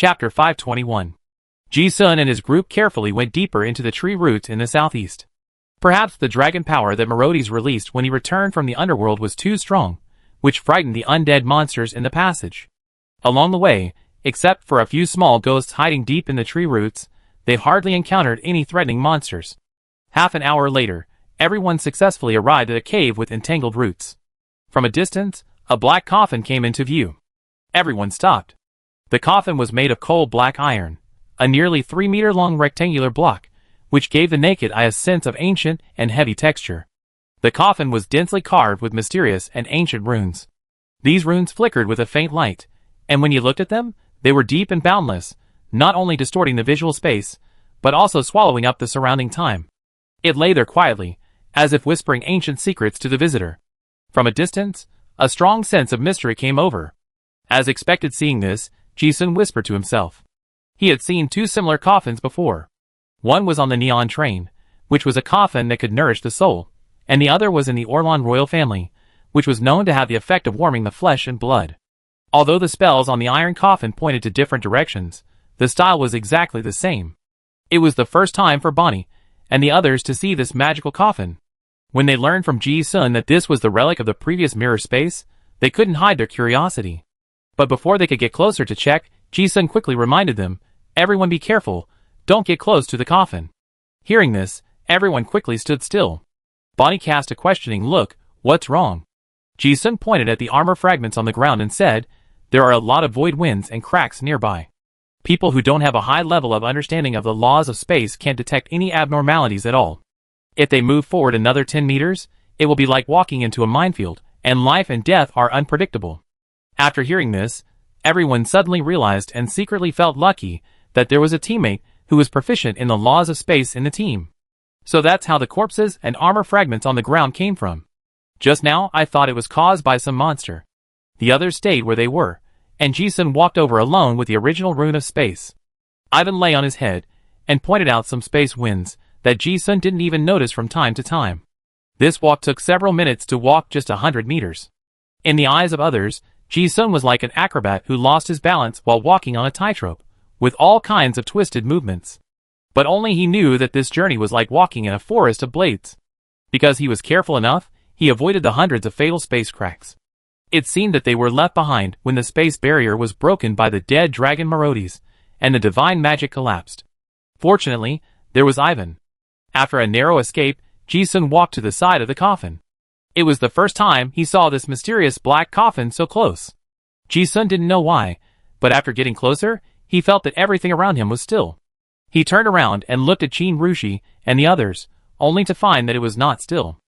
Chapter 521. Ji-sun and his group carefully went deeper into the tree roots in the southeast. Perhaps the dragon power that Marodi's released when he returned from the underworld was too strong, which frightened the undead monsters in the passage. Along the way, except for a few small ghosts hiding deep in the tree roots, they hardly encountered any threatening monsters. Half an hour later, everyone successfully arrived at a cave with entangled roots. From a distance, a black coffin came into view. Everyone stopped. The coffin was made of coal-black iron, a nearly 3-meter-long rectangular block, which gave the naked eye a sense of ancient and heavy texture. The coffin was densely carved with mysterious and ancient runes. These runes flickered with a faint light, and when you looked at them, they were deep and boundless, not only distorting the visual space, but also swallowing up the surrounding time. It lay there quietly, as if whispering ancient secrets to the visitor. From a distance, a strong sense of mystery came over. As expected, seeing this, Ji-sun whispered to himself. He had seen two similar coffins before. One was on the Neon train, which was a coffin that could nourish the soul, and the other was in the Orlan royal family, which was known to have the effect of warming the flesh and blood. Although the spells on the iron coffin pointed to different directions, the style was exactly the same. It was the first time for Bonnie and the others to see this magical coffin. When they learned from Ji-sun that this was the relic of the previous mirror space, they couldn't hide their curiosity. But before they could get closer to check, Ji-sun quickly reminded them, "Everyone be careful, don't get close to the coffin." Hearing this, everyone quickly stood still. Bonnie cast a questioning look. "What's wrong?" Ji-sun pointed at the armor fragments on the ground and said, "There are a lot of void winds and cracks nearby. People who don't have a high level of understanding of the laws of space can't detect any abnormalities at all. If they move forward another 10 meters, it will be like walking into a minefield, and life and death are unpredictable." After hearing this, everyone suddenly realized and secretly felt lucky that there was a teammate who was proficient in the laws of space in the team. So that's how the corpses and armor fragments on the ground came from. Just now I thought it was caused by some monster. The others stayed where they were, and Ji-sun walked over alone with the original rune of space. Ivan lay on his head and pointed out some space winds that Ji-sun didn't even notice from time to time. This walk took several minutes to walk just 100 meters. In the eyes of others, Ji-sun was like an acrobat who lost his balance while walking on a tightrope, with all kinds of twisted movements. But only he knew that this journey was like walking in a forest of blades. Because he was careful enough, he avoided the hundreds of fatal space cracks. It seemed that they were left behind when the space barrier was broken by the dead dragon Marodi's, and the divine magic collapsed. Fortunately, there was Ivan. After a narrow escape, Ji-sun walked to the side of the coffin. It was the first time he saw this mysterious black coffin so close. Ji-sun didn't know why, but after getting closer, he felt that everything around him was still. He turned around and looked at Qin Rushi and the others, only to find that it was not still.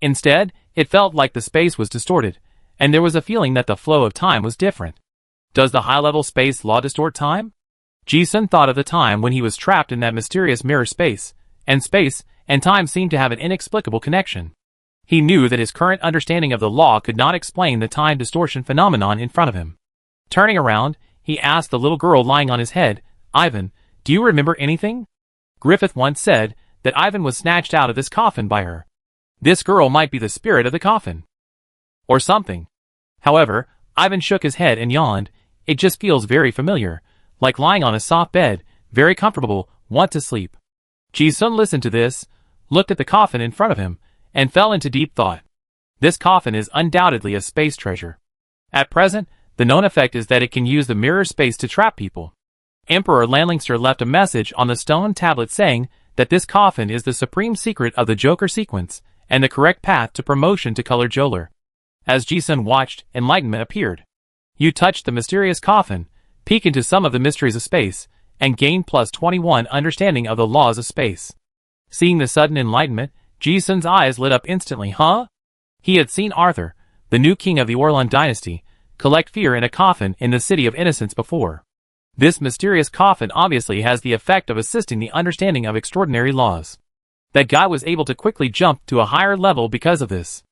Instead, it felt like the space was distorted, and there was a feeling that the flow of time was different. Does the high-level space law distort time? Ji-sun thought of the time when he was trapped in that mysterious mirror space and time seemed to have an inexplicable connection. He knew that his current understanding of the law could not explain the time distortion phenomenon in front of him. Turning around, he asked the little girl lying on his head, "Ivan, do you remember anything?" Griffith once said that Ivan was snatched out of this coffin by her. This girl might be the spirit of the coffin. Or something. However, Ivan shook his head and yawned. "It just feels very familiar, like lying on a soft bed, very comfortable, want to sleep." Ji-sun listened to this, looked at the coffin in front of him, and fell into deep thought. This coffin is undoubtedly a space treasure. At present, the known effect is that it can use the mirror space to trap people. Emperor Landlingster left a message on the stone tablet saying that this coffin is the supreme secret of the Joker sequence and the correct path to promotion to Color Joler. As Ji-sun watched, enlightenment appeared. You touched the mysterious coffin, peek into some of the mysteries of space, and gain plus 21 understanding of the laws of space. Seeing the sudden enlightenment, Ji-sun's eyes lit up instantly. He had seen Arthur, the new king of the Orlan dynasty, collect fear in a coffin in the City of Innocence before. This mysterious coffin obviously has the effect of assisting the understanding of extraordinary laws. That guy was able to quickly jump to a higher level because of this.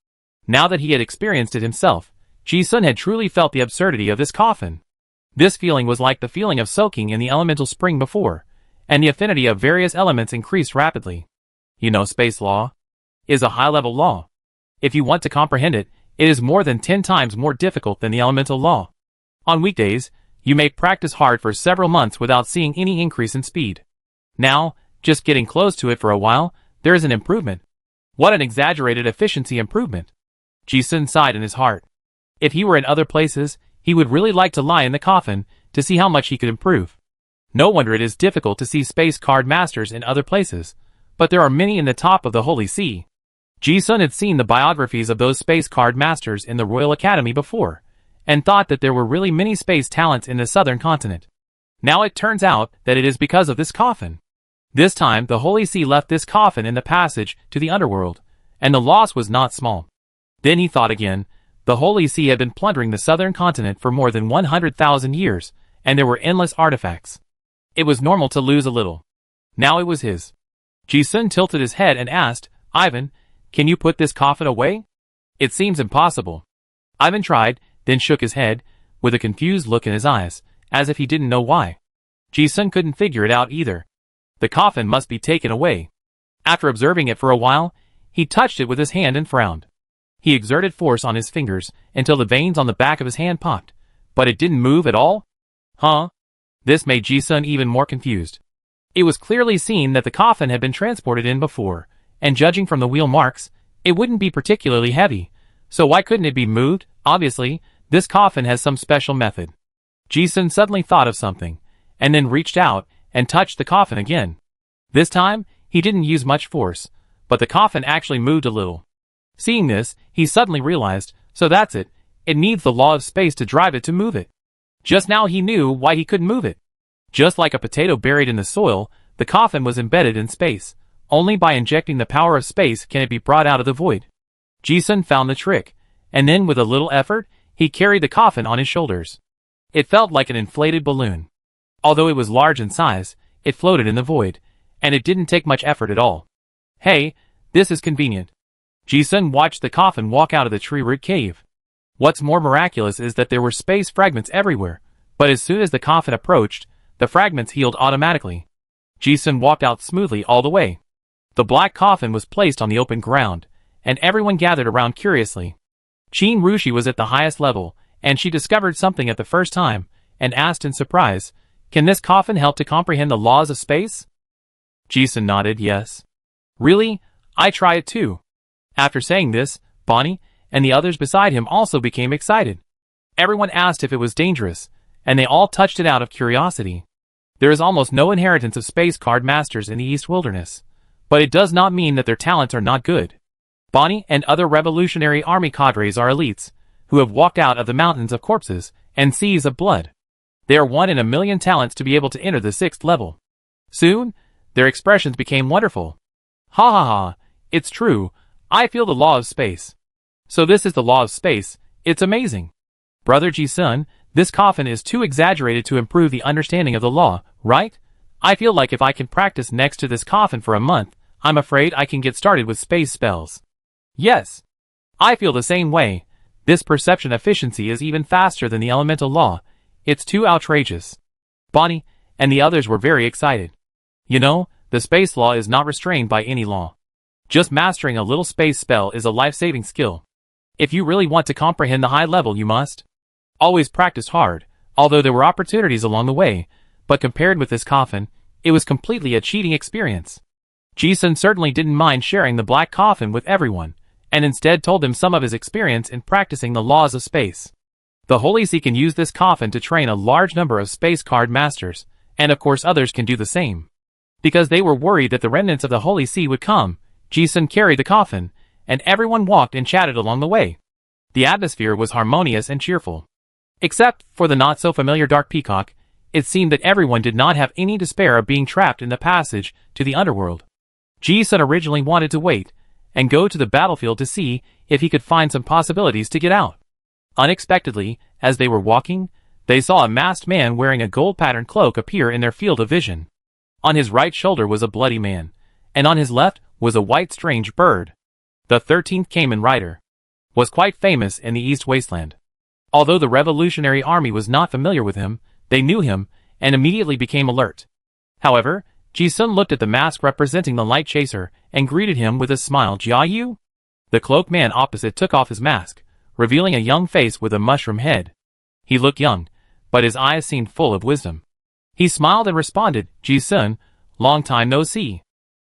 Now that he had experienced it himself, Ji-sun had truly felt the absurdity of this coffin. This feeling was like the feeling of soaking in the elemental spring before, and the affinity of various elements increased rapidly. You know, space law is a high-level law. If you want to comprehend it, it is more than 10 times more difficult than the elemental law. On weekdays, You may practice hard for several months without seeing any increase in speed. Now, just getting close to it for a while, there is an improvement. What an exaggerated efficiency improvement. Ji-sun sighed in his heart. If he were in other places, he would really like to lie in the coffin to see how much he could improve. No wonder it is difficult to see space card masters in other places, but there are many in the top of the Holy See. Ji-sun had seen the biographies of those space card masters in the Royal Academy before, and thought that there were really many space talents in the southern continent. Now it turns out that it is because of this coffin. This time the Holy See left this coffin in the passage to the underworld, and the loss was not small. Then he thought again. The Holy See had been plundering the southern continent for more than 100,000 years, and there were endless artifacts. It was normal to lose a little. Now it was his. Ji-sun tilted his head and asked, Ivan, can you put this coffin away? It seems impossible. Ivan tried, then shook his head, with a confused look in his eyes, as if he didn't know why. Ji-sun couldn't figure it out either. The coffin must be taken away. After observing it for a while, he touched it with his hand and frowned. He exerted force on his fingers until the veins on the back of his hand popped, but it didn't move at all? Huh? This made Ji-sun even more confused. It was clearly seen that the coffin had been transported in before, and judging from the wheel marks, it wouldn't be particularly heavy, so why couldn't it be moved? Obviously, this coffin has some special method. Ji-sun suddenly thought of something, and then reached out and touched the coffin again. This time, he didn't use much force, but the coffin actually moved a little. Seeing this, he suddenly realized, so that's it, it needs the law of space to drive it to move it. Just now he knew why he couldn't move it. Just like a potato buried in the soil, the coffin was embedded in space. Only by injecting the power of space can it be brought out of the void. Ji-sun found the trick, and then with a little effort, he carried the coffin on his shoulders. It felt like an inflated balloon. Although it was large in size, it floated in the void, and it didn't take much effort at all. Hey, this is convenient. Ji-sun watched the coffin walk out of the tree root cave. What's more miraculous is that there were space fragments everywhere, but as soon as the coffin approached, the fragments healed automatically. Ji-sun walked out smoothly all the way. The black coffin was placed on the open ground, and everyone gathered around curiously. Qin Rushi was at the highest level, and she discovered something at the first time, and asked in surprise, "Can this coffin help to comprehend the laws of space?" Ji-sun nodded yes. "Really? I try it too." After saying this, Bonnie and the others beside him also became excited. Everyone asked if it was dangerous, and they all touched it out of curiosity. There is almost no inheritance of space card masters in the East Wilderness, but it does not mean that their talents are not good. Bonnie and other Revolutionary Army cadres are elites, who have walked out of the mountains of corpses and seas of blood. They are 1 in a million talents to be able to enter the 6th level. Soon, their expressions became wonderful. Ha ha ha, it's true, I feel the law of space. So this is the law of space, it's amazing. Brother Ji-sun, this coffin is too exaggerated to improve the understanding of the law, right? I feel like if I can practice next to this coffin for a month, I'm afraid I can get started with space spells. Yes. I feel the same way. This perception efficiency is even faster than the elemental law. It's too outrageous. Bonnie and the others were very excited. You know, the space law is not restrained by any law. Just mastering a little space spell is a life-saving skill. If you really want to comprehend the high level, you must always practice hard, although there were opportunities along the way, but compared with this coffin, it was completely a cheating experience. Ji-sun certainly didn't mind sharing the black coffin with everyone, and instead told them some of his experience in practicing the laws of space. The Holy See can use this coffin to train a large number of space card masters, and of course others can do the same. Because they were worried that the remnants of the Holy See would come, Ji-sun carried the coffin, and everyone walked and chatted along the way. The atmosphere was harmonious and cheerful. Except for the not-so-familiar Dark Peacock, it seemed that everyone did not have any despair of being trapped in the passage to the underworld. Ji-sun originally wanted to wait, and go to the battlefield to see if he could find some possibilities to get out. Unexpectedly, as they were walking, they saw a masked man wearing a gold-patterned cloak appear in their field of vision. On his right shoulder was a bloody man, and on his left was a white strange bird. The 13th Kamen Rider was quite famous in the East Wasteland. Although the Revolutionary Army was not familiar with him, they knew him and immediately became alert. However, Ji-sun looked at the mask representing the Light Chaser and greeted him with a smile. "Jia-yu?" The cloaked man opposite took off his mask, revealing a young face with a mushroom head. He looked young, but his eyes seemed full of wisdom. He smiled and responded, "Ji-sun, long time no see."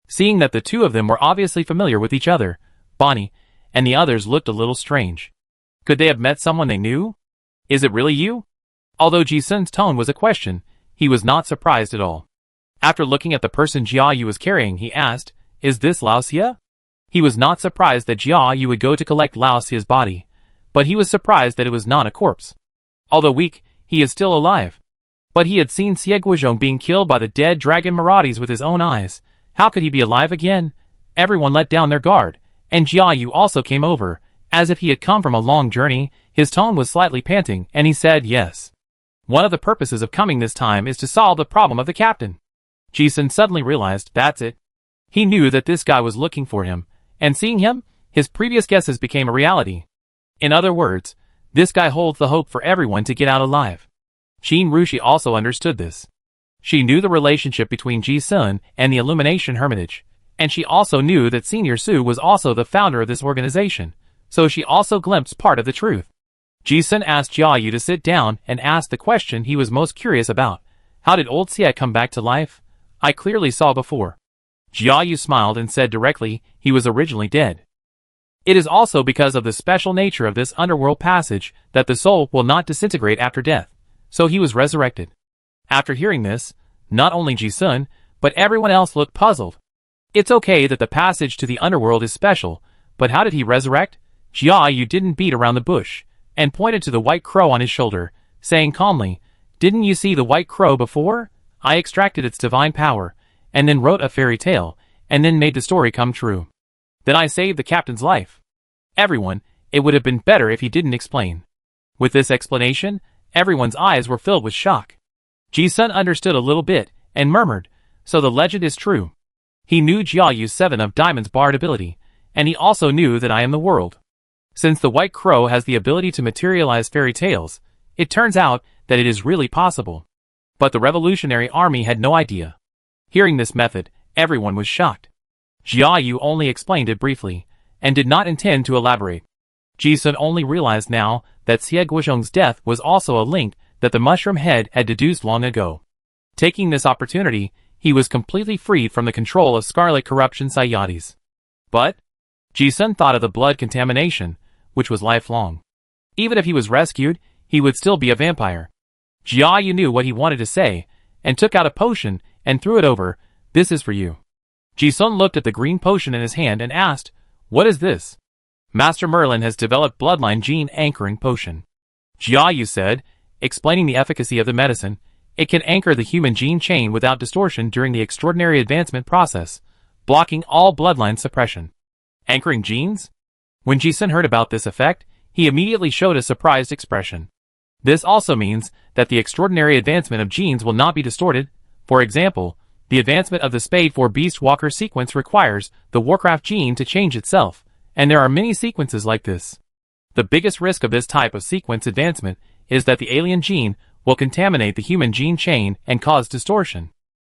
Seeing that the two of them were obviously familiar with each other, Bonnie and the others looked a little strange. Could they have met someone they knew? "Is it really you?" Although Ji-sun's tone was a question, he was not surprised at all. After looking at the person Jia Yu was carrying, he asked, "Is this Lao Xie?" He was not surprised that Jia Yu would go to collect Lao Xie's body, but he was surprised that it was not a corpse. Although weak, he is still alive. But he had seen Xie Guizhong being killed by the dead dragon Maraudis with his own eyes. How could he be alive again? Everyone let down their guard, and Jia Yu also came over, as if he had come from a long journey. His tone was slightly panting, and he said yes. One of the purposes of coming this time is to solve the problem of the captain. Ji-sun suddenly realized, that's it. He knew that this guy was looking for him, and seeing him, his previous guesses became a reality. In other words, this guy holds the hope for everyone to get out alive. Qin Rushi also understood this. She knew the relationship between Ji-sun and the Illumination Hermitage, and she also knew that Senior Su was also the founder of this organization, so she also glimpsed part of the truth. Ji-sun asked Jia Yu to sit down and asked the question he was most curious about. How did old Xie come back to life? I clearly saw before. Jia Yu smiled and said directly, he was originally dead. It is also because of the special nature of this underworld passage that the soul will not disintegrate after death, so he was resurrected. After hearing this, not only Ji-sun, but everyone else looked puzzled. It's okay that the passage to the underworld is special, but how did he resurrect? Jia Yu didn't beat around the bush, and pointed to the white crow on his shoulder, saying calmly, "Didn't you see the white crow before? I extracted its divine power, and then wrote a fairy tale, and then made the story come true. Then I saved the captain's life." Everyone, it would have been better if he didn't explain. With this explanation, everyone's eyes were filled with shock. Ji-sun understood a little bit, and murmured, "So the legend is true." He knew Jia Yu's 7 of Diamonds Bard ability, and he also knew that I am the world. Since the white crow has the ability to materialize fairy tales, it turns out that it is really possible. But the Revolutionary Army had no idea. Hearing this method, everyone was shocked. Jia Yu only explained it briefly, and did not intend to elaborate. Ji-sun only realized now that Xie Guizhong's death was also a link that the mushroom head had deduced long ago. Taking this opportunity, he was completely freed from the control of Scarlet Corruption Sayadis. But Ji-sun thought of the blood contamination, which was lifelong. Even if he was rescued, he would still be a vampire. Jia Yu knew what he wanted to say, and took out a potion and threw it over. "This is for you." Ji-sun looked at the green potion in his hand and asked, "What is this?" "Master Merlin has developed bloodline gene anchoring potion," Jia Yu said, explaining the efficacy of the medicine. It can anchor the human gene chain without distortion during the extraordinary advancement process, blocking all bloodline suppression. Anchoring genes? When Ji-sun heard about this effect, he immediately showed a surprised expression. This also means that the extraordinary advancement of genes will not be distorted. For example, the advancement of the Spade 4 Beast Walker sequence requires the Warcraft gene to change itself, and there are many sequences like this. The biggest risk of this type of sequence advancement is that the alien gene will contaminate the human gene chain and cause distortion.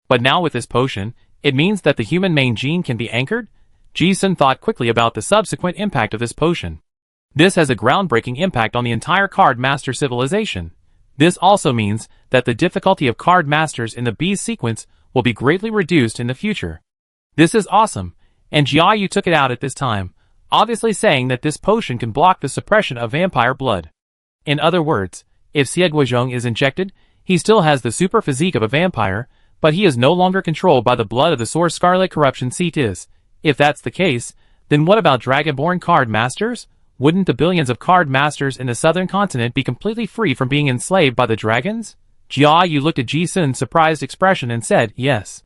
But now with this potion, it means that the human main gene can be anchored? Ji-sun thought quickly about the subsequent impact of this potion. This has a groundbreaking impact on the entire Card Master civilization. This also means that the difficulty of Card Masters in the Beast sequence will be greatly reduced in the future. This is awesome, and Jia Yu took it out at this time, obviously saying that this potion can block the suppression of vampire blood. In other words, if Xie Guizhong is injected, he still has the super physique of a vampire, but he is no longer controlled by the blood of the source Scarlet Corruption Cetis. If that's the case, then what about Dragonborn Card Masters? Wouldn't the billions of Card Masters in the southern continent be completely free from being enslaved by the dragons? Jia Yu looked at Ji-sun's surprised expression and said, "Yes.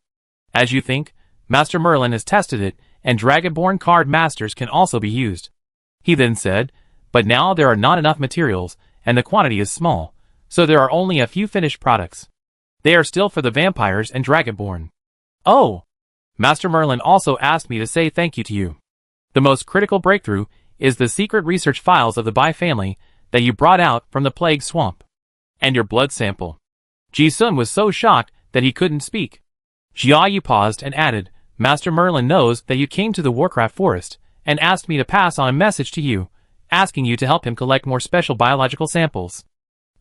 As you think, Master Merlin has tested it, and Dragonborn Card Masters can also be used." He then said, "But now there are not enough materials, and the quantity is small, so there are only a few finished products. They are still for the vampires and Dragonborn." "Oh! Master Merlin also asked me to say thank you to you. The most critical breakthrough is the secret research files of the Bai family that you brought out from the plague swamp. And your blood sample." Ji-sun was so shocked that he couldn't speak. Jia Yu paused and added, "Master Merlin knows that you came to the Warcraft Forest, and asked me to pass on a message to you, asking you to help him collect more special biological samples."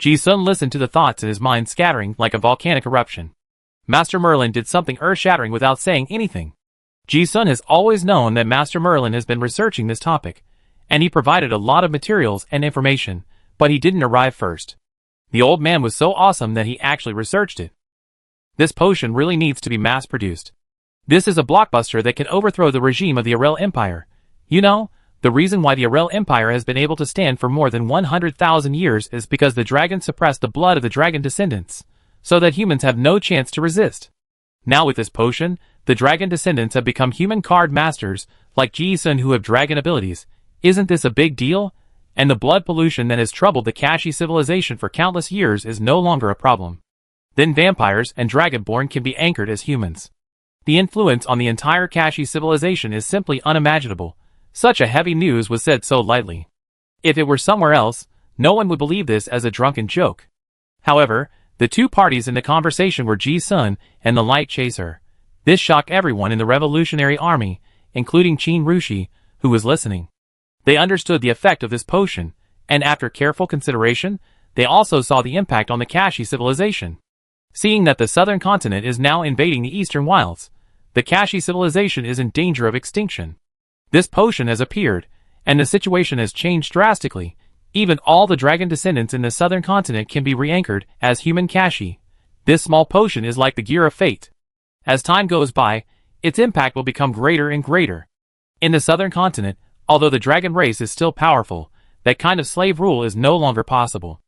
Ji-sun listened to the thoughts in his mind scattering like a volcanic eruption. Master Merlin did something earth-shattering without saying anything. Ji-sun has always known that Master Merlin has been researching this topic, and he provided a lot of materials and information, but he didn't arrive first. The old man was so awesome that he actually researched it. This potion really needs to be mass-produced. This is a blockbuster that can overthrow the regime of the Arel Empire. You know, the reason why the Arel Empire has been able to stand for more than 100,000 years is because the dragon suppressed the blood of the dragon descendants, so that humans have no chance to resist. Now with this potion, the dragon descendants have become human card masters, like Ji-sun who have dragon abilities. Isn't this a big deal? And the blood pollution that has troubled the Kashi civilization for countless years is no longer a problem. Then vampires and dragonborn can be anchored as humans. The influence on the entire Kashi civilization is simply unimaginable. Such a heavy news was said so lightly. If it were somewhere else, no one would believe this as a drunken joke. However, the two parties in the conversation were Ji-sun and the Light Chaser. This shocked everyone in the Revolutionary Army, including Qin Rushi, who was listening. They understood the effect of this potion, and after careful consideration, they also saw the impact on the Kashi civilization. Seeing that the southern continent is now invading the eastern wilds, the Kashi civilization is in danger of extinction. This potion has appeared, and the situation has changed drastically. Even all the dragon descendants in the southern continent can be re-anchored as human Kashi. This small potion is like the gear of fate. As time goes by, its impact will become greater and greater. In the southern continent, although the dragon race is still powerful, that kind of slave rule is no longer possible.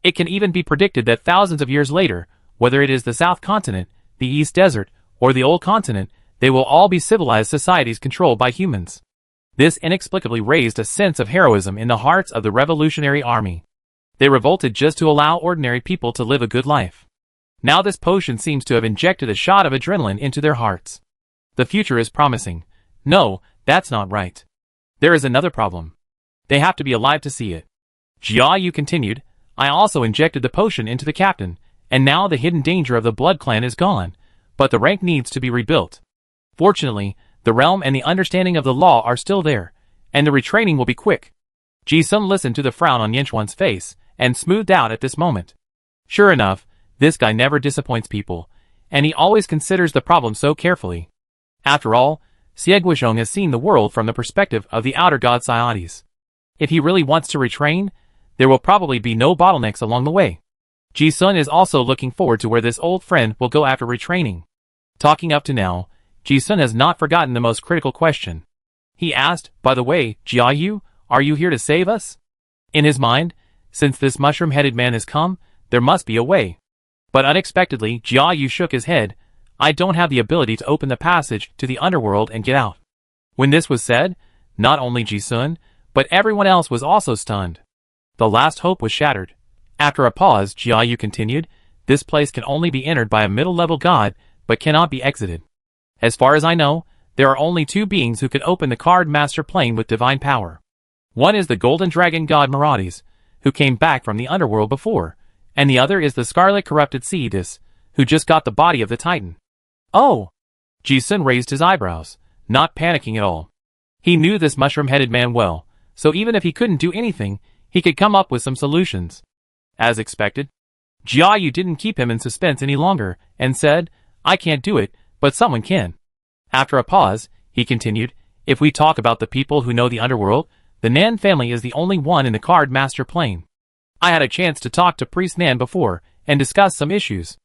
It can even be predicted that thousands of years later, whether it is the South Continent, the East Desert, or the Old Continent, they will all be civilized societies controlled by humans. This inexplicably raised a sense of heroism in the hearts of the Revolutionary Army. They revolted just to allow ordinary people to live a good life. Now this potion seems to have injected a shot of adrenaline into their hearts. The future is promising. No, that's not right. There is another problem. They have to be alive to see it. Jia Yu continued, I also injected the potion into the captain, and now the hidden danger of the Blood Clan is gone, but the rank needs to be rebuilt. Fortunately, the realm and the understanding of the law are still there, and the retraining will be quick. Ji-sun listened to the frown on Yenchuan's face, and smoothed out at this moment. Sure enough, this guy never disappoints people, and he always considers the problem so carefully. After all, Xie has seen the world from the perspective of the outer god Saiades. If he really wants to retrain, there will probably be no bottlenecks along the way. Ji-sun is also looking forward to where this old friend will go after retraining. Talking up to now, Ji-sun has not forgotten the most critical question. He asked, by the way, Jia Yu, are you here to save us? In his mind, since this mushroom-headed man has come, there must be a way. But unexpectedly, Jia Yu shook his head. I don't have the ability to open the passage to the underworld and get out. When this was said, not only Ji-sun, but everyone else was also stunned. The last hope was shattered. After a pause, Jia Yu continued, this place can only be entered by a middle-level god, but cannot be exited. As far as I know, there are only two beings who can open the card master plane with divine power. One is the golden dragon god Merodes, who came back from the underworld before, and the other is the scarlet corrupted Seedis, who just got the body of the Titan. Oh! Ji-sun raised his eyebrows, not panicking at all. He knew this mushroom-headed man well, so even if he couldn't do anything, he could come up with some solutions. As expected, Jia Yu didn't keep him in suspense any longer, and said, I can't do it, but someone can. After a pause, he continued, if we talk about the people who know the underworld, the Nan family is the only one in the card master plane. I had a chance to talk to Priest Nan before, and discuss some issues.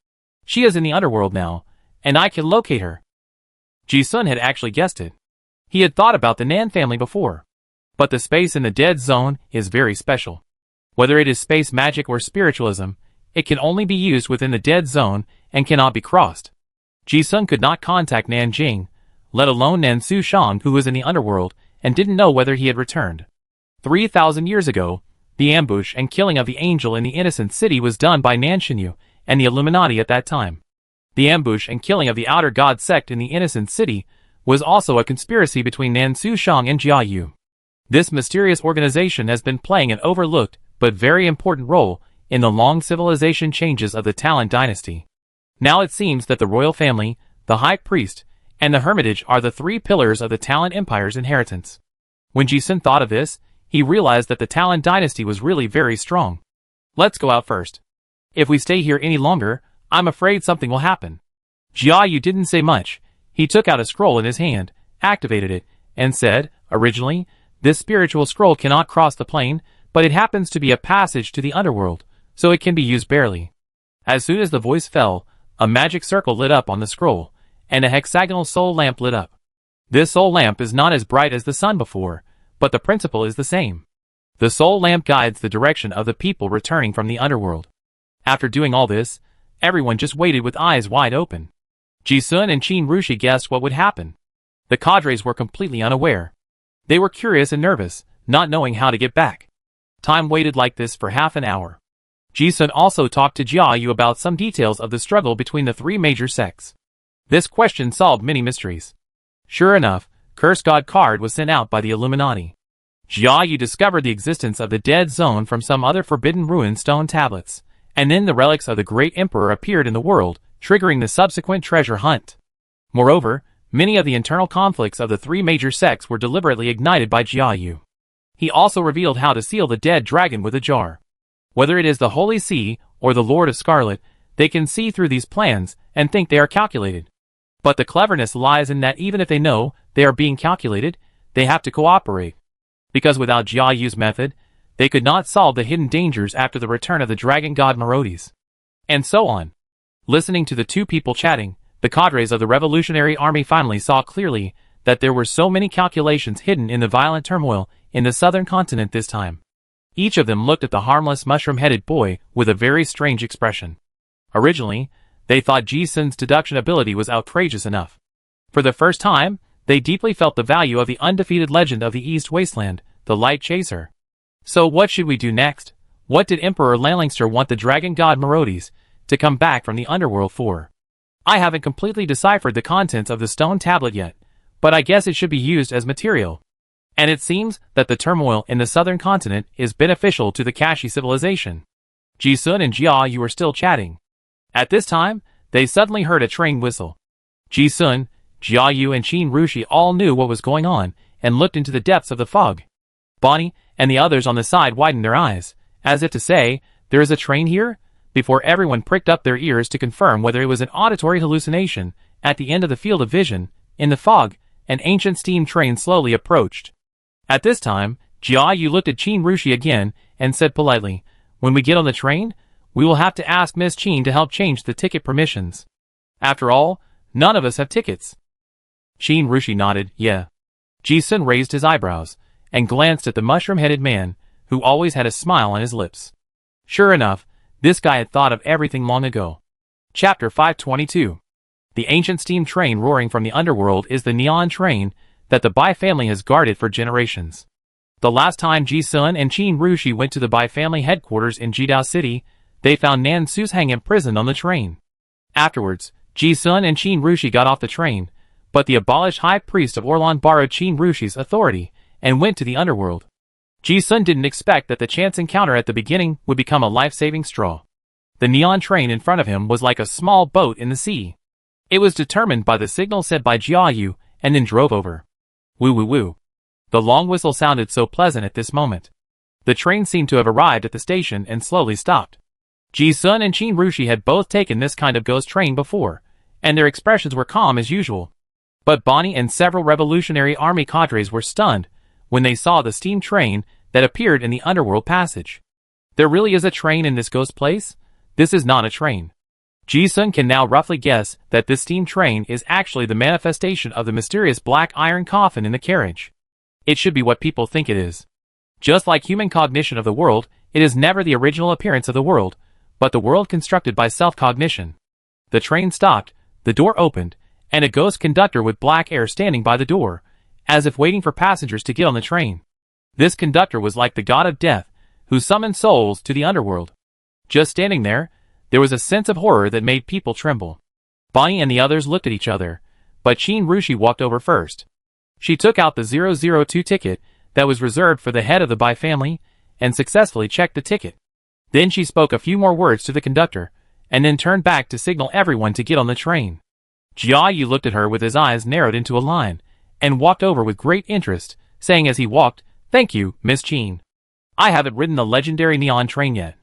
She is in the underworld now, and I can locate her. Ji-sun had actually guessed it. He had thought about the Nan family before. But the space in the dead zone is very special. Whether it is space magic or spiritualism, it can only be used within the dead zone and cannot be crossed. Ji-sun could not contact Nanjing, let alone Nan Su-shang who was in the underworld and didn't know whether he had returned. 3,000 years ago, the ambush and killing of the angel in the innocent city was done by Nan Xinyu and the Illuminati at that time. The ambush and killing of the outer god sect in the innocent city was also a conspiracy between Nan Su-shang and Jia Yu. This mysterious organization has been playing an overlooked but very important role in the long civilization changes of the Talon dynasty. Now it seems that the royal family, the high priest, and the hermitage are the three pillars of the Talon Empire's inheritance. When Ji-sun thought of this, he realized that the Talon dynasty was really very strong. Let's go out first. If we stay here any longer, I'm afraid something will happen. Jia Yu didn't say much. He took out a scroll in his hand, activated it, and said, originally, this spiritual scroll cannot cross the plane, but it happens to be a passage to the underworld, so it can be used barely. As soon as the voice fell, a magic circle lit up on the scroll, and a hexagonal soul lamp lit up. This soul lamp is not as bright as the sun before, but the principle is the same. The soul lamp guides the direction of the people returning from the underworld. After doing all this, everyone just waited with eyes wide open. Ji-sun and Qin Rushi guessed what would happen. The cadres were completely unaware. They were curious and nervous, not knowing how to get back. Time waited like this for half an hour. Ji-sun also talked to Jia Yu about some details of the struggle between the three major sects. This question solved many mysteries. Sure enough, Curse God card was sent out by the Illuminati. Jia Yu discovered the existence of the Dead Zone from some other forbidden ruin stone tablets, and then the relics of the Great Emperor appeared in the world, triggering the subsequent treasure hunt. Moreover, many of the internal conflicts of the three major sects were deliberately ignited by Jia Yu. He also revealed how to seal the dead dragon with a jar. Whether it is the Holy See or the Lord of Scarlet, they can see through these plans and think they are calculated. But the cleverness lies in that even if they know they are being calculated, they have to cooperate. Because without Jia Yu's method, they could not solve the hidden dangers after the return of the dragon god Merodes. And so on. Listening to the two people chatting, the cadres of the Revolutionary Army finally saw clearly that there were so many calculations hidden in the violent turmoil in the southern continent this time. Each of them looked at the harmless mushroom-headed boy with a very strange expression. Originally, they thought Ji-sun's deduction ability was outrageous enough. For the first time, they deeply felt the value of the undefeated legend of the East Wasteland, the Light Chaser. So what should we do next? What did Emperor Lanlingster want the dragon god Merodes to come back from the underworld for? I haven't completely deciphered the contents of the stone tablet yet, but I guess it should be used as material. And it seems that the turmoil in the southern continent is beneficial to the Kashi civilization. Ji-sun and Jia Yu were still chatting. At this time, they suddenly heard a train whistle. Ji-sun, Jia Yu and Qin Rushi all knew what was going on and looked into the depths of the fog. Bonnie and the others on the side widened their eyes, as if to say, there is a train here? Before everyone pricked up their ears to confirm whether it was an auditory hallucination. At the end of the field of vision, in the fog, an ancient steam train slowly approached. At this time, Jia Yu looked at Qin Rushi again and said politely, when we get on the train, we will have to ask Miss Qin to help change the ticket permissions. After all, none of us have tickets. Qin Rushi nodded, yeah. Ji-sun raised his eyebrows and glanced at the mushroom-headed man, who always had a smile on his lips. Sure enough, this guy had thought of everything long ago. Chapter 522. The ancient steam train roaring from the underworld is the neon train that the Bai family has guarded for generations. The last time Ji-sun and Qin Rushi went to the Bai family headquarters in Jidao City, they found Nan Suzhang imprisoned on the train. Afterwards, Ji-sun and Qin Rushi got off the train, but the abolished high priest of Orlan borrowed Qin Rushi's authority and went to the underworld. Ji-sun didn't expect that the chance encounter at the beginning would become a life-saving straw. The neon train in front of him was like a small boat in the sea. It was determined by the signal sent by Jia Yu and then drove over. Woo woo woo. The long whistle sounded so pleasant at this moment. The train seemed to have arrived at the station and slowly stopped. Ji-sun and Qin Rushi had both taken this kind of ghost train before, and their expressions were calm as usual. But Bonnie and several Revolutionary Army cadres were stunned when they saw the steam train that appeared in the underworld passage. There really is a train in this ghost place? This is not a train. Ji-sun can now roughly guess that this steam train is actually the manifestation of the mysterious black iron coffin in the carriage. It should be what people think it is. Just like human cognition of the world, it is never the original appearance of the world, but the world constructed by self-cognition. The train stopped, the door opened, and a ghost conductor with black hair standing by the door, as if waiting for passengers to get on the train. This conductor was like the god of death, who summoned souls to the underworld. Just standing there was a sense of horror that made people tremble. Bonnie and the others looked at each other, but Qin Rushi walked over first. She took out the 002 ticket that was reserved for the head of the Bai family, and successfully checked the ticket. Then she spoke a few more words to the conductor, and then turned back to signal everyone to get on the train. Jia Yu looked at her with his eyes narrowed into a line, and walked over with great interest, saying as he walked, "Thank you, Miss Qin. I haven't ridden the legendary neon train yet.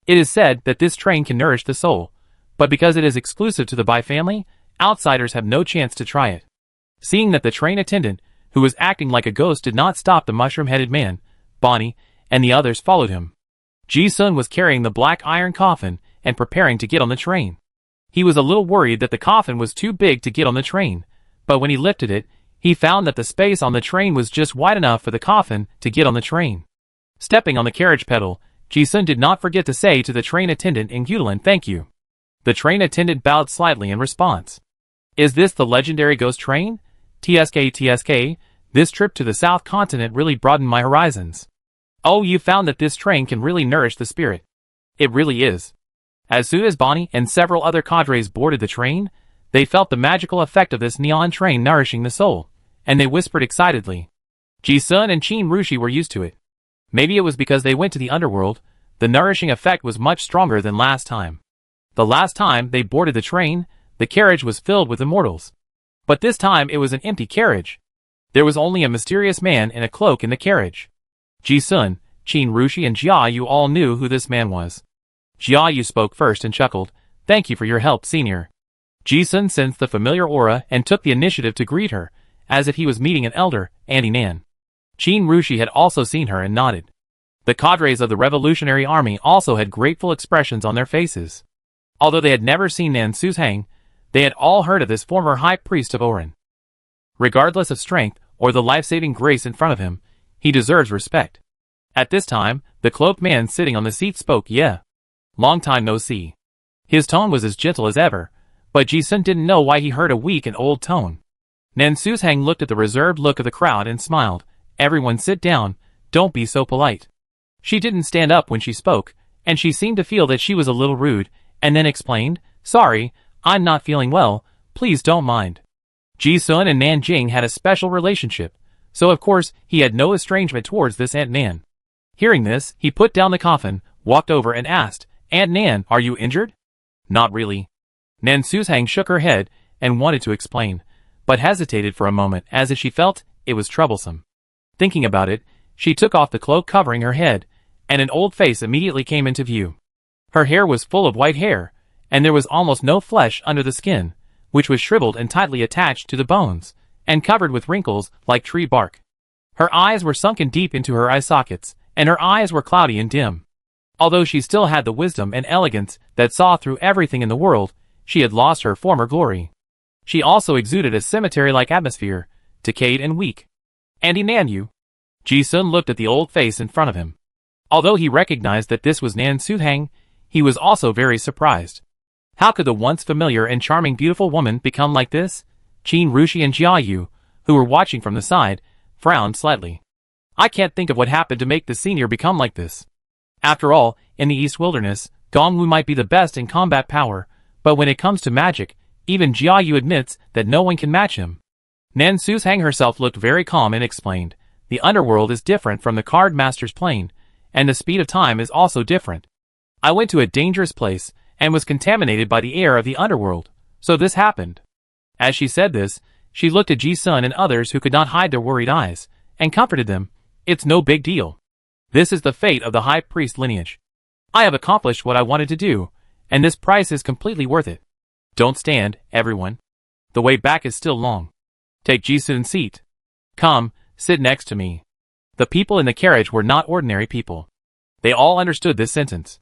It is said that this train can nourish the soul, but because it is exclusive to the Bai family, outsiders have no chance to try it. Seeing that the train attendant, who was acting like a ghost, did not stop, the mushroom-headed man, Bonnie, and the others followed him. Ji-sun was carrying the black iron coffin and preparing to get on the train. He was a little worried that the coffin was too big to get on the train, but when he lifted it, he found that the space on the train was just wide enough for the coffin to get on the train. Stepping on the carriage pedal, Ji-sun did not forget to say to the train attendant in Guilin, "Thank you." The train attendant bowed slightly in response. "Is this the legendary ghost train? TSK, this trip to the South Continent really broadened my horizons. Oh, you found that this train can really nourish the spirit." "It really is." As soon as Bonnie and several other cadres boarded the train, they felt the magical effect of this neon train nourishing the soul, and they whispered excitedly. Ji-sun and Qin Rushi were used to it. Maybe it was because they went to the underworld, the nourishing effect was much stronger than last time. The last time they boarded the train, the carriage was filled with immortals. But this time it was an empty carriage. There was only a mysterious man in a cloak in the carriage. Ji-sun, Qin Rushi and Jia Yu all knew who this man was. Jia Yu spoke first and chuckled, "Thank you for your help, senior." Ji-sun sensed the familiar aura and took the initiative to greet her, as if he was meeting an elder, Auntie Nan. Qin Rushi had also seen her and nodded. The cadres of the Revolutionary Army also had grateful expressions on their faces. Although they had never seen Nan Suzhang, they had all heard of this former high priest of Orin. Regardless of strength or the life-saving grace in front of him, he deserves respect. At this time, the cloaked man sitting on the seat spoke, "Yeah. Long time no see." His tone was as gentle as ever, but Ji-sun didn't know why he heard a weak and old tone. Nan Suzhang looked at the reserved look of the crowd and smiled. "Everyone sit down, don't be so polite." She didn't stand up when she spoke, and she seemed to feel that she was a little rude, and then explained, "Sorry, I'm not feeling well, please don't mind." Ji-sun and Nan Jing had a special relationship, so of course he had no estrangement towards this Aunt Nan. Hearing this, he put down the coffin, walked over and asked, "Aunt Nan, are you injured?" "Not really." Nan Suzhang shook her head and wanted to explain, but hesitated for a moment as if she felt it was troublesome. Thinking about it, she took off the cloak covering her head, and an old face immediately came into view. Her hair was full of white hair, and there was almost no flesh under the skin, which was shriveled and tightly attached to the bones, and covered with wrinkles like tree bark. Her eyes were sunken deep into her eye sockets, and her eyes were cloudy and dim. Although she still had the wisdom and elegance that saw through everything in the world, she had lost her former glory. She also exuded a cemetery-like atmosphere, decayed and weak. "Auntie Nan, you?" Ji-sun looked at the old face in front of him. Although he recognized that this was Nan Suzhang, he was also very surprised. How could the once familiar and charming beautiful woman become like this? Qin Rushi and Jia Yu, who were watching from the side, frowned slightly. "I can't think of what happened to make the senior become like this. After all, in the East Wilderness, Gongwu might be the best in combat power, but when it comes to magic, even Jia Yu admits that no one can match him." Nan Suzhang herself looked very calm and explained, "The underworld is different from the card master's plane, and the speed of time is also different. I went to a dangerous place, and was contaminated by the air of the underworld, so this happened." As she said this, she looked at Ji-sun and others who could not hide their worried eyes, and comforted them. "It's no big deal. This is the fate of the high priest lineage. I have accomplished what I wanted to do, and this price is completely worth it. Don't stand, everyone. The way back is still long. Take Ji-sun's seat. Come, sit next to me." The people in the carriage were not ordinary people. They all understood this sentence.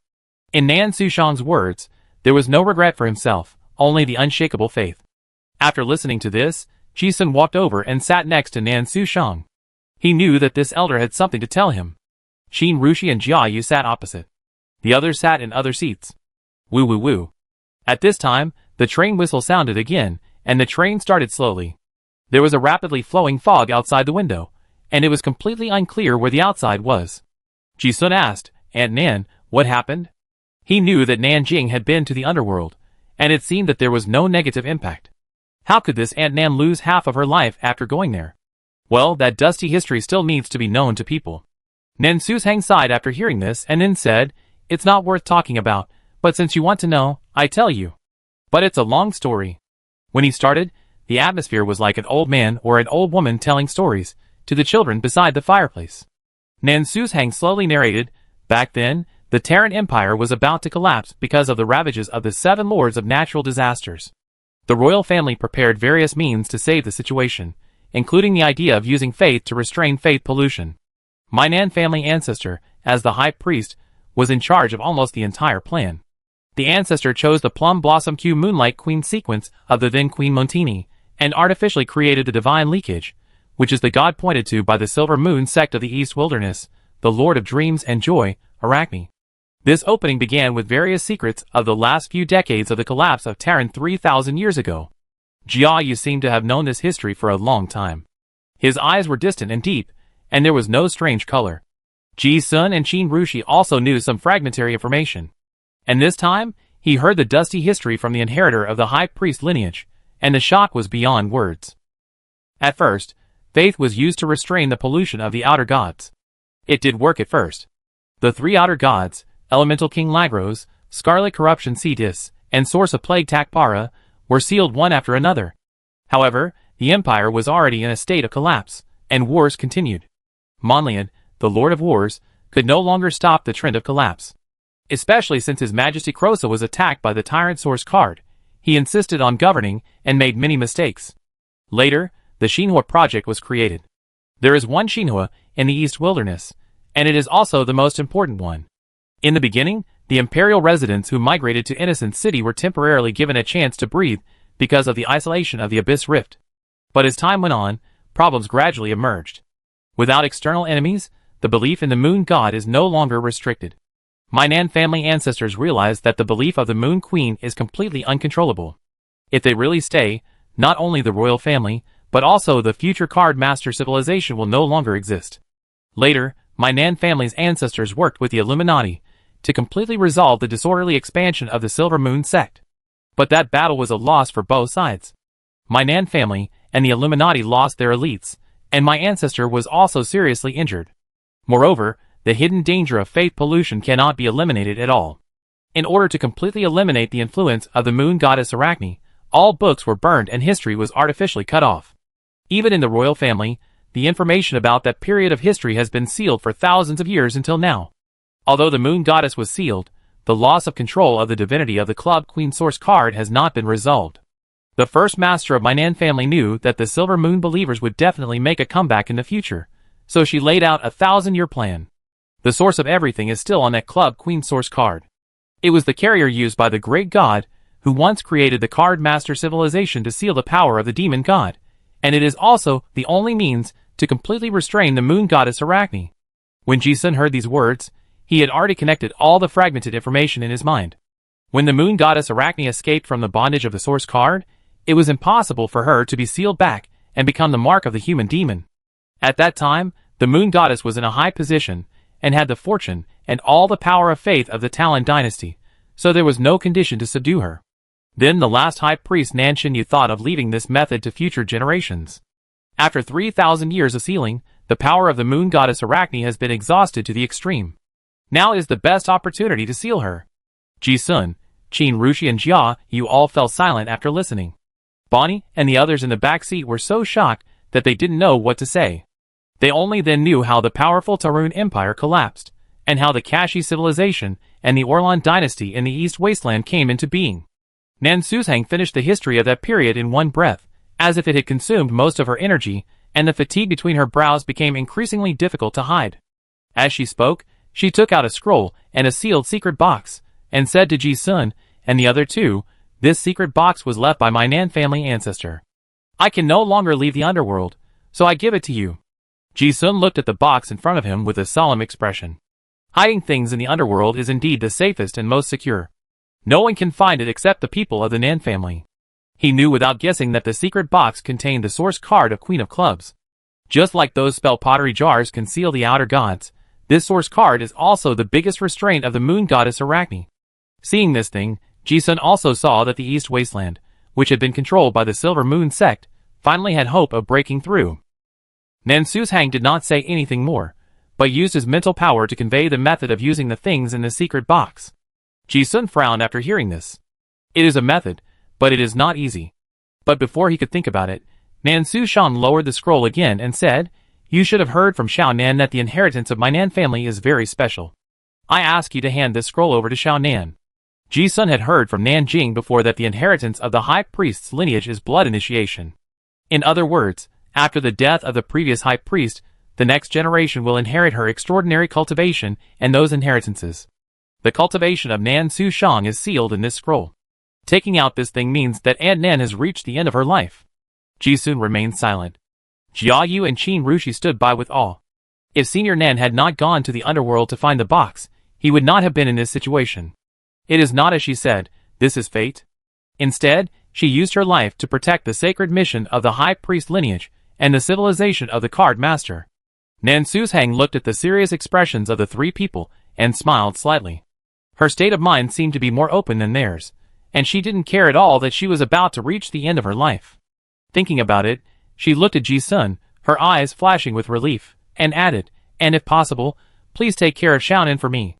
In Nan Suzhang's words, there was no regret for himself, only the unshakable faith. After listening to this, Ji-sun walked over and sat next to Nan Suzhang. He knew that this elder had something to tell him. Qin Rushi and Jia Yu sat opposite. The others sat in other seats. Woo woo woo. At this time, the train whistle sounded again, and the train started slowly. There was a rapidly flowing fog outside the window, and it was completely unclear where the outside was. Ji-sun asked, "Aunt Nan, what happened?" He knew that Nan Jing had been to the underworld, and it seemed that there was no negative impact. How could this Aunt Nan lose half of her life after going there? Well, that dusty history still needs to be known to people. Nan Suzhang sighed after hearing this and then said, "It's not worth talking about, but since you want to know, I tell you. But it's a long story." When he started, the atmosphere was like an old man or an old woman telling stories to the children beside the fireplace. Nan Suzhang slowly narrated, "Back then, the Terran Empire was about to collapse because of the ravages of the 7 Lords of Natural Disasters. The royal family prepared various means to save the situation, including the idea of using faith to restrain faith pollution. My Nan family ancestor, as the high priest, was in charge of almost the entire plan. The ancestor chose the Plum Blossom Q Moonlight Queen sequence of the then Queen Montini, and artificially created the divine leakage, which is the god pointed to by the Silver Moon sect of the East Wilderness, the Lord of Dreams and Joy, Arachne. This opening began with various secrets of the last few decades of the collapse of Terran 3,000 years ago. Jia Yu seemed to have known this history for a long time. His eyes were distant and deep, and there was no strange color. Ji Sun and Qin Rushi also knew some fragmentary information. And this time, he heard the dusty history from the inheritor of the high priest lineage, and the shock was beyond words. At first, faith was used to restrain the pollution of the outer gods. It did work at first. The 3 outer gods, Elemental King Lagros, Scarlet Corruption Cetus, and Source of Plague Takpara, were sealed one after another. However, the empire was already in a state of collapse, and wars continued. Monliad, the Lord of Wars, could no longer stop the trend of collapse. Especially since His Majesty Crosa was attacked by the Tyrant Source card, he insisted on governing and made many mistakes. Later, the Xinhua project was created. There is one Xinhua in the East Wilderness, and it is also the most important one. In the beginning, the imperial residents who migrated to Innocent City were temporarily given a chance to breathe because of the isolation of the Abyss Rift. But as time went on, problems gradually emerged. Without external enemies, the belief in the Moon God is no longer restricted. My Nan family ancestors realized that the belief of the Moon Queen is completely uncontrollable. If they really stay, not only the royal family, but also the future Card Master civilization will no longer exist. Later, my Nan family's ancestors worked with the Illuminati to completely resolve the disorderly expansion of the Silver Moon sect. But that battle was a loss for both sides. My Nan family and the Illuminati lost their elites, and my ancestor was also seriously injured. Moreover, the hidden danger of faith pollution cannot be eliminated at all. In order to completely eliminate the influence of the moon goddess Arachne, all books were burned and history was artificially cut off. Even in the royal family, the information about that period of history has been sealed for thousands of years until now. Although the moon goddess was sealed, the loss of control of the divinity of the Club Queen Source card has not been resolved. The first master of my Nan family knew that the Silver Moon believers would definitely make a comeback in the future, so she laid out a 1,000-year plan. The source of everything is still on that Club Queen Source card. It was the carrier used by the great god, who once created the Card Master civilization to seal the power of the demon god, and it is also the only means to completely restrain the moon goddess Arachne. When Ji-sun heard these words, he had already connected all the fragmented information in his mind. When the moon goddess Arachne escaped from the bondage of the source card, it was impossible for her to be sealed back and become the mark of the human demon. At that time, the moon goddess was in a high position and had the fortune and all the power of faith of the Talon dynasty, so there was no condition to subdue her. Then the last high priest Nan Xinyu thought of leaving this method to future generations. After 3,000 years of sealing, the power of the moon goddess Arachne has been exhausted to the extreme. Now is the best opportunity to seal her. Ji-sun, Qin Rushi and Jia Yu all fell silent after listening. Bonnie and the others in the back seat were so shocked that they didn't know what to say. They only then knew how the powerful Tarun Empire collapsed, and how the Kashi civilization and the Orlan dynasty in the East Wasteland came into being. Nan Suzhang finished the history of that period in one breath, as if it had consumed most of her energy, and the fatigue between her brows became increasingly difficult to hide. As she spoke, she took out a scroll and a sealed secret box, and said to Ji-sun and the other two, "This secret box was left by my Nan family ancestor. I can no longer leave the underworld, so I give it to you." Ji-sun looked at the box in front of him with a solemn expression. Hiding things in the underworld is indeed the safest and most secure. No one can find it except the people of the Nan family. He knew without guessing that the secret box contained the source card of Queen of Clubs. Just like those spell pottery jars conceal the outer gods, this source card is also the biggest restraint of the moon goddess Arachne. Seeing this thing, Ji-sun also saw that the East Wasteland, which had been controlled by the Silver Moon sect, finally had hope of breaking through. Nan Suzhang did not say anything more, but used his mental power to convey the method of using the things in the secret box. Ji-sun frowned after hearing this. It is a method, but it is not easy. But before he could think about it, Nan Suzhang lowered the scroll again and said, "You should have heard from Xiao Nan that the inheritance of my Nan family is very special. I ask you to hand this scroll over to Xiao Nan. Ji-sun had heard from Nanjing before that the inheritance of the high priest's lineage is blood initiation. In other words, after the death of the previous high priest, the next generation will inherit her extraordinary cultivation and those inheritances. The cultivation of Nan Su Shang is sealed in this scroll. Taking out this thing means that Aunt Nan has reached the end of her life. Ji-sun remained silent. Jia Yu and Qin Rushi stood by with awe. If Senior Nan had not gone to the underworld to find the box, he would not have been in this situation. It is not as she said, this is fate. Instead, she used her life to protect the sacred mission of the high priest lineage and the civilization of the card master. Nan Suzhang looked at the serious expressions of the three people and smiled slightly. Her state of mind seemed to be more open than theirs, and she didn't care at all that she was about to reach the end of her life. Thinking about it, she looked at Ji-sun, her eyes flashing with relief, and added, and if possible, please take care of Xiaonan for me.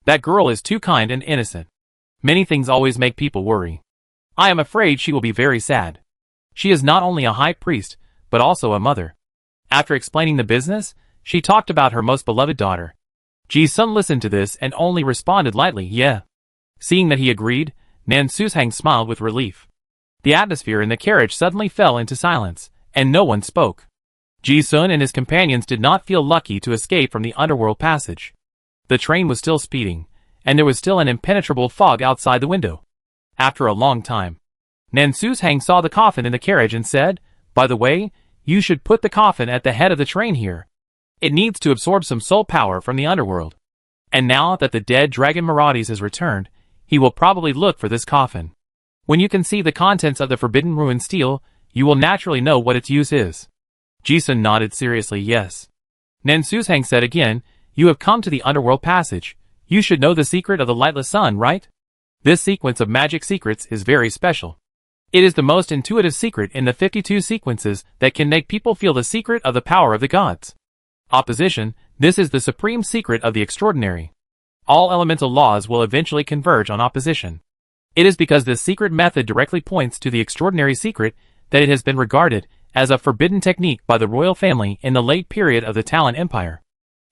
That girl is too kind and innocent. Many things always make people worry. I am afraid she will be very sad. She is not only a high priest, but also a mother. After explaining the business, she talked about her most beloved daughter. Ji-sun listened to this and only responded lightly, yeah. Seeing that he agreed, Nan Suzhang smiled with relief. The atmosphere in the carriage suddenly fell into silence, and no one spoke. Ji-sun and his companions did not feel lucky to escape from the underworld passage. The train was still speeding, and there was still an impenetrable fog outside the window. After a long time, Nan Suzhang saw the coffin in the carriage and said, by the way, you should put the coffin at the head of the train here. It needs to absorb some soul power from the underworld. And now that the dead dragon Maraudes has returned, he will probably look for this coffin. When you can see the contents of the forbidden ruin steel, you will naturally know what its use is. Ji-sun nodded seriously, yes. Nan Suzhang said again, you have come to the underworld passage. You should know the secret of the lightless sun, right? This sequence of magic secrets is very special. It is the most intuitive secret in the 52 sequences that can make people feel the secret of the power of the gods. Opposition, this is the supreme secret of the extraordinary. All elemental laws will eventually converge on opposition. It is because this secret method directly points to the extraordinary secret that it has been regarded as a forbidden technique by the royal family in the late period of the Talon Empire.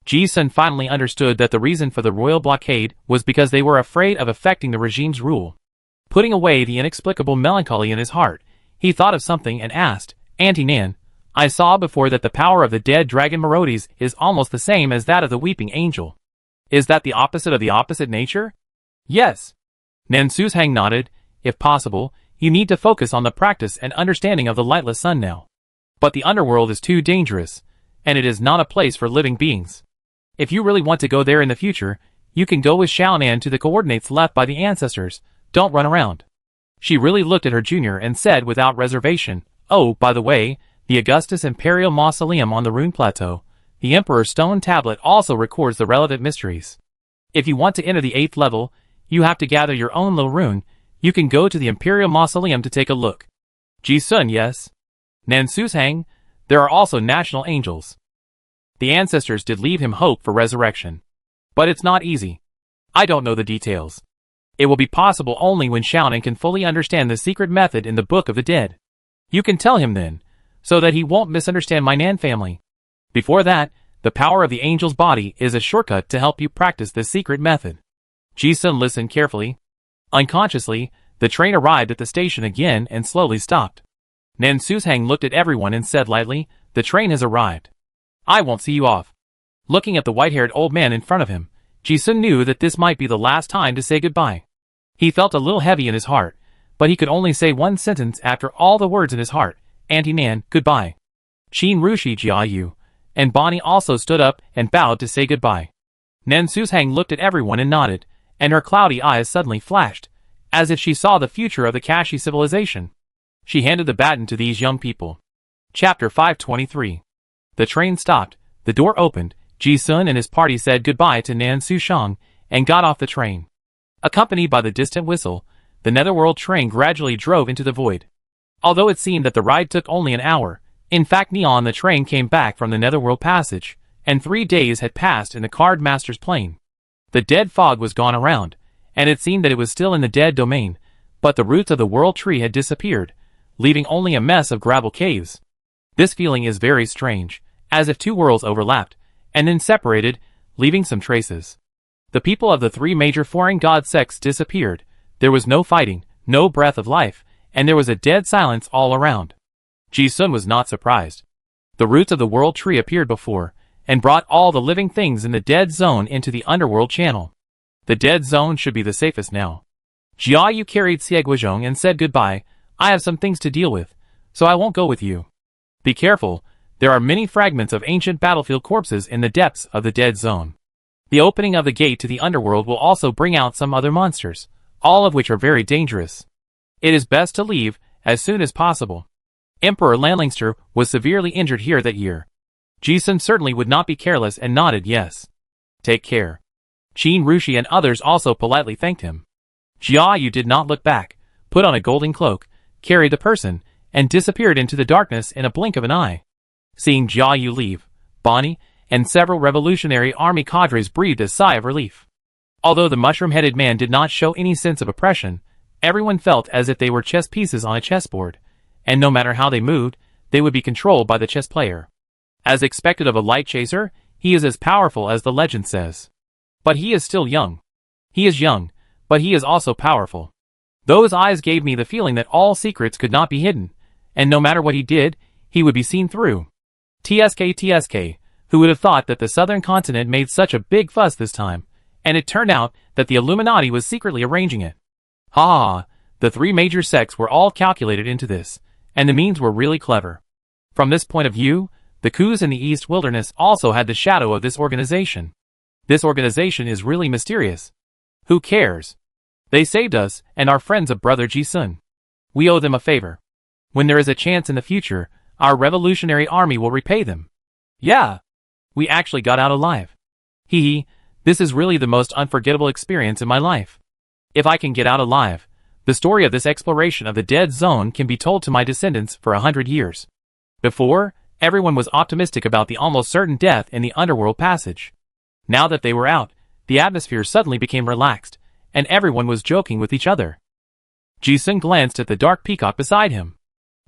Ji-sun finally understood that the reason for the royal blockade was because they were afraid of affecting the regime's rule. Putting away the inexplicable melancholy in his heart, he thought of something and asked, Auntie Nan, I saw before that the power of the dead dragon Maraudes is almost the same as that of the weeping angel. Is that the opposite of the opposite nature? Yes. Nan Suzhang nodded. If possible, you need to focus on the practice and understanding of the lightless sun now. But the underworld is too dangerous, and it is not a place for living beings. If you really want to go there in the future, you can go with Xiaonan to the coordinates left by the ancestors. Don't run around. She really looked at her junior and said without reservation, oh, by the way, the Augustus Imperial Mausoleum on the Rune Plateau, the Emperor's stone tablet also records the relevant mysteries. If you want to enter the 8th level, you have to gather your own little rune. You can go to the Imperial Mausoleum to take a look. Ji-sun, yes. Nan Suzhang, there are also national angels. The ancestors did leave him hope for resurrection. But it's not easy. I don't know the details. It will be possible only when Xiaonan can fully understand the secret method in the Book of the Dead. You can tell him then, so that he won't misunderstand my Nan family. Before that, the power of the angel's body is a shortcut to help you practice this secret method. Ji-sun listened carefully. Unconsciously, the train arrived at the station again and slowly stopped. Nan Suzhang looked at everyone and said lightly, the train has arrived. I won't see you off. Looking at the white-haired old man in front of him, Ji-sun knew that this might be the last time to say goodbye. He felt a little heavy in his heart, but he could only say one sentence after all the words in his heart, Auntie Nan, goodbye. Qin Rushi, Jia Yu, and Bonnie also stood up and bowed to say goodbye. Nan Suzhang looked at everyone and nodded, and her cloudy eyes suddenly flashed, as if she saw the future of the Kashi civilization. She handed the baton to these young people. Chapter 523. The train stopped, the door opened, Ji-sun and his party said goodbye to Nan Suzhang, and got off the train. Accompanied by the distant whistle, the netherworld train gradually drove into the void. Although it seemed that the ride took only an hour, in fact Neon the train came back from the netherworld passage, and 3 days had passed in the card master's plane. The dead fog was gone around, and it seemed that it was still in the dead domain, but the roots of the world tree had disappeared, leaving only a mess of gravel caves. This feeling is very strange, as if two worlds overlapped, and then separated, leaving some traces. The people of the three major foreign god sects disappeared. There was no fighting, no breath of life, and there was a dead silence all around. Ji-sun was not surprised. The roots of the world tree appeared before, and brought all the living things in the dead zone into the underworld channel. The dead zone should be the safest now. Jia Yu carried Xie Guizhong and said goodbye. I have some things to deal with, so I won't go with you. Be careful, there are many fragments of ancient battlefield corpses in the depths of the dead zone. The opening of the gate to the underworld will also bring out some other monsters, all of which are very dangerous. It is best to leave as soon as possible. Emperor Lanlingster was severely injured here that year. Ji-sun certainly would not be careless and nodded yes. Take care. Qin Rushi and others also politely thanked him. Jia Yu did not look back, put on a golden cloak, carried the person, and disappeared into the darkness in a blink of an eye. Seeing Jia Yu leave, Bonnie and several Revolutionary Army cadres breathed a sigh of relief. Although the mushroom-headed man did not show any sense of oppression, everyone felt as if they were chess pieces on a chessboard, and no matter how they moved, they would be controlled by the chess player. As expected of a light chaser, he is as powerful as the legend says. But he is still young. He is young, but he is also powerful. Those eyes gave me the feeling that all secrets could not be hidden, and no matter what he did, he would be seen through. TSK, who would have thought that the southern continent made such a big fuss this time, and it turned out that the Illuminati was secretly arranging it. Ha ha, the three major sects were all calculated into this, and the means were really clever. From this point of view, the coups in the East Wilderness also had the shadow of this organization. This organization is really mysterious. Who cares? They saved us and are friends of Brother Ji-sun. We owe them a favor. When there is a chance in the future, our revolutionary army will repay them. Yeah. We actually got out alive. Hee, this is really the most unforgettable experience in my life. If I can get out alive, the story of this exploration of the dead zone can be told to my descendants for 100 years. Before, everyone was optimistic about the almost certain death in the underworld passage. Now that they were out, the atmosphere suddenly became relaxed, and everyone was joking with each other. Ji-sun glanced at the dark peacock beside him.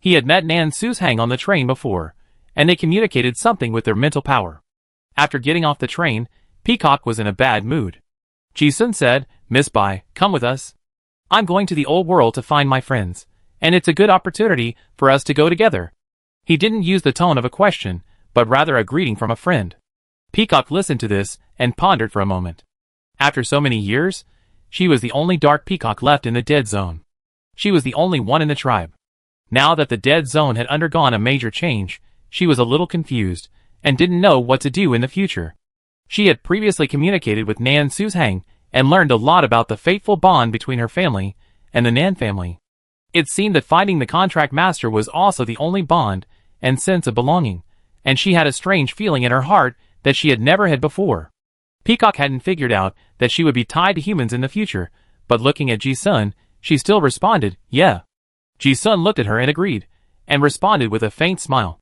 He had met Nan Suzhang on the train before, and they communicated something with their mental power. After getting off the train, Peacock was in a bad mood. Ji-sun said, Miss Bai, come with us. I'm going to the old world to find my friends, and it's a good opportunity for us to go together. He didn't use the tone of a question, but rather a greeting from a friend. Peacock listened to this and pondered for a moment. After so many years, she was the only dark peacock left in the dead zone. She was the only one in the tribe. Now that the dead zone had undergone a major change, she was a little confused, and didn't know what to do in the future. She had previously communicated with Nan Suzhang, and learned a lot about the fateful bond between her family and the Nan family. It seemed that finding the contract master was also the only bond and sense of belonging, and she had a strange feeling in her heart that she had never had before. Peacock hadn't figured out that she would be tied to humans in the future, but looking at Ji-sun, she still responded, yeah. Ji-sun looked at her and agreed, and responded with a faint smile.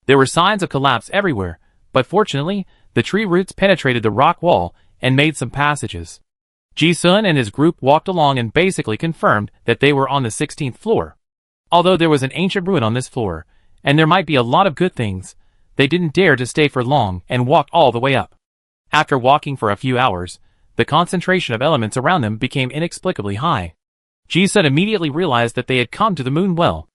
There were signs of collapse everywhere, but fortunately, the tree roots penetrated the rock wall and made some passages. Ji-sun and his group walked along and basically confirmed that they were on the 16th floor. Although there was an ancient ruin on this floor, and there might be a lot of good things, they didn't dare to stay for long and walked all the way up. After walking for a few hours, the concentration of elements around them became inexplicably high. Ji-sun immediately realized that they had come to the moon well.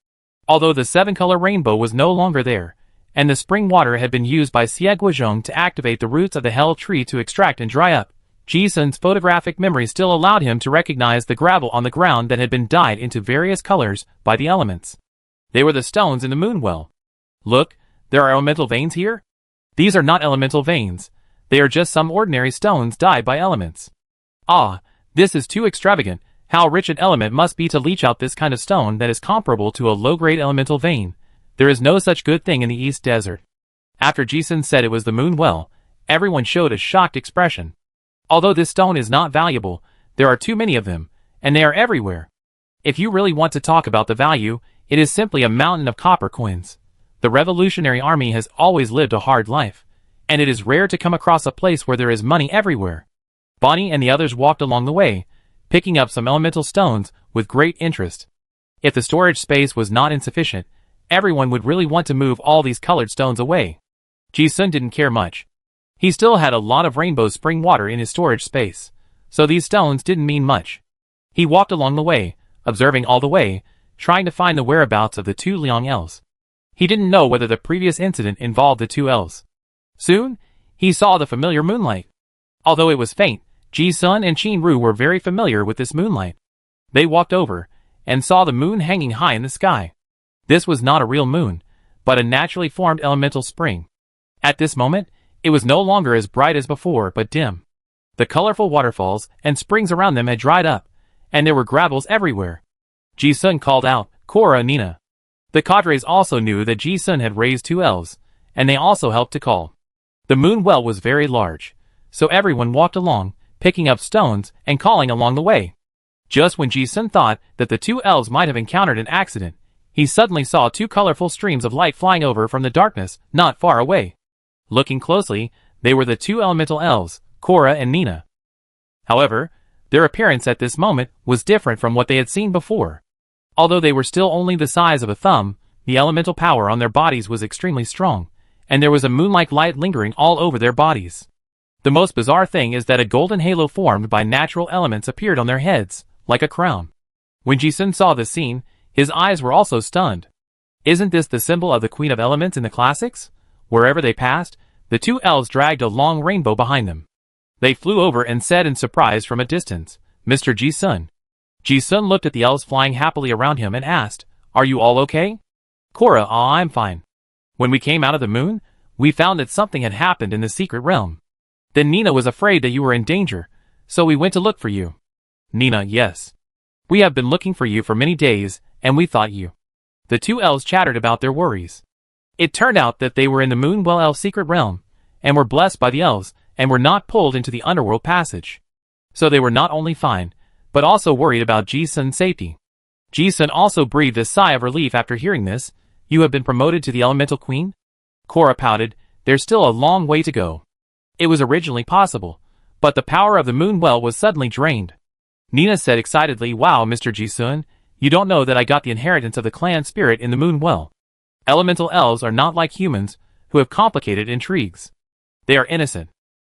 Although the seven-color rainbow was no longer there, and the spring water had been used by Xie Guizhong to activate the roots of the hell tree to extract and dry up, Ji-sun's photographic memory still allowed him to recognize the gravel on the ground that had been dyed into various colors by the elements. They were the stones in the moon well. Look, there are elemental veins here? These are not elemental veins. They are just some ordinary stones dyed by elements. Ah, this is too extravagant. How rich an element must be to leach out this kind of stone that is comparable to a low-grade elemental vein. There is no such good thing in the East Desert. After Ji-sun said it was the moon well, everyone showed a shocked expression. Although this stone is not valuable, there are too many of them, and they are everywhere. If you really want to talk about the value, it is simply a mountain of copper coins. The Revolutionary Army has always lived a hard life, and it is rare to come across a place where there is money everywhere. Bonnie and the others walked along the way, picking up some elemental stones with great interest. If the storage space was not insufficient, everyone would really want to move all these colored stones away. Ji-sun didn't care much. He still had a lot of rainbow spring water in his storage space, so these stones didn't mean much. He walked along the way, observing all the way, trying to find the whereabouts of the two Liang elves. He didn't know whether the previous incident involved the two elves. Soon, he saw the familiar moonlight. Although it was faint, Ji-sun and Qin-ru were very familiar with this moonlight. They walked over, and saw the moon hanging high in the sky. This was not a real moon, but a naturally formed elemental spring. At this moment, it was no longer as bright as before, but dim. The colorful waterfalls and springs around them had dried up, and there were gravels everywhere. Ji-sun called out, "Korra, Nina." The cadres also knew that Ji-sun had raised two elves, and they also helped to call. The moon well was very large, so everyone walked along, picking up stones and calling along the way. Just when Ji-sun thought that the two elves might have encountered an accident, he suddenly saw two colorful streams of light flying over from the darkness not far away. Looking closely, they were the two elemental elves, Korra and Nina. However, their appearance at this moment was different from what they had seen before. Although they were still only the size of a thumb, the elemental power on their bodies was extremely strong, and there was a moon-like light lingering all over their bodies. The most bizarre thing is that a golden halo formed by natural elements appeared on their heads, like a crown. When Ji-sun saw this scene, his eyes were also stunned. Isn't this the symbol of the Queen of Elements in the classics? Wherever they passed, the two elves dragged a long rainbow behind them. They flew over and said in surprise from a distance, "Mr. Ji-sun." Ji-sun looked at the elves flying happily around him and asked, "Are you all okay?" "Korra, I'm fine. When we came out of the moon, we found that something had happened in the secret realm. Then Nina was afraid that you were in danger, so we went to look for you." "Nina, yes. We have been looking for you for many days, and we thought you." The two elves chattered about their worries. It turned out that they were in the Moonwell Elf secret realm, and were blessed by the elves, and were not pulled into the underworld passage. So they were not only fine, but also worried about Ji-sun's safety. Ji-sun also breathed a sigh of relief after hearing this. "You have been promoted to the Elemental Queen?" Korra pouted, "There's still a long way to go. It was originally possible, but the power of the Moonwell was suddenly drained." Nina said excitedly, "Wow, Mr. Ji-sun, you don't know that I got the inheritance of the clan spirit in the Moonwell. Elemental elves are not like humans, who have complicated intrigues. They are innocent.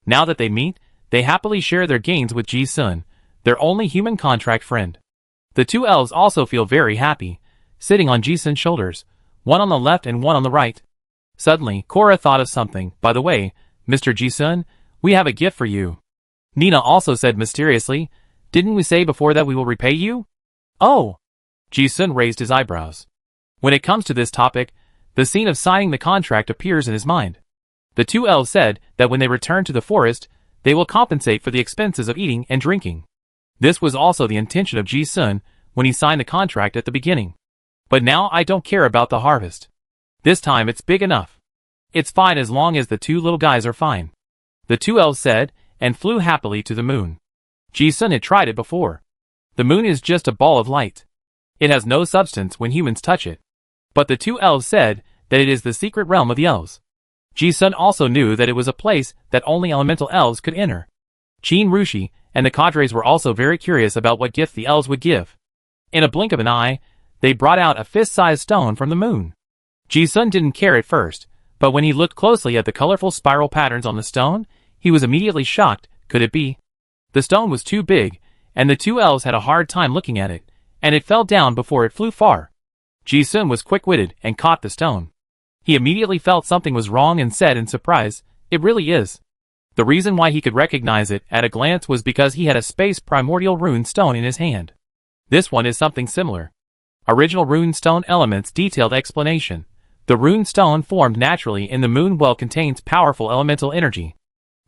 Now that they meet, they happily share their gains with Ji-sun, their only human contract friend." The two elves also feel very happy, sitting on Ji-sun's shoulders, one on the left and one on the right. Suddenly, Korra thought of something. "By the way, Mr. Ji-sun, we have a gift for you." Nina also said mysteriously, "Didn't we say before that we will repay you?" "Oh!" Ji-sun raised his eyebrows. When it comes to this topic, the scene of signing the contract appears in his mind. The two elves said that when they return to the forest, they will compensate for the expenses of eating and drinking. This was also the intention of Ji-sun when he signed the contract at the beginning. "But now I don't care about the harvest. This time it's big enough. It's fine as long as the two little guys are fine." The two elves said, and flew happily to the moon. Ji-sun had tried it before. The moon is just a ball of light. It has no substance when humans touch it. But the two elves said that it is the secret realm of the elves. Ji-sun also knew that it was a place that only elemental elves could enter. Qin-ru and the cadres were also very curious about what gift the elves would give. In a blink of an eye, they brought out a fist-sized stone from the moon. Ji-sun didn't care at first, but when he looked closely at the colorful spiral patterns on the stone, he was immediately shocked. Could it be? The stone was too big, and the two elves had a hard time looking at it, and it fell down before it flew far. Ji-sun was quick-witted and caught the stone. He immediately felt something was wrong and said in surprise, "It really is." The reason why he could recognize it at a glance was because he had a space primordial rune stone in his hand. This one is something similar. Original rune stone elements detailed explanation. The rune stone formed naturally in the moon well contains powerful elemental energy.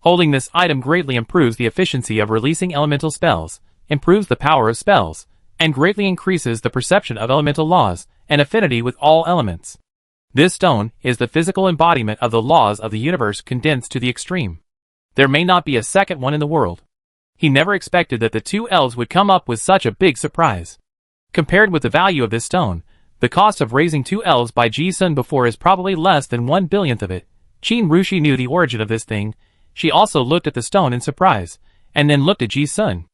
Holding this item greatly improves the efficiency of releasing elemental spells, improves the power of spells, and greatly increases the perception of elemental laws and affinity with all elements. This stone is the physical embodiment of the laws of the universe condensed to the extreme. There may not be a second one in the world. He never expected that the two elves would come up with such a big surprise. Compared with the value of this stone, the cost of raising two elves by Ji-sun before is probably less than 1/1000th of it. Qin-ru knew the origin of this thing. She also looked at the stone in surprise, and then looked at Ji-sun.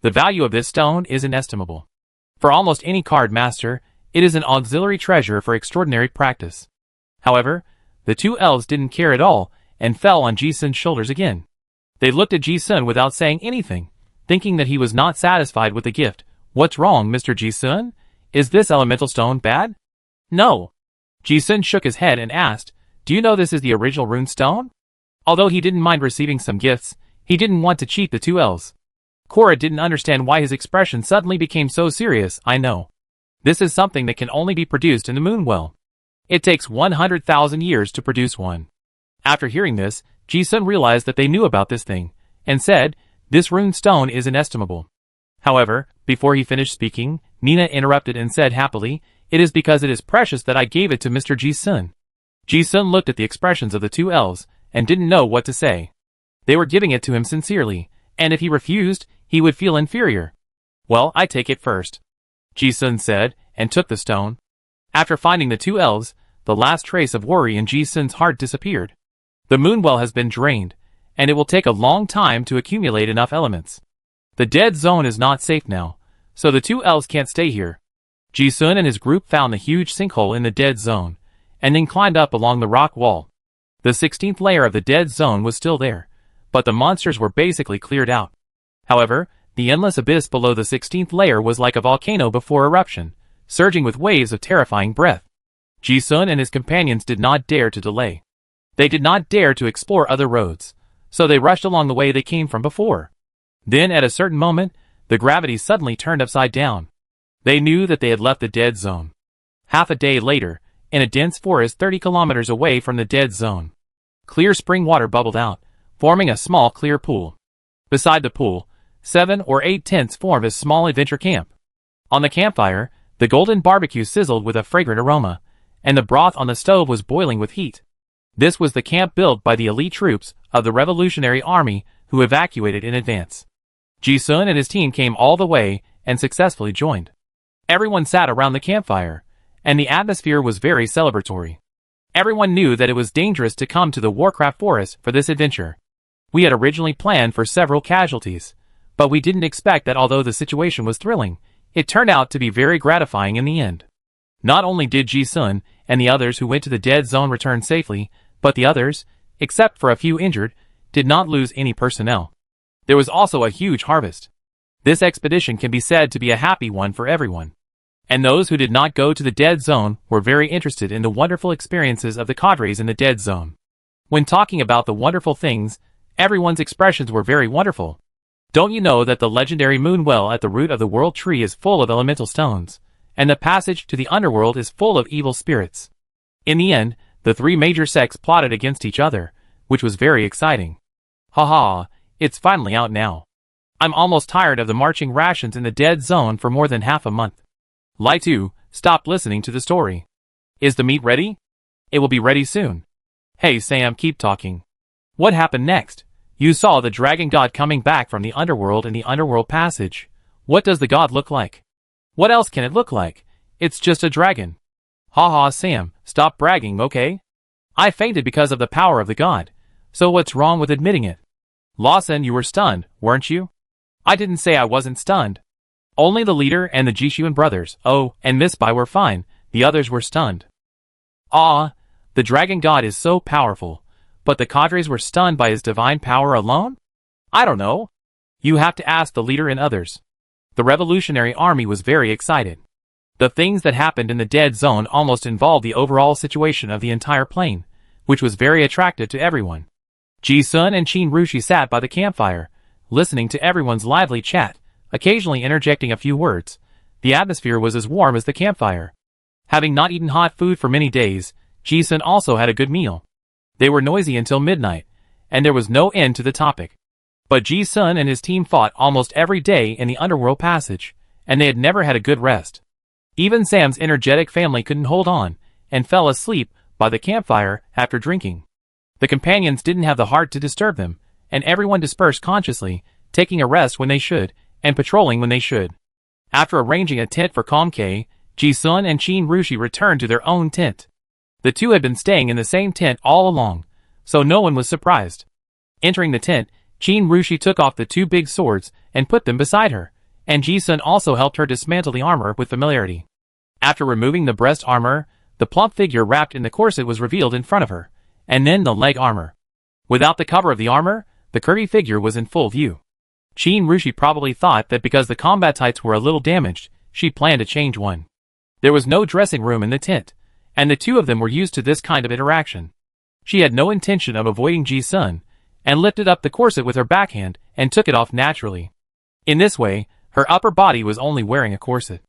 The value of this stone is inestimable. For almost any card master, it is an auxiliary treasure for extraordinary practice. However, the two elves didn't care at all, and fell on Ji-sun's shoulders again. They looked at Ji-sun without saying anything, thinking that he was not satisfied with the gift. "What's wrong, Mr. Ji-sun? Is this elemental stone bad?" "No." Ji-sun shook his head and asked, "Do you know this is the original rune stone?" Although he didn't mind receiving some gifts, he didn't want to cheat the two elves. Korra didn't understand why his expression suddenly became so serious. "I know. This is something that can only be produced in the moon well. It takes 100,000 years to produce one." After hearing this, Ji-sun realized that they knew about this thing, and said, "This rune stone is inestimable." However, before he finished speaking, Nina interrupted and said happily, "It is because it is precious that I gave it to Mr. Ji-sun." Ji-sun looked at the expressions of the two elves, and didn't know what to say. They were giving it to him sincerely, and if he refused, he would feel inferior. "Well, I take it first," Ji-sun said, and took the stone. After finding the two elves, the last trace of worry in Ji-sun's heart disappeared. The moon well has been drained, and it will take a long time to accumulate enough elements. The dead zone is not safe now, so the two elves can't stay here. Ji-sun and his group found the huge sinkhole in the dead zone, and then climbed up along the rock wall. The 16th layer of the dead zone was still there, but the monsters were basically cleared out. However, the endless abyss below the 16th layer was like a volcano before eruption, surging with waves of terrifying breath. Ji-sun and his companions did not dare to delay. They did not dare to explore other roads, so they rushed along the way they came from before. Then at a certain moment, the gravity suddenly turned upside down. They knew that they had left the dead zone. Half a day later, in a dense forest 30 kilometers away from the dead zone, clear spring water bubbled out, forming a small clear pool. Beside the pool, 7 or 8 tents formed a small adventure camp. On the campfire, the golden barbecue sizzled with a fragrant aroma, and the broth on the stove was boiling with heat. This was the camp built by the elite troops of the Revolutionary Army who evacuated in advance. Ji-sun and his team came all the way and successfully joined. Everyone sat around the campfire, and the atmosphere was very celebratory. Everyone knew that it was dangerous to come to the Warcraft Forest for this adventure. We had originally planned for several casualties, but we didn't expect that although the situation was thrilling, it turned out to be very gratifying in the end. Not only did Ji-sun and the others who went to the dead zone return safely, but the others, except for a few injured, did not lose any personnel. There was also a huge harvest. This expedition can be said to be a happy one for everyone. And those who did not go to the dead zone were very interested in the wonderful experiences of the cadres in the dead zone. When talking about the wonderful things, everyone's expressions were very wonderful. Don't you know that the legendary moon well at the root of the world tree is full of elemental stones, and the passage to the underworld is full of evil spirits? In the end, the three major sects plotted against each other, which was very exciting. Haha, it's finally out now. I'm almost tired of the marching rations in the dead zone for more than half a month. Lie 2, stop listening to the story. Is the meat ready? It will be ready soon. Hey Sam, keep talking. What happened next? You saw the dragon god coming back from the underworld in the underworld passage. What does the god look like? What else can it look like? It's just a dragon. Haha Sam, stop bragging, okay? I fainted because of the power of the god. So what's wrong with admitting it? Lawson, you were stunned, weren't you? I didn't say I wasn't stunned. Only the leader and the Jishuan brothers, oh, and Miss Bai were fine, the others were stunned. Ah, the dragon god is so powerful, but the cadres were stunned by his divine power alone? I don't know. You have to ask the leader and others. The Revolutionary Army was very excited. The things that happened in the dead zone almost involved the overall situation of the entire plane, which was very attractive to everyone. Ji-sun and Qin Rushi sat by the campfire, listening to everyone's lively chat, occasionally interjecting a few words. The atmosphere was as warm as the campfire. Having not eaten hot food for many days, Ji-sun also had a good meal. They were noisy until midnight, and there was no end to the topic. But Ji-sun and his team fought almost every day in the underworld passage, and they had never had a good rest. Even Sam's energetic family couldn't hold on, and fell asleep by the campfire after drinking. The companions didn't have the heart to disturb them, and everyone dispersed consciously, taking a rest when they should, and patrolling when they should. After arranging a tent for Komke, Ji-sun and Qin Rushi returned to their own tent. The two had been staying in the same tent all along, so no one was surprised. Entering the tent, Qin Rushi took off the two big swords and put them beside her, and Ji-sun also helped her dismantle the armor with familiarity. After removing the breast armor, the plump figure wrapped in the corset was revealed in front of her, and then the leg armor. Without the cover of the armor, the curvy figure was in full view. Qin Rushi probably thought that because the combat tights were a little damaged, she planned to change one. There was no dressing room in the tent, and the two of them were used to this kind of interaction. She had no intention of avoiding Ji-sun, and lifted up the corset with her backhand and took it off naturally. In this way, her upper body was only wearing a corset.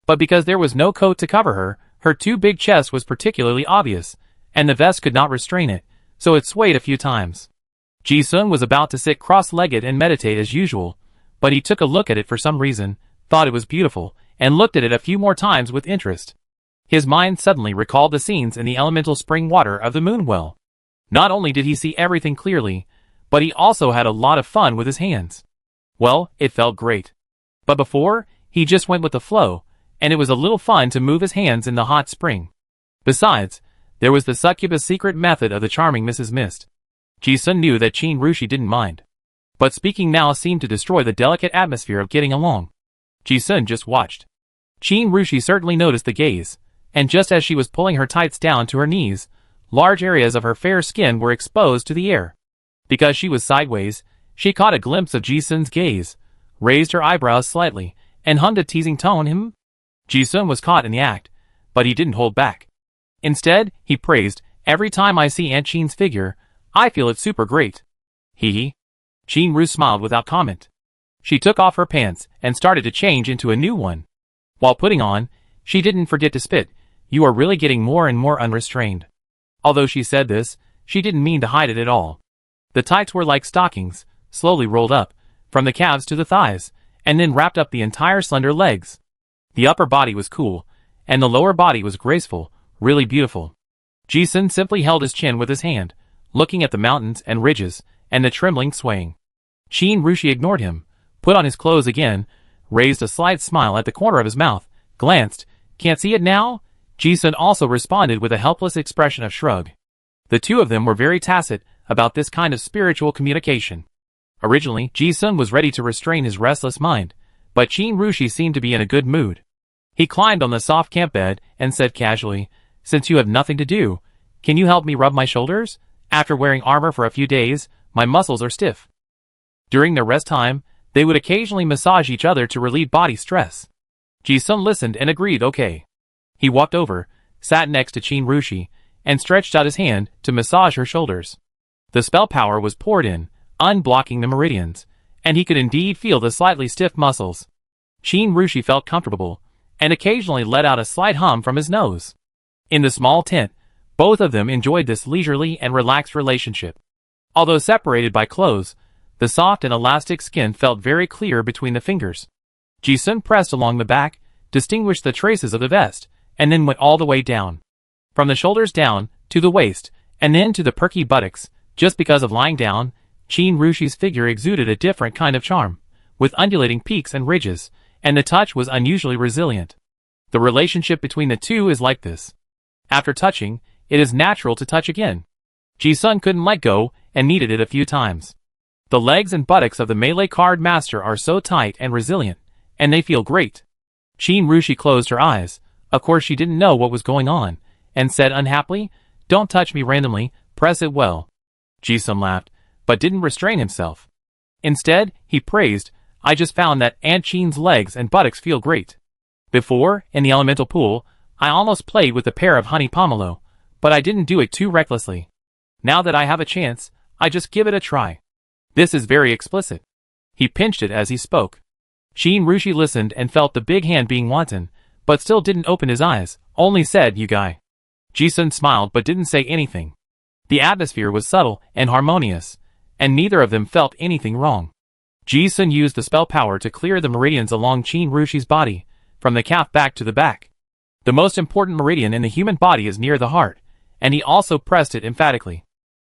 But because there was no coat to cover her, her too big chest was particularly obvious, and the vest could not restrain it, so it swayed a few times. Ji-sun was about to sit cross-legged and meditate as usual, but he took a look at it for some reason, thought it was beautiful, and looked at it a few more times with interest. His mind suddenly recalled the scenes in the elemental spring water of the moon well. Not only did he see everything clearly, but he also had a lot of fun with his hands. Well, it felt great. But before, he just went with the flow, and it was a little fun to move his hands in the hot spring. Besides, there was the succubus secret method of the charming Mrs. Mist. Ji-sun knew that Qin Rushi didn't mind. But speaking now seemed to destroy the delicate atmosphere of getting along. Ji-sun just watched. Qin Rushi certainly noticed the gaze, and just as she was pulling her tights down to her knees, large areas of her fair skin were exposed to the air. Because she was sideways, she caught a glimpse of Ji-sun's gaze, raised her eyebrows slightly, and hummed a teasing tone. Ji-sun was caught in the act, but he didn't hold back. Instead, he praised, "Every time I see Aunt Qin's figure, I feel it's super great." Hee. Qin Ru smiled without comment. She took off her pants and started to change into a new one. While putting on, she didn't forget to spit, "You are really getting more and more unrestrained." Although she said this, she didn't mean to hide it at all. The tights were like stockings, slowly rolled up, from the calves to the thighs, and then wrapped up the entire slender legs. The upper body was cool, and the lower body was graceful, really beautiful. Ji-sun simply held his chin with his hand, looking at the mountains and ridges, and the trembling swaying. Qin Rushi ignored him, put on his clothes again, raised a slight smile at the corner of his mouth, glanced, "Can't see it now?" Ji-sun also responded with a helpless expression of shrug. The two of them were very tacit about this kind of spiritual communication. Originally, Ji-sun was ready to restrain his restless mind, but Qin Rushi seemed to be in a good mood. He climbed on the soft camp bed and said casually, "Since you have nothing to do, can you help me rub my shoulders? After wearing armor for a few days, my muscles are stiff." During their rest time, they would occasionally massage each other to relieve body stress. Ji-sun listened and agreed okay. He walked over, sat next to Qin Rushi, and stretched out his hand to massage her shoulders. The spell power was poured in, unblocking the meridians, and he could indeed feel the slightly stiff muscles. Qin Rushi felt comfortable, and occasionally let out a slight hum from his nose. In the small tent, both of them enjoyed this leisurely and relaxed relationship. Although separated by clothes, the soft and elastic skin felt very clear between the fingers. Ji-sun pressed along the back, distinguished the traces of the vest, and then went all the way down. From the shoulders down, to the waist, and then to the perky buttocks. Just because of lying down, Qin Rushi's figure exuded a different kind of charm, with undulating peaks and ridges, and the touch was unusually resilient. The relationship between the two is like this. After touching, it is natural to touch again. Ji-sun couldn't let go, and needed it a few times. The legs and buttocks of the melee card master are so tight and resilient, and they feel great. Qin Rushi closed her eyes. Of course she didn't know what was going on, and said unhappily, "Don't touch me randomly, press it well." Ji-sun laughed, but didn't restrain himself. Instead, he praised, "I just found that Aunt Qin's legs and buttocks feel great. Before, in the elemental pool, I almost played with a pair of honey pomelo, but I didn't do it too recklessly. Now that I have a chance, I just give it a try." This is very explicit. He pinched it as he spoke. Qin Rushi listened and felt the big hand being wanton, but still didn't open his eyes, only said, "You guy." Ji-sun smiled but didn't say anything. The atmosphere was subtle and harmonious, and neither of them felt anything wrong. Ji-sun used the spell power to clear the meridians along Qin Rushi's body, from the calf back to the back. The most important meridian in the human body is near the heart, and he also pressed it emphatically.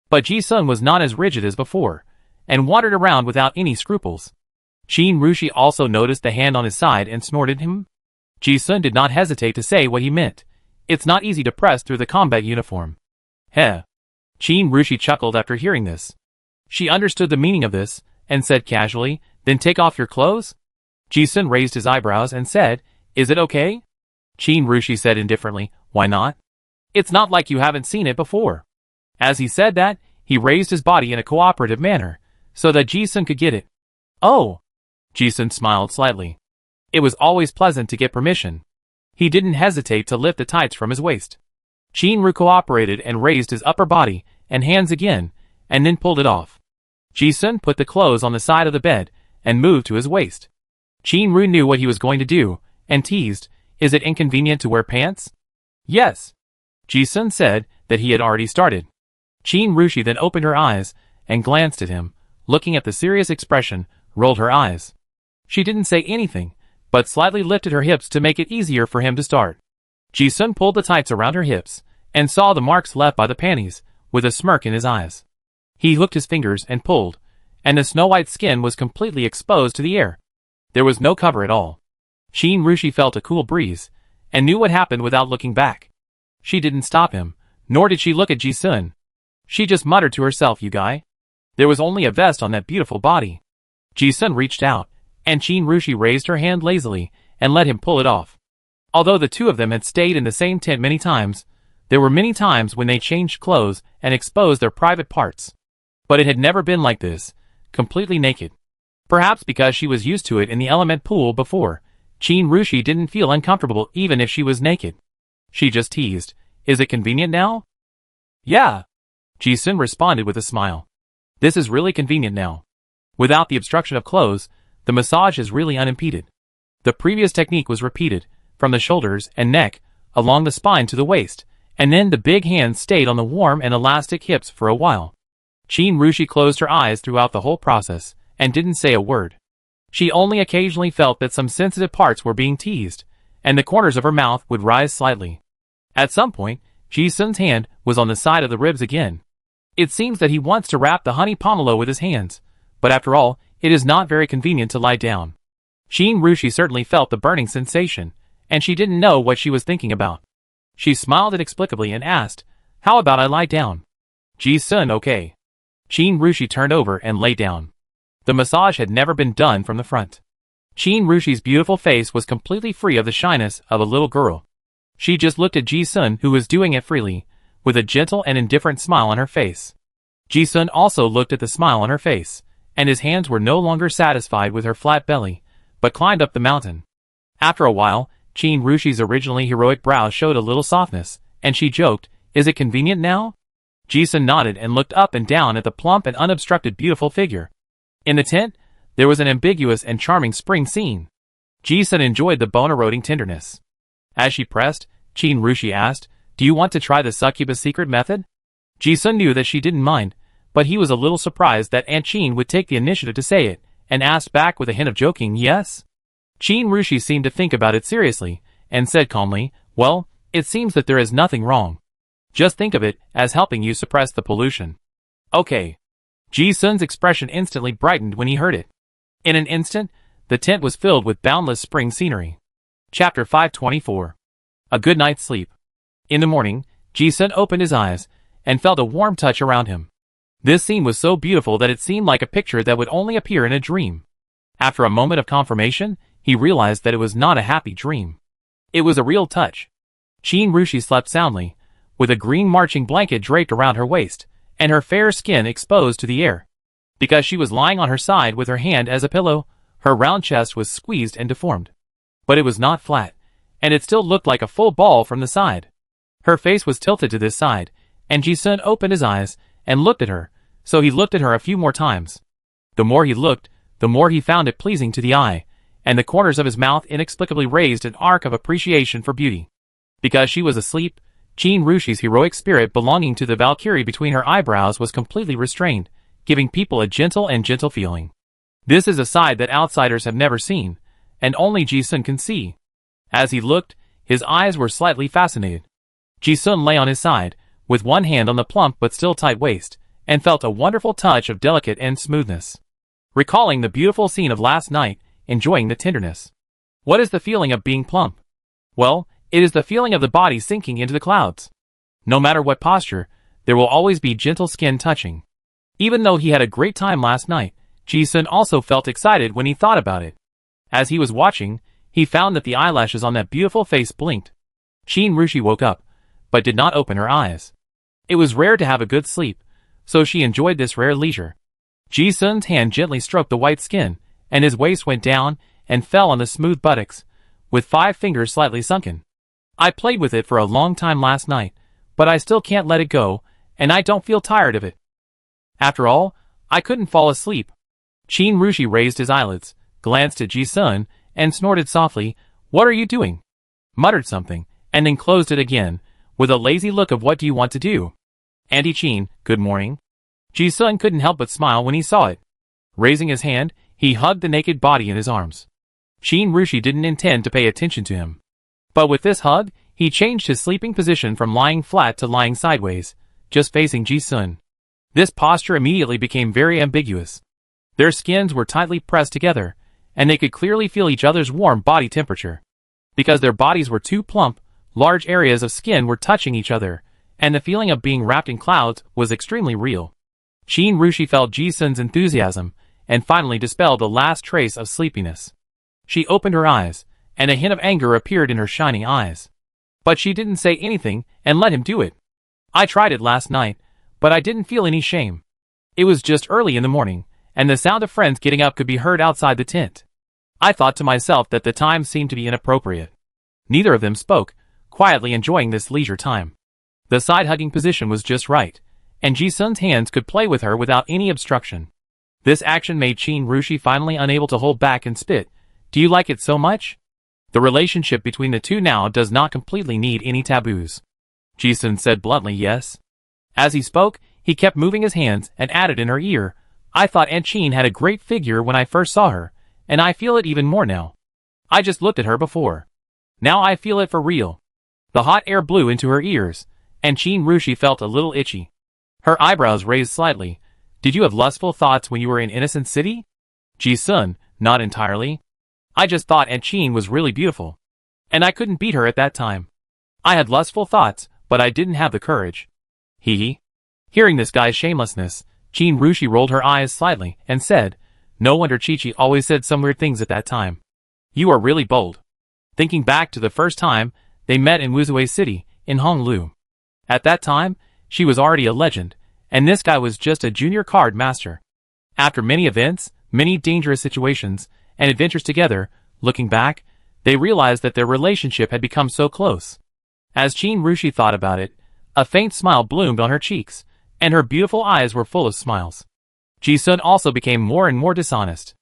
But Ji-sun was not as rigid as before, and wandered around without any scruples. Qin Rushi also noticed the hand on his side and snorted him. Ji-sun did not hesitate to say what he meant. It's not easy to press through the combat uniform. Heh. Qin Rushi chuckled after hearing this. She understood the meaning of this, and said casually, "Then take off your clothes?" Ji-sun raised his eyebrows and said, "Is it okay?" Qin Rushi said indifferently, "Why not? It's not like you haven't seen it before." As he said that, he raised his body in a cooperative manner, so that Ji-sun could get it. Oh! Ji-sun smiled slightly. It was always pleasant to get permission. He didn't hesitate to lift the tights from his waist. Chin-Ru cooperated and raised his upper body and hands again, and then pulled it off. Ji-sun put the clothes on the side of the bed and moved to his waist. Chin-Ru knew what he was going to do, and teased, "Is it inconvenient to wear pants?" "Yes." Ji-sun said that he had already started. Chin-Rushi then opened her eyes and glanced at him, looking at the serious expression, rolled her eyes. She didn't say anything, but slightly lifted her hips to make it easier for him to start. Ji-sun pulled the tights around her hips, and saw the marks left by the panties, with a smirk in his eyes. He hooked his fingers and pulled, and the snow-white skin was completely exposed to the air. There was no cover at all. Chin-Rushi felt a cool breeze, and knew what happened without looking back. She didn't stop him, nor did she look at Ji-sun. She just muttered to herself, "You guy." There was only a vest on that beautiful body. Ji-sun reached out, and Chin-Rushi raised her hand lazily, and let him pull it off. Although the two of them had stayed in the same tent many times, there were many times when they changed clothes and exposed their private parts. But it had never been like this, completely naked. Perhaps because she was used to it in the element pool before, Chin-Rushi didn't feel uncomfortable even if she was naked. She just teased, "Is it convenient now?" "Yeah." Ji-sun responded with a smile. "This is really convenient now. Without the obstruction of clothes, the massage is really unimpeded." The previous technique was repeated, from the shoulders and neck, along the spine to the waist, and then the big hands stayed on the warm and elastic hips for a while. Chin-Rushi closed her eyes throughout the whole process, and didn't say a word. She only occasionally felt that some sensitive parts were being teased, and the corners of her mouth would rise slightly. At some point, Ji-sun's hand was on the side of the ribs again. It seems that he wants to wrap the honey pomelo with his hands, but after all, it is not very convenient to lie down. Chin-Rushi certainly felt the burning sensation, and she didn't know what she was thinking about. She smiled inexplicably and asked, "How about I lie down?" Ji-sun, "Okay." Chin-Rushi turned over and lay down. The massage had never been done from the front. Chin-Rushi's beautiful face was completely free of the shyness of a little girl. She just looked at Ji-sun, who was doing it freely, with a gentle and indifferent smile on her face. Ji-sun also looked at the smile on her face, and his hands were no longer satisfied with her flat belly, but climbed up the mountain. After a while, Chin-Rushi's originally heroic brow showed a little softness, and she joked, "Is it convenient now?" Ji-sun nodded and looked up and down at the plump and unobstructed beautiful figure. In the tent, there was an ambiguous and charming spring scene. Ji-sun enjoyed the bone-eroding tenderness. As she pressed, Chin-Rushi asked, "Do you want to try the succubus secret method?" Ji-sun knew that she didn't mind, but he was a little surprised that Aunt Chin would take the initiative to say it, and asked back with a hint of joking yes. Chin-Rushi seemed to think about it seriously, and said calmly, "Well, it seems that there is nothing wrong. Just think of it as helping you suppress the pollution." "Okay." Ji-sun's expression instantly brightened when he heard it. In an instant, the tent was filled with boundless spring scenery. Chapter 524. A Good Night's Sleep. In the morning, Ji-sun opened his eyes, and felt a warm touch around him. This scene was so beautiful that it seemed like a picture that would only appear in a dream. After a moment of confirmation, he realized that it was not a happy dream. It was a real touch. Chin-Rushi slept soundly, with a green marching blanket draped around her waist, and her fair skin exposed to the air. Because she was lying on her side with her hand as a pillow, her round chest was squeezed and deformed. But it was not flat, and it still looked like a full ball from the side. Her face was tilted to this side, and Ji-sun opened his eyes and looked at her, so he looked at her a few more times. The more he looked, the more he found it pleasing to the eye, and the corners of his mouth inexplicably raised an arc of appreciation for beauty. Because she was asleep, Chin-Rushi's heroic spirit belonging to the Valkyrie between her eyebrows was completely restrained, giving people a gentle feeling. This is a side that outsiders have never seen, and only Ji-sun can see. As he looked, his eyes were slightly fascinated. Ji-sun lay on his side, with one hand on the plump but still tight waist, and felt a wonderful touch of delicate and smoothness. Recalling the beautiful scene of last night, enjoying the tenderness. What is the feeling of being plump? Well, it is the feeling of the body sinking into the clouds. No matter what posture, there will always be gentle skin touching. Even though he had a great time last night, Ji-sun also felt excited when he thought about it. As he was watching, he found that the eyelashes on that beautiful face blinked. Chin-Rushi woke up, but did not open her eyes. It was rare to have a good sleep, so she enjoyed this rare leisure. Ji-sun's hand gently stroked the white skin, and his waist went down and fell on the smooth buttocks, with 5 fingers slightly sunken. I played with it for a long time last night, but I still can't let it go, and I don't feel tired of it. After all, I couldn't fall asleep. Qin Rushi raised his eyelids, glanced at Ji-sun, and snorted softly. "What are you doing?" Muttered something, and then closed it again, with a lazy look of "What do you want to do?" "Auntie Qin, good morning." Ji-sun couldn't help but smile when he saw it. Raising his hand, he hugged the naked body in his arms. Qin Rushi didn't intend to pay attention to him. But with this hug, he changed his sleeping position from lying flat to lying sideways, just facing Ji-sun. This posture immediately became very ambiguous. Their skins were tightly pressed together, and they could clearly feel each other's warm body temperature. Because their bodies were too plump, large areas of skin were touching each other, and the feeling of being wrapped in clouds was extremely real. Qin Rushi felt Ji-sun's enthusiasm, and finally dispelled the last trace of sleepiness. She opened her eyes, and a hint of anger appeared in her shining eyes. But she didn't say anything and let him do it. "I tried it last night, but I didn't feel any shame. It was just early in the morning, and the sound of friends getting up could be heard outside the tent. I thought to myself that the time seemed to be inappropriate." Neither of them spoke, quietly enjoying this leisure time. The side-hugging position was just right, and Ji-sun's hands could play with her without any obstruction. This action made Qin Rushi finally unable to hold back and spit. "Do you like it so much?" The relationship between the two now does not completely need any taboos. Ji-sun said bluntly yes. As he spoke, he kept moving his hands and added in her ear, "I thought Aunt Qin had a great figure when I first saw her, and I feel it even more now. I just looked at her before. Now I feel it for real." The hot air blew into her ears, and Qin Rushi felt a little itchy. Her eyebrows raised slightly. "Did you have lustful thoughts when you were in Innocent City?" Ji-sun, not entirely. "I just thought Aunt Qin was really beautiful. And I couldn't beat her at that time. I had lustful thoughts, but I didn't have the courage." He. Hearing this guy's shamelessness, Qin Rushi rolled her eyes slightly and said, "No wonder Chi-Chi always said some weird things at that time. You are really bold." Thinking back to the first time they met in Wuzue City, in Honglu. At that time, she was already a legend, and this guy was just a junior card master. After many events, many dangerous situations, and adventures together, looking back, they realized that their relationship had become so close. As Qin Rushi thought about it, a faint smile bloomed on her cheeks, and her beautiful eyes were full of smiles. Ji-sun also became more and more dishonest.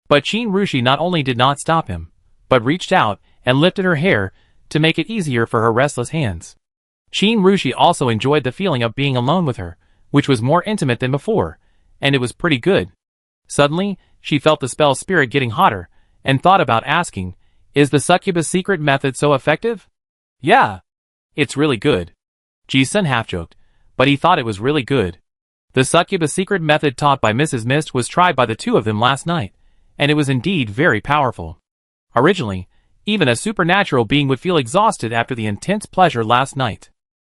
But Qin Rushi not only did not stop him, but reached out and lifted her hair to make it easier for her restless hands. Qin Rushi also enjoyed the feeling of being alone with her, which was more intimate than before, and it was pretty good. Suddenly, she felt the spell spirit getting hotter, and thought about asking, "Is the succubus secret method so effective?" "Yeah. It's really good." Ji-sun half-joked, but he thought it was really good. The succubus secret method taught by Mrs. Mist was tried by the two of them last night, and it was indeed very powerful. Originally, even a supernatural being would feel exhausted after the intense pleasure last night.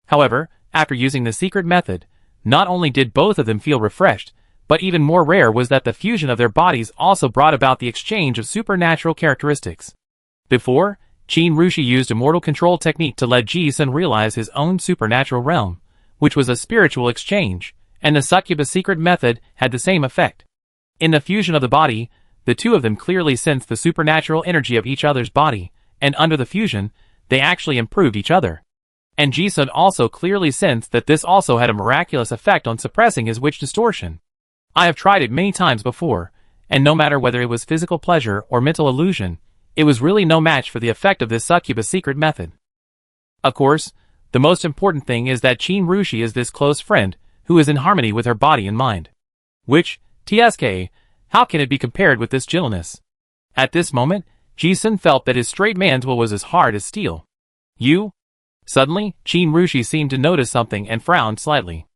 However, after using the secret method, not only did both of them feel refreshed, but even more rare was that the fusion of their bodies also brought about the exchange of supernatural characteristics. Before, Qin Rushi used a mortal control technique to let Ji-sun realize his own supernatural realm, which was a spiritual exchange, and the succubus secret method had the same effect. In the fusion of the body, the two of them clearly sensed the supernatural energy of each other's body, and under the fusion, they actually improved each other. And Ji-sun also clearly sensed that this also had a miraculous effect on suppressing his witch distortion. "I have tried it many times before, and no matter whether it was physical pleasure or mental illusion, it was really no match for the effect of this succubus secret method." Of course, the most important thing is that Qin Rushi is this close friend, who is in harmony with her body and mind. Which, TSK, how can it be compared with this gentleness? At this moment, Ji-sun felt that his straight man's will was as hard as steel. "You?" Suddenly, Qin Rushi seemed to notice something and frowned slightly.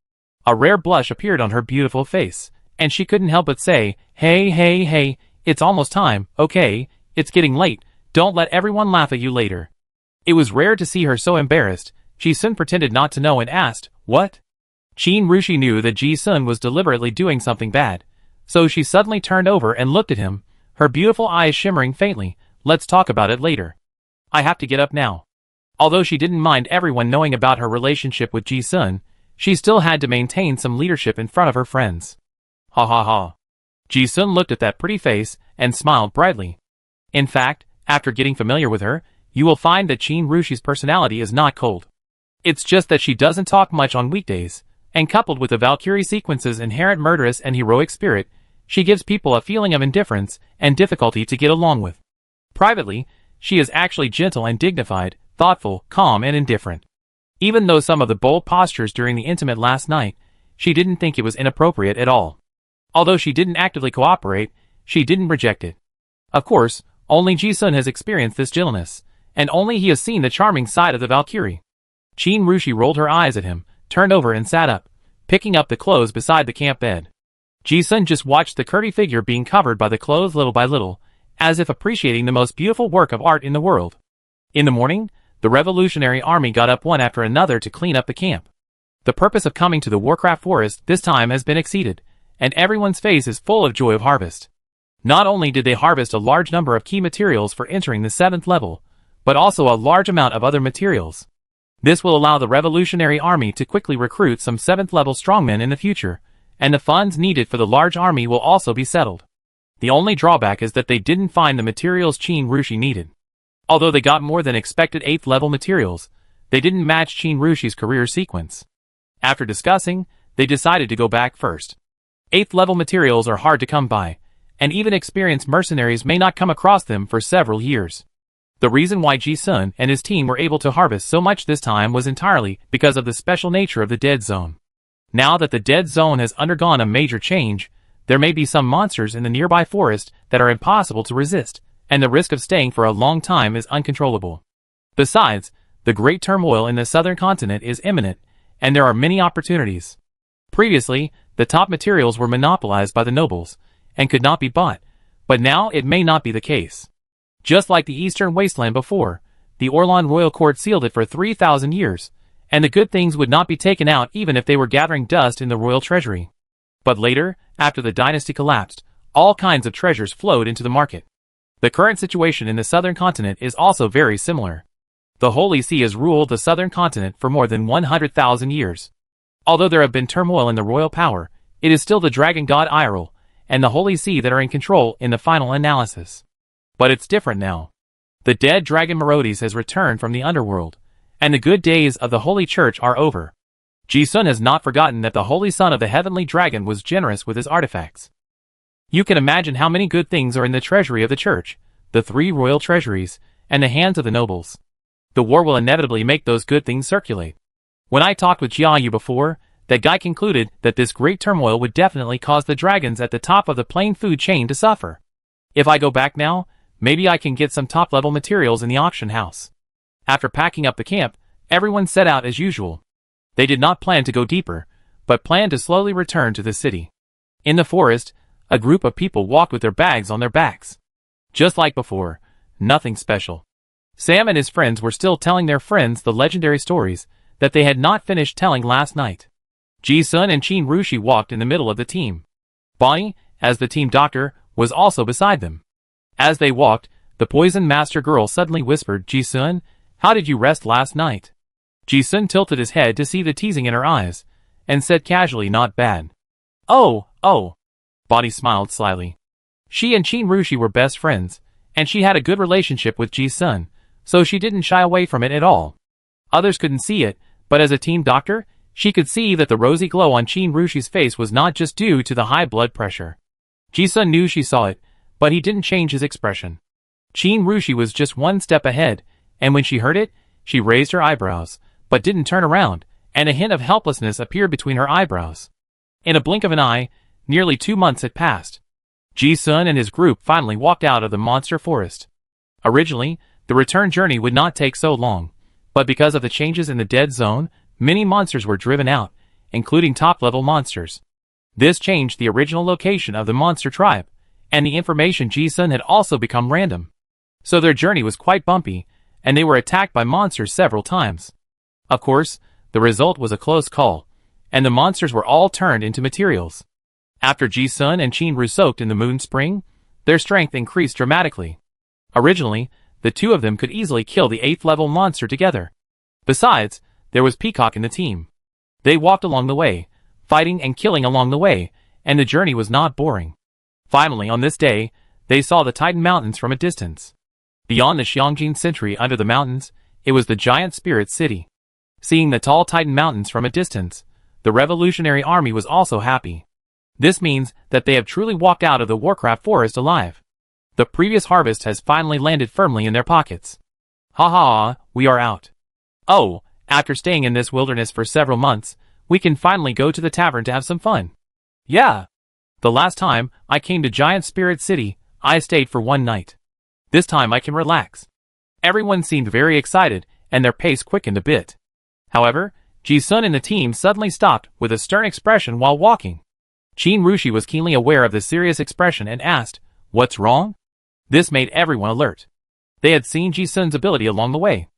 A rare blush appeared on her beautiful face, and she couldn't help but say, Hey, it's almost time, okay, it's getting late, don't let everyone laugh at you later." It was rare to see her so embarrassed. Ji-sun pretended not to know and asked, "What?" Qin Rushi knew that Ji-sun was deliberately doing something bad, so she suddenly turned over and looked at him, her beautiful eyes shimmering faintly. "Let's talk about it later. I have to get up now." Although she didn't mind everyone knowing about her relationship with Ji-sun, she still had to maintain some leadership in front of her friends. Ha ha ha. Ji-sun looked at that pretty face and smiled brightly. In fact, after getting familiar with her, you will find that Qin Rushi's personality is not cold. It's just that she doesn't talk much on weekdays, and coupled with the Valkyrie sequence's inherent murderous and heroic spirit, she gives people a feeling of indifference and difficulty to get along with. Privately, she is actually gentle and dignified, thoughtful, calm and indifferent. Even though some of the bold postures during the intimate last night, she didn't think it was inappropriate at all. Although she didn't actively cooperate, she didn't reject it. Of course, only Ji-sun has experienced this gentleness, and only he has seen the charming side of the Valkyrie. Qin Rushi rolled her eyes at him, turned over and sat up, picking up the clothes beside the camp bed. Ji-sun just watched the curdy figure being covered by the clothes little by little, as if appreciating the most beautiful work of art in the world. In the morning, the Revolutionary Army got up one after another to clean up the camp. The purpose of coming to the Warcraft Forest this time has been exceeded, and everyone's face is full of joy of harvest. Not only did they harvest a large number of key materials for entering the 7th level, but also a large amount of other materials. This will allow the Revolutionary Army to quickly recruit some 7th level strongmen in the future, and the funds needed for the large army will also be settled. The only drawback is that they didn't find the materials Qin Rushi needed. Although they got more than expected 8th level materials, they didn't match Qin Rushi's career sequence. After discussing, they decided to go back first. 8th level materials are hard to come by, and even experienced mercenaries may not come across them for several years. The reason why Ji-sun and his team were able to harvest so much this time was entirely because of the special nature of the dead zone. Now that the dead zone has undergone a major change, there may be some monsters in the nearby forest that are impossible to resist, and the risk of staying for a long time is uncontrollable. Besides, the great turmoil in the southern continent is imminent, and there are many opportunities. Previously, the top materials were monopolized by the nobles, and could not be bought, but now it may not be the case. Just like the eastern wasteland before, the Orlan royal court sealed it for 3,000 years, and the good things would not be taken out even if they were gathering dust in the royal treasury. But later, after the dynasty collapsed, all kinds of treasures flowed into the market. The current situation in the southern continent is also very similar. The Holy See has ruled the southern continent for more than 100,000 years. Although there have been turmoil in the royal power, it is still the dragon god Iral and the Holy See that are in control in the final analysis. But it's different now. The dead dragon Merodes has returned from the underworld, and the good days of the Holy Church are over. Ji-sun has not forgotten that the Holy Son of the Heavenly Dragon was generous with his artifacts. You can imagine how many good things are in the treasury of the church, the 3 royal treasuries, and the hands of the nobles. The war will inevitably make those good things circulate. When I talked with Jiayu before, that guy concluded that this great turmoil would definitely cause the dragons at the top of the plain food chain to suffer. If I go back now, maybe I can get some top-level materials in the auction house. After packing up the camp, everyone set out as usual. They did not plan to go deeper, but planned to slowly return to the city. In the forest, a group of people walked with their bags on their backs. Just like before, nothing special. Sam and his friends were still telling their friends the legendary stories that they had not finished telling last night. Ji-sun and Qin Rushi walked in the middle of the team. Bonnie, as the team doctor, was also beside them. As they walked, the poison master girl suddenly whispered, "Ji-sun, how did you rest last night?" Ji-sun tilted his head to see the teasing in her eyes, and said casually, "Not bad." Oh. Bonnie smiled slyly. She and Qin Rushi were best friends, and she had a good relationship with Ji-sun, so she didn't shy away from it at all. Others couldn't see it, but as a team doctor, she could see that the rosy glow on Qin Rushi's face was not just due to the high blood pressure. Ji-sun knew she saw it, but he didn't change his expression. Qin Rushi was just one step ahead, and when she heard it, she raised her eyebrows, but didn't turn around, and a hint of helplessness appeared between her eyebrows. In a blink of an eye, nearly 2 months had passed. Ji-sun and his group finally walked out of the monster forest. Originally, the return journey would not take so long, but because of the changes in the dead zone, many monsters were driven out, including top-level monsters. This changed the original location of the monster tribe, and the information Ji-sun had also become random. So their journey was quite bumpy, and they were attacked by monsters several times. Of course, the result was a close call, and the monsters were all turned into materials. After Ji-sun and Qin Ru soaked in the moon spring, their strength increased dramatically. Originally, the two of them could easily kill the 8th level monster together. Besides, there was Peacock in the team. They walked along the way, fighting and killing along the way, and the journey was not boring. Finally, on this day, they saw the Titan Mountains from a distance. Beyond the Xiangjin Sentry under the mountains, it was the giant spirit city. Seeing the tall Titan Mountains from a distance, the Revolutionary Army was also happy. This means that they have truly walked out of the Warcraft forest alive. The previous harvest has finally landed firmly in their pockets. Ha ha, we are out. Oh, after staying in this wilderness for several months, we can finally go to the tavern to have some fun. Yeah. The last time I came to Giant Spirit City, I stayed for one night. This time I can relax. Everyone seemed very excited, and their pace quickened a bit. However, Ji-sun and the team suddenly stopped with a stern expression while walking. Qin Rushi was keenly aware of the serious expression and asked, "What's wrong?" This made everyone alert. They had seen Ji-sun's ability along the way.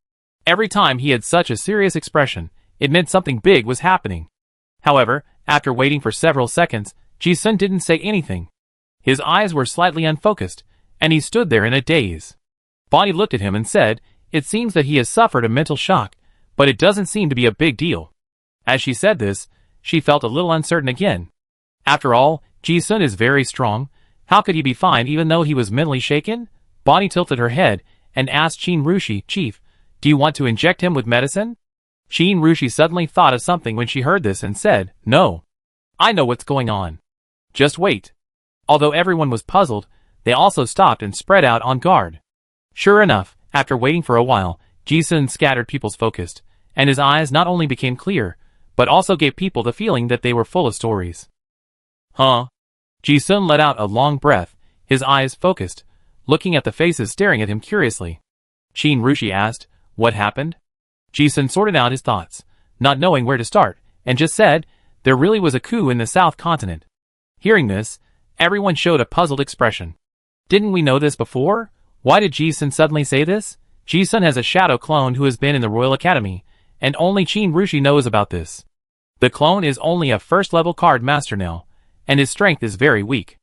Every time he had such a serious expression, it meant something big was happening. However, after waiting for several seconds, Ji-sun didn't say anything. His eyes were slightly unfocused, and he stood there in a daze. Bonnie looked at him and said, "It seems that he has suffered a mental shock, but it doesn't seem to be a big deal." As she said this, she felt a little uncertain again. After all, Ji-sun is very strong. How could he be fine even though he was mentally shaken? Bonnie tilted her head and asked Qin Rushi, "Chief, do you want to inject him with medicine?" Qin Rushi suddenly thought of something when she heard this and said, "No. I know what's going on. Just wait." Although everyone was puzzled, they also stopped and spread out on guard. Sure enough, after waiting for a while, Ji-sun scattered people's focus, and his eyes not only became clear, but also gave people the feeling that they were full of stories. Huh? Ji-sun let out a long breath, his eyes focused, looking at the faces staring at him curiously. Qin Rushi asked, "What happened?" Ji-sun sorted out his thoughts, not knowing where to start, and just said, "There really was a coup in the South Continent." Hearing this, everyone showed a puzzled expression. Didn't we know this before? Why did Ji-sun suddenly say this? Ji-sun has a shadow clone who has been in the Royal Academy, and only Qin Rushi knows about this. The clone is only a first-level card master now, and his strength is very weak.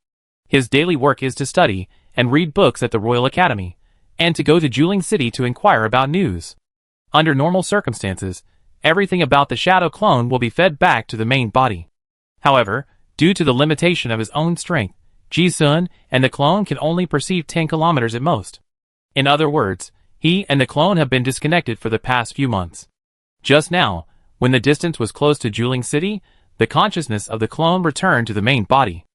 His daily work is to study and read books at the Royal Academy, and to go to Juling City to inquire about news. Under normal circumstances, everything about the shadow clone will be fed back to the main body. However, due to the limitation of his own strength, Ji-sun and the clone can only perceive 10 kilometers at most. In other words, he and the clone have been disconnected for the past few months. Just now, when the distance was close to Juling City, the consciousness of the clone returned to the main body.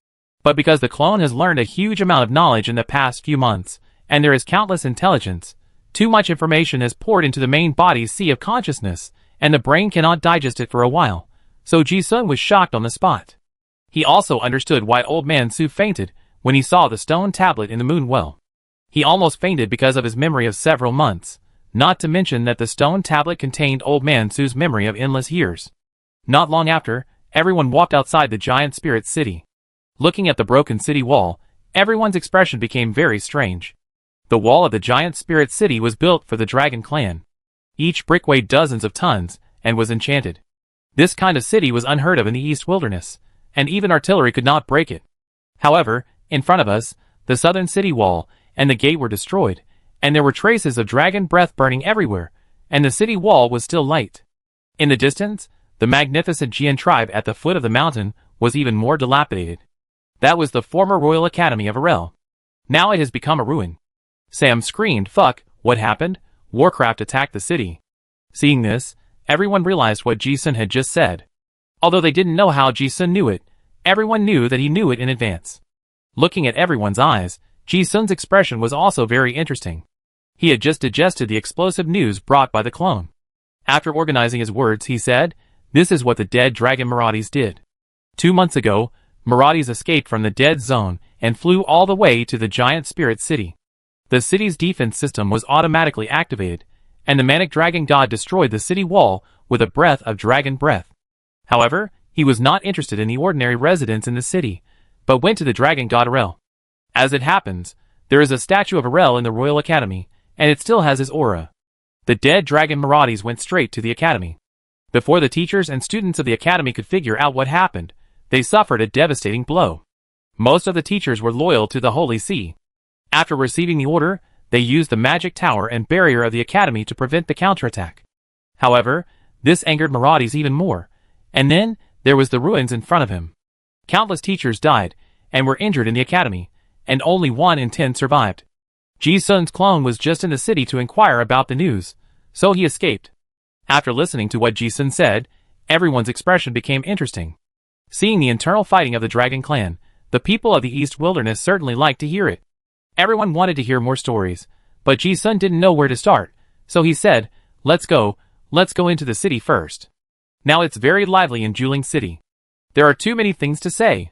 But because the clone has learned a huge amount of knowledge in the past few months, and there is countless intelligence, too much information has poured into the main body's sea of consciousness, and the brain cannot digest it for a while, so Ji-sun was shocked on the spot. He also understood why Old Man Su fainted when he saw the stone tablet in the moon well. He almost fainted because of his memory of several months, not to mention that the stone tablet contained Old Man Su's memory of endless years. Not long after, everyone walked outside the giant spirit city. Looking at the broken city wall, everyone's expression became very strange. The wall of the giant spirit city was built for the dragon clan. Each brick weighed dozens of tons, and was enchanted. This kind of city was unheard of in the East Wilderness, and even artillery could not break it. However, in front of us, the southern city wall and the gate were destroyed, and there were traces of dragon breath burning everywhere, and the city wall was still light. In the distance, the magnificent Jian tribe at the foot of the mountain was even more dilapidated. That was the former Royal Academy of Arel. Now it has become a ruin. Sam screamed, "Fuck, what happened? Warcraft attacked the city." Seeing this, everyone realized what Ji-sun had just said. Although they didn't know how Ji-sun knew it, everyone knew that he knew it in advance. Looking at everyone's eyes, Ji-sun's expression was also very interesting. He had just digested the explosive news brought by the clone. After organizing his words, he said, "This is what the dead dragon Maraudis did. 2 months ago, Maraudis escaped from the dead zone and flew all the way to the giant spirit city. The city's defense system was automatically activated, and the manic dragon god destroyed the city wall with a breath of dragon breath. However, he was not interested in the ordinary residents in the city, but went to the dragon god Arel. As it happens, there is a statue of Arel in the Royal Academy, and it still has his aura. The dead dragon Maraudis went straight to the academy. Before the teachers and students of the academy could figure out what happened, they suffered a devastating blow. Most of the teachers were loyal to the Holy See. After receiving the order, they used the magic tower and barrier of the academy to prevent the counterattack. However, this angered Maraudis even more, And then, there was the ruins in front of him. Countless teachers died, and were injured in the academy, and only 1 in 10 survived. Ji-sun's clone was just in the city to inquire about the news, so he escaped. After listening to what Ji-sun said, everyone's expression became interesting. Seeing the internal fighting of the Dragon Clan, the people of the East Wilderness certainly liked to hear it. Everyone wanted to hear more stories, but Ji-sun didn't know where to start, so he said, let's go into the city first. Now it's very lively in Juling City. There are too many things to say.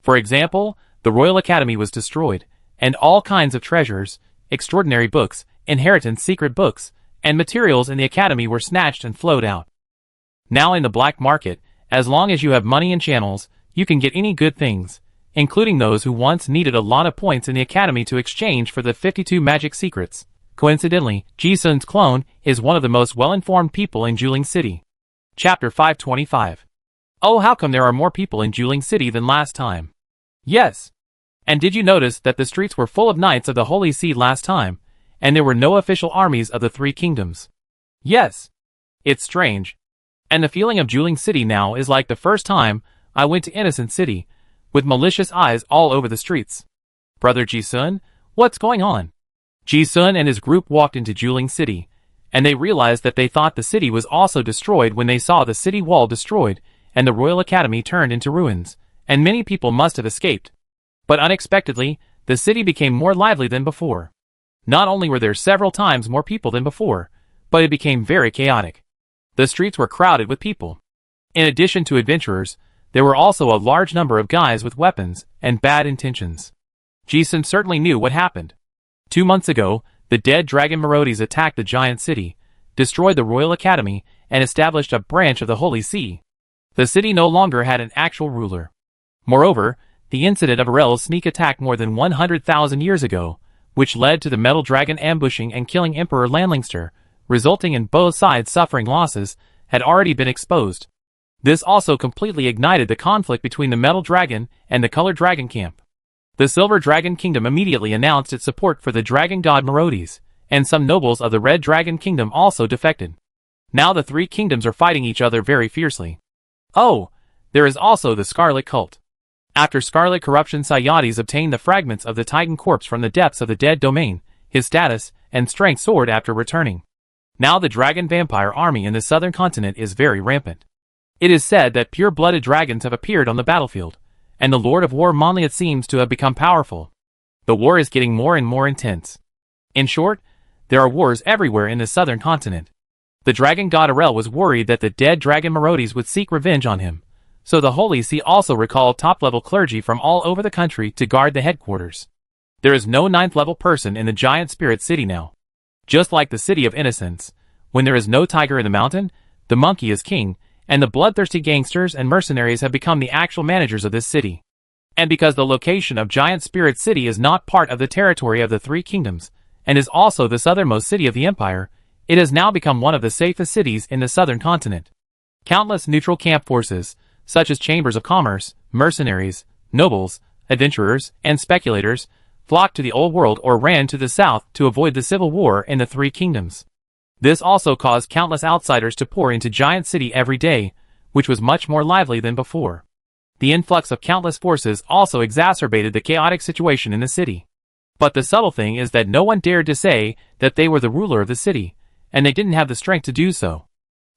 For example, the Royal Academy was destroyed, and all kinds of treasures, extraordinary books, inheritance secret books, and materials in the academy were snatched and flowed out. Now in the black market, as long as you have money and channels, you can get any good things, including those who once needed a lot of points in the academy to exchange for the 52 magic secrets. Coincidentally, Ji-sun's clone is one of the most well-informed people in Juling City. Chapter 525. Oh, how come there are more people in Juling City than last time? Yes. And did you notice that the streets were full of knights of the Holy See last time, and there were no official armies of the 3 kingdoms? Yes. It's strange. And the feeling of Juling City now is like the first time I went to Innocent City, with malicious eyes all over the streets. Brother Ji-sun, what's going on? Ji-sun and his group walked into Juling City, and they realized that they thought the city was also destroyed when they saw the city wall destroyed, and the Royal Academy turned into ruins, and many people must have escaped. But unexpectedly, the city became more lively than before. Not only were there several times more people than before, but it became very chaotic. The streets were crowded with people. In addition to adventurers, there were also a large number of guys with weapons and bad intentions. Ji-sun certainly knew what happened. 2 months ago, the dead dragon Marodies attacked the giant city, destroyed the Royal Academy, and established a branch of the Holy See. The city no longer had an actual ruler. Moreover, the incident of Arel's sneak attack more than 100,000 years ago, which led to the metal dragon ambushing and killing Emperor Lanlingster, resulting in both sides suffering losses, had already been exposed. This also completely ignited the conflict between the metal dragon and the colored dragon camp. The Silver Dragon Kingdom immediately announced its support for the dragon god Marodies, and some nobles of the Red Dragon Kingdom also defected. Now the 3 kingdoms are fighting each other very fiercely. Oh, there is also the Scarlet Cult. After Scarlet Corruption Sayades obtained the fragments of the Titan corpse from the depths of the dead domain, his status and strength soared after returning. Now the dragon vampire army in the southern continent is very rampant. It is said that pure-blooded dragons have appeared on the battlefield, and the Lord of War Monliet seems to have become powerful. The war is getting more and more intense. In short, there are wars everywhere in the southern continent. The dragon god Arel was worried that the dead dragon Marodies would seek revenge on him, so the Holy See also recalled top-level clergy from all over the country to guard the headquarters. There is no 9th-level person in the giant spirit city now. Just like the City of Innocence, when there is no tiger in the mountain, the monkey is king, and the bloodthirsty gangsters and mercenaries have become the actual managers of this city. And because the location of Giant Spirit City is not part of the territory of the 3 kingdoms, and is also the southernmost city of the empire, it has now become one of the safest cities in the southern continent. Countless neutral camp forces, such as chambers of commerce, mercenaries, nobles, adventurers, and speculators, flocked to the old world or ran to the south to avoid the civil war in the 3 kingdoms. This also caused countless outsiders to pour into Giant City every day, which was much more lively than before. The influx of countless forces also exacerbated the chaotic situation in the city. But the subtle thing is that no one dared to say that they were the ruler of the city, and they didn't have the strength to do so.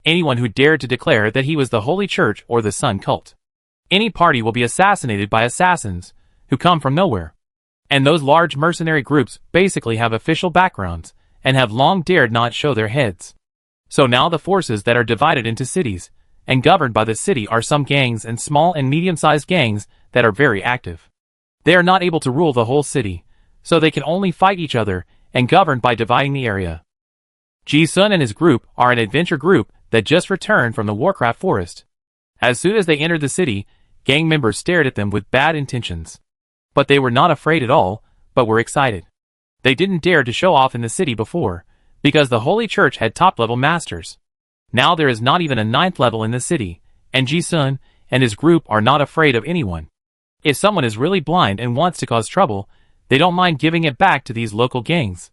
Anyone who dared to declare that he was the Holy Church or the Sun Cult. Any party will be assassinated by assassins, who come from nowhere. And those large mercenary groups basically have official backgrounds, and have long dared not show their heads. So now the forces that are divided into cities, and governed by the city are some gangs and small and medium-sized gangs that are very active. They are not able to rule the whole city, so they can only fight each other, and govern by dividing the area. Ji-sun and his group are an adventure group that just returned from the Warcraft Forest. As soon as they entered the city, gang members stared at them with bad intentions. But they were not afraid at all, but were excited. They didn't dare to show off in the city before, because the Holy Church had top-level masters. Now there is not even a 9th level in the city, and Ji-sun and his group are not afraid of anyone. If someone is really blind and wants to cause trouble, they don't mind giving it back to these local gangs.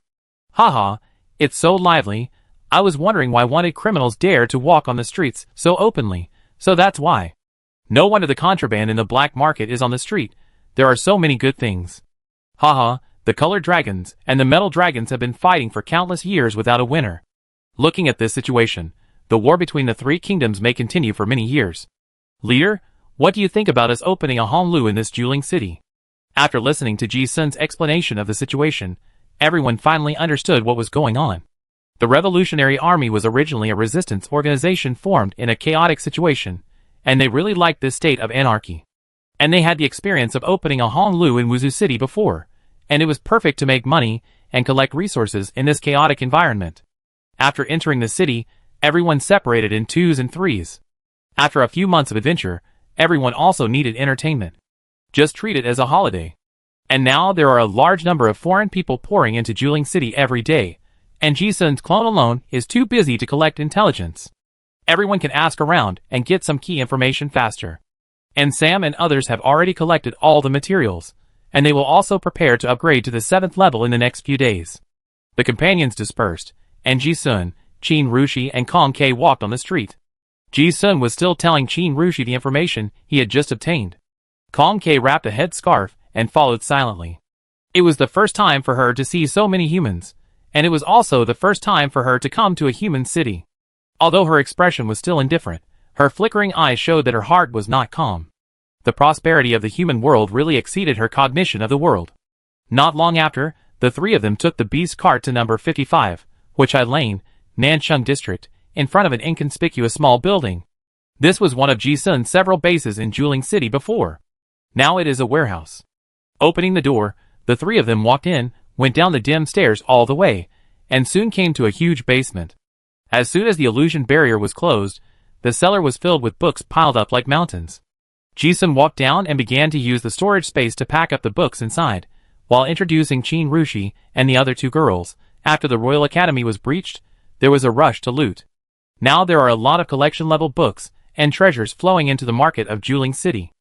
Haha, it's so lively. I was wondering why wanted criminals dare to walk on the streets so openly, So that's why. No wonder the contraband in the black market is on the street. There are so many good things. Haha, the colored dragons and the metal dragons have been fighting for countless years without a winner. Looking at this situation, the war between the three kingdoms may continue for many years. Leader, what do you think about us opening a Honlu in this Juling city? After listening to Ji-sun's explanation of the situation, everyone finally understood what was going on. The Revolutionary Army was originally a resistance organization formed in a chaotic situation, and they really liked this state of anarchy. And they had the experience of opening a Honlu in Wuzhou City before, and it was perfect to make money and collect resources in this chaotic environment. After entering the city, everyone separated in twos and threes. After a few months of adventure, everyone also needed entertainment. Just treat it as a holiday. And now there are a large number of foreign people pouring into Juling City every day, and Ji-sun's clone alone is too busy to collect intelligence. Everyone can ask around and get some key information faster. And Sam and others have already collected all the materials, and they will also prepare to upgrade to the 7th level in the next few days. The companions dispersed, and Ji-sun, Qin Rushi and Kong K walked on the street. Ji-sun was still telling Qin Rushi the information he had just obtained. Kong K wrapped a head scarf and followed silently. It was the first time for her to see so many humans, and it was also the first time for her to come to a human city. Although her expression was still indifferent, her flickering eyes showed that her heart was not calm. The prosperity of the human world really exceeded her cognition of the world. Not long after, the three of them took the beast cart to number 55, Huichai Lane, Nancheng District, in front of an inconspicuous small building. This was one of Ji-sun's several bases in Juling City before. Now it is a warehouse. Opening the door, the three of them walked in, went down the dim stairs all the way, and soon came to a huge basement. As soon as the illusion barrier was closed, the cellar was filled with books piled up like mountains. Ji-sun walked down and began to use the storage space to pack up the books inside, while introducing Qin Rushi and the other two girls. After the Royal Academy was breached, there was a rush to loot. Now there are a lot of collection-level books and treasures flowing into the market of Juling City.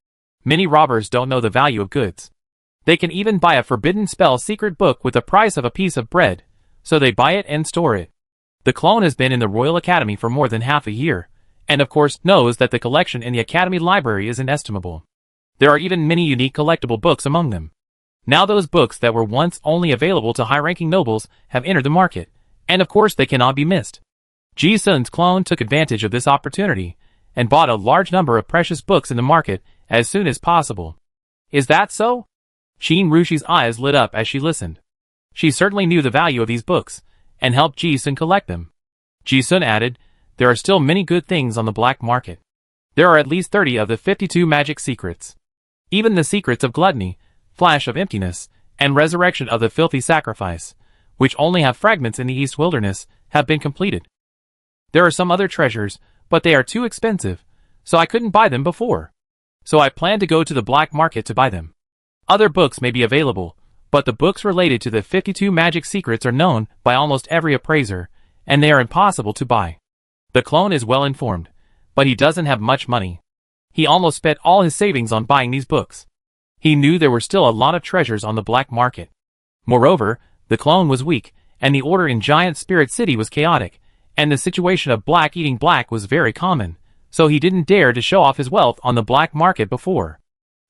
Many robbers don't know the value of goods. They can even buy a forbidden spell secret book with the price of a piece of bread, so they buy it and store it. The clone has been in the Royal Academy for more than half a year, and of course knows that the collection in the Academy Library is inestimable. There are even many unique collectible books among them. Now those books that were once only available to high-ranking nobles have entered the market, and of course they cannot be missed. Ji-sun's clone took advantage of this opportunity, and bought a large number of precious books in the market as soon as possible. Is that so? Qin Rushi's eyes lit up as she listened. She certainly knew the value of these books, and helped Ji-sun collect them. Ji-sun added, there are still many good things on the black market. There are at least 30 of the 52 magic secrets. Even the secrets of gluttony, flash of emptiness, and resurrection of the filthy sacrifice, which only have fragments in the East Wilderness, have been completed. There are some other treasures, but they are too expensive, so I couldn't buy them before. So I plan to go to the black market to buy them. Other books may be available, but the books related to the 52 magic secrets are known by almost every appraiser, and they are impossible to buy. The clone is well informed, but he doesn't have much money. He almost spent all his savings on buying these books. He knew there were still a lot of treasures on the black market. Moreover, the clone was weak, and the order in Giant Spirit City was chaotic, and the situation of black eating black was very common, so he didn't dare to show off his wealth on the black market before.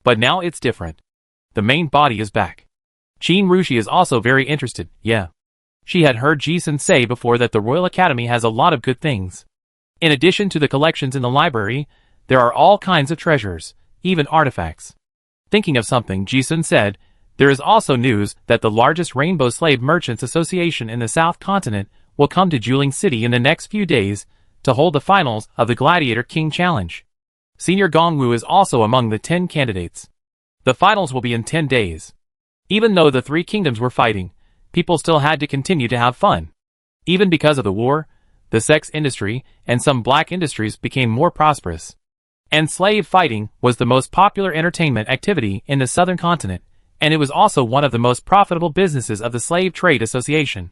But now it's different. The main body is back. Qin Rushi is also very interested, yeah. She had heard Ji-sun say before that the Royal Academy has a lot of good things. In addition to the collections in the library, there are all kinds of treasures, even artifacts. Thinking of something, Ji-sun said, there is also news that the largest Rainbow Slave Merchants Association in the South Continent will come to Juling City in the next few days to hold the finals of the Gladiator King Challenge. Senior Gongwu is also among the 10 candidates. The finals will be in 10 days. Even though the three kingdoms were fighting, people still had to continue to have fun. Even because of the war, the sex industry and some black industries became more prosperous. And slave fighting was the most popular entertainment activity in the southern continent, and it was also one of the most profitable businesses of the Slave Trade Association.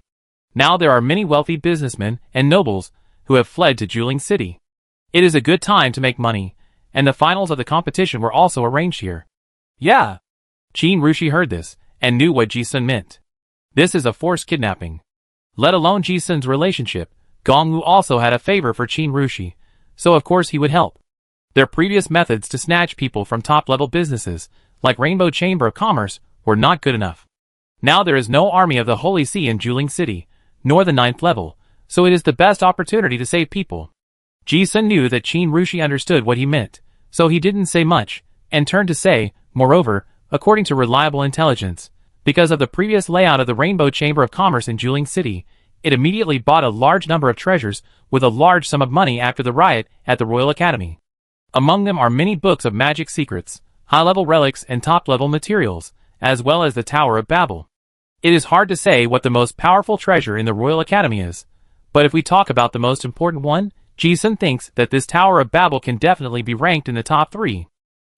Now there are many wealthy businessmen and nobles who have fled to Juling City. It is a good time to make money, and the finals of the competition were also arranged here. Yeah. Qin Rushi heard this, and knew what Ji-sun meant. This is a forced kidnapping. Let alone Ji-sun's relationship, Gongwu also had a favor for Qin Rushi, so of course he would help. Their previous methods to snatch people from top-level businesses, like Rainbow Chamber of Commerce, were not good enough. Now there is no army of the Holy See in Juling City, nor the 9th level, so it is the best opportunity to save people. Ji-sun knew that Qin Rushi understood what he meant, so he didn't say much, and turned to say, moreover, according to reliable intelligence, because of the previous layout of the Rainbow Chamber of Commerce in Juling City, it immediately bought a large number of treasures with a large sum of money after the riot at the Royal Academy. Among them are many books of magic secrets, high-level relics and top-level materials, as well as the Tower of Babel. It is hard to say what the most powerful treasure in the Royal Academy is, but if we talk about the most important one, Ji-sun thinks that this Tower of Babel can definitely be ranked in the top 3.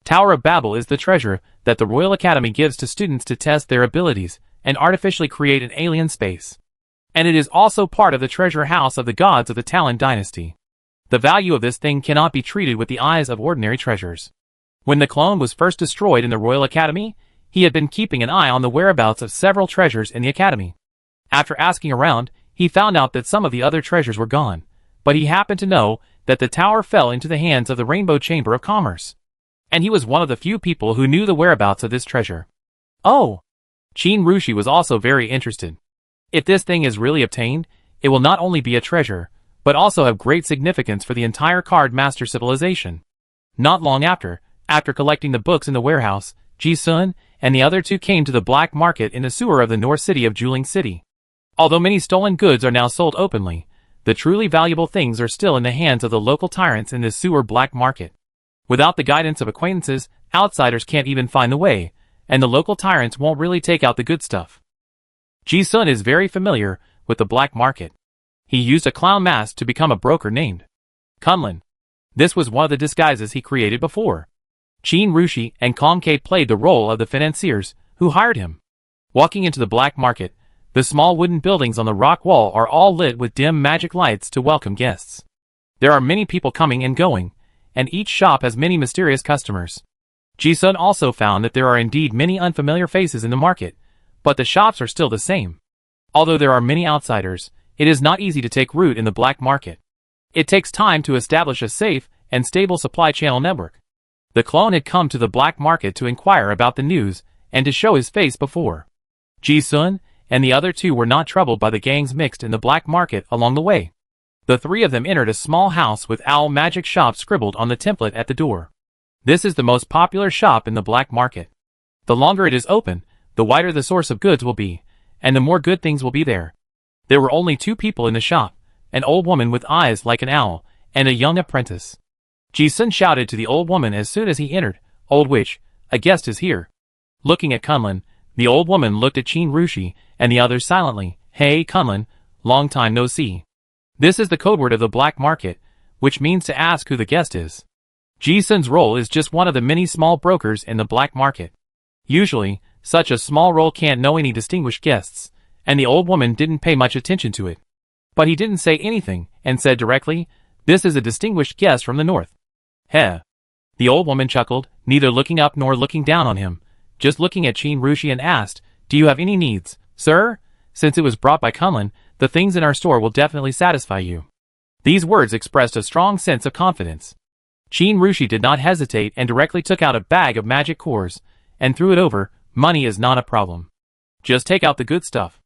Tower of Babel is the treasure that the Royal Academy gives to students to test their abilities and artificially create an alien space. And it is also part of the treasure house of the gods of the Talon dynasty. The value of this thing cannot be treated with the eyes of ordinary treasures. When the clone was first destroyed in the Royal Academy, he had been keeping an eye on the whereabouts of several treasures in the Academy. After asking around, he found out that some of the other treasures were gone, but he happened to know that the tower fell into the hands of the Rainbow Chamber of Commerce. And he was one of the few people who knew the whereabouts of this treasure. Oh! Qin Rushi was also very interested. If this thing is really obtained, it will not only be a treasure, but also have great significance for the entire Card Master civilization. Not long after collecting the books in the warehouse, Ji-sun and the other two came to the black market in the sewer of the North City of Juling City. Although many stolen goods are now sold openly, the truly valuable things are still in the hands of the local tyrants in this sewer black market. Without the guidance of acquaintances, outsiders can't even find the way, and the local tyrants won't really take out the good stuff. Ji-sun is very familiar with the black market. He used a clown mask to become a broker named Kunlun. This was one of the disguises he created before. Qin Rushi and Kongke played the role of the financiers who hired him. Walking into the black market, the small wooden buildings on the rock wall are all lit with dim magic lights to welcome guests. There are many people coming and going, and each shop has many mysterious customers. Ji-sun also found that there are indeed many unfamiliar faces in the market, but the shops are still the same. Although there are many outsiders, it is not easy to take root in the black market. It takes time to establish a safe and stable supply channel network. The clone had come to the black market to inquire about the news and to show his face before. Ji-sun and the other two were not troubled by the gangs mixed in the black market along the way. The three of them entered a small house with owl magic shop scribbled on the template at the door. This is the most popular shop in the black market. The longer it is open, the wider the source of goods will be, and the more good things will be there. There were only 2 people in the shop, an old woman with eyes like an owl, and a young apprentice. Ji-sun shouted to the old woman as soon as he entered, "Old witch, a guest is here." Looking at Kunlun, the old woman looked at Qin Rushi and the others silently. "Hey Kunlun, long time no see." This is the code word of the black market, which means to ask who the guest is. Ji-sun's role is just one of the many small brokers in the black market. Usually, such a small role can't know any distinguished guests, and the old woman didn't pay much attention to it. But he didn't say anything, and said directly, "This is a distinguished guest from the north." Heh. The old woman chuckled, neither looking up nor looking down on him, just looking at Qin Rushi and asked, "Do you have any needs, sir? Since it was brought by Kunlun, the things in our store will definitely satisfy you." These words expressed a strong sense of confidence. Qin Rushi did not hesitate and directly took out a bag of magic cores, and threw it over. "Money is not a problem. Just take out the good stuff.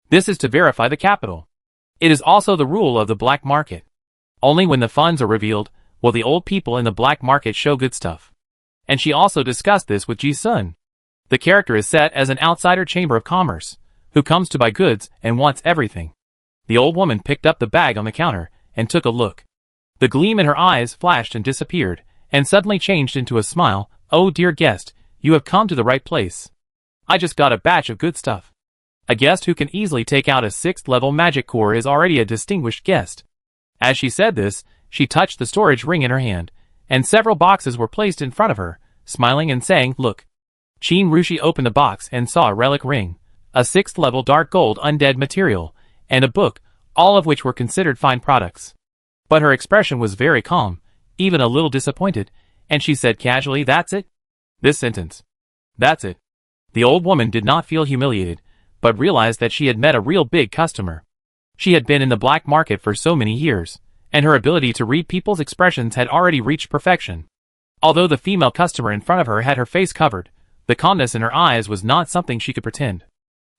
This is to verify the capital. It is also the rule of the black market. Only when the funds are revealed, will the old people in the black market show good stuff." And she also discussed this with Ji-sun. The character is set as an outsider chamber of commerce, who comes to buy goods and wants everything. The old woman picked up the bag on the counter, and took a look. The gleam in her eyes flashed and disappeared, and suddenly changed into a smile. "Oh dear guest, you have come to the right place. I just got a batch of good stuff." A guest who can easily take out a 6th level magic core is already a distinguished guest. As she said this, she touched the storage ring in her hand, and several boxes were placed in front of her, smiling and saying, "Look." Qin Rushi opened the box and saw a relic ring, a 6th level dark gold undead material, and a book, all of which were considered fine products. But her expression was very calm, even a little disappointed, and she said casually, "That's it?" This sentence, "That's it." The old woman did not feel humiliated, but realized that she had met a real big customer. She had been in the black market for so many years, and her ability to read people's expressions had already reached perfection. Although the female customer in front of her had her face covered, the calmness in her eyes was not something she could pretend.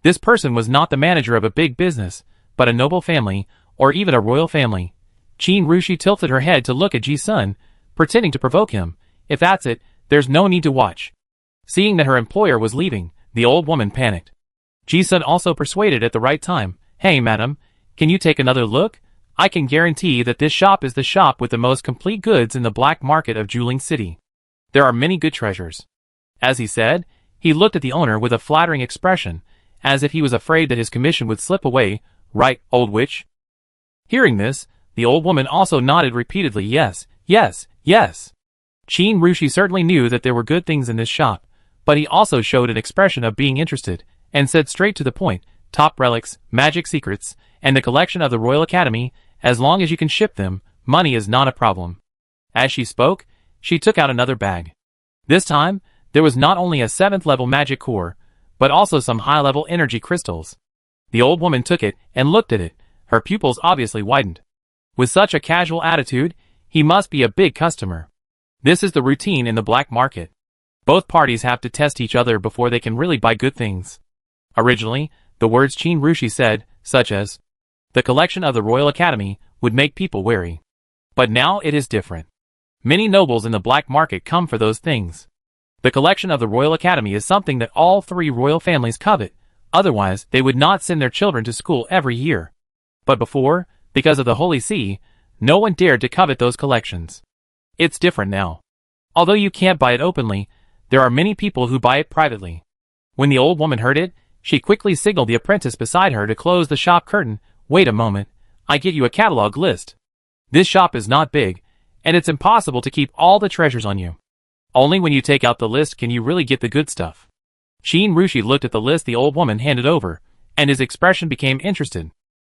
This person was not the manager of a big business, but a noble family, or even a royal family. Qin Rushi tilted her head to look at Ji-sun, pretending to provoke him. If that's it, there's no need to watch. Seeing that her employer was leaving, the old woman panicked. Ji-sun also persuaded at the right time. Hey madam, can you take another look? I can guarantee that this shop is the shop with the most complete goods in the black market of Juling City. There are many good treasures. As he said, he looked at the owner with a flattering expression, as if he was afraid that his commission would slip away. Right, old witch? Hearing this, the old woman also nodded repeatedly. Yes, yes, yes. Qin Rushi certainly knew that there were good things in this shop, but he also showed an expression of being interested, and said straight to the point, top relics, magic secrets, and the collection of the Royal Academy. As long as you can ship them, money is not a problem. As she spoke, she took out another bag. This time, there was not only a 7th level magic core, but also some high-level energy crystals. The old woman took it and looked at it, her pupils obviously widened. With such a casual attitude, he must be a big customer. This is the routine in the black market. Both parties have to test each other before they can really buy good things. Originally, the words Qin Rushi said, such as, the collection of the Royal Academy, would make people wary. But now it is different. Many nobles in the black market come for those things. The collection of the Royal Academy is something that all 3 royal families covet, otherwise they would not send their children to school every year. But before, because of the Holy See, no one dared to covet those collections. It's different now. Although you can't buy it openly, there are many people who buy it privately. When the old woman heard it, she quickly signaled the apprentice beside her to close the shop curtain. Wait a moment, I get you a catalog list. This shop is not big, and it's impossible to keep all the treasures on you. Only when you take out the list can you really get the good stuff. Qin Rushi looked at the list the old woman handed over, and his expression became interested.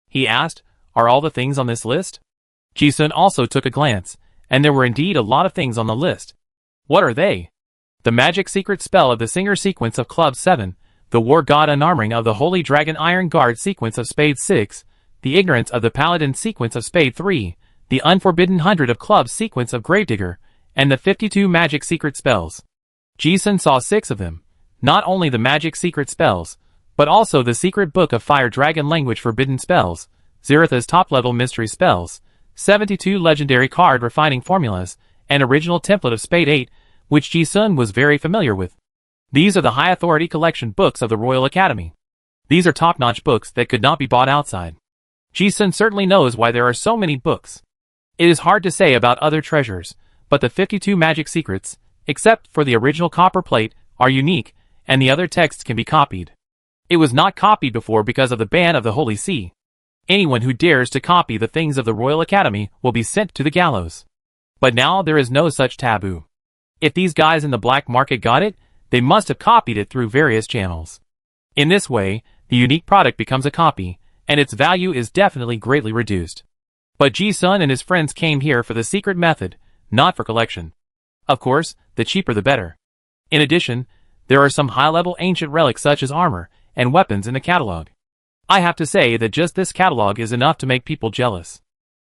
He asked, are all the things on this list? Ji-sun also took a glance, and there were indeed a lot of things on the list. What are they? The magic secret spell of the Singer sequence of Club 7, the War God Unarmoring of the Holy Dragon Iron Guard sequence of Spade 6, the Ignorance of the Paladin sequence of Spade 3, the Unforbidden 100 of Clubs sequence of Gravedigger, and the 52 magic secret spells. Ji-sun saw 6 of them, not only the magic secret spells, but also the secret book of Fire Dragon language forbidden spells, Ziritha's top-level mystery spells, 72 legendary card refining formulas, and original template of Spade 8, which Ji-sun was very familiar with. These are the high-authority collection books of the Royal Academy. These are top-notch books that could not be bought outside. Ji-sun certainly knows why there are so many books. It is hard to say about other treasures, but the 52 magic secrets, except for the original copper plate, are unique, and the other texts can be copied. It was not copied before because of the ban of the Holy See. Anyone who dares to copy the things of the Royal Academy will be sent to the gallows. But now there is no such taboo. If these guys in the black market got it, they must have copied it through various channels. In this way, the unique product becomes a copy, and its value is definitely greatly reduced. But Ji-sun and his friends came here for the secret method, not for collection. Of course, the cheaper the better. In addition, there are some high-level ancient relics such as armor and weapons in the catalog. I have to say that just this catalog is enough to make people jealous.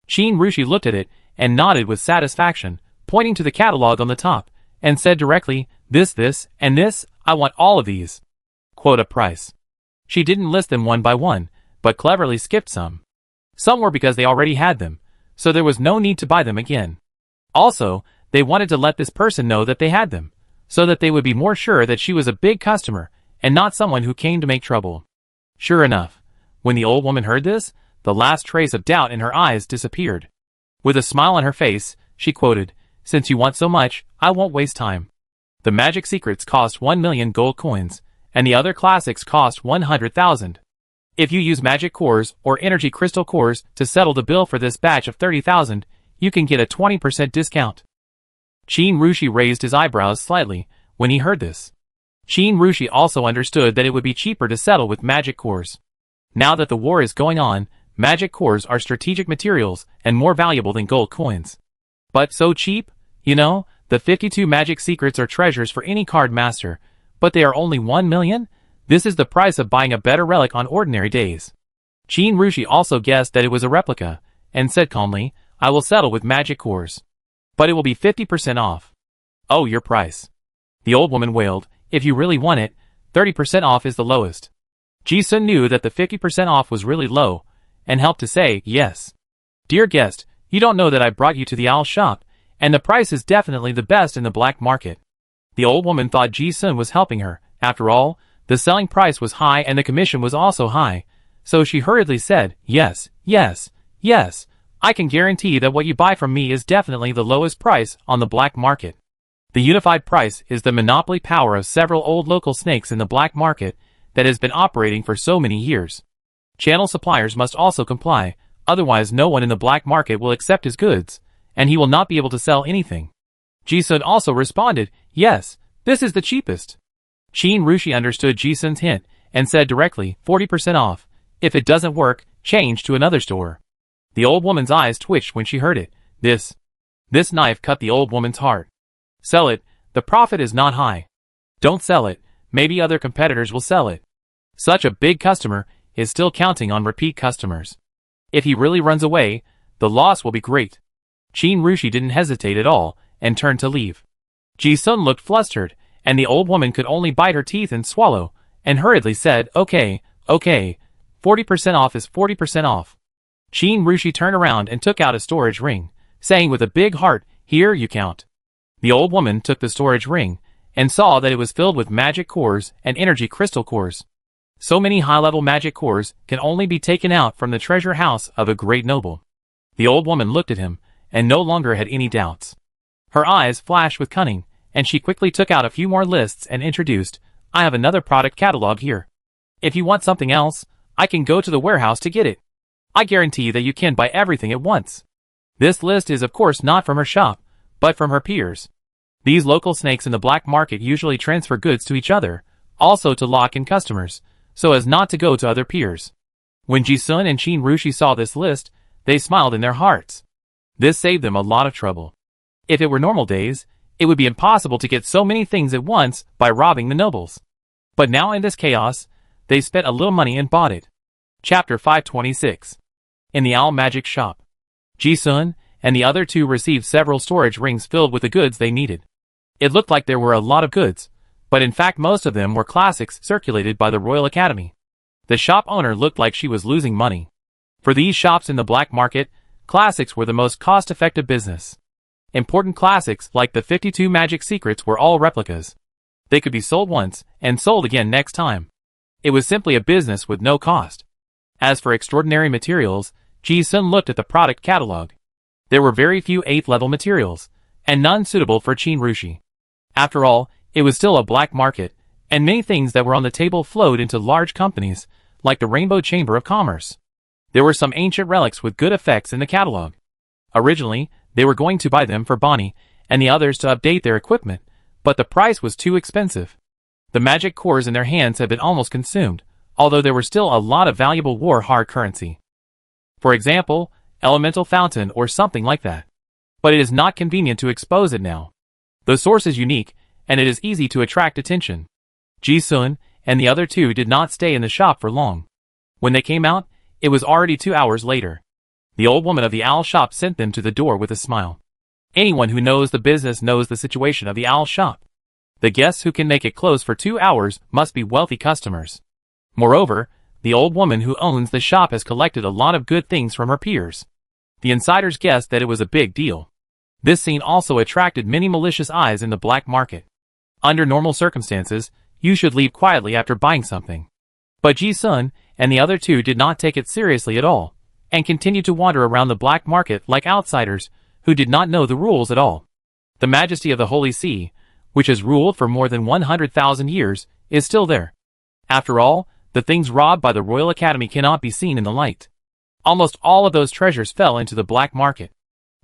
Qin Rushi looked at it and nodded with satisfaction, pointing to the catalog on the top, and said directly, this, and this, I want all of these. Quote a price. She didn't list them one by one, but cleverly skipped some. Some were because they already had them, so there was no need to buy them again. Also, they wanted to let this person know that they had them, so that they would be more sure that she was a big customer, and not someone who came to make trouble. Sure enough, when the old woman heard this, the last trace of doubt in her eyes disappeared. With a smile on her face, she quoted, since you want so much, I won't waste time. The magic secrets cost 1 million gold coins, and the other classics cost 100,000. If you use magic cores or energy crystal cores to settle the bill for this batch of 30,000, you can get a 20% discount. Qin Rushi raised his eyebrows slightly when he heard this. Qin Rushi also understood that it would be cheaper to settle with magic cores. Now that the war is going on, magic cores are strategic materials and more valuable than gold coins. But so cheap? You know, the 52 magic secrets are treasures for any card master, but they are only 1 million? This is the price of buying a better relic on ordinary days. Qin Rushi also guessed that it was a replica, and said calmly, I will settle with magic cores. But it will be 50% off. Oh, your price. The old woman wailed. If you really want it, 30% off is the lowest. Ji-sun knew that the 50% off was really low, and helped to say, yes. Dear guest, you don't know that I brought you to the owl shop, and the price is definitely the best in the black market. The old woman thought Ji-sun was helping her. After all, the selling price was high and the commission was also high, so she hurriedly said, yes, yes, yes, I can guarantee that what you buy from me is definitely the lowest price on the black market. The unified price is the monopoly power of several old local snakes in the black market that has been operating for so many years. Channel suppliers must also comply, otherwise no one in the black market will accept his goods, and he will not be able to sell anything. Ji-sun also responded, yes, this is the cheapest. Qin Rushi understood Ji-sun's hint and said directly, 40% off. If it doesn't work, change to another store. The old woman's eyes twitched when she heard it. This knife cut the old woman's heart. Sell it, the profit is not high. Don't sell it, maybe other competitors will sell it. Such a big customer is still counting on repeat customers. If he really runs away, the loss will be great. Qin Rushi didn't hesitate at all and turned to leave. Ji-sun looked flustered, and the old woman could only bite her teeth and swallow, and hurriedly said, okay, 40% off is 40% off. Qin Rushi turned around and took out a storage ring, saying with a big heart, here you count. The old woman took the storage ring, and saw that it was filled with magic cores and energy crystal cores. So many high-level magic cores can only be taken out from the treasure house of a great noble. The old woman looked at him, and no longer had any doubts. Her eyes flashed with cunning, and she quickly took out a few more lists and introduced, I have another product catalog here. If you want something else, I can go to the warehouse to get it. I guarantee that you can buy everything at once. This list is of course not from her shop, but from her peers. These local snakes in the black market usually transfer goods to each other, also to lock in customers, so as not to go to other peers. When Ji-sun and Qin Rushi saw this list, they smiled in their hearts. This saved them a lot of trouble. If it were normal days, it would be impossible to get so many things at once by robbing the nobles. But now in this chaos, they spent a little money and bought it. Chapter 526. In the Owl Magic Shop. Ji-sun and the other two received several storage rings filled with the goods they needed. It looked like there were a lot of goods, but in fact most of them were classics circulated by the Royal Academy. The shop owner looked like she was losing money. For these shops in the black market, classics were the most cost-effective business. Important classics like the 52 Magic Secrets were all replicas. They could be sold once and sold again next time. It was simply a business with no cost. As for extraordinary materials, Ji-sun looked at the product catalog. There were very few 8th level materials, and none suitable for Qin Rushi. After all, it was still a black market, and many things that were on the table flowed into large companies, like the Rainbow Chamber of Commerce. There were some ancient relics with good effects in the catalog. Originally, they were going to buy them for Bonnie and the others to update their equipment, but the price was too expensive. The magic cores in their hands had been almost consumed, although there were still a lot of valuable war hard currency. For example, elemental fountain or something like that. But it is not convenient to expose it now. The source is unique, and it is easy to attract attention. Ji-sun and the other two did not stay in the shop for long. When they came out, it was already 2 hours later. The old woman of the owl shop sent them to the door with a smile. Anyone who knows the business knows the situation of the owl shop. The guests who can make it close for 2 hours must be wealthy customers. Moreover, the old woman who owns the shop has collected a lot of good things from her peers. The insiders guessed that it was a big deal. This scene also attracted many malicious eyes in the black market. Under normal circumstances, you should leave quietly after buying something. But Ji-sun and the other two did not take it seriously at all, and continued to wander around the black market like outsiders who did not know the rules at all. The majesty of the Holy See, which has ruled for more than 100,000 years, is still there. After all, the things robbed by the Royal Academy cannot be seen in the light. Almost all of those treasures fell into the black market.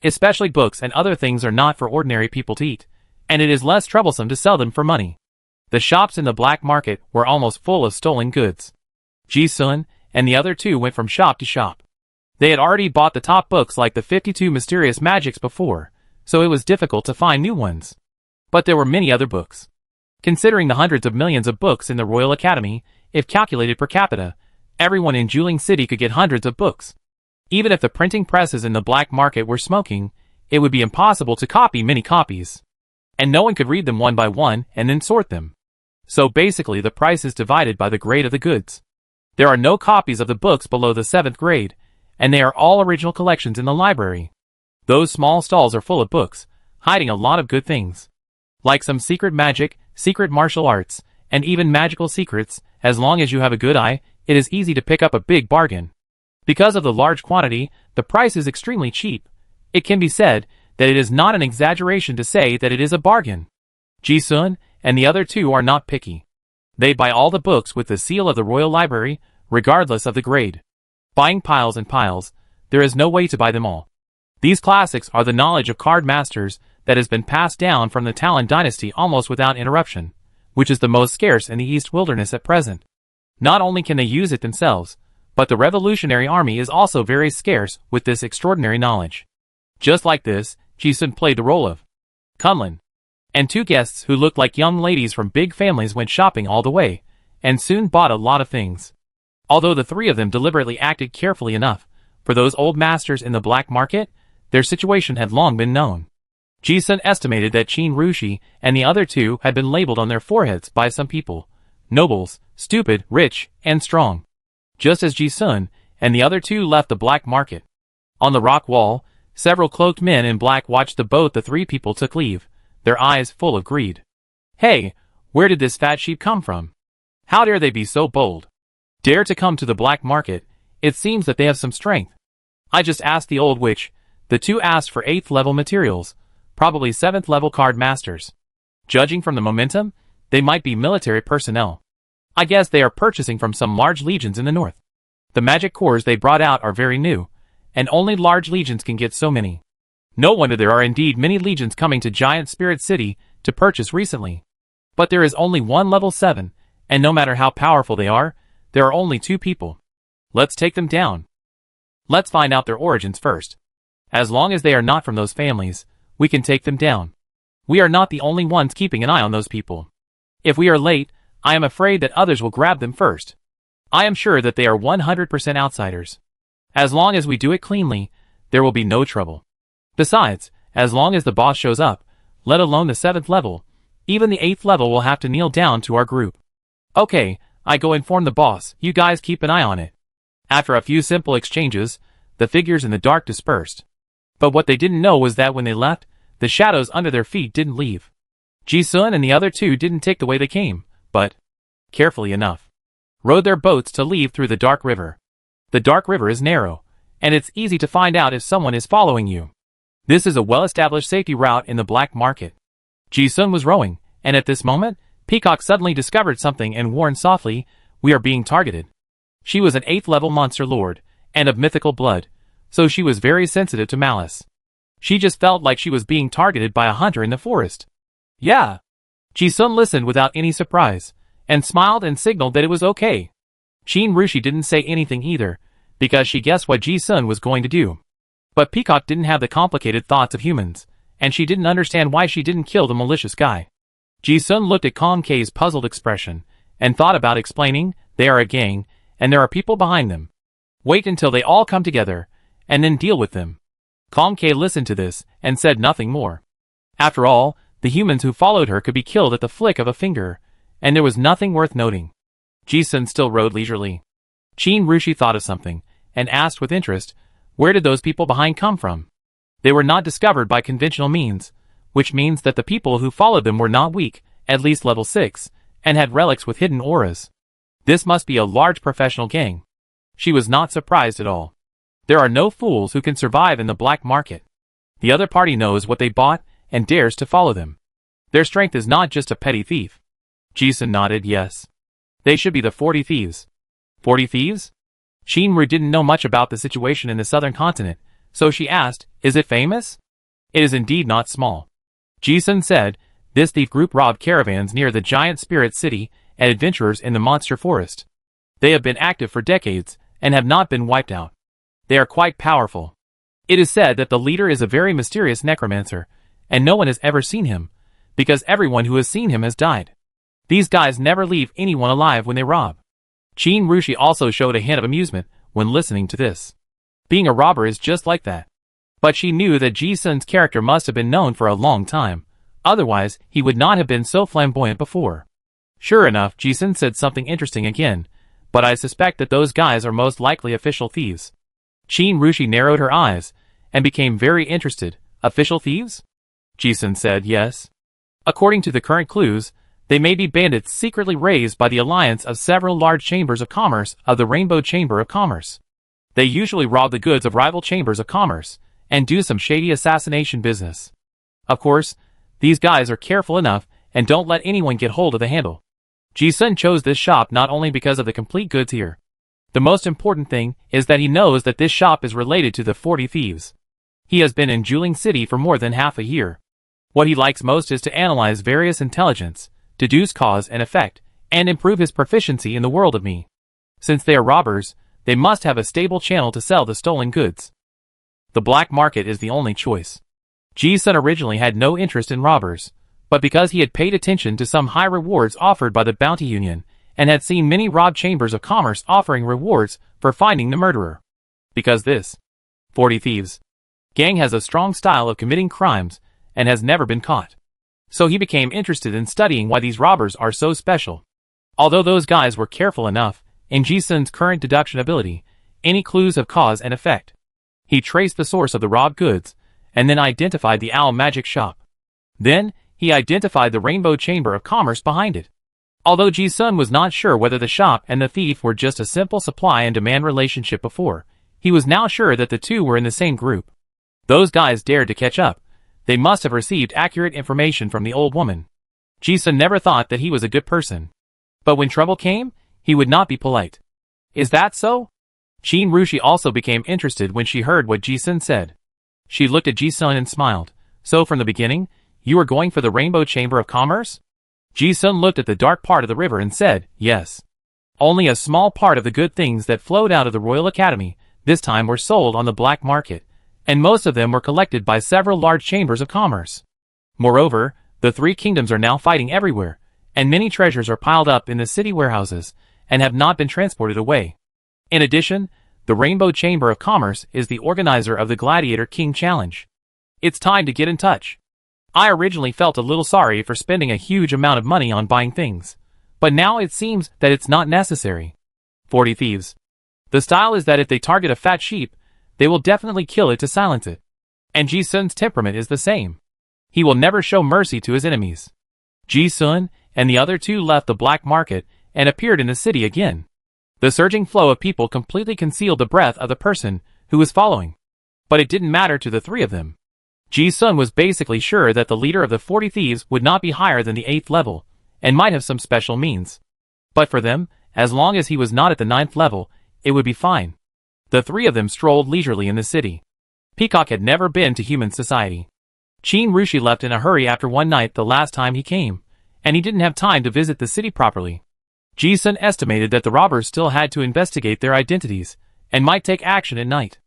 Especially books and other things are not for ordinary people to eat, and it is less troublesome to sell them for money. The shops in the black market were almost full of stolen goods. Ji-sun and the other two went from shop to shop. They had already bought the top books like the 52 Mysterious Magics before, so it was difficult to find new ones. But there were many other books. Considering the hundreds of millions of books in the Royal Academy, if calculated per capita, everyone in Juling City could get hundreds of books. Even if the printing presses in the black market were smoking, it would be impossible to copy many copies. and no one could read them one by one and then sort them. So basically the price is divided by the grade of the goods. There are no copies of the books below the 7th grade, and they are all original collections in the library. Those small stalls are full of books, hiding a lot of good things. Like some secret magic, secret martial arts, and even magical secrets. As long as you have a good eye, it is easy to pick up a big bargain. Because of the large quantity, the price is extremely cheap. It can be said that it is not an exaggeration to say that it is a bargain. Ji-sun and the other two are not picky. They buy all the books with the seal of the Royal Library, regardless of the grade. Buying piles and piles, there is no way to buy them all. These classics are the knowledge of card masters that has been passed down from the Talon dynasty almost without interruption, which is the most scarce in the East Wilderness at present. Not only can they use it themselves, but the Revolutionary Army is also very scarce with this extraordinary knowledge. Just like this, Ji-sun played the role of Kunlun. And two guests who looked like young ladies from big families went shopping all the way, and soon bought a lot of things. Although the three of them deliberately acted carefully enough, for those old masters in the black market, their situation had long been known. Ji-sun estimated that Qin Rushi and the other two had been labeled on their foreheads by some people: nobles, stupid, rich, and strong. Just as Ji-sun and the other two left the black market. On the rock wall, several cloaked men in black watched the boat the three people took leave, their eyes full of greed. Hey, where did this fat sheep come from? How dare they be so bold? Dare to come to the black market, it seems that they have some strength. I just asked the old witch. The two asked for 8th level materials, probably 7th level card masters. Judging from the momentum, they might be military personnel. I guess they are purchasing from some large legions in the north. The magic cores they brought out are very new, and only large legions can get so many. No wonder there are indeed many legions coming to Giant Spirit City to purchase recently. But there is only one level 7, and no matter how powerful they are, there are only 2 people. Let's take them down. Let's find out their origins first. As long as they are not from those families, we can take them down. We are not the only ones keeping an eye on those people. If we are late, I am afraid that others will grab them first. I am sure that they are 100% outsiders. As long as we do it cleanly, there will be no trouble. Besides, as long as the boss shows up, let alone the 7th level, even the 8th level will have to kneel down to our group. Okay, I go inform the boss, you guys keep an eye on it. After a few simple exchanges, the figures in the dark dispersed. But what they didn't know was that when they left, the shadows under their feet didn't leave. Ji-sun and the other two didn't take the way they came, but, carefully enough, rowed their boats to leave through the dark river. The dark river is narrow, and it's easy to find out if someone is following you. This is a well-established safety route in the black market. Ji-sun was rowing, and at this moment, Peacock suddenly discovered something and warned softly, "We are being targeted." She was an 8th level monster lord, and of mythical blood, so she was very sensitive to malice. She just felt like she was being targeted by a hunter in the forest. Yeah. Ji-sun listened without any surprise, and smiled and signaled that it was okay. Qin Rushi didn't say anything either, because she guessed what Ji-sun was going to do. But Peacock didn't have the complicated thoughts of humans, and she didn't understand why she didn't kill the malicious guy. Ji-sun looked at Kong K's puzzled expression, and thought about explaining, they are a gang, and there are people behind them. Wait until they all come together, and then deal with them. Kong K listened to this, and said nothing more. After all, the humans who followed her could be killed at the flick of a finger, and there was nothing worth noting. Ji-sun still rowed leisurely. Qin Rushi thought of something, and asked with interest, where did those people behind come from? They were not discovered by conventional means, which means that the people who followed them were not weak, at least level 6, and had relics with hidden auras. This must be a large professional gang. She was not surprised at all. There are no fools who can survive in the black market. The other party knows what they bought, and dares to follow them. Their strength is not just a petty thief. Ji-sun nodded yes. They should be the 40 thieves. 40 thieves? Shinru didn't know much about the situation in the southern continent, so she asked, is it famous? It is indeed not small. Ji-sun said, this thief group robbed caravans near the giant spirit city and adventurers in the monster forest. They have been active for decades, and have not been wiped out. They are quite powerful. It is said that the leader is a very mysterious necromancer, and no one has ever seen him, because everyone who has seen him has died. These guys never leave anyone alive when they rob. Qin Rushi also showed a hint of amusement when listening to this. Being a robber is just like that. But she knew that Ji-sun's character must have been known for a long time, Otherwise, he would not have been so flamboyant before. Sure enough, Ji-sun said something interesting again, but I suspect that those guys are most likely official thieves. Qin Rushi narrowed her eyes and became very interested. Official thieves? Ji-sun said yes. According to the current clues, they may be bandits secretly raised by the alliance of several large chambers of commerce of the Rainbow Chamber of Commerce. They usually rob the goods of rival chambers of commerce and do some shady assassination business. Of course, these guys are careful enough and don't let anyone get hold of the handle. Ji-sun chose this shop not only because of the complete goods here. The most important thing is that he knows that this shop is related to the 40 thieves. He has been in Juling City for more than half a year. What he likes most is to analyze various intelligence, deduce cause and effect, and improve his proficiency in the world of me. Since they are robbers, they must have a stable channel to sell the stolen goods. The black market is the only choice. Ji-sun originally had no interest in robbers, but because he had paid attention to some high rewards offered by the Bounty Union, and had seen many robbed chambers of commerce offering rewards for finding the murderer. Because this 40 thieves gang has a strong style of committing crimes and has never been caught. So he became interested in studying why these robbers are so special. Although those guys were careful enough, in Ji-sun's current deduction ability, any clues of cause and effect. He traced the source of the robbed goods, and then identified the Owl Magic Shop. Then, he identified the Rainbow Chamber of Commerce behind it. Although Ji-sun was not sure whether the shop and the thief were just a simple supply and demand relationship before, he was now sure that the two were in the same group. Those guys dared to catch up. They must have received accurate information from the old woman. Ji-sun never thought that he was a good person. But when trouble came, he would not be polite. Is that so? Qin Rushi also became interested when she heard what Ji-sun said. She looked at Ji-sun and smiled. So from the beginning, you were going for the Rainbow Chamber of Commerce? Ji-sun looked at the dark part of the river and said, yes. Only a small part of the good things that flowed out of the Royal Academy this time were sold on the black market, and most of them were collected by several large chambers of commerce. Moreover, the three kingdoms are now fighting everywhere, and many treasures are piled up in the city warehouses and have not been transported away. In addition, the Rainbow Chamber of Commerce is the organizer of the Gladiator King Challenge. It's time to get in touch. I originally felt a little sorry for spending a huge amount of money on buying things, but now it seems that it's not necessary. 40 thieves. The style is that if they target a fat sheep, they will definitely kill it to silence it. And Ji-sun's temperament is the same. He will never show mercy to his enemies. Ji-sun and the other two left the black market and appeared in the city again. The surging flow of people completely concealed the breath of the person who was following. But it didn't matter to the three of them. Ji-sun was basically sure that the leader of the 40 thieves would not be higher than the 8th level, and might have some special means. But for them, as long as he was not at the 9th level, it would be fine. The three of them strolled leisurely in the city. Peacock had never been to human society. Qin Rushi left in a hurry after one night the last time he came, and he didn't have time to visit the city properly. Ji-sun estimated that the robbers still had to investigate their identities, and might take action at night.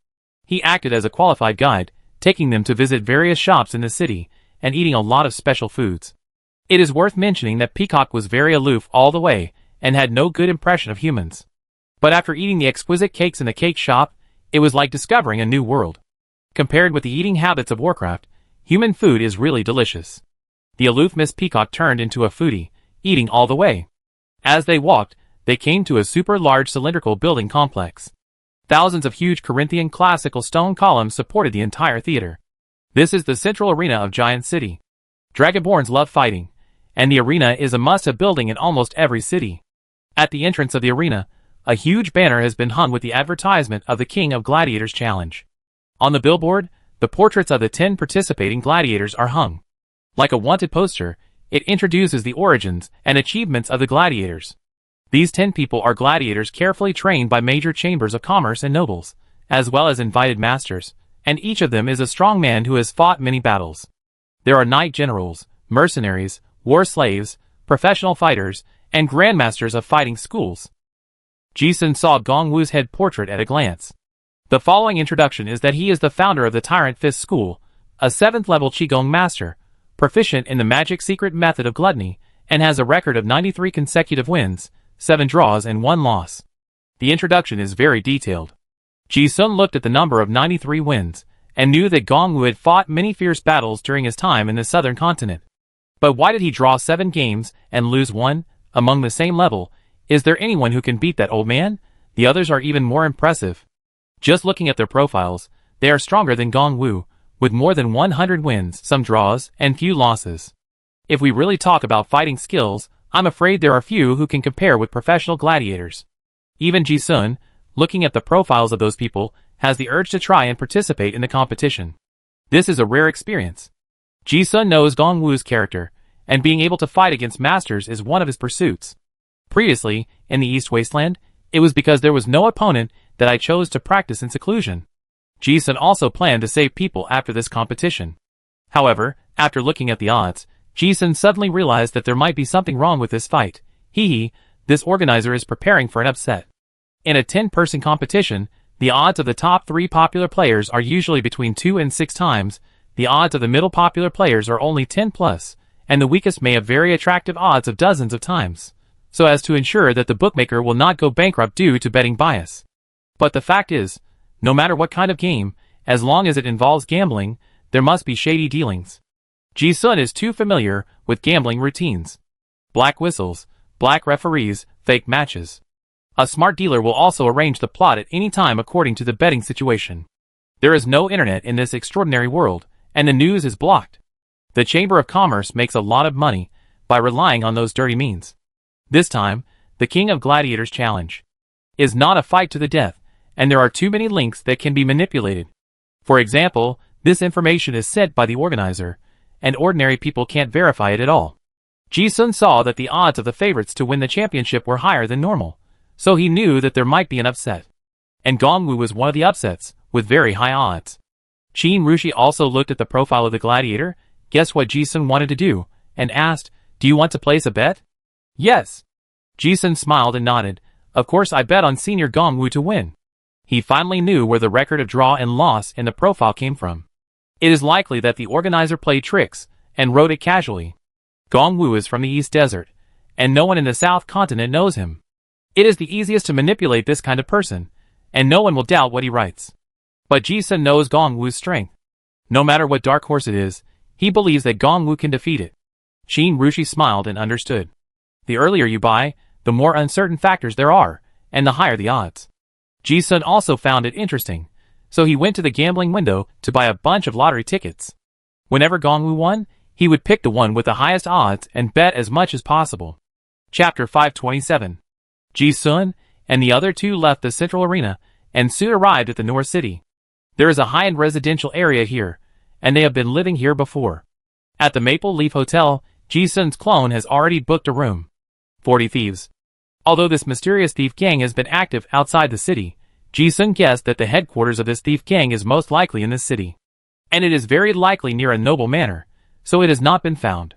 He acted as a qualified guide, taking them to visit various shops in the city, and eating a lot of special foods. It is worth mentioning that Peacock was very aloof all the way, and had no good impression of humans. But after eating the exquisite cakes in the cake shop, it was like discovering a new world. Compared with the eating habits of Warcraft, human food is really delicious. The aloof Miss Peacock turned into a foodie, eating all the way. As they walked, they came to a super large cylindrical building complex. Thousands of huge Corinthian classical stone columns supported the entire theater. This is the central arena of Giant City. Dragonborns love fighting, and the arena is a must-have building in almost every city. At the entrance of the arena, a huge banner has been hung with the advertisement of the King of Gladiators Challenge. On the billboard, the portraits of the 10 participating gladiators are hung. Like a wanted poster, it introduces the origins and achievements of the gladiators. These 10 people are gladiators carefully trained by major chambers of commerce and nobles, as well as invited masters, and each of them is a strong man who has fought many battles. There are knight generals, mercenaries, war slaves, professional fighters, and grandmasters of fighting schools. Ji-sun saw Gong Wu's head portrait at a glance. The following introduction is that he is the founder of the Tyrant Fist School, a 7th-level Qigong master, proficient in the magic secret method of gluttony, and has a record of 93 consecutive wins, 7 draws and 1 loss. The introduction is very detailed. Ji-sun looked at the number of 93 wins, and knew that Gong Wu had fought many fierce battles during his time in the southern continent. But why did he draw 7 games and lose 1? Among the same level, is there anyone who can beat that old man? The others are even more impressive. Just looking at their profiles, they are stronger than Gong Wu, with more than 100 wins, some draws, and few losses. If we really talk about fighting skills, I'm afraid there are few who can compare with professional gladiators. Even Ji-sun, looking at the profiles of those people, has the urge to try and participate in the competition. This is a rare experience. Ji-sun knows Gong Wu's character, and being able to fight against masters is one of his pursuits. Previously, in the East Wasteland, it was because there was no opponent that I chose to practice in seclusion. Ji-sun also planned to save people after this competition. However, after looking at the odds, Ji-sun suddenly realized that there might be something wrong with this fight. This organizer is preparing for an upset. In a 10-person competition, the odds of the top 3 popular players are usually between 2 and 6 times, the odds of the middle popular players are only 10 plus, and the weakest may have very attractive odds of dozens of times, so as to ensure that the bookmaker will not go bankrupt due to betting bias. But the fact is, no matter what kind of game, as long as it involves gambling, there must be shady dealings. Ji-sun is too familiar with gambling routines. Black whistles, black referees, fake matches. A smart dealer will also arrange the plot at any time according to the betting situation. There is no internet in this extraordinary world, and the news is blocked. The Chamber of Commerce makes a lot of money by relying on those dirty means. This time, the King of Gladiators challenge is not a fight to the death, and there are too many links that can be manipulated. For example, this information is sent by the organizer, and ordinary people can't verify it at all. Ji-sun saw that the odds of the favorites to win the championship were higher than normal, so he knew that there might be an upset. And Gong Wu was one of the upsets, with very high odds. Qin Rushi also looked at the profile of the gladiator, guessed what Ji-sun wanted to do, and asked, "Do you want to place a bet?" "Yes." Ji-sun smiled and nodded. "Of course I bet on Senior Gong Wu to win." He finally knew where the record of draw and loss in the profile came from. It is likely that the organizer played tricks, and wrote it casually. Gong Wu is from the East Desert, and no one in the South Continent knows him. It is the easiest to manipulate this kind of person, and no one will doubt what he writes. But Ji-sun knows Gong Wu's strength. No matter what dark horse it is, he believes that Gong Wu can defeat it. Qin Rushi smiled and understood. The earlier you buy, the more uncertain factors there are, and the higher the odds. Ji-sun also found it interesting, so he went to the gambling window to buy a bunch of lottery tickets. Whenever Gong Wu won, he would pick the one with the highest odds and bet as much as possible. Chapter 527. Ji-sun and the other 2 left the central arena, and soon arrived at the North City. There is a high-end residential area here, and they have been living here before. At the Maple Leaf Hotel, Ji-sun's clone has already booked a room. 40 thieves. Although this mysterious thief gang has been active outside the city, Ji-sun guessed that the headquarters of this thief gang is most likely in this city. And it is very likely near a noble manor, so it has not been found.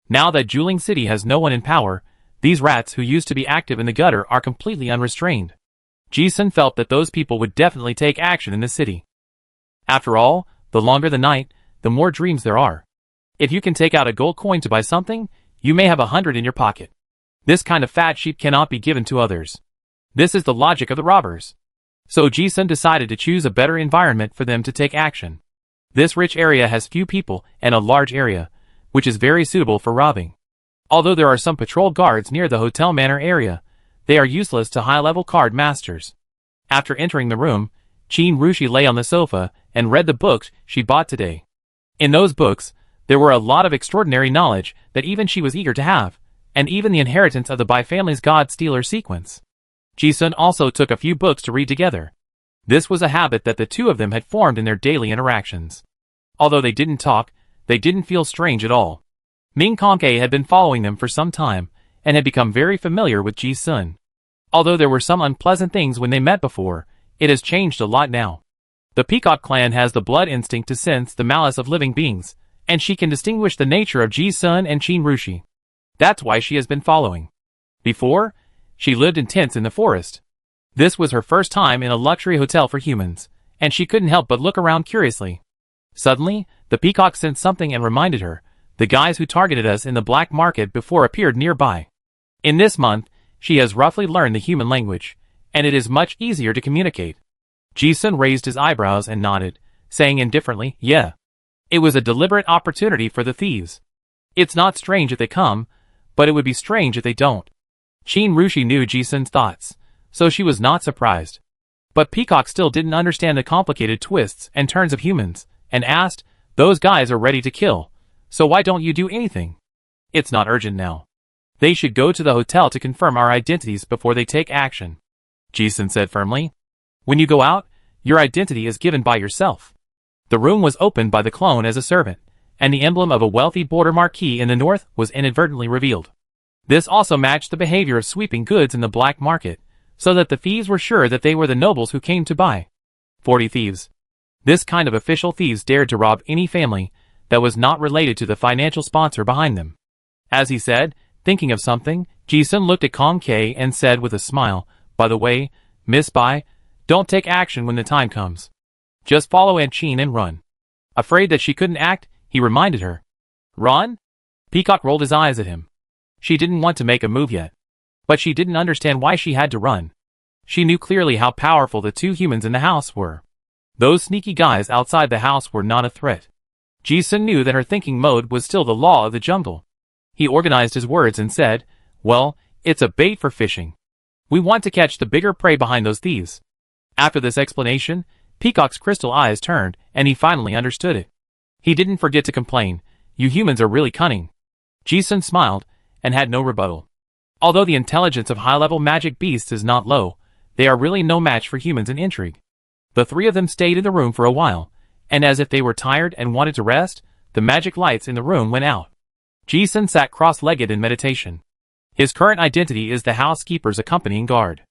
Now that Juling City has no one in power, these rats who used to be active in the gutter are completely unrestrained. Ji-sun felt that those people would definitely take action in the city. After all, the longer the night, the more dreams there are. If you can take out a gold coin to buy something, you may have 100 in your pocket. This kind of fat sheep cannot be given to others. This is the logic of the robbers. So Ji-sun decided to choose a better environment for them to take action. This rich area has few people and a large area, which is very suitable for robbing. Although there are some patrol guards near the hotel manor area, they are useless to high-level card masters. After entering the room, Qin Rushi lay on the sofa and read the books she bought today. In those books, there were a lot of extraordinary knowledge that even she was eager to have, and even the inheritance of the Bai family's God Stealer sequence. Ji-sun also took a few books to read together. This was a habit that the 2 of them had formed in their daily interactions. Although they didn't talk, they didn't feel strange at all. Ming Kongke had been following them for some time, and had become very familiar with Ji-sun. Although there were some unpleasant things when they met before, it has changed a lot now. The Peacock clan has the blood instinct to sense the malice of living beings, and she can distinguish the nature of Ji-sun and Qin Rushi. That's why she has been following. Before, she lived in tents in the forest. This was her first time in a luxury hotel for humans, and she couldn't help but look around curiously. Suddenly, the peacock sensed something and reminded her, the guys who targeted us in the black market before appeared nearby. In this month, she has roughly learned the human language, and it is much easier to communicate. Ji-sun raised his eyebrows and nodded, saying indifferently, "Yeah." It was a deliberate opportunity for the thieves. It's not strange if they come, but it would be strange if they don't. Qin Rushi knew Ji-sun's thoughts, so she was not surprised. But Peacock still didn't understand the complicated twists and turns of humans, and asked, "Those guys are ready to kill, so why don't you do anything? It's not urgent now. They should go to the hotel to confirm our identities before they take action," Ji-sun said firmly. "When you go out, your identity is given by yourself." The room was opened by the clone as a servant, and the emblem of a wealthy border marquis in the north was inadvertently revealed. This also matched the behavior of sweeping goods in the black market, so that the thieves were sure that they were the nobles who came to buy. 40 thieves. This kind of official thieves dared to rob any family that was not related to the financial sponsor behind them. As he said, thinking of something, Ji-sun looked at Kong K and said with a smile, "By the way, Miss Bai, don't take action when the time comes. Just follow Aunt Qin and run." Afraid that she couldn't act, he reminded her. "Run?" Peacock rolled his eyes at him. She didn't want to make a move yet. But she didn't understand why she had to run. She knew clearly how powerful the two humans in the house were. Those sneaky guys outside the house were not a threat. Ji-sun knew that her thinking mode was still the law of the jungle. He organized his words and said, "Well, it's a bait for fishing. We want to catch the bigger prey behind those thieves." After this explanation, Peacock's crystal eyes turned, and he finally understood it. He didn't forget to complain, "You humans are really cunning." Ji-sun smiled, and had no rebuttal. Although the intelligence of high-level magic beasts is not low, they are really no match for humans in intrigue. The three of them stayed in the room for a while, and as if they were tired and wanted to rest, the magic lights in the room went out. Ji-sun sat cross-legged in meditation. His current identity is the housekeeper's accompanying guard.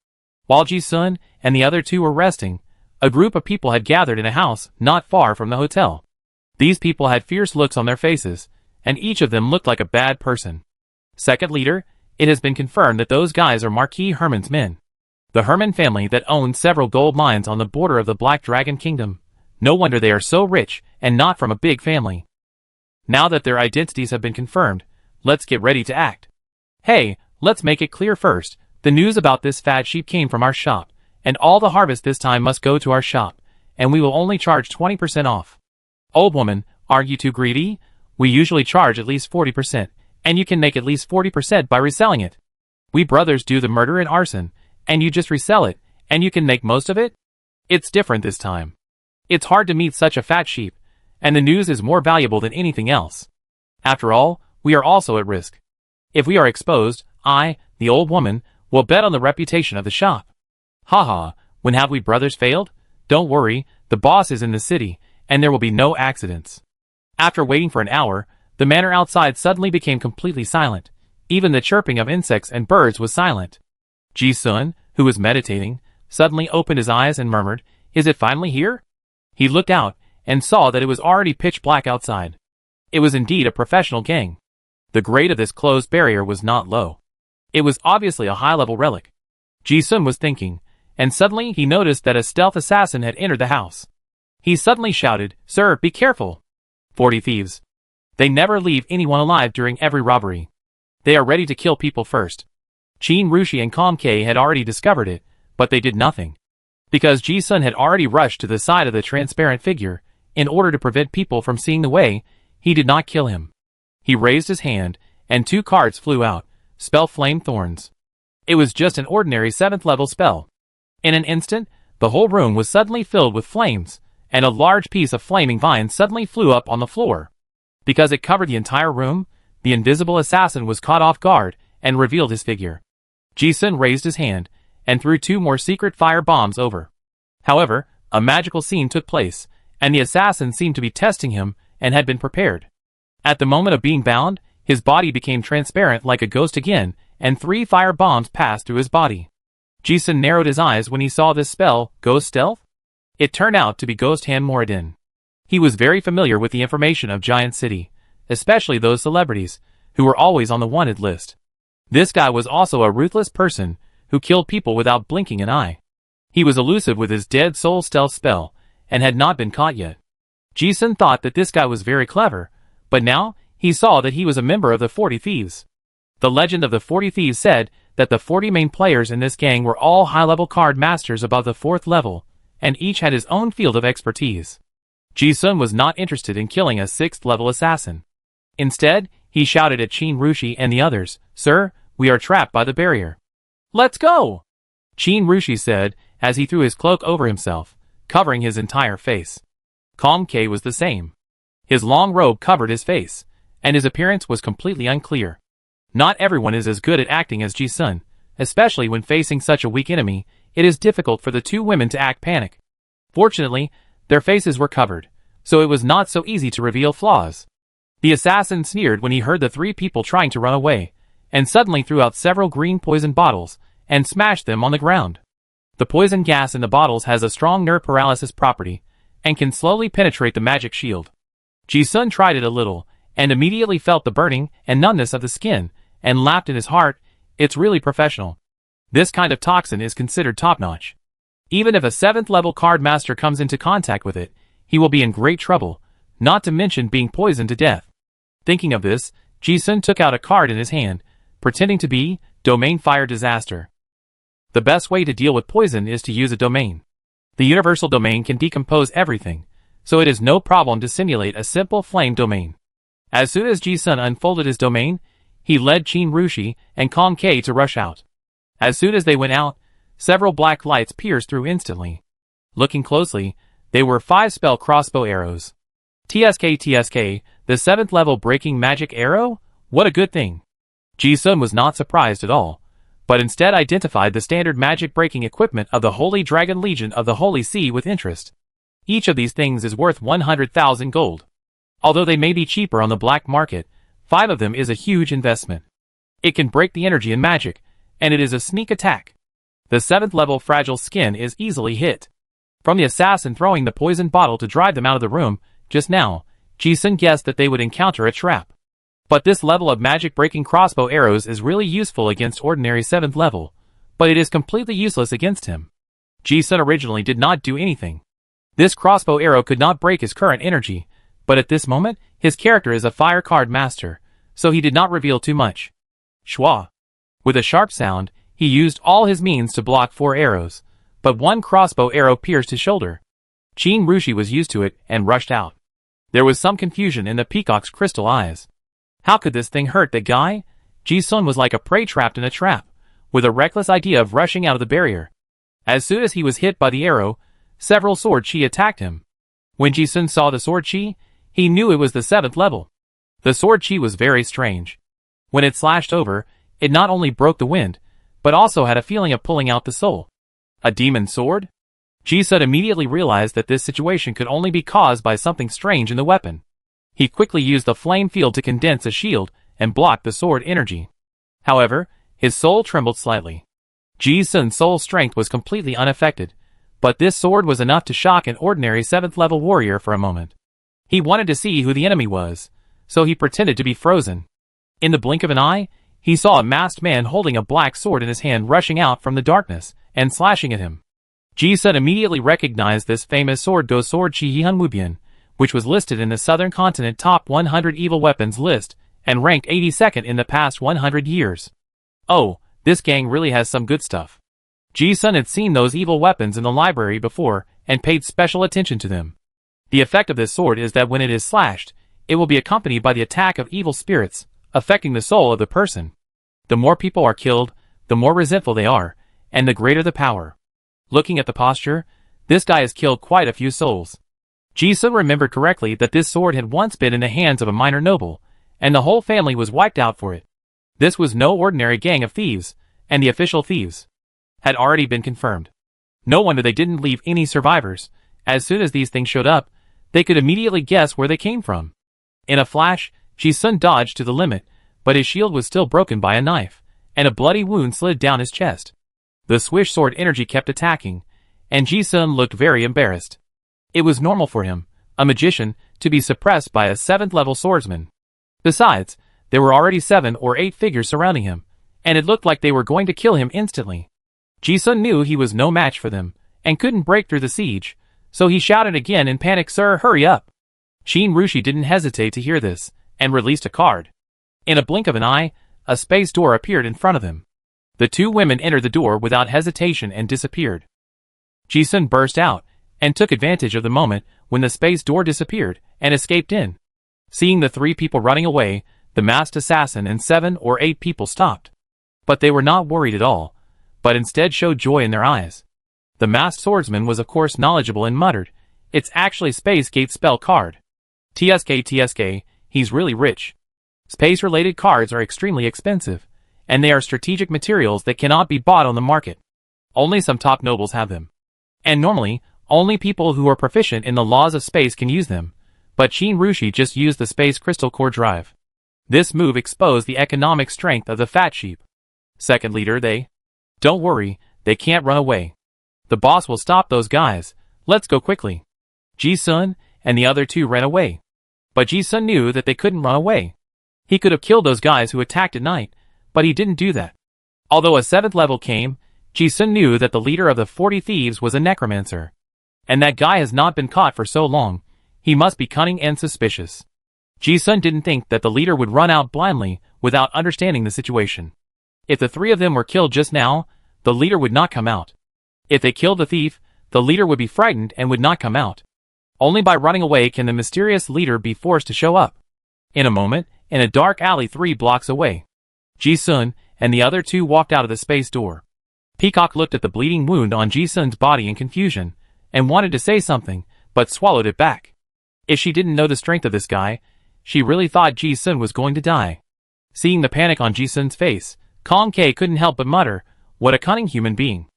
While Ji-sun and the other two were resting, a group of people had gathered in a house not far from the hotel. These people had fierce looks on their faces, and each of them looked like a bad person. Second leader, it has been confirmed that those guys are Marquis Herman's men. The Herman family that owns several gold mines on the border of the Black Dragon Kingdom. No wonder they are so rich and not from a big family. Now that their identities have been confirmed, let's get ready to act. Hey, let's make it clear first, the news about this fat sheep came from our shop, and all the harvest this time must go to our shop, and we will only charge 20% off. Old woman, aren't you too greedy? We usually charge at least 40%, and you can make at least 40% by reselling it. We brothers do the murder and arson, and you just resell it, and you can make most of it? It's different this time. It's hard to meet such a fat sheep, and the news is more valuable than anything else. After all, we are also at risk. If we are exposed, I, the old woman, will bet on the reputation of the shop. Haha, when have we brothers failed? Don't worry, the boss is in the city, and there will be no accidents. After waiting for an hour, the manor outside suddenly became completely silent. Even the chirping of insects and birds was silent. Ji-sun, who was meditating, suddenly opened his eyes and murmured, "Is it finally here?" He looked out, and saw that it was already pitch black outside. It was indeed a professional gang. The grade of this closed barrier was not low. It was obviously a high-level relic. Ji-sun was thinking, and suddenly he noticed that a stealth assassin had entered the house. He suddenly shouted, "Sir, be careful! 40 thieves. They never leave anyone alive during every robbery. They are ready to kill people first." Qin Rushi and Kong K had already discovered it, but they did nothing. Because Ji-sun had already rushed to the side of the transparent figure, in order to prevent people from seeing the way, he did not kill him. He raised his hand, and 2 cards flew out, spell Flame Thorns. It was just an ordinary 7th level spell. In an instant, the whole room was suddenly filled with flames, and a large piece of flaming vine suddenly flew up on the floor. Because it covered the entire room, the invisible assassin was caught off guard, and revealed his figure. Ji-sun raised his hand, and threw 2 more secret fire bombs over. However, a magical scene took place, and the assassin seemed to be testing him, and had been prepared. At the moment of being bound, his body became transparent like a ghost again, and 3 fire bombs passed through his body. Ji-sun narrowed his eyes when he saw this spell, Ghost Stealth. It turned out to be Ghost Hand Moradin. He was very familiar with the information of Giant City, especially those celebrities, who were always on the wanted list. This guy was also a ruthless person, who killed people without blinking an eye. He was elusive with his Dead Soul Stealth spell, and had not been caught yet. Ji-sun thought that this guy was very clever, but now, he saw that he was a member of the 40 Thieves. The legend of the 40 Thieves said that the 40 main players in this gang were all high-level card masters above the 4th level, and each had his own field of expertise. Ji-sun was not interested in killing a 6th level assassin. Instead, He shouted at Qin Rushi and the others, "Sir, we are trapped by the barrier." "Let's go!" Qin Rushi said, as he threw his cloak over himself, covering his entire face. Calm K was the same. His long robe covered his face, and his appearance was completely unclear. Not everyone is as good at acting as Ji-sun, especially when facing such a weak enemy. It is difficult for the two women to act panic. Fortunately, their faces were covered, so it was not so easy to reveal flaws. The assassin sneered when he heard the three people trying to run away, and suddenly threw out several green poison bottles and smashed them on the ground. The poison gas in the bottles has a strong nerve paralysis property and can slowly penetrate the magic shield. Ji-sun tried it a little and immediately felt the burning and numbness of the skin and laughed in his heart. It's really professional. This kind of toxin is considered top-notch. Even if a 7th level card master comes into contact with it, he will be in great trouble, not to mention being poisoned to death. Thinking of this, Ji-sun took out a card in his hand, pretending to be Domain Fire Disaster. The best way to deal with poison is to use a domain. The universal domain can decompose everything, so it is no problem to simulate a simple flame domain. As soon as Ji-sun unfolded his domain, he led Qin Rushi and Kong K to rush out. As soon as they went out, several black lights pierced through instantly. Looking closely, they were 5 spell crossbow arrows. TSK, the 7th level breaking magic arrow? What a good thing. Ji-sun was not surprised at all, but instead identified the standard magic breaking equipment of the Holy Dragon Legion of the Holy Sea with interest. Each of these things is worth 100,000 gold. Although they may be cheaper on the black market, 5 of them is a huge investment. It can break the energy in magic, and it is a sneak attack. The 7th level fragile skin is easily hit. From the assassin throwing the poison bottle to drive them out of the room, just now, Ji-sun guessed that they would encounter a trap. But this level of magic breaking crossbow arrows is really useful against ordinary 7th level, but it is completely useless against him. Ji-sun originally did not do anything. This crossbow arrow could not break his current energy, but at this moment, his character is a fire card master, so he did not reveal too much. Schwa. With a sharp sound, he used all his means to block 4 arrows, but 1 crossbow arrow pierced his shoulder. Qin Rushi was used to it and rushed out. There was some confusion in the peacock's crystal eyes. How could this thing hurt the guy? Ji-sun was like a prey trapped in a trap, with a reckless idea of rushing out of the barrier. As soon as he was hit by the arrow, several sword chi attacked him. When Ji-sun saw the sword chi, he knew it was the 7th level. The sword chi was very strange. When it slashed over, it not only broke the wind, but also had a feeling of pulling out the soul. A demon sword? Ji-sun immediately realized that this situation could only be caused by something strange in the weapon. He quickly used the flame field to condense a shield and block the sword energy. However, his soul trembled slightly. Ji-sun's soul strength was completely unaffected, but this sword was enough to shock an ordinary 7th level warrior for a moment. He wanted to see who the enemy was, so he pretended to be frozen. In the blink of an eye, he saw a masked man holding a black sword in his hand rushing out from the darkness and slashing at him. Ji-sun immediately recognized this famous sword Go Sword Chi Yihan Wubian, which was listed in the Southern Continent Top 100 Evil Weapons list and ranked 82nd in the past 100 years. Oh, this gang really has some good stuff. Ji-sun had seen those evil weapons in the library before and paid special attention to them. The effect of this sword is that when it is slashed, it will be accompanied by the attack of evil spirits, affecting the soul of the person. The more people are killed, the more resentful they are, and the greater the power. Looking at the posture, this guy has killed quite a few souls. Ji-sun remembered correctly that this sword had once been in the hands of a minor noble, and the whole family was wiped out for it. This was no ordinary gang of thieves, and the official thieves had already been confirmed. No wonder they didn't leave any survivors. As soon as these things showed up, they could immediately guess where they came from. In a flash, Ji-sun dodged to the limit, but his shield was still broken by a knife, and a bloody wound slid down his chest. The swish sword energy kept attacking, and Ji-sun looked very embarrassed. It was normal for him, a magician, to be suppressed by a 7th level swordsman. Besides, there were already 7 or 8 figures surrounding him, and it looked like they were going to kill him instantly. Ji-sun knew he was no match for them, and couldn't break through the siege, so he shouted again in panic, "Sir, hurry up!" Qin Rushi didn't hesitate to hear this, and released a card. In a blink of an eye, a space door appeared in front of them. The 2 women entered the door without hesitation and disappeared. Ji-sun burst out, and took advantage of the moment when the space door disappeared, and escaped in. Seeing the 3 people running away, The masked assassin and 7 or 8 people stopped. But they were not worried at all, but instead showed joy in their eyes. The masked swordsman was of course knowledgeable and muttered, "It's actually Space Gate spell card. TSK, he's really rich. Space-related cards are extremely expensive, and they are strategic materials that cannot be bought on the market. Only some top nobles have them. And normally, only people who are proficient in the laws of space can use them, but Qin Rushi just used the space crystal core drive. This move exposed the economic strength of the fat sheep. Second leader, don't worry, they can't run away. The boss will stop those guys, let's go quickly." Ji-sun and the other 2 ran away. But Ji-sun knew that they couldn't run away. He could have killed those guys who attacked at night, but he didn't do that. Although a 7th level came, Ji-sun knew that the leader of the 40 thieves was a necromancer. And that guy has not been caught for so long, he must be cunning and suspicious. Ji-sun didn't think that the leader would run out blindly without understanding the situation. If the 3 of them were killed just now, the leader would not come out. If they killed the thief, the leader would be frightened and would not come out. Only by running away can the mysterious leader be forced to show up. In a moment, in a dark alley 3 blocks away, Ji-sun and the other 2 walked out of the space door. Peacock looked at the bleeding wound on Ji-sun's body in confusion, and wanted to say something, but swallowed it back. If she didn't know the strength of this guy, she really thought Ji-sun was going to die. Seeing the panic on Ji-sun's face, Kong K couldn't help but mutter, "What a cunning human being."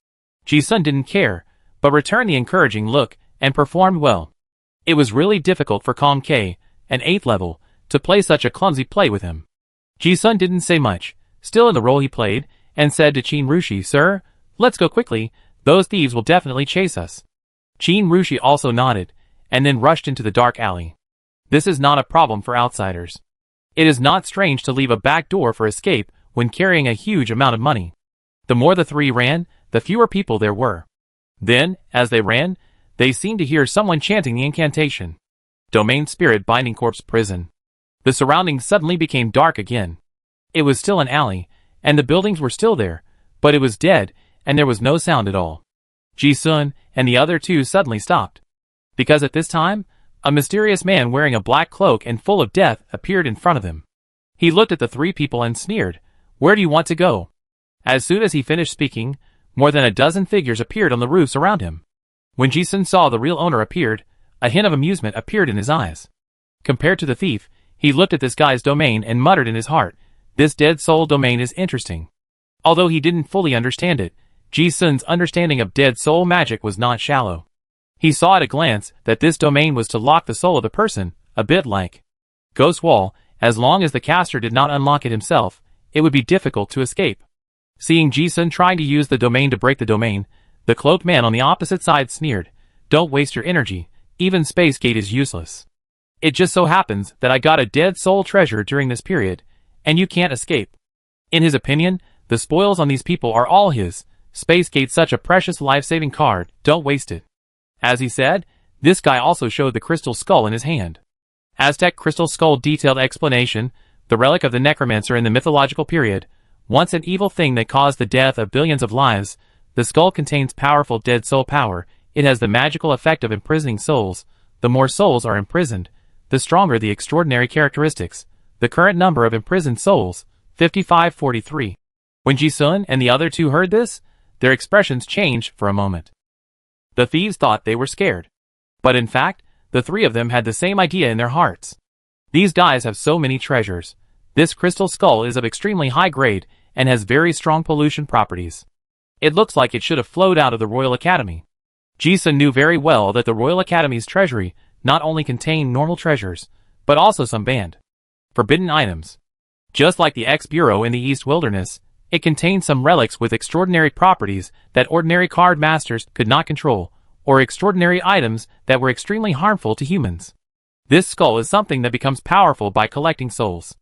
Ji-sun didn't care, but returned the encouraging look, and performed well. It was really difficult for Kong K, an 8th level, to play such a clumsy play with him. Ji-sun didn't say much, still in the role he played, and said to Qin Rushi, "Sir, let's go quickly, those thieves will definitely chase us." Qin Rushi also nodded, and then rushed into the dark alley. This is not a problem for outsiders. It is not strange to leave a back door for escape when carrying a huge amount of money. The more the 3 ran, the fewer people there were. Then, as they ran, they seemed to hear someone chanting the incantation. Domain Spirit Binding Corpse Prison. The surroundings suddenly became dark again. It was still an alley, and the buildings were still there, but it was dead, and there was no sound at all. Ji-sun and the other 2 suddenly stopped. Because at this time, a mysterious man wearing a black cloak and full of death appeared in front of them. He looked at the 3 people and sneered, "Where do you want to go?" As soon as he finished speaking, more than a dozen figures appeared on the roofs around him. When Ji-sun saw the real owner appeared, a hint of amusement appeared in his eyes. Compared to the thief, he looked at this guy's domain and muttered in his heart, "This dead soul domain is interesting." Although he didn't fully understand it, Ji-sun's understanding of dead soul magic was not shallow. He saw at a glance that this domain was to lock the soul of the person, a bit like Ghost Wall. As long as the caster did not unlock it himself, it would be difficult to escape. Seeing Ji-sun trying to use the domain to break the domain, the cloaked man on the opposite side sneered, "Don't waste your energy, even Space Gate is useless. It just so happens that I got a dead soul treasure during this period, and you can't escape." In his opinion, the spoils on these people are all his. Space Gate's such a precious life-saving card, don't waste it. As he said, this guy also showed the crystal skull in his hand. Aztec crystal skull detailed explanation, the relic of the necromancer in the mythological period. Once an evil thing that caused the death of billions of lives, the skull contains powerful dead soul power. It has the magical effect of imprisoning souls. The more souls are imprisoned, the stronger the extraordinary characteristics. The current number of imprisoned souls, 5543. When Ji-sun and the other 2 heard this, their expressions changed for a moment. The thieves thought they were scared. But in fact, the 3 of them had the same idea in their hearts. These guys have so many treasures. This crystal skull is of extremely high grade and has very strong pollution properties. It looks like it should have flowed out of the Royal Academy. Ji-sun knew very well that the Royal Academy's treasury not only contained normal treasures, but also some banned, forbidden items. Just like the X-Bureau in the East Wilderness, it contained some relics with extraordinary properties that ordinary card masters could not control, or extraordinary items that were extremely harmful to humans. This skull is something that becomes powerful by collecting souls.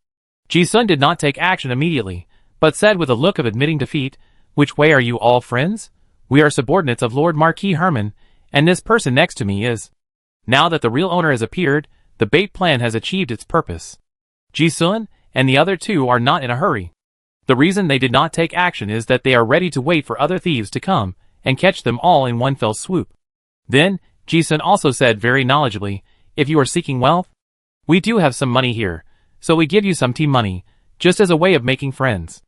Ji-sun did not take action immediately, but said with a look of admitting defeat, "Which way are you all friends? We are subordinates of Lord Marquis Herman, and this person next to me is." Now that the real owner has appeared, the bait plan has achieved its purpose. Ji-sun and the other 2 are not in a hurry. The reason they did not take action is that they are ready to wait for other thieves to come and catch them all in one fell swoop. Then, Ji-sun also said very knowledgeably, "If you are seeking wealth, we do have some money here. so we give you some team money, just as a way of making friends.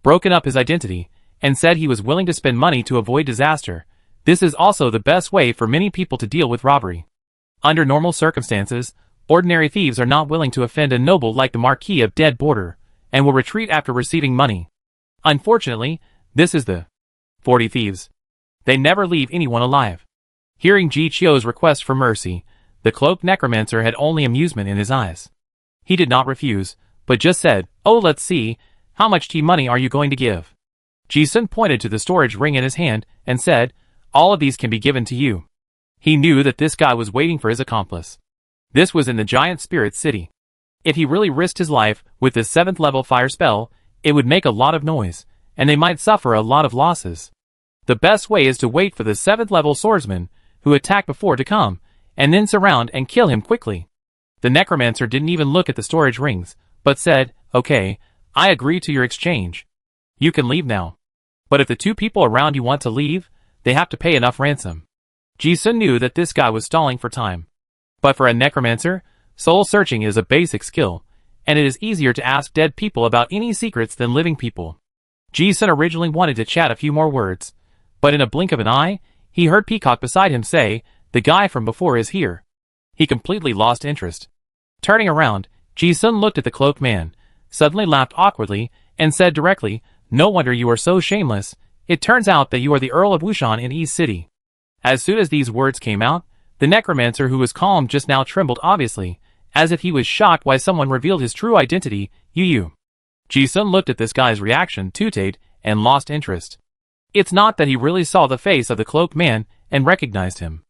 Broken up his identity, and said he was willing to spend money to avoid disaster. This is also the best way for many people to deal with robbery. Under normal circumstances, ordinary thieves are not willing to offend a noble like the Marquis of Dead Border, and will retreat after receiving money. Unfortunately, this is the 40 thieves. They never leave anyone alive. Hearing Ji Chio's request for mercy, the cloaked necromancer had only amusement in his eyes. He did not refuse, but just said, "Oh, let's see, how much tea money are you going to give?" Ji-sun pointed to the storage ring in his hand and said, "All of these can be given to you." He knew that this guy was waiting for his accomplice. This was in the giant spirit city. If he really risked his life with this 7th level fire spell, it would make a lot of noise, and they might suffer a lot of losses. The best way is to wait for the 7th level swordsman, who attacked before to come, and then surround and kill him quickly. The necromancer didn't even look at the storage rings, but said, "Okay, I agree to your exchange. You can leave now. But if the 2 people around you want to leave, they have to pay enough ransom." Ji-sun knew that this guy was stalling for time. But for a necromancer, soul searching is a basic skill, and it is easier to ask dead people about any secrets than living people. Ji-sun originally wanted to chat a few more words, but in a blink of an eye, he heard Peacock beside him say, "The guy from before is here." He completely lost interest. Turning around, Ji-sun looked at the cloaked man, suddenly laughed awkwardly, and said directly, "No wonder you are so shameless. It turns out that you are the Earl of Wushan in East City." As soon as these words came out, the necromancer who was calm just now trembled obviously, as if he was shocked why someone revealed his true identity, "You." Ji-sun looked at this guy's reaction, tutored, and lost interest. It's not that he really saw the face of the cloaked man and recognized him.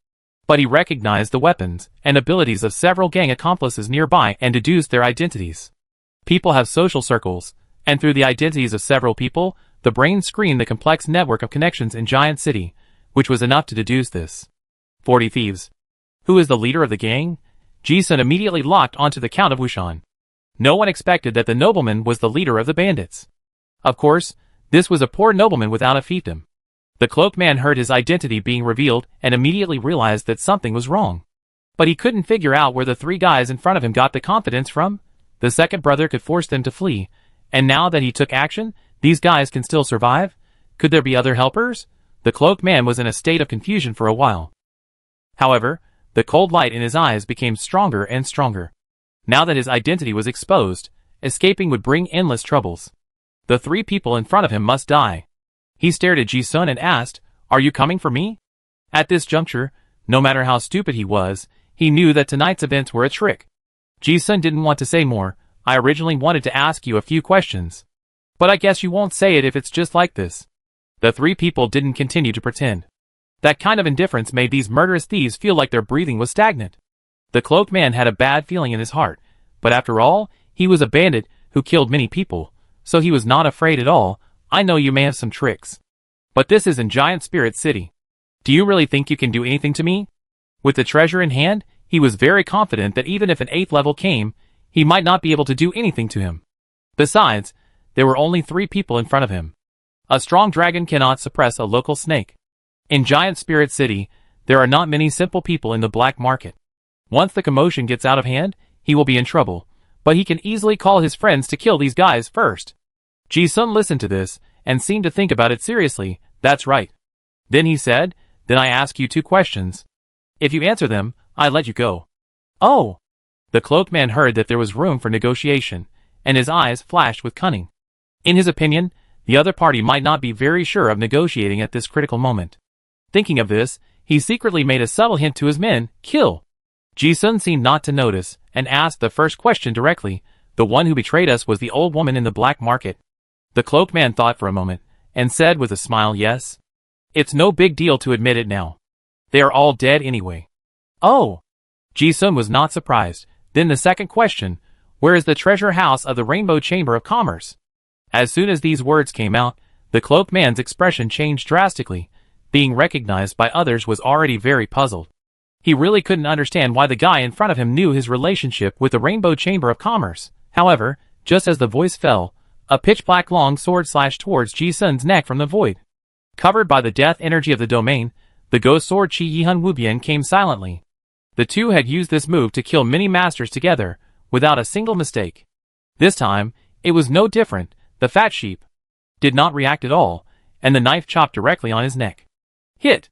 But he recognized the weapons and abilities of several gang accomplices nearby and deduced their identities. People have social circles, and through the identities of several people, the brain screened the complex network of connections in Giant City, which was enough to deduce this. 40 thieves. Who is the leader of the gang? Ji-sun immediately locked onto the Count of Wushan. No one expected that the nobleman was the leader of the bandits. Of course, this was a poor nobleman without a fiefdom. The cloaked man heard his identity being revealed and immediately realized that something was wrong. But he couldn't figure out where the 3 guys in front of him got the confidence from. The second brother could force them to flee, and now that he took action, these guys can still survive? Could there be other helpers? The cloaked man was in a state of confusion for a while. However, the cold light in his eyes became stronger and stronger. Now that his identity was exposed, escaping would bring endless troubles. The 3 people in front of him must die. He stared at Ji-sun and asked, "Are you coming for me?" At this juncture, no matter how stupid he was, he knew that tonight's events were a trick. Ji-sun didn't want to say more. "I originally wanted to ask you a few questions. But I guess you won't say it if it's just like this." The 3 people didn't continue to pretend. That kind of indifference made these murderous thieves feel like their breathing was stagnant. The cloaked man had a bad feeling in his heart, but after all, he was a bandit who killed many people, so he was not afraid at all. "I know you may have some tricks. But this is in Giant Spirit City. Do you really think you can do anything to me?" With the treasure in hand, he was very confident that even if an 8th level came, he might not be able to do anything to him. Besides, there were only 3 people in front of him. A strong dragon cannot suppress a local snake. In Giant Spirit City, there are not many simple people in the black market. Once the commotion gets out of hand, he will be in trouble, but he can easily call his friends to kill these guys first. Ji-sun listened to this, and seemed to think about it seriously. "That's right." Then he said, "Then I ask you 2 questions. If you answer them, I let you go." "Oh!" The cloaked man heard that there was room for negotiation, and his eyes flashed with cunning. In his opinion, the other party might not be very sure of negotiating at this critical moment. Thinking of this, he secretly made a subtle hint to his men, "Kill." Ji-sun seemed not to notice, and asked the first question directly. "The one who betrayed us was the old woman in the black market." The cloaked man thought for a moment, and said with a smile, "Yes. It's no big deal to admit it now. They are all dead anyway." "Oh!" Ji-sun was not surprised. Then the second question, "Where is the treasure house of the Rainbow Chamber of Commerce?" As soon as these words came out, the cloaked man's expression changed drastically. Being recognized by others was already very puzzled. He really couldn't understand why the guy in front of him knew his relationship with the Rainbow Chamber of Commerce. However, just as the voice fell, a pitch-black long sword slashed towards Ji-sun's neck from the void. Covered by the death energy of the domain, the ghost sword Qi Yihun Wubian came silently. The two had used this move to kill many masters together, without a single mistake. This time, it was no different. The fat sheep did not react at all, and the knife chopped directly on his neck. Hit!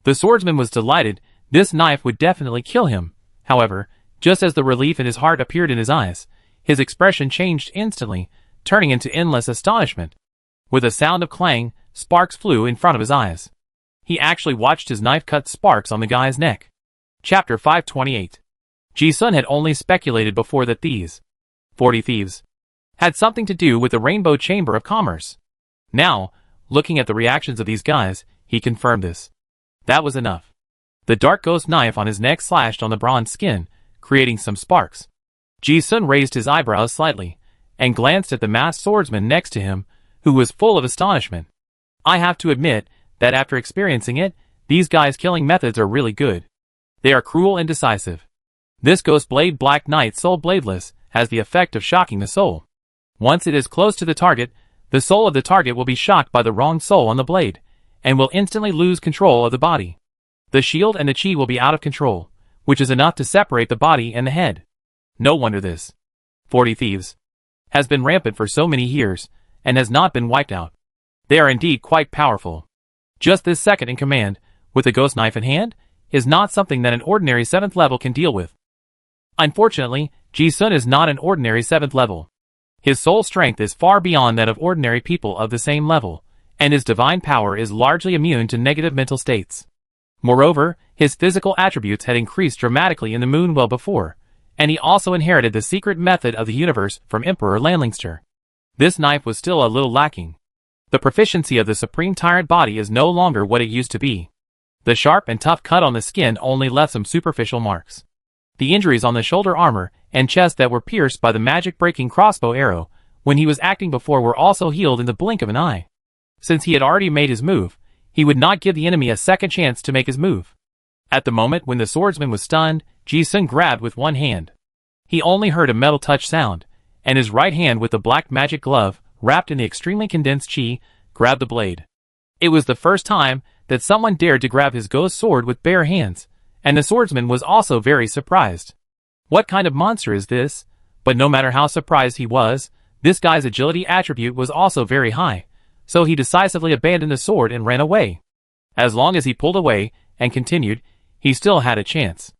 The swordsman was delighted. This knife would definitely kill him. However, just as the relief in his heart appeared in his eyes, his expression changed instantly, turning into endless astonishment. With a sound of clang, sparks flew in front of his eyes. He actually watched his knife cut sparks on the guy's neck. Chapter 528. Ji-sun had only speculated before that these 40 thieves had something to do with the Rainbow Chamber of Commerce. Now, looking at the reactions of these guys, he confirmed this. That was enough. The dark ghost knife on his neck slashed on the bronze skin, creating some sparks. Ji-sun raised his eyebrows slightly, and glanced at the masked swordsman next to him, who was full of astonishment. I have to admit that after experiencing it, these guys' killing methods are really good. They are cruel and decisive. This Ghost Blade Black Knight Soul Bladeless has the effect of shocking the soul. Once it is close to the target, the soul of the target will be shocked by the wrong soul on the blade, and will instantly lose control of the body. The shield and the chi will be out of control, which is enough to separate the body and the head. No wonder this 40 thieves has been rampant for so many years, and has not been wiped out. They are indeed quite powerful. Just this second in command, with a ghost knife in hand, is not something that an ordinary 7th level can deal with. Unfortunately, Ji-sun is not an ordinary 7th level. His soul strength is far beyond that of ordinary people of the same level, and his divine power is largely immune to negative mental states. Moreover, his physical attributes had increased dramatically in the moon well before, and he also inherited the secret method of the universe from Emperor Landlingster. This knife was still a little lacking. The proficiency of the Supreme Tyrant body is no longer what it used to be. The sharp and tough cut on the skin only left some superficial marks. The injuries on the shoulder armor and chest that were pierced by the magic-breaking crossbow arrow when he was acting before were also healed in the blink of an eye. Since he had already made his move, he would not give the enemy a second chance to make his move. At the moment when the swordsman was stunned, Ji-sun grabbed with one hand. He only heard a metal touch sound, and his right hand with the black magic glove, wrapped in the extremely condensed chi, grabbed the blade. It was the first time that someone dared to grab his ghost sword with bare hands, and the swordsman was also very surprised. What kind of monster is this? But no matter how surprised he was, this guy's agility attribute was also very high, so he decisively abandoned the sword and ran away. As long as he pulled away and continued, he still had a chance.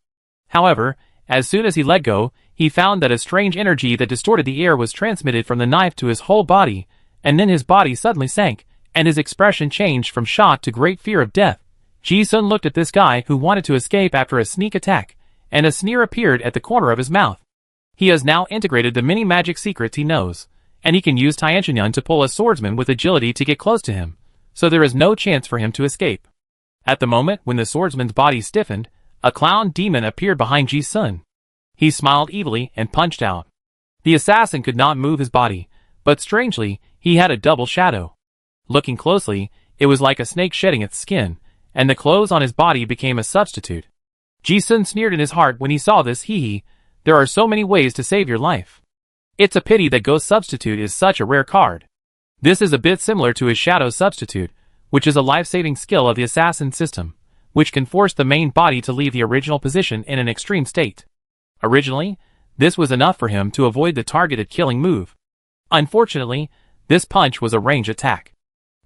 However, as soon as he let go, he found that a strange energy that distorted the air was transmitted from the knife to his whole body, and then his body suddenly sank, and his expression changed from shock to great fear of death. Ji-sun looked at this guy who wanted to escape after a sneak attack, and a sneer appeared at the corner of his mouth. He has now integrated the many magic secrets he knows, and he can use Tianqinyun to pull a swordsman with agility to get close to him, so there is no chance for him to escape. At the moment when the swordsman's body stiffened, a clown demon appeared behind Ji-sun. He smiled evilly and punched out. The assassin could not move his body, but strangely, he had a double shadow. Looking closely, it was like a snake shedding its skin, and the clothes on his body became a substitute. Ji-sun sneered in his heart when he saw this. Hee, there are so many ways to save your life. It's a pity that Ghost Substitute is such a rare card. This is a bit similar to his Shadow Substitute, which is a life-saving skill of the assassin system, which can force the main body to leave the original position in an extreme state. Originally, this was enough for him to avoid the targeted killing move. Unfortunately, this punch was a range attack.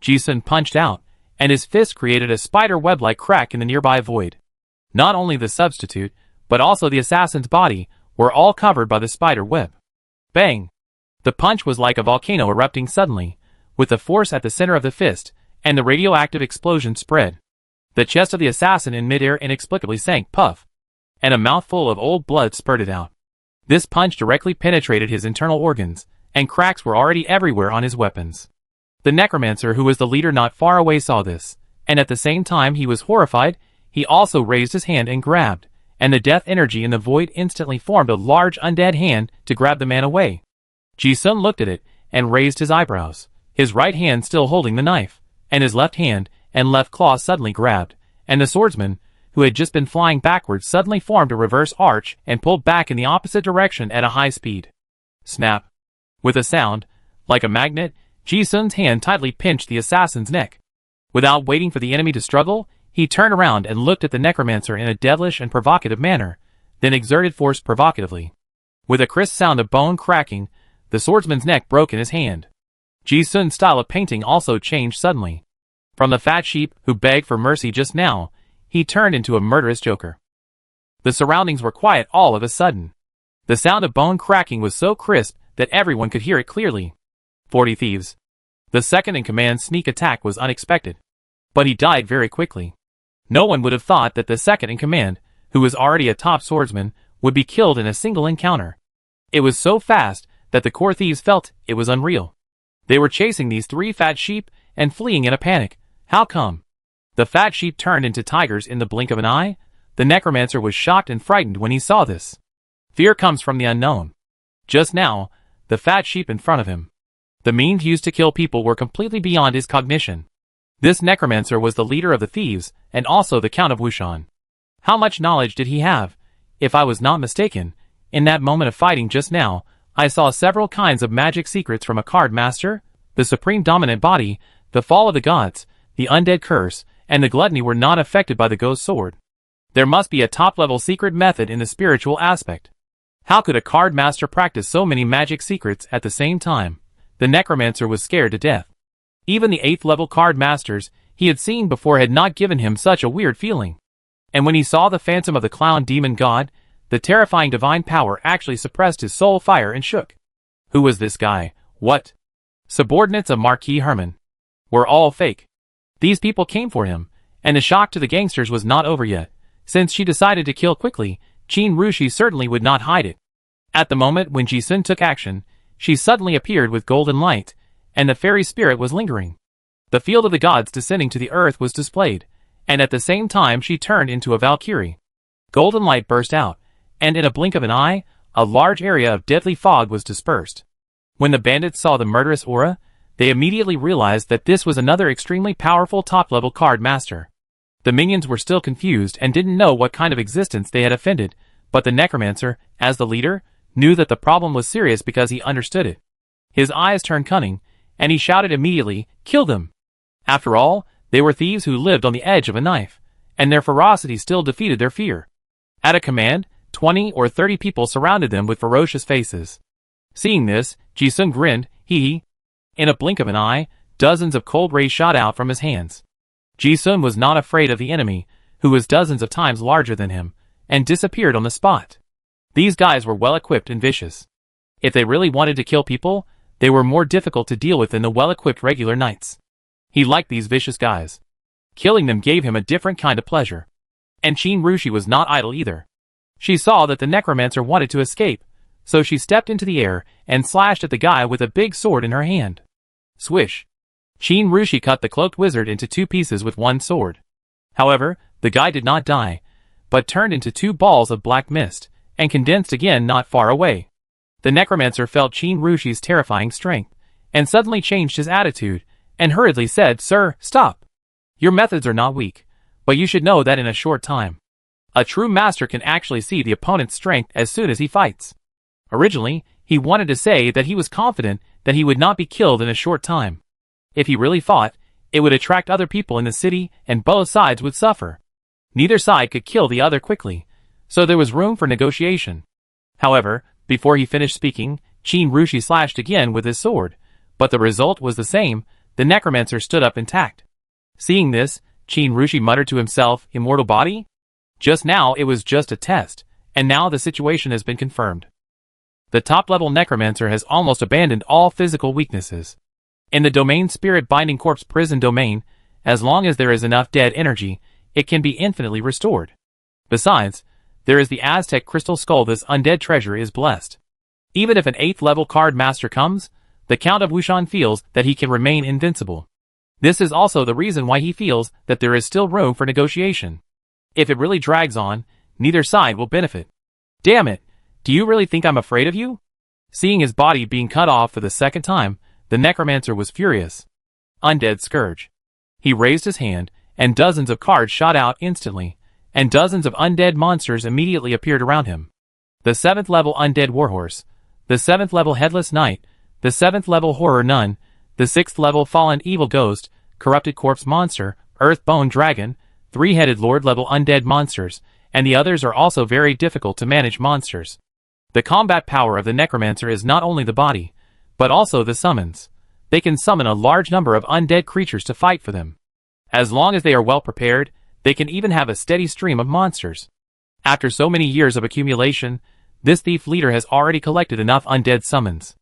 Ji-sun punched out, and his fist created a spider web-like crack in the nearby void. Not only the substitute, but also the assassin's body, were all covered by the spider web. Bang! The punch was like a volcano erupting suddenly, with the force at the center of the fist, and the radioactive explosion spread. The chest of the assassin in midair inexplicably sank, puff, and a mouthful of old blood spurted out. This punch directly penetrated his internal organs, and cracks were already everywhere on his weapons. The necromancer who was the leader not far away saw this, and at the same time he was horrified. He also raised his hand and grabbed, and the death energy in the void instantly formed a large undead hand to grab the man away. Ji-sun looked at it, and raised his eyebrows, his right hand still holding the knife, and his left hand and left claw suddenly grabbed, and the swordsman, who had just been flying backwards, suddenly formed a reverse arch and pulled back in the opposite direction at a high speed. Snap! With a sound, like a magnet, Ji-sun's hand tightly pinched the assassin's neck. Without waiting for the enemy to struggle, he turned around and looked at the necromancer in a devilish and provocative manner, then exerted force provocatively. With a crisp sound of bone cracking, The swordsman's neck broke in his hand. Ji-sun's style of painting also changed suddenly. From the fat sheep who begged for mercy just now, he turned into a murderous joker. The surroundings were quiet all of a sudden. The sound of bone cracking was so crisp that everyone could hear it clearly. 40 thieves. The second-in-command's sneak attack was unexpected. But he died very quickly. No one would have thought that the second-in-command, who was already a top swordsman, would be killed in a single encounter. It was so fast that the core thieves felt it was unreal. They were chasing these 3 fat sheep and fleeing in a panic. How come? The fat sheep turned into tigers in the blink of an eye? The necromancer was shocked and frightened when he saw this. Fear comes from the unknown. Just now, the fat sheep in front of him. The means used to kill people were completely beyond his cognition. This necromancer was the leader of the thieves and also the Count of Wushan. How much knowledge did he have? If I was not mistaken, in that moment of fighting just now, I saw several kinds of magic secrets from a card master. The supreme dominant body, the fall of the gods, the undead curse, and the gluttony were not affected by the ghost sword. There must be a top-level secret method in the spiritual aspect. How could a card master practice so many magic secrets at the same time? The necromancer was scared to death. Even the 8th-level card masters he had seen before had not given him such a weird feeling. And when he saw the phantom of the clown demon god, the terrifying divine power actually suppressed his soul fire and shook. Who was this guy? What? Subordinates of Marquis Herman. Were all fake. These people came for him, and the shock to the gangsters was not over yet. Since she decided to kill quickly, Qin Rushi certainly would not hide it. At the moment when Ji-sun took action, she suddenly appeared with golden light, and the fairy spirit was lingering. The field of the gods descending to the earth was displayed, and at the same time she turned into a Valkyrie. Golden light burst out, and in a blink of an eye, a large area of deadly fog was dispersed. When the bandits saw the murderous aura, they immediately realized that this was another extremely powerful top-level card master. The minions were still confused and didn't know what kind of existence they had offended, but the necromancer, as the leader, knew that the problem was serious because he understood it. His eyes turned cunning, and he shouted immediately, "Kill them!" After all, they were thieves who lived on the edge of a knife, and their ferocity still defeated their fear. At a command, 20 or 30 people surrounded them with ferocious faces. Seeing this, Ji-sun grinned, hee. In a blink of an eye, dozens of cold rays shot out from his hands. Ji-sun was not afraid of the enemy, who was dozens of times larger than him, and disappeared on the spot. These guys were well-equipped and vicious. If they really wanted to kill people, they were more difficult to deal with than the well-equipped regular knights. He liked these vicious guys. Killing them gave him a different kind of pleasure. And Qin Rushi was not idle either. She saw that the necromancer wanted to escape, so she stepped into the air and slashed at the guy with a big sword in her hand. Swish! Qin Rushi cut the cloaked wizard into 2 pieces with one sword. However, the guy did not die, but turned into 2 balls of black mist, and condensed again not far away. The necromancer felt Qin Rushi's terrifying strength, and suddenly changed his attitude, and hurriedly said, "Sir, stop! Your methods are not weak, but you should know that in a short time. A true master can actually see the opponent's strength as soon as he fights." Originally, he wanted to say that he was confident that he would not be killed in a short time. If he really fought, it would attract other people in the city and both sides would suffer. Neither side could kill the other quickly, so there was room for negotiation. However, before he finished speaking, Qin Rushi slashed again with his sword, but the result was the same. The necromancer stood up intact. Seeing this, Qin Rushi muttered to himself, "Immortal body?" Just now it was just a test, and now the situation has been confirmed. The top-level necromancer has almost abandoned all physical weaknesses. In the domain Spirit Binding Corpse prison domain, as long as there is enough dead energy, it can be infinitely restored. Besides, there is the Aztec crystal skull. This undead treasure is blessed. Even if an 8th-level card master comes, the Count of Wushan feels that he can remain invincible. This is also the reason why he feels that there is still room for negotiation. If it really drags on, neither side will benefit. Damn it! Do you really think I'm afraid of you? Seeing his body being cut off for the second time, the necromancer was furious. Undead Scourge. He raised his hand, and dozens of cards shot out instantly, and dozens of undead monsters immediately appeared around him. The 7th level Undead Warhorse, the 7th level Headless Knight, the 7th level Horror Nun, the 6th level Fallen Evil Ghost, Corrupted Corpse Monster, Earthbone Dragon, 3-headed Lord level Undead Monsters, and the others are also very difficult to manage monsters. The combat power of the necromancer is not only the body, but also the summons. They can summon a large number of undead creatures to fight for them. As long as they are well prepared, they can even have a steady stream of monsters. After so many years of accumulation, this thief leader has already collected enough undead summons.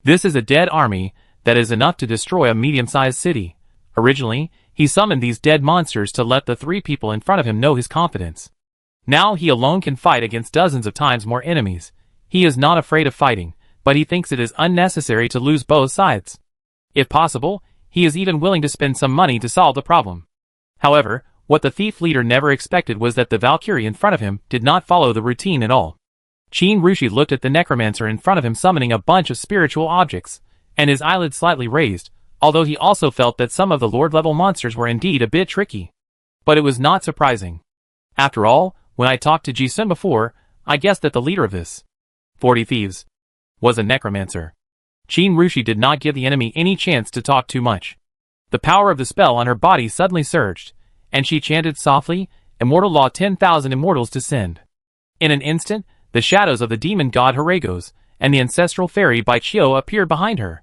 This is a dead army that is enough to destroy a medium-sized city. Originally, he summoned these dead monsters to let the 3 people in front of him know his confidence. Now he alone can fight against dozens of times more enemies. He is not afraid of fighting, but he thinks it is unnecessary to lose both sides. If possible, he is even willing to spend some money to solve the problem. However, what the thief leader never expected was that the Valkyrie in front of him did not follow the routine at all. Qin Rushi looked at the necromancer in front of him summoning a bunch of spiritual objects, and his eyelids slightly raised, although he also felt that some of the lord-level monsters were indeed a bit tricky. But it was not surprising. After all, when I talked to Ji-sun before, I guessed that the leader of this 40 thieves was a necromancer. Qin Rushi did not give the enemy any chance to talk too much. The power of the spell on her body suddenly surged, and she chanted softly, "Immortal Law 10,000 immortals descend." In an instant, the shadows of the demon god Horagos and the ancestral fairy Baichio appeared behind her.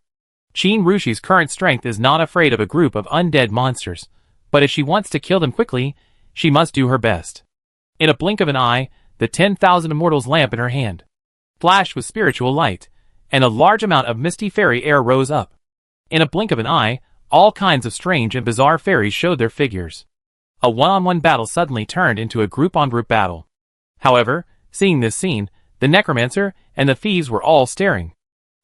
Qin Rushi's current strength is not afraid of a group of undead monsters, but if she wants to kill them quickly, she must do her best. In a blink of an eye, the 10,000 immortals lamp in her hand flashed with spiritual light, and a large amount of misty fairy air rose up. In a blink of an eye, all kinds of strange and bizarre fairies showed their figures. A one-on-one battle suddenly turned into a group-on-group battle. However, seeing this scene, the necromancer and the thieves were all staring.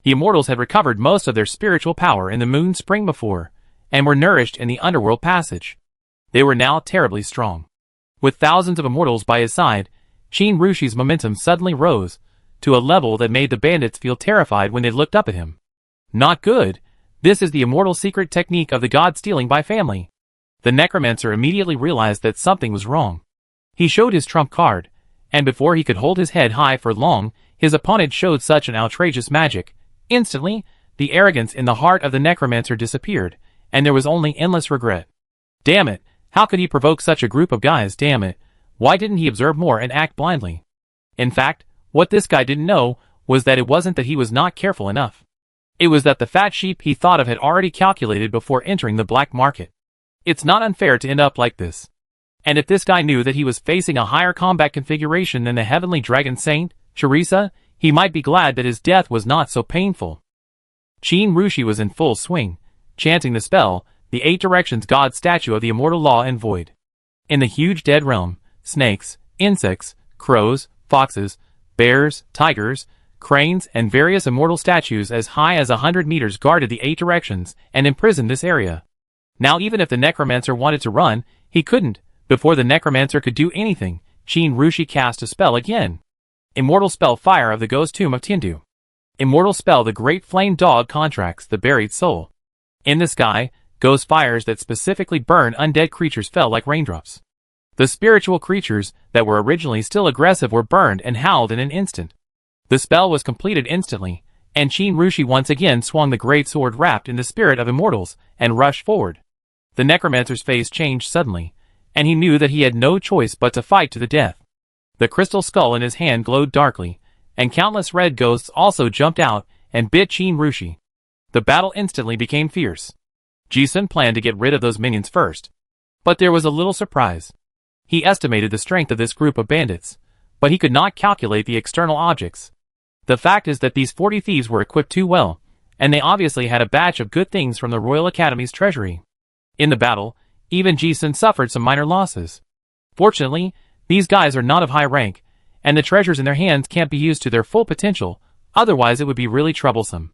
The immortals had recovered most of their spiritual power in the moon spring before, and were nourished in the underworld passage. They were now terribly strong. With thousands of immortals by his side, Qin Rushi's momentum suddenly rose to a level that made the bandits feel terrified when they looked up at him. Not good. This is the immortal secret technique of the god stealing by family. The necromancer immediately realized that something was wrong. He showed his trump card, and before he could hold his head high for long, his opponent showed such an outrageous magic. Instantly, the arrogance in the heart of the necromancer disappeared, and there was only endless regret. Damn it, how could he provoke such a group of guys, damn it, why didn't he observe more and act blindly? In fact, what this guy didn't know was that it wasn't that he was not careful enough. It was that the fat sheep he thought of had already calculated before entering the black market. It's not unfair to end up like this. And if this guy knew that he was facing a higher combat configuration than the heavenly dragon saint, Teresa, he might be glad that his death was not so painful. Qin Rushi was in full swing, chanting the spell, the 8 directions god statue of the immortal law and void. In the huge dead realm, snakes, insects, crows, foxes, bears, tigers, cranes, and various immortal statues as high as 100 meters guarded the 8 directions and imprisoned this area. Now even if the necromancer wanted to run, he couldn't. Before the necromancer could do anything, Qin Rushi cast a spell again. Immortal spell Fire of the Ghost Tomb of Tindu. Immortal spell The Great Flame Dog contracts the buried soul. In the sky, ghost fires that specifically burn undead creatures fell like raindrops. The spiritual creatures that were originally still aggressive were burned and howled in an instant. The spell was completed instantly, and Qin Rushi once again swung the great sword wrapped in the spirit of immortals and rushed forward. The necromancer's face changed suddenly, and he knew that he had no choice but to fight to the death. The crystal skull in his hand glowed darkly, and countless red ghosts also jumped out and bit Qin Rushi. The battle instantly became fierce. Ji-sun planned to get rid of those minions first. But there was a little surprise. He estimated the strength of this group of bandits, but he could not calculate the external objects. The fact is that these 40 thieves were equipped too well, and they obviously had a batch of good things from the Royal Academy's treasury. In the battle, even Ji-sun suffered some minor losses. Fortunately, these guys are not of high rank, and the treasures in their hands can't be used to their full potential, otherwise it would be really troublesome.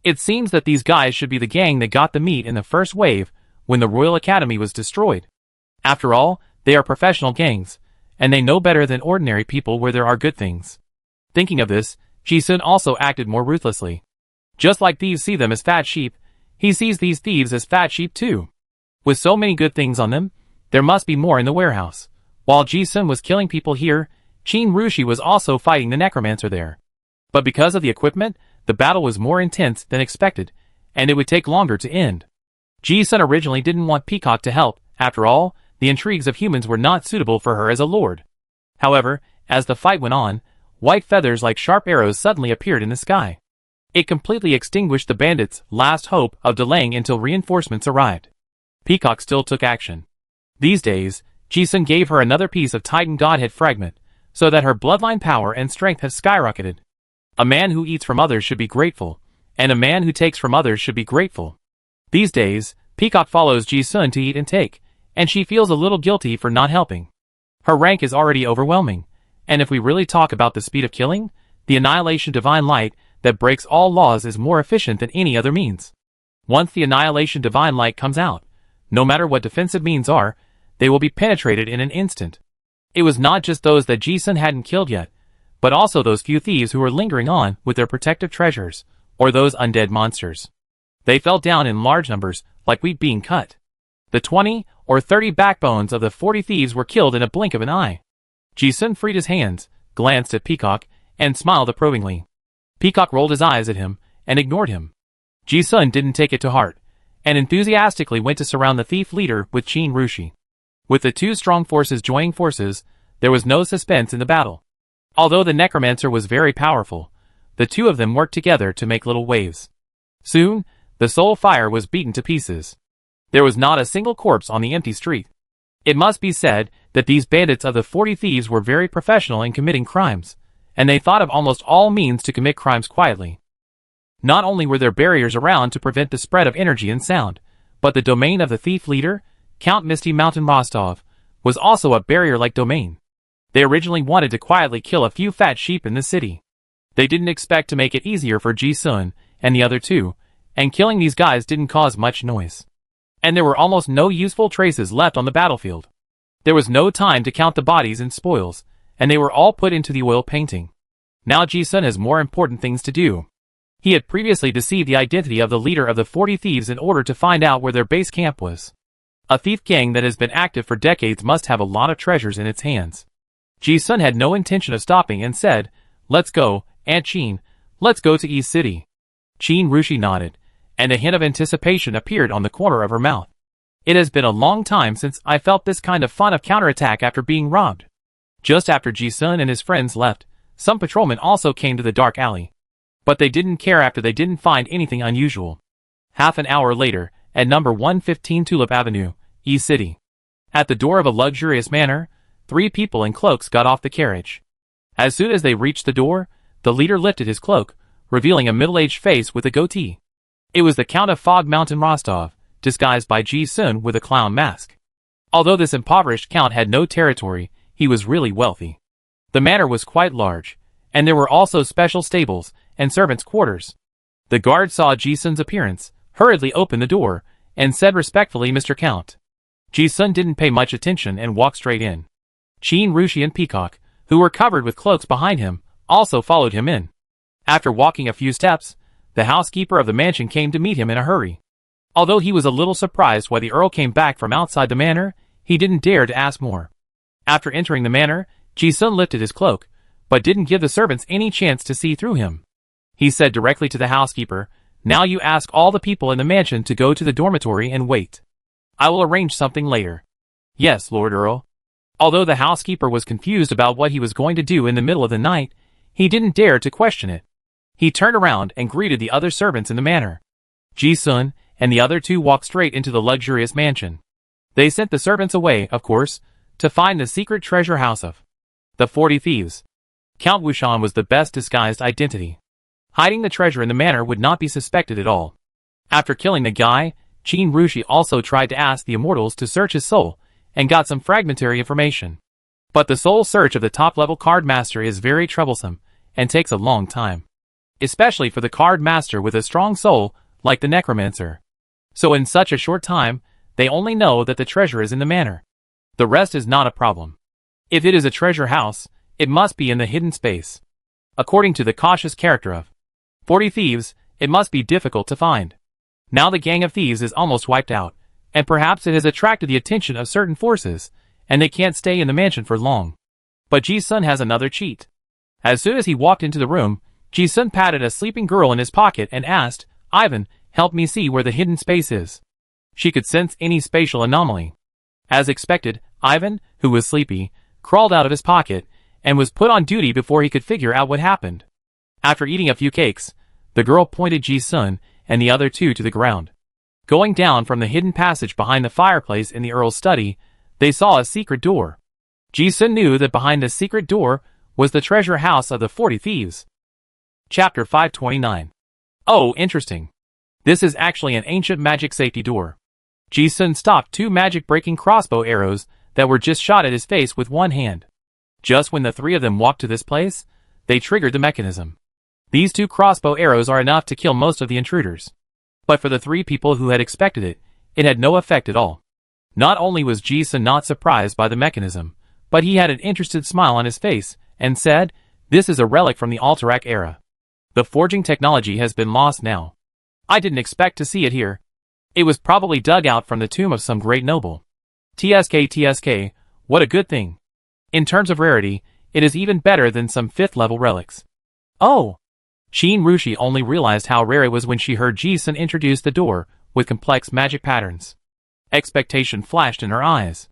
It seems that these guys should be the gang that got the meat in the first wave when the Royal Academy was destroyed. After all, they are professional gangs, and they know better than ordinary people where there are good things. Thinking of this, Ji-sun also acted more ruthlessly. Just like thieves see them as fat sheep, he sees these thieves as fat sheep too. With so many good things on them, there must be more in the warehouse. While Ji-sun was killing people here, Qin Rushi was also fighting the necromancer there. But because of the equipment, the battle was more intense than expected, and it would take longer to end. Ji-sun originally didn't want Peacock to help. After all, the intrigues of humans were not suitable for her as a lord. However, as the fight went on, white feathers like sharp arrows suddenly appeared in the sky. It completely extinguished the bandits' last hope of delaying until reinforcements arrived. Peacock still took action. These days, Ji-sun gave her another piece of Titan Godhead fragment, so that her bloodline power and strength have skyrocketed. A man who eats from others should be grateful, and a man who takes from others should be grateful. These days, Peacock follows Ji-sun to eat and take, and she feels a little guilty for not helping. Her rank is already overwhelming, and if we really talk about the speed of killing, the Annihilation Divine Light that breaks all laws is more efficient than any other means. Once the Annihilation Divine Light comes out, no matter what defensive means are, they will be penetrated in an instant. It was not just those that Ji-sun hadn't killed yet, but also those few thieves who were lingering on with their protective treasures, or those undead monsters. They fell down in large numbers, like wheat being cut. The 20 or 30 backbones of the 40 thieves were killed in a blink of an eye. Ji-sun freed his hands, glanced at Peacock, and smiled approvingly. Peacock rolled his eyes at him, and ignored him. Ji-sun didn't take it to heart, and enthusiastically went to surround the thief leader with Qin Rushi. With the two strong forces joining forces, there was no suspense in the battle. Although the necromancer was very powerful, the two of them worked together to make little waves. Soon, the soul fire was beaten to pieces. There was not a single corpse on the empty street. It must be said that these bandits of the 40 thieves were very professional in committing crimes, and they thought of almost all means to commit crimes quietly. Not only were there barriers around to prevent the spread of energy and sound, but the domain of the thief leader, Count Misty Mountain Rostov, was also a barrier-like domain. They originally wanted to quietly kill a few fat sheep in the city. They didn't expect to make it easier for Ji-sun and the other two, and killing these guys didn't cause much noise. And there were almost no useful traces left on the battlefield. There was no time to count the bodies and spoils, and they were all put into the oil painting. Now Ji-sun has more important things to do. He had previously deceived the identity of the leader of the 40 thieves in order to find out where their base camp was. A thief gang that has been active for decades must have a lot of treasures in its hands. Ji-sun had no intention of stopping and said, "Let's go, Aunt Qin, let's go to East City." Qin Rushi nodded, and a hint of anticipation appeared on the corner of her mouth. It has been a long time since I felt this kind of fun of counterattack after being robbed. Just after Ji-sun and his friends left, some patrolmen also came to the dark alley. But they didn't care after they didn't find anything unusual. Half an hour later, at number 115 Tulip Avenue, East City. At the door of a luxurious manor, 3 people in cloaks got off the carriage. As soon as they reached the door, the leader lifted his cloak, revealing a middle-aged face with a goatee. It was the Count of Fog Mountain Rostov, disguised by Ji-sun with a clown mask. Although this impoverished count had no territory, he was really wealthy. The manor was quite large, and there were also special stables and servants' quarters. The guard saw Ji-sun's appearance, hurriedly opened the door, and said respectfully, "Mr. Count." Ji-sun didn't pay much attention and walked straight in. Qin Rushi and Peacock, who were covered with cloaks behind him, also followed him in. After walking a few steps, the housekeeper of the mansion came to meet him in a hurry. Although he was a little surprised why the Earl came back from outside the manor, he didn't dare to ask more. After entering the manor, Ji-sun lifted his cloak, but didn't give the servants any chance to see through him. He said directly to the housekeeper, "Now you ask all the people in the mansion to go to the dormitory and wait. I will arrange something later." "Yes, Lord Earl." Although the housekeeper was confused about what he was going to do in the middle of the night, he didn't dare to question it. He turned around and greeted the other servants in the manor. Ji-sun and the other two walked straight into the luxurious mansion. They sent the servants away, of course, to find the secret treasure house of the 40 thieves. Count Wushan was the best disguised identity. Hiding the treasure in the manor would not be suspected at all. After killing the guy, Qin Rushi also tried to ask the immortals to search his soul, and got some fragmentary information. But the soul search of the top-level card master is very troublesome, and takes a long time. Especially for the card master with a strong soul, like the necromancer. So in such a short time, they only know that the treasure is in the manor. The rest is not a problem. If it is a treasure house, it must be in the hidden space. According to the cautious character of 40 thieves, it must be difficult to find. Now the gang of thieves is almost wiped out, and perhaps it has attracted the attention of certain forces, and they can't stay in the mansion for long. But Ji-sun has another cheat. As soon as he walked into the room, Ji-sun patted a sleeping girl in his pocket and asked, "Ivan, help me see where the hidden space is." She could sense any spatial anomaly. As expected, Ivan, who was sleepy, crawled out of his pocket, and was put on duty before he could figure out what happened. After eating a few cakes, The girl pointed Ji-sun and the other two to the ground. Going down from the hidden passage behind the fireplace in the Earl's study, they saw a secret door. Ji-sun knew that behind this secret door was the treasure house of the 40 Thieves. Chapter 529. Oh, interesting. This is actually an ancient magic safety door. Ji-sun stopped 2 magic-breaking crossbow arrows that were just shot at his face with one hand. Just when the 3 of them walked to this place, they triggered the mechanism. These 2 crossbow arrows are enough to kill most of the intruders. But for the 3 people who had expected it, it had no effect at all. Not only was Ji-sun not surprised by the mechanism, but he had an interested smile on his face, and said, "This is a relic from the Alterac era. The forging technology has been lost now. I didn't expect to see it here. It was probably dug out from the tomb of some great noble. TSK, what a good thing. In terms of rarity, it is even better than some 5th level relics." Oh! Shin Rushi only realized how rare it was when she heard Ji-sun introduce the door with complex magic patterns. Expectation flashed in her eyes.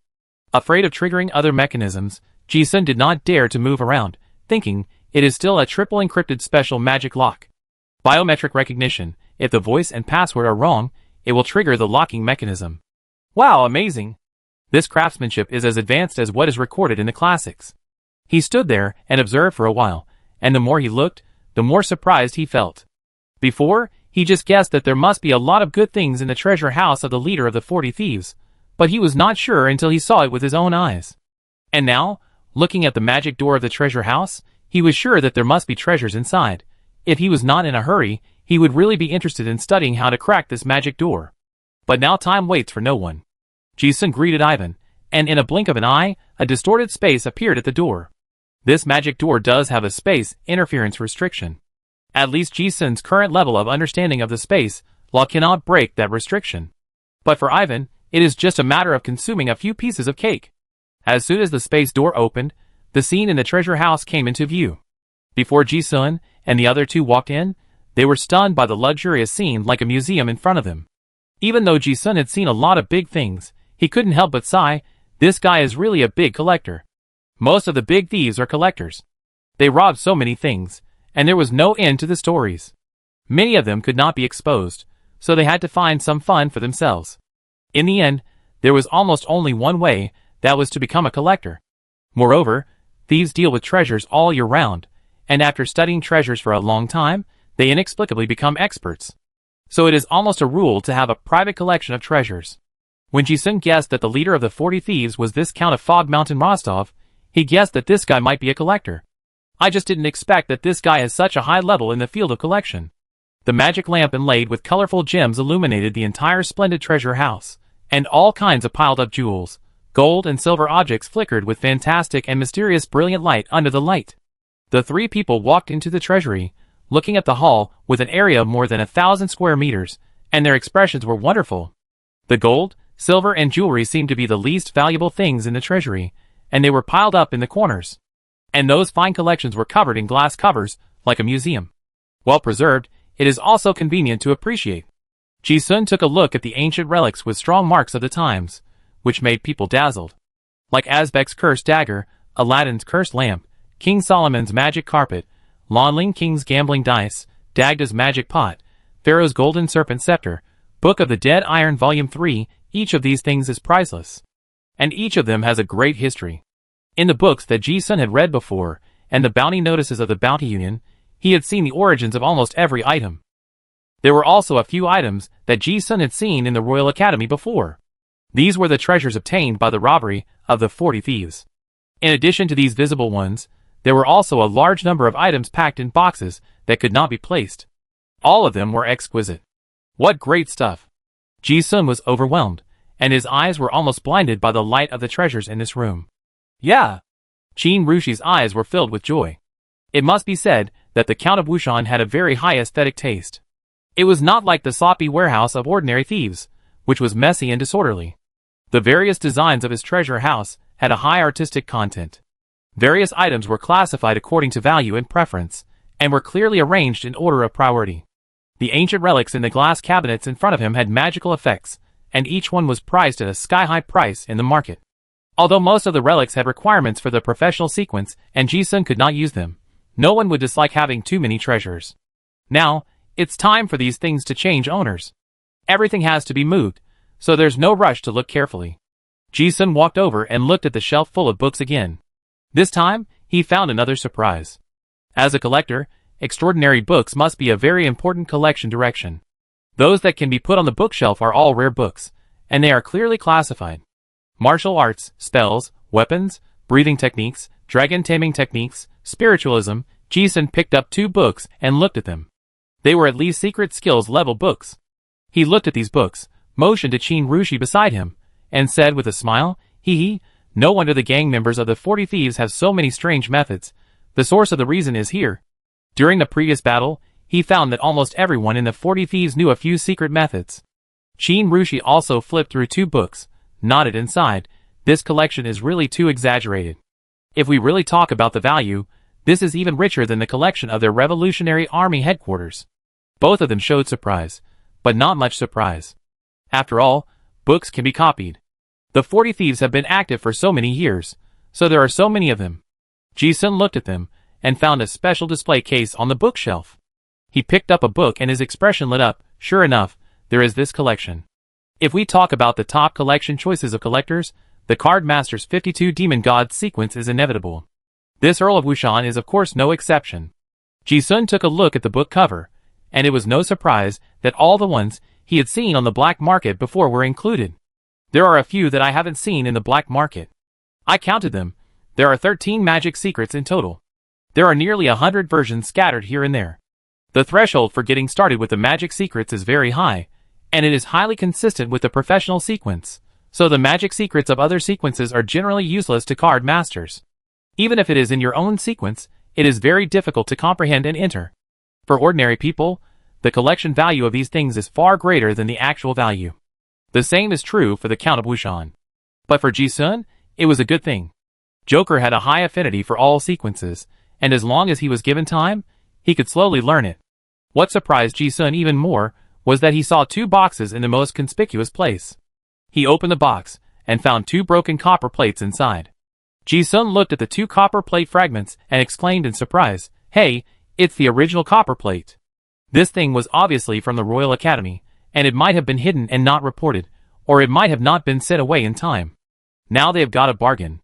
Afraid of triggering other mechanisms, Ji-sun did not dare to move around, thinking, it is still a triple encrypted special magic lock. Biometric recognition, if the voice and password are wrong, it will trigger the locking mechanism. Wow, amazing! This craftsmanship is as advanced as what is recorded in the classics. He stood there and observed for a while, and the more he looked, the more surprised he felt. Before, he just guessed that there must be a lot of good things in the treasure house of the leader of the 40 Thieves, but he was not sure until he saw it with his own eyes. And now, looking at the magic door of the treasure house, he was sure that there must be treasures inside. If he was not in a hurry, he would really be interested in studying how to crack this magic door. But now time waits for no one. Ji-sun greeted Ivan, and in a blink of an eye, a distorted space appeared at the door. This magic door does have a space interference restriction. At least Ji-sun's current level of understanding of the space law cannot break that restriction. But for Ivan, it is just a matter of consuming a few pieces of cake. As soon as the space door opened, the scene in the treasure house came into view. Before Ji-sun and the other 2 walked in, they were stunned by the luxurious scene like a museum in front of them. Even though Ji-sun had seen a lot of big things, he couldn't help but sigh, this guy is really a big collector. Most of the big thieves are collectors. They robbed so many things, and there was no end to the stories. Many of them could not be exposed, so they had to find some fun for themselves. In the end, there was almost only one way, that was to become a collector. Moreover, thieves deal with treasures all year round, and after studying treasures for a long time, they inexplicably become experts. So it is almost a rule to have a private collection of treasures. When Ji-sun guessed that the leader of the 40 Thieves was this Count of Fog Mountain Rostov, he guessed that this guy might be a collector. I just didn't expect that this guy has such a high level in the field of collection. The magic lamp inlaid with colorful gems illuminated the entire splendid treasure house, and all kinds of piled up jewels, gold and silver objects flickered with fantastic and mysterious brilliant light under the light. The 3 people walked into the treasury, looking at the hall with an area of more than 1,000 square meters, and their expressions were wonderful. The gold, silver and jewelry seemed to be the least valuable things in the treasury, and they were piled up in the corners. And those fine collections were covered in glass covers, like a museum. Well preserved, it is also convenient to appreciate. Ji-sun took a look at the ancient relics with strong marks of the times, which made people dazzled. Like Azbek's cursed dagger, Aladdin's cursed lamp, King Solomon's magic carpet, Lanling King's gambling dice, Dagda's magic pot, Pharaoh's golden serpent scepter, Book of the Dead Iron Volume 3, each of these things is priceless. And each of them has a great history. In the books that Ji-sun had read before, and the bounty notices of the Bounty Union, he had seen the origins of almost every item. There were also a few items that Ji-sun had seen in the Royal Academy before. These were the treasures obtained by the robbery of the 40 Thieves. In addition to these visible ones, there were also a large number of items packed in boxes that could not be placed. All of them were exquisite. What great stuff! Ji-sun was overwhelmed, and his eyes were almost blinded by the light of the treasures in this room. Yeah! Shin Rushi's eyes were filled with joy. It must be said that the Count of Wushan had a very high aesthetic taste. It was not like the sloppy warehouse of ordinary thieves, which was messy and disorderly. The various designs of his treasure house had a high artistic content. Various items were classified according to value and preference, and were clearly arranged in order of priority. The ancient relics in the glass cabinets in front of him had magical effects, and each one was priced at a sky-high price in the market. Although most of the relics had requirements for the professional sequence and Ji-sun could not use them, no one would dislike having too many treasures. Now, It's time for these things to change owners. Everything has to be moved, so there's no rush to look carefully. Ji-sun walked over and looked at the shelf full of books again. This time, he found another surprise. As a collector, extraordinary books must be a very important collection direction. Those that can be put on the bookshelf are all rare books, and they are clearly classified. Martial arts, spells, weapons, breathing techniques, dragon taming techniques, spiritualism. Ji-sun picked up 2 books and looked at them. They were at least secret skills level books. He looked at these books, motioned to Qin Rushi beside him, and said with a smile, "Hee, no wonder the gang members of the 40 Thieves have so many strange methods. The source of the reason is here." During the previous battle, he found that almost everyone in the 40 Thieves knew a few secret methods. Qin Rushi also flipped through 2 books, nodded and sighed. This collection is really too exaggerated. If we really talk about the value, this is even richer than the collection of their Revolutionary Army headquarters. Both of them showed surprise, but not much surprise. After all, books can be copied. The 40 Thieves have been active for so many years, so there are so many of them. Ji-sun looked at them, and found a special display case on the bookshelf. He picked up a book and his expression lit up. Sure enough, there is this collection. If we talk about the top collection choices of collectors, the Card Master's 52 Demon Gods sequence is inevitable. This Earl of Wushan is of course no exception. Ji-sun took a look at the book cover, and it was no surprise that all the ones he had seen on the black market before were included. There are a few that I haven't seen in the black market. I counted them. There are 13 magic secrets in total. There are nearly 100 versions scattered here and there. The threshold for getting started with the magic secrets is very high, and it is highly consistent with the professional sequence, so the magic secrets of other sequences are generally useless to card masters. Even if it is in your own sequence, it is very difficult to comprehend and enter. For ordinary people, the collection value of these things is far greater than the actual value. The same is true for the Count of Wushan. But for Ji-sun, it was a good thing. Joker had a high affinity for all sequences, and as long as he was given time, he could slowly learn it. What surprised Ji-sun even more was that he saw 2 boxes in the most conspicuous place. He opened the box, and found 2 broken copper plates inside. Ji-sun looked at the 2 copper plate fragments and exclaimed in surprise, "Hey, it's the original copper plate." This thing was obviously from the Royal Academy, and it might have been hidden and not reported, or it might have not been sent away in time. Now they have got a bargain.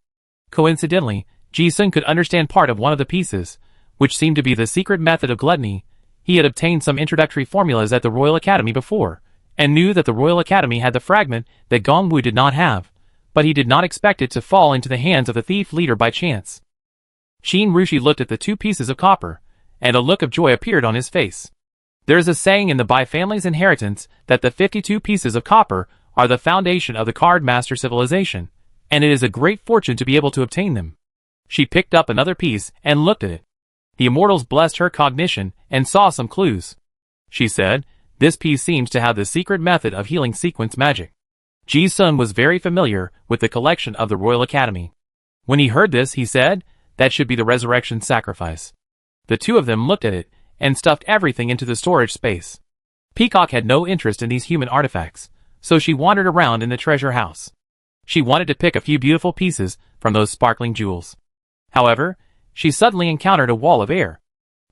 Coincidentally, Ji-sun could understand part of one of the pieces, which seemed to be the secret method of gluttony. He had obtained some introductory formulas at the Royal Academy before, and knew that the Royal Academy had the fragment that Gongwu did not have, but he did not expect it to fall into the hands of the thief leader by chance. Qin Rushi looked at the 2 pieces of copper, and a look of joy appeared on his face. There is a saying in the Bai family's inheritance that the 52 pieces of copper are the foundation of the Card Master civilization, and it is a great fortune to be able to obtain them. She picked up another piece and looked at it. The immortals blessed her cognition and saw some clues. She said, "This piece seems to have the secret method of healing sequence magic." Ji-sun was very familiar with the collection of the Royal Academy. When he heard this, he said, "That should be the resurrection sacrifice." The 2 of them looked at it, and stuffed everything into the storage space. Peacock had no interest in these human artifacts, so she wandered around in the treasure house. She wanted to pick a few beautiful pieces from those sparkling jewels. However, she suddenly encountered a wall of air.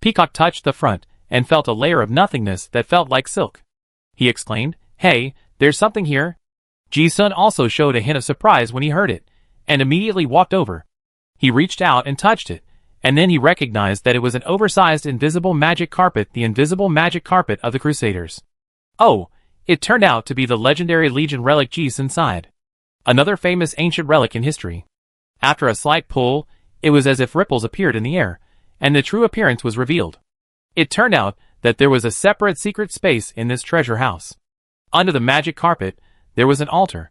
Peacock touched the front, and felt a layer of nothingness that felt like silk. He exclaimed, "Hey, there's something here." Ji-sun also showed a hint of surprise when he heard it, and immediately walked over. He reached out and touched it, and then he recognized that it was an oversized invisible magic carpet, the invisible magic carpet of the Crusaders. Oh, it turned out to be the legendary Legion relic Ji-sun sighed. Another famous ancient relic in history. After a slight pull, it was as if ripples appeared in the air, and the true appearance was revealed. It turned out that there was a separate secret space in this treasure house. Under the magic carpet, there was an altar.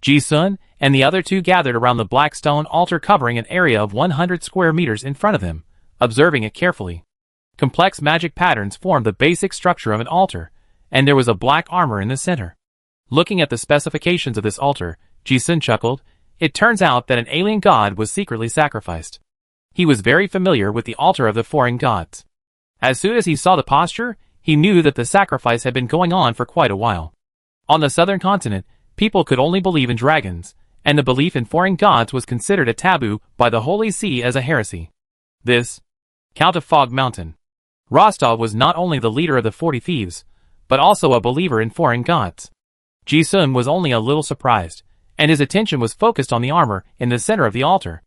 Ji-sun and the other 2 gathered around the black stone altar covering an area of 100 square meters in front of them, observing it carefully. Complex magic patterns formed the basic structure of an altar, and there was a black armor in the center. Looking at the specifications of this altar, Ji-sun chuckled. It turns out that an alien god was secretly sacrificed. He was very familiar with the altar of the foreign gods. As soon as he saw the posture, he knew that the sacrifice had been going on for quite a while. On the southern continent, people could only believe in dragons, and the belief in foreign gods was considered a taboo by the Holy See as a heresy. This Count of Fog Mountain. Rostov was not only the leader of the 40 Thieves, but also a believer in foreign gods. Ji-sun was only a little surprised, and his attention was focused on the armor in the center of the altar.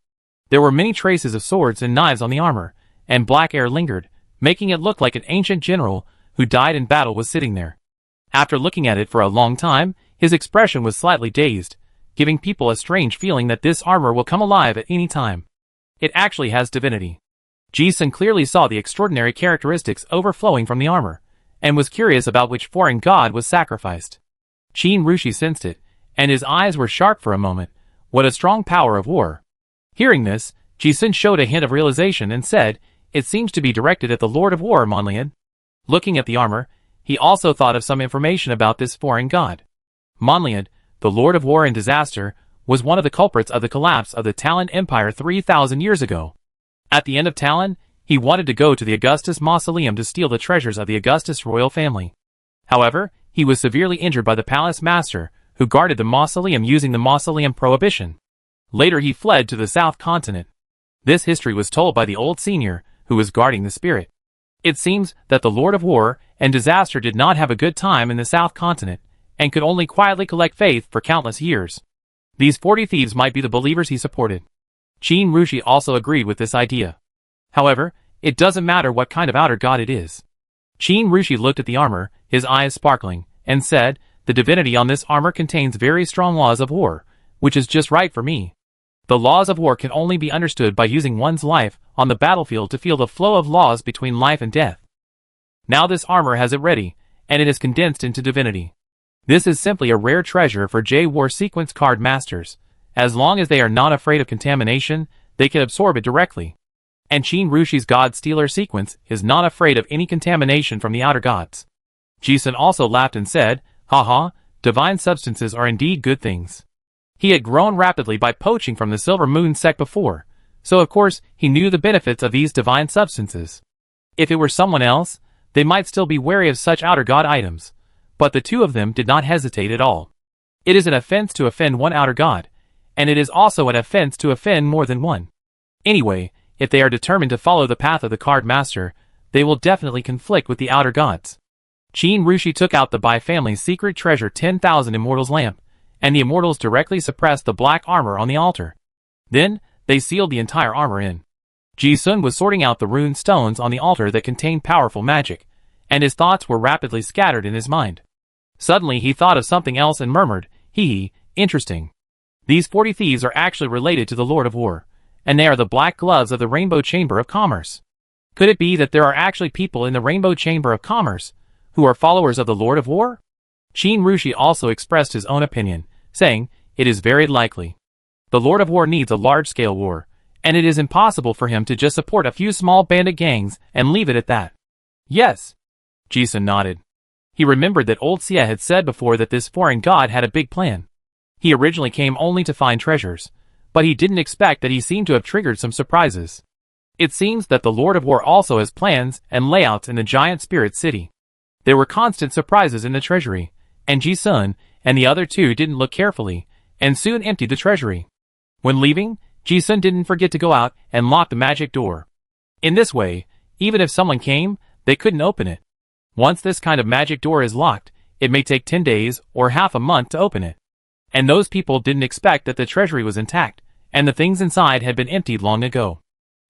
There were many traces of swords and knives on the armor, and black air lingered, making it look like an ancient general who died in battle was sitting there. After looking at it for a long time, his expression was slightly dazed, giving people a strange feeling that this armor will come alive at any time. It actually has divinity. Ji-sun clearly saw the extraordinary characteristics overflowing from the armor, and was curious about which foreign god was sacrificed. Qin Rushi sensed it, and his eyes were sharp for a moment. What a strong power of war. Hearing this, Ji-sun showed a hint of realization and said, "It seems to be directed at the Lord of War, Monlian." Looking at the armor, he also thought of some information about this foreign god. Monlian, the Lord of War and Disaster, was one of the culprits of the collapse of the Talon Empire 3,000 years ago. At the end of Talon, he wanted to go to the Augustus Mausoleum to steal the treasures of the Augustus royal family. However, he was severely injured by the palace master, who guarded the mausoleum using the mausoleum prohibition. Later he fled to the South Continent. This history was told by the old senior, who was guarding the spirit. It seems that the Lord of War and Disaster did not have a good time in the South Continent, and could only quietly collect faith for countless years. These 40 thieves might be the believers he supported. Qin Rushi also agreed with this idea. However, it doesn't matter what kind of outer god it is. Qin Rushi looked at the armor, his eyes sparkling, and said, "The divinity on this armor contains very strong laws of war, which is just right for me. The laws of war can only be understood by using one's life on the battlefield to feel the flow of laws between life and death. Now this armor has it ready, and it is condensed into divinity. This is simply a rare treasure for J-War sequence card masters. As long as they are not afraid of contamination, they can absorb it directly. And Qin Rushi's God Stealer sequence is not afraid of any contamination from the outer gods." Ji-sun also laughed and said, "Haha, divine substances are indeed good things." He had grown rapidly by poaching from the Silver Moon sect before, so of course he knew the benefits of these divine substances. If it were someone else, they might still be wary of such outer god items, but the two of them did not hesitate at all. It is an offense to offend one outer god, and it is also an offense to offend more than one. Anyway, if they are determined to follow the path of the card master, they will definitely conflict with the outer gods. Qin Rushi took out the Bai family's secret treasure 10,000 Immortals lamp, and the Immortals directly suppressed the black armor on the altar. Then, they sealed the entire armor in. Ji-sun was sorting out the rune stones on the altar that contained powerful magic, and his thoughts were rapidly scattered in his mind. Suddenly he thought of something else and murmured, "Hee, interesting. These 40 thieves are actually related to the Lord of War, and they are the black gloves of the Rainbow Chamber of Commerce. Could it be that there are actually people in the Rainbow Chamber of Commerce who are followers of the Lord of War?" Qin Rushi also expressed his own opinion, saying, "It is very likely. The Lord of War needs a large-scale war, and it is impossible for him to just support a few small bandit gangs and leave it at that." "Yes." Ji-sun nodded. He remembered that old Xia had said before that this foreign god had a big plan. He originally came only to find treasures, but he didn't expect that he seemed to have triggered some surprises. It seems that the Lord of War also has plans and layouts in the giant spirit city. There were constant surprises in the treasury, and Ji-sun and the other two didn't look carefully, and soon emptied the treasury. When leaving, Ji-sun didn't forget to go out and lock the magic door. In this way, even if someone came, they couldn't open it. Once this kind of magic door is locked, it may take 10 days or half a month to open it. And those people didn't expect that the treasury was intact, and the things inside had been emptied long ago.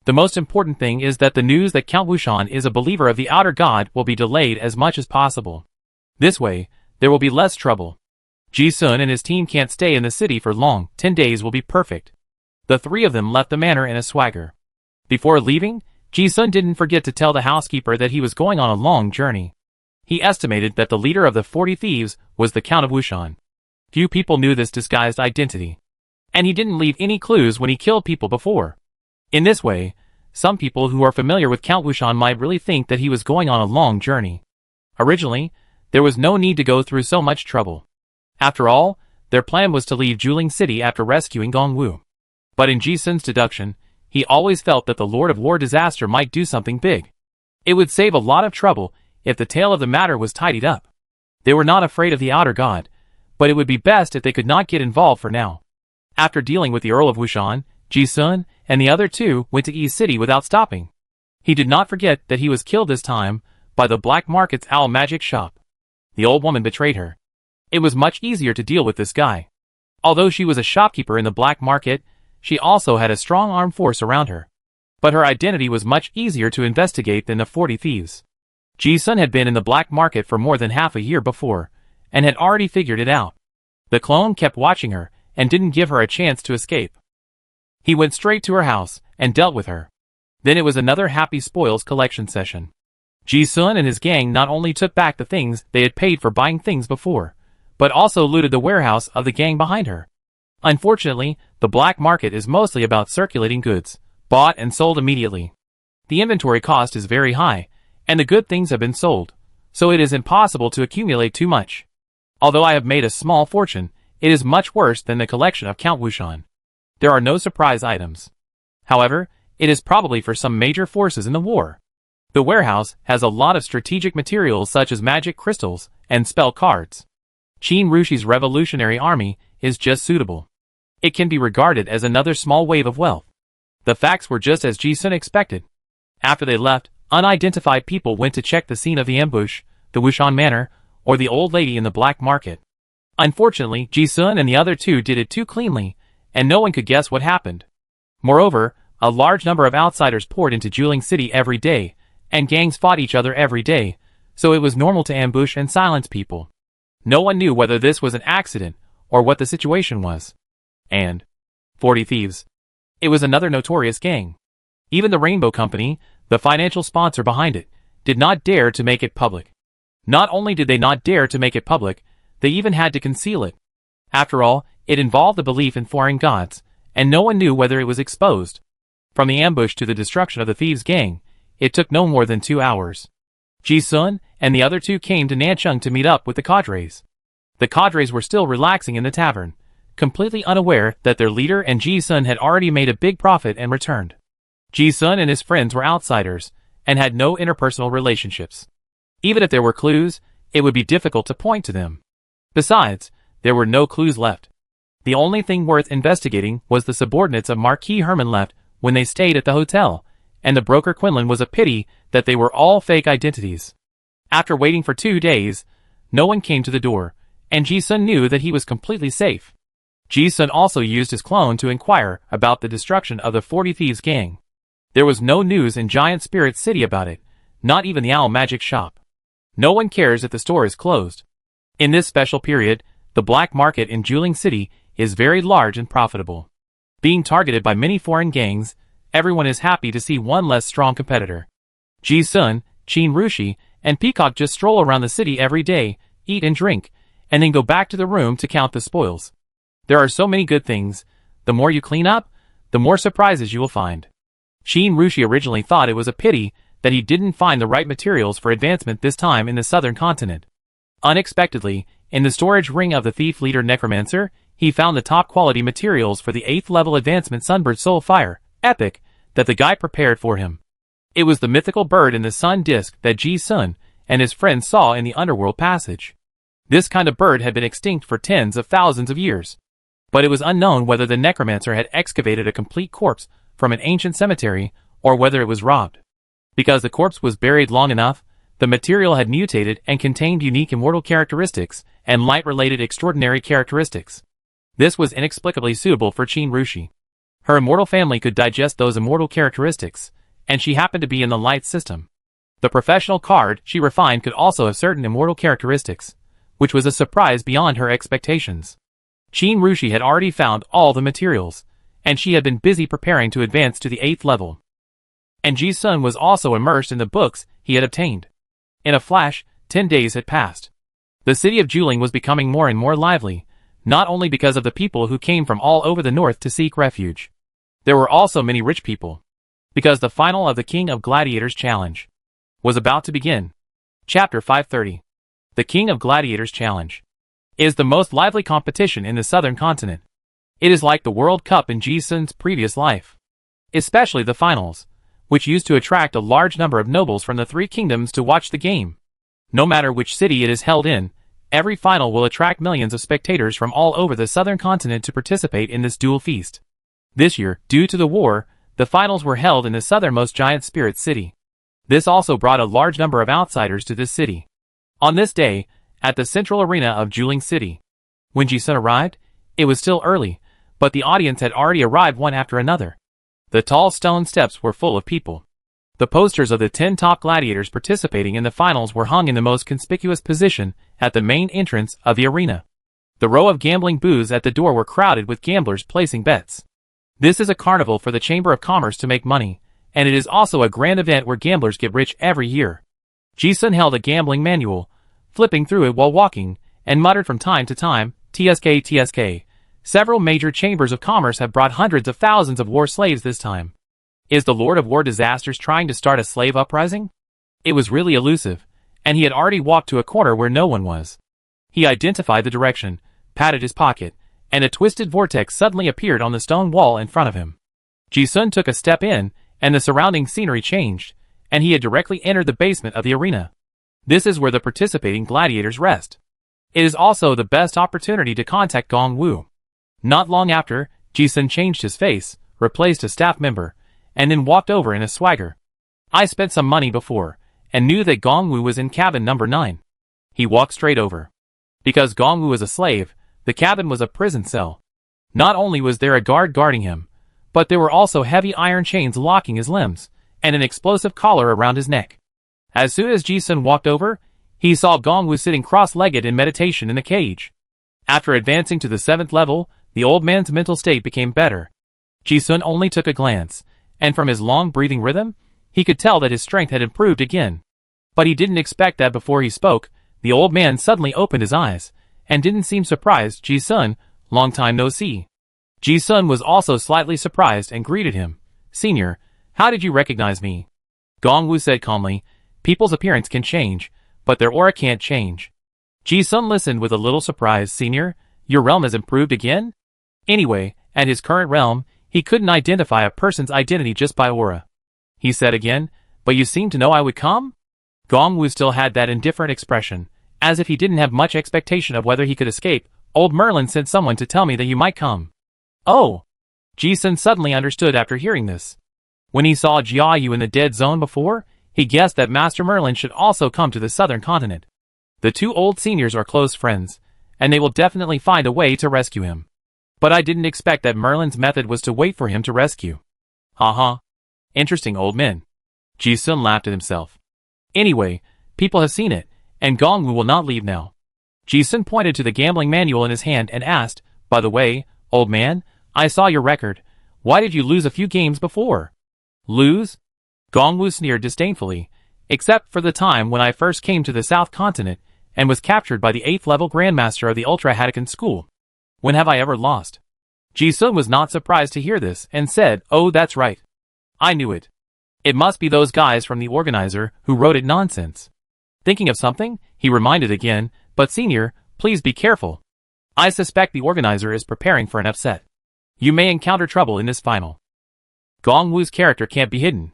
The most important thing is that the news that Count Wushan is a believer of the outer god will be delayed as much as possible. This way, there will be less trouble. Ji-sun and his team can't stay in the city for long. 10 days will be perfect. The three of them left the manor in a swagger. Before leaving, Ji-sun didn't forget to tell the housekeeper that he was going on a long journey. He estimated that the leader of the 40 thieves was the Count of Wushan. Few people knew this disguised identity. And he didn't leave any clues when he killed people before. In this way, some people who are familiar with Count Wushan might really think that he was going on a long journey. Originally, there was no need to go through so much trouble. After all, their plan was to leave Juling City after rescuing Gongwu. But in Ji-sun's deduction, he always felt that the Lord of War Disaster might do something big. It would save a lot of trouble if the tail of the matter was tidied up. They were not afraid of the outer god, but it would be best if they could not get involved for now. After dealing with the Earl of Wushan, Ji-sun and the other two went to East City without stopping. He did not forget that he was killed this time by the black market's owl magic shop. The old woman betrayed her. It was much easier to deal with this guy. Although she was a shopkeeper in the black market, she also had a strong armed force around her. But her identity was much easier to investigate than the 40 thieves. Ji-sun had been in the black market for more than half a year before, and had already figured it out. The clone kept watching her, and didn't give her a chance to escape. He went straight to her house, and dealt with her. Then it was another happy spoils collection session. Ji-sun and his gang not only took back the things they had paid for buying things before, but also looted the warehouse of the gang behind her. Unfortunately, the black market is mostly about circulating goods, bought and sold immediately. The inventory cost is very high, and the good things have been sold, so it is impossible to accumulate too much. Although I have made a small fortune, it is much worse than the collection of Count Wushan. There are no surprise items. However, it is probably for some major forces in the war. The warehouse has a lot of strategic materials such as magic crystals and spell cards. Qin Rushi's revolutionary army is just suitable. It can be regarded as another small wave of wealth. The facts were just as Ji-sun expected. After they left, unidentified people went to check the scene of the ambush, the Wushan Manor, or the old lady in the black market. Unfortunately, Ji-sun and the other two did it too cleanly, and no one could guess what happened. Moreover, a large number of outsiders poured into Juling City every day, and gangs fought each other every day, so it was normal to ambush and silence people. No one knew whether this was an accident, or what the situation was. And 40 thieves. It was another notorious gang. Even the Rainbow Company, the financial sponsor behind it, did not dare to make it public. Not only did they not dare to make it public, they even had to conceal it. After all, it involved the belief in foreign gods, and no one knew whether it was exposed. From the ambush to the destruction of the thieves' gang, it took no more than 2 hours. Ji-sun and the other two came to Nanchung to meet up with the cadres. The cadres were still relaxing in the tavern, completely unaware that their leader and Ji-sun had already made a big profit and returned. Ji-sun and his friends were outsiders, and had no interpersonal relationships. Even if there were clues, it would be difficult to point to them. Besides, there were no clues left. The only thing worth investigating was the subordinates of Marquis Herman left when they stayed at the hotel, and the broker Quinlan was a pity that they were all fake identities. After waiting for 2 days, no one came to the door, and Ji-sun knew that he was completely safe. Ji-sun also used his clone to inquire about the destruction of the 40 Thieves gang. There was no news in Giant Spirit City about it, not even the Owl Magic Shop. No one cares if the store is closed. In this special period, the black market in Juling City is very large and profitable. Being targeted by many foreign gangs, everyone is happy to see one less strong competitor. Ji-sun, Qin Rushi, and Peacock just stroll around the city every day, eat and drink, and then go back to the room to count the spoils. There are so many good things. The more you clean up, the more surprises you will find. Qin Rushi originally thought it was a pity that he didn't find the right materials for advancement this time in the southern continent. Unexpectedly, in the storage ring of the thief leader Necromancer, he found the top quality materials for the 8th level advancement Sunbird Soul Fire, Epic, that the guy prepared for him. It was the mythical bird in the sun disk that Ji-sun and his friends saw in the underworld passage. This kind of bird had been extinct for tens of thousands of years. But it was unknown whether the Necromancer had excavated a complete corpse from an ancient cemetery, or whether it was robbed. Because the corpse was buried long enough, the material had mutated and contained unique immortal characteristics and light-related extraordinary characteristics. This was inexplicably suitable for Qin Rushi. Her immortal family could digest those immortal characteristics, and she happened to be in the light system. The professional card she refined could also have certain immortal characteristics, which was a surprise beyond her expectations. Qin Rushi had already found all the materials, and she had been busy preparing to advance to the 8th level. And Ji-sun was also immersed in the books he had obtained. In a flash, 10 days had passed. The city of Juling was becoming more and more lively, not only because of the people who came from all over the north to seek refuge. There were also many rich people. Because the final of the King of Gladiators Challenge was about to begin. Chapter 530. The King of Gladiators Challenge is the most lively competition in the southern continent. It is like the World Cup in Ji-sun's previous life. Especially the finals, which used to attract a large number of nobles from the 3 kingdoms to watch the game. No matter which city it is held in, every final will attract millions of spectators from all over the southern continent to participate in this duel feast. This year, due to the war, The finals were held in the southernmost giant spirit city. This also brought a large number of outsiders to this city. On this day, at the central arena of Juling City, when Ji-sun arrived, it was still early, but the audience had already arrived one after another. The tall stone steps were full of people. The posters of the 10 top gladiators participating in the finals were hung in the most conspicuous position at the main entrance of the arena. The row of gambling booths at the door were crowded with gamblers placing bets. This is a carnival for the Chamber of Commerce to make money, and it is also a grand event where gamblers get rich every year. Ji-sun held a gambling manual, flipping through it while walking, and muttered from time to time, "TSK, TSK. Several major chambers of commerce have brought hundreds of thousands of war slaves this time. Is the Lord of War Disasters trying to start a slave uprising?" It was really elusive, and he had already walked to a corner where no one was. He identified the direction, patted his pocket, and a twisted vortex suddenly appeared on the stone wall in front of him. Ji-sun took a step in, and the surrounding scenery changed, and he had directly entered the basement of the arena. This is where the participating gladiators rest. It is also the best opportunity to contact Gong Wu. Not long after, Ji-sun changed his face, replaced a staff member, and then walked over in a swagger. I spent some money before, and knew that Gong Wu was in cabin number 9. He walked straight over. Because Gong Wu was a slave, the cabin was a prison cell. Not only was there a guard guarding him, but there were also heavy iron chains locking his limbs, and an explosive collar around his neck. As soon as Ji-sun walked over, he saw Gong Wu sitting cross-legged in meditation in a cage. After advancing to the 7th level, the old man's mental state became better. Ji-sun only took a glance, and from his long breathing rhythm, he could tell that his strength had improved again. But he didn't expect that before he spoke, the old man suddenly opened his eyes, and didn't seem surprised. "Ji-sun, long time no see." Ji-sun was also slightly surprised and greeted him. "Senior, how did you recognize me?" Gong Wu said calmly, "People's appearance can change, but their aura can't change." Ji-sun listened with a little surprise. "Senior, your realm has improved again?" Anyway, at his current realm, he couldn't identify a person's identity just by aura. He said again, "But you seemed to know I would come?" Gong Wu still had that indifferent expression, as if he didn't have much expectation of whether he could escape. "Old Merlin sent someone to tell me that you might come." "Oh!" Ji-sun suddenly understood after hearing this. When he saw Jia Yu in the dead zone before, he guessed that Master Merlin should also come to the southern continent. The two old seniors are close friends, and they will definitely find a way to rescue him. But I didn't expect that Merlin's method was to wait for him to rescue. Haha. Interesting old men. Ji-sun laughed at himself. Anyway, people have seen it, and Gong Wu will not leave now. Ji-sun pointed to the gambling manual in his hand and asked, "By the way, old man, I saw your record. Why did you lose a few games before?" "Lose?" Gong Wu sneered disdainfully, "except for the time when I first came to the South Continent and was captured by the 8th level Grandmaster of the Ultra Hadoken School. When have I ever lost?" Ji-sun was not surprised to hear this and said, "Oh, that's right. I knew it. It must be those guys from the organizer who wrote it nonsense." Thinking of something, he reminded again, "But senior, please be careful. I suspect the organizer is preparing for an upset. You may encounter trouble in this final." Gong Wu's character can't be hidden.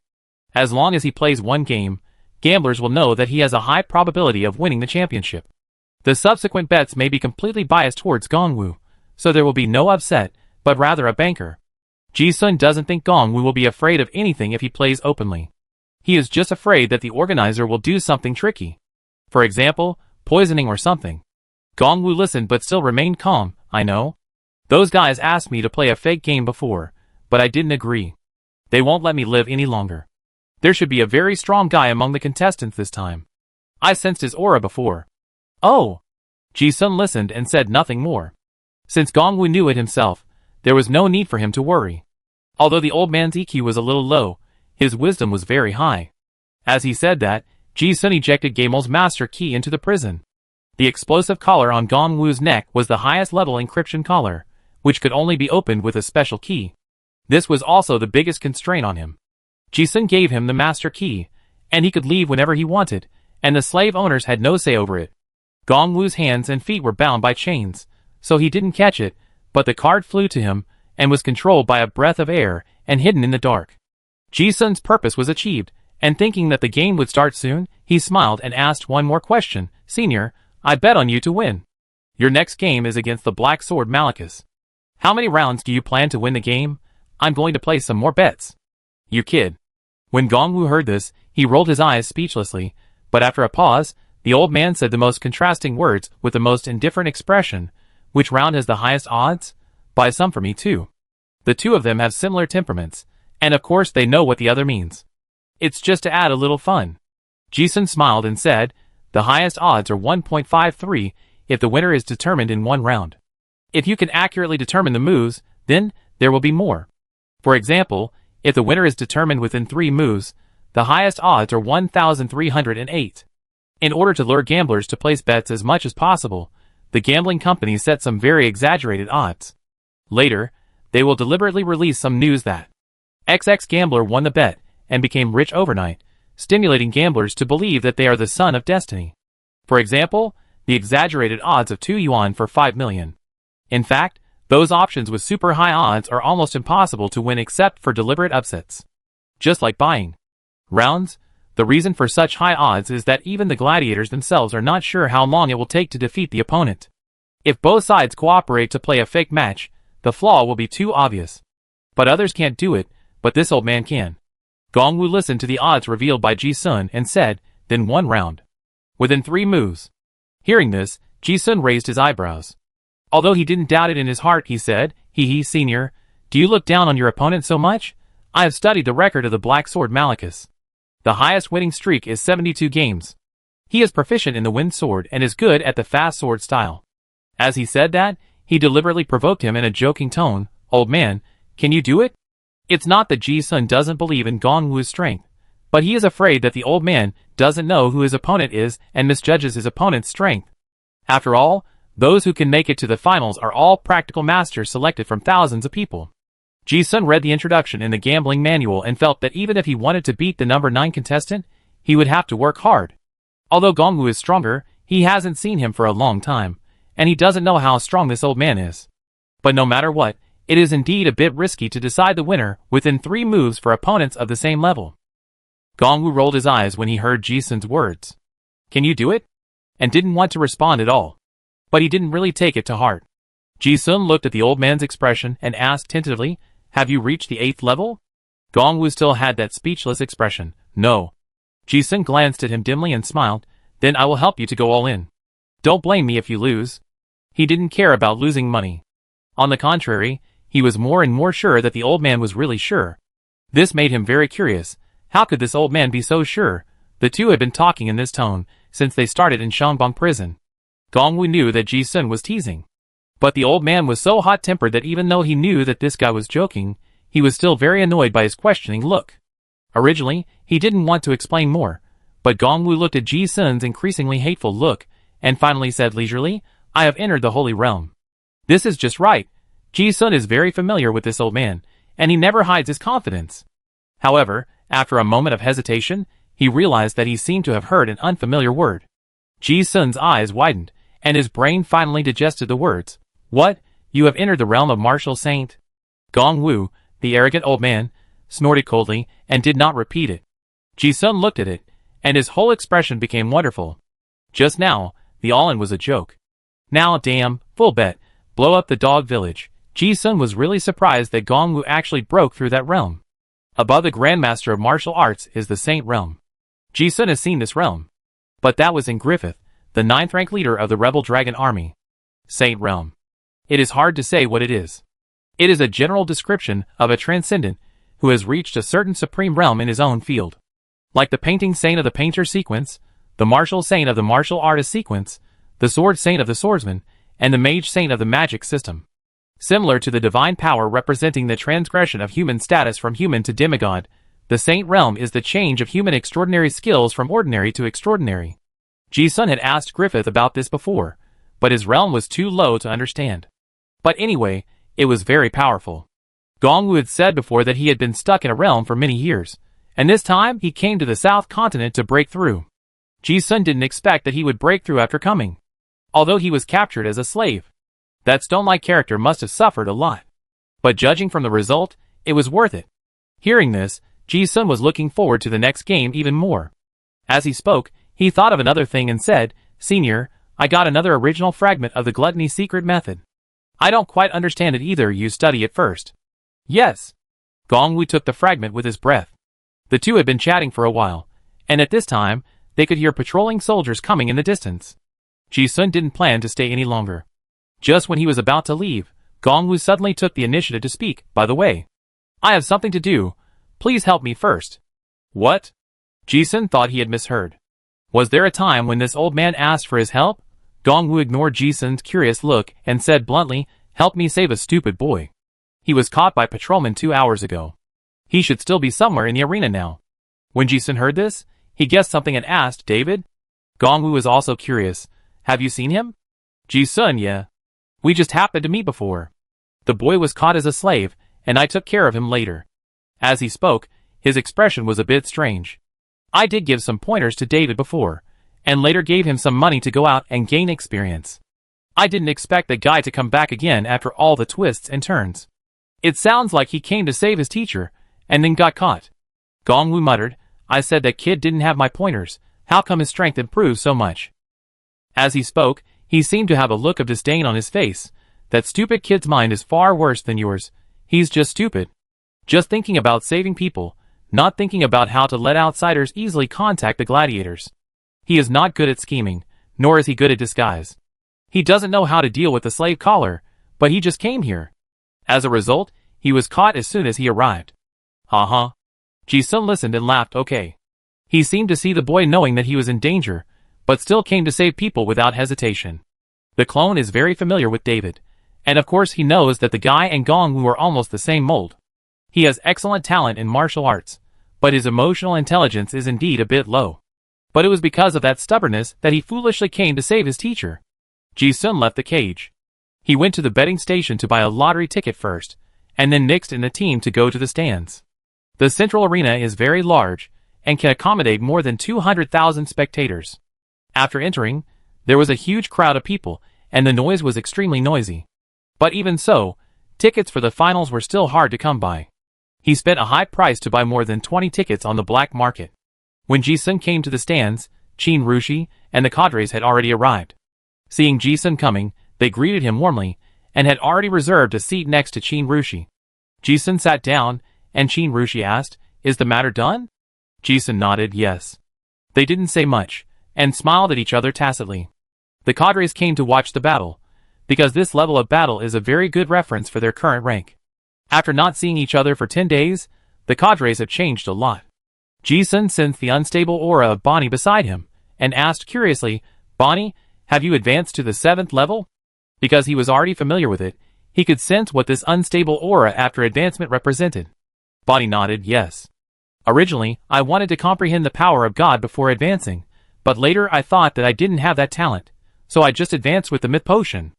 As long as he plays one game, gamblers will know that he has a high probability of winning the championship. The subsequent bets may be completely biased towards Gong Wu, so there will be no upset, but rather a banker. Ji-sun doesn't think Gong Wu will be afraid of anything if he plays openly. He is just afraid that the organizer will do something tricky. For example, poisoning or something. Gong Wu listened but still remained calm. "I know. Those guys asked me to play a fake game before, but I didn't agree. They won't let me live any longer. There should be a very strong guy among the contestants this time. I sensed his aura before." "Oh!" Ji-sun listened and said nothing more. Since Gong Wu knew it himself, there was no need for him to worry. Although the old man's EQ was a little low, his wisdom was very high. As he said that, Ji-sun ejected Gamel's master key into the prison. The explosive collar on Gong Wu's neck was the highest level encryption collar, which could only be opened with a special key. This was also the biggest constraint on him. Ji-sun gave him the master key, and he could leave whenever he wanted, and the slave owners had no say over it. Gong Wu's hands and feet were bound by chains, so he didn't catch it, but the card flew to him, and was controlled by a breath of air, and hidden in the dark. Ji-sun's purpose was achieved, and thinking that the game would start soon, he smiled and asked one more question. "Senior, I bet on you to win. Your next game is against the Black Sword Malachus. How many rounds do you plan to win the game? I'm going to play some more bets." You kid. When Gongwu heard this, he rolled his eyes speechlessly, but after a pause, the old man said the most contrasting words with the most indifferent expression. Which round has the highest odds? By some for me too. The two of them have similar temperaments, and of course they know what the other means. It's just to add a little fun. Ji-sun smiled and said, the highest odds are 1.53 if the winner is determined in one round. If you can accurately determine the moves, then there will be more. For example, if the winner is determined within 3 moves, the highest odds are 1,308. In order to lure gamblers to place bets as much as possible, the gambling companies set some very exaggerated odds. Later, they will deliberately release some news that XX gambler won the bet and became rich overnight, stimulating gamblers to believe that they are the son of destiny. For example, the exaggerated odds of 2 yuan for 5 million. In fact, those options with super high odds are almost impossible to win except for deliberate upsets. Just like buying rounds, the reason for such high odds is that even the gladiators themselves are not sure how long it will take to defeat the opponent. If both sides cooperate to play a fake match, the flaw will be too obvious. But others can't do it, but this old man can. Gongwu listened to the odds revealed by Ji-sun and said, then 1 round. Within 3 moves. Hearing this, Ji-sun raised his eyebrows. Although he didn't doubt it in his heart, he said, hee senior, do you look down on your opponent so much? I have studied the record of the Black Sword Malachus. The highest winning streak is 72 games. He is proficient in the wind sword and is good at the fast sword style. As he said that, he deliberately provoked him in a joking tone, old man, can you do it? It's not that Ji-sun doesn't believe in Gongwu's strength, but he is afraid that the old man doesn't know who his opponent is and misjudges his opponent's strength. After all, those who can make it to the finals are all practical masters selected from thousands of people. Ji-sun read the introduction in the gambling manual and felt that even if he wanted to beat the number 9 contestant, he would have to work hard. Although Gongwu is stronger, he hasn't seen him for a long time, and he doesn't know how strong this old man is. But no matter what, it is indeed a bit risky to decide the winner within 3 moves for opponents of the same level. Gongwu rolled his eyes when he heard Ji-sun's words. Can you do it? And didn't want to respond at all. But he didn't really take it to heart. Ji-sun looked at the old man's expression and asked tentatively, have you reached the 8th level? Gongwu still had that speechless expression. No. Ji-sun glanced at him dimly and smiled, then I will help you to go all in. Don't blame me if you lose. He didn't care about losing money. On the contrary, he was more and more sure that the old man was really sure. This made him very curious. How could this old man be so sure? The two had been talking in this tone since they started in Shangbang prison. Gongwu knew that Ji-sun was teasing. But the old man was so hot-tempered that even though he knew that this guy was joking, he was still very annoyed by his questioning look. Originally, he didn't want to explain more, but Gongwu looked at Ji-sun's increasingly hateful look, and finally said leisurely, I have entered the Holy Realm. This is just right. Ji-sun is very familiar with this old man, and he never hides his confidence. However, after a moment of hesitation, he realized that he seemed to have heard an unfamiliar word. Ji-sun's eyes widened, and his brain finally digested the words. What? You have entered the realm of martial saint? Gongwu, the arrogant old man, snorted coldly, and did not repeat it. Ji-sun looked at it, and his whole expression became wonderful. Just now, the all-in was a joke. Now, damn, full bet, blow up the dog village. Ji-sun was really surprised that Gongwu actually broke through that realm. Above the Grandmaster of Martial Arts is the Saint Realm. Ji-sun has seen this realm. But that was in Griffith, the 9th rank leader of the Rebel Dragon Army. Saint Realm. It is hard to say what it is. It is a general description of a transcendent who has reached a certain supreme realm in his own field. Like the painting saint of the painter sequence, the martial saint of the martial artist sequence, the sword saint of the swordsman, and the mage saint of the magic system. Similar to the divine power representing the transgression of human status from human to demigod, the saint realm is the change of human extraordinary skills from ordinary to extraordinary. Ji-sun had asked Griffith about this before, but his realm was too low to understand. But anyway, it was very powerful. Gongwu had said before that he had been stuck in a realm for many years, and this time he came to the South Continent to break through. Ji-sun didn't expect that he would break through after coming, although he was captured as a slave. That stone-like character must have suffered a lot. But judging from the result, it was worth it. Hearing this, Ji-sun was looking forward to the next game even more. As he spoke, he thought of another thing and said, Senior, I got another original fragment of the gluttony secret method. I don't quite understand it either, you study it first. Yes. Gong Wu took the fragment with his breath. The two had been chatting for a while, and at this time, they could hear patrolling soldiers coming in the distance. Ji-sun didn't plan to stay any longer. Just when he was about to leave, Gong Wu suddenly took the initiative to speak. By the way, I have something to do. Please help me first. What? Ji-sun thought he had misheard. Was there a time when this old man asked for his help? Gong Wu ignored Ji-sun's curious look and said bluntly, help me save a stupid boy. He was caught by patrolmen 2 hours ago. He should still be somewhere in the arena now. When Ji-sun heard this, he guessed something and asked, David? Gong Wu was also curious. Have you seen him? Ji-sun, yeah. We just happened to meet before. The boy was caught as a slave, and I took care of him later. As he spoke, his expression was a bit strange. I did give some pointers to David before, and later gave him some money to go out and gain experience. I didn't expect the guy to come back again after all the twists and turns. It sounds like he came to save his teacher, and then got caught. Gong Wu muttered, I said that kid didn't have my pointers. How come his strength improved so much? As he spoke, he seemed to have a look of disdain on his face. That stupid kid's mind is far worse than yours. He's just stupid. Just thinking about saving people, not thinking about how to let outsiders easily contact the gladiators. He is not good at scheming, nor is he good at disguise. He doesn't know how to deal with the slave collar, but he just came here. As a result, he was caught as soon as he arrived. Uh-huh. Ji-sun listened and laughed. Okay. He seemed to see the boy knowing that he was in danger, but still came to save people without hesitation. The clone is very familiar with David, and of course he knows that the guy and Gong Wu are almost the same mold. He has excellent talent in martial arts, but his emotional intelligence is indeed a bit low. But it was because of that stubbornness that he foolishly came to save his teacher. Ji-sun left the cage. He went to the betting station to buy a lottery ticket first, and then mixed in the team to go to the stands. The central arena is very large, and can accommodate more than 200,000 spectators. After entering, there was a huge crowd of people, and the noise was extremely noisy. But even so, tickets for the finals were still hard to come by. He spent a high price to buy more than 20 tickets on the black market. When Ji-sun came to the stands, Qin Rushi and the cadres had already arrived. Seeing Ji-sun coming, they greeted him warmly, and had already reserved a seat next to Qin Rushi. Ji-sun sat down, and Qin Rushi asked, Is the matter done? Ji-sun nodded yes. They didn't say much, and smiled at each other tacitly. The cadres came to watch the battle, because this level of battle is a very good reference for their current rank. After not seeing each other for 10 days, the cadres have changed a lot. Ji-sun sensed the unstable aura of Bonnie beside him, and asked curiously, Bonnie, have you advanced to the 7th level? Because he was already familiar with it, he could sense what this unstable aura after advancement represented. Bonnie nodded yes. Originally, I wanted to comprehend the power of God before advancing, but later I thought that I didn't have that talent, so I just advanced with the myth potion.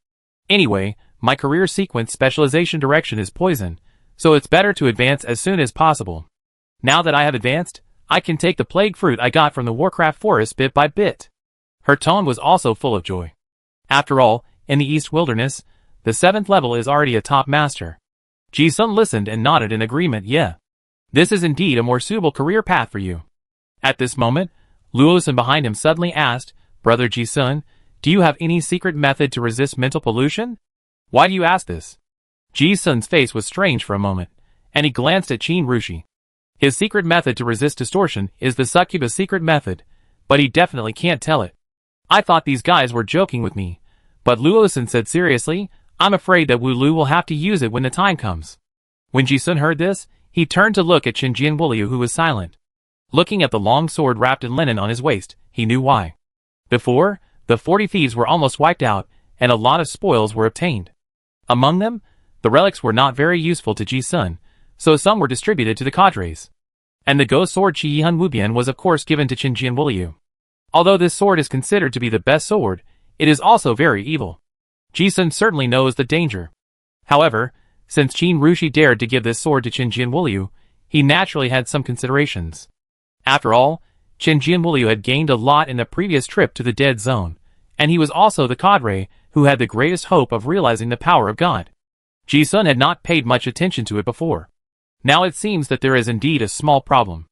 Anyway, my career sequence specialization direction is poison, so it's better to advance as soon as possible. Now that I have advanced, I can take the plague fruit I got from the Warcraft forest bit by bit. Her tone was also full of joy. After all, in the East Wilderness, the 7th level is already a top master. Ji-sun listened and nodded in agreement. Yeah. This is indeed a more suitable career path for you. At this moment, Luosin behind him suddenly asked, Brother Ji-sun, do you have any secret method to resist mental pollution? Why do you ask this? Ji-sun's face was strange for a moment, and he glanced at Qin Rushi. His secret method to resist distortion is the succubus secret method, but he definitely can't tell it. I thought these guys were joking with me, but Luosin said seriously, I'm afraid that Wu Lu will have to use it when the time comes. When Ji-sun heard this, he turned to look at Qin Jianwuliu, who was silent. Looking at the long sword wrapped in linen on his waist, he knew why. Before, the 40 thieves were almost wiped out, and a lot of spoils were obtained. Among them, the relics were not very useful to Ji-sun, so some were distributed to the cadres. And the ghost sword Qiyihan Wubian was of course given to Qin Jianwuliu. Although this sword is considered to be the best sword, it is also very evil. Ji-sun certainly knows the danger. However, since Qin Rushi dared to give this sword to Qin Jianwuliu, he naturally had some considerations. After all, Qin Jianwuliu had gained a lot in the previous trip to the Dead Zone, and he was also the cadre who had the greatest hope of realizing the power of God. Ji-sun had not paid much attention to it before. Now it seems that there is indeed a small problem.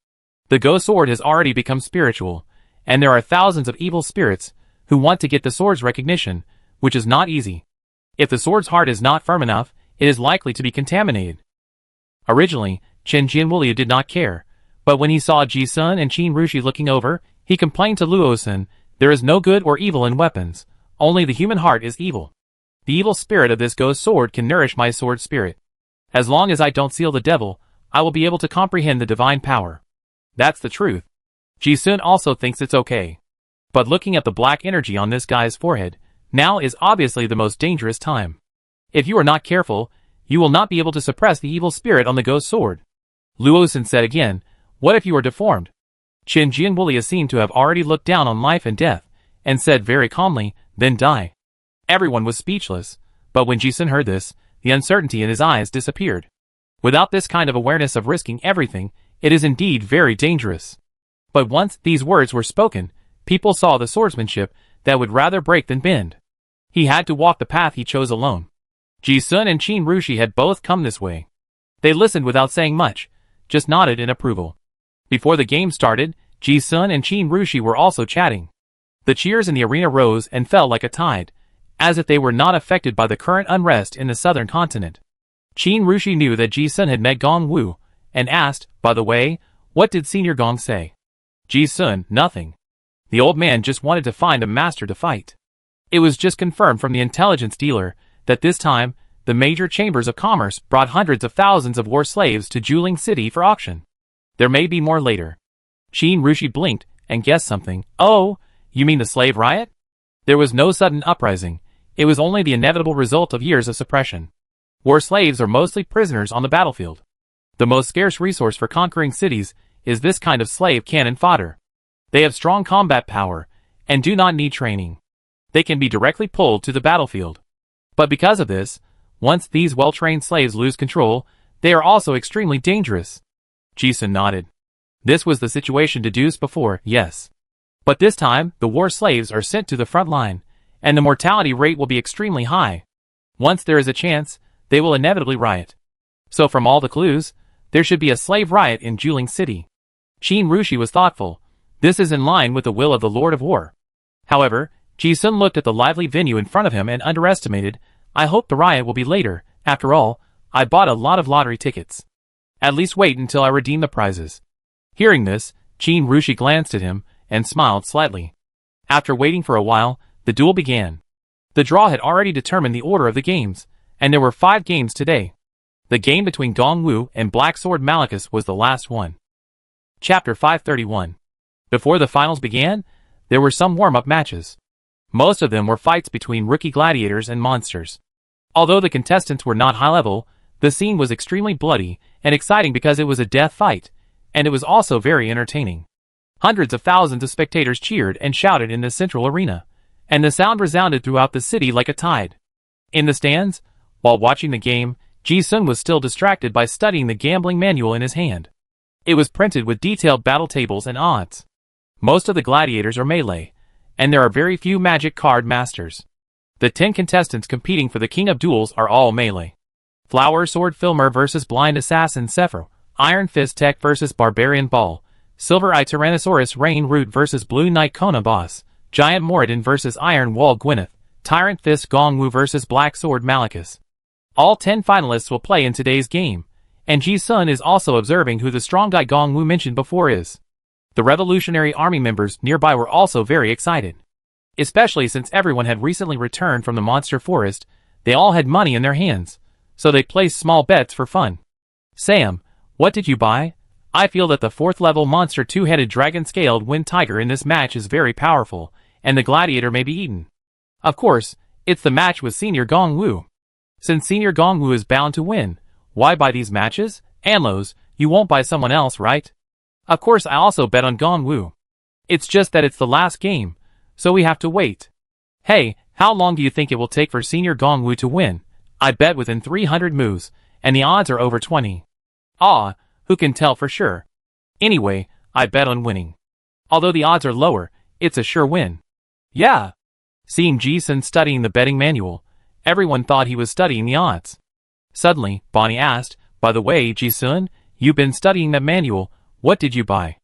The ghost sword has already become spiritual, and there are thousands of evil spirits who want to get the sword's recognition, which is not easy. If the sword's heart is not firm enough, it is likely to be contaminated. Originally, Chen Jianwulia did not care, but when he saw Ji-sun and Qin Rushi looking over, he complained to Luosun, "There is no good or evil in weapons, only the human heart is evil. The evil spirit of this ghost sword can nourish my sword spirit. As long as I don't seal the devil, I will be able to comprehend the divine power." That's the truth. Ji-sun also thinks it's okay. But looking at the black energy on this guy's forehead, now is obviously the most dangerous time. If you are not careful, you will not be able to suppress the evil spirit on the ghost sword. Luosun said again, "What if you are deformed?" Chen Jianwulia seemed to have already looked down on life and death, and said very calmly, "Then die." Everyone was speechless, but when Ji-sun heard this, the uncertainty in his eyes disappeared. Without this kind of awareness of risking everything, it is indeed very dangerous. But once these words were spoken, people saw the swordsmanship that would rather break than bend. He had to walk the path he chose alone. Ji-sun and Qin Rushi had both come this way. They listened without saying much, just nodded in approval. Before the game started, Ji-sun and Qin Rushi were also chatting. The cheers in the arena rose and fell like a tide, as if they were not affected by the current unrest in the southern continent. Qin Rushi knew that Ji-sun had met Gong Wu, and asked, "By the way, what did Senior Gong say?" Ji-sun, "Nothing. The old man just wanted to find a master to fight." It was just confirmed from the intelligence dealer that this time, the major chambers of commerce brought hundreds of thousands of war slaves to Juling City for auction. There may be more later. Qin Rushi blinked and guessed something. "Oh, you mean the slave riot?" There was no sudden uprising. It was only the inevitable result of years of suppression. War slaves are mostly prisoners on the battlefield. The most scarce resource for conquering cities is this kind of slave cannon fodder. They have strong combat power, and do not need training. They can be directly pulled to the battlefield. But because of this, once these well-trained slaves lose control, they are also extremely dangerous. Ji-sun nodded. This was the situation deduced before, yes. But this time, the war slaves are sent to the front line, and the mortality rate will be extremely high. Once there is a chance, they will inevitably riot. So from all the clues, there should be a slave riot in Juling City. Qin Rushi was thoughtful. This is in line with the will of the Lord of War. However, Ji-sun looked at the lively venue in front of him and underestimated, "I hope the riot will be later. After all, I bought a lot of lottery tickets. At least wait until I redeem the prizes." Hearing this, Qin Rushi glanced at him and smiled slightly. After waiting for a while, the duel began. The draw had already determined the order of the games, and there were 5 games today. The game between Gong Wu and Black Sword Malachus was the last one. Chapter 531. Before the finals began, there were some warm-up matches. Most of them were fights between rookie gladiators and monsters. Although the contestants were not high-level, the scene was extremely bloody and exciting because it was a death fight, and it was also very entertaining. Hundreds of thousands of spectators cheered and shouted in the central arena, and the sound resounded throughout the city like a tide. In the stands, while watching the game, Ji-sun was still distracted by studying the gambling manual in his hand. It was printed with detailed battle tables and odds. Most of the gladiators are melee, and there are very few magic card masters. The 10 contestants competing for the King of Duels are all melee. Flower Sword Filmer vs Blind Assassin Sephiroth, Iron Fist Tech vs Barbarian Ball, Silver Eye Tyrannosaurus Rain Root vs Blue Knight Kona Boss, Giant Moradin vs Iron Wall Gwyneth, Tyrant Fist Gong Wu vs Black Sword Malachus. All 10 finalists will play in today's game, and Ji-sun is also observing who the strong guy Gong Wu mentioned before is. The Revolutionary Army members nearby were also very excited. Especially since everyone had recently returned from the monster forest, they all had money in their hands, so they placed small bets for fun. "Sam, what did you buy? I feel that the 4th level monster 2-headed dragon-scaled wind tiger in this match is very powerful, and the gladiator may be eaten." Of course, it's the match with Senior Gong Wu. Since Senior Gong Wu is bound to win, why buy these matches? Anlos, you won't buy someone else, right? Of course I also bet on Gong Wu. It's just that it's the last game, so we have to wait. Hey, how long do you think it will take for Senior Gong Wu to win? I bet within 300 moves, and the odds are over 20. Ah, who can tell for sure? Anyway, I bet on winning. Although the odds are lower, it's a sure win. Yeah. Seeing Ji-sun studying the betting manual, everyone thought he was studying the odds. Suddenly, Bonnie asked, "By the way, Ji-sun, you've been studying that manual, what did you buy?"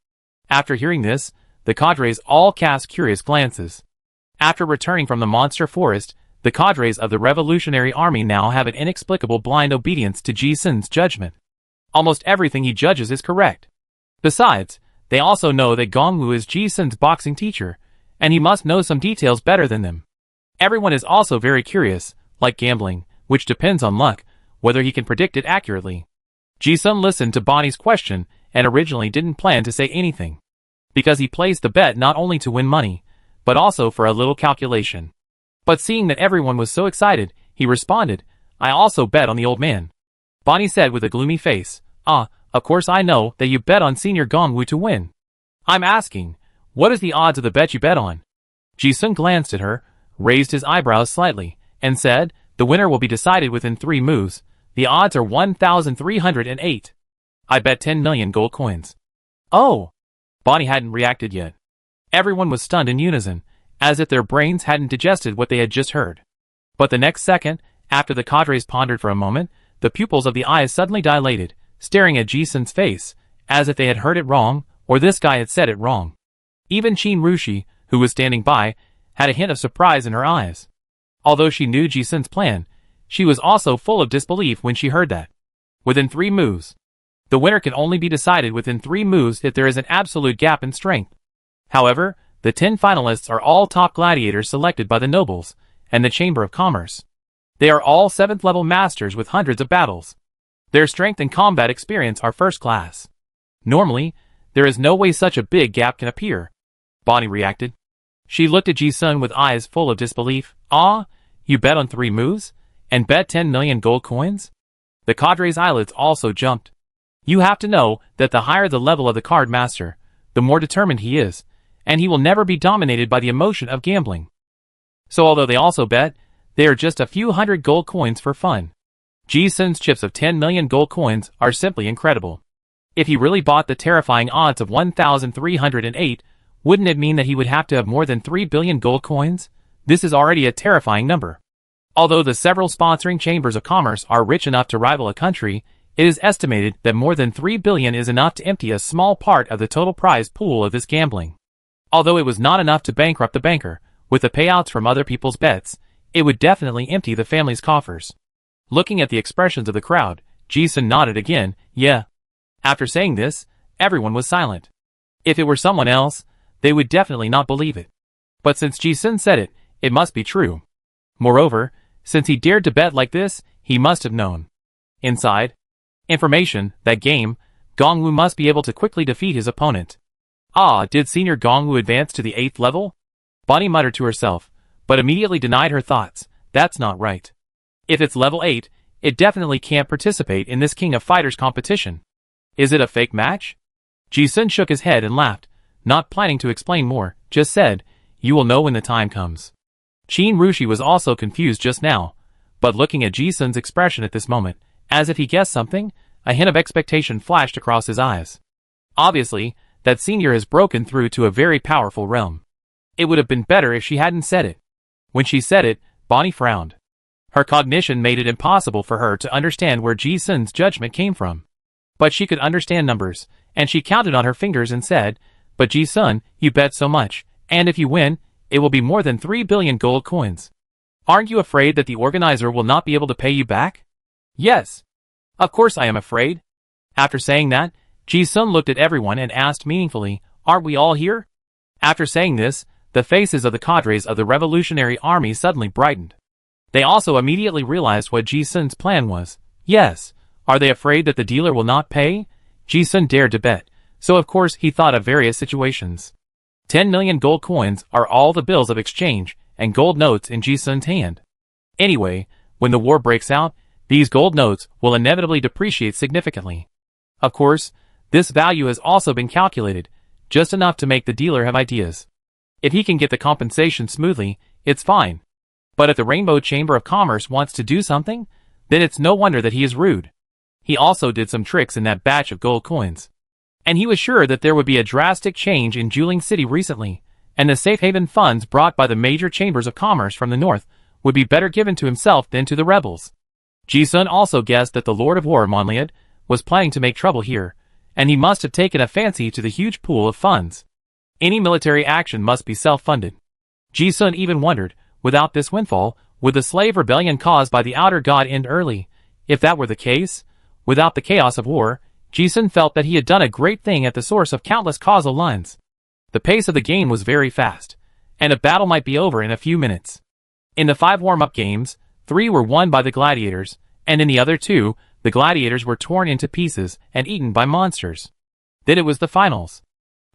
After hearing this, the cadres all cast curious glances. After returning from the monster forest, the cadres of the Revolutionary Army now have an inexplicable blind obedience to Ji-sun's judgment. Almost everything he judges is correct. Besides, they also know that Gongwu is Ji-sun's boxing teacher, and he must know some details better than them. Everyone is also very curious, like gambling, which depends on luck, whether he can predict it accurately. Ji-sun listened to Bonnie's question and originally didn't plan to say anything, because he placed the bet not only to win money, but also for a little calculation. But seeing that everyone was so excited, he responded, "I also bet on the old man." Bonnie said with a gloomy face, "Ah, of course I know that you bet on Senior Gongwu to win. I'm asking, what is the odds of the bet you bet on?" Ji-sun glanced at her, raised his eyebrows slightly, and said, "The winner will be decided within 3 moves. The odds are 1,308. I bet 10 million gold coins." "Oh!" Bonnie hadn't reacted yet. Everyone was stunned in unison, as if their brains hadn't digested what they had just heard. But the next second, after the cadres pondered for a moment, the pupils of the eyes suddenly dilated, staring at Ji-sun's face, as if they had heard it wrong, or this guy had said it wrong. Even Qin Rushi, who was standing by, had a hint of surprise in her eyes. Although she knew Ji-sun's plan, she was also full of disbelief when she heard that. Within 3 moves. The winner can only be decided within 3 moves if there is an absolute gap in strength. However, the 10 finalists are all top gladiators selected by the nobles and the Chamber of Commerce. They are all 7th-level masters with hundreds of battles. Their strength and combat experience are first class. Normally, there is no way such a big gap can appear. Bonnie reacted. She looked at Ji-sun with eyes full of disbelief. "Ah, you bet on 3 moves? And bet 10 million gold coins?" The cadre's eyelids also jumped. You have to know that the higher the level of the card master, the more determined he is, and he will never be dominated by the emotion of gambling. So although they also bet, they are just a few hundred gold coins for fun. Ji-sun's chips of 10 million gold coins are simply incredible. If he really bought the terrifying odds of 1,308, wouldn't it mean that he would have to have more than 3 billion gold coins? This is already a terrifying number. Although the several sponsoring chambers of commerce are rich enough to rival a country, it is estimated that more than 3 billion is enough to empty a small part of the total prize pool of this gambling. Although it was not enough to bankrupt the banker, with the payouts from other people's bets, it would definitely empty the family's coffers. Looking at the expressions of the crowd, Ji-sun nodded again, "Yeah." After saying this, everyone was silent. If it were someone else, they would definitely not believe it. But since Ji-sun said it, it must be true. Moreover, since he dared to bet like this, he must have known. Inside information, that game, Gongwu must be able to quickly defeat his opponent. Ah, did Senior Gongwu advance to the 8th level? Bonnie muttered to herself, but immediately denied her thoughts. That's not right. If it's level 8, it definitely can't participate in this King of Fighters competition. Is it a fake match? Ji-sun shook his head and laughed, not planning to explain more, just said, "You will know when the time comes." Qin Rushi was also confused just now, but looking at Ji-sun's expression at this moment, as if he guessed something, a hint of expectation flashed across his eyes. Obviously, that senior has broken through to a very powerful realm. It would have been better if she hadn't said it. When she said it, Bonnie frowned. Her cognition made it impossible for her to understand where Ji-sun's judgment came from. But she could understand numbers, and she counted on her fingers and said, "But Ji-sun, you bet so much, and if you win, it will be more than 3 billion gold coins. Aren't you afraid that the organizer will not be able to pay you back?" "Yes. Of course I am afraid." After saying that, Ji-sun looked at everyone and asked meaningfully, "Aren't we all here?" After saying this, the faces of the cadres of the Revolutionary Army suddenly brightened. They also immediately realized what Ji-sun's plan was. Yes. Are they afraid that the dealer will not pay? Ji-sun dared to bet, so of course he thought of various situations. 10 million gold coins are all the bills of exchange and gold notes in Ji-sun's hand. Anyway, when the war breaks out, these gold notes will inevitably depreciate significantly. Of course, this value has also been calculated, just enough to make the dealer have ideas. If he can get the compensation smoothly, it's fine. But if the Rainbow Chamber of Commerce wants to do something, then it's no wonder that he is rude. He also did some tricks in that batch of gold coins. And he was sure that there would be a drastic change in Juling City recently, and the safe haven funds brought by the major chambers of commerce from the north would be better given to himself than to the rebels. Ji-sun also guessed that the Lord of War Monliad was planning to make trouble here, and he must have taken a fancy to the huge pool of funds. Any military action must be self-funded. Ji-sun even wondered, without this windfall, would the slave rebellion caused by the outer god end early? If that were the case, Without the chaos of war, Ji-sun felt that he had done a great thing at the source of countless causal lines. The pace of the game was very fast, and a battle might be over in a few minutes. In the 5 warm-up games, 3 were won by the gladiators, and in the other 2, the gladiators were torn into pieces and eaten by monsters. Then it was the finals.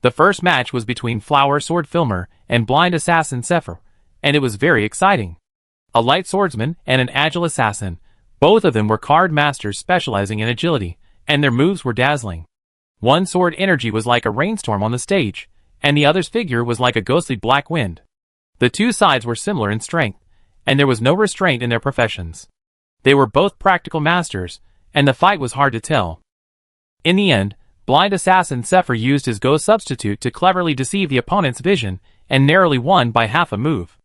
The first match was between Flower Sword Filmer and Blind Assassin Sepher, and it was very exciting. A light swordsman and an agile assassin, both of them were card masters specializing in agility, and their moves were dazzling. One sword energy was like a rainstorm on the stage, and the other's figure was like a ghostly black wind. The two sides were similar in strength, and there was no restraint in their professions. They were both practical masters, and the fight was hard to tell. In the end, Blind Assassin Sepher used his ghost substitute to cleverly deceive the opponent's vision and narrowly won by half a move.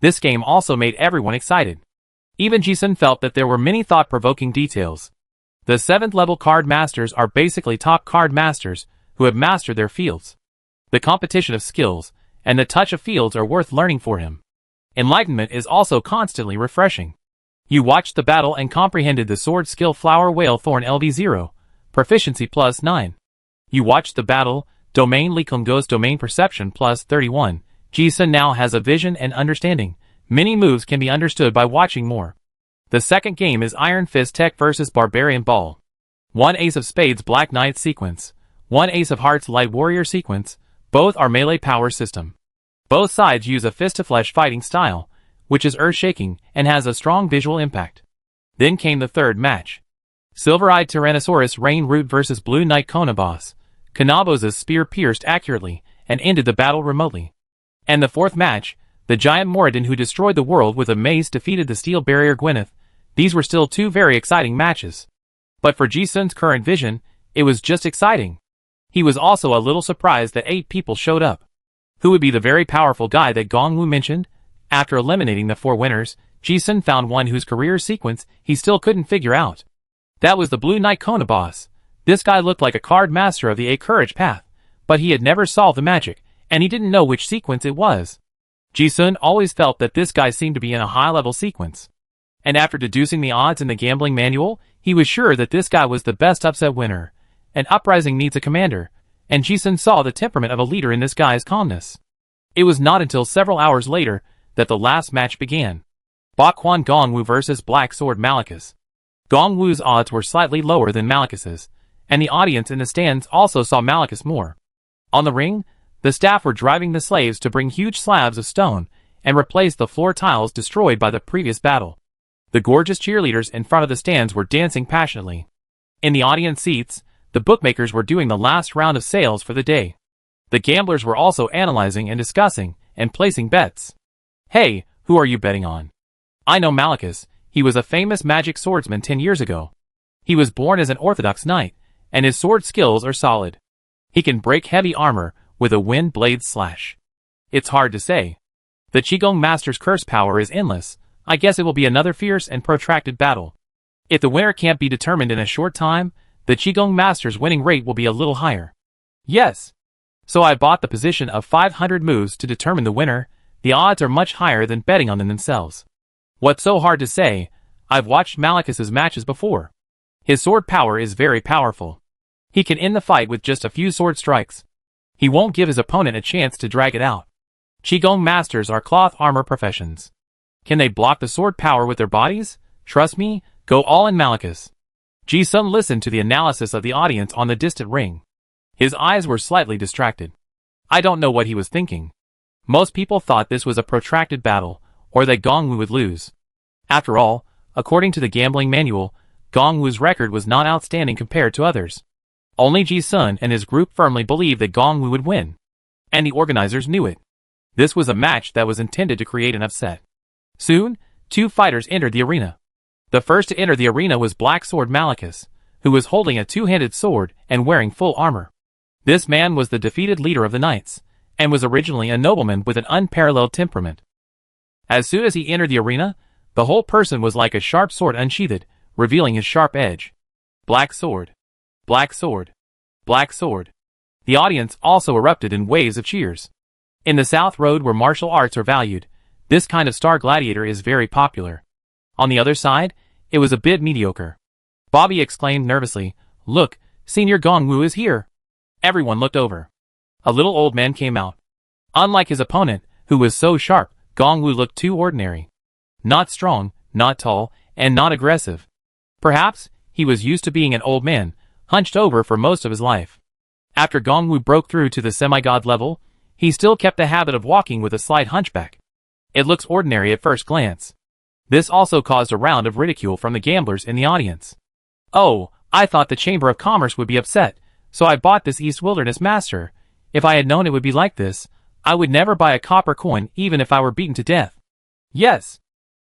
This game also made everyone excited. Even Ji-sun felt that there were many thought-provoking details. The 7th level card masters are basically top card masters who have mastered their fields. The competition of skills and the touch of fields are worth learning for him. Enlightenment is also constantly refreshing. You watched the battle and comprehended the sword skill Flower Whale Thorn LV0, proficiency plus 9. You watched the battle, Domain Likum Ghost Domain Perception plus 31. Ji-sun now has a vision and understanding. Many moves can be understood by watching more. The second game is Iron Fist Tech vs Barbarian Ball. 1 Ace of Spades Black Knight sequence. 1 Ace of Hearts Light Warrior sequence. Both are melee power system. Both sides use a fist-to-flesh fighting style, which is earth-shaking and has a strong visual impact. Then came the third match. Silver-Eyed Tyrannosaurus Rain Root vs Blue Knight Konabos. Konabos' spear pierced accurately and ended the battle remotely. And the fourth match, the giant Moradin who destroyed the world with a mace defeated the steel barrier Gwyneth. These were still 2 very exciting matches. But for Ji-sun's current vision, it was just exciting. He was also a little surprised that 8 people showed up. Who would be the very powerful guy that Gongwu mentioned? After eliminating the 4 winners, Ji-sun found one whose career sequence he still couldn't figure out. That was the Blue Knight Konabos. This guy looked like a card master of the A Courage path, but he had never solved the magic, and he didn't know which sequence it was. Ji-sun always felt that this guy seemed to be in a high-level sequence. And after deducing the odds in the gambling manual, he was sure that this guy was the best upset winner. An uprising needs a commander, and Ji-sun saw the temperament of a leader in this guy's calmness. It was not until several hours later that the last match began. Bakwon Gongwu vs Black Sword Malachus. Gongwu's odds were slightly lower than Malachus's, and the audience in the stands also saw Malachus more. On the ring, the staff were driving the slaves to bring huge slabs of stone and replace the floor tiles destroyed by the previous battle. The gorgeous cheerleaders in front of the stands were dancing passionately. In the audience seats, the bookmakers were doing the last round of sales for the day. The gamblers were also analyzing and discussing and placing bets. Hey, who are you betting on? I know Malachus. He was a famous magic swordsman 10 years ago. He was born as an orthodox knight, and his sword skills are solid. He can break heavy armor with a wind blade slash. It's hard to say. The Qigong Master's curse power is endless. I guess it will be another fierce and protracted battle. If the winner can't be determined in a short time, the Qigong Master's winning rate will be a little higher. Yes. So I bought the position of 500 moves to determine the winner. The odds are much higher than betting on them themselves. What's so hard to say? I've watched Malachus's matches before. His sword power is very powerful. He can end the fight with just a few sword strikes. He won't give his opponent a chance to drag it out. Qigong Masters are cloth armor professions. Can they block the sword power with their bodies? Trust me, go all in Malachus. Ji-sun listened to the analysis of the audience on the distant ring. His eyes were slightly distracted. I don't know what he was thinking. Most people thought this was a protracted battle, or that Gongwu would lose. After all, according to the gambling manual, Gongwu's record was not outstanding compared to others. Only Ji-sun and his group firmly believed that Gongwu would win. And the organizers knew it. This was a match that was intended to create an upset. Soon, 2 fighters entered the arena. The first to enter the arena was Black Sword Malachus, who was holding a 2-handed sword and wearing full armor. This man was the defeated leader of the knights, and was originally a nobleman with an unparalleled temperament. As soon as he entered the arena, the whole person was like a sharp sword unsheathed, revealing his sharp edge. Black sword. Black sword. Black sword. The audience also erupted in waves of cheers. In the South Road where martial arts are valued, this kind of star gladiator is very popular. On the other side, it was a bit mediocre. Bobby exclaimed nervously, "Look, Senior Gongwu is here." Everyone looked over. A little old man came out. Unlike his opponent, who was so sharp, Gongwu looked too ordinary. Not strong, not tall, and not aggressive. Perhaps he was used to being an old man, hunched over for most of his life. After Gongwu broke through to the semi-god level, he still kept the habit of walking with a slight hunchback. It looks ordinary at first glance. This also caused a round of ridicule from the gamblers in the audience. "Oh, I thought the Chamber of Commerce would be upset, so I bought this East Wilderness Master. If I had known it would be like this, I would never buy a copper coin even if I were beaten to death." Yes.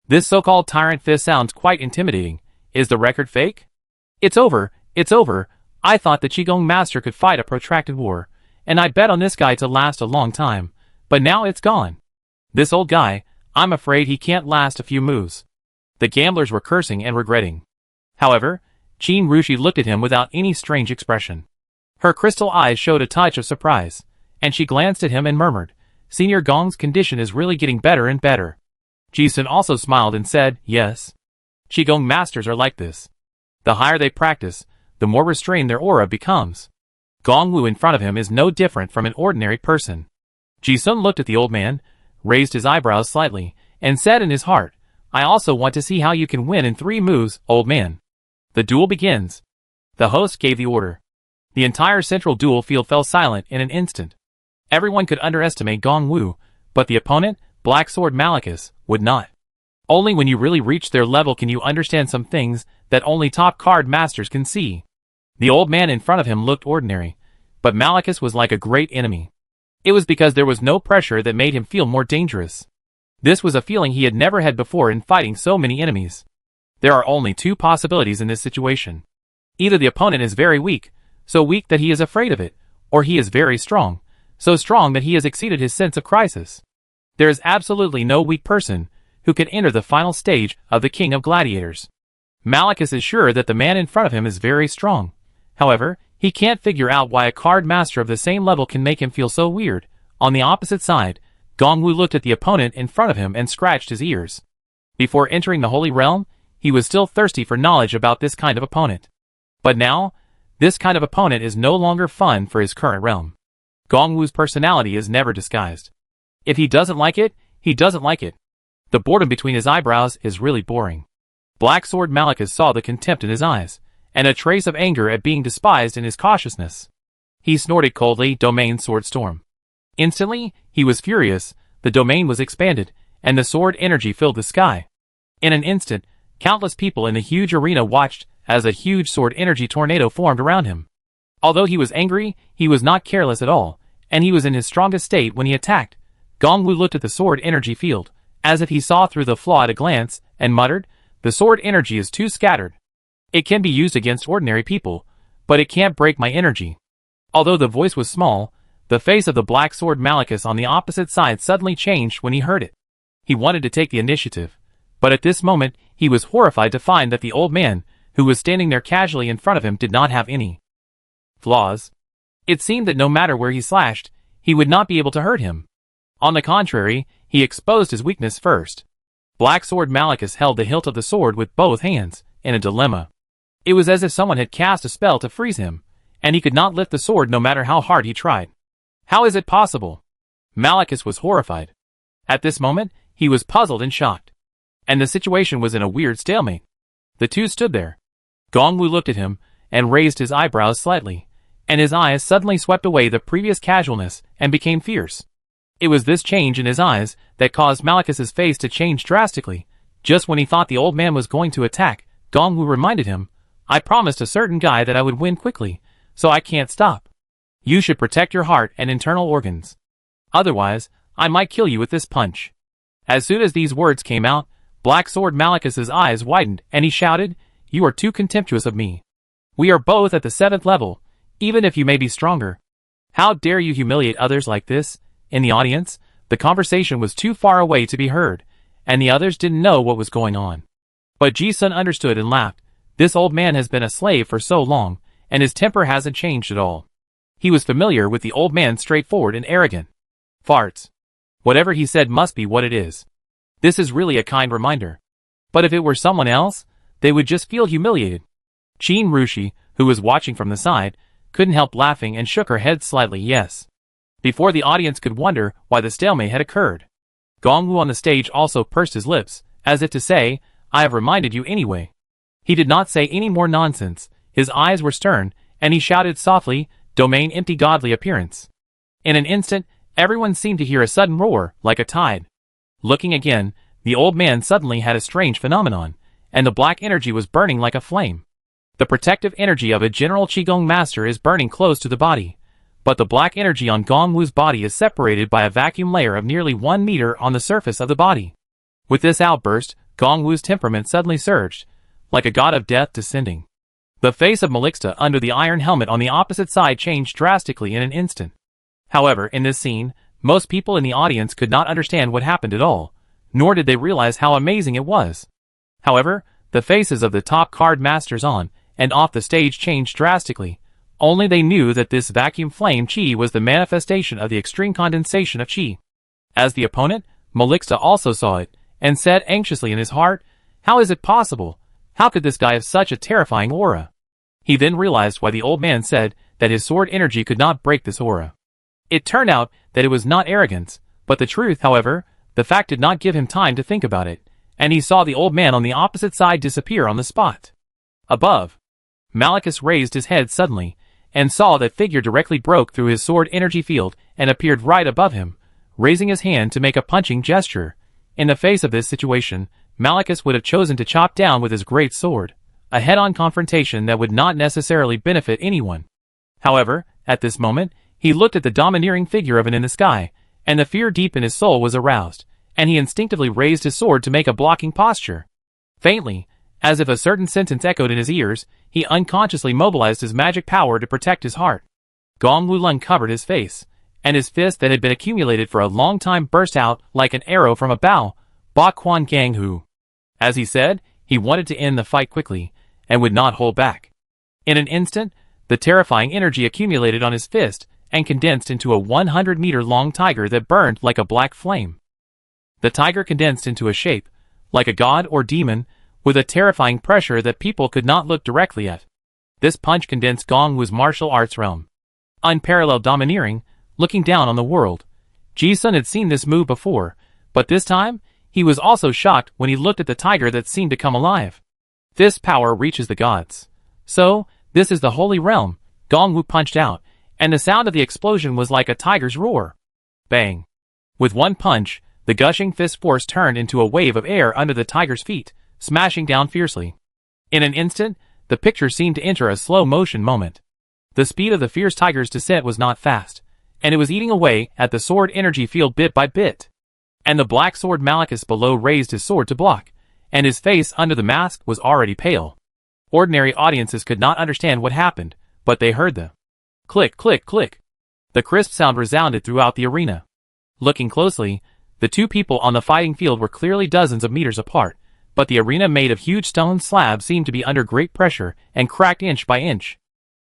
This so-called tyrant fist sounds quite intimidating. Is the record fake? It's over, it's over. I thought the Qigong Master could fight a protracted war, and I bet on this guy to last a long time, but now it's gone. This old guy, I'm afraid he can't last a few moves. The gamblers were cursing and regretting. However, Qin Rushi looked at him without any strange expression. Her crystal eyes showed a touch of surprise, and she glanced at him and murmured, "Senior Gong's condition is really getting better and better." Jisun also smiled and said, "Yes. Qigong masters are like this. The higher they practice, the more restrained their aura becomes. Gongwu in front of him is no different from an ordinary person." Jisun looked at the old man, raised his eyebrows slightly, and said in his heart, "I also want to see how you can win in 3 moves, old man." The duel begins. The host gave the order. The entire central duel field fell silent in an instant. Everyone could underestimate Gongwu, but the opponent, Black Sword Malachus, would not. Only when you really reach their level can you understand some things that only top card masters can see. The old man in front of him looked ordinary, but Malachus was like a great enemy. It was because there was no pressure that made him feel more dangerous. This was a feeling he had never had before in fighting so many enemies. There are only 2 possibilities in this situation. Either the opponent is very weak, so weak that he is afraid of it, or he is very strong, so strong that he has exceeded his sense of crisis. There is absolutely no weak person who can enter the final stage of the King of Gladiators. Malachus is sure that the man in front of him is very strong. However, he can't figure out why a card master of the same level can make him feel so weird. On the opposite side, Gongwu looked at the opponent in front of him and scratched his ears. Before entering the Holy Realm, he was still thirsty for knowledge about this kind of opponent. But now, this kind of opponent is no longer fun for his current realm. Gongwu's personality is never disguised. If he doesn't like it, he doesn't like it. The boredom between his eyebrows is really boring. Black Sword Malachus saw the contempt in his eyes, and a trace of anger at being despised in his cautiousness. He snorted coldly, "Domain Sword Storm." Instantly, he was furious, the domain was expanded, and the sword energy filled the sky. In an instant, countless people in the huge arena watched as a huge sword energy tornado formed around him. Although he was angry, he was not careless at all, and he was in his strongest state when he attacked. Gongwu looked at the sword energy field, as if he saw through the flaw at a glance, and muttered, "The sword energy is too scattered. It can be used against ordinary people, but it can't break my energy." Although the voice was small, the face of the Black Sword Malachus on the opposite side suddenly changed when he heard it. He wanted to take the initiative, but at this moment, he was horrified to find that the old man, who was standing there casually in front of him, did not have any flaws. It seemed that no matter where he slashed, he would not be able to hurt him. On the contrary, he exposed his weakness first. Black Sword Malachus held the hilt of the sword with both hands, in a dilemma. It was as if someone had cast a spell to freeze him, and he could not lift the sword no matter how hard he tried. How is it possible? Malachus was horrified. At this moment, he was puzzled and shocked. And the situation was in a weird stalemate. The two stood there. Gongwu looked at him, and raised his eyebrows slightly, and his eyes suddenly swept away the previous casualness and became fierce. It was this change in his eyes that caused Malachus's face to change drastically. Just when he thought the old man was going to attack, Gongwu reminded him, "I promised a certain guy that I would win quickly, so I can't stop. You should protect your heart and internal organs. Otherwise, I might kill you with this punch." As soon as these words came out, Black Sword Malachus's eyes widened, and he shouted, "You are too contemptuous of me. We are both at the 7th level, even if you may be stronger. How dare you humiliate others like this?" In the audience, the conversation was too far away to be heard, and the others didn't know what was going on. But Ji-sun understood and laughed. This old man has been a slave for so long, and his temper hasn't changed at all. He was familiar with the old man, straightforward and arrogant. Farts. Whatever he said must be what it is. This is really a kind reminder. But if it were someone else, they would just feel humiliated. Chin Rushi, who was watching from the side, couldn't help laughing and shook her head slightly yes. Before the audience could wonder why the stalemate had occurred. Gongwu on the stage also pursed his lips, as if to say, I have reminded you anyway. He did not say any more nonsense, his eyes were stern, and he shouted softly, domain empty godly appearance. In an instant, everyone seemed to hear a sudden roar, like a tide. Looking again, the old man suddenly had a strange phenomenon, and the black energy was burning like a flame. The protective energy of a general Qigong master is burning close to the body, but the black energy on Gongwu's body is separated by a vacuum layer of nearly 1 meter on the surface of the body. With this outburst, Gongwu's temperament suddenly surged, like a god of death descending. The face of Melixta under the iron helmet on the opposite side changed drastically in an instant. However, in this scene, most people in the audience could not understand what happened at all, nor did they realize how amazing it was. However, the faces of the top card masters on and off the stage changed drastically. Only they knew that this vacuum flame chi was the manifestation of the extreme condensation of chi. As the opponent, Melixta also saw it, and said anxiously in his heart, how is it possible? How could this guy have such a terrifying aura? He then realized why the old man said that his sword energy could not break this aura. It turned out that it was not arrogance, but the truth. However, the fact did not give him time to think about it, and he saw the old man on the opposite side disappear on the spot. Above, Malachus raised his head suddenly, and saw that figure directly broke through his sword energy field and appeared right above him, raising his hand to make a punching gesture. In the face of this situation, Malachus would have chosen to chop down with his great sword, a head-on confrontation that would not necessarily benefit anyone. However, at this moment, he looked at the domineering figure of it in the sky, and the fear deep in his soul was aroused, and he instinctively raised his sword to make a blocking posture. Faintly, as if a certain sentence echoed in his ears, he unconsciously mobilized his magic power to protect his heart. Gong Wulun covered his face, and his fist that had been accumulated for a long time burst out like an arrow from a bow. Ba Quan Gang Hu. As he said, he wanted to end the fight quickly, and would not hold back. In an instant, the terrifying energy accumulated on his fist, and condensed into a 100-meter-long tiger that burned like a black flame. The tiger condensed into a shape, like a god or demon, with a terrifying pressure that people could not look directly at. This punch condensed Gong Wu's martial arts realm. Unparalleled domineering, looking down on the world. Ji-sun had seen this move before, but this time, he was also shocked when he looked at the tiger that seemed to come alive. This power reaches the gods. So, this is the holy realm. Gong Wu punched out, and the sound of the explosion was like a tiger's roar. Bang! With one punch, the gushing fist force turned into a wave of air under the tiger's feet, smashing down fiercely. In an instant, the picture seemed to enter a slow-motion moment. The speed of the fierce tiger's descent was not fast, and it was eating away at the sword energy field bit by bit. And the black sword Malachus below raised his sword to block, and his face under the mask was already pale. Ordinary audiences could not understand what happened, but they heard the click, click, click. The crisp sound resounded throughout the arena. Looking closely, the two people on the fighting field were clearly dozens of meters apart, but the arena made of huge stone slabs seemed to be under great pressure and cracked inch by inch.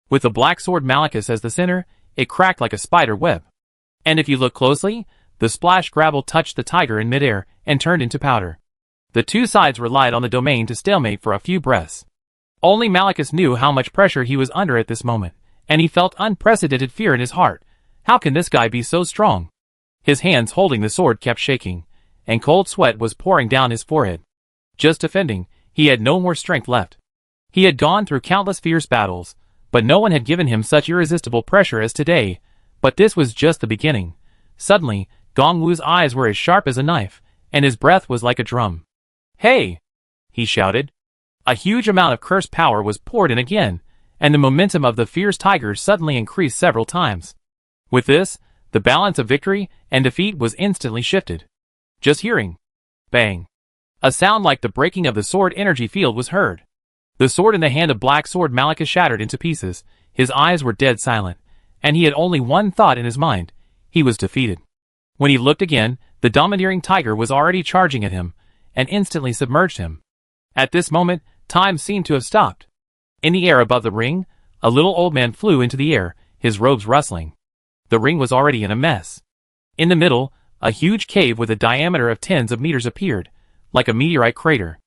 With the black sword Malachus as the center, it cracked like a spider web. And if you look closely, the splash gravel touched the tiger in midair and turned into powder. The two sides relied on the domain to stalemate for a few breaths. Only Malachus knew how much pressure he was under at this moment, and he felt unprecedented fear in his heart. How can this guy be so strong? His hands holding the sword kept shaking, and cold sweat was pouring down his forehead. Just defending, he had no more strength left. He had gone through countless fierce battles, but no one had given him such irresistible pressure as today. But this was just the beginning. Suddenly, Gong Wu's eyes were as sharp as a knife, and his breath was like a drum. "Hey!" he shouted. A huge amount of cursed power was poured in again, and the momentum of the fierce tiger suddenly increased several times. With this, the balance of victory and defeat was instantly shifted. Just hearing bang, a sound like the breaking of the sword energy field was heard. The sword in the hand of black sword Malachus shattered into pieces. His eyes were dead silent, and he had only one thought in his mind. He was defeated. When he looked again, the domineering tiger was already charging at him, and instantly submerged him. At this moment, time seemed to have stopped. In the air above the ring, a little old man flew into the air, his robes rustling. The ring was already in a mess. In the middle, a huge cave with a diameter of tens of meters appeared, like a meteorite crater.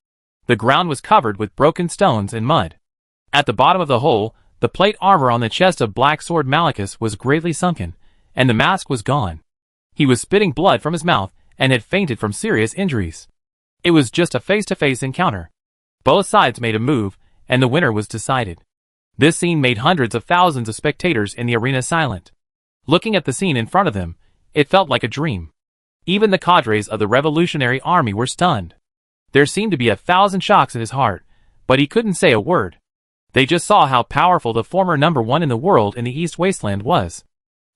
The ground was covered with broken stones and mud. At the bottom of the hole, the plate armor on the chest of Black Sword Malachus was greatly sunken, and the mask was gone. He was spitting blood from his mouth and had fainted from serious injuries. It was just a face-to-face encounter. Both sides made a move, and the winner was decided. This scene made hundreds of thousands of spectators in the arena silent. Looking at the scene in front of them, it felt like a dream. Even the cadres of the Revolutionary Army were stunned. There seemed to be 1,000 shocks in his heart, but he couldn't say a word. They just saw how powerful the former #1 in the world in the East Wasteland was.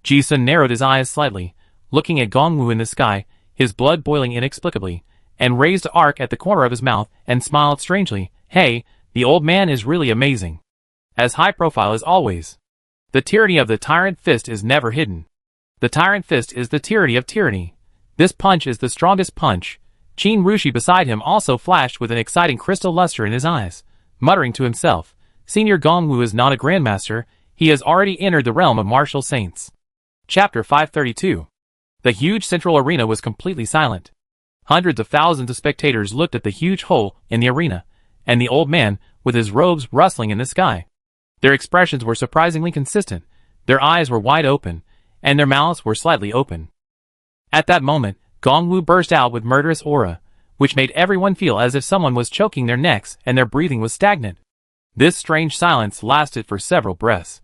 Ji-sun narrowed his eyes slightly, looking at Gong-woo in the sky, his blood boiling inexplicably, and raised an arc at the corner of his mouth and smiled strangely. Hey, the old man is really amazing. As high profile as always. The tyranny of the Tyrant Fist is never hidden. The Tyrant Fist is the tyranny of tyranny. This punch is the strongest punch. Qin Rushi beside him also flashed with an exciting crystal luster in his eyes, muttering to himself, Senior Gong-woo is not a grandmaster, he has already entered the realm of martial saints. Chapter 532. The huge central arena was completely silent. Hundreds of thousands of spectators looked at the huge hole in the arena, and the old man, with his robes rustling in the sky. Their expressions were surprisingly consistent, their eyes were wide open, and their mouths were slightly open. At that moment, Gong-woo burst out with murderous aura, which made everyone feel as if someone was choking their necks and their breathing was stagnant. This strange silence lasted for several breaths.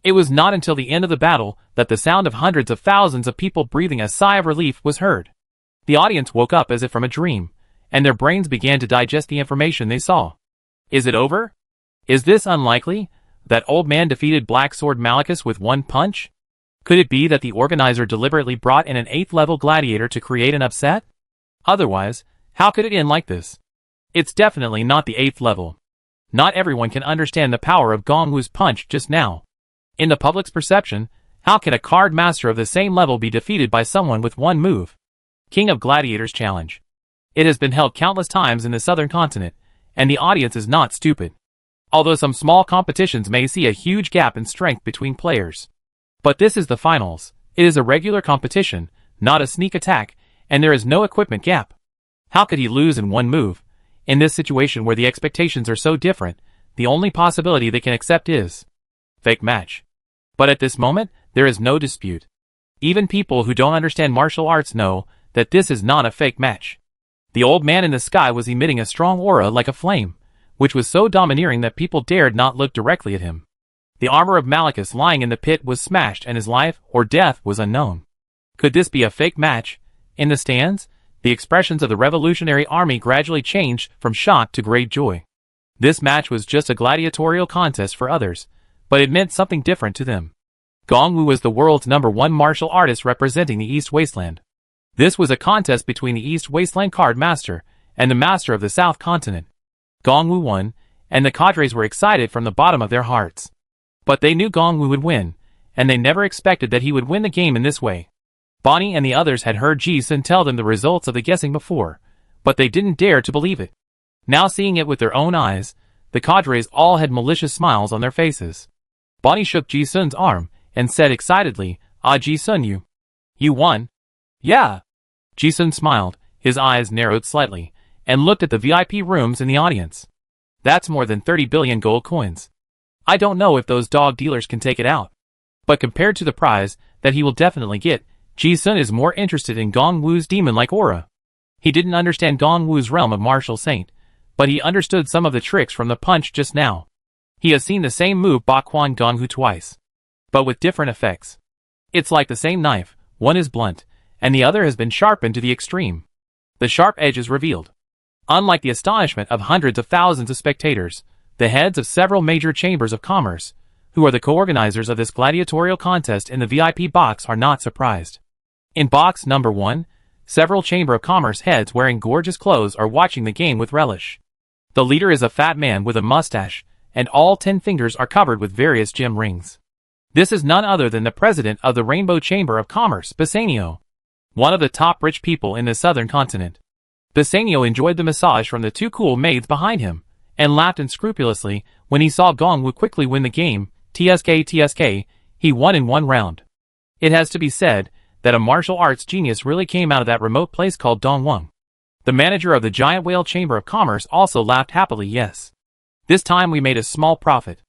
It was not until the end of the battle that the sound of hundreds of thousands of people breathing a sigh of relief was heard. The audience woke up as if from a dream, and their brains began to digest the information they saw. Is it over? Is this unlikely? That old man defeated Black Sword Malachus with one punch? Could it be that the organizer deliberately brought in an 8th level gladiator to create an upset? Otherwise, how could it end like this? It's definitely not the 8th level. Not everyone can understand the power of Gong-woo's punch just now. In the public's perception, how can a card master of the same level be defeated by someone with one move? King of Gladiators Challenge. It has been held countless times in the southern continent, and the audience is not stupid. Although some small competitions may see a huge gap in strength between players. But this is the finals. It is a regular competition, not a sneak attack, and there is no equipment gap. How could he lose in one move? In this situation where the expectations are so different, the only possibility they can accept is fake match. But at this moment, there is no dispute. Even people who don't understand martial arts know that this is not a fake match. The old man in the sky was emitting a strong aura like a flame, which was so domineering that people dared not look directly at him. The armor of Malachus lying in the pit was smashed and his life or death was unknown. Could this be a fake match? In the stands, the expressions of the Revolutionary Army gradually changed from shock to great joy. This match was just a gladiatorial contest for others, but it meant something different to them. Gong-woo was the world's #1 martial artist representing the East Wasteland. This was a contest between the East Wasteland card master and the master of the South Continent. Gong-woo won, and the cadres were excited from the bottom of their hearts. But they knew Gong-woo would win, and they never expected that he would win the game in this way. Bonnie and the others had heard Ji-sun tell them the results of the guessing before, but they didn't dare to believe it. Now seeing it with their own eyes, the cadres all had malicious smiles on their faces. Bonnie shook Ji-sun's arm and said excitedly, "Ah, Ji-sun, you won?" "Yeah." Ji-sun smiled, his eyes narrowed slightly, and looked at the VIP rooms in the audience. "That's more than 30 billion gold coins. I don't know if those dog dealers can take it out. But compared to the prize that he will definitely get, Ji-sun is more interested in Gong-woo's demon-like aura. He didn't understand Gong-woo's realm of martial saint, but he understood some of the tricks from the punch just now. He has seen the same move Bakwan Gong-woo twice, but with different effects. It's like the same knife, one is blunt, and the other has been sharpened to the extreme. The sharp edge is revealed. Unlike the astonishment of hundreds of thousands of spectators, the heads of several major chambers of commerce, who are the co-organizers of this gladiatorial contest in the VIP box, are not surprised. In box #1, several Chamber of Commerce heads wearing gorgeous clothes are watching the game with relish. The leader is a fat man with a mustache, and all 10 fingers are covered with various gem rings. This is none other than the president of the Rainbow Chamber of Commerce, Bassanio, one of the top rich people in the southern continent. Bassanio enjoyed the massage from the 2 cool maids behind him, and laughed unscrupulously when he saw Gong-woo quickly win the game. TSK, he won in 1 round. It has to be said that a martial arts genius really came out of that remote place called Dongwon. The manager of the Giant Whale Chamber of Commerce also laughed happily. Yes. This time we made a small profit.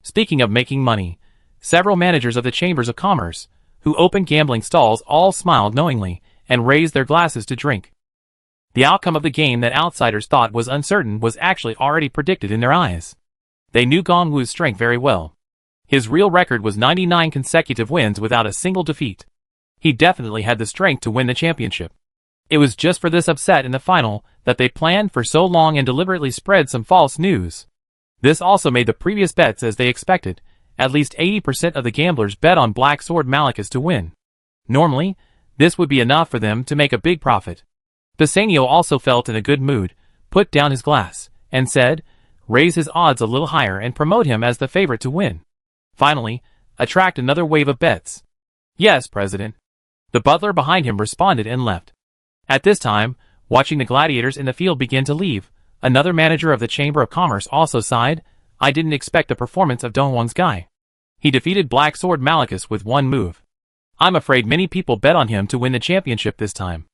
Speaking of making money, several managers of the chambers of commerce, who opened gambling stalls, all smiled knowingly and raised their glasses to drink. The outcome of the game that outsiders thought was uncertain was actually already predicted in their eyes. They knew Gong Wu's strength very well. His real record was 99 consecutive wins without a single defeat. He definitely had the strength to win the championship. It was just for this upset in the final that they planned for so long and deliberately spread some false news. This also made the previous bets as they expected. At least 80% of the gamblers bet on Black Sword Malachus to win. Normally, this would be enough for them to make a big profit. Bassanio also felt in a good mood, put down his glass, and said, raise his odds a little higher and promote him as the favorite to win. Finally, attract another wave of bets. Yes, President. The butler behind him responded and left. At this time, watching the gladiators in the field begin to leave, another manager of the Chamber of Commerce also sighed, I didn't expect the performance of Dongwon's guy. He defeated Black Sword Malachus with one move. I'm afraid many people bet on him to win the championship this time.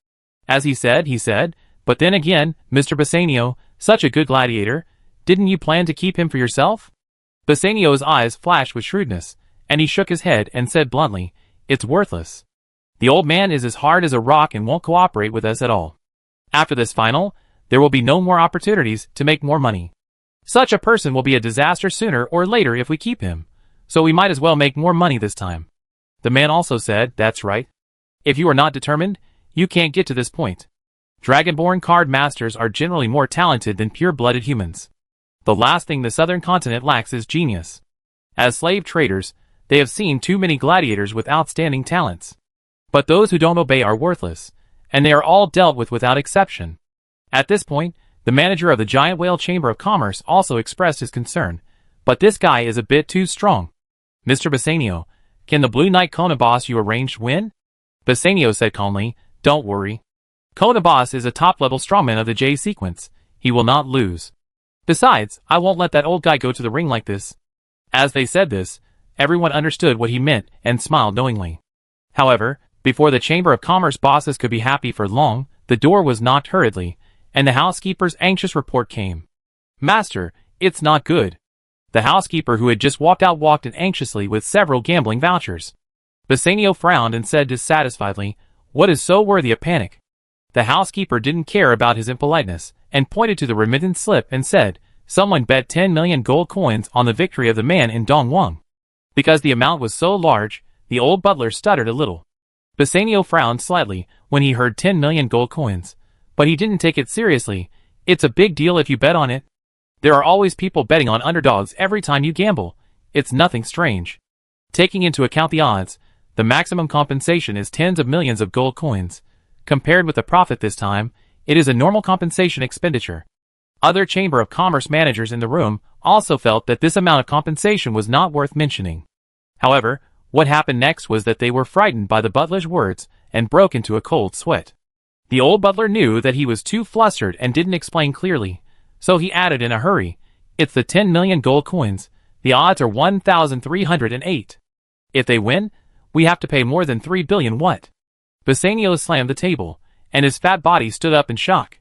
As he said, but then again, Mr. Bassanio, such a good gladiator, didn't you plan to keep him for yourself? Bassanio's eyes flashed with shrewdness, and he shook his head and said bluntly, it's worthless. The old man is as hard as a rock and won't cooperate with us at all. After this final, there will be no more opportunities to make more money. Such a person will be a disaster sooner or later if we keep him, so we might as well make more money this time. The man also said, that's right. If you are not determined, you can't get to this point. Dragonborn card masters are generally more talented than pure-blooded humans. The last thing the southern continent lacks is genius. As slave traders, they have seen too many gladiators with outstanding talents. But those who don't obey are worthless, and they are all dealt with without exception. At this point, the manager of the Giant Whale Chamber of Commerce also expressed his concern, but this guy is a bit too strong. Mr. Bassanio, can the Blue Knight Konabas you arranged win? Bassanio said calmly, don't worry. Konabas is a top-level strongman of the J sequence. He will not lose. Besides, I won't let that old guy go to the ring like this. As they said this, everyone understood what he meant and smiled knowingly. However, before the Chamber of Commerce bosses could be happy for long, the door was knocked hurriedly, and the housekeeper's anxious report came. Master, it's not good. The housekeeper who had just walked out walked in anxiously with several gambling vouchers. Bassanio frowned and said dissatisfiedly, what is so worthy of panic? The housekeeper didn't care about his impoliteness, and pointed to the remittance slip and said, someone bet 10 million gold coins on the victory of the man in Dongwon. Because the amount was so large, the old butler stuttered a little. Bassanio frowned slightly when he heard 10 million gold coins, but he didn't take it seriously. It's a big deal if you bet on it. There are always people betting on underdogs every time you gamble. It's nothing strange. Taking into account the odds, the maximum compensation is tens of millions of gold coins. Compared with the profit this time, it is a normal compensation expenditure. Other Chamber of Commerce managers in the room also felt that this amount of compensation was not worth mentioning. However, what happened next was that they were frightened by the butler's words and broke into a cold sweat. The old butler knew that he was too flustered and didn't explain clearly, so he added in a hurry, it's the 10 million gold coins. The odds are 1,308. If they win, we have to pay more than 3 billion what? Bassanio slammed the table, and his fat body stood up in shock.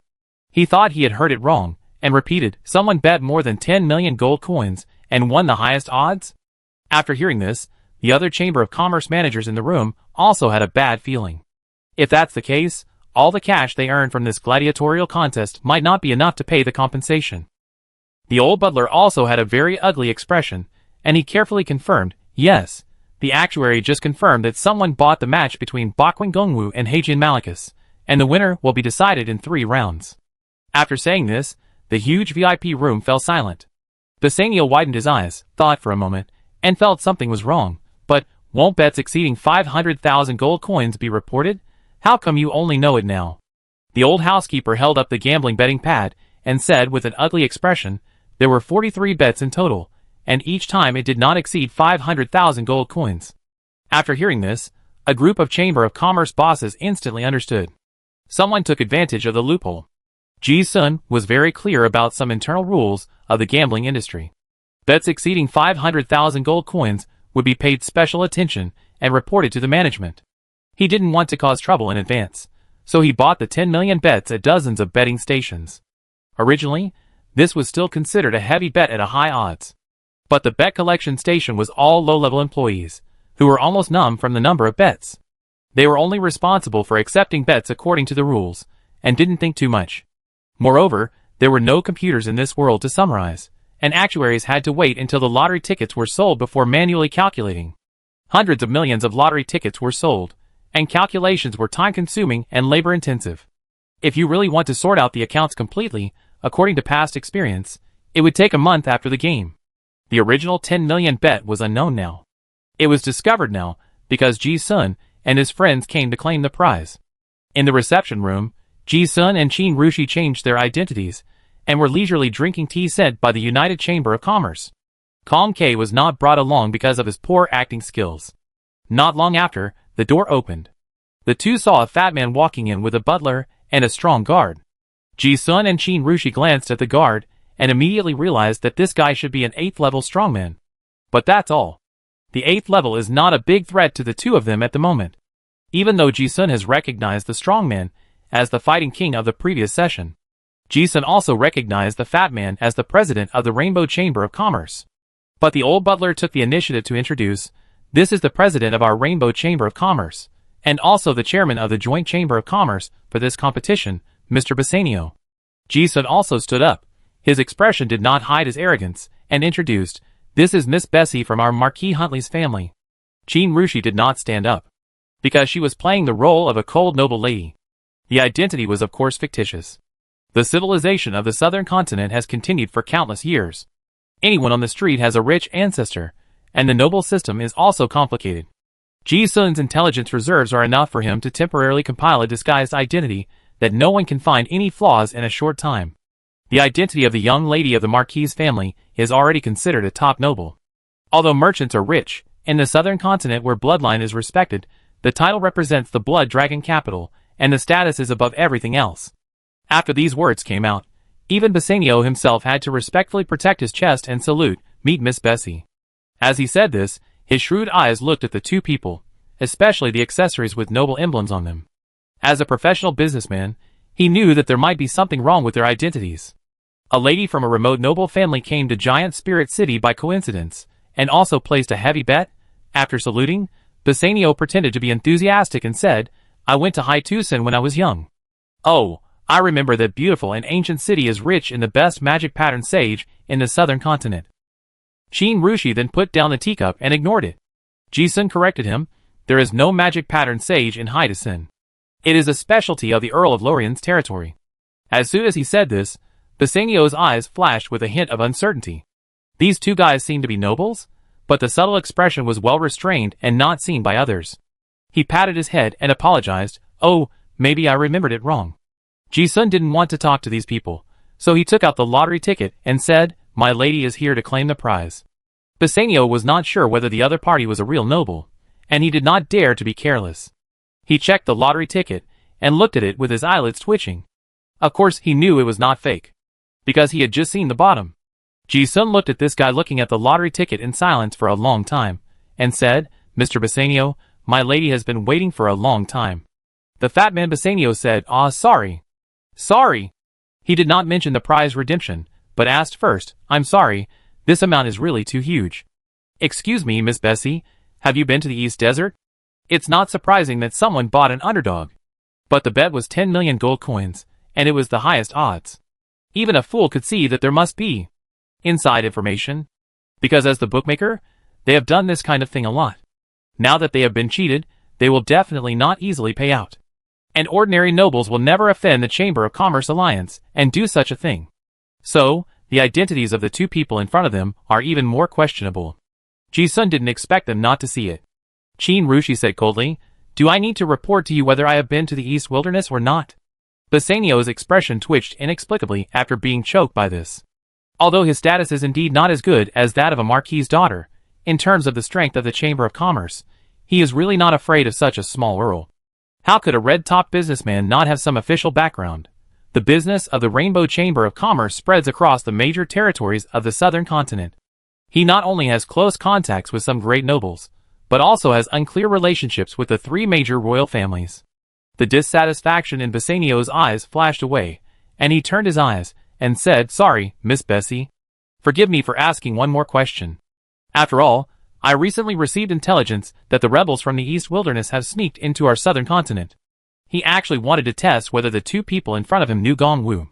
He thought he had heard it wrong, and repeated, someone bet more than 10 million gold coins and won the highest odds? After hearing this, the other Chamber of Commerce managers in the room also had a bad feeling. If that's the case, all the cash they earned from this gladiatorial contest might not be enough to pay the compensation. The old butler also had a very ugly expression, and he carefully confirmed, yes, the actuary just confirmed that someone bought the match between Bakwing Gongwu and Heijin Malachus, and the winner will be decided in 3 rounds. After saying this, the huge VIP room fell silent. Bassanio widened his eyes, thought for a moment, and felt something was wrong. But, won't bets exceeding 500,000 gold coins be reported? How come you only know it now? The old housekeeper held up the gambling betting pad, and said with an ugly expression, there were 43 bets in total, and each time it did not exceed 500,000 gold coins. After hearing this, a group of Chamber of Commerce bosses instantly understood. Someone took advantage of the loophole. Ji-sun was very clear about some internal rules of the gambling industry. Bets exceeding 500,000 gold coins would be paid special attention and reported to the management. He didn't want to cause trouble in advance, so he bought the 10 million bets at dozens of betting stations. Originally, This was still considered a heavy bet at a high odds. But the bet collection station was all low-level employees, who were almost numb from the number of bets. They were only responsible for accepting bets according to the rules, and didn't think too much. Moreover, there were no computers in this world to summarize, and actuaries had to wait until the lottery tickets were sold before manually calculating. Hundreds of millions of lottery tickets were sold, and calculations were time-consuming and labor-intensive. If you really want to sort out the accounts completely, according to past experience, it would take a month after the game. The original 10 million bet was unknown now. It was discovered now, because Ji-sun and his friends came to claim the prize. In the reception room, Ji-sun and Qin Rushi changed their identities, and were leisurely drinking tea sent by the United Chamber of Commerce. Kong K was not brought along because of his poor acting skills. Not long after, the door opened. The two saw a fat man walking in with a butler and a strong guard. Ji-sun and Qin Rushi glanced at the guard, and immediately realized that this guy should be an 8th level strongman. But that's all. The 8th level is not a big threat to the two of them at the moment. Even though Ji-sun has recognized the strongman as the fighting king of the previous session, Ji-sun also recognized the fat man as the president of the Rainbow Chamber of Commerce. But the old butler took the initiative to introduce, "This is the president of our Rainbow Chamber of Commerce, and also the chairman of the Joint Chamber of Commerce for this competition, Mr. Bassanio." Ji-sun also stood up. His expression did not hide his arrogance, and introduced, "This is Miss Bessie from our Marquis Huntley's family." Qin Rushi did not stand up, because she was playing the role of a cold noble lady. The identity was of course fictitious. The civilization of the southern continent has continued for countless years. Anyone on the street has a rich ancestor, and the noble system is also complicated. Ji-sun's intelligence reserves are enough for him to temporarily compile a disguised identity that no one can find any flaws in a short time. The identity of the young lady of the Marquis family is already considered a top noble. Although merchants are rich, in the southern continent where bloodline is respected, the title represents the blood dragon capital, and the status is above everything else. After these words came out, even Bassanio himself had to respectfully protect his chest and salute, "Meet Miss Bessie." As he said this, his shrewd eyes looked at the two people, especially the accessories with noble emblems on them. As a professional businessman, he knew that there might be something wrong with their identities. A lady from a remote noble family came to Giant Spirit City by coincidence, and also placed a heavy bet. After saluting, Bassanio pretended to be enthusiastic and said, "I went to Haitusen when I was young. Oh, I remember that beautiful and ancient city is rich in the best magic pattern sage in the southern continent." Qin Rushi then put down the teacup and ignored it. Ji-sun corrected him, "There is no magic pattern sage in Haitusen. It is a specialty of the Earl of Lorien's territory." As soon as he said this, Bassanio's eyes flashed with a hint of uncertainty. These two guys seemed to be nobles, but the subtle expression was well restrained and not seen by others. He patted his head and apologized, "Oh, maybe I remembered it wrong." Ji-sun didn't want to talk to these people, so he took out the lottery ticket and said, "My lady is here to claim the prize." Bassanio was not sure whether the other party was a real noble, and he did not dare to be careless. He checked the lottery ticket and looked at it with his eyelids twitching. Of course he knew it was not fake, because he had just seen the bottom. Ji-sun looked at this guy looking at the lottery ticket in silence for a long time, and said, "Mr. Bassanio, my lady has been waiting for a long time." The fat man Bassanio said, Sorry. He did not mention the prize redemption, but asked first, "I'm sorry, this amount is really too huge." "Excuse me, Miss Bessie, have you been to the East Desert?" It's not surprising that someone bought an underdog. But the bet was 10 million gold coins, and it was the highest odds. Even a fool could see that there must be inside information, because as the bookmaker, they have done this kind of thing a lot. Now that they have been cheated, they will definitely not easily pay out. And ordinary nobles will never offend the Chamber of Commerce Alliance and do such a thing. So, the identities of the two people in front of them are even more questionable. Ji-sun didn't expect them not to see it. Qin Rushi said coldly, "Do I need to report to you whether I have been to the East Wilderness or not?" Bassanio's expression twitched inexplicably after being choked by this. Although his status is indeed not as good as that of a marquis's daughter, in terms of the strength of the Chamber of Commerce, he is really not afraid of such a small earl. How could a red-top businessman not have some official background? The business of the Rainbow Chamber of Commerce spreads across the major territories of the southern continent. He not only has close contacts with some great nobles, but also has unclear relationships with the three major royal families. The dissatisfaction in Bassanio's eyes flashed away, and he turned his eyes and said, "Sorry, Miss Bessie. Forgive me for asking one more question. After all, I recently received intelligence that the rebels from the East Wilderness have sneaked into our southern continent." He actually wanted to test whether the two people in front of him knew Gong Wu.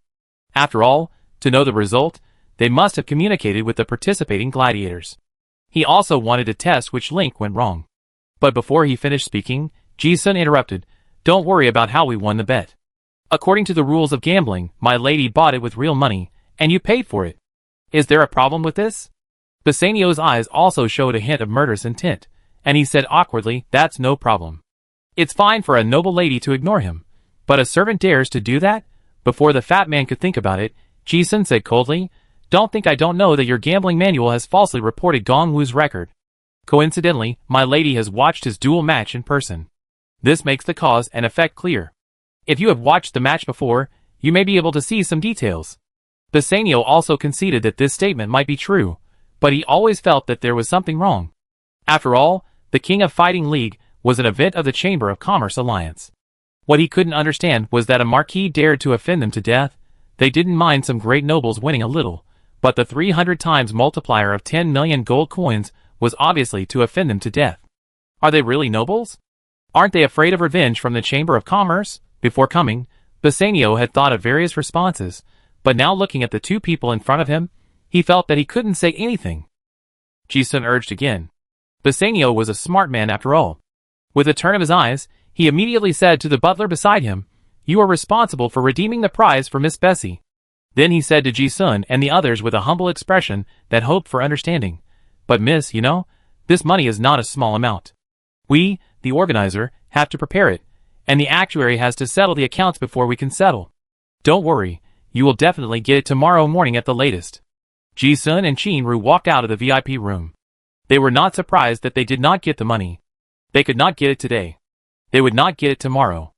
After all, to know the result, they must have communicated with the participating gladiators. He also wanted to test which link went wrong. But before he finished speaking, Ji-sun interrupted, "Don't worry about how we won the bet. According to the rules of gambling, my lady bought it with real money, and you paid for it. Is there a problem with this?" Bassanio's eyes also showed a hint of murderous intent, and he said awkwardly, "That's no problem. It's fine for a noble lady to ignore him, but a servant dares to do that?" Before the fat man could think about it, Ji-sun said coldly, "Don't think I don't know that your gambling manual has falsely reported Gong Wu's record. Coincidentally, my lady has watched his duel match in person. This makes the cause and effect clear. If you have watched the match before, you may be able to see some details." Bassanio also conceded that this statement might be true, but he always felt that there was something wrong. After all, the King of Fighting League was an event of the Chamber of Commerce Alliance. What he couldn't understand was that a marquis dared to offend them to death. They didn't mind some great nobles winning a little, but the 300 times multiplier of 10 million gold coins was obviously to offend them to death. Are they really nobles? Aren't they afraid of revenge from the Chamber of Commerce? Before coming, Bassanio had thought of various responses, but now looking at the two people in front of him, he felt that he couldn't say anything. Ji-sun urged again. Bassanio was a smart man after all. With a turn of his eyes, he immediately said to the butler beside him, "You are responsible for redeeming the prize for Miss Bessie." Then he said to Ji-sun and the others with a humble expression that hoped for understanding, "But miss, you know, this money is not a small amount. We, the organizer, have to prepare it, and the actuary has to settle the accounts before we can settle. Don't worry, you will definitely get it tomorrow morning at the latest." Ji-sun and Chin-ru walked out of the VIP room. They were not surprised that they did not get the money. They could not get it today. They would not get it tomorrow.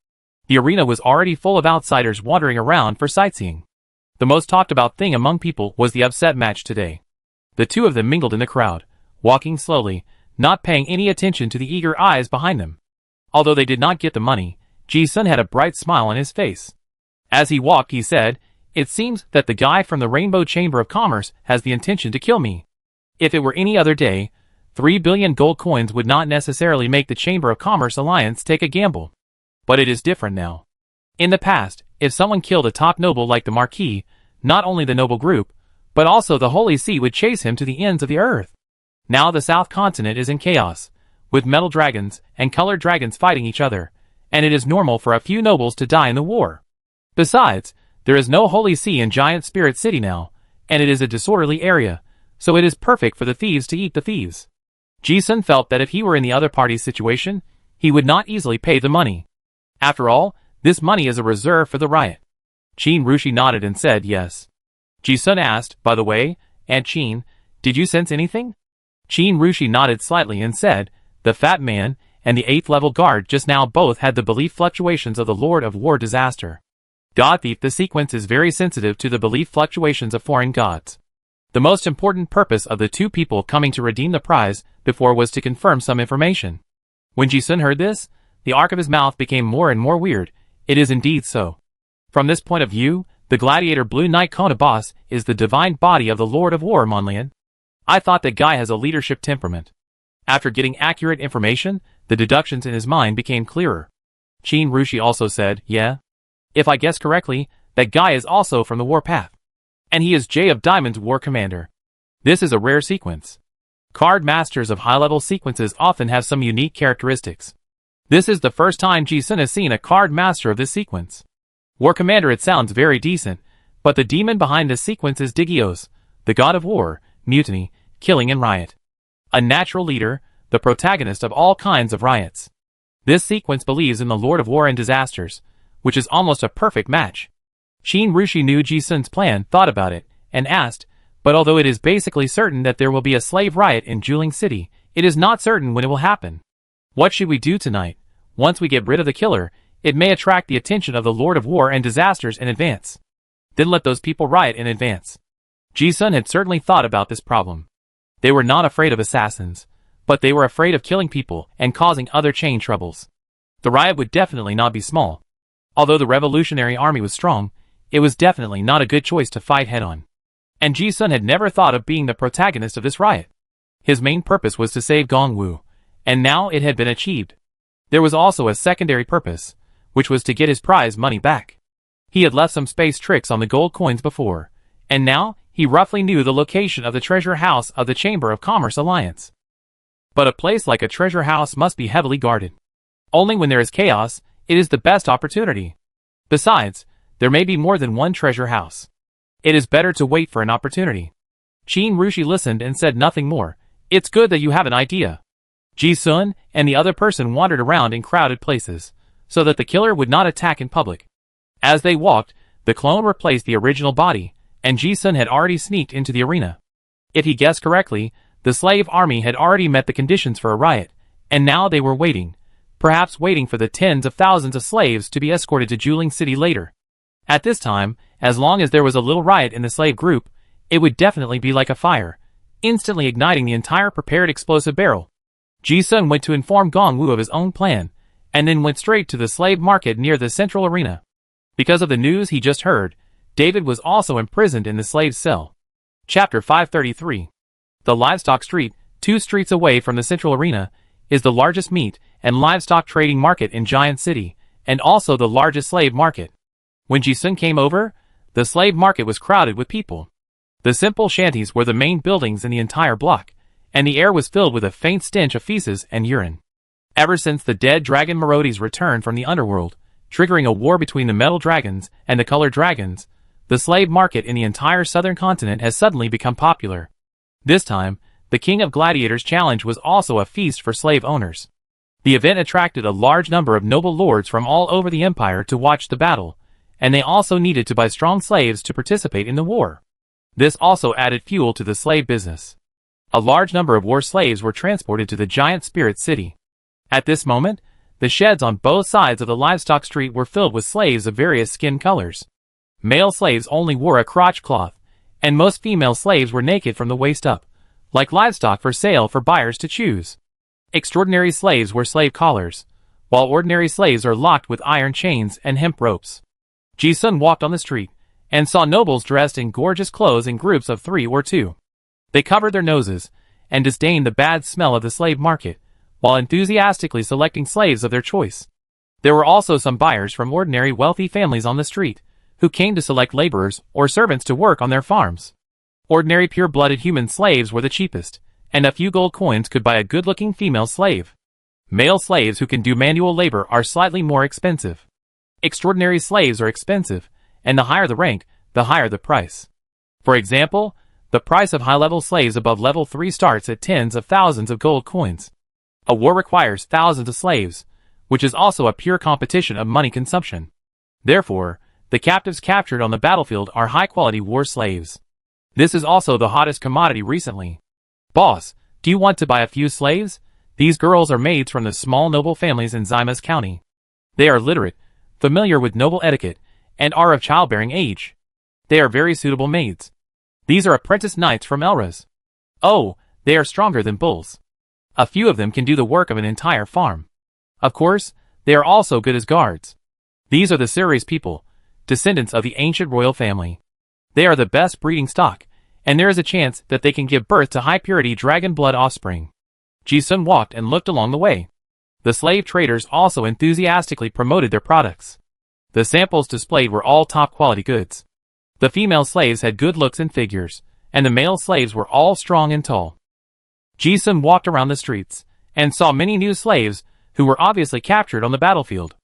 The arena was already full of outsiders wandering around for sightseeing. The most talked about thing among people was the upset match today. The two of them mingled in the crowd, walking slowly, not paying any attention to the eager eyes behind them. Although they did not get the money, Ji-sun had a bright smile on his face. As he walked, he said, "It seems that the guy from the Rainbow Chamber of Commerce has the intention to kill me. If it were any other day, 3 billion gold coins would not necessarily make the Chamber of Commerce Alliance take a gamble. But it is different now. In the past, if someone killed a top noble like the Marquis, not only the noble group, but also the Holy See would chase him to the ends of the earth. Now the South Continent is in chaos, with metal dragons and colored dragons fighting each other, and it is normal for a few nobles to die in the war. Besides, there is no Holy See in Giant Spirit City now, and it is a disorderly area, so it is perfect for the thieves to eat the thieves." Ji-sun felt that if he were in the other party's situation, he would not easily pay the money. After all, this money is a reserve for the riot. Chin-ru nodded and said yes. Ji-sun asked, "By the way, Aunt Chin, did you sense anything?" Chin-ru nodded slightly and said, "The fat man and the 8th level guard just now both had the belief fluctuations of the Lord of War disaster. God Thief, the sequence is very sensitive to the belief fluctuations of foreign gods. The most important purpose of the two people coming to redeem the prize before was to confirm some information." When Ji-sun heard this, the arc of his mouth became more and more weird. It is indeed so. From this point of view, the gladiator Blue Knight Kona boss is the divine body of the Lord of War, Monlian. I thought that guy has a leadership temperament. After getting accurate information, the deductions in his mind became clearer. Chin-ru also said, "Yeah. If I guess correctly, that guy is also from the warpath. And he is J of Diamonds War Commander. This is a rare sequence. Card masters of high-level sequences often have some unique characteristics. This is the first time Ji-sun has seen a card master of this sequence. War Commander, it sounds very decent, but the demon behind this sequence is Digios, the god of war, mutiny, killing and riot. A natural leader, the protagonist of all kinds of riots. This sequence believes in the Lord of War and disasters, which is almost a perfect match." Chin-ru knew Ji-sun's plan, thought about it, and asked, "But although it is basically certain that there will be a slave riot in Juling City, it is not certain when it will happen. What should we do tonight? Once we get rid of the killer, it may attract the attention of the Lord of War and disasters in advance. Then let those people riot in advance." Ji-sun had certainly thought about this problem. They were not afraid of assassins, but they were afraid of killing people and causing other chain troubles. The riot would definitely not be small. Although the Revolutionary Army was strong, it was definitely not a good choice to fight head-on. And Ji-sun had never thought of being the protagonist of this riot. His main purpose was to save Gongwu, and now it had been achieved. There was also a secondary purpose, which was to get his prize money back. He had left some space tricks on the gold coins before, and now he roughly knew the location of the treasure house of the Chamber of Commerce Alliance. But a place like a treasure house must be heavily guarded. Only when there is chaos, it is the best opportunity. Besides, there may be more than one treasure house. It is better to wait for an opportunity. Qin Rushi listened and said nothing more. It's good that you have an idea. Ji-sun and the other person wandered around in crowded places, so that the killer would not attack in public. As they walked, the clone replaced the original body, and Ji-sun had already sneaked into the arena. If he guessed correctly, the slave army had already met the conditions for a riot, and now they were waiting, perhaps waiting for the tens of thousands of slaves to be escorted to Juling City later. At this time, as long as there was a little riot in the slave group, it would definitely be like a fire, instantly igniting the entire prepared explosive barrel. Ji-sun went to inform Gongwu of his own plan, and then went straight to the slave market near the central arena. Because of the news he just heard, David was also imprisoned in the slave cell. Chapter 533. The Livestock Street, 2 streets away from the central arena, is the largest meat and livestock trading market in Giant City, and also the largest slave market. When Ji-sun came over, the slave market was crowded with people. The simple shanties were the main buildings in the entire block, and the air was filled with a faint stench of feces and urine. Ever since the dead dragon Marodi's return from the underworld, triggering a war between the metal dragons and the colored dragons, the slave market in the entire southern continent has suddenly become popular. This time, the King of Gladiators Challenge was also a feast for slave owners. The event attracted a large number of noble lords from all over the empire to watch the battle, and they also needed to buy strong slaves to participate in the war. This also added fuel to the slave business. A large number of war slaves were transported to the giant spirit city. At this moment, the sheds on both sides of the livestock street were filled with slaves of various skin colors. Male slaves only wore a crotch cloth, and most female slaves were naked from the waist up, like livestock for sale for buyers to choose. Extraordinary slaves wear slave collars, while ordinary slaves are locked with iron chains and hemp ropes. Ji-sun walked on the street, and saw nobles dressed in gorgeous clothes in groups of 3 or 2. They covered their noses, and disdained the bad smell of the slave market, while enthusiastically selecting slaves of their choice. There were also some buyers from ordinary wealthy families on the street, who came to select laborers or servants to work on their farms. Ordinary pure-blooded human slaves were the cheapest, and a few gold coins could buy a good-looking female slave. Male slaves who can do manual labor are slightly more expensive. Extraordinary slaves are expensive, and the higher the rank, the higher the price. For example, the price of high-level slaves above level 3 starts at tens of thousands of gold coins. A war requires thousands of slaves, which is also a pure competition of money consumption. Therefore, the captives captured on the battlefield are high-quality war slaves. This is also the hottest commodity recently. Boss, do you want to buy a few slaves? These girls are maids from the small noble families in Zymas County. They are literate, familiar with noble etiquette, and are of childbearing age. They are very suitable maids. These are apprentice knights from Elras. Oh, they are stronger than bulls. A few of them can do the work of an entire farm. Of course, they are also good as guards. These are the Ceres people, descendants of the ancient royal family. They are the best breeding stock, and there is a chance that they can give birth to high-purity dragon blood offspring. Ji-sun walked and looked along the way. The slave traders also enthusiastically promoted their products. The samples displayed were all top-quality goods. The female slaves had good looks and figures, and the male slaves were all strong and tall. Ji-sun walked around the streets, and saw many new slaves, who were obviously captured on the battlefield.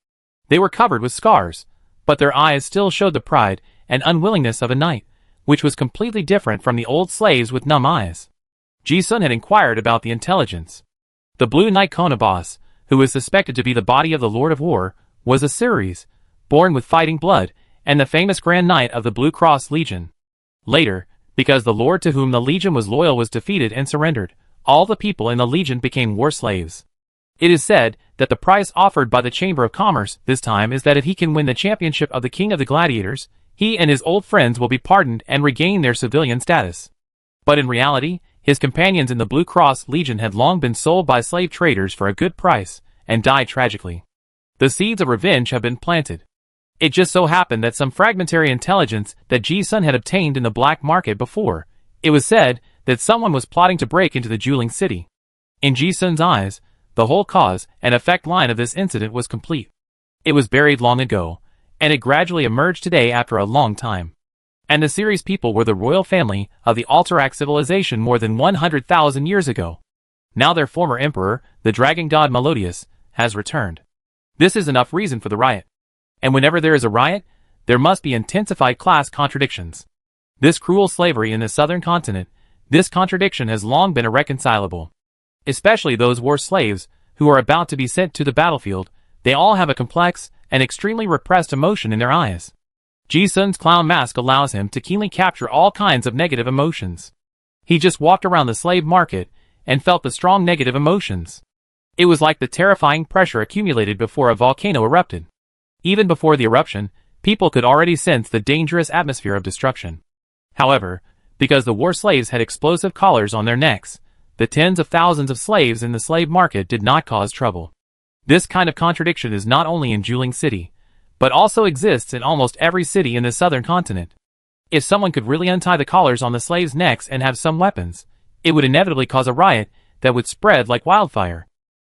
They were covered with scars, but their eyes still showed the pride and unwillingness of a knight, which was completely different from the old slaves with numb eyes. Ji-sun had inquired about the intelligence. The Blue Knight Konabas, who was suspected to be the body of the Lord of War, was a Ceres, born with fighting blood, and the famous Grand Knight of the Blue Cross Legion. Later, because the lord to whom the Legion was loyal was defeated and surrendered, all the people in the Legion became war slaves. It is said that the price offered by the Chamber of Commerce this time is that if he can win the championship of the King of the Gladiators, he and his old friends will be pardoned and regain their civilian status. But in reality, his companions in the Blue Cross Legion had long been sold by slave traders for a good price, and died tragically. The seeds of revenge have been planted. It just so happened that some fragmentary intelligence that Ji-sun had obtained in the black market before. It was said that someone was plotting to break into the Juling city. In Ji-sun's eyes, the whole cause and effect line of this incident was complete. It was buried long ago, and it gradually emerged today after a long time. And the series people were the royal family of the Alterac civilization more than 100,000 years ago. Now their former emperor, the dragon god Melodius, has returned. This is enough reason for the riot. And whenever there is a riot, there must be intensified class contradictions. This cruel slavery in the southern continent, this contradiction has long been irreconcilable. Especially those war slaves who are about to be sent to the battlefield, they all have a complex and extremely repressed emotion in their eyes. Ji-sun's clown mask allows him to keenly capture all kinds of negative emotions. He just walked around the slave market and felt the strong negative emotions. It was like the terrifying pressure accumulated before a volcano erupted. Even before the eruption, people could already sense the dangerous atmosphere of destruction. However, because the war slaves had explosive collars on their necks, the tens of thousands of slaves in the slave market did not cause trouble. This kind of contradiction is not only in Juling City, but also exists in almost every city in the southern continent. If someone could really untie the collars on the slaves' necks and have some weapons, it would inevitably cause a riot that would spread like wildfire.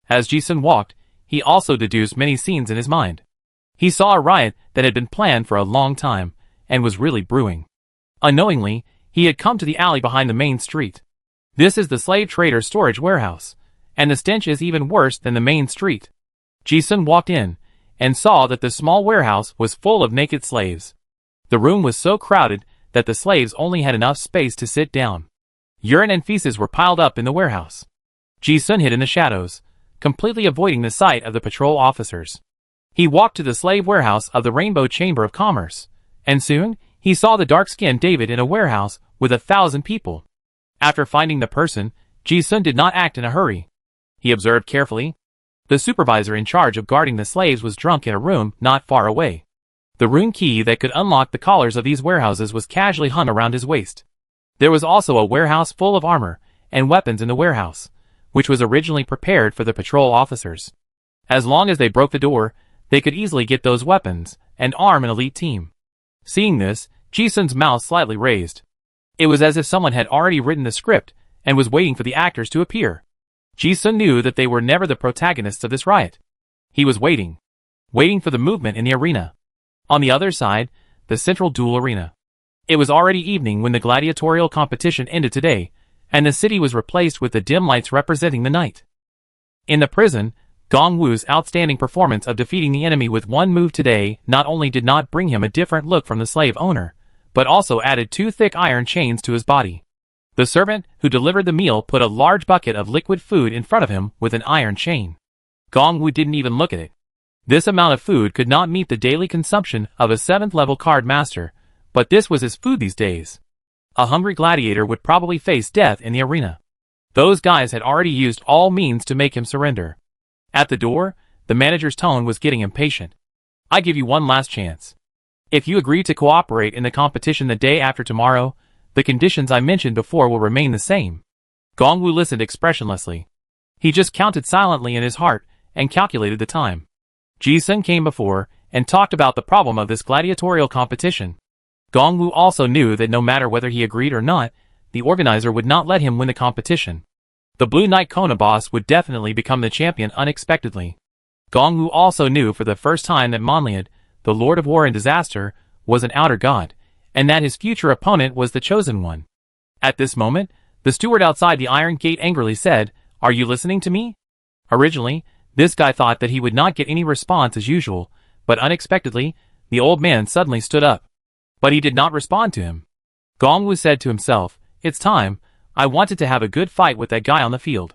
As Ji-sun walked, he also deduced many scenes in his mind. He saw a riot that had been planned for a long time, and was really brewing. Unknowingly, he had come to the alley behind the main street. This is the slave trader's storage warehouse, and the stench is even worse than the main street. Ji-sun walked in, and saw that the small warehouse was full of naked slaves. The room was so crowded that the slaves only had enough space to sit down. Urine and feces were piled up in the warehouse. Ji-sun hid in the shadows, completely avoiding the sight of the patrol officers. He walked to the slave warehouse of the Rainbow Chamber of Commerce, and soon he saw the dark-skinned David in a warehouse with 1,000 people. After finding the person, Ji-sun did not act in a hurry. He observed carefully. The supervisor in charge of guarding the slaves was drunk in a room not far away. The room key that could unlock the collars of these warehouses was casually hung around his waist. There was also a warehouse full of armor and weapons in the warehouse, which was originally prepared for the patrol officers. As long as they broke the door, they could easily get those weapons and arm an elite team. Seeing this, Ji-sun's mouth slightly raised. It was as if someone had already written the script and was waiting for the actors to appear. Ji-sun knew that they were never the protagonists of this riot. He was waiting for the movement in the arena. On the other side, the central duel arena. It was already evening when the gladiatorial competition ended today, and the city was replaced with the dim lights representing the night. In the prison, Gong Wu's outstanding performance of defeating the enemy with one move today not only did not bring him a different look from the slave owner, but also added 2 thick iron chains to his body. The servant who delivered the meal put a large bucket of liquid food in front of him with an iron chain. Gong Wu didn't even look at it. This amount of food could not meet the daily consumption of a 7th-level card master, but this was his food these days. A hungry gladiator would probably face death in the arena. Those guys had already used all means to make him surrender. At the door, the manager's tone was getting impatient. I give you one last chance. If you agree to cooperate in the competition the day after tomorrow, the conditions I mentioned before will remain the same. Gong Wu listened expressionlessly. He just counted silently in his heart and calculated the time. Ji-sun came before and talked about the problem of this gladiatorial competition. Gong Wu also knew that no matter whether he agreed or not, the organizer would not let him win the competition. The Blue Knight Kona boss would definitely become the champion unexpectedly. Gong Wu also knew for the first time that Monliad, the Lord of War and Disaster, was an outer god, and that his future opponent was the Chosen One. At this moment, the steward outside the iron gate angrily said, "Are you listening to me?" Originally, this guy thought that he would not get any response as usual, but unexpectedly, the old man suddenly stood up. But he did not respond to him. Gong Wu said to himself, "It's time. I wanted to have a good fight with that guy on the field."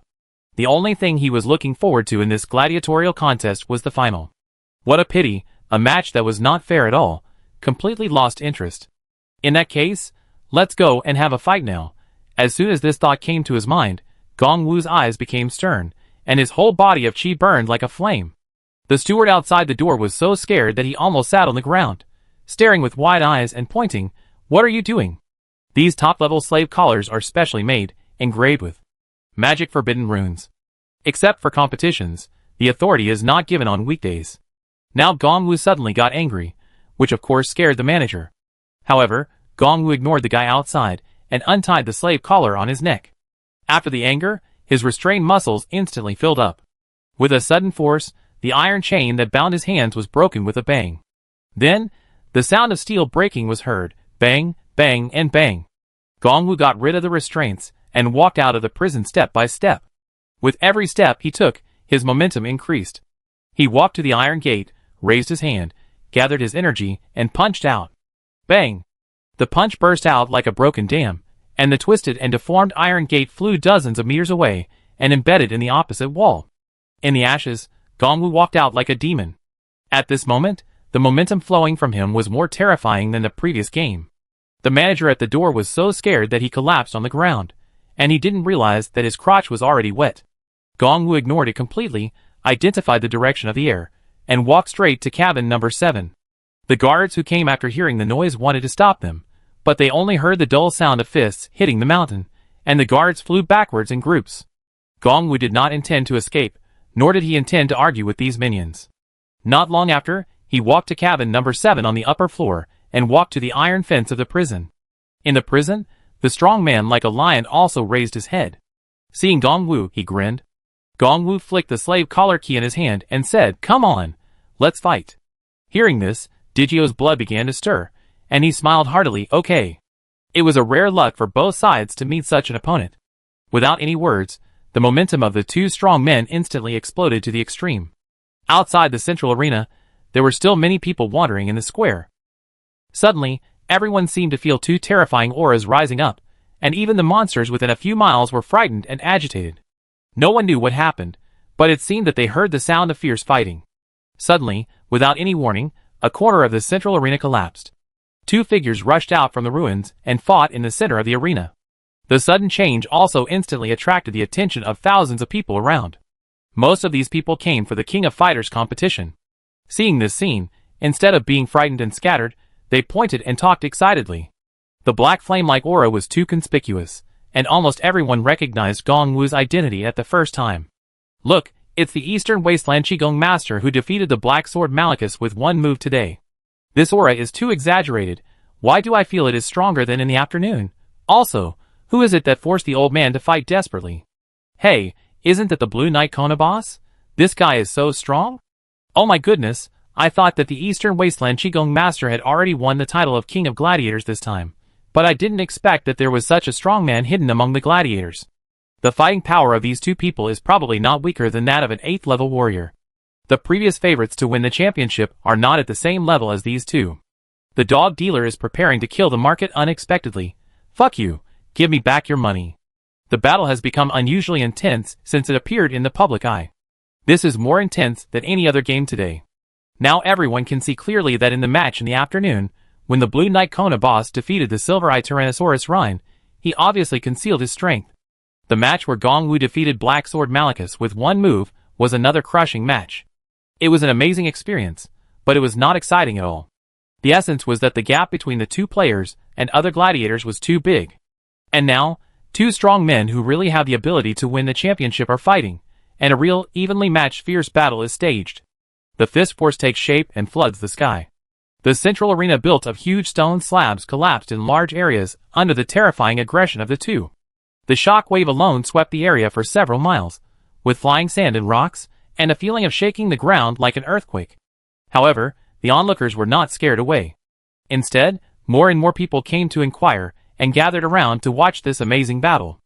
The only thing he was looking forward to in this gladiatorial contest was the final. What a pity, a match that was not fair at all, completely lost interest. In that case, let's go and have a fight now. As soon as this thought came to his mind, Gong Wu's eyes became stern, and his whole body of chi burned like a flame. The steward outside the door was so scared that he almost sat on the ground, staring with wide eyes and pointing. "What are you doing?" These top-level slave collars are specially made, engraved with magic forbidden runes. Except for competitions, the authority is not given on weekdays. Now Gong Wu suddenly got angry, which of course scared the manager. However, Gongwu ignored the guy outside and untied the slave collar on his neck. After the anger, his restrained muscles instantly filled up. With a sudden force, the iron chain that bound his hands was broken with a bang. Then, the sound of steel breaking was heard, bang, bang, and bang. Gongwu got rid of the restraints and walked out of the prison step by step. With every step he took, his momentum increased. He walked to the iron gate, raised his hand, gathered his energy, and punched out. Bang! The punch burst out like a broken dam, and the twisted and deformed iron gate flew dozens of meters away and embedded in the opposite wall. In the ashes, Gongwu walked out like a demon. At this moment, the momentum flowing from him was more terrifying than the previous game. The manager at the door was so scared that he collapsed on the ground, and he didn't realize that his crotch was already wet. Gongwu ignored it completely, identified the direction of the air, and walked straight to cabin number 7. The guards who came after hearing the noise wanted to stop them, but they only heard the dull sound of fists hitting the mountain, and the guards flew backwards in groups. Gongwu did not intend to escape, nor did he intend to argue with these minions. Not long after, he walked to cabin number 7 on the upper floor, and walked to the iron fence of the prison. In the prison, the strong man like a lion also raised his head. Seeing Gongwu, he grinned. Gongwu flicked the slave collar key in his hand and said, "Come on, let's fight." Hearing this, Digio's blood began to stir, and he smiled heartily, "Okay." It was a rare luck for both sides to meet such an opponent. Without any words, the momentum of the two strong men instantly exploded to the extreme. Outside the central arena, there were still many people wandering in the square. Suddenly, everyone seemed to feel two terrifying auras rising up, and even the monsters within a few miles were frightened and agitated. No one knew what happened, but it seemed that they heard the sound of fierce fighting. Suddenly, without any warning, a corner of the central arena collapsed. Two figures rushed out from the ruins and fought in the center of the arena. The sudden change also instantly attracted the attention of thousands of people around. Most of these people came for the King of Fighters competition. Seeing this scene, instead of being frightened and scattered, they pointed and talked excitedly. The black flame-like aura was too conspicuous, and almost everyone recognized Gongwu's identity at the first time. "Look, it's the Eastern Wasteland Qigong Master who defeated the Black Sword Malachus with one move today. This aura is too exaggerated. Why do I feel it is stronger than in the afternoon? Also, who is it that forced the old man to fight desperately? Hey, isn't that the Blue Knight Kona boss? This guy is so strong? Oh my goodness, I thought that the Eastern Wasteland Qigong Master had already won the title of King of Gladiators this time, but I didn't expect that there was such a strong man hidden among the gladiators. The fighting power of these two people is probably not weaker than that of an 8th level warrior. The previous favorites to win the championship are not at the same level as these two. The dog dealer is preparing to kill the market unexpectedly. Fuck you, give me back your money." The battle has become unusually intense since it appeared in the public eye. This is more intense than any other game today. Now everyone can see clearly that in the match in the afternoon, when the Blue Knight Kona boss defeated the Silver-Eyed Tyrannosaurus Rhine, he obviously concealed his strength. The match where Gongwu defeated Black Sword Malachus with one move was another crushing match. It was an amazing experience, but it was not exciting at all. The essence was that the gap between the two players and other gladiators was too big. And now, two strong men who really have the ability to win the championship are fighting, and a real, evenly matched fierce battle is staged. The fist force takes shape and floods the sky. The central arena built of huge stone slabs collapsed in large areas under the terrifying aggression of the two. The shock wave alone swept the area for several miles, with flying sand and rocks, and a feeling of shaking the ground like an earthquake. However, the onlookers were not scared away. Instead, more and more people came to inquire and gathered around to watch this amazing battle.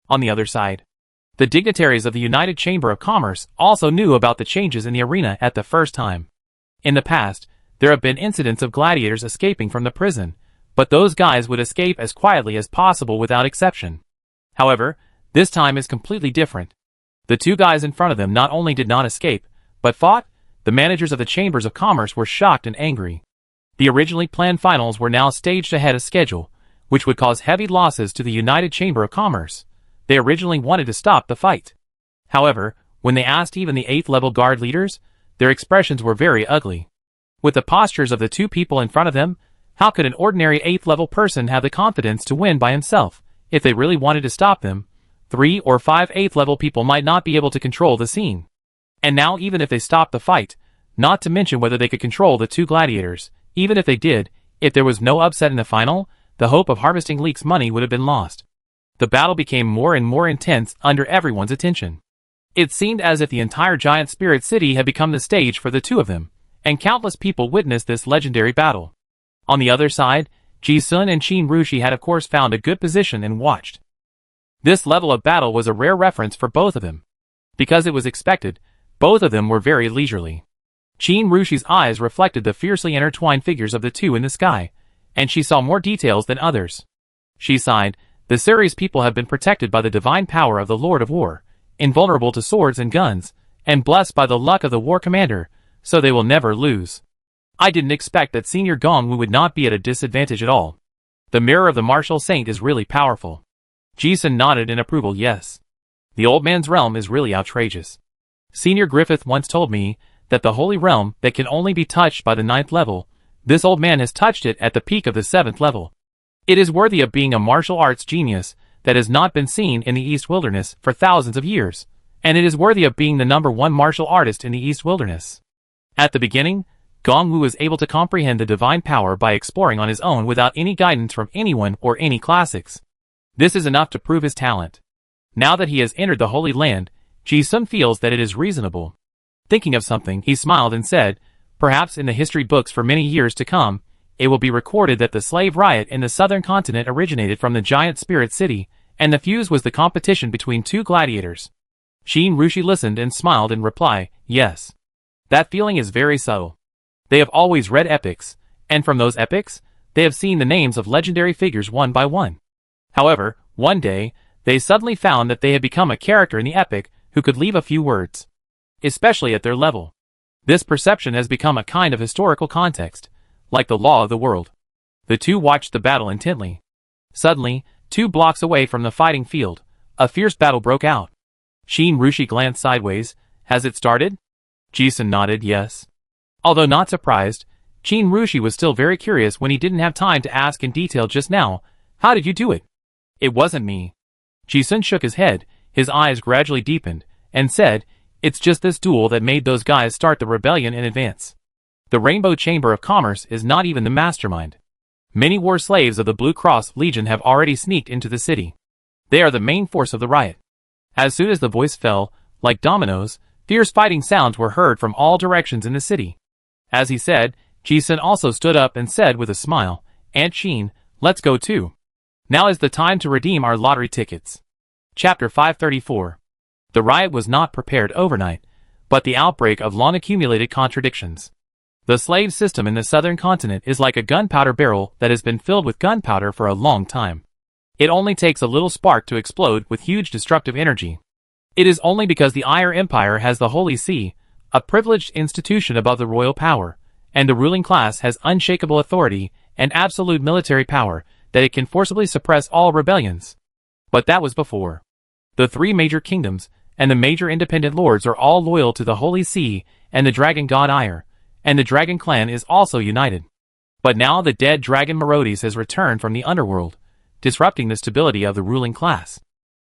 On the other side, the dignitaries of the United Chamber of Commerce also knew about the changes in the arena at the first time. In the past, there have been incidents of gladiators escaping from the prison, but those guys would escape as quietly as possible without exception. However, this time is completely different. The two guys in front of them not only did not escape, but fought. The managers of the Chambers of Commerce were shocked and angry. The originally planned finals were now staged ahead of schedule, which would cause heavy losses to the United Chamber of Commerce. They originally wanted to stop the fight. However, when they asked even the 8th level guard leaders, their expressions were very ugly. With the postures of the two people in front of them, how could an ordinary 8th level person have the confidence to win by himself? If they really wanted to stop them, 3 or 5 8th level people might not be able to control the scene. And now even if they stopped the fight, not to mention whether they could control the two gladiators, Even if they did, if there was no upset in the final, the hope of harvesting Leek's money would have been lost. The battle became more and more intense under everyone's attention. It seemed as if the entire giant spirit city had become the stage for the two of them, and countless people witnessed this legendary battle. On the other side, Ji-sun and Qin Rushi had of course found a good position and watched. This level of battle was a rare reference for both of them. Because it was expected, both of them were very leisurely. Qin Rushi's eyes reflected the fiercely intertwined figures of the two in the sky, and she saw more details than others. She sighed, the Ceres people have been protected by the divine power of the Lord of War, invulnerable to swords and guns, and blessed by the luck of the war commander, so they will never lose. I didn't expect that Senior Gongwu would not be at a disadvantage at all. The mirror of the martial saint is really powerful. Ji-sun nodded in approval. Yes. The old man's realm is really outrageous. Senior Griffith once told me that the holy realm that can only be touched by the 9th level, this old man has touched it at the peak of the 7th level. It is worthy of being a martial arts genius that has not been seen in the East Wilderness for thousands of years, and it is worthy of being the #1 martial artist in the East Wilderness. At the beginning, Gongwu was able to comprehend the divine power by exploring on his own without any guidance from anyone or any classics. This is enough to prove his talent. Now that he has entered the Holy Land, Ji-sun feels that it is reasonable. Thinking of something, he smiled and said, perhaps in the history books for many years to come, it will be recorded that the slave riot in the southern continent originated from the giant spirit city, and the fuse was the competition between two gladiators. Qin Rushi listened and smiled in reply, yes. That feeling is very subtle. They have always read epics, and from those epics, they have seen the names of legendary figures one by one. However, one day, they suddenly found that they had become a character in the epic who could leave a few words. Especially at their level. This perception has become a kind of historical context, like the law of the world. The two watched the battle intently. Suddenly, 2 blocks away from the fighting field, a fierce battle broke out. Qin Rushi glanced sideways. Has it started? Ji-sun nodded yes. Although not surprised, Qin Rushi was still very curious when he didn't have time to ask in detail just now, how did you do it? It wasn't me. Ji-sun shook his head, his eyes gradually deepened, and said, it's just this duel that made those guys start the rebellion in advance. The Rainbow Chamber of Commerce is not even the mastermind. Many war slaves of the Blue Cross Legion have already sneaked into the city. They are the main force of the riot. As soon as the voice fell, like dominoes, fierce fighting sounds were heard from all directions in the city. As he said, Ji-sun also stood up and said with a smile, Aunt Qin, let's go too. Now is the time to redeem our lottery tickets. Chapter 534. The riot was not prepared overnight, but the outbreak of long-accumulated contradictions. The slave system in the southern continent is like a gunpowder barrel that has been filled with gunpowder for a long time. It only takes a little spark to explode with huge destructive energy. It is only because the Iron Empire has the Holy See, a privileged institution above the royal power, and the ruling class has unshakable authority and absolute military power, that it can forcibly suppress all rebellions. But that was before. The 3 major kingdoms, and the major independent lords are all loyal to the Holy See and the dragon god Ire, and the dragon clan is also united. But now the dead dragon Merodes has returned from the underworld, disrupting the stability of the ruling class.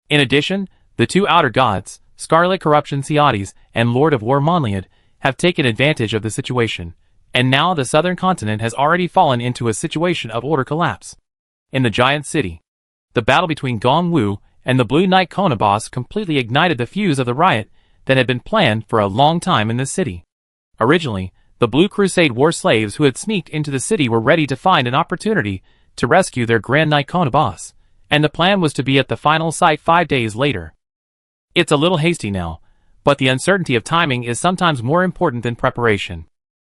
In addition, the 2 outer gods, Scarlet Corruption Ceades and Lord of War Monliad, have taken advantage of the situation, and now the southern continent has already fallen into a situation of order collapse. In the giant city, the battle between Gongwu and the Blue Knight Konabos completely ignited the fuse of the riot that had been planned for a long time in the city. Originally, the Blue Crusade war slaves who had sneaked into the city were ready to find an opportunity to rescue their Grand Knight Konabos, and the plan was to be at the final site 5 days later. It's a little hasty now, but the uncertainty of timing is sometimes more important than preparation.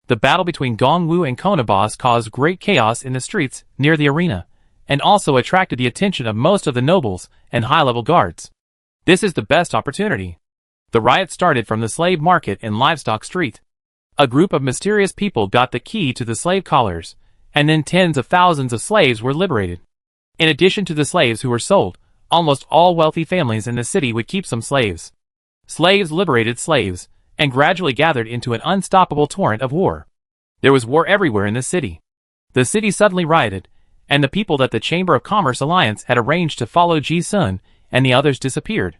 The battle between Gongwu and Konabos caused great chaos in the streets near the arena, and also attracted the attention of most of the nobles and high-level guards. This is the best opportunity. The riot started from the slave market in Livestock Street. A group of mysterious people got the key to the slave collars, and then tens of thousands of slaves were liberated. In addition to the slaves who were sold, almost all wealthy families in the city would keep some slaves. Slaves liberated slaves, and gradually gathered into an unstoppable torrent of war. There was war everywhere in the city. The city suddenly rioted, and the people that the Chamber of Commerce Alliance had arranged to follow Ji-sun and the others disappeared.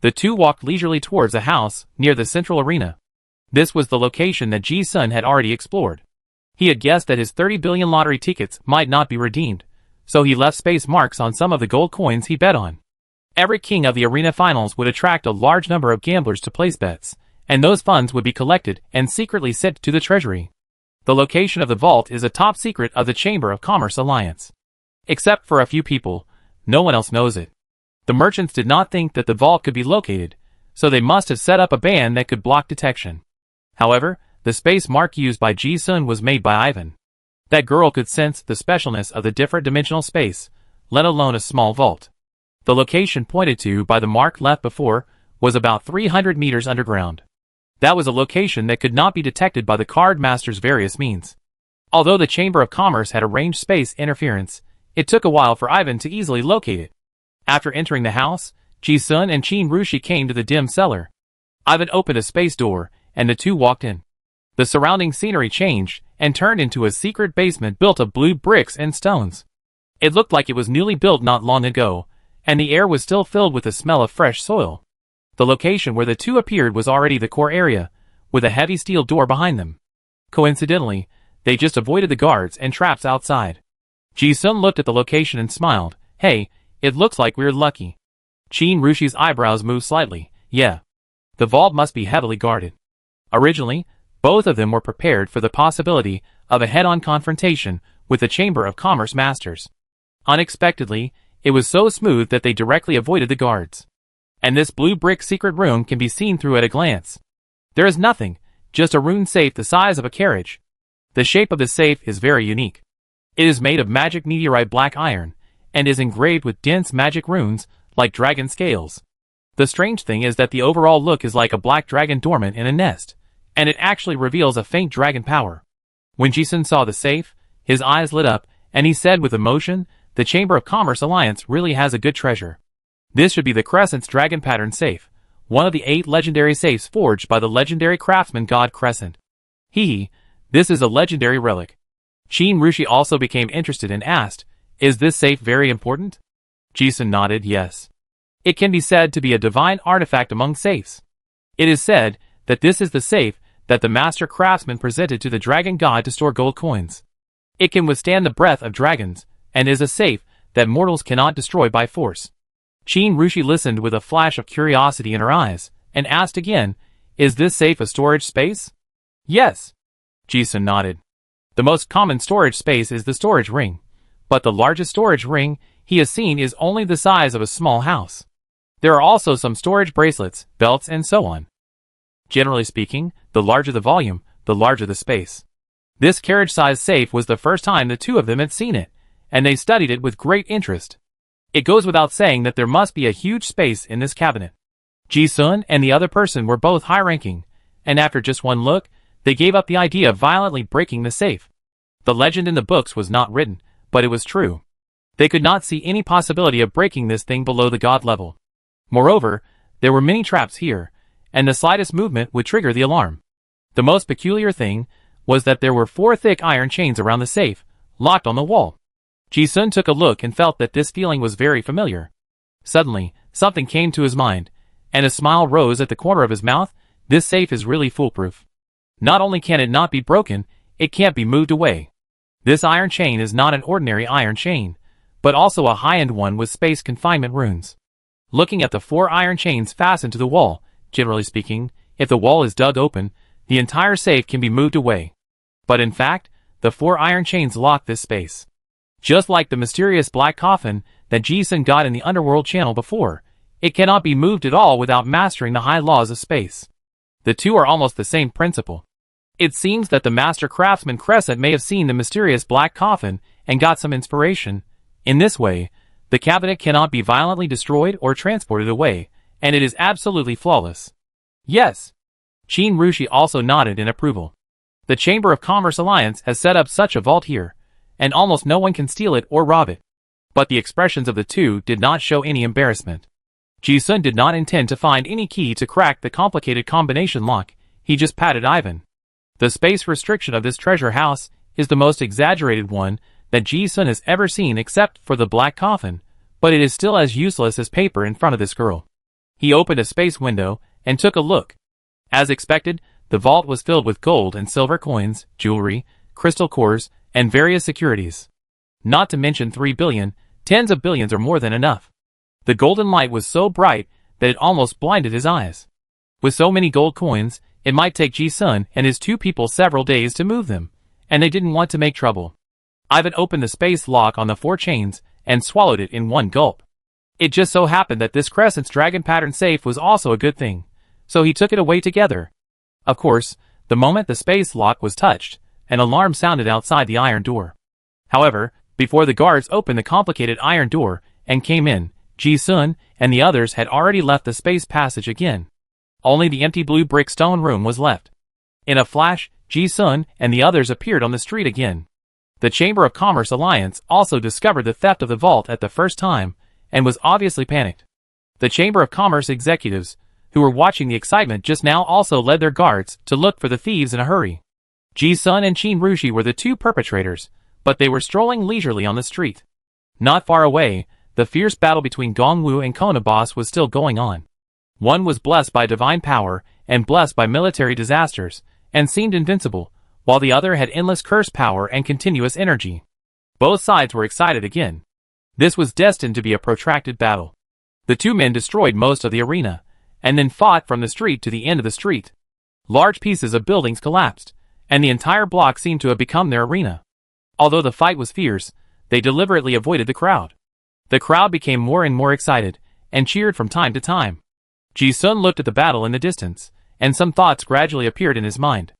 The 2 walked leisurely towards a house near the central arena. This was the location that Ji-sun had already explored. He had guessed that his 30 billion lottery tickets might not be redeemed, so he left space marks on some of the gold coins he bet on. Every king of the arena finals would attract a large number of gamblers to place bets, and those funds would be collected and secretly sent to the treasury. The location of the vault is a top secret of the Chamber of Commerce Alliance. Except for a few people, no one else knows it. The merchants did not think that the vault could be located, so they must have set up a ban that could block detection. However, the space mark used by Ji-sun was made by Ivan. That girl could sense the specialness of the different dimensional space, let alone a small vault. The location pointed to by the mark left before was about 300 meters underground. That was a location that could not be detected by the card master's various means. Although the Chamber of Commerce had arranged space interference, it took a while for Ivan to easily locate it. After entering the house, Ji-sun and Qin Rushi came to the dim cellar. Ivan opened a space door, and the two walked in. The surrounding scenery changed and turned into a secret basement built of blue bricks and stones. It looked like it was newly built not long ago, and the air was still filled with the smell of fresh soil. The location where the two appeared was already the core area, with a heavy steel door behind them. Coincidentally, they just avoided the guards and traps outside. Ji-sun looked at the location and smiled. Hey, it looks like we're lucky. Qin Rushi's eyebrows moved slightly. Yeah. The vault must be heavily guarded. Originally, both of them were prepared for the possibility of a head-on confrontation with the Chamber of Commerce masters. Unexpectedly, it was so smooth that they directly avoided the guards. And this blue brick secret room can be seen through at a glance. There is nothing, just a rune safe the size of a carriage. The shape of the safe is very unique. It is made of magic meteorite black iron, and is engraved with dense magic runes, like dragon scales. The strange thing is that the overall look is like a black dragon dormant in a nest, and it actually reveals a faint dragon power. When Ji-sun saw the safe, his eyes lit up, and he said with emotion, the Chamber of Commerce Alliance really has a good treasure. This should be the Crescent's dragon pattern safe, one of the 8 legendary safes forged by the legendary craftsman god Crescent. This is a legendary relic. Qin Rushi also became interested and asked, is this safe very important? Ji-sun nodded yes. It can be said to be a divine artifact among safes. It is said that this is the safe that the master craftsman presented to the dragon god to store gold coins. It can withstand the breath of dragons, and is a safe that mortals cannot destroy by force. Qin Rushi listened with a flash of curiosity in her eyes, and asked again, is this safe a storage space? Yes. Ji-sun nodded. The most common storage space is the storage ring, but the largest storage ring he has seen is only the size of a small house. There are also some storage bracelets, belts, and so on. Generally speaking, the larger the volume, the larger the space. This carriage-sized safe was the first time the two of them had seen it, and they studied it with great interest. It goes without saying that there must be a huge space in this cabinet. Ji-sun and the other person were both high-ranking, and after just one look, they gave up the idea of violently breaking the safe. The legend in the books was not written, but it was true. They could not see any possibility of breaking this thing below the god level. Moreover, there were many traps here, and the slightest movement would trigger the alarm. The most peculiar thing was that there were 4 thick iron chains around the safe, locked on the wall. Ji-sun took a look and felt that this feeling was very familiar. Suddenly, something came to his mind, and a smile rose at the corner of his mouth. This safe is really foolproof. Not only can it not be broken, it can't be moved away. This iron chain is not an ordinary iron chain, but also a high-end one with space confinement runes. Looking at the 4 iron chains fastened to the wall, generally speaking, if the wall is dug open, the entire safe can be moved away. But in fact, the 4 iron chains lock this space. Just like the mysterious black coffin that Ji-sun got in the underworld channel before, it cannot be moved at all without mastering the high laws of space. The two are almost the same principle. It seems that the master craftsman Crescent may have seen the mysterious black coffin and got some inspiration. In this way, the cabinet cannot be violently destroyed or transported away, and it is absolutely flawless. Yes. Qin Rushi also nodded in approval. The Chamber of Commerce Alliance has set up such a vault here, and almost no one can steal it or rob it. But the expressions of the two did not show any embarrassment. Ji-sun did not intend to find any key to crack the complicated combination lock. He just patted Ivan. The space restriction of this treasure house is the most exaggerated one that Ji-sun has ever seen except for the black coffin, but it is still as useless as paper in front of this girl. He opened a space window and took a look. As expected, the vault was filled with gold and silver coins, jewelry, crystal cores, and various securities. Not to mention 3 billion, tens of billions are more than enough. The golden light was so bright that it almost blinded his eyes. With so many gold coins, it might take Ji-sun and his two people several days to move them, and they didn't want to make trouble. Ivan opened the space lock on the 4 chains and swallowed it in one gulp. It just so happened that this crescent's dragon pattern safe was also a good thing, so he took it away together. Of course, the moment the space lock was touched, an alarm sounded outside the iron door. However, before the guards opened the complicated iron door and came in, Ji-sun and the others had already left the space passage again. Only the empty blue brick stone room was left. In a flash, Ji-sun and the others appeared on the street again. The Chamber of Commerce Alliance also discovered the theft of the vault at the first time, and was obviously panicked. The Chamber of Commerce executives, who were watching the excitement just now, also led their guards to look for the thieves in a hurry. Ji-sun and Qin Rushi were the two perpetrators, but they were strolling leisurely on the street. Not far away, the fierce battle between Gongwu and Kona Boss was still going on. One was blessed by divine power and blessed by military disasters, and seemed invincible, while the other had endless curse power and continuous energy. Both sides were excited again. This was destined to be a protracted battle. The two men destroyed most of the arena, and then fought from the street to the end of the street. Large pieces of buildings collapsed, and the entire block seemed to have become their arena. Although the fight was fierce, they deliberately avoided the crowd. The crowd became more and more excited, and cheered from time to time. Ji-sun looked at the battle in the distance, and some thoughts gradually appeared in his mind.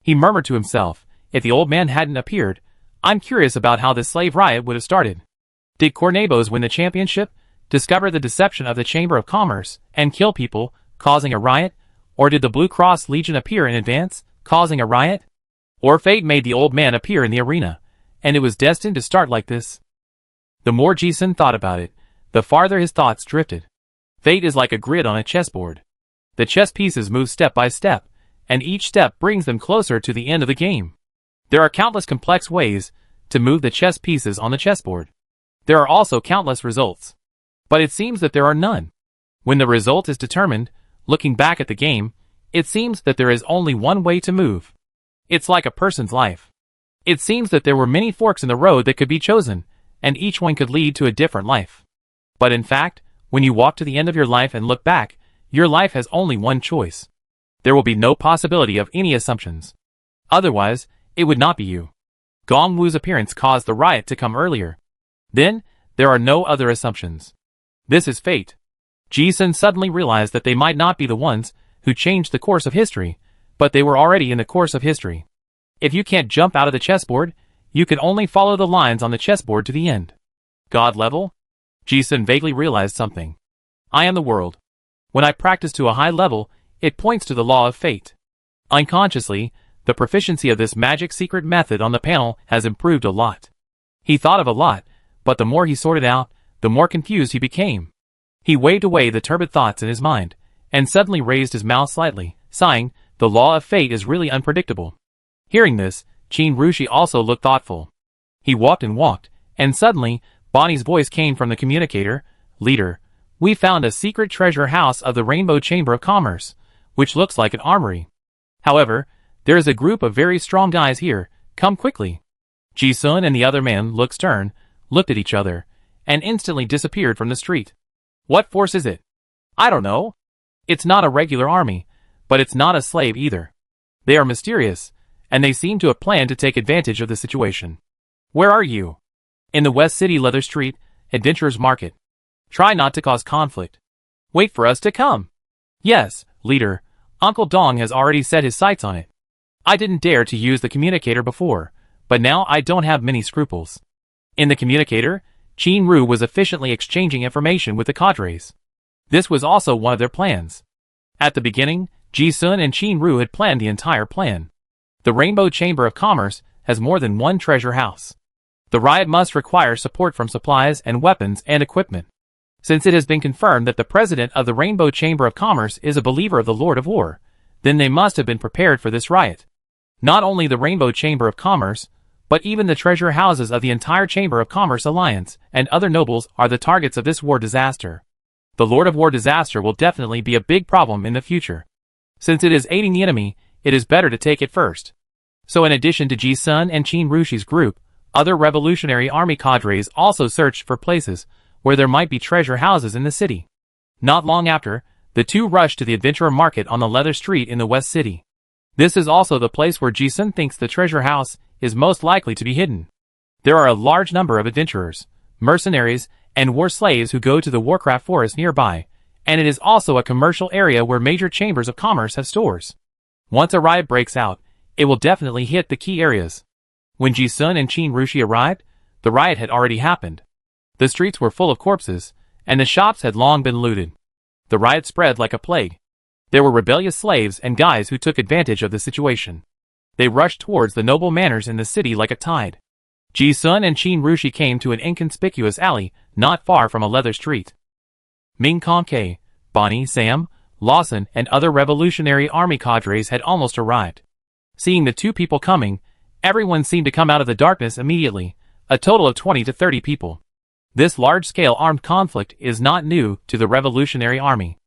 He murmured to himself, if the old man hadn't appeared, I'm curious about how this slave riot would have started. Did Cornabos win the championship, discover the deception of the Chamber of Commerce, and kill people, causing a riot? Or did the Blue Cross Legion appear in advance, causing a riot? Or fate made the old man appear in the arena, and it was destined to start like this? The more Ji-sun thought about it, the farther his thoughts drifted. Fate is like a grid on a chessboard. The chess pieces move step by step, and each step brings them closer to the end of the game. There are countless complex ways to move the chess pieces on the chessboard. There are also countless results. But it seems that there are none. When the result is determined, looking back at the game, it seems that there is only one way to move. It's like a person's life. It seems that there were many forks in the road that could be chosen, and each one could lead to a different life. But in fact, when you walk to the end of your life and look back, your life has only one choice. There will be no possibility of any assumptions. Otherwise, it would not be you. Gongwu's appearance caused the riot to come earlier. Then, there are no other assumptions. This is fate. Ji-sun suddenly realized that they might not be the ones who changed the course of history, but they were already in the course of history. If you can't jump out of the chessboard, you can only follow the lines on the chessboard to the end. God level? Ji-sun vaguely realized something. I am the world. When I practice to a high level, it points to the law of fate. Unconsciously, the proficiency of this magic secret method on the panel has improved a lot. He thought of a lot, but the more he sorted out, the more confused he became. He waved away the turbid thoughts in his mind, and suddenly raised his mouth slightly, sighing, the law of fate is really unpredictable. Hearing this, Qin Rushi also looked thoughtful. He walked, and suddenly, Bonnie's voice came from the communicator, Leader, we found a secret treasure house of the Rainbow Chamber of Commerce, which looks like an armory. However, there is a group of very strong guys here, come quickly. Ji-sun and the other man looked stern, looked at each other, and instantly disappeared from the street. What force is it? I don't know. It's not a regular army, but it's not a slave either. They are mysterious, and they seem to have planned to take advantage of the situation. Where are you? In the West City Leather Street, Adventurers Market. Try not to cause conflict. Wait for us to come. Yes, Leader, Uncle Dong has already set his sights on it. I didn't dare to use the communicator before, but now I don't have many scruples. In the communicator, Qin Ru was efficiently exchanging information with the cadres. This was also one of their plans. At the beginning, Ji-sun and Qin Ru had planned the entire plan. The Rainbow Chamber of Commerce has more than one treasure house. The riot must require support from supplies and weapons and equipment. Since it has been confirmed that the president of the Rainbow Chamber of Commerce is a believer of the Lord of War, then they must have been prepared for this riot. Not only the Rainbow Chamber of Commerce, but even the treasure houses of the entire Chamber of Commerce Alliance and other nobles are the targets of this war disaster. The Lord of War disaster will definitely be a big problem in the future. Since it is aiding the enemy, it is better to take it first. So in addition to Ji-sun and Qin Rushi's group, other Revolutionary Army cadres also searched for places where there might be treasure houses in the city. Not long after, the two rushed to the adventurer market on the Leather Street in the West City. This is also the place where Ji-sun thinks the treasure house is most likely to be hidden. There are a large number of adventurers, mercenaries, and war slaves who go to the Warcraft forest nearby, and it is also a commercial area where major chambers of commerce have stores. Once a riot breaks out, it will definitely hit the key areas. When Ji-sun and Qin Rushi arrived, the riot had already happened. The streets were full of corpses, and the shops had long been looted. The riot spread like a plague. There were rebellious slaves and guys who took advantage of the situation. They rushed towards the noble manors in the city like a tide. Ji-sun and Qin Rushi came to an inconspicuous alley not far from a leather street. Ming Kong-kei, Bonnie, Sam, Lawson, and other Revolutionary Army cadres had almost arrived. Seeing the two people coming, everyone seemed to come out of the darkness immediately, a total of 20 to 30 people. This large-scale armed conflict is not new to the Revolutionary Army.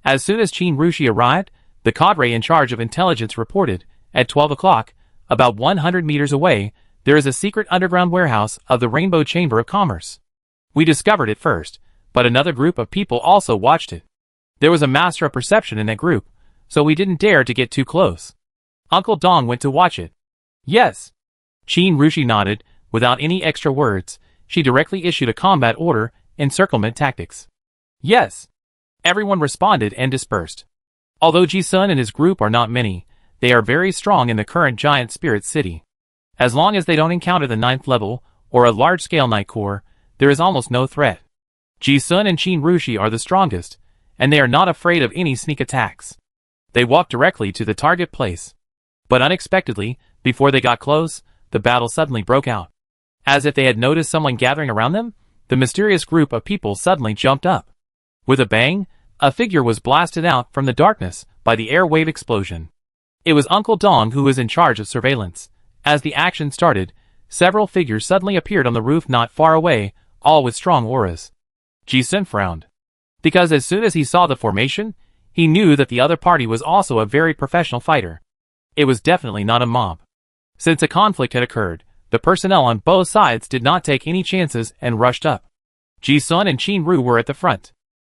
As soon as Qin Rushi arrived, the cadre in charge of intelligence reported, at 12 o'clock, about 100 meters away, there is a secret underground warehouse of the Rainbow Chamber of Commerce. We discovered it first, but another group of people also watched it. There was a master of perception in that group, so we didn't dare to get too close. Uncle Dong went to watch it. Yes. Qin Rushi nodded, without any extra words. She directly issued a combat order, encirclement tactics. Yes. Everyone responded and dispersed. Although Ji-sun and his group are not many, they are very strong in the current giant spirit city. As long as they don't encounter the 9th level, or a large-scale night corps, there is almost no threat. Ji-sun and Qin Rushi are the strongest, and they are not afraid of any sneak attacks. They walked directly to the target place. But unexpectedly, before they got close, the battle suddenly broke out. As if they had noticed someone gathering around them, the mysterious group of people suddenly jumped up. With a bang, a figure was blasted out from the darkness by the air wave explosion. It was Uncle Dong who was in charge of surveillance. As the action started, several figures suddenly appeared on the roof not far away, all with strong auras. Ji-sun frowned. Because as soon as he saw the formation, he knew that the other party was also a very professional fighter. It was definitely not a mob. Since a conflict had occurred, the personnel on both sides did not take any chances and rushed up. Ji-sun and Qin Ru were at the front.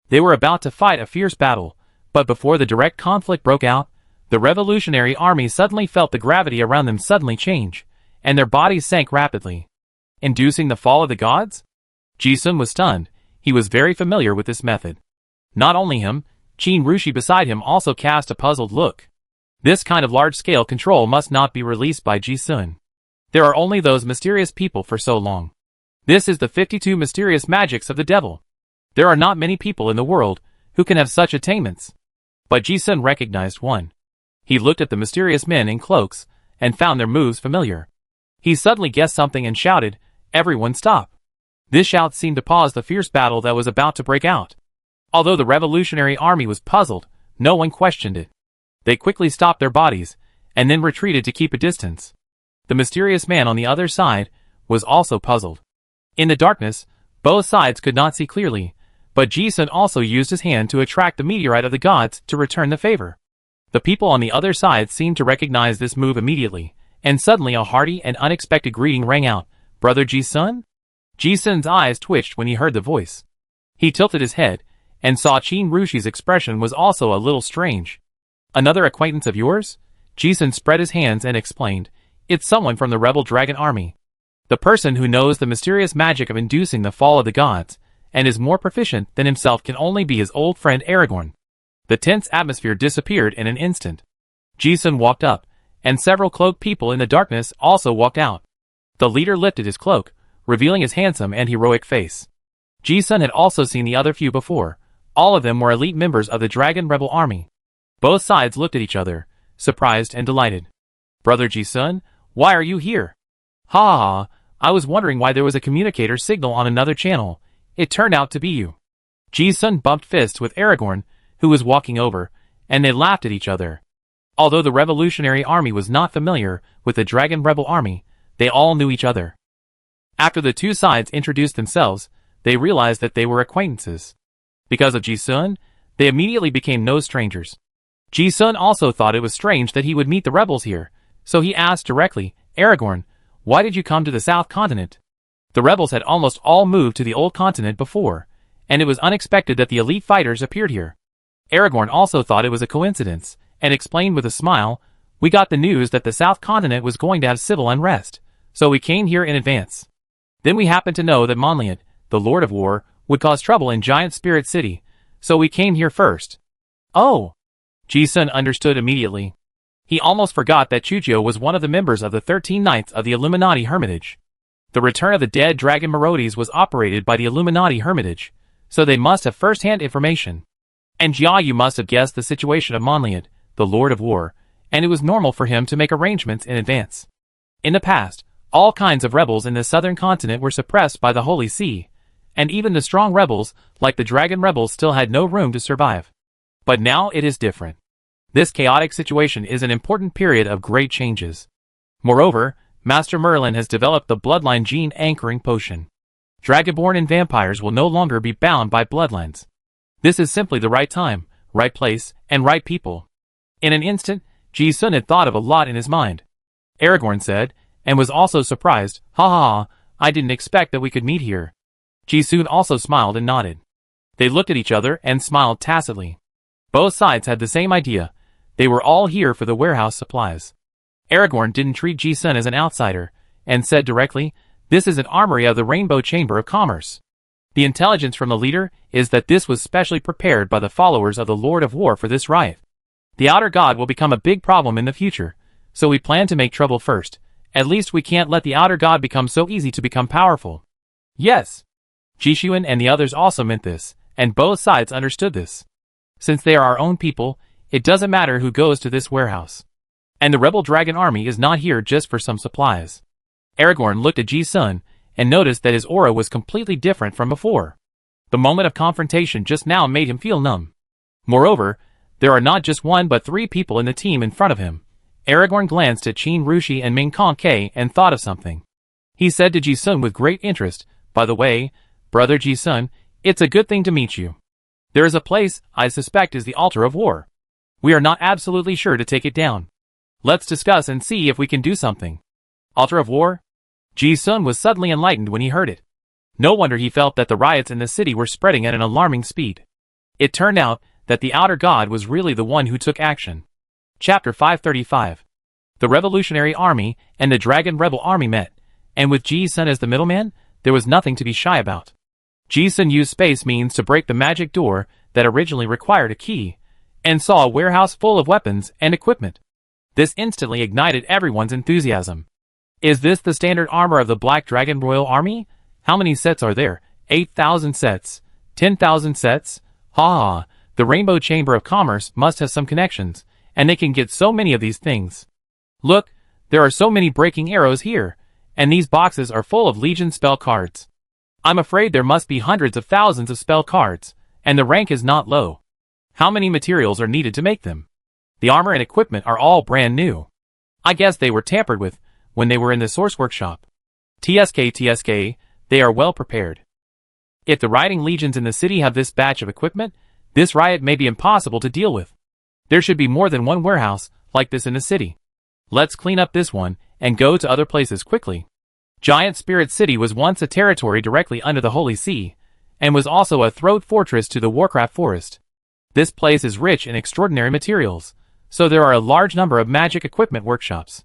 They were about to fight a fierce battle, but before the direct conflict broke out, the Revolutionary Army suddenly felt the gravity around them suddenly change, and their bodies sank rapidly, inducing the fall of the gods? Ji-sun was stunned. He was very familiar with this method. Not only him, Qin Rushi beside him also cast a puzzled look. This kind of large-scale control must not be released by Ji-sun. There are only those mysterious people for so long. This is the 52 mysterious magics of the devil. There are not many people in the world who can have such attainments. But Ji-sun recognized one. He looked at the mysterious men in cloaks and found their moves familiar. He suddenly guessed something and shouted, "Everyone stop!" This shout seemed to pause the fierce battle that was about to break out. Although the Revolutionary Army was puzzled, no one questioned it. They quickly stopped their bodies, and then retreated to keep a distance. The mysterious man on the other side was also puzzled. In the darkness, both sides could not see clearly, but Ji-sun also used his hand to attract the meteorite of the gods to return the favor. The people on the other side seemed to recognize this move immediately, and suddenly a hearty and unexpected greeting rang out. "Brother Ji-sun?" Ji-sun's eyes twitched when he heard the voice. He tilted his head, and saw Qin Rushi's expression was also a little strange. "Another acquaintance of yours?" Ji-sun spread his hands and explained, "It's someone from the Rebel Dragon Army. The person who knows the mysterious magic of inducing the fall of the gods, and is more proficient than himself can only be his old friend Aragorn." The tense atmosphere disappeared in an instant. Ji-sun walked up, and several cloaked people in the darkness also walked out. The leader lifted his cloak, revealing his handsome and heroic face. Ji-sun had also seen the other few before. All of them were elite members of the Dragon Rebel Army. Both sides looked at each other, surprised and delighted. "Brother Ji-sun, why are you here?" "Ha ha ha, I was wondering why there was a communicator signal on another channel. It turned out to be you." Ji-sun bumped fists with Aragorn, who was walking over, and they laughed at each other. Although the Revolutionary Army was not familiar with the Dragon Rebel Army, they all knew each other. After the two sides introduced themselves, they realized that they were acquaintances. Because of Ji-sun, they immediately became no strangers. Ji-sun also thought it was strange that he would meet the rebels here, So he asked directly, Aragorn, why did you come to the South Continent? The rebels had almost all moved to the Old Continent before, and it was unexpected that the elite fighters appeared here. Aragorn also thought it was a coincidence, and explained with a smile, we got the news that the South Continent was going to have civil unrest, so we came here in advance. Then we happened to know that Monliant, the Lord of War, would cause trouble in Giant Spirit City, so we came here first. Oh! Ji-sun understood immediately. He almost forgot that Chujio was one of the members of the 13 Knights of the Illuminati Hermitage. The Return of the Dead Dragon Merodes was operated by the Illuminati Hermitage, so they must have first-hand information. And Jiayu must have guessed the situation of Monliant, the Lord of War, and it was normal for him to make arrangements in advance. In the past, all kinds of rebels in the southern continent were suppressed by the Holy See, and even the strong rebels, like the Dragon Rebels, still had no room to survive. But now it is different. This chaotic situation is an important period of great changes. Moreover, Master Merlin has developed the bloodline gene anchoring potion. Dragonborn and vampires will no longer be bound by bloodlines. This is simply the right time, right place, and right people. In an instant, Ji-sun had thought of a lot in his mind. Aragorn said, and was also surprised, ha ha ha, I didn't expect that we could meet here. Ji-sun also smiled and nodded. They looked at each other and smiled tacitly. Both sides had the same idea. They were all here for the warehouse supplies. Aragorn didn't treat Ji-sun as an outsider, and said directly, this is an armory of the Rainbow Chamber of Commerce. The intelligence from the leader is that this was specially prepared by the followers of the Lord of War for this riot. The Outer God will become a big problem in the future, so we plan to make trouble first. At least we can't let the Outer God become so easy to become powerful. Yes. Jishuan and the others also meant this, and both sides understood this. Since they are our own people, it doesn't matter who goes to this warehouse. And the rebel dragon army is not here just for some supplies. Aragorn looked at Ji-sun, and noticed that his aura was completely different from before. The moment of confrontation just now made him feel numb. Moreover, there are not just one but 3 people in the team in front of him. Aragorn glanced at Qin Rushi and Ming Kong-Kei and thought of something. He said to Ji-sun with great interest, by the way, Brother Ji-sun, it's a good thing to meet you. There is a place I suspect is the Altar of War. We are not absolutely sure to take it down. Let's discuss and see if we can do something. Altar of War? Ji-sun was suddenly enlightened when he heard it. No wonder he felt that the riots in the city were spreading at an alarming speed. It turned out that the Outer God was really the one who took action. Chapter 535. The Revolutionary Army and the Dragon Rebel Army met, and with Ji-sun as the middleman, there was nothing to be shy about. Ji-sun used space means to break the magic door that originally required a key, and saw a warehouse full of weapons and equipment. This instantly ignited everyone's enthusiasm. Is this the standard armor of the Black Dragon Royal Army? How many sets are there? 8,000 sets? 10,000 sets? Ha ha, the Rainbow Chamber of Commerce must have some connections, and they can get so many of these things. Look, there are so many breaking arrows here, and these boxes are full of Legion spell cards. I'm afraid there must be hundreds of thousands of spell cards, and the rank is not low. How many materials are needed to make them? The armor and equipment are all brand new. I guess they were tampered with when they were in the Source Workshop. TSK, they are well prepared. If the rioting legions in the city have this batch of equipment, this riot may be impossible to deal with. There should be more than one warehouse like this in the city. Let's clean up this one and go to other places quickly. Giant Spirit City was once a territory directly under the Holy See, and was also a throat fortress to the Warcraft Forest. This place is rich in extraordinary materials, so there are a large number of magic equipment workshops.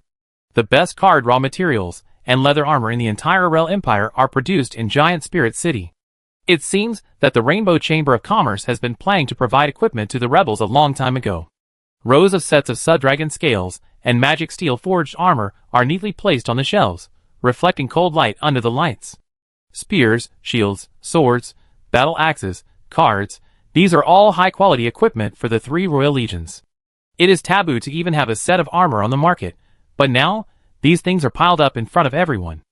The best card raw materials and leather armor in the entire Rel Empire are produced in Giant Spirit City. It seems that the Rainbow Chamber of Commerce has been planning to provide equipment to the rebels a long time ago. Rows of sets of Sub-Dragon scales and magic steel forged armor are neatly placed on the shelves, reflecting cold light under the lights. Spears, shields, swords, battle axes, cards, these are all high-quality equipment for the 3 royal legions. It is taboo to even have a set of armor on the market, but now, these things are piled up in front of everyone.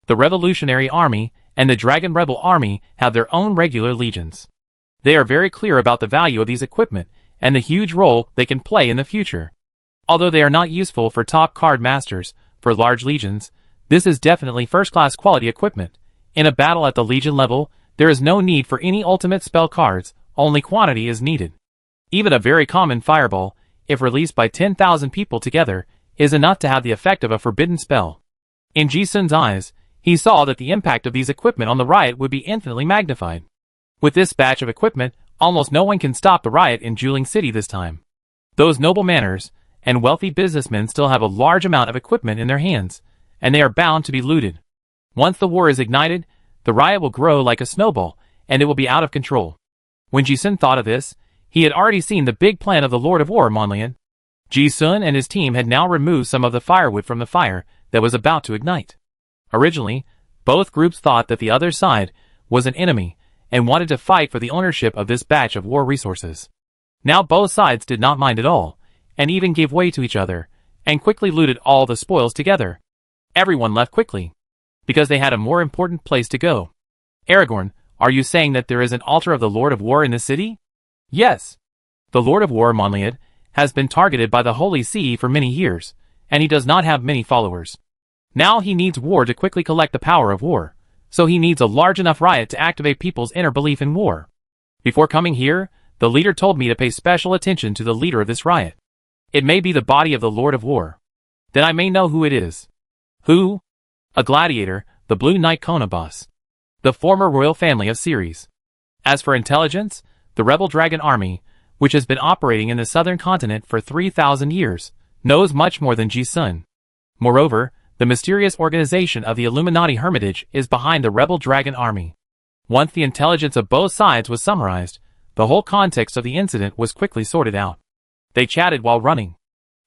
The Revolutionary Army and the Dragon Rebel Army have their own regular legions. They are very clear about the value of these equipment and the huge role they can play in the future. Although they are not useful for top card masters, for large legions, this is definitely first-class quality equipment. In a battle at the legion level, there is no need for any ultimate spell cards, only quantity is needed. Even a very common fireball, if released by 10,000 people together, is enough to have the effect of a forbidden spell. In Ji-sun's eyes, he saw that the impact of these equipment on the riot would be infinitely magnified. With this batch of equipment, almost no one can stop the riot in Juling City this time. Those noble manners and wealthy businessmen still have a large amount of equipment in their hands, and they are bound to be looted. Once the war is ignited, the riot will grow like a snowball, and it will be out of control. When Ji-sun thought of this, he had already seen the big plan of the Lord of War, Monlian. Ji-sun and his team had now removed some of the firewood from the fire that was about to ignite. Originally, both groups thought that the other side was an enemy and wanted to fight for the ownership of this batch of war resources. Now both sides did not mind at all, and even gave way to each other, and quickly looted all the spoils together. Everyone left quickly, because they had a more important place to go. Aragorn, are you saying that there is an altar of the Lord of War in the city? Yes. The Lord of War, Monliad, has been targeted by the Holy See for many years, and he does not have many followers. Now he needs war to quickly collect the power of war, so he needs a large enough riot to activate people's inner belief in war. Before coming here, the leader told me to pay special attention to the leader of this riot. It may be the body of the Lord of War. Then I may know who it is. Who? A gladiator, the Blue Knight Konabas. The former royal family of Ceres. As for intelligence, the rebel dragon army, which has been operating in the southern continent for 3,000 years, knows much more than Ji-sun. Moreover, the mysterious organization of the Illuminati Hermitage is behind the rebel dragon army. Once the intelligence of both sides was summarized, the whole context of the incident was quickly sorted out. They chatted while running.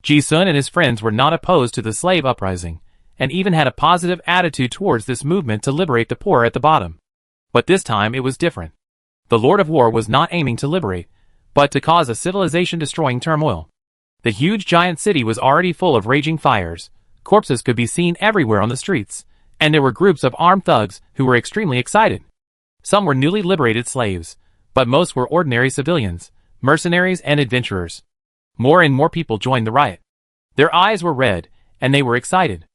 Ji-sun and his friends were not opposed to the slave uprising, and even had a positive attitude towards this movement to liberate the poor at the bottom. But this time it was different. The Lord of War was not aiming to liberate, but to cause a civilization-destroying turmoil. The huge giant city was already full of raging fires, corpses could be seen everywhere on the streets, and there were groups of armed thugs who were extremely excited. Some were newly liberated slaves, but most were ordinary civilians, mercenaries and adventurers. More and more people joined the riot. Their eyes were red, and they were excited.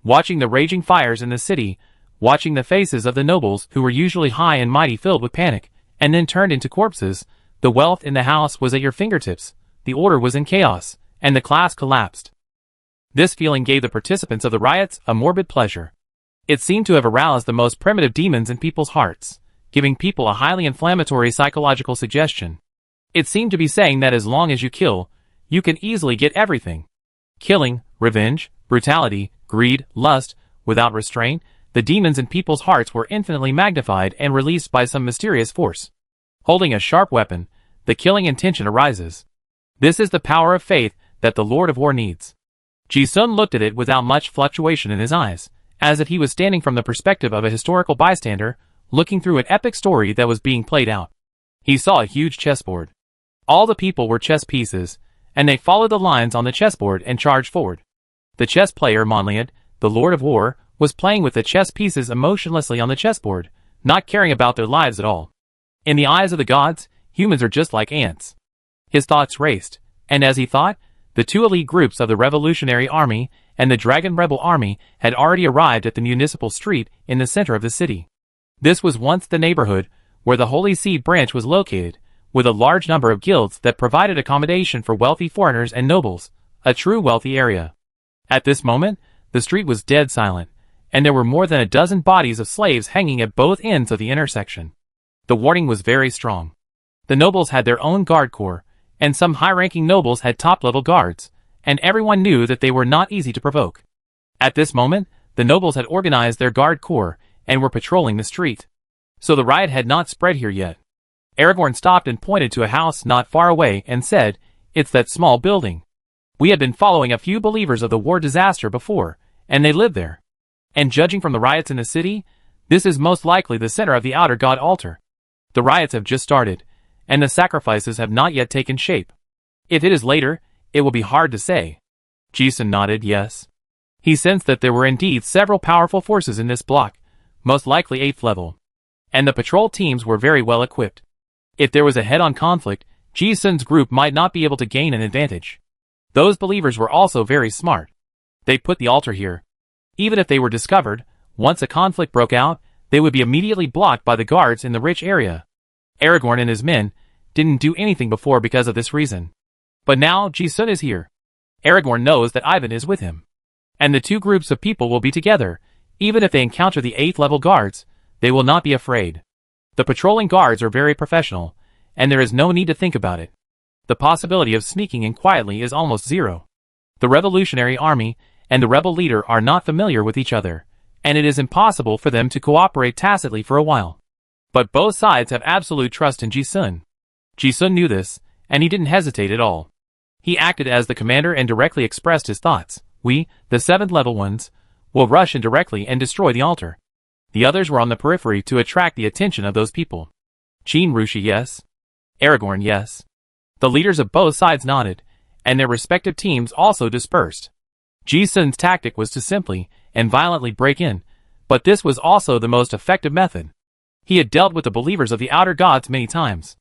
Watching the raging fires in the city, watching the faces of the nobles who were usually high and mighty filled with panic, and then turned into corpses, the wealth in the house was at your fingertips, the order was in chaos, and the class collapsed. This feeling gave the participants of the riots a morbid pleasure. It seemed to have aroused the most primitive demons in people's hearts, giving people a highly inflammatory psychological suggestion. It seemed to be saying that as long as you kill, you can easily get everything. Killing, revenge, brutality, greed, lust, without restraint, the demons in people's hearts were infinitely magnified and released by some mysterious force. Holding a sharp weapon, the killing intention arises. This is the power of faith that the Lord of War needs. Ji-sun looked at it without much fluctuation in his eyes, as if he was standing from the perspective of a historical bystander, looking through an epic story that was being played out. He saw a huge chessboard. All the people were chess pieces, and they followed the lines on the chessboard and charged forward. The chess player, Monliad, the Lord of War, was playing with the chess pieces emotionlessly on the chessboard, not caring about their lives at all. In the eyes of the gods, humans are just like ants. His thoughts raced, and as he thought, the two elite groups of the Revolutionary Army and the Dragon Rebel Army had already arrived at the municipal street in the center of the city. This was once the neighborhood where the Holy See branch was located, with a large number of guilds that provided accommodation for wealthy foreigners and nobles, a true wealthy area. At this moment, the street was dead silent, and there were more than a dozen bodies of slaves hanging at both ends of the intersection. The warning was very strong. The nobles had their own guard corps, and some high-ranking nobles had top-level guards, and everyone knew that they were not easy to provoke. At this moment, the nobles had organized their guard corps and were patrolling the street. So the riot had not spread here yet. Aragorn stopped and pointed to a house not far away and said, "It's that small building. We had been following a few believers of the war disaster before, and they live there. And judging from the riots in the city, this is most likely the center of the outer god altar. The riots have just started, and the sacrifices have not yet taken shape. If it is later, it will be hard to say." Ji-sun nodded yes. He sensed that there were indeed several powerful forces in this block, most likely 8th level. And the patrol teams were very well equipped. If there was a head-on conflict, Ji-sun's group might not be able to gain an advantage. Those believers were also very smart. They put the altar here. Even if they were discovered, once a conflict broke out, they would be immediately blocked by the guards in the rich area. Aragorn and his men didn't do anything before because of this reason. But now Ji-sun is here. Aragorn knows that Ivan is with him. And the two groups of people will be together. Even if they encounter the 8th level guards, they will not be afraid. The patrolling guards are very professional, and there is no need to think about it. The possibility of sneaking in quietly is almost zero. The Revolutionary Army and the rebel leader are not familiar with each other, and it is impossible for them to cooperate tacitly for a while. But both sides have absolute trust in Ji-sun. Ji-sun knew this, and he didn't hesitate at all. He acted as the commander and directly expressed his thoughts. We, the 7th level ones, will rush in directly and destroy the altar. The others were on the periphery to attract the attention of those people. Qin Rushi, yes. Aragorn, yes. The leaders of both sides nodded, and their respective teams also dispersed. Ji-sun's tactic was to simply and violently break in, but this was also the most effective method. He had dealt with the believers of the outer gods many times.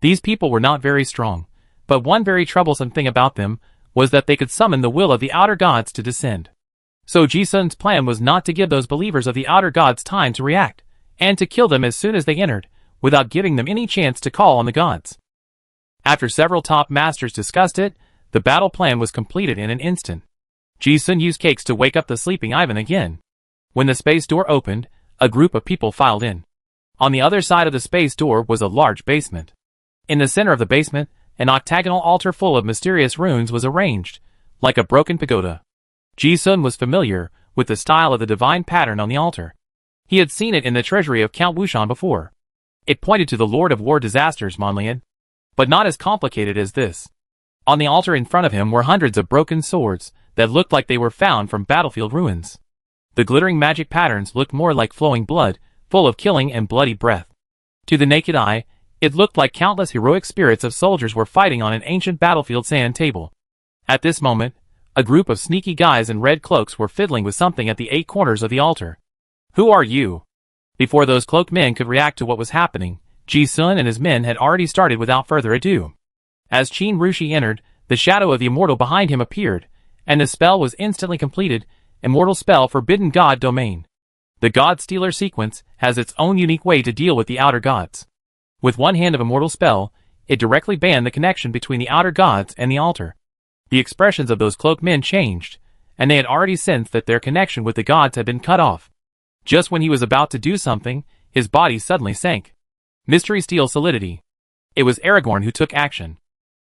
These people were not very strong, but one very troublesome thing about them was that they could summon the will of the outer gods to descend. So Ji-sun's plan was not to give those believers of the outer gods time to react, and to kill them as soon as they entered, without giving them any chance to call on the gods. After several top masters discussed it, the battle plan was completed in an instant. Ji-sun used cakes to wake up the sleeping Ivan again. When the space door opened, a group of people filed in. On the other side of the space door was a large basement. In the center of the basement, an octagonal altar full of mysterious runes was arranged, like a broken pagoda. Ji-sun was familiar with the style of the divine pattern on the altar. He had seen it in the treasury of Count Wushan before. It pointed to the Lord of War disasters, Monlian. But not as complicated as this. On the altar in front of him were hundreds of broken swords that looked like they were found from battlefield ruins. The glittering magic patterns looked more like flowing blood, full of killing and bloody breath. To the naked eye, it looked like countless heroic spirits of soldiers were fighting on an ancient battlefield sand table. At this moment, a group of sneaky guys in red cloaks were fiddling with something at the 8 corners of the altar. Who are you? Before those cloaked men could react to what was happening, Ji-sun and his men had already started without further ado. As Qin Rushi entered, the shadow of the immortal behind him appeared, and the spell was instantly completed. Immortal spell Forbidden God Domain. The God Stealer sequence has its own unique way to deal with the outer gods. With one hand of immortal spell, it directly banned the connection between the outer gods and the altar. The expressions of those cloaked men changed, and they had already sensed that their connection with the gods had been cut off. Just when he was about to do something, his body suddenly sank. Mystery Steel Solidity. It was Aragorn who took action.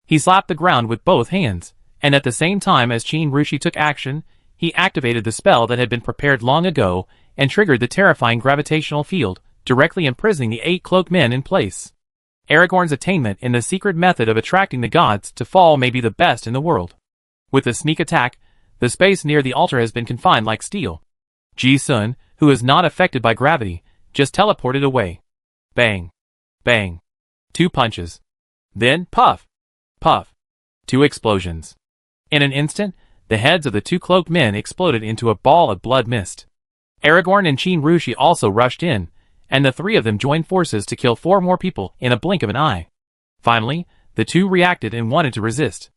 He slapped the ground with both hands, and at the same time as Qin Rushi took action, he activated the spell that had been prepared long ago and triggered the terrifying gravitational field, directly imprisoning the 8 cloaked men in place. Aragorn's attainment in the secret method of attracting the gods to fall may be the best in the world. With the sneak attack, the space near the altar has been confined like steel. Ji-sun, who is not affected by gravity, just teleported away. Bang. Bang. 2 punches. Then, puff. Puff. 2 explosions. In an instant, the heads of the 2 cloaked men exploded into a ball of blood mist. Aragorn and Qin Rushi also rushed in, and the 3 of them joined forces to kill 4 more people in a blink of an eye. Finally, the 2 reacted and wanted to resist.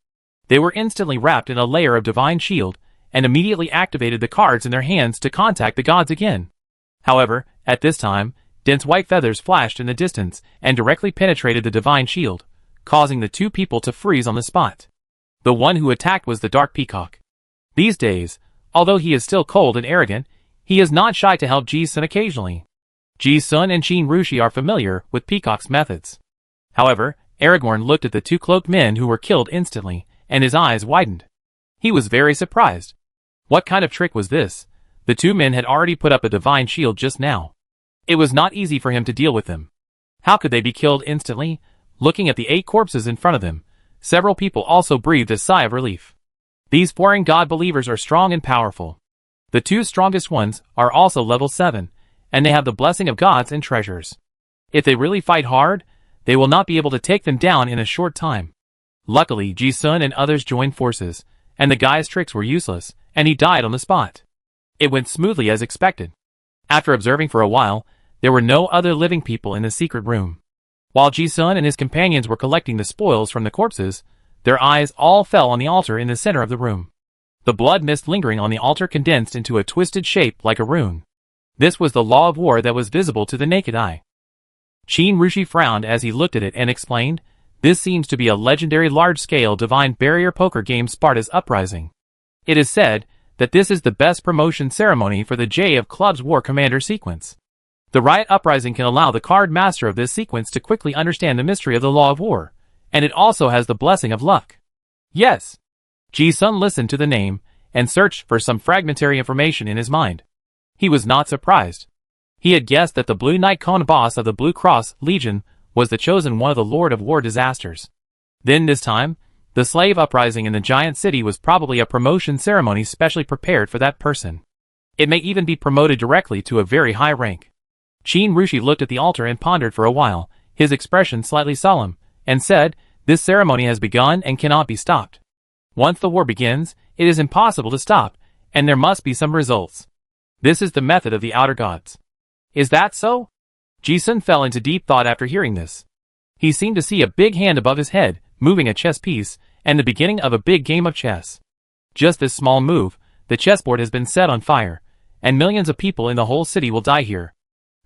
They were instantly wrapped in a layer of divine shield, and immediately activated the cards in their hands to contact the gods again. However, at this time, dense white feathers flashed in the distance and directly penetrated the divine shield, causing the 2 people to freeze on the spot. The one who attacked was the Dark Peacock. These days, although he is still cold and arrogant, he is not shy to help Ji-sun occasionally. Ji-sun and Qin Rushi are familiar with Peacock's methods. However, Aragorn looked at the 2 cloaked men who were killed instantly, and his eyes widened. He was very surprised. What kind of trick was this? The 2 men had already put up a divine shield just now. It was not easy for him to deal with them. How could they be killed instantly? Looking at the 8 corpses in front of them, several people also breathed a sigh of relief. These foreign god believers are strong and powerful. The 2 strongest ones are also level 7, and they have the blessing of gods and treasures. If they really fight hard, they will not be able to take them down in a short time. Luckily, Ji-sun and others joined forces, and the guy's tricks were useless, and he died on the spot. It went smoothly as expected. After observing for a while, there were no other living people in the secret room. While Ji-sun and his companions were collecting the spoils from the corpses, their eyes all fell on the altar in the center of the room. The blood mist lingering on the altar condensed into a twisted shape like a rune. This was the law of war that was visible to the naked eye. Qin Rushi frowned as he looked at it and explained, This seems to be a legendary large-scale divine barrier poker game Sparta's Uprising. It is said that this is the best promotion ceremony for the J of Clubs War Commander sequence. The Riot Uprising can allow the card master of this sequence to quickly understand the mystery of the Law of War, and it also has the blessing of luck. Yes. Ji-sun listened to the name and searched for some fragmentary information in his mind. He was not surprised. He had guessed that the Blue Knight Cone boss of the Blue Cross Legion was the chosen one of the Lord of War disasters. Then this time, the slave uprising in the giant city was probably a promotion ceremony specially prepared for that person. It may even be promoted directly to a very high rank. Qin Rushi looked at the altar and pondered for a while, his expression slightly solemn, and said, "This ceremony has begun and cannot be stopped. Once the war begins, it is impossible to stop, and there must be some results. This is the method of the outer gods." Is that so? Ji-sun fell into deep thought after hearing this. He seemed to see a big hand above his head, moving a chess piece, and the beginning of a big game of chess. Just this small move, the chessboard has been set on fire, and millions of people in the whole city will die here.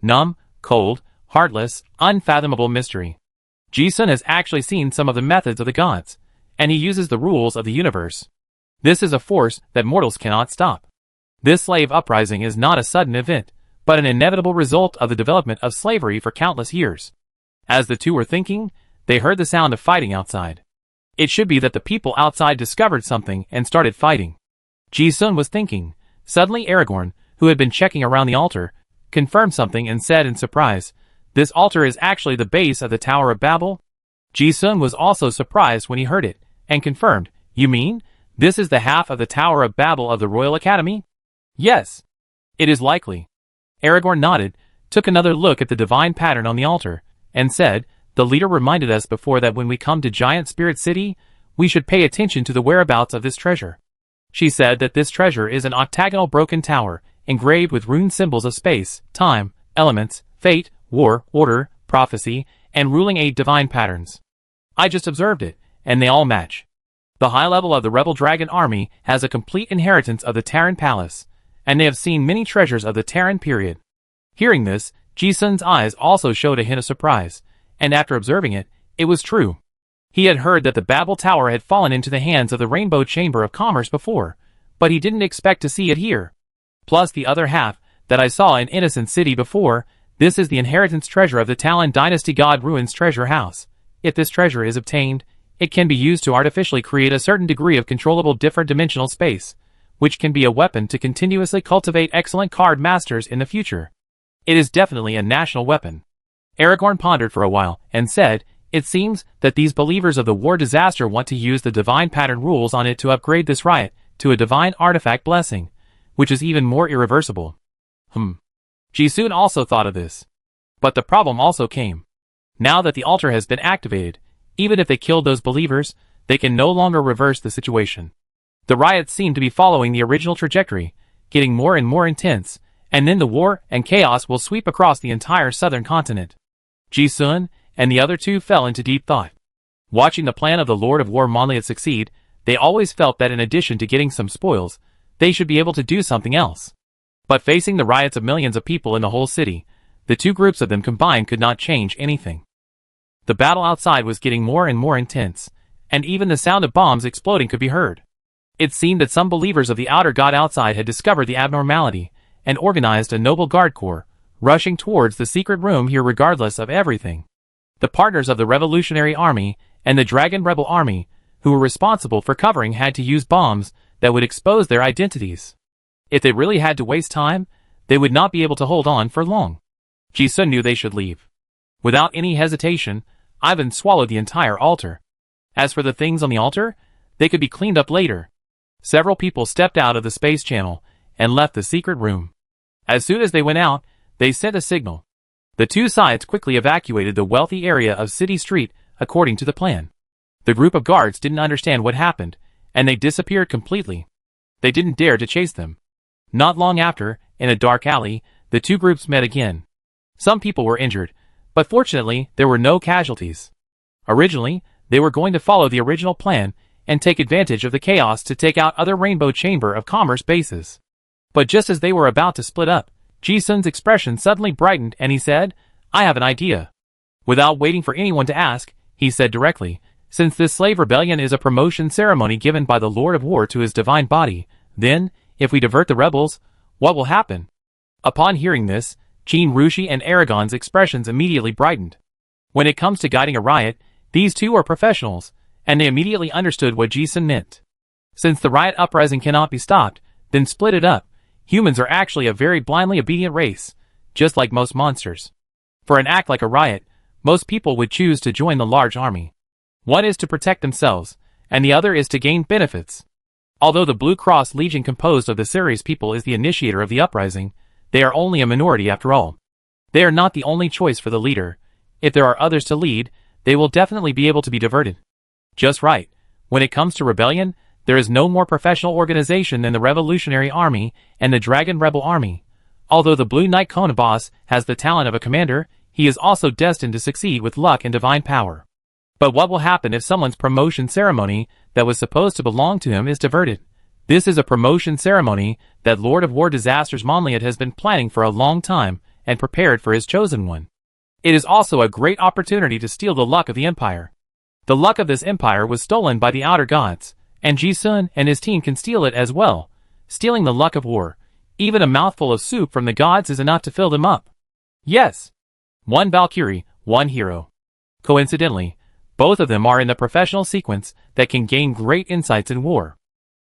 Numb, cold, heartless, unfathomable mystery. Ji-sun has actually seen some of the methods of the gods, and he uses the rules of the universe. This is a force that mortals cannot stop. This slave uprising is not a sudden event, but an inevitable result of the development of slavery for countless years. As the two were thinking, they heard the sound of fighting outside. It should be that the people outside discovered something and started fighting. Ji-sun was thinking. Suddenly Aragorn, who had been checking around the altar, confirmed something and said in surprise, "This altar is actually the base of the Tower of Babel?" Ji-sun was also surprised when he heard it, and confirmed, "You mean, this is the half of the Tower of Babel of the Royal Academy?" "Yes. It is likely." Aragorn nodded, took another look at the divine pattern on the altar, and said, "The leader reminded us before that when we come to Giant Spirit City, we should pay attention to the whereabouts of this treasure. She said that this treasure is an octagonal broken tower, engraved with rune symbols of space, time, elements, fate, war, order, prophecy, and ruling 8 divine patterns. I just observed it, and they all match. The high level of the rebel dragon army has a complete inheritance of the Terran Palace, and they have seen many treasures of the Terran period." Hearing this, Ji-sun's eyes also showed a hint of surprise, and after observing it, it was true. He had heard that the Babel Tower had fallen into the hands of the Rainbow Chamber of Commerce before, but he didn't expect to see it here. Plus the other half, that I saw in Innocent City before, this is the inheritance treasure of the Talon Dynasty God Ruins Treasure House. If this treasure is obtained, it can be used to artificially create a certain degree of controllable different dimensional space, which can be a weapon to continuously cultivate excellent card masters in the future. It is definitely a national weapon. Aragorn pondered for a while, and said, "It seems that these believers of the war disaster want to use the divine pattern rules on it to upgrade this riot to a divine artifact blessing, which is even more irreversible." Ji-sun also thought of this. But the problem also came. Now that the altar has been activated, even if they killed those believers, they can no longer reverse the situation. The riots seem to be following the original trajectory, getting more and more intense, and then the war and chaos will sweep across the entire southern continent. Ji-sun and the other two fell into deep thought. Watching the plan of the Lord of War Monliad succeed, they always felt that in addition to getting some spoils, they should be able to do something else. But facing the riots of millions of people in the whole city, the two groups of them combined could not change anything. The battle outside was getting more and more intense, and even the sound of bombs exploding could be heard. It seemed that some believers of the outer god outside had discovered the abnormality, and organized a noble guard corps, rushing towards the secret room here regardless of everything. The partners of the Revolutionary Army and the Dragon Rebel Army, who were responsible for covering, had to use bombs that would expose their identities. If they really had to waste time, they would not be able to hold on for long. Ji-sun knew they should leave. Without any hesitation, Ivan swallowed the entire altar. As for the things on the altar, they could be cleaned up later. Several people stepped out of the space channel and left the secret room. As soon as they went out, they sent a signal. The two sides quickly evacuated the wealthy area of City Street according to the plan. The group of guards didn't understand what happened, and they disappeared completely. They didn't dare to chase them. Not long after, in a dark alley, the two groups met again. Some people were injured, but fortunately there were no casualties. Originally, they were going to follow the original plan and take advantage of the chaos to take out other Rainbow Chamber of Commerce bases. But just as they were about to split up, Ji-sun's expression suddenly brightened and he said, "I have an idea." Without waiting for anyone to ask, he said directly. Since this slave rebellion is a promotion ceremony given by the Lord of War to his divine body, then, if we divert the rebels, what will happen? Upon hearing this, Qin Rushi and Aragon's expressions immediately brightened. When it comes to guiding a riot, these two are professionals, and they immediately understood what Jisun meant. Since the riot uprising cannot be stopped, then split it up. Humans are actually a very blindly obedient race, just like most monsters. For an act like a riot, most people would choose to join the large army. One is to protect themselves, and the other is to gain benefits. Although the Blue Cross Legion composed of the Ceres people is the initiator of the uprising, they are only a minority after all. They are not the only choice for the leader. If there are others to lead, they will definitely be able to be diverted. Just right. When it comes to rebellion, there is no more professional organization than the Revolutionary Army and the Dragon Rebel Army. Although the Blue Knight Kona boss has the talent of a commander, he is also destined to succeed with luck and divine power. But what will happen if someone's promotion ceremony that was supposed to belong to him is diverted? This is a promotion ceremony that Lord of War Disasters Monliad has been planning for a long time and prepared for his chosen one. It is also a great opportunity to steal the luck of the Empire. The luck of this empire was stolen by the outer gods, and Jisun and his team can steal it as well. Stealing the luck of war. Even a mouthful of soup from the gods is enough to fill them up. Yes. One Valkyrie, one hero. Coincidentally, both of them are in the professional sequence that can gain great insights in war.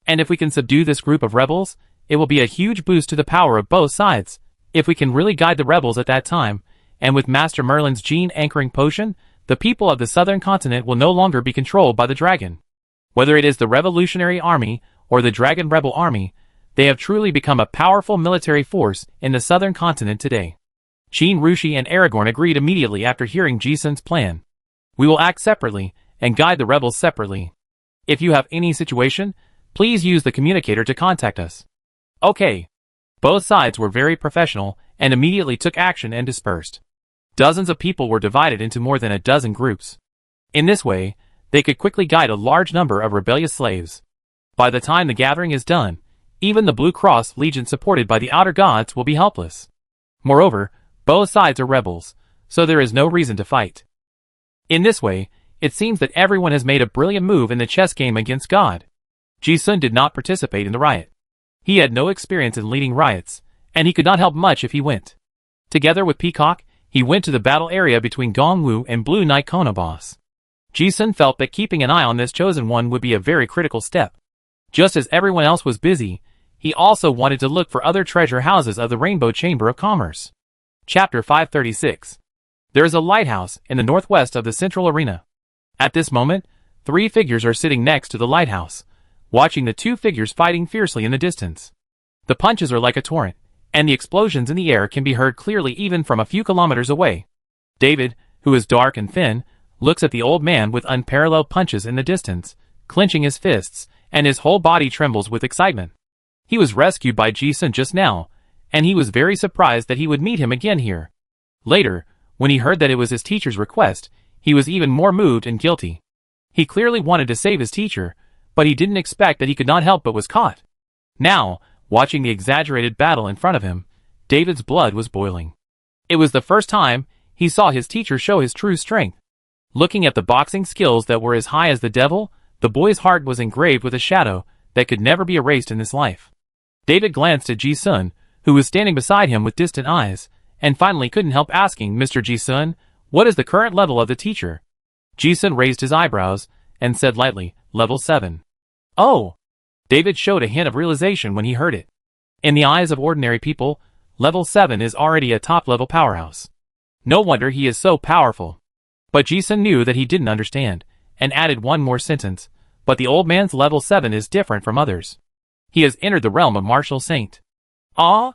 And if we can subdue this group of rebels, it will be a huge boost to the power of both sides. If we can really guide the rebels at that time, and with Master Merlin's gene anchoring potion, the people of the southern continent will no longer be controlled by the dragon. Whether it is the Revolutionary Army or the Dragon Rebel Army, they have truly become a powerful military force in the southern continent today. Qin Rushi and Aragorn agreed immediately after hearing Jisun's plan. We will act separately and guide the rebels separately. If you have any situation, please use the communicator to contact us. Okay. Both sides were very professional and immediately took action and dispersed. Dozens of people were divided into more than a dozen groups. In this way, they could quickly guide a large number of rebellious slaves. By the time the gathering is done, even the Blue Cross Legion supported by the outer gods will be helpless. Moreover, both sides are rebels, so there is no reason to fight. In this way, it seems that everyone has made a brilliant move in the chess game against God. Jisun did not participate in the riot. He had no experience in leading riots, and he could not help much if he went. Together with Peacock, he went to the battle area between Gongwu and Blue Knight Kona boss. Jisun felt that keeping an eye on this chosen one would be a very critical step. Just as everyone else was busy, he also wanted to look for other treasure houses of the Rainbow Chamber of Commerce. Chapter 536. There is a lighthouse in the northwest of the central arena. At this moment, 3 figures are sitting next to the lighthouse, watching the 2 figures fighting fiercely in the distance. The punches are like a torrent, and the explosions in the air can be heard clearly even from a few kilometers away. David, who is dark and thin, looks at the old man with unparalleled punches in the distance, clenching his fists, and his whole body trembles with excitement. He was rescued by Jisun just now, and he was very surprised that he would meet him again here. Later, when he heard that it was his teacher's request, he was even more moved and guilty. He clearly wanted to save his teacher, but he didn't expect that he could not help but was caught. Now, watching the exaggerated battle in front of him, David's blood was boiling. It was the first time he saw his teacher show his true strength. Looking at the boxing skills that were as high as the devil, the boy's heart was engraved with a shadow that could never be erased in this life. David glanced at Jisun, who was standing beside him with distant eyes, and finally couldn't help asking, Mr. Jisun, what is the current level of the teacher? Jisun raised his eyebrows and said lightly, level 7. Oh! David showed a hint of realization when he heard it. In the eyes of ordinary people, level 7 is already a top-level powerhouse. No wonder he is so powerful. But Jisun knew that he didn't understand, and added one more sentence, but the old man's level 7 is different from others. He has entered the realm of martial saint. Ah?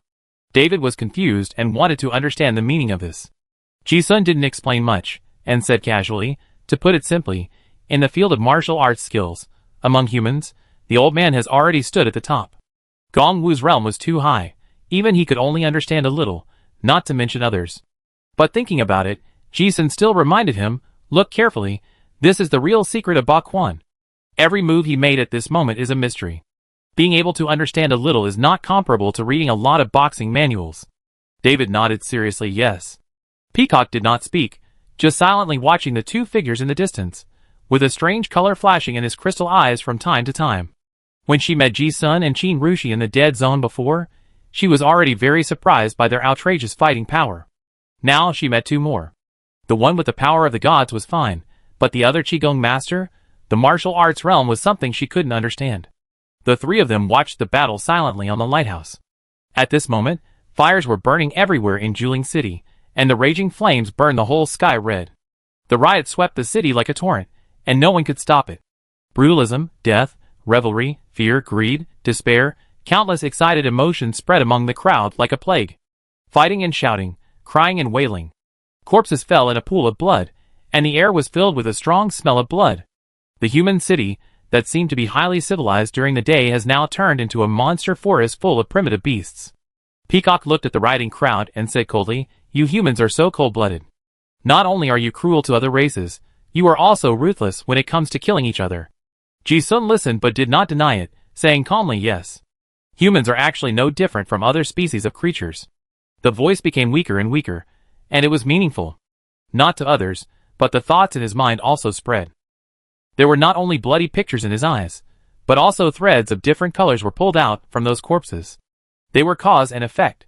David was confused and wanted to understand the meaning of this. Jisun didn't explain much, and said casually, to put it simply, in the field of martial arts skills, among humans, the old man has already stood at the top. Gongwu's realm was too high, even he could only understand a little, not to mention others. But thinking about it, Jisun still reminded him, look carefully, this is the real secret of Bakuan. Every move he made at this moment is a mystery. Being able to understand a little is not comparable to reading a lot of boxing manuals. David nodded seriously yes. Peacock did not speak, just silently watching the two figures in the distance, with a strange color flashing in his crystal eyes from time to time. When she met Ji-sun and Qin Rushi in the dead zone before, she was already very surprised by their outrageous fighting power. Now she met two more. The one with the power of the gods was fine, but the other Qigong master, the martial arts realm, was something she couldn't understand. The three of them watched the battle silently on the lighthouse. At this moment, fires were burning everywhere in Juling City, and the raging flames burned the whole sky red. The riot swept the city like a torrent, and no one could stop it. Brutalism, death, revelry, fear, greed, despair, countless excited emotions spread among the crowd like a plague. Fighting and shouting, crying and wailing. Corpses fell in a pool of blood, and the air was filled with a strong smell of blood. The human city, that seemed to be highly civilized during the day, has now turned into a monster forest full of primitive beasts. Peacock looked at the rioting crowd and said coldly, "You humans are so cold-blooded. Not only are you cruel to other races, you are also ruthless when it comes to killing each other." Ji-sun listened but did not deny it, saying calmly, "Yes. Humans are actually no different from other species of creatures." The voice became weaker and weaker, and it was meaningful. Not to others, but the thoughts in his mind also spread. There were not only bloody pictures in his eyes, but also threads of different colors were pulled out from those corpses. They were cause and effect.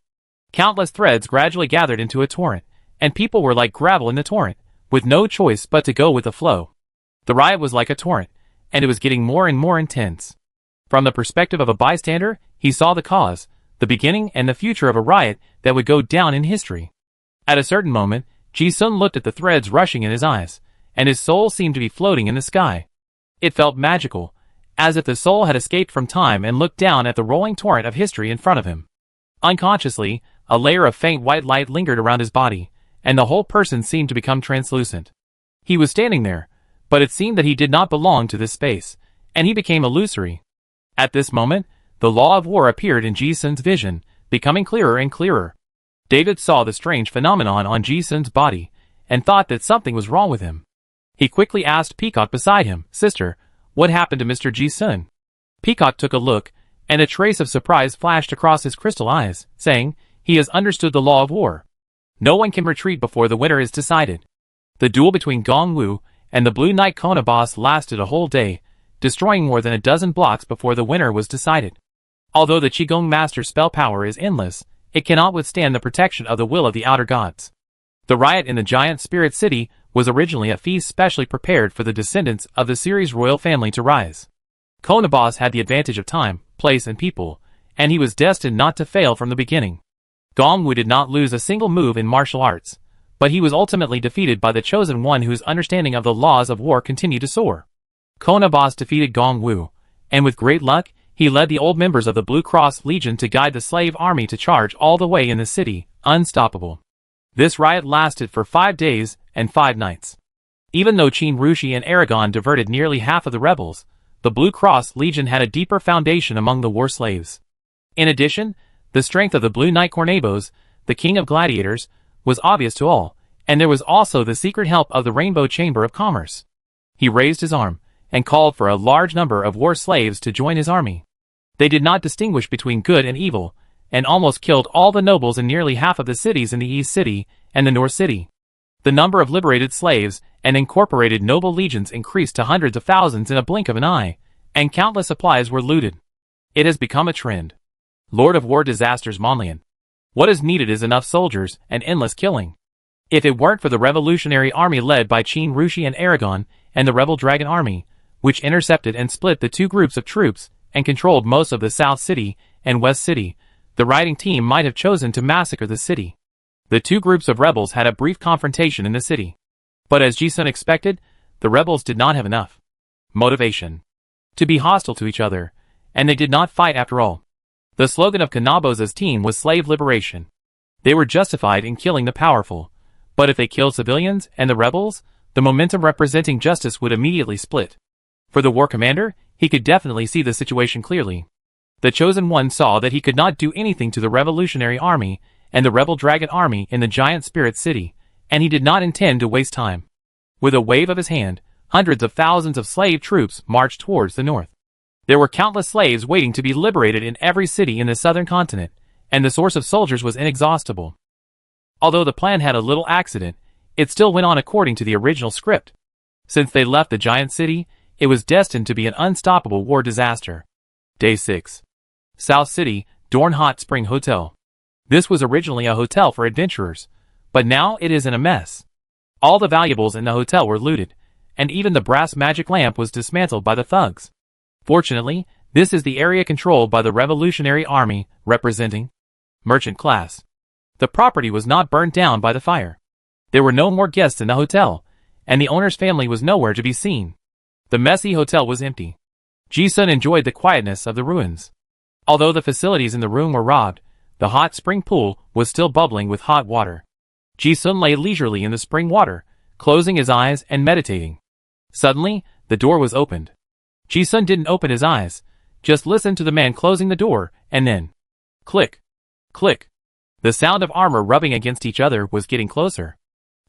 Countless threads gradually gathered into a torrent, and people were like gravel in the torrent, with no choice but to go with the flow. The riot was like a torrent, and it was getting more and more intense. From the perspective of a bystander, he saw the cause, the beginning and the future of a riot that would go down in history. At a certain moment, Ji-sun looked at the threads rushing in his eyes, and his soul seemed to be floating in the sky. It felt magical, as if the soul had escaped from time and looked down at the rolling torrent of history in front of him. Unconsciously, a layer of faint white light lingered around his body, and the whole person seemed to become translucent. He was standing there, but it seemed that he did not belong to this space, and he became illusory. At this moment, the law of war appeared in Ji-sun's vision, becoming clearer and clearer. David saw the strange phenomenon on Ji-sun's body, and thought that something was wrong with him. He quickly asked Peacock beside him, "Sister, what happened to Mr. Ji-sun?" Peacock took a look, and a trace of surprise flashed across his crystal eyes, saying, "He has understood the law of war. No one can retreat before the winner is decided." The duel between Gong Wu and the Blue Knight Kona boss lasted a whole day, destroying more than a dozen blocks before the winner was decided. Although the Qigong Master's spell power is endless, it cannot withstand the protection of the will of the outer gods. The riot in the giant spirit city was originally a feast specially prepared for the descendants of the series royal family to rise. Kona boss had the advantage of time, place and people, and he was destined not to fail from the beginning. Gong Wu did not lose a single move in martial arts, but he was ultimately defeated by the chosen one whose understanding of the laws of war continued to soar. Kona boss defeated Gong Wu, and with great luck, he led the old members of the Blue Cross Legion to guide the slave army to charge all the way in the city, unstoppable. This riot lasted for 5 days and 5 nights. Even though Qin Rushi and Aragon diverted nearly half of the rebels, the Blue Cross Legion had a deeper foundation among the war slaves. In addition, the strength of the Blue Knight Cornebos, the king of gladiators, was obvious to all, and there was also the secret help of the Rainbow Chamber of Commerce. He raised his arm, and called for a large number of war slaves to join his army. They did not distinguish between good and evil, and almost killed all the nobles in nearly half of the cities in the East City and the North City. The number of liberated slaves and incorporated noble legions increased to hundreds of thousands in a blink of an eye, and countless supplies were looted. It has become a trend. Lord of War Disasters Monlian. What is needed is enough soldiers and endless killing. If it weren't for the revolutionary army led by Qin Rushi and Aragon, and the rebel Dragon Army, which intercepted and split the two groups of troops and controlled most of the South City and West City, the rioting team might have chosen to massacre the city. The two groups of rebels had a brief confrontation in the city. But as Ji-sun expected, the rebels did not have enough motivation to be hostile to each other, and they did not fight after all. The slogan of Kanabos' team was slave liberation. They were justified in killing the powerful, but if they killed civilians and the rebels, the momentum representing justice would immediately split. For the war commander, he could definitely see the situation clearly. The Chosen One saw that he could not do anything to the Revolutionary Army and the Rebel Dragon Army in the Giant Spirit City, and he did not intend to waste time. With a wave of his hand, hundreds of thousands of slave troops marched towards the north. There were countless slaves waiting to be liberated in every city in the southern continent, and the source of soldiers was inexhaustible. Although the plan had a little accident, It still went on according to the original script. Since they left the giant city, it was destined to be an unstoppable war disaster. Day 6. South City, Dorn Hot Spring Hotel. This was originally a hotel for adventurers, but now it is in a mess. All the valuables in the hotel were looted, and even the brass magic lamp was dismantled by the thugs. Fortunately, this is the area controlled by the Revolutionary Army, representing merchant class. The property was not burned down by the fire. There were no more guests in the hotel, and the owner's family was nowhere to be seen. The messy hotel was empty. Ji-sun enjoyed the quietness of the ruins. Although the facilities in the room were robbed, the hot spring pool was still bubbling with hot water. Ji-sun lay leisurely in the spring water, closing his eyes and meditating. Suddenly, the door was opened. Ji-sun didn't open his eyes, just listened to the man closing the door, and then click, click. The sound of armor rubbing against each other was getting closer.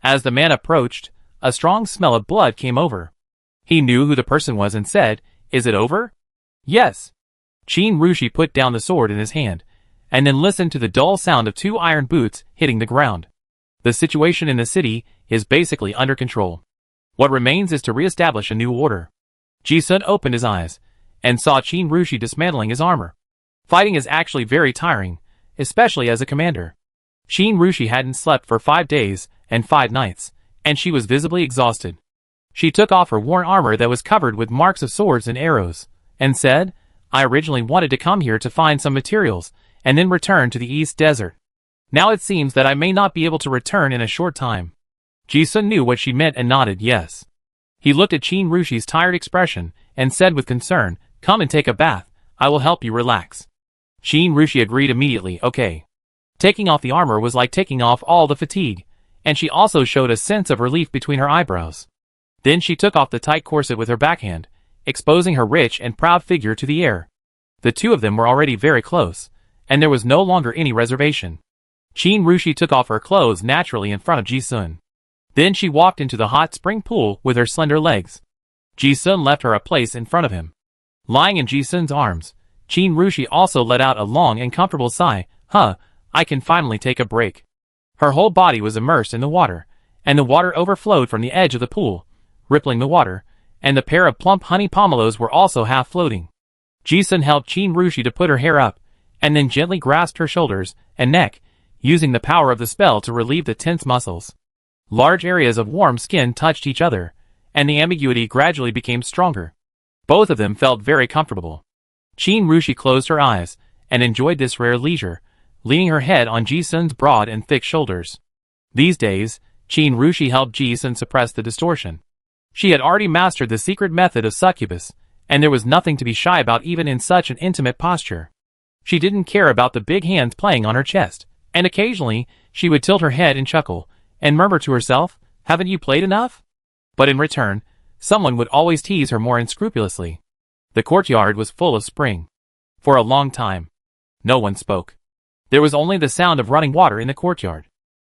As the man approached, a strong smell of blood came over. He knew who the person was and said, "Is it over?" "Yes." Qin Rushi put down the sword in his hand, and then listened to the dull sound of 2 iron boots hitting the ground. The situation in the city is basically under control. What remains is to re-establish a new order. Ji-sun opened his eyes, and saw Qin Rushi dismantling his armor. Fighting is actually very tiring, especially as a commander. Qin Rushi hadn't slept for 5 days and 5 nights, and she was visibly exhausted. She took off her worn armor that was covered with marks of swords and arrows, and said, "I originally wanted to come here to find some materials, and then return to the East Desert. Now it seems that I may not be able to return in a short time." Ji-sun knew what she meant and nodded yes. He looked at Qin Rushi's tired expression, and said with concern, "Come and take a bath, I will help you relax." Qin Rushi agreed immediately, "Okay." Taking off the armor was like taking off all the fatigue, and she also showed a sense of relief between her eyebrows. Then she took off the tight corset with her backhand, exposing her rich and proud figure to the air. The two of them were already very close, and there was no longer any reservation. Qin Rushi took off her clothes naturally in front of Ji-sun. Then she walked into the hot spring pool with her slender legs. Ji-sun left her a place in front of him. Lying in Ji-sun's arms, Qin Rushi also let out a long and comfortable sigh. I can finally take a break." Her whole body was immersed in the water, and the water overflowed from the edge of the pool, rippling the water, and the pair of plump honey pomelos were also half floating. Ji-sun helped Qin Rushi to put her hair up, and then gently grasped her shoulders and neck, using the power of the spell to relieve the tense muscles. Large areas of warm skin touched each other, and the ambiguity gradually became stronger. Both of them felt very comfortable. Qin Rushi closed her eyes, and enjoyed this rare leisure, leaning her head on Ji-sun's broad and thick shoulders. These days, Qin Rushi helped Ji-sun suppress the distortion. She had already mastered the secret method of succubus, and there was nothing to be shy about even in such an intimate posture. She didn't care about the big hands playing on her chest, and occasionally, she would tilt her head and chuckle, and murmur to herself, "Haven't you played enough?" But in return, someone would always tease her more unscrupulously. The courtyard was full of spring. For a long time, no one spoke. There was only the sound of running water in the courtyard.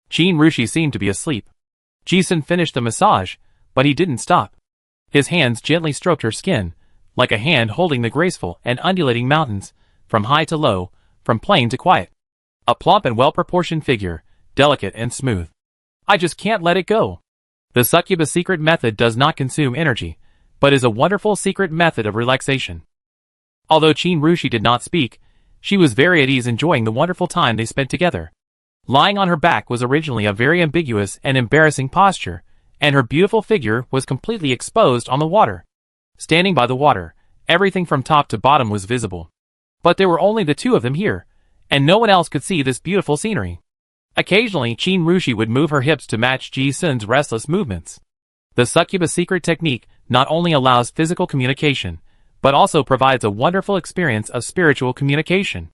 Qin Rushi seemed to be asleep. Ji-sun finished the massage, but he didn't stop. His hands gently stroked her skin, like a hand holding the graceful and undulating mountains, from high to low, from plain to quiet. A plump and well-proportioned figure, delicate and smooth. "I just can't let it go." The succubus secret method does not consume energy, but is a wonderful secret method of relaxation. Although Qin Rushi did not speak, she was very at ease enjoying the wonderful time they spent together. Lying on her back was originally a very ambiguous and embarrassing posture, and her beautiful figure was completely exposed on the water. Standing by the water, everything from top to bottom was visible. But there were only the two of them here, and no one else could see this beautiful scenery. Occasionally, Qin Rushi would move her hips to match Ji-sun's restless movements. The succubus secret technique not only allows physical communication, but also provides a wonderful experience of spiritual communication.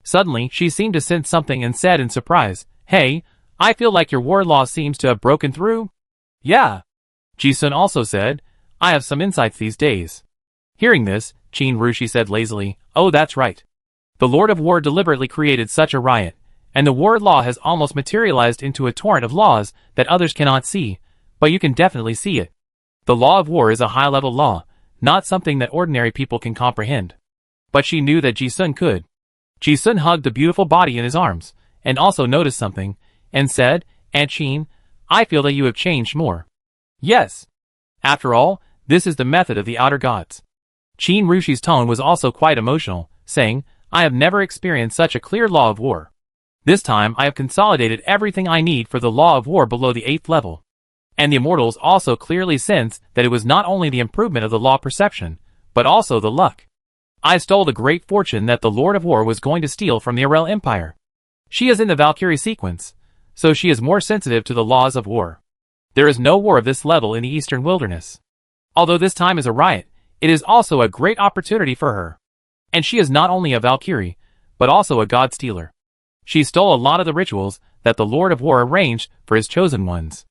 Suddenly, she seemed to sense something and said in surprise, "Hey, I feel like your war law seems to have broken through." "Yeah." Ji-sun also said, "I have some insights these days." Hearing this, Qin Rushi said lazily, "Oh, that's right. The Lord of War deliberately created such a riot, and the war law has almost materialized into a torrent of laws that others cannot see, but you can definitely see it. The law of war is a high-level law, not something that ordinary people can comprehend." But she knew that Ji-sun could. Ji-sun hugged the beautiful body in his arms, and also noticed something, and said, "Aunt Qin, I feel that you have changed more. Yes. After all, this is the method of the outer gods. Qin Rushi's tone was also quite emotional, saying, I have never experienced such a clear law of war. This time I have consolidated everything I need for the law of war below the 8th level. And the immortals also clearly sensed that it was not only the improvement of the law perception, but also the luck. I stole the great fortune that the Lord of War was going to steal from the Arel Empire. She is in the Valkyrie sequence, so she is more sensitive to the laws of war. There is no war of this level in the Eastern Wilderness. Although this time is a riot, it is also a great opportunity for her. And she is not only a Valkyrie, but also a god stealer. She stole a lot of the rituals that the Lord of War arranged for his chosen ones.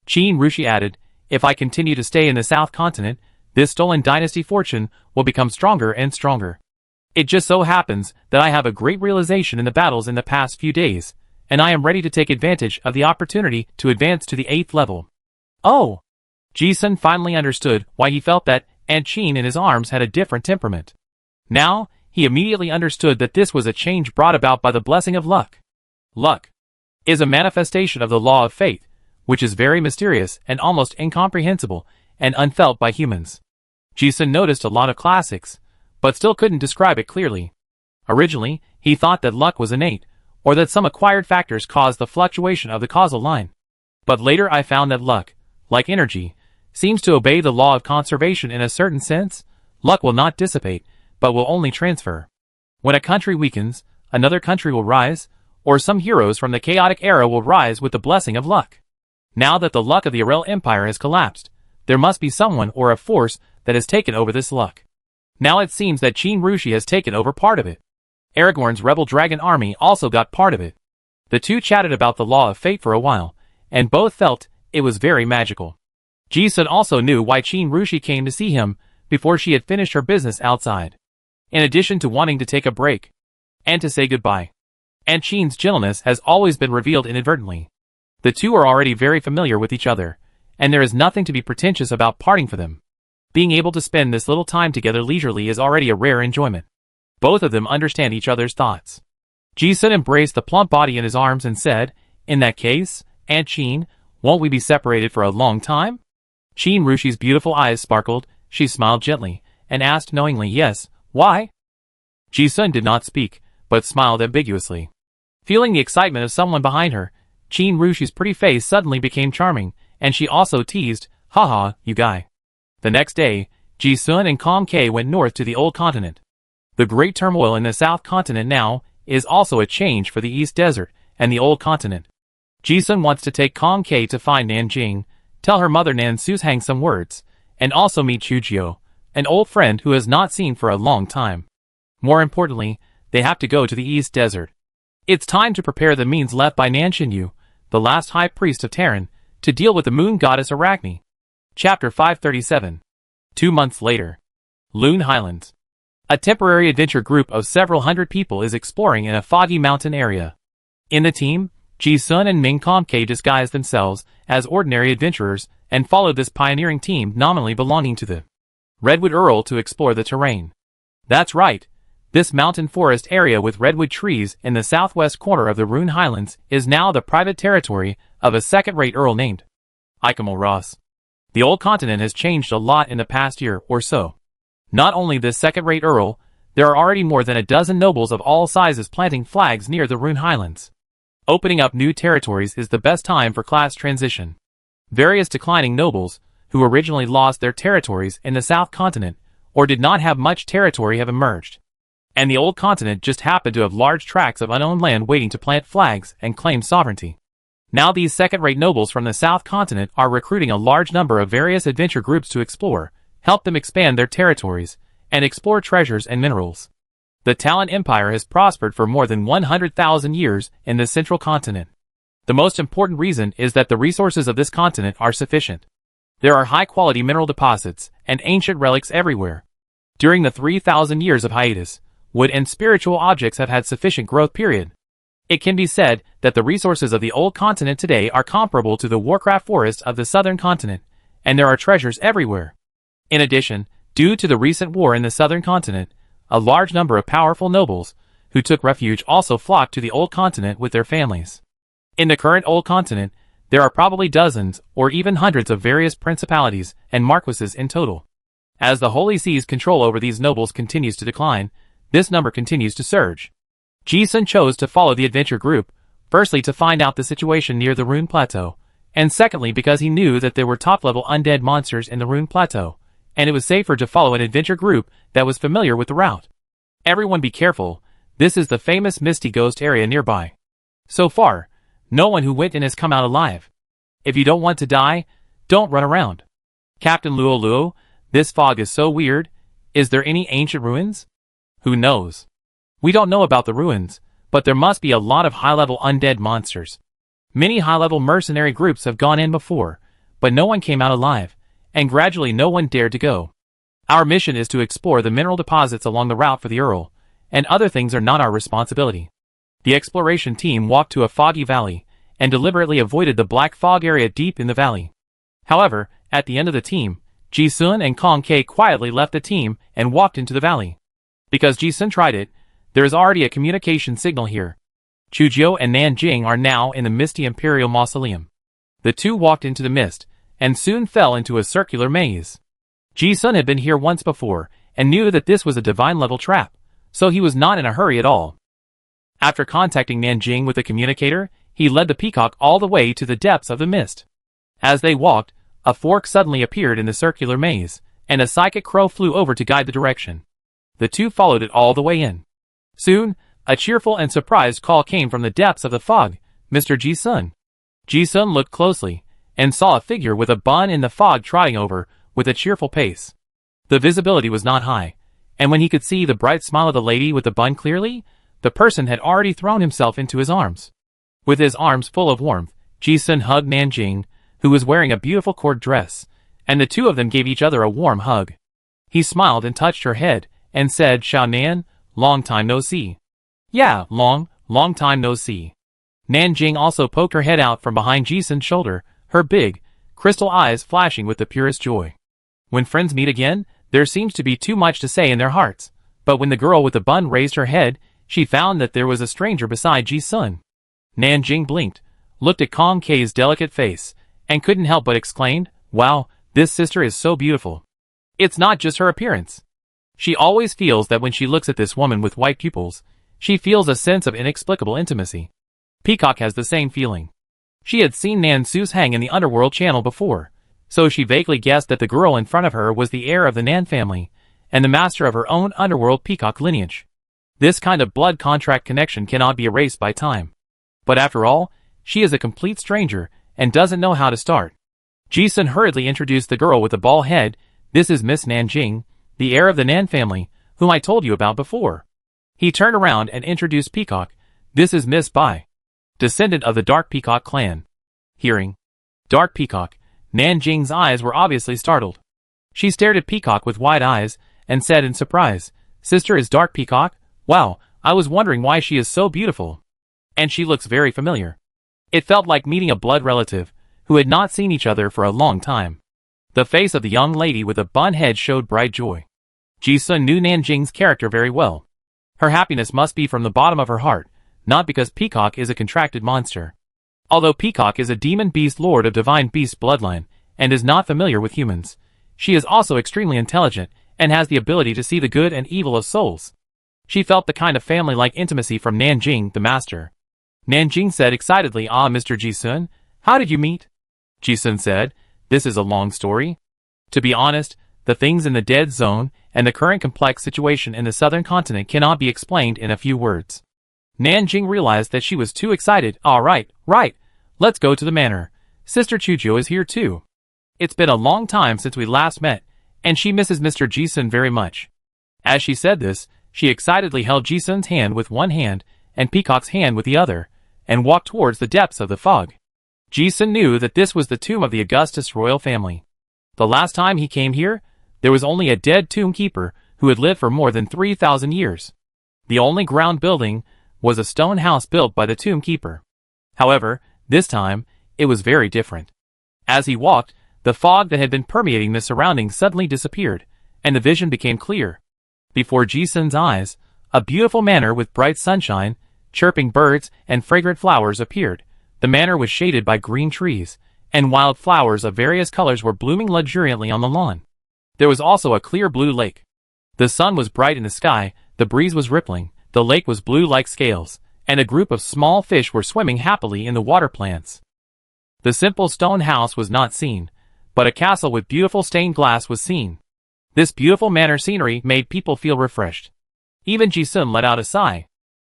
Qin Rushi added, if I continue to stay in the South Continent, this stolen dynasty fortune will become stronger and stronger. It just so happens that I have a great realization in the battles in the past few days, and I am ready to take advantage of the opportunity to advance to the 8th level. Oh! Ji-sun finally understood why he felt that Aunt Qin in his arms had a different temperament. Now, he immediately understood that this was a change brought about by the blessing of luck. Luck is a manifestation of the law of fate, which is very mysterious and almost incomprehensible and unfelt by humans. Ji-sun noticed a lot of classics, but still couldn't describe it clearly. Originally, he thought that luck was innate, or that some acquired factors caused the fluctuation of the causal line. But later I found that luck, like energy, seems to obey the law of conservation in a certain sense. Luck will not dissipate, but will only transfer. When a country weakens, another country will rise, or some heroes from the chaotic era will rise with the blessing of luck. Now that the luck of the Arel Empire has collapsed, there must be someone or a force that has taken over this luck. Now it seems that Qin Rushi has taken over part of it. Aragorn's rebel dragon army also got part of it. The two chatted about the law of fate for a while, and both felt it was very magical. Ji-sun also knew why Qin Rushi came to see him before she had finished her business outside. In addition to wanting to take a break and to say goodbye. And Qin's gentleness has always been revealed inadvertently. The two are already very familiar with each other, and there is nothing to be pretentious about parting for them. Being able to spend this little time together leisurely is already a rare enjoyment. Both of them understand each other's thoughts. Ji-sun embraced the plump body in his arms and said, in that case, Aunt Qin, won't we be separated for a long time? Qin Rushi's beautiful eyes sparkled, she smiled gently, and asked knowingly, yes, why? Ji-sun did not speak, but smiled ambiguously. Feeling the excitement of someone behind her, Qin Rushi's pretty face suddenly became charming, and she also teased, haha, you guy. The next day, Ji-sun and Calm K went north to the Old Continent. The great turmoil in the South Continent now is also a change for the East Desert and the Old Continent. Ji-sun wants to take Calm K to find Nanjing, tell her mother Nan Suzhang some words, and also meet Chujio, an old friend who has not seen for a long time. More importantly, they have to go to the East Desert. It's time to prepare the means left by Nanshinyu, the last high priest of Terran, to deal with the moon goddess Arachne. Chapter 537. 2 months later. Lune Highlands. A temporary adventure group of several hundred people is exploring in a foggy mountain area. In the team, Ji-sun and Ming Kamke disguised themselves as ordinary adventurers and followed this pioneering team nominally belonging to the Redwood Earl to explore the terrain. That's right. This mountain forest area with redwood trees in the southwest corner of the Rune Highlands is now the private territory of a second-rate earl named Ikemal Ross. The Old Continent has changed a lot in the past year or so. Not only this second-rate earl, there are already more than a dozen nobles of all sizes planting flags near the Rune Highlands. Opening up new territories is the best time for class transition. Various declining nobles, who originally lost their territories in the South Continent, or did not have much territory, have emerged. And the Old Continent just happened to have large tracts of unowned land waiting to plant flags and claim sovereignty. Now these second-rate nobles from the South Continent are recruiting a large number of various adventure groups to explore, help them expand their territories, and explore treasures and minerals. The Talon Empire has prospered for more than 100,000 years in the Central Continent. The most important reason is that the resources of this continent are sufficient. There are high-quality mineral deposits and ancient relics everywhere. During the 3,000 years of hiatus, wood and spiritual objects have had sufficient growth period. It can be said that the resources of the Old Continent today are comparable to the Warcraft forest of the Southern Continent, and there are treasures everywhere. In addition, due to the recent war in the Southern Continent, a large number of powerful nobles, who took refuge also flocked to the Old Continent with their families. In the current Old Continent, There are probably dozens, or even hundreds of various principalities and marquises in total. As the Holy See's control over these nobles continues to decline, this number continues to surge. Ji-sun chose to follow the adventure group, firstly to find out the situation near the Rune Plateau, and secondly because he knew that there were top-level undead monsters in the Rune Plateau, and it was safer to follow an adventure group that was familiar with the route. Everyone be careful, this is the famous Misty Ghost area nearby. So far, no one who went in has come out alive. If you don't want to die, don't run around. Captain Luo, this fog is so weird. Is there any ancient ruins? Who knows? We don't know about the ruins, but there must be a lot of high-level undead monsters. Many high-level mercenary groups have gone in before, but no one came out alive, and gradually no one dared to go. Our mission is to explore the mineral deposits along the route for the Earl, and other things are not our responsibility. The exploration team walked to a foggy valley, and deliberately avoided the black fog area deep in the valley. However, at the end of the team, Ji-sun and Kong K quietly left the team and walked into the valley. Because Ji-sun tried it, there is already a communication signal here. Chujio and Nanjing are now in the Misty Imperial Mausoleum. The two walked into the mist, and soon fell into a circular maze. Ji-sun had been here once before, and knew that this was a divine-level trap, so he was not in a hurry at all. After contacting Nanjing with the communicator, he led the peacock all the way to the depths of the mist. As they walked, a fork suddenly appeared in the circular maze, and a psychic crow flew over to guide the direction. The two followed it all the way in. Soon, a cheerful and surprised call came from the depths of the fog. Mr. Ji-sun. Ji-sun looked closely, and saw a figure with a bun in the fog trotting over, with a cheerful pace. The visibility was not high, and when he could see the bright smile of the lady with the bun clearly, the person had already thrown himself into his arms. With his arms full of warmth, Ji-sun hugged Nanjing, who was wearing a beautiful cord dress, and the two of them gave each other a warm hug. He smiled and touched her head, and said, "Xiao Nan, long time no see." "Yeah, long time no see." Nanjing also poked her head out from behind Ji-sun's shoulder, her big, crystal eyes flashing with the purest joy. When friends meet again, there seems to be too much to say in their hearts, but when the girl with the bun raised her head, she found that there was a stranger beside Ji-sun. Nanjing blinked, looked at Kong K's delicate face, and couldn't help but exclaimed, "Wow, this sister is so beautiful." It's not just her appearance. She always feels that when she looks at this woman with white pupils, she feels a sense of inexplicable intimacy. Peacock has the same feeling. She had seen Nan Su's hang in the Underworld channel before, so she vaguely guessed that the girl in front of her was the heir of the Nan family, and the master of her own Underworld Peacock lineage. This kind of blood contract connection cannot be erased by time. But after all, she is a complete stranger, and doesn't know how to start. Ji-sun hurriedly introduced the girl with the bald head. "This is Miss Nanjing, the heir of the Nan family, whom I told you about before." He turned around and introduced Peacock. "This is Miss Bai, descendant of the Dark Peacock clan." Hearing Dark Peacock, Nanjing's eyes were obviously startled. She stared at Peacock with wide eyes, and said in surprise, "Sister is Dark Peacock? Wow, I was wondering why she is so beautiful. And she looks very familiar." It felt like meeting a blood relative, who had not seen each other for a long time. The face of the young lady with the bun head showed bright joy. Ji-sun knew Nanjing's character very well. Her happiness must be from the bottom of her heart, not because Peacock is a contracted monster. Although Peacock is a demon beast lord of divine beast bloodline, and is not familiar with humans, she is also extremely intelligent, and has the ability to see the good and evil of souls. She felt the kind of family-like intimacy from Nanjing, the master. Nanjing said excitedly, "Ah, Mr. Ji-sun, how did you meet?" Ji-sun said, "This is a long story. To be honest, the things in the dead zone, and the current complex situation in the southern continent cannot be explained in a few words." Nanjing realized that she was too excited. "All right, let's go to the manor. Sister Chujio is here too. It's been a long time since we last met, and she misses Mr. Ji-sun very much." As she said this, she excitedly held Ji-sun's hand with one hand, and Peacock's hand with the other, and walked towards the depths of the fog. Ji-sun knew that this was the tomb of the Augustus royal family. The last time he came here, there was only a dead tomb keeper who had lived for more than 3,000 years. The only ground building was a stone house built by the tomb keeper. However, this time, it was very different. As he walked, the fog that had been permeating the surroundings suddenly disappeared, and the vision became clear. Before Ji-sun's eyes, a beautiful manor with bright sunshine, chirping birds, and fragrant flowers appeared, The manor was shaded by green trees, and wild flowers of various colors were blooming luxuriantly on the lawn. There was also a clear blue lake. The sun was bright in the sky, the breeze was rippling, the lake was blue like scales, and a group of small fish were swimming happily in the water plants. The simple stone house was not seen, but a castle with beautiful stained glass was seen. This beautiful manor scenery made people feel refreshed. Even Ji-sun let out a sigh.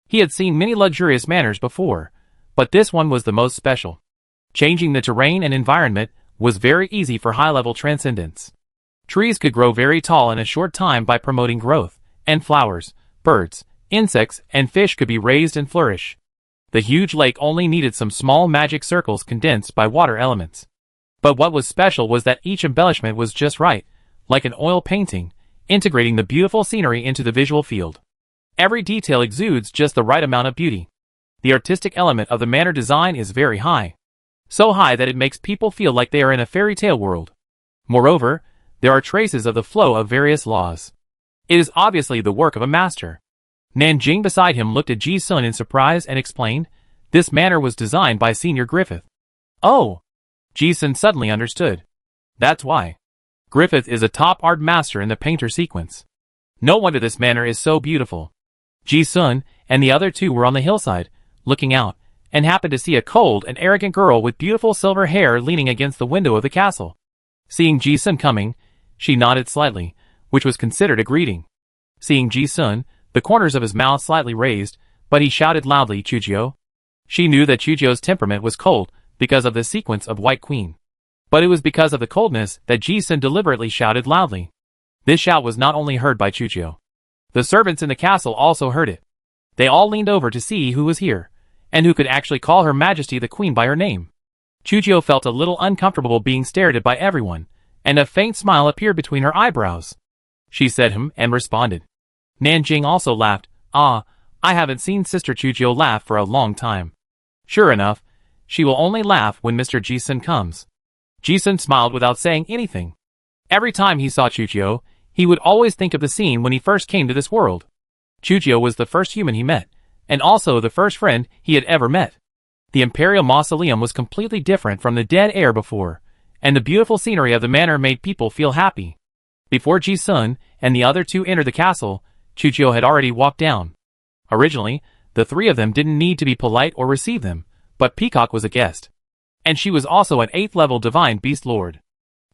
He had seen many luxurious manors before, but this one was the most special. Changing the terrain and environment was very easy for high-level transcendence. Trees could grow very tall in a short time by promoting growth, and flowers, birds, insects, and fish could be raised and flourish. The huge lake only needed some small magic circles condensed by water elements. But what was special was that each embellishment was just right, like an oil painting, integrating the beautiful scenery into the visual field. Every detail exudes just the right amount of beauty. The artistic element of the manor design is very high. So high that it makes people feel like they are in a fairy tale world. Moreover, there are traces of the flow of various laws. It is obviously the work of a master. Nanjing beside him looked at Ji-sun in surprise and explained, "This manor was designed by Senior Griffith." Oh! Ji-sun suddenly understood. That's why. Griffith is a top art master in the painter sequence. No wonder this manor is so beautiful. Ji-sun and the other two were on the hillside, looking out, and happened to see a cold and arrogant girl with beautiful silver hair leaning against the window of the castle. Seeing Ji-sun coming, she nodded slightly, which was considered a greeting. Seeing Ji-sun, the corners of his mouth slightly raised, but he shouted loudly, "Chujio." She knew that Chujio's temperament was cold because of the sequence of White Queen. But it was because of the coldness that Ji-sun deliberately shouted loudly. This shout was not only heard by Chujio. The servants in the castle also heard it. They all leaned over to see who was here, and who could actually call Her Majesty the Queen by her name. Chujio felt a little uncomfortable being stared at by everyone, and a faint smile appeared between her eyebrows. She said and responded. Nanjing also laughed. "Ah, I haven't seen Sister Chujio laugh for a long time." Sure enough, she will only laugh when Mr. Ji-sun comes. Ji-sun smiled without saying anything. Every time he saw Chujio, he would always think of the scene when he first came to this world. Chujio was the first human he met, and also the first friend he had ever met. The Imperial Mausoleum was completely different from the dead air before, and the beautiful scenery of the manor made people feel happy. Before Ji-sun and the other two entered the castle, Chujio had already walked down. Originally, the three of them didn't need to be polite or receive them, but Peacock was a guest. And she was also an 8th level Divine Beast Lord.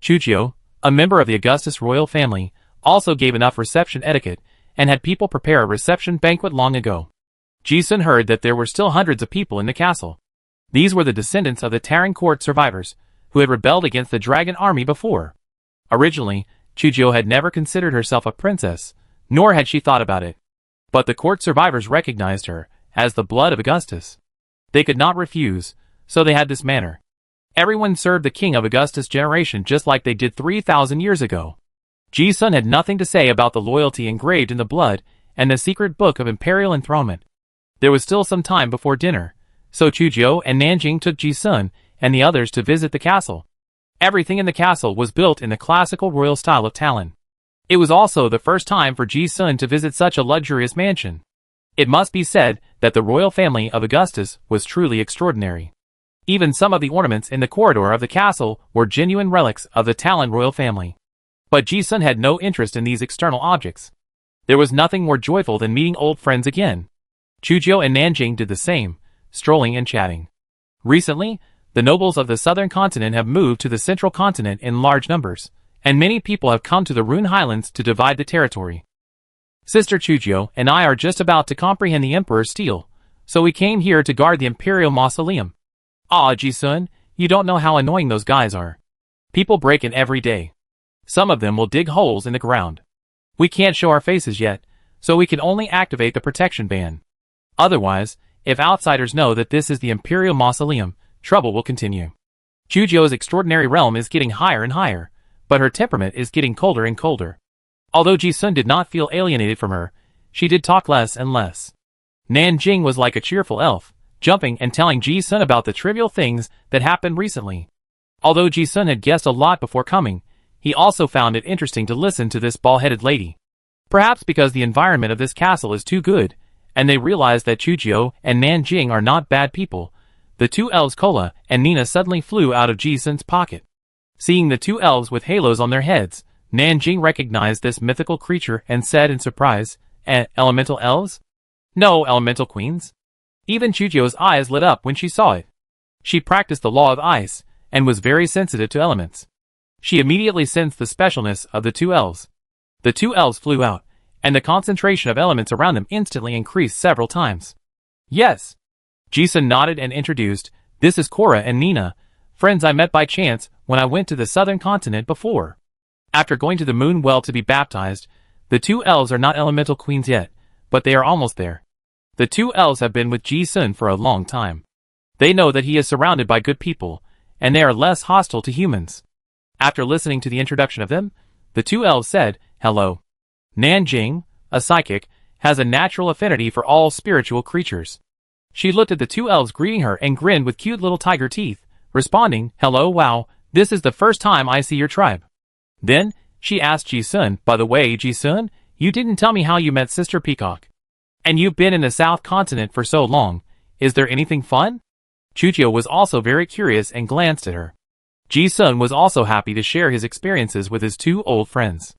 Chujio, a member of the Augustus royal family, also gave enough reception etiquette, and had people prepare a reception banquet long ago. Ji-sun heard that there were still hundreds of people in the castle. These were the descendants of the Terran court survivors, who had rebelled against the dragon army before. Originally, Chujio had never considered herself a princess, nor had she thought about it. But the court survivors recognized her as the blood of Augustus. They could not refuse, so they had this manner. Everyone served the king of Augustus' generation just like they did 3,000 years ago. Ji-sun had nothing to say about the loyalty engraved in the blood and the secret book of imperial enthronement. There was still some time before dinner, so Chujio and Nanjing took Ji-sun and the others to visit the castle. Everything in the castle was built in the classical royal style of Talon. It was also the first time for Ji-sun to visit such a luxurious mansion. It must be said that the royal family of Augustus was truly extraordinary. Even some of the ornaments in the corridor of the castle were genuine relics of the Talon royal family. But Ji-sun had no interest in these external objects. There was nothing more joyful than meeting old friends again. Chujio and Nanjing did the same, strolling and chatting. Recently, the nobles of the southern continent have moved to the central continent in large numbers, and many people have come to the Rune Highlands to divide the territory. Sister Chujio and I are just about to comprehend the Emperor's steel, so we came here to guard the Imperial Mausoleum. Ah, Ji-sun, you don't know how annoying those guys are. People break in every day. Some of them will dig holes in the ground. We can't show our faces yet, so we can only activate the protection ban. Otherwise, if outsiders know that this is the Imperial Mausoleum, trouble will continue. Chujio's extraordinary realm is getting higher and higher, but her temperament is getting colder and colder. Although Ji-sun did not feel alienated from her, she did talk less and less. Nanjing was like a cheerful elf, jumping and telling Ji-sun about the trivial things that happened recently. Although Ji-sun had guessed a lot before coming, he also found it interesting to listen to this bald-headed lady. Perhaps because the environment of this castle is too good, and they realized that Chujio and Nanjing are not bad people, The two elves Kola and Nina suddenly flew out of Ji-sun's pocket. Seeing the two elves with halos on their heads, Nanjing recognized this mythical creature and said in surprise, Elemental elves? No, elemental queens. Even Chujio's eyes lit up when she saw it. She practiced the law of ice, and was very sensitive to elements. She immediately sensed the specialness of the two elves. The two elves flew out, and the concentration of elements around them instantly increased several times. Yes. Ji-sun nodded and introduced, this is Cora and Nina, friends I met by chance when I went to the southern continent before. After going to the moon well to be baptized, the two elves are not elemental queens yet, but they are almost there. The two elves have been with Ji-sun for a long time. They know that he is surrounded by good people, and they are less hostile to humans. After listening to the introduction of them, the two elves said, hello. Nanjing, a psychic, has a natural affinity for all spiritual creatures. She looked at the two elves greeting her and grinned with cute little tiger teeth, responding, hello, wow, this is the first time I see your tribe. Then, she asked Ji-sun, by the way, Ji-sun, you didn't tell me how you met Sister Peacock. And you've been in the South Continent for so long, is there anything fun? Chujio was also very curious and glanced at her. Ji-sun was also happy to share his experiences with his two old friends.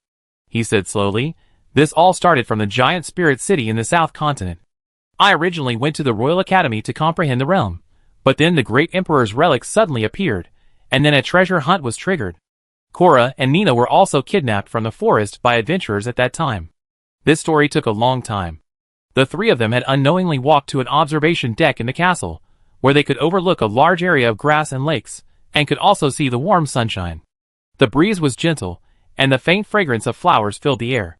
He said slowly, this all started from the giant spirit city in the South Continent. I originally went to the Royal Academy to comprehend the realm, but then the great Emperor's relics suddenly appeared, and then a treasure hunt was triggered. Cora and Nina were also kidnapped from the forest by adventurers at that time. This story took a long time. The three of them had unknowingly walked to an observation deck in the castle, where they could overlook a large area of grass and lakes, and could also see the warm sunshine. The breeze was gentle, and the faint fragrance of flowers filled the air.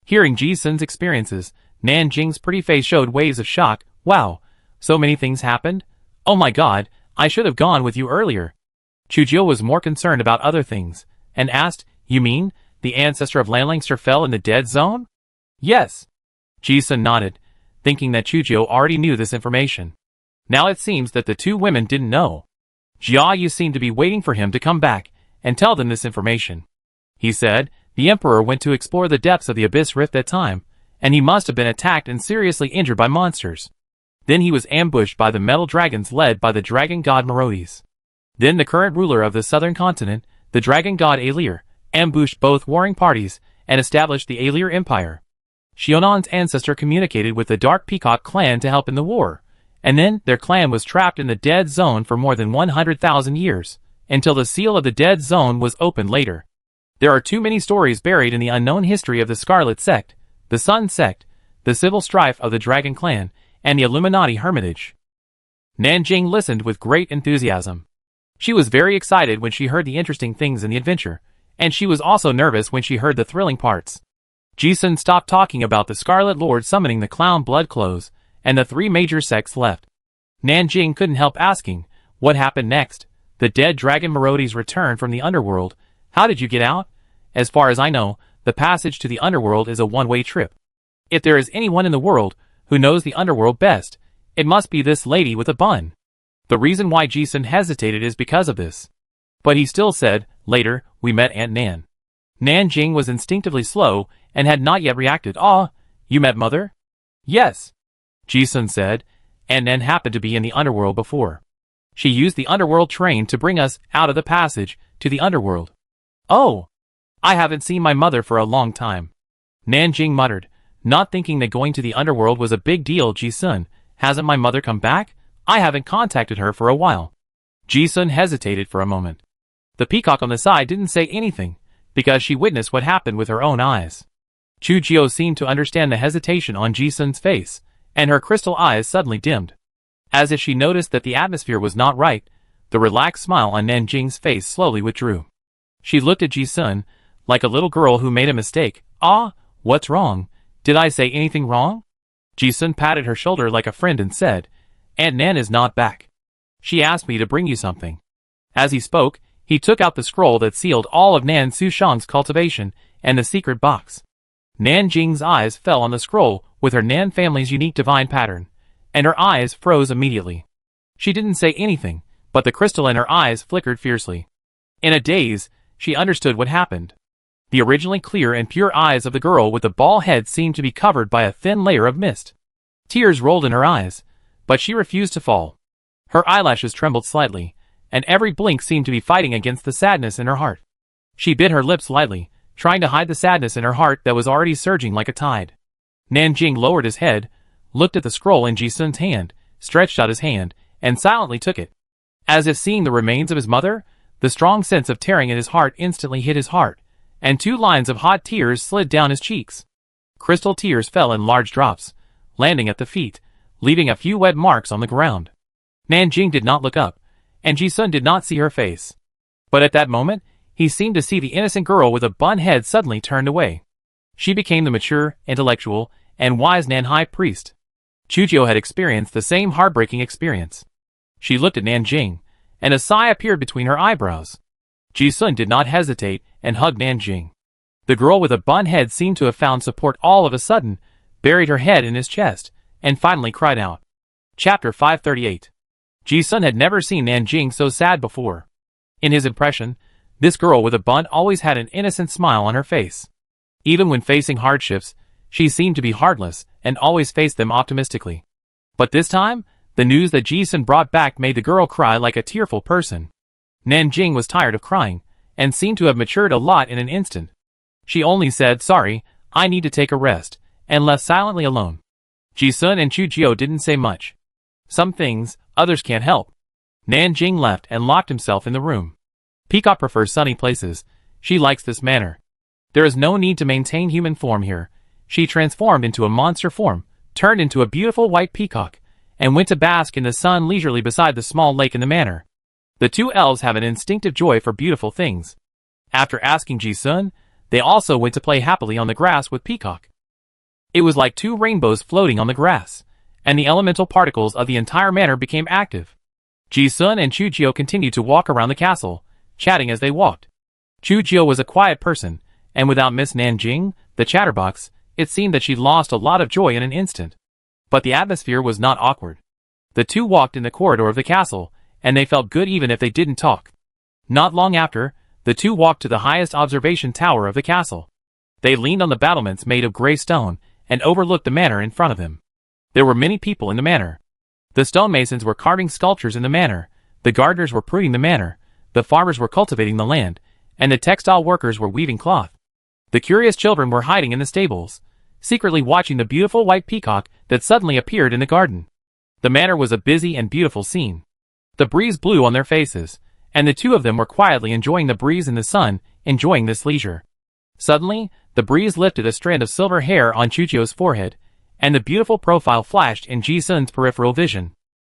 Hearing Ji-sun's experiences, Nanjing's pretty face showed waves of shock. Wow, so many things happened? Oh my god, I should have gone with you earlier. Chujio was more concerned about other things, and asked, you mean, the ancestor of Lanlangster fell in the dead zone? Yes. Ji-sun nodded, thinking that Chujio already knew this information. Now it seems that the two women didn't know. Jia Yu seemed to be waiting for him to come back and tell them this information. He said, the Emperor went to explore the depths of the Abyss Rift that time, and he must have been attacked and seriously injured by monsters. Then he was ambushed by the metal dragons led by the dragon god Merodes. Then the current ruler of the southern continent, the dragon god Alir, ambushed both warring parties and established the Alir Empire. Xionan's ancestor communicated with the Dark Peacock clan to help in the war, and then their clan was trapped in the dead zone for more than 100,000 years, until the seal of the dead zone was opened later. There are too many stories buried in the unknown history of the Scarlet Sect, the Sun Sect, the civil strife of the Dragon Clan, and the Illuminati Hermitage. Nanjing listened with great enthusiasm. She was very excited when she heard the interesting things in the adventure, and she was also nervous when she heard the thrilling parts. Ji-sun stopped talking about the Scarlet Lord summoning the clown blood clothes, and the three major sects left. Nanjing couldn't help asking, what happened next? The dead dragon Merodes returned from the underworld. How did you get out? As far as I know, the passage to the underworld is a one-way trip. If there is anyone in the world who knows the underworld best, it must be this lady with a bun. The reason why Ji-sun hesitated is because of this. But he still said, later, we met Aunt Nan. Nanjing was instinctively slow and had not yet reacted. Ah, you met Mother? Yes. Ji-sun said, Aunt Nan happened to be in the underworld before. She used the underworld train to bring us out of the passage to the underworld. Oh, I haven't seen my mother for a long time. Nanjing muttered, not thinking that going to the underworld was a big deal. Ji-sun, hasn't my mother come back? I haven't contacted her for a while. Ji-sun hesitated for a moment. The peacock on the side didn't say anything, because she witnessed what happened with her own eyes. Chujio seemed to understand the hesitation on Ji-sun's face, and her crystal eyes suddenly dimmed. As if she noticed that the atmosphere was not right, the relaxed smile on Nanjing's face slowly withdrew. She looked at Ji-sun, like a little girl who made a mistake. Ah, what's wrong? Did I say anything wrong? Ji-sun patted her shoulder like a friend and said, Aunt Nan is not back. She asked me to bring you something. As he spoke, he took out the scroll that sealed all of Nan Sushang's cultivation and the secret box. Nanjing's eyes fell on the scroll with her Nan family's unique divine pattern, and her eyes froze immediately. She didn't say anything, but the crystal in her eyes flickered fiercely. In a daze, she understood what happened. The originally clear and pure eyes of the girl with the bald head seemed to be covered by a thin layer of mist. Tears rolled in her eyes, but she refused to fall. Her eyelashes trembled slightly, and every blink seemed to be fighting against the sadness in her heart. She bit her lips lightly, trying to hide the sadness in her heart that was already surging like a tide. Nanjing lowered his head, looked at the scroll in Ji-sun's hand, stretched out his hand, and silently took it. As if seeing the remains of his mother, the strong sense of tearing at his heart instantly hit his heart, and 2 lines of hot tears slid down his cheeks. Crystal tears fell in large drops, landing at the feet, leaving a few wet marks on the ground. Nanjing did not look up, and Ji-sun did not see her face. But at that moment, he seemed to see the innocent girl with a bun head suddenly turned away. She became the mature, intellectual, and wise Nan High Priest. Chujio had experienced the same heartbreaking experience. She looked at Nanjing, and a sigh appeared between her eyebrows. Ji-sun did not hesitate and hugged Nanjing. The girl with a bun head seemed to have found support all of a sudden, buried her head in his chest, and finally cried out. Chapter 538. Ji-sun had never seen Nanjing so sad before. In his impression, this girl with a bun always had an innocent smile on her face. Even when facing hardships, she seemed to be heartless and always faced them optimistically. But this time, the news that Ji-sun brought back made the girl cry like a tearful person. Nanjing was tired of crying, and seemed to have matured a lot in an instant. She only said, "Sorry, I need to take a rest," and left silently alone. Ji-sun and Chujio didn't say much. Some things, others can't help. Nanjing left and locked himself in the room. Peacock prefers sunny places. She likes this manner. There is no need to maintain human form here. She transformed into a monster form, turned into a beautiful white peacock, and went to bask in the sun leisurely beside the small lake in the manor. The 2 elves have an instinctive joy for beautiful things. After asking Ji-sun, they also went to play happily on the grass with Peacock. It was like 2 rainbows floating on the grass, and the elemental particles of the entire manor became active. Ji-sun and Chujio continued to walk around the castle, chatting as they walked. Chujio was a quiet person, and without Miss Nanjing, the chatterbox, it seemed that she lost a lot of joy in an instant. But the atmosphere was not awkward. The 2 walked in the corridor of the castle, and they felt good even if they didn't talk. Not long after, the 2 walked to the highest observation tower of the castle. They leaned on the battlements made of gray stone, and overlooked the manor in front of them. There were many people in the manor. The stonemasons were carving sculptures in the manor, the gardeners were pruning the manor, the farmers were cultivating the land, and the textile workers were weaving cloth. The curious children were hiding in the stables, secretly watching the beautiful white peacock that suddenly appeared in the garden. The manor was a busy and beautiful scene. The breeze blew on their faces, and the 2 of them were quietly enjoying the breeze in the sun, enjoying this leisure. Suddenly, the breeze lifted a strand of silver hair on Chujio's forehead, and the beautiful profile flashed in Ji-sun's peripheral vision.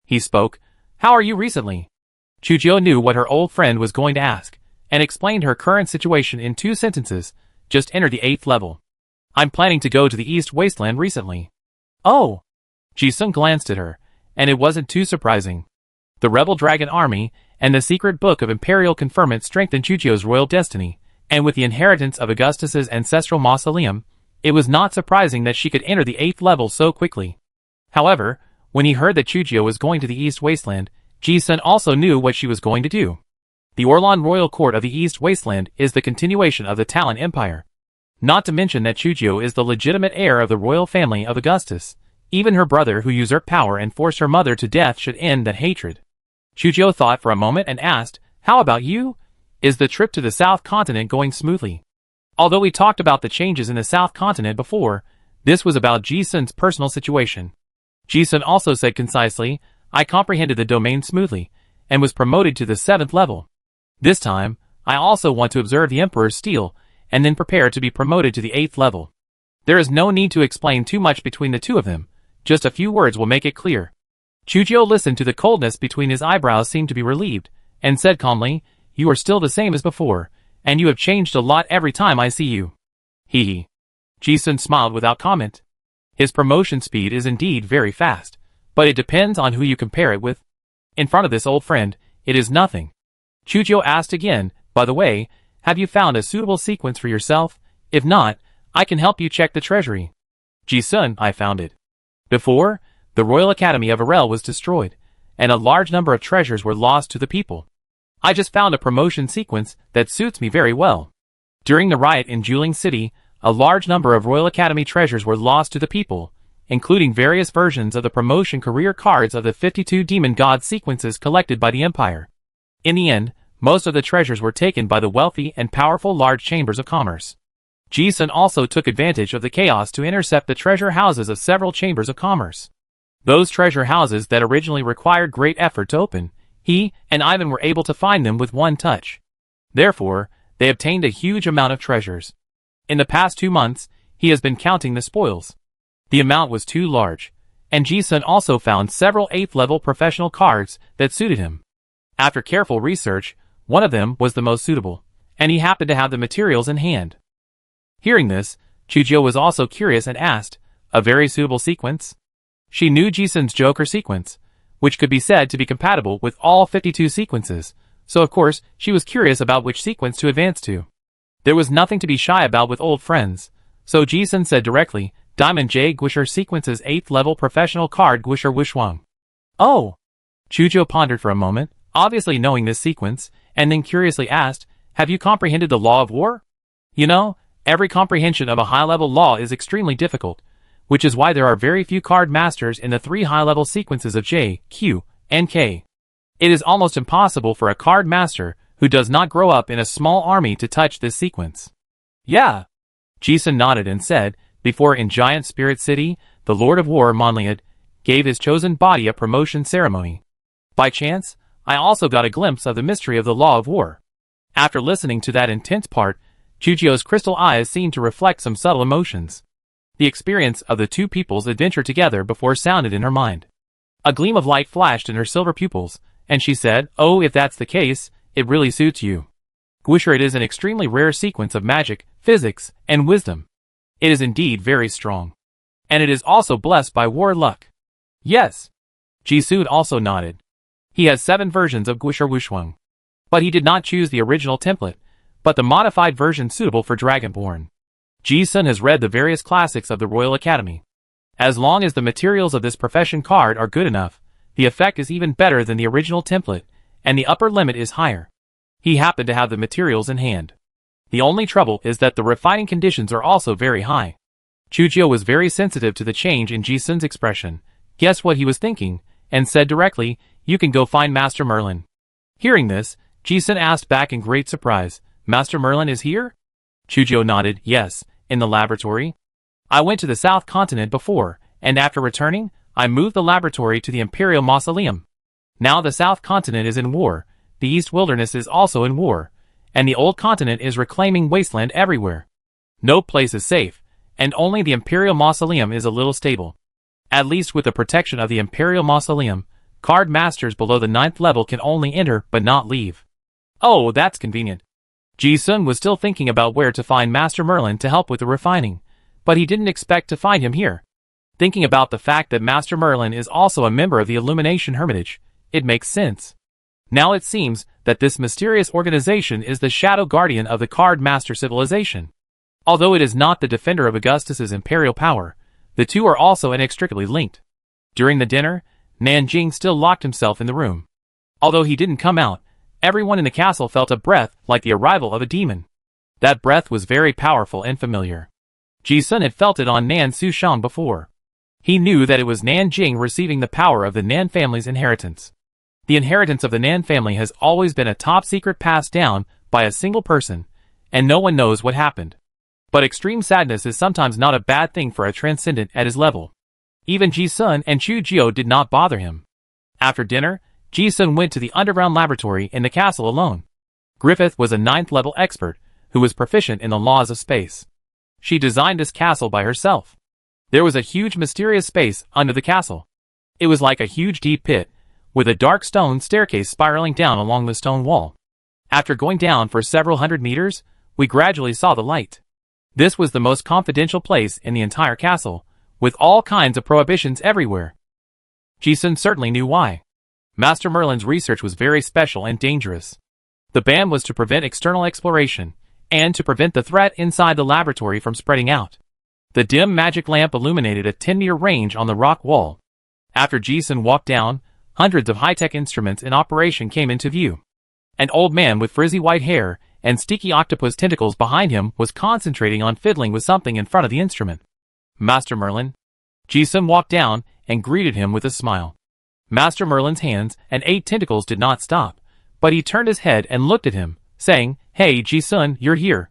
He spoke, "How are you recently?" Chujio knew what her old friend was going to ask, and explained her current situation in 2 sentences. Just entered the 8th level. I'm planning to go to the East Wasteland recently. Oh! Ji-sun glanced at her, and it wasn't too surprising. The rebel dragon army, and the secret book of imperial conferment strengthened Chujio's royal destiny, and with the inheritance of Augustus's ancestral mausoleum, it was not surprising that she could enter the 8th level so quickly. However, when he heard that Chujio was going to the East Wasteland, Ji-sun also knew what she was going to do. The Orlan Royal Court of the East Wasteland is the continuation of the Talon Empire. Not to mention that Chujio is the legitimate heir of the royal family of Augustus. Even her brother who usurped power and forced her mother to death should end that hatred. Chujio thought for a moment and asked, "How about you? Is the trip to the South Continent going smoothly?" Although we talked about the changes in the South Continent before, this was about Ji-sun's personal situation. Ji-sun also said concisely, "I comprehended the domain smoothly, and was promoted to the 7th level. This time, I also want to observe the Emperor's steel, and then prepare to be promoted to the 8th level." There is no need to explain too much between the 2 of them, just a few words will make it clear. Chujio listened to the coldness between his eyebrows seemed to be relieved, and said calmly, "You are still the same as before, and you have changed a lot every time I see you." Hee hee. Ji-sun smiled without comment. His promotion speed is indeed very fast, but it depends on who you compare it with. In front of this old friend, it is nothing. Chujio asked again, "By the way, have you found a suitable sequence for yourself? If not, I can help you check the treasury." Ji-sun, "I found it. Before, the Royal Academy of Arel was destroyed, and a large number of treasures were lost to the people. I just found a promotion sequence that suits me very well. During the riot in Juling City, a large number of Royal Academy treasures were lost to the people. including various versions of the promotion career cards of the 52 demon god sequences collected by the Empire. In the end, most of the treasures were taken by the wealthy and powerful large chambers of commerce. Ji-sun also took advantage of the chaos to intercept the treasure houses of several chambers of commerce. Those treasure houses that originally required great effort to open, he and Ivan were able to find them with one touch. Therefore, they obtained a huge amount of treasures. In the past 2 months, he has been counting the spoils. The amount was too large, and Ji-sun also found several 8th-level professional cards that suited him. After careful research, one of them was the most suitable, and he happened to have the materials in hand. Hearing this, Chujio was also curious and asked, "A very suitable sequence?" She knew Ji-sun's Joker sequence, which could be said to be compatible with all 52 sequences, so of course she was curious about which sequence to advance to. There was nothing to be shy about with old friends, so Ji-sun said directly, "Diamond J Guisher sequence's 8th level professional card Guisher Wishwang." "Oh!" Chujio pondered for a moment, obviously knowing this sequence, and then curiously asked, "Have you comprehended the law of war?" You know, every comprehension of a high-level law is extremely difficult, which is why there are very few card masters in the 3 high-level sequences of J, Q, and K. It is almost impossible for a card master who does not grow up in a small army to touch this sequence. "Yeah." Ji-sun nodded and said, "Before in Giant Spirit City, the Lord of War Monliad gave his chosen body a promotion ceremony. By chance, I also got a glimpse of the mystery of the law of war." After listening to that intense part, Chujio's crystal eyes seemed to reflect some subtle emotions. The experience of the two people's adventure together before sounded in her mind. A gleam of light flashed in her silver pupils, and she said, "Oh, if that's the case, it really suits you. Guisher, it is an extremely rare sequence of magic, physics, and wisdom. It is indeed very strong. And it is also blessed by war luck." "Yes." Ji-sun also nodded. He has 7 versions of Guisher Wishwang. But he did not choose the original template, but the modified version suitable for Dragonborn. Ji-sun has read the various classics of the Royal Academy. As long as the materials of this profession card are good enough, the effect is even better than the original template, and the upper limit is higher. He happened to have the materials in hand. The only trouble is that the refining conditions are also very high. Chujio was very sensitive to the change in Ji-sun's expression, guessed what he was thinking, and said directly, "You can go find Master Merlin." Hearing this, Ji-sun asked back in great surprise, "Master Merlin is here?" Chujio nodded, "Yes, in the laboratory. I went to the South Continent before, and after returning, I moved the laboratory to the Imperial Mausoleum. Now the South Continent is in war, the East Wilderness is also in war, and the Old Continent is reclaiming wasteland everywhere. No place is safe, and only the Imperial Mausoleum is a little stable. At least with the protection of the Imperial Mausoleum, card masters below the 9th level can only enter but not leave." "Oh, that's convenient." Ji-sun was still thinking about where to find Master Merlin to help with the refining, but he didn't expect to find him here. Thinking about the fact that Master Merlin is also a member of the Illumination Hermitage, it makes sense. Now it seems that this mysterious organization is the shadow guardian of the card master civilization. Although it is not the defender of Augustus's imperial power, the two are also inextricably linked. During the dinner, Nanjing still locked himself in the room. Although he didn't come out, everyone in the castle felt a breath like the arrival of a demon. That breath was very powerful and familiar. Ji-sun had felt it on Nan Sushang before. He knew that it was Nanjing receiving the power of the Nan family's inheritance. The inheritance of the Nan family has always been a top secret passed down by a single person, and no one knows what happened. But extreme sadness is sometimes not a bad thing for a transcendent at his level. Even Ji-sun and Chujio did not bother him. After dinner, Ji-sun went to the underground laboratory in the castle alone. Griffith was a 9th level expert who was proficient in the laws of space. She designed this castle by herself. There was a huge mysterious space under the castle. It was like a huge deep pit, with a dark stone staircase spiraling down along the stone wall. After going down for several hundred meters, we gradually saw the light. This was the most confidential place in the entire castle, with all kinds of prohibitions everywhere. Ji-sun certainly knew why. Master Merlin's research was very special and dangerous. The ban was to prevent external exploration, and to prevent the threat inside the laboratory from spreading out. The dim magic lamp illuminated a 10-meter range on the rock wall. After Ji-sun walked down, hundreds of high-tech instruments in operation came into view. An old man with frizzy white hair and sticky octopus tentacles behind him was concentrating on fiddling with something in front of the instrument. "Master Merlin?" Ji-sun walked down and greeted him with a smile. Master Merlin's hands and 8 tentacles did not stop, but he turned his head and looked at him, saying, "Hey, Ji-sun, you're here."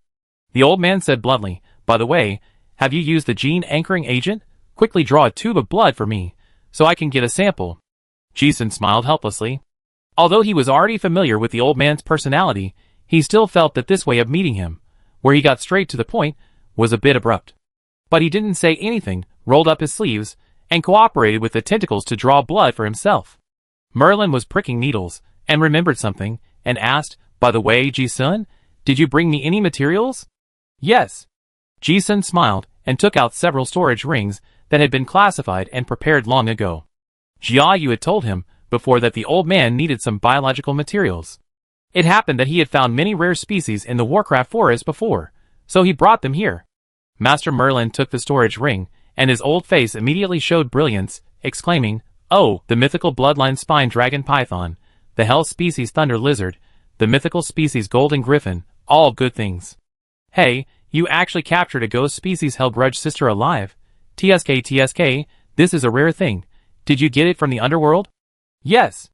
The old man said bluntly, "By the way, have you used the gene anchoring agent? Quickly draw a tube of blood for me, so I can get a sample." Ji-sun smiled helplessly. Although he was already familiar with the old man's personality, he still felt that this way of meeting him, where he got straight to the point, was a bit abrupt. But he didn't say anything, rolled up his sleeves, and cooperated with the tentacles to draw blood for himself. Merlin was pricking needles, and remembered something, and asked, "By the way, Ji-sun, did you bring me any materials?" "Yes." Ji-sun smiled, and took out several storage rings that had been classified and prepared long ago. Jia Yu had told him before that the old man needed some biological materials. It happened that he had found many rare species in the Warcraft forest before, so he brought them here. Master Merlin took the storage ring, and his old face immediately showed brilliance, exclaiming, "Oh, the mythical bloodline spine dragon python, the hell species thunder lizard, the mythical species golden griffin, all good things. Hey, you actually captured a ghost species hell grudge sister alive. TSK, this is a rare thing. Did you get it from the underworld?" "Yes."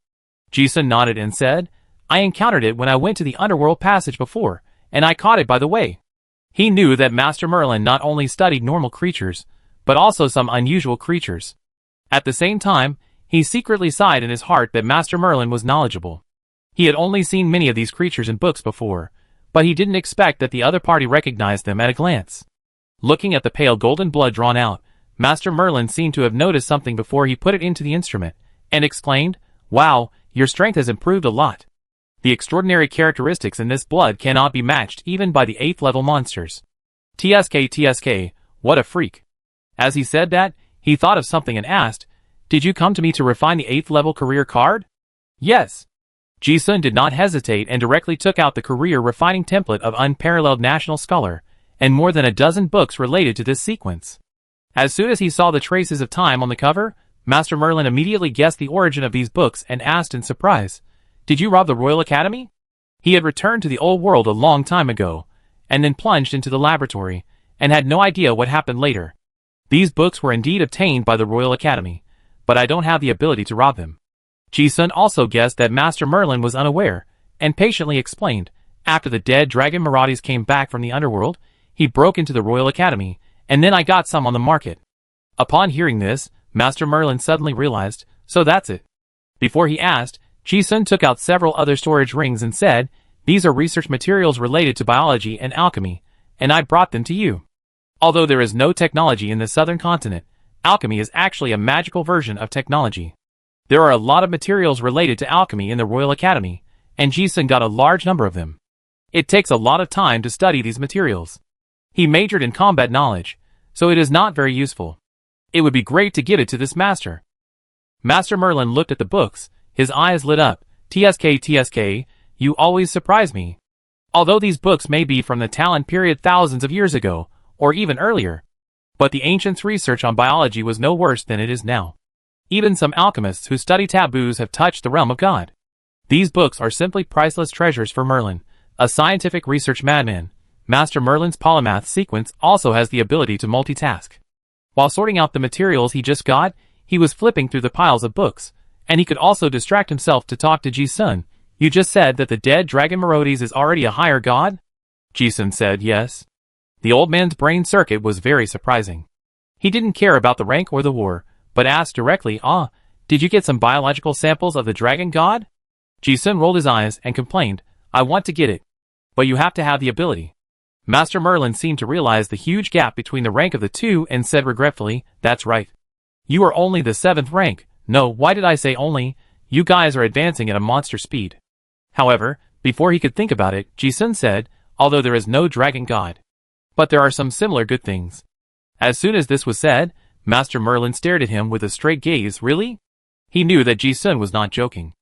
Ji-sun nodded and said, "I encountered it when I went to the underworld passage before, and I caught it by the way." He knew that Master Merlin not only studied normal creatures, but also some unusual creatures. At the same time, he secretly sighed in his heart that Master Merlin was knowledgeable. He had only seen many of these creatures in books before, but he didn't expect that the other party recognized them at a glance. Looking at the pale golden blood drawn out, Master Merlin seemed to have noticed something before he put it into the instrument, and exclaimed, "Wow, your strength has improved a lot. The extraordinary characteristics in this blood cannot be matched even by the 8th level monsters. TSK, what a freak." As he said that, he thought of something and asked, "Did you come to me to refine the 8th level career card?" "Yes." Ji-sun did not hesitate and directly took out the career refining template of Unparalleled National Scholar, and more than a dozen books related to this sequence. As soon as he saw the traces of time on the cover, Master Merlin immediately guessed the origin of these books and asked in surprise, "Did you rob the Royal Academy?" He had returned to the old world a long time ago, and then plunged into the laboratory, and had no idea what happened later. "These books were indeed obtained by the Royal Academy, but I don't have the ability to rob them." Ji-sun also guessed that Master Merlin was unaware, and patiently explained, "After the dead dragon Maraudis came back from the underworld, he broke into the Royal Academy, and then I got some on the market." Upon hearing this, Master Merlin suddenly realized, "So that's it." Before he asked, Ji-sun took out several other storage rings and said, "These are research materials related to biology and alchemy, and I brought them to you." Although there is no technology in the southern continent, alchemy is actually a magical version of technology. There are a lot of materials related to alchemy in the Royal Academy, and Ji-sun got a large number of them. It takes a lot of time to study these materials. He majored in combat knowledge, so it is not very useful. It would be great to give it to this master. Master Merlin looked at the books, his eyes lit up. TSK, you always surprise me. Although these books may be from the Talon period thousands of years ago, or even earlier, but the ancients' research on biology was no worse than it is now. Even some alchemists who study taboos have touched the realm of God. These books are simply priceless treasures for Merlin, a scientific research madman. Master Merlin's polymath sequence also has the ability to multitask. While sorting out the materials he just got, he was flipping through the piles of books, and he could also distract himself to talk to Ji-sun. "You just said that the dead dragon Maraudis is already a higher god?" Ji-sun said yes. The old man's brain circuit was very surprising. He didn't care about the rank or the war, but asked directly, "Did you get some biological samples of the dragon god?" Ji-sun rolled his eyes and complained, "I want to get it, but you have to have the ability." Master Merlin seemed to realize the huge gap between the rank of the two and said regretfully, "That's right. You are only the 7th rank. No, why did I say only? You guys are advancing at a monster speed." However, before he could think about it, Ji-sun said, "Although there is no dragon god, but there are some similar good things." As soon as this was said, Master Merlin stared at him with a straight gaze. Really? He knew that Ji-sun was not joking.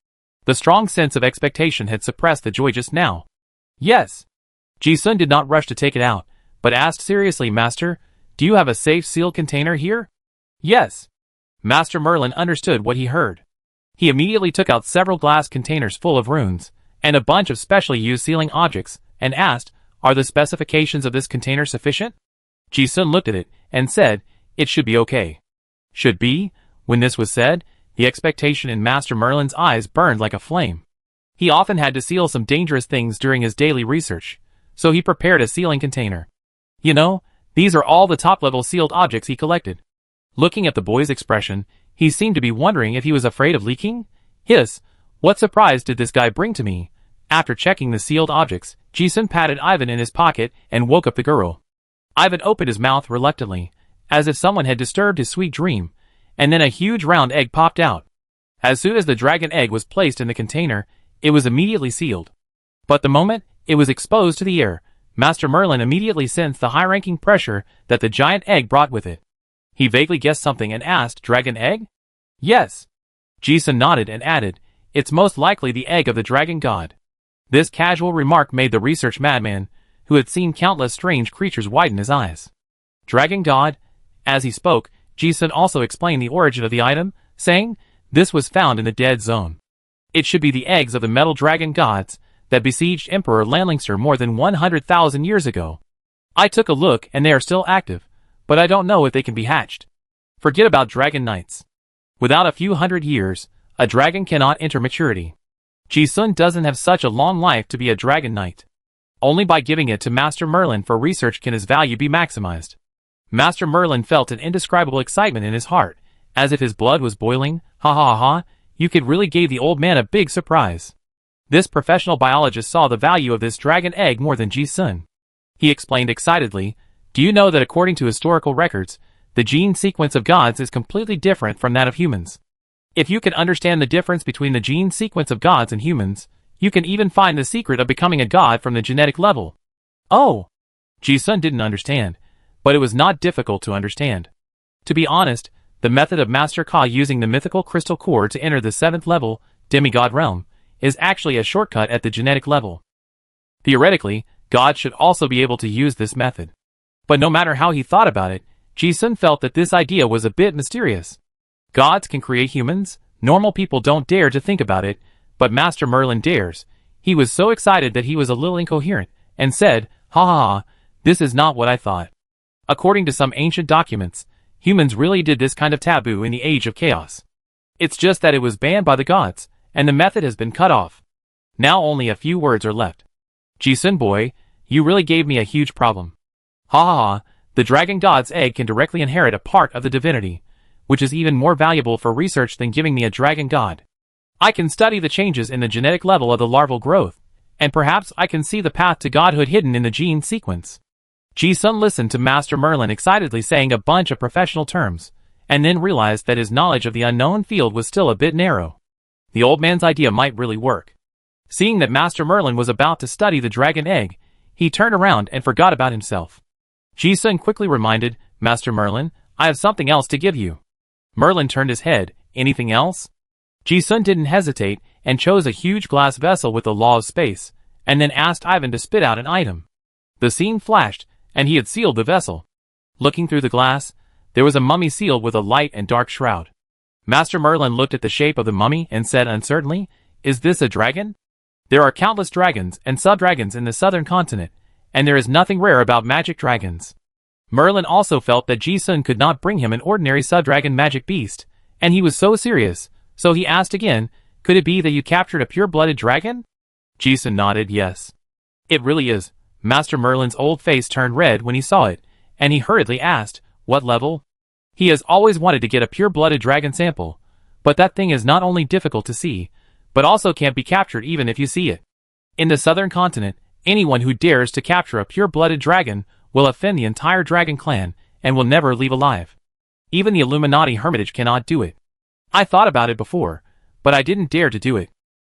The strong sense of expectation had suppressed the joy just now. "Yes." Ji-sun did not rush to take it out, but asked seriously, "Master, do you have a safe sealed container here?" "Yes." Master Merlin understood what he heard. He immediately took out several glass containers full of runes, and a bunch of specially used sealing objects, and asked, "Are the specifications of this container sufficient?" Ji-sun looked at it, and said, "It should be okay." Should be? When this was said, the expectation in Master Merlin's eyes burned like a flame. He often had to seal some dangerous things during his daily research, so he prepared a sealing container. You know, these are all the top-level sealed objects he collected. Looking at the boy's expression, he seemed to be wondering if he was afraid of leaking. Hiss, what surprise did this guy bring to me? After checking the sealed objects, Jason patted Ivan in his pocket and woke up the girl. Ivan opened his mouth reluctantly, as if someone had disturbed his sweet dream, and then a huge round egg popped out. As soon as the dragon egg was placed in the container, it was immediately sealed. But the moment it was exposed to the air, Master Merlin immediately sensed the high-ranking pressure that the giant egg brought with it. He vaguely guessed something and asked, "Dragon egg?" "Yes." Jason nodded and added, "It's most likely the egg of the dragon god." This casual remark made the research madman, who had seen countless strange creatures, widen his eyes. Dragon god? As he spoke, Jason also explained the origin of the item, saying, "This was found in the dead zone. It should be the eggs of the metal dragon gods that besieged Emperor Landlingster more than 100,000 years ago. I took a look and they are still active, but I don't know if they can be hatched. Forget about dragon knights. Without a few hundred years, a dragon cannot enter maturity. Ji-sun doesn't have such a long life to be a dragon knight. Only by giving it to Master Merlin for research can his value be maximized." Master Merlin felt an indescribable excitement in his heart, as if his blood was boiling. Ha ha ha, you could really give the old man a big surprise. This professional biologist saw the value of this dragon egg more than Ji-sun. He explained excitedly, "Do you know that according to historical records, the gene sequence of gods is completely different from that of humans? If you can understand the difference between the gene sequence of gods and humans, you can even find the secret of becoming a god from the genetic level." Oh! Ji-sun didn't understand, but it was not difficult to understand. To be honest, the method of Master Ka using the mythical crystal core to enter the 7th level, demigod realm, is actually a shortcut at the genetic level. Theoretically, gods should also be able to use this method. But no matter how he thought about it, Ji-sun felt that this idea was a bit mysterious. Gods can create humans, normal people don't dare to think about it, but Master Merlin dares. He was so excited that he was a little incoherent, and said, "Ha ha ha, this is not what I thought. According to some ancient documents, humans really did this kind of taboo in the Age of Chaos. It's just that it was banned by the gods, and the method has been cut off. Now only a few words are left. Ji-sun boy, you really gave me a huge problem. Ha ha ha, the dragon god's egg can directly inherit a part of the divinity, which is even more valuable for research than giving me a dragon god. I can study the changes in the genetic level of the larval growth, and perhaps I can see the path to godhood hidden in the gene sequence." Ji-sun listened to Master Merlin excitedly saying a bunch of professional terms, and then realized that his knowledge of the unknown field was still a bit narrow. The old man's idea might really work. Seeing that Master Merlin was about to study the dragon egg, he turned around and forgot about himself. Ji-sun quickly reminded, "Master Merlin, I have something else to give you." Merlin turned his head. "Anything else?" Ji-sun didn't hesitate and chose a huge glass vessel with the law of space, and then asked Ivan to spit out an item. The scene flashed, and he had sealed the vessel. Looking through the glass, there was a mummy sealed with a light and dark shroud. Master Merlin looked at the shape of the mummy and said uncertainly, "Is this a dragon? There are countless dragons and sub-dragons in the southern continent, and there is nothing rare about magic dragons." Merlin also felt that Ji-sun could not bring him an ordinary sub-dragon magic beast, and he was so serious, so he asked again, "Could it be that you captured a pure-blooded dragon?" Ji-sun nodded yes. "It really is." Master Merlin's old face turned red when he saw it, and he hurriedly asked, "What level?" He has always wanted to get a pure-blooded dragon sample, but that thing is not only difficult to see, but also can't be captured even if you see it. In the southern continent, anyone who dares to capture a pure-blooded dragon will offend the entire dragon clan and will never leave alive. Even the Illuminati Hermitage cannot do it. I thought about it before, but I didn't dare to do it.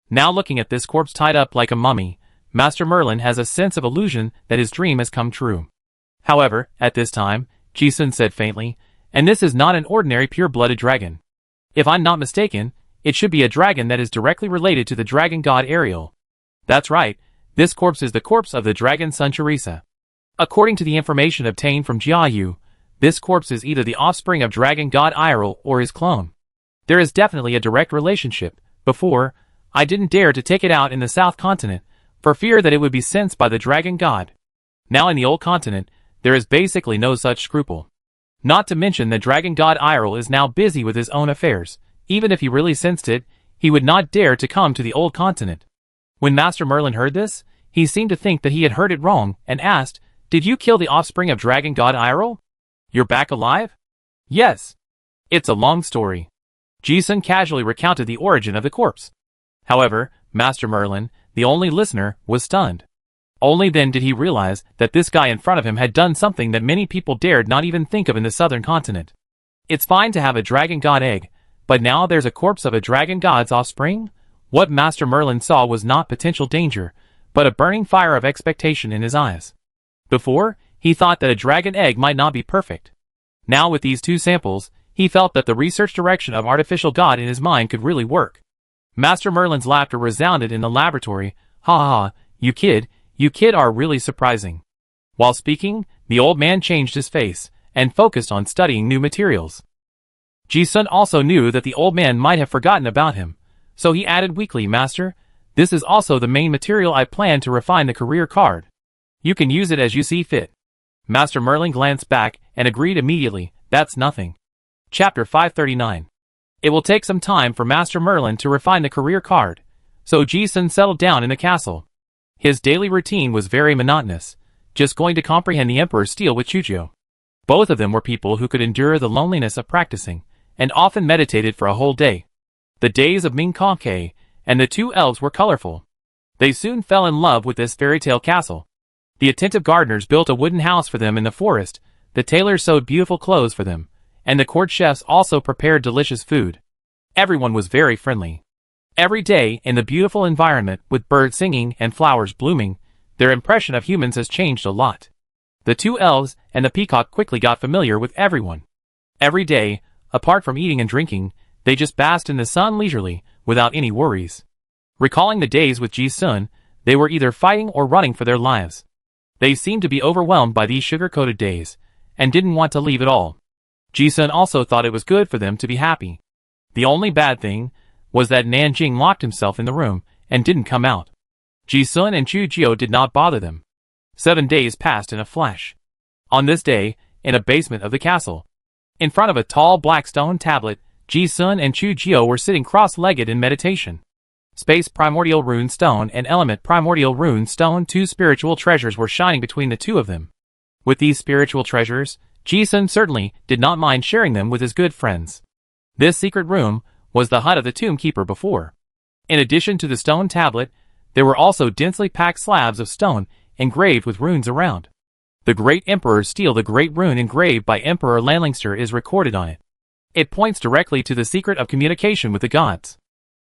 Now looking at this corpse tied up like a mummy, Master Merlin has a sense of illusion that his dream has come true. However, at this time, Ji-sun said faintly, "And this is not an ordinary pure-blooded dragon. If I'm not mistaken, it should be a dragon that is directly related to the dragon god Ariel. That's right, this corpse is the corpse of the dragon son Teresa. According to the information obtained from Jiayu, this corpse is either the offspring of dragon god Ariel or his clone. There is definitely a direct relationship. Before, I didn't dare to take it out in the south continent, for fear that it would be sensed by the dragon god. Now in the old continent, there is basically no such scruple. Not to mention the dragon god Iril is now busy with his own affairs. Even if he really sensed it, he would not dare to come to the old continent. When Master Merlin heard this, he seemed to think that he had heard it wrong, and asked, "Did you kill the offspring of dragon god Iril? You're back alive?" "Yes. It's a long story." Ji-sun casually recounted the origin of the corpse. However, Master Merlin, the only listener, was stunned. Only then did he realize that this guy in front of him had done something that many people dared not even think of in the southern continent. It's fine to have a dragon god egg, but now there's a corpse of a dragon god's offspring? What Master Merlin saw was not potential danger, but a burning fire of expectation in his eyes. Before, he thought that a dragon egg might not be perfect. Now with these two samples, he felt that the research direction of artificial god in his mind could really work. Master Merlin's laughter resounded in the laboratory. "Ha ha ha, you kid are really surprising." While speaking, the old man changed his face, and focused on studying new materials. Ji-sun also knew that the old man might have forgotten about him, so he added weakly, "Master, this is also the main material I plan to refine the career card. You can use it as you see fit." Master Merlin glanced back, and agreed immediately, "That's nothing." Chapter 539. It will take some time for Master Merlin to refine the career card, so Ji-sun settled down in the castle. His daily routine was very monotonous, just going to comprehend the Emperor's steel with Chujio. Both of them were people who could endure the loneliness of practicing, and often meditated for a whole day. The days of Ming-Kong-Kei and the two elves were colorful. They soon fell in love with this fairy tale castle. The attentive gardeners built a wooden house for them in the forest, the tailors sewed beautiful clothes for them, and the court chefs also prepared delicious food. Everyone was very friendly. Every day, in the beautiful environment, with birds singing and flowers blooming, their impression of humans has changed a lot. The two elves and the peacock quickly got familiar with everyone. Every day, apart from eating and drinking, they just basked in the sun leisurely, without any worries. Recalling the days with Ji-sun, they were either fighting or running for their lives. They seemed to be overwhelmed by these sugar-coated days, and didn't want to leave at all. Ji-sun also thought it was good for them to be happy. The only bad thing was that Nanjing locked himself in the room, and didn't come out. Ji-sun and Chujio did not bother them. 7 days passed in a flash. On this day, in a basement of the castle, in front of a tall black stone tablet, Ji-sun and Chujio were sitting cross-legged in meditation. Space Primordial Rune Stone and Element Primordial Rune Stone, two spiritual treasures, were shining between the two of them. With these spiritual treasures, Ji-sun certainly did not mind sharing them with his good friends. This secret room was the hut of the tomb keeper before. In addition to the stone tablet, there were also densely packed slabs of stone engraved with runes around. The Great Emperor's Steel, the great rune engraved by Emperor Lanlingster, is recorded on it. It points directly to the secret of communication with the gods.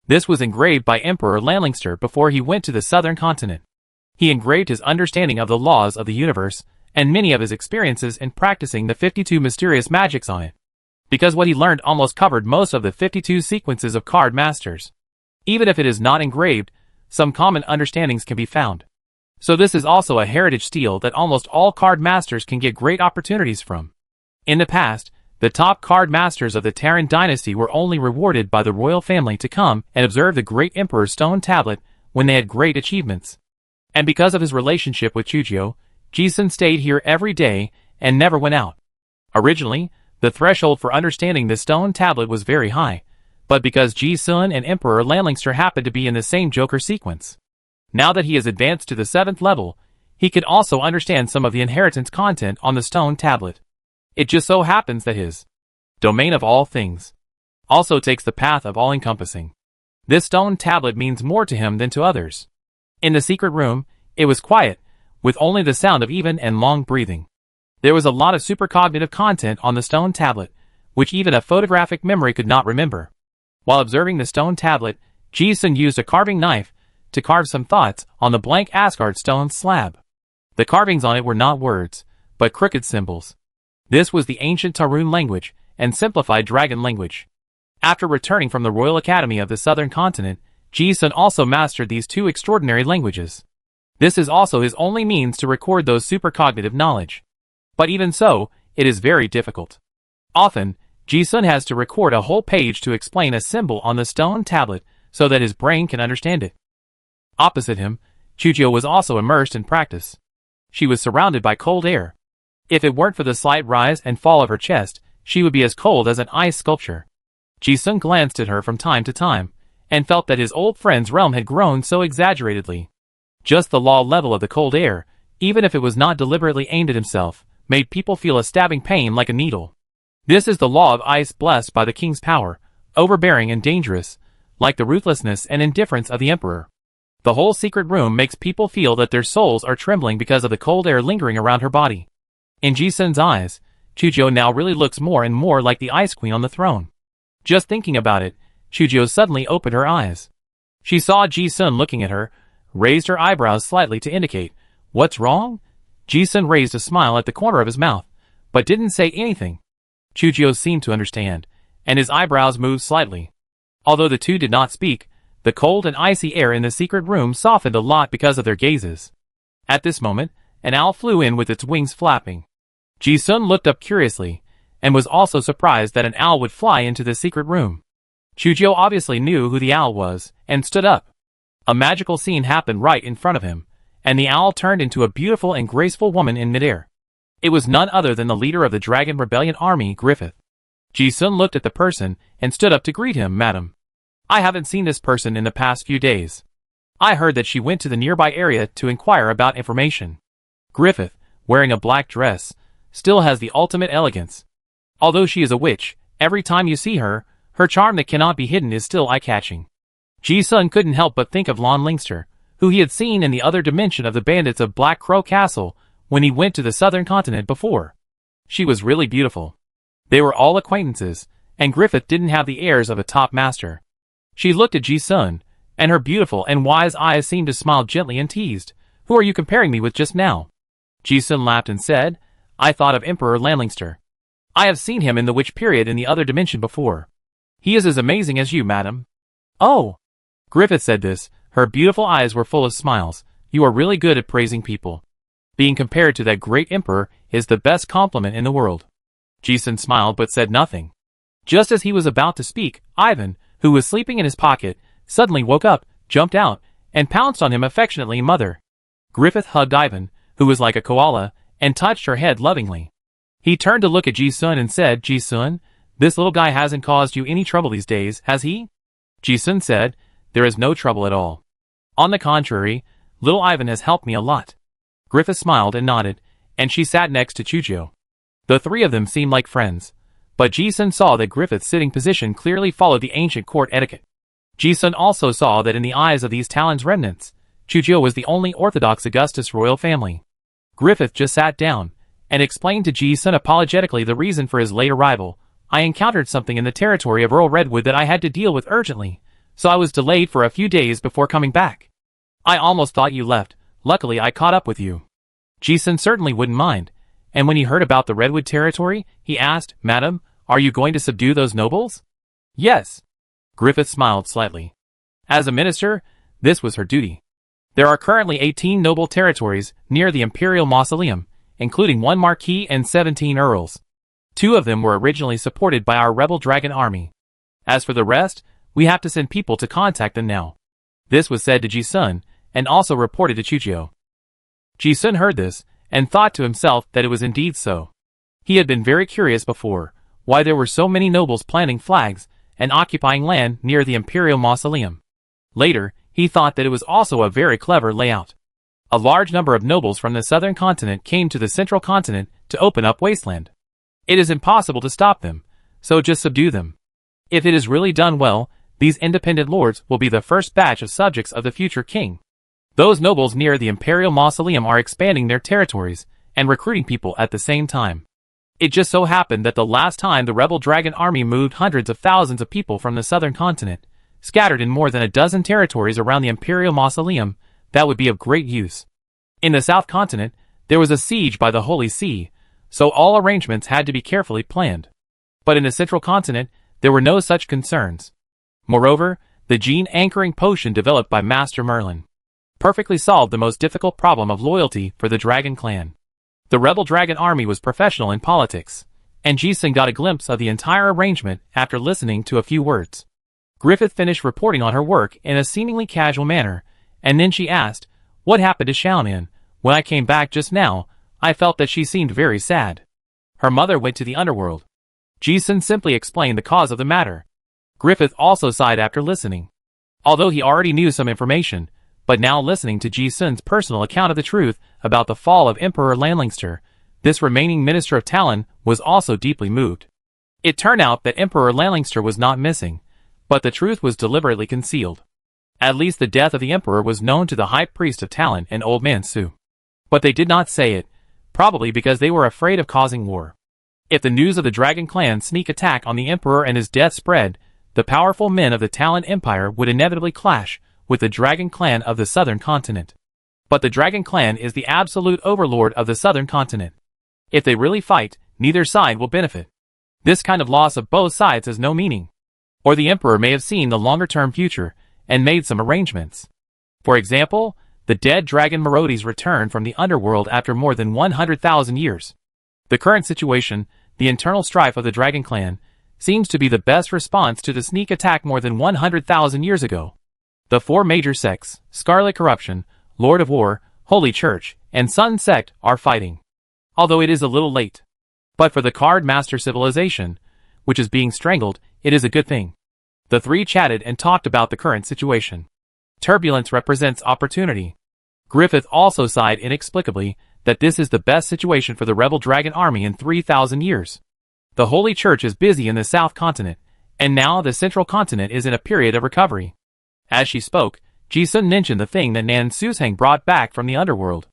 This was engraved by Emperor Lanlingster before he went to the southern continent. He engraved his understanding of the laws of the universe, and many of his experiences in practicing the 52 mysterious magics on it, because what he learned almost covered most of the 52 sequences of card masters. Even if it is not engraved, some common understandings can be found. So this is also a heritage steel that almost all card masters can get great opportunities from. In the past, the top card masters of the Terran dynasty were only rewarded by the royal family to come and observe the great Emperor's stone tablet when they had great achievements. And because of his relationship with Chujio, Ji-sun stayed here every day and never went out. Originally, the threshold for understanding the stone tablet was very high, but because Ji-sun and Emperor Lanlingster happened to be in the same Joker sequence. Now that he has advanced to the 7th level, he could also understand some of the inheritance content on the stone tablet. It just so happens that his domain of all things also takes the path of all-encompassing. This stone tablet means more to him than to others. In the secret room, it was quiet, with only the sound of even and long breathing. There was a lot of supercognitive content on the stone tablet, which even a photographic memory could not remember. While observing the stone tablet, Ji-sun used a carving knife to carve some thoughts on the blank Asgard stone slab. The carvings on it were not words, but crooked symbols. This was the ancient Tarun language and simplified dragon language. After returning from the Royal Academy of the Southern Continent, Ji-sun also mastered these two extraordinary languages. This is also his only means to record those supercognitive knowledge. But even so, it is very difficult. Often, Ji-sun has to record a whole page to explain a symbol on the stone tablet so that his brain can understand it. Opposite him, Chujio was also immersed in practice. She was surrounded by cold air. If it weren't for the slight rise and fall of her chest, she would be as cold as an ice sculpture. Ji-sun glanced at her from time to time, and felt that his old friend's realm had grown so exaggeratedly. Just the law level of the cold air, even if it was not deliberately aimed at himself, made people feel a stabbing pain like a needle. This is the law of ice blessed by the king's power, overbearing and dangerous, like the ruthlessness and indifference of the emperor. The whole secret room makes people feel that their souls are trembling because of the cold air lingering around her body. In Ji-sun's eyes, Chujio now really looks more and more like the Ice Queen on the throne. Just thinking about it, Chujio suddenly opened her eyes. She saw Ji-sun looking at her, raised her eyebrows slightly to indicate, "What's wrong?" Ji-sun raised a smile at the corner of his mouth, but didn't say anything. Chujio seemed to understand, and his eyebrows moved slightly. Although the two did not speak, the cold and icy air in the secret room softened a lot because of their gazes. At this moment, an owl flew in with its wings flapping. Ji-sun looked up curiously, and was also surprised that an owl would fly into the secret room. Chujio obviously knew who the owl was, and stood up. A magical scene happened right in front of him, and the owl turned into a beautiful and graceful woman in midair. It was none other than the leader of the Dragon Rebellion army, Griffith. Ji-sun looked at the person, and stood up to greet him. "Madam, I haven't seen this person in the past few days. I heard that she went to the nearby area to inquire about information." Griffith, wearing a black dress, still has the ultimate elegance. Although she is a witch, every time you see her, her charm that cannot be hidden is still eye-catching. Ji-sun couldn't help but think of Lon Lingster, who he had seen in the other dimension of the bandits of Black Crow Castle when he went to the southern continent before. She was really beautiful. They were all acquaintances, and Griffith didn't have the airs of a top master. She looked at Ji-sun, and her beautiful and wise eyes seemed to smile gently and teased, "Who are you comparing me with just now?" Ji-sun laughed and said, "I thought of Emperor Lanlingster. I have seen him in the witch period in the other dimension before. He is as amazing as you, madam." "Oh!" Griffith said this, her beautiful eyes were full of smiles. "You are really good at praising people. Being compared to that great emperor is the best compliment in the world." Ji-sun smiled but said nothing. Just as he was about to speak, Ivan, who was sleeping in his pocket, suddenly woke up, jumped out, and pounced on him affectionately. "Mother." Griffith hugged Ivan, who was like a koala, and touched her head lovingly. He turned to look at Ji-sun and said, "Ji-sun, this little guy hasn't caused you any trouble these days, has he?" Ji-sun said, "There is no trouble at all. On the contrary, little Ivan has helped me a lot." Griffith smiled and nodded, and she sat next to Chujio. The three of them seemed like friends, but Ji-sun saw that Griffith's sitting position clearly followed the ancient court etiquette. Ji-sun also saw that in the eyes of these Talon's remnants, Chujio was the only orthodox Augustus royal family. Griffith just sat down, and explained to Ji-sun apologetically the reason for his late arrival. "I encountered something in the territory of Earl Redwood that I had to deal with urgently, so I was delayed for a few days before coming back. I almost thought you left. Luckily I caught up with you." Ji-sun certainly wouldn't mind, and when he heard about the Redwood territory, he asked, "Madam, are you going to subdue those nobles?" "Yes." Griffith smiled slightly. As a minister, this was her duty. There are currently 18 noble territories near the Imperial Mausoleum, including 1 marquis and 17 earls. 2 of them were originally supported by our rebel dragon army. As for the rest, we have to send people to contact them now. This was said to Ji-sun, and also reported to Chujio. Ji-sun heard this, and thought to himself that it was indeed so. He had been very curious before, why there were so many nobles planting flags and occupying land near the Imperial Mausoleum. Later, he thought that it was also a very clever layout. A large number of nobles from the southern continent came to the central continent to open up wasteland. It is impossible to stop them, so just subdue them. If it is really done well, these independent lords will be the first batch of subjects of the future king. Those nobles near the Imperial Mausoleum are expanding their territories and recruiting people at the same time. It just so happened that the last time the rebel dragon army moved hundreds of thousands of people from the southern continent, scattered in more than a dozen territories around the Imperial Mausoleum, that would be of great use. In the south continent, there was a siege by the Holy See, so all arrangements had to be carefully planned. But in the central continent, there were no such concerns. Moreover, the gene anchoring potion developed by Master Merlin perfectly solved the most difficult problem of loyalty for the Dragon Clan. The rebel dragon army was professional in politics, and Ji-sun got a glimpse of the entire arrangement after listening to a few words. Griffith finished reporting on her work in a seemingly casual manner, and then she asked, "What happened to Xiaonan? When I came back just now, I felt that she seemed very sad. Her mother went to the underworld. Ji-sun simply explained the cause of the matter. Griffith also sighed after listening. Although he already knew some information, but now listening to Ji-sun's personal account of the truth about the fall of Emperor Lanlingster, this remaining Minister of Talon was also deeply moved. It turned out that Emperor Lanlingster was not missing, but the truth was deliberately concealed. At least the death of the Emperor was known to the High Priest of Talon and Old Man Su. But they did not say it, probably because they were afraid of causing war. If the news of the Dragon Clan's sneak attack on the Emperor and his death spread, the powerful men of the Talon Empire would inevitably clash with the Dragon Clan of the Southern Continent. But the Dragon Clan is the absolute overlord of the Southern Continent. If they really fight, neither side will benefit. This kind of loss of both sides has no meaning. Or the Emperor may have seen the longer-term future and made some arrangements. For example, the dead dragon Merodes returned from the underworld after more than 100,000 years. The current situation, the internal strife of the Dragon Clan, seems to be the best response to the sneak attack more than 100,000 years ago. The four major sects, Scarlet Corruption, Lord of War, Holy Church, and Sun Sect, are fighting. Although it is a little late. But for the Card Master civilization, which is being strangled, it is a good thing. The three chatted and talked about the current situation. Turbulence represents opportunity. Griffith also sighed inexplicably that this is the best situation for the rebel dragon army in 3,000 years. The Holy Church is busy in the South Continent, and now the Central Continent is in a period of recovery. As she spoke, Ji-sun mentioned the thing that Nan Susheng brought back from the underworld.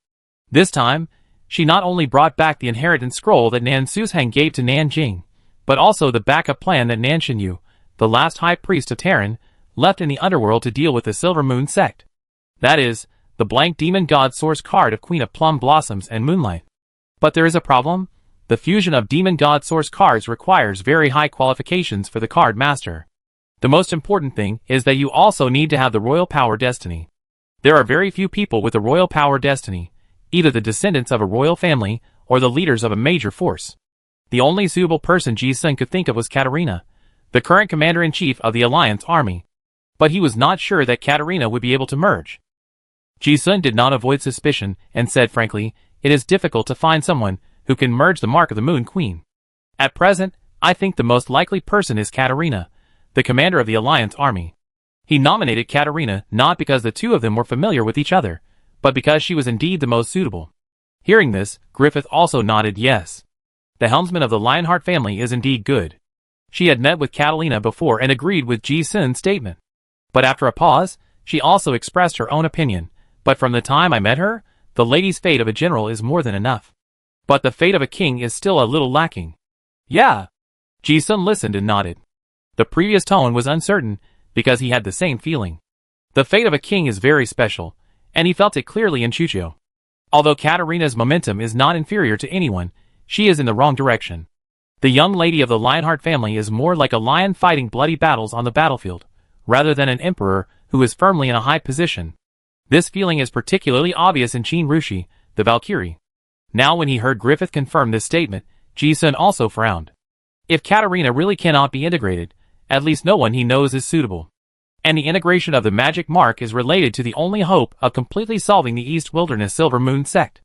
This time, she not only brought back the inheritance scroll that Nan Susheng gave to Nanjing, but also the backup plan that Nan Shinyu, the last high priest of Terran, left in the underworld to deal with the Silver Moon sect. That is, the blank demon god source card of Queen of Plum Blossoms and Moonlight. But there is a problem. The fusion of demon god source cards requires very high qualifications for the card master. The most important thing is that you also need to have the royal power destiny. There are very few people with the royal power destiny, either the descendants of a royal family or the leaders of a major force. The only suitable person Ji-sun could think of was Katarina, the current commander-in-chief of the Alliance army. But he was not sure that Katarina would be able to merge. Ji-sun did not avoid suspicion and said frankly, it is difficult to find someone who can merge the mark of the Moon Queen. At present, I think the most likely person is Katarina, the commander of the Alliance army. He nominated Katarina not because the two of them were familiar with each other, but because she was indeed the most suitable. Hearing this, Griffith also nodded yes. The helmsman of the Lionheart family is indeed good. She had met with Catalina before and agreed with Ji-sun's statement. But after a pause, she also expressed her own opinion. But from the time I met her, the lady's fate of a general is more than enough. But the fate of a king is still a little lacking. Yeah. Ji-sun listened and nodded. The previous tone was uncertain, because he had the same feeling. The fate of a king is very special, and he felt it clearly in Chuchio. Although Katarina's momentum is not inferior to anyone, she is in the wrong direction. The young lady of the Lionheart family is more like a lion fighting bloody battles on the battlefield, rather than an emperor who is firmly in a high position. This feeling is particularly obvious in Chin Rushi, the Valkyrie. Now when he heard Griffith confirm this statement, Ji-sun also frowned. If Katarina really cannot be integrated, at least no one he knows is suitable. And the integration of the magic mark is related to the only hope of completely solving the East Wilderness Silver Moon sect.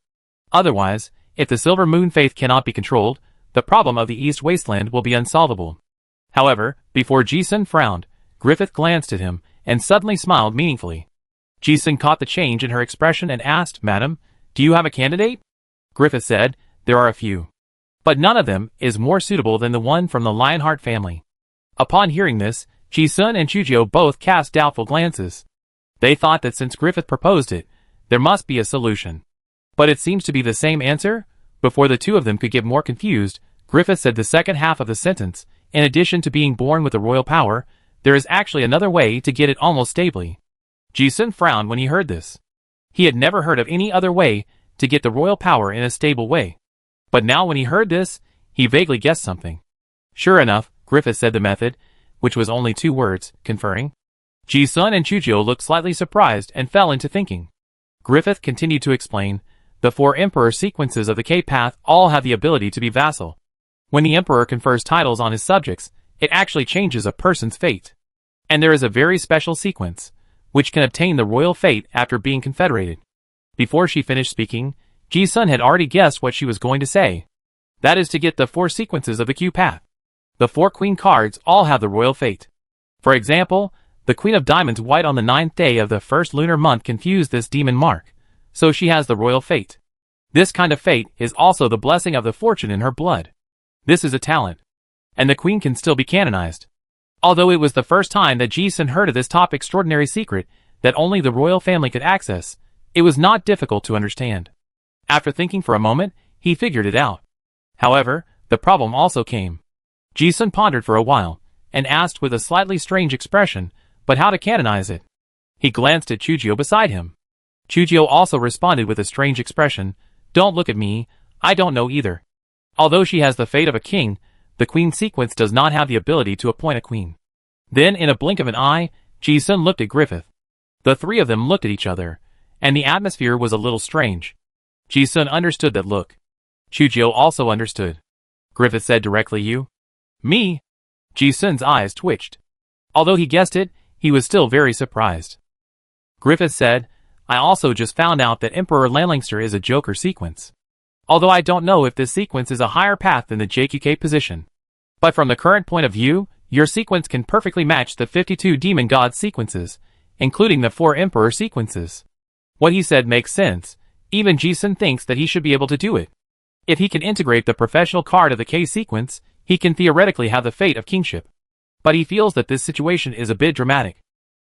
Otherwise, if the Silver Moon faith cannot be controlled, the problem of the East Wasteland will be unsolvable. However, before Ji-sun frowned, Griffith glanced at him and suddenly smiled meaningfully. Ji-sun caught the change in her expression and asked, Madam, do you have a candidate? Griffith said, there are a few. But none of them is more suitable than the one from the Lionheart family. Upon hearing this, Ji-sun and Chujio both cast doubtful glances. They thought that since Griffith proposed it, there must be a solution. But it seems to be the same answer. Before the two of them could get more confused, Griffith said the second half of the sentence, in addition to being born with the royal power, there is actually another way to get it almost stably. Ji-sun frowned when he heard this. He had never heard of any other way to get the royal power in a stable way. But now when he heard this, he vaguely guessed something. Sure enough, Griffith said the method, which was only 2 words, conferring. Ji-sun and Chujio looked slightly surprised and fell into thinking. Griffith continued to explain, the 4 emperor sequences of the K-path all have the ability to be vassal. When the emperor confers titles on his subjects, it actually changes a person's fate. And there is a very special sequence, which can obtain the royal fate after being confederated. Before she finished speaking, Ji-sun had already guessed what she was going to say. That is to get the 4 sequences of the Q path. The 4 queen cards all have the royal fate. For example, the Queen of Diamonds white on the 9th day of the first lunar month confused this demon mark, so she has the royal fate. This kind of fate is also the blessing of the fortune in her blood. This is a talent. And the queen can still be canonized. Although it was the first time that Ji-sun heard of this top extraordinary secret that only the royal family could access, it was not difficult to understand. After thinking for a moment, he figured it out. However, the problem also came. Ji-sun pondered for a while, and asked with a slightly strange expression, but how to canonize it. He glanced at Chujio beside him. Chujio also responded with a strange expression, "Don't look at me, I don't know either." Although she has the fate of a king, the queen sequence does not have the ability to appoint a queen. Then, in a blink of an eye, Ji-sun looked at Griffith. The 3 of them looked at each other, and the atmosphere was a little strange. Ji-sun understood that look. Chujio also understood. Griffith said directly, "You?" "Me?" Ji-sun's eyes twitched. Although he guessed it, he was still very surprised. Griffith said, "I also just found out that Emperor Lanlingster is a Joker sequence. Although I don't know if this sequence is a higher path than the JQK position. But from the current point of view, your sequence can perfectly match the 52 Demon God sequences, including the 4 Emperor sequences." What he said makes sense. Even Ji-sun thinks that he should be able to do it. If he can integrate the professional card of the K sequence, he can theoretically have the fate of kingship. But he feels that this situation is a bit dramatic.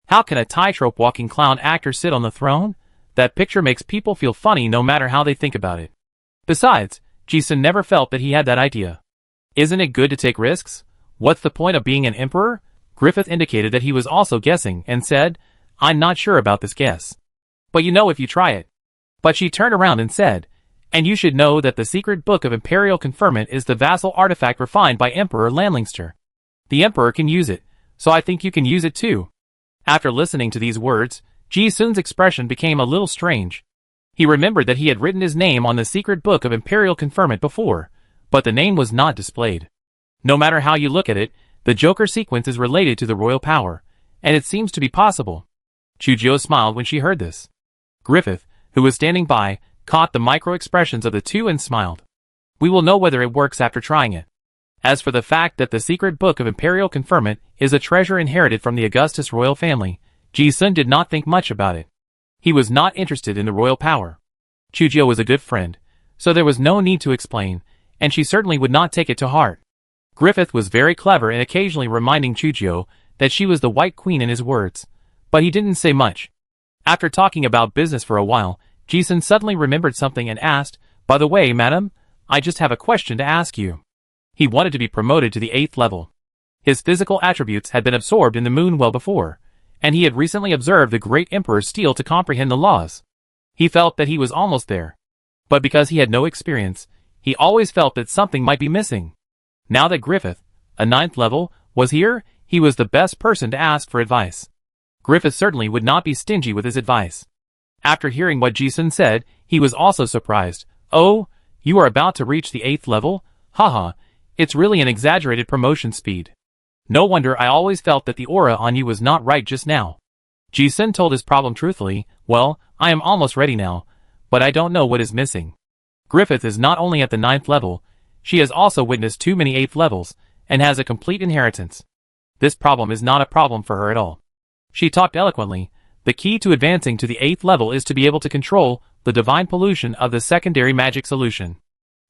How can a tightrope walking clown actor sit on the throne? That picture makes people feel funny no matter how they think about it. Besides, Ji-sun never felt that he had that idea. Isn't it good to take risks? What's the point of being an emperor? Griffith indicated that he was also guessing and said, "I'm not sure about this guess. But you know if you try it." But she turned around and said, "And you should know that the secret book of imperial conferment is the vassal artifact refined by Emperor Lanlingster. The emperor can use it, so I think you can use it too." After listening to these words, Ji-sun's expression became a little strange. He remembered that he had written his name on the secret book of imperial conferment before, but the name was not displayed. No matter how you look at it, the Joker sequence is related to the royal power, and it seems to be possible. Chujio smiled when she heard this. Griffith, who was standing by, caught the micro-expressions of the two and smiled. "We will know whether it works after trying it." As for the fact that the secret book of imperial conferment is a treasure inherited from the Augustus royal family, Ji-sun did not think much about it. He was not interested in the royal power. Chujio was a good friend, so there was no need to explain, and she certainly would not take it to heart. Griffith was very clever in occasionally reminding Chujio that she was the White Queen in his words, but he didn't say much. After talking about business for a while, Ji-sun suddenly remembered something and asked, "By the way, madam, I just have a question to ask you." He wanted to be promoted to the 8th level. His physical attributes had been absorbed in the moon well before, and he had recently observed the great emperor's steel to comprehend the laws. He felt that he was almost there. But because he had no experience, he always felt that something might be missing. Now that Griffith, a 9th level, was here, he was the best person to ask for advice. Griffith certainly would not be stingy with his advice. After hearing what Ji-sun said, he was also surprised. "Oh, you are about to reach the 8th level? Haha, it's really an exaggerated promotion speed. No wonder I always felt that the aura on you was not right just now." Ji-sun told his problem truthfully, "Well, I am almost ready now, but I don't know what is missing." Griffith is not only at the 9th level, she has also witnessed too many 8th levels, and has a complete inheritance. This problem is not a problem for her at all. She talked eloquently. The key to advancing to the 8th level is to be able to control the divine pollution of the secondary magic solution.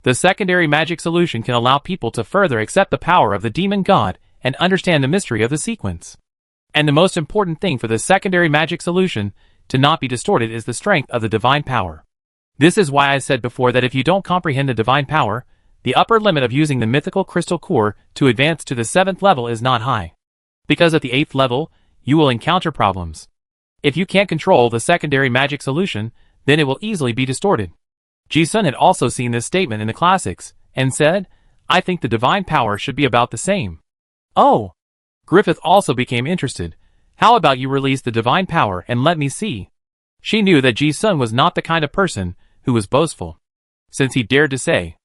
The secondary magic solution can allow people to further accept the power of the demon god and understand the mystery of the sequence. And the most important thing for the secondary magic solution to not be distorted is the strength of the divine power. This is why I said before that if you don't comprehend the divine power, the upper limit of using the mythical crystal core to advance to the 7th level is not high. Because at the 8th level, you will encounter problems. If you can't control the secondary magic solution, then it will easily be distorted. Ji-sun had also seen this statement in the classics, and said, "I think the divine power should be about the same." "Oh!" Griffith also became interested. "How about you release the divine power and let me see?" She knew that Ji-sun was not the kind of person who was boastful. Since he dared to say,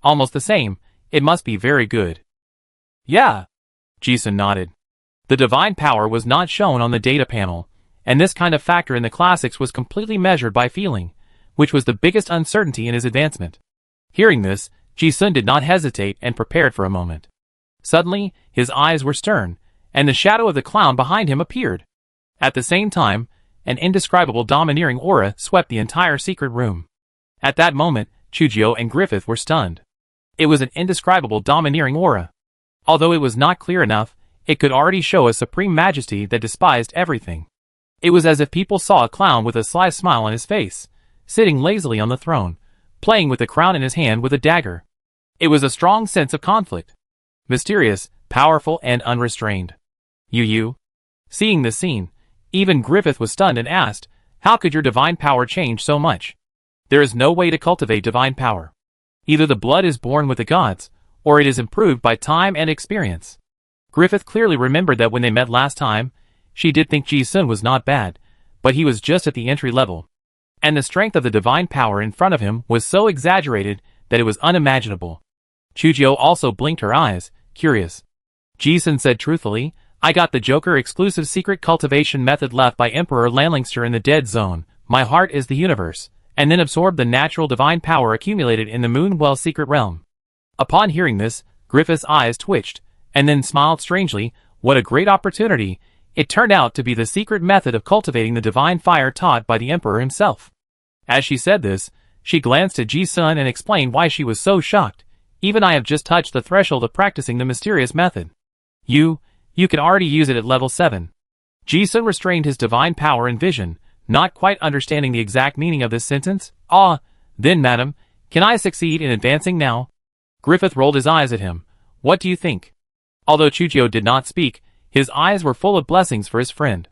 "Almost the same," it must be very good. "Yeah." Ji-sun nodded. The divine power was not shown on the data panel, and this kind of factor in the classics was completely measured by feeling, which was the biggest uncertainty in his advancement. Hearing this, Ji-sun did not hesitate and prepared for a moment. Suddenly, his eyes were stern, and the shadow of the clown behind him appeared. At the same time, an indescribable domineering aura swept the entire secret room. At that moment, Chujio and Griffith were stunned. It was an indescribable domineering aura. Although it was not clear enough, it could already show a supreme majesty that despised everything. It was as if people saw a clown with a sly smile on his face, sitting lazily on the throne, playing with the crown in his hand with a dagger. It was a strong sense of conflict. Mysterious, powerful, and unrestrained. You. Seeing this scene, even Griffith was stunned and asked, "How could your divine power change so much?" There is no way to cultivate divine power. Either the blood is born with the gods, or it is improved by time and experience. Griffith clearly remembered that when they met last time, she did think Ji-sun was not bad, but he was just at the entry level. And the strength of the divine power in front of him was so exaggerated that it was unimaginable. Chujio also blinked her eyes, curious. Ji-sun said truthfully, "I got the Joker exclusive secret cultivation method left by Emperor Lanlingster in the Dead Zone, my heart is the universe, and then absorbed the natural divine power accumulated in the Moonwell secret realm." Upon hearing this, Griffith's eyes twitched, and then smiled strangely. What a great opportunity! It turned out to be the secret method of cultivating the divine fire taught by the Emperor himself. As she said this, she glanced at Ji-sun and explained why she was so shocked. "Even I have just touched the threshold of practicing the mysterious method. You can already use it at level 7. Ji-sun restrained his divine power and vision, not quite understanding the exact meaning of this sentence. Then madam, can I succeed in advancing now?" Griffith rolled his eyes at him. "What do you think?" Although Chujio did not speak, his eyes were full of blessings for his friend.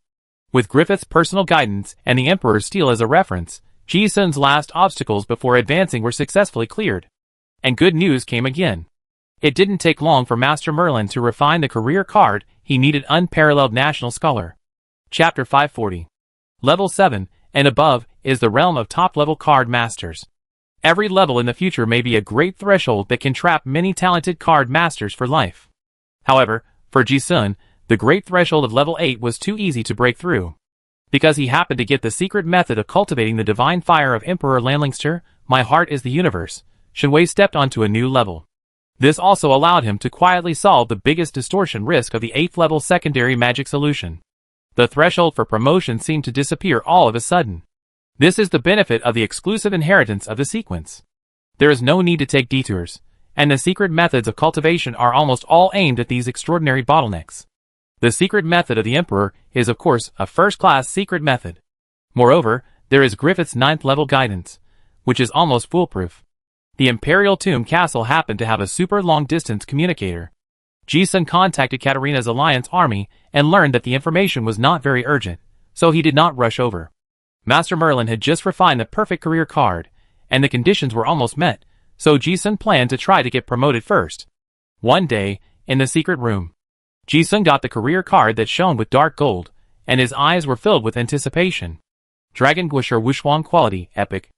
With Griffith's personal guidance and the Emperor's steel as a reference, Ji-sun's last obstacles before advancing were successfully cleared. And good news came again. It didn't take long for Master Merlin to refine the career card he needed: unparalleled national scholar. Chapter 540. Level 7 and above is the realm of top-level card masters. Every level in the future may be a great threshold that can trap many talented card masters for life. However, for Ji-sun, the great threshold of level 8 was too easy to break through. Because he happened to get the secret method of cultivating the divine fire of Emperor Lanlingster, my heart is the universe, Shenwei stepped onto a new level. This also allowed him to quietly solve the biggest distortion risk of the 8th level secondary magic solution. The threshold for promotion seemed to disappear all of a sudden. This is the benefit of the exclusive inheritance of the sequence. There is no need to take detours, and the secret methods of cultivation are almost all aimed at these extraordinary bottlenecks. The secret method of the Emperor is of course a first-class secret method. Moreover, there is Griffith's 9th level guidance, which is almost foolproof. The Imperial Tomb Castle happened to have a super long-distance communicator. Ji-sun contacted Katarina's alliance army and learned that the information was not very urgent, so he did not rush over. Master Merlin had just refined the perfect career card, and the conditions were almost met, so Ji-sun planned to try to get promoted first. One day, in the secret room, Ji-sun got the career card that shone with dark gold, and his eyes were filled with anticipation. Dragon Gwisher Wuxuan Quality Epic.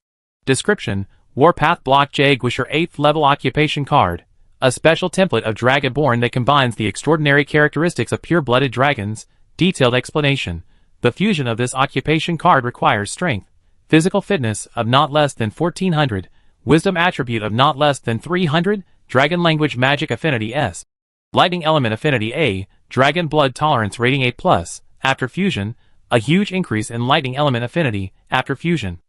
Description: Warpath Block J Gwisher 8th level occupation card. A special template of Dragonborn that combines the extraordinary characteristics of pure-blooded dragons. Detailed explanation: the fusion of this occupation card requires strength, physical fitness of not less than 1400, wisdom attribute of not less than 300, dragon language magic affinity S, lightning element affinity A, dragon blood tolerance rating A+, after fusion, a huge increase in lightning element affinity after fusion.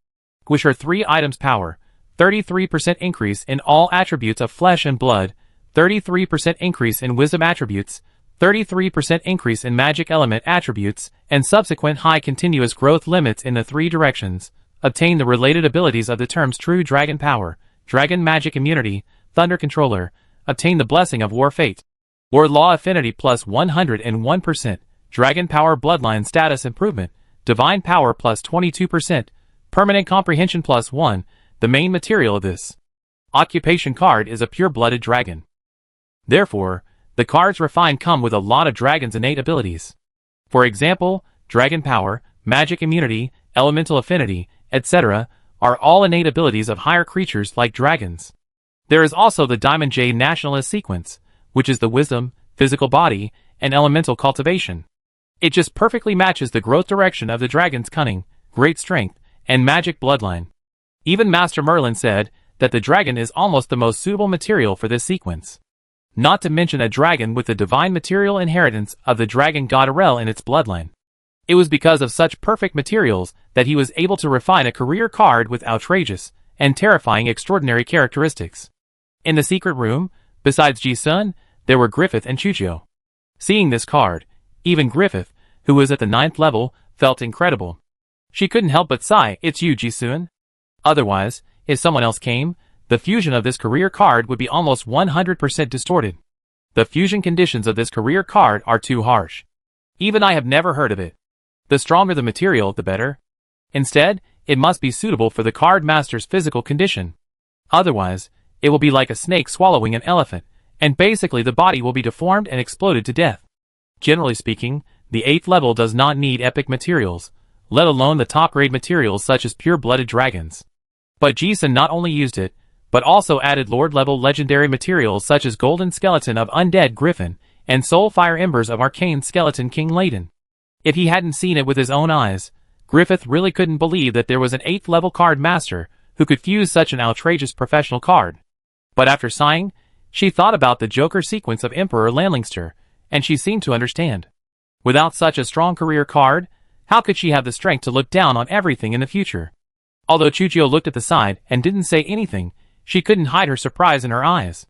Gwisher 3 items power, 33% increase in all attributes of flesh and blood, 33% increase in wisdom attributes, 33% increase in magic element attributes, and subsequent high continuous growth limits in the 3 directions. Obtain the related abilities of the terms True Dragon Power, Dragon Magic Immunity, Thunder Controller. Obtain the Blessing of War Fate. War Law Affinity plus 101%, Dragon Power Bloodline Status Improvement, Divine Power plus 22%, Permanent Comprehension plus 1. The main material of this occupation card is a pure-blooded dragon. Therefore, the cards refined come with a lot of dragon's innate abilities. For example, Dragon Power, Magic Immunity, Elemental Affinity, etc. are all innate abilities of higher creatures like dragons. There is also the Diamond J Nationalist sequence, which is the Wisdom, Physical Body, and Elemental Cultivation. It just perfectly matches the growth direction of the dragon's cunning, great strength, and magic bloodline. Even Master Merlin said that the dragon is almost the most suitable material for this sequence. Not to mention a dragon with the divine material inheritance of the dragon god Arel in its bloodline. It was because of such perfect materials that he was able to refine a career card with outrageous and terrifying extraordinary characteristics. In the secret room, besides Ji-sun, there were Griffith and Chujio. Seeing this card, even Griffith, who was at the 9th level, felt incredible. She couldn't help but sigh, "It's you, Ji-sun." Otherwise, if someone else came, the fusion of this career card would be almost 100% distorted. The fusion conditions of this career card are too harsh. Even I have never heard of it. The stronger the material, the better. Instead, it must be suitable for the card master's physical condition. Otherwise, it will be like a snake swallowing an elephant, and basically the body will be deformed and exploded to death. Generally speaking, the 8th level does not need epic materials, let alone the top-grade materials such as pure-blooded dragons. But Ji-sun not only used it, but also added Lord-level legendary materials such as Golden Skeleton of Undead Griffin and Soul Fire Embers of Arcane Skeleton King Layden. If he hadn't seen it with his own eyes, Griffith really couldn't believe that there was an 8th level card master who could fuse such an outrageous professional card. But after sighing, she thought about the Joker sequence of Emperor Landlingster, and she seemed to understand. Without such a strong career card, how could she have the strength to look down on everything in the future? Although Chujio looked at the side and didn't say anything, she couldn't hide her surprise in her eyes.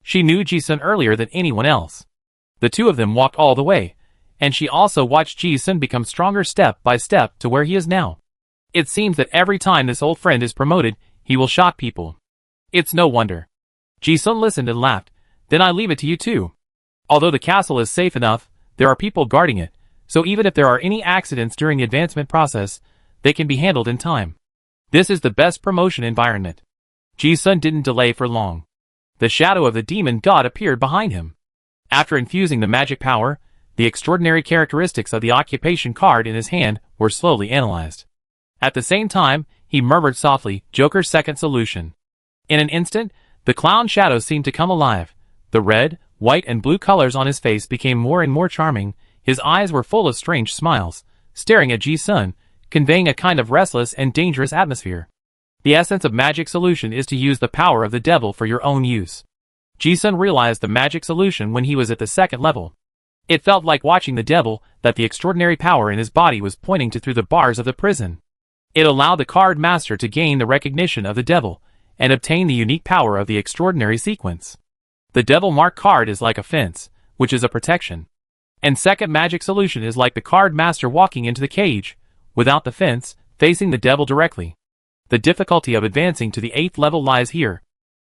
She knew Ji-sun earlier than anyone else. The two of them walked all the way, and she also watched Ji-sun become stronger step by step to where he is now. It seems that every time this old friend is promoted, he will shock people. It's no wonder. Ji-sun listened and laughed. Then I leave it to you too. Although the castle is safe enough, there are people guarding it, so even if there are any accidents during the advancement process, they can be handled in time. This is the best promotion environment. Ji-sun didn't delay for long. The shadow of the demon god appeared behind him. After infusing the magic power, the extraordinary characteristics of the occupation card in his hand were slowly analyzed. At the same time, he murmured softly, "Joker's second solution." In an instant, the clown shadow seemed to come alive. The red, white and blue colors on his face became more and more charming. His eyes were full of strange smiles, staring at Ji-sun, conveying a kind of restless and dangerous atmosphere. The essence of magic solution is to use the power of the devil for your own use. Ji-sun realized the magic solution when he was at the 2nd level. It felt like watching the devil, that the extraordinary power in his body was pointing to through the bars of the prison. It allowed the card master to gain the recognition of the devil, and obtain the unique power of the extraordinary sequence. The devil mark card is like a fence, which is a protection. And second magic solution is like the card master walking into the cage, without the fence, facing the devil directly. The difficulty of advancing to the 8th level lies here.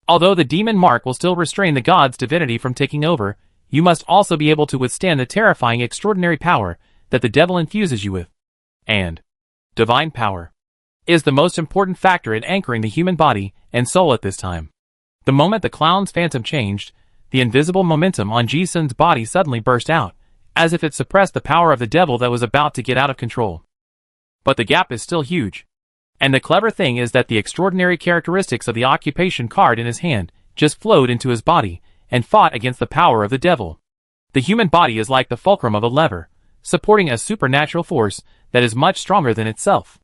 Although the demon mark will still restrain the god's divinity from taking over, you must also be able to withstand the terrifying extraordinary power that the devil infuses you with. And divine power is the most important factor in anchoring the human body and soul at this time. The moment the clown's phantom changed, the invisible momentum on Ji-sun's body suddenly burst out, as if it suppressed the power of the devil that was about to get out of control. But the gap is still huge. And the clever thing is that the extraordinary characteristics of the occupation card in his hand just flowed into his body and fought against the power of the devil. The human body is like the fulcrum of a lever, supporting a supernatural force that is much stronger than itself.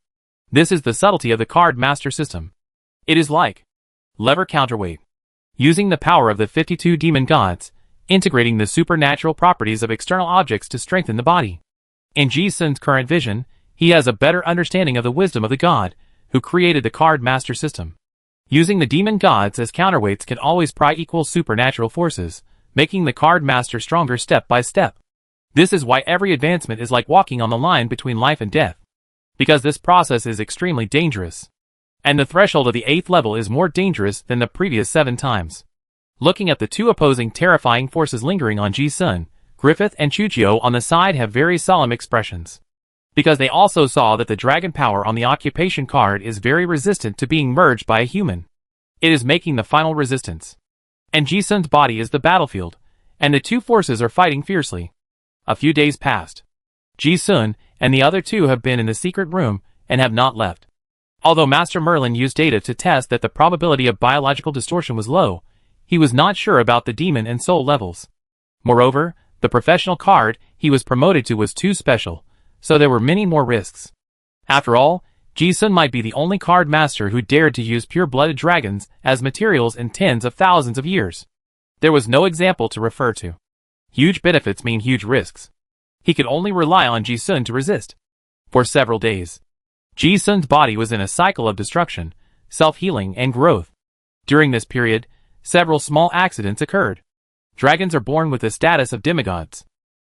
This is the subtlety of the card master system. It is like lever counterweight, using the power of the 52 demon gods, integrating the supernatural properties of external objects to strengthen the body. In Ji-sun's current vision, he has a better understanding of the wisdom of the god who created the card master system. Using the demon gods as counterweights can always pry equal supernatural forces, making the card master stronger step by step. This is why every advancement is like walking on the line between life and death. Because this process is extremely dangerous. And the threshold of the 8th level is more dangerous than the previous 7 times. Looking at the two opposing terrifying forces lingering on Ji-sun, Griffith and Chujio on the side have very solemn expressions. Because they also saw that the dragon power on the occupation card is very resistant to being merged by a human. It is making the final resistance. And Ji-sun's body is the battlefield, and the two forces are fighting fiercely. A few days passed. Ji-sun and the other two have been in the secret room and have not left. Although Master Merlin used data to test that the probability of biological distortion was low, he was not sure about the demon and soul levels. Moreover, the professional card he was promoted to was too special, so there were many more risks. After all, Ji-sun might be the only card master who dared to use pure-blooded dragons as materials in tens of thousands of years. There was no example to refer to. Huge benefits mean huge risks. He could only rely on Ji-sun to resist. For several days, Ji-sun's body was in a cycle of destruction, self-healing, and growth. During this period, several small accidents occurred. Dragons are born with the status of demigods.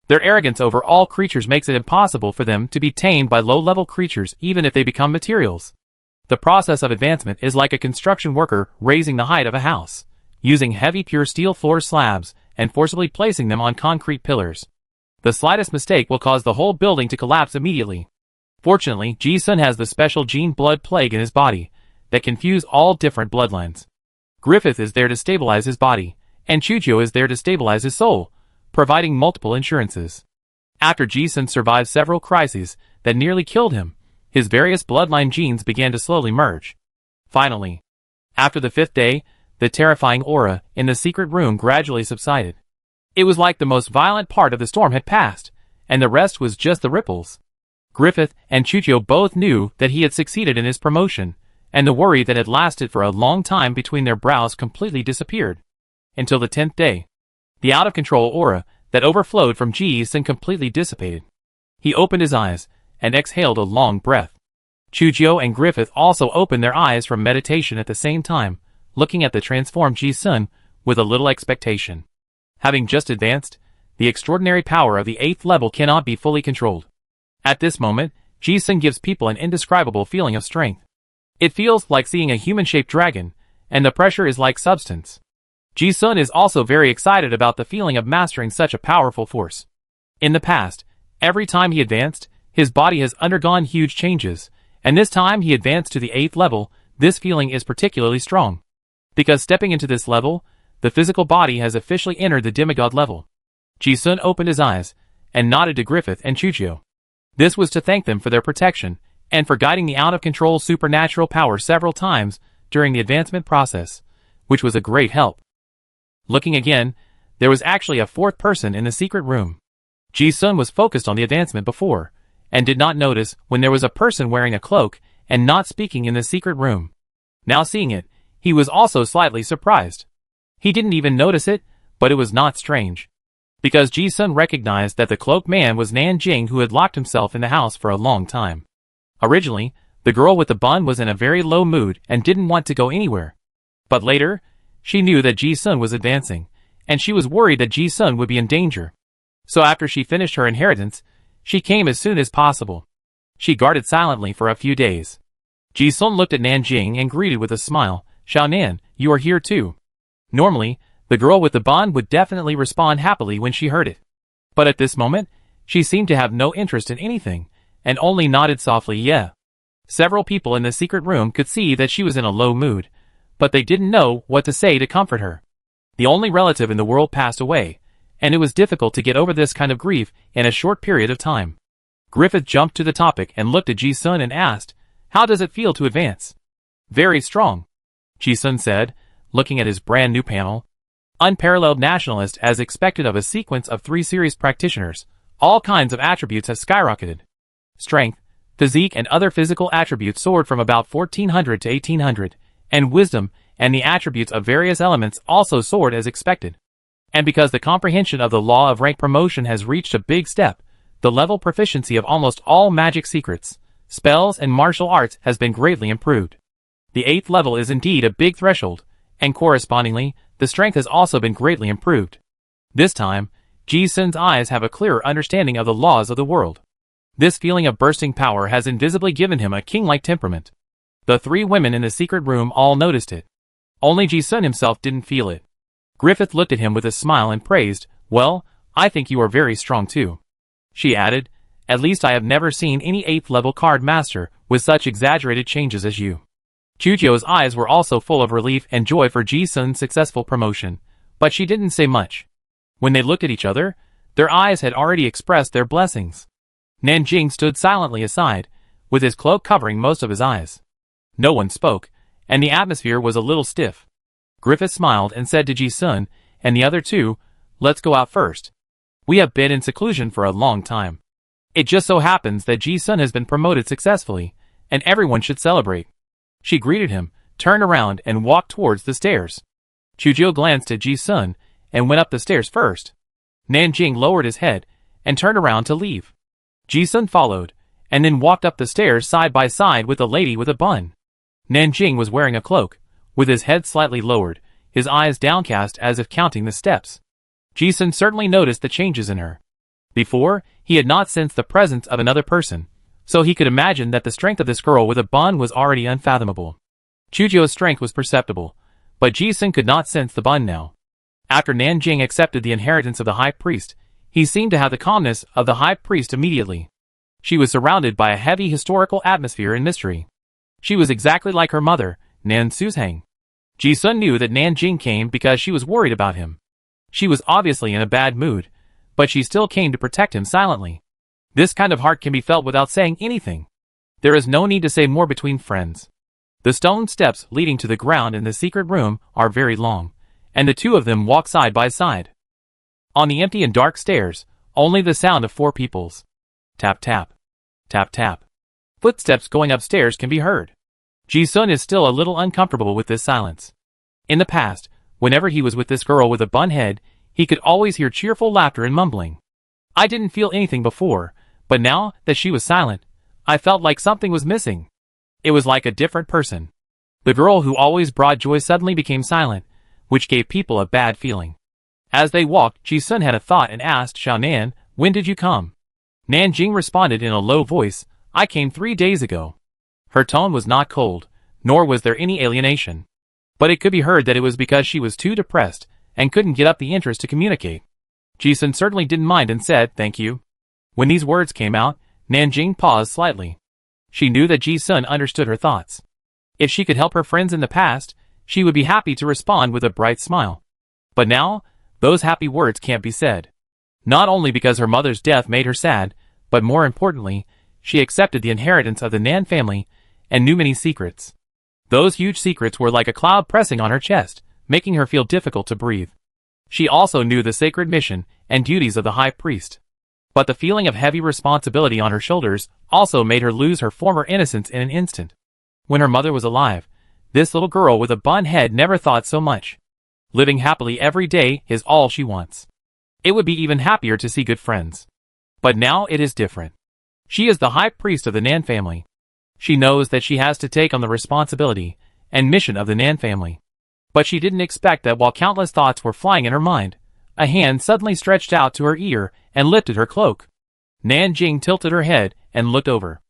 Their arrogance over all creatures makes it impossible for them to be tamed by low-level creatures even if they become materials. The process of advancement is like a construction worker raising the height of a house, using heavy pure steel floor slabs and forcibly placing them on concrete pillars. The slightest mistake will cause the whole building to collapse immediately. Fortunately, Ji-sun has the special gene blood plague in his body that can fuse all different bloodlines. Griffith is there to stabilize his body, and Chujio is there to stabilize his soul, providing multiple insurances. After Ji-sun survived several crises that nearly killed him, his various bloodline genes began to slowly merge. Finally, after the 5th day, the terrifying aura in the secret room gradually subsided. It was like the most violent part of the storm had passed, and the rest was just the ripples. Griffith and Chujio both knew that he had succeeded in his promotion, and the worry that had lasted for a long time between their brows completely disappeared. Until the 10th day. The out-of-control aura that overflowed from Ji-sun completely dissipated. He opened his eyes and exhaled a long breath. Chujio and Griffith also opened their eyes from meditation at the same time, looking at the transformed Ji-sun with a little expectation. Having just advanced, the extraordinary power of the 8th level cannot be fully controlled. At this moment, Ji-sun gives people an indescribable feeling of strength. It feels like seeing a human-shaped dragon, and the pressure is like substance. Ji-sun is also very excited about the feeling of mastering such a powerful force. In the past, every time he advanced, his body has undergone huge changes, and this time he advanced to the 8th level, this feeling is particularly strong. Because stepping into this level, the physical body has officially entered the demigod level. Ji-sun opened his eyes, and nodded to Griffith and Chujio. This was to thank them for their protection, and for guiding the out-of-control supernatural power several times during the advancement process, which was a great help. Looking again, there was actually a 4th person in the secret room. Ji-sun was focused on the advancement before, and did not notice when there was a person wearing a cloak and not speaking in the secret room. Now seeing it, he was also slightly surprised. He didn't even notice it, but it was not strange. Because Ji-sun recognized that the cloaked man was Nanjing, who had locked himself in the house for a long time. Originally, the girl with the bun was in a very low mood and didn't want to go anywhere. But later, she knew that Ji-sun was advancing, and she was worried that Ji-sun would be in danger. So after she finished her inheritance, she came as soon as possible. She guarded silently for a few days. Ji-sun looked at Nanjing and greeted with a smile, "Xiaonan, you are here too." Normally, the girl with the bun would definitely respond happily when she heard it. But at this moment, she seemed to have no interest in anything, and only nodded softly, "Yeah." Several people in the secret room could see that she was in a low mood, but they didn't know what to say to comfort her. The only relative in the world passed away, and it was difficult to get over this kind of grief in a short period of time. Griffith jumped to the topic and looked at Ji-sun and asked, "How does it feel to advance?" "Very strong," Ji-sun said, looking at his brand new panel. Unparalleled nationalist as expected of a sequence of 3 series practitioners, all kinds of attributes have skyrocketed. Strength, physique and other physical attributes soared from about 1400 to 1800, and wisdom and the attributes of various elements also soared as expected. And because the comprehension of the law of rank promotion has reached a big step, the level proficiency of almost all magic secrets, spells and martial arts has been greatly improved. The 8th level is indeed a big threshold, and correspondingly, the strength has also been greatly improved. This time, Ji-sun's eyes have a clearer understanding of the laws of the world. This feeling of bursting power has invisibly given him a king-like temperament. The 3 women in the secret room all noticed it. Only Ji-sun himself didn't feel it. Griffith looked at him with a smile and praised, "Well, I think you are very strong too." She added, "At least I have never seen any 8th level card master with such exaggerated changes as you." Chujio's eyes were also full of relief and joy for Ji-sun's successful promotion, but she didn't say much. When they looked at each other, their eyes had already expressed their blessings. Nanjing stood silently aside, with his cloak covering most of his eyes. No one spoke, and the atmosphere was a little stiff. Griffith smiled and said to Ji-sun and the other 2, "Let's go out first. We have been in seclusion for a long time." It just so happens that Ji-sun has been promoted successfully, and everyone should celebrate. She greeted him, turned around, and walked towards the stairs. Chujio glanced at Ji-sun and went up the stairs first. Nanjing lowered his head and turned around to leave. Ji-sun followed, and then walked up the stairs side by side with the lady with a bun. Nanjing was wearing a cloak, with his head slightly lowered, his eyes downcast as if counting the steps. Ji-sun certainly noticed the changes in her. Before, he had not sensed the presence of another person, so he could imagine that the strength of this girl with a bun was already unfathomable. Chujio's strength was perceptible, but Ji-sun could not sense the bun now. After Nanjing accepted the inheritance of the high priest, he seemed to have the calmness of the high priest immediately. She was surrounded by a heavy historical atmosphere and mystery. She was exactly like her mother, Nan Suzhang. Ji-sun knew that Nanjing came because she was worried about him. She was obviously in a bad mood, but she still came to protect him silently. This kind of heart can be felt without saying anything. There is no need to say more between friends. The stone steps leading to the ground in the secret room are very long, and the two of them walk side by side. On the empty and dark stairs, only the sound of four people's tap tap, tap tap, footsteps going upstairs can be heard. Ji-sun is still a little uncomfortable with this silence. In the past, whenever he was with this girl with a bun head, he could always hear cheerful laughter and mumbling. I didn't feel anything before, but now that she was silent, I felt like something was missing. It was like a different person. The girl who always brought joy suddenly became silent, which gave people a bad feeling. As they walked, Ji-sun had a thought and asked Xiao Nan, "When did you come?" Nanjing responded in a low voice, "I came 3 days ago." Her tone was not cold, nor was there any alienation. But it could be heard that it was because she was too depressed and couldn't get up the interest to communicate. Ji-sun certainly didn't mind and said, "Thank you." When these words came out, Nanjing paused slightly. She knew that Ji-sun understood her thoughts. If she could help her friends in the past, she would be happy to respond with a bright smile. But now, those happy words can't be said. Not only because her mother's death made her sad, but more importantly, she accepted the inheritance of the Nan family and knew many secrets. Those huge secrets were like a cloud pressing on her chest, making her feel difficult to breathe. She also knew the sacred mission and duties of the high priest. But the feeling of heavy responsibility on her shoulders also made her lose her former innocence in an instant. When her mother was alive, this little girl with a bun head never thought so much. Living happily every day is all she wants. It would be even happier to see good friends. But now it is different. She is the high priest of the Nan family. She knows that she has to take on the responsibility and mission of the Nan family. But she didn't expect that while countless thoughts were flying in her mind, a hand suddenly stretched out to her ear and lifted her cloak. Nanjing tilted her head and looked over.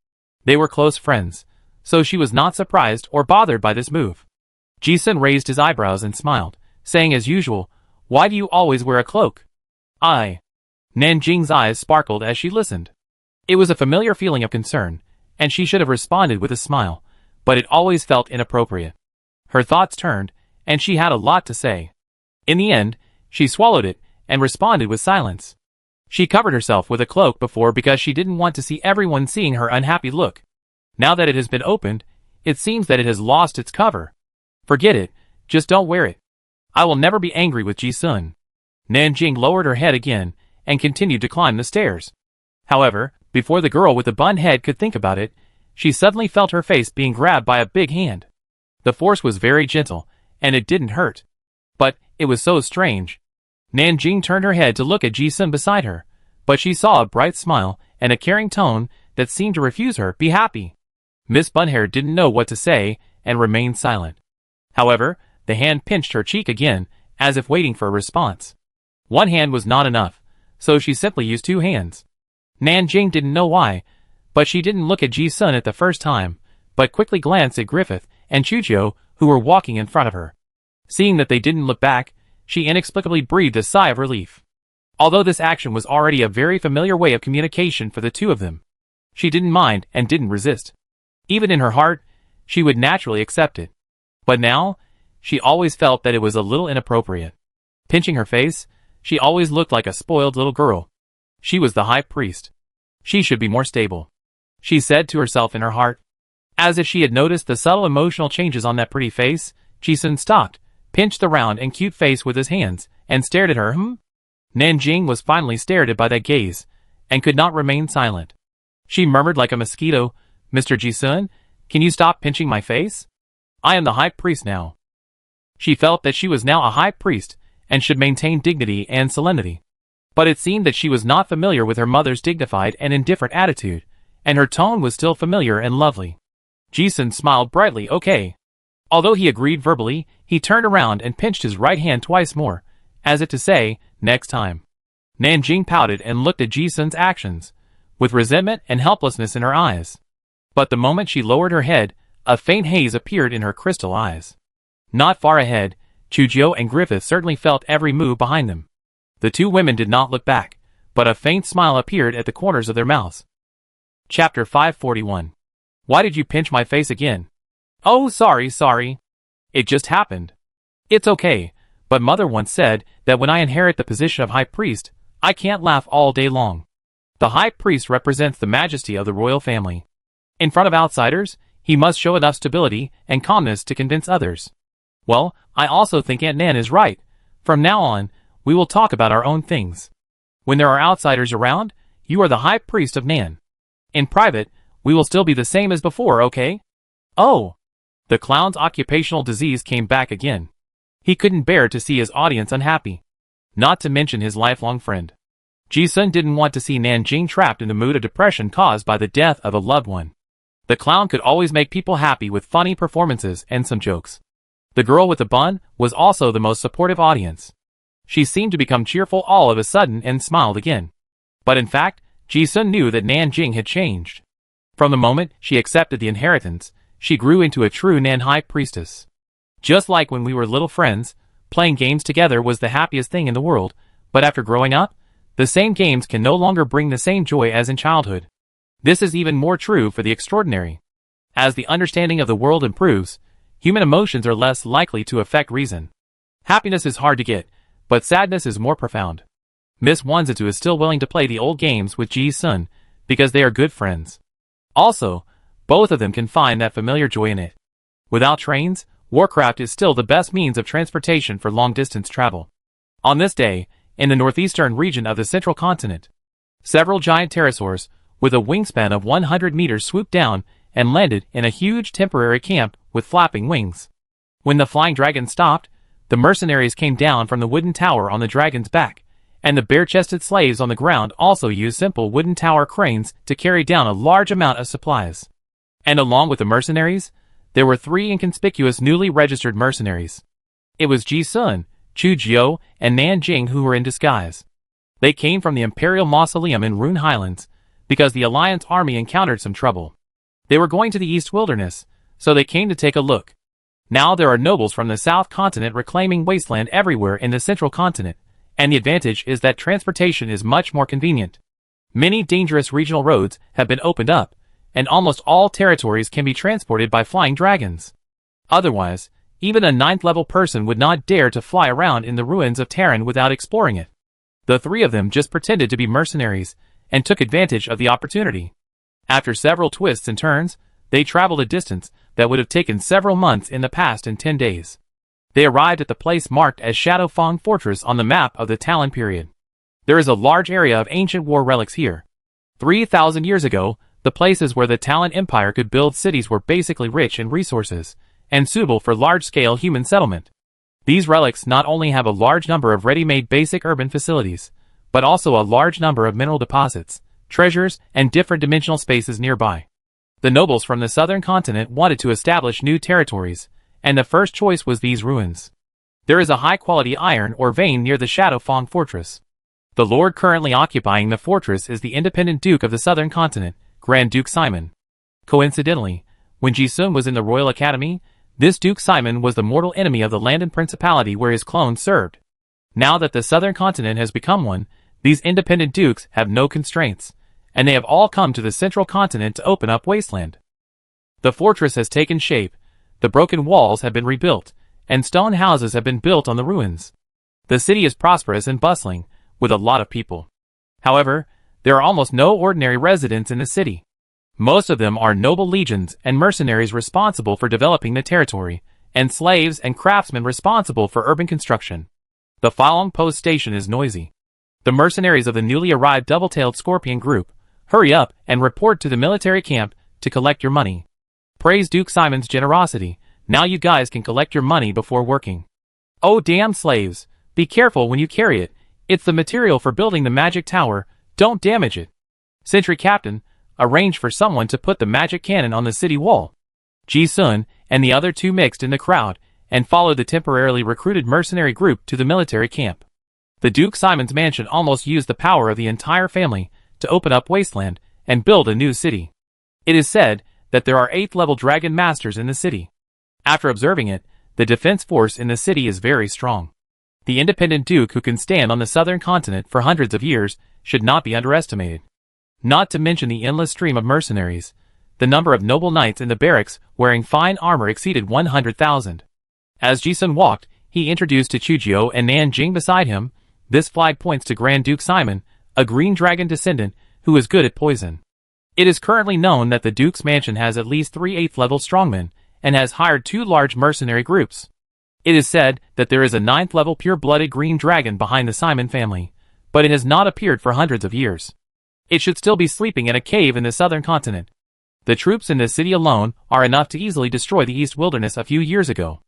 They were close friends, so she was not surprised or bothered by this move. Ji-sun raised his eyebrows and smiled, saying as usual, "Why do you always wear a cloak?" Nanjing's eyes sparkled as she listened. It was a familiar feeling of concern, and she should have responded with a smile, but it always felt inappropriate. Her thoughts turned, and she had a lot to say. In the end, she swallowed it and responded with silence. She covered herself with a cloak before because she didn't want to see everyone seeing her unhappy look. Now that it has been opened, it seems that it has lost its cover. Forget it, just don't wear it. I will never be angry with Ji-sun. Nanjing lowered her head again and continued to climb the stairs. However, before the girl with the bun head could think about it, she suddenly felt her face being grabbed by a big hand. The force was very gentle, and it didn't hurt. But it was so strange. Nanjing turned her head to look at Ji-sun beside her, but she saw a bright smile and a caring tone that seemed to refuse her be happy. Miss Bunhair didn't know what to say and remained silent. However, the hand pinched her cheek again, as if waiting for a response. One hand was not enough, so she simply used 2 hands. Nanjing didn't know why, but she didn't look at Ji-sun at the first time, but quickly glanced at Griffith and Chujio, who were walking in front of her. Seeing that they didn't look back, she inexplicably breathed a sigh of relief. Although this action was already a very familiar way of communication for the two of them, she didn't mind and didn't resist. Even in her heart, she would naturally accept it. But now, she always felt that it was a little inappropriate. Pinching her face, she always looked like a spoiled little girl. She was the high priest. She should be more stable, she said to herself in her heart. As if she had noticed the subtle emotional changes on that pretty face, Ji-sun stopped, pinched the round and cute face with his hands, and stared at her. Nanjing was finally stared at by that gaze, and could not remain silent. She murmured like a mosquito, "Mr. Ji-sun, Can you stop pinching my face? I am the high priest now. She felt that she was now a high priest, and should maintain dignity and solemnity. But it seemed that she was not familiar with her mother's dignified and indifferent attitude, and her tone was still familiar and lovely. Ji-sun smiled brightly. Okay. Although he agreed verbally, he turned around and pinched his right hand twice more, as if to say, next time. Nanjing pouted and looked at Ji-sun's actions, with resentment and helplessness in her eyes. But the moment she lowered her head, a faint haze appeared in her crystal eyes. Not far ahead, Chujio and Griffith certainly felt every move behind them. The two women did not look back, but a faint smile appeared at the corners of their mouths. Chapter 541. Why did you pinch my face again? Oh, sorry. It just happened. It's okay, but Mother once said that when I inherit the position of High Priest, I can't laugh all day long. The High Priest represents the majesty of the royal family. In front of outsiders, he must show enough stability and calmness to convince others. Well, I also think Aunt Nan is right. From now on, we will talk about our own things. When there are outsiders around, you are the High Priest of Nan. In private, we will still be the same as before, okay? Oh! The clown's occupational disease came back again. He couldn't bear to see his audience unhappy. Not to mention his lifelong friend. Ji-sun didn't want to see Nanjing trapped in the mood of depression caused by the death of a loved one. The clown could always make people happy with funny performances and some jokes. The girl with the bun was also the most supportive audience. She seemed to become cheerful all of a sudden and smiled again. But in fact, Ji-sun knew that Nanjing had changed. From the moment she accepted the inheritance, she grew into a true Nan High Priestess. Just like when we were little friends, playing games together was the happiest thing in the world, but after growing up, the same games can no longer bring the same joy as in childhood. This is even more true for the extraordinary. As the understanding of the world improves, human emotions are less likely to affect reason. Happiness is hard to get, but sadness is more profound. Miss Wanzitsu is still willing to play the old games with Ji-sun, because they are good friends. Also, both of them can find that familiar joy in it. Without trains, Warcraft is still the best means of transportation for long-distance travel. On this day, in the northeastern region of the central continent, several giant pterosaurs, with a wingspan of 100 meters swooped down and landed in a huge temporary camp with flapping wings. When the flying dragon stopped, the mercenaries came down from the wooden tower on the dragon's back, and the bare-chested slaves on the ground also used simple wooden tower cranes to carry down a large amount of supplies. And along with the mercenaries, there were 3 inconspicuous newly registered mercenaries. It was Ji-sun, Chujio, and Nanjing who were in disguise. They came from the Imperial Mausoleum in Rune Highlands, because the Alliance army encountered some trouble. They were going to the East Wilderness, so they came to take a look. Now there are nobles from the South Continent reclaiming wasteland everywhere in the Central Continent, and the advantage is that transportation is much more convenient. Many dangerous regional roads have been opened up, and almost all territories can be transported by flying dragons. Otherwise, even a 9th-level person would not dare to fly around in the ruins of Terran without exploring it. The 3 of them just pretended to be mercenaries, and took advantage of the opportunity. After several twists and turns, they traveled a distance that would have taken several months in the past in 10 days. They arrived at the place marked as Shadowfang Fortress on the map of the Talon period. There is a large area of ancient war relics here. 3,000 years ago, the places where the Talon Empire could build cities were basically rich in resources, and suitable for large-scale human settlement. These relics not only have a large number of ready-made basic urban facilities, but also a large number of mineral deposits, treasures, and different dimensional spaces nearby. The nobles from the southern continent wanted to establish new territories, and the first choice was these ruins. There is a high-quality iron ore vein near the Shadowfang Fortress. The lord currently occupying the fortress is the independent Duke of the southern continent, Grand Duke Simon. Coincidentally, when Ji-sun was in the Royal Academy, this Duke Simon was the mortal enemy of the Landon Principality where his clone served. Now that the southern continent has become one, these independent dukes have no constraints, and they have all come to the central continent to open up wasteland. The fortress has taken shape, the broken walls have been rebuilt, and stone houses have been built on the ruins. The city is prosperous and bustling, with a lot of people. However, there are almost no ordinary residents in the city. Most of them are noble legions and mercenaries responsible for developing the territory, and slaves and craftsmen responsible for urban construction. The Falong Post Station is noisy. The mercenaries of the newly arrived double-tailed scorpion group, hurry up and report to the military camp to collect your money. Praise Duke Simon's generosity. Now you guys can collect your money before working. Oh damn slaves, be careful when you carry it. It's the material for building the magic tower, don't damage it. Sentry Captain, arrange for someone to put the magic cannon on the city wall. Ji-sun and the other two mixed in the crowd and followed the temporarily recruited mercenary group to the military camp. The Duke Simon's mansion almost used the power of the entire family to open up wasteland and build a new city. It is said that there are 8th-level dragon masters in the city. After observing it, the defense force in the city is very strong. The independent duke who can stand on the southern continent for hundreds of years should not be underestimated. Not to mention the endless stream of mercenaries. The number of noble knights in the barracks wearing fine armor exceeded 100,000. As Ji-sun walked, he introduced to Chujio and Nanjing beside him. This flag points to Grand Duke Simon, a green dragon descendant who is good at poison. It is currently known that the Duke's mansion has at least 3 8th-level strongmen and has hired 2 large mercenary groups. It is said that there is a 9th-level pure-blooded green dragon behind the Simon family, but it has not appeared for hundreds of years. It should still be sleeping in a cave in the southern continent. The troops in this city alone are enough to easily destroy the East Wilderness a few years ago.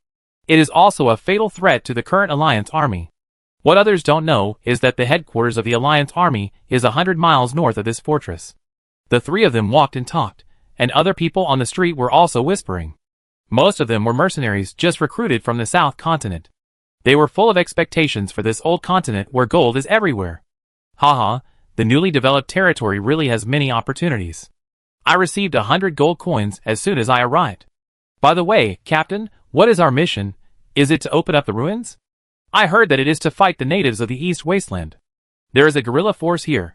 It is also a fatal threat to the current Alliance army. What others don't know is that the headquarters of the Alliance army is 100 miles north of this fortress. The 3 of them walked and talked, and other people on the street were also whispering. Most of them were mercenaries just recruited from the South Continent. They were full of expectations for this old continent where gold is everywhere. Haha, the newly developed territory really has many opportunities. I received 100 gold coins as soon as I arrived. By the way, Captain, what is our mission? Is it to open up the ruins? I heard that it is to fight the natives of the East Wasteland. There is a guerrilla force here.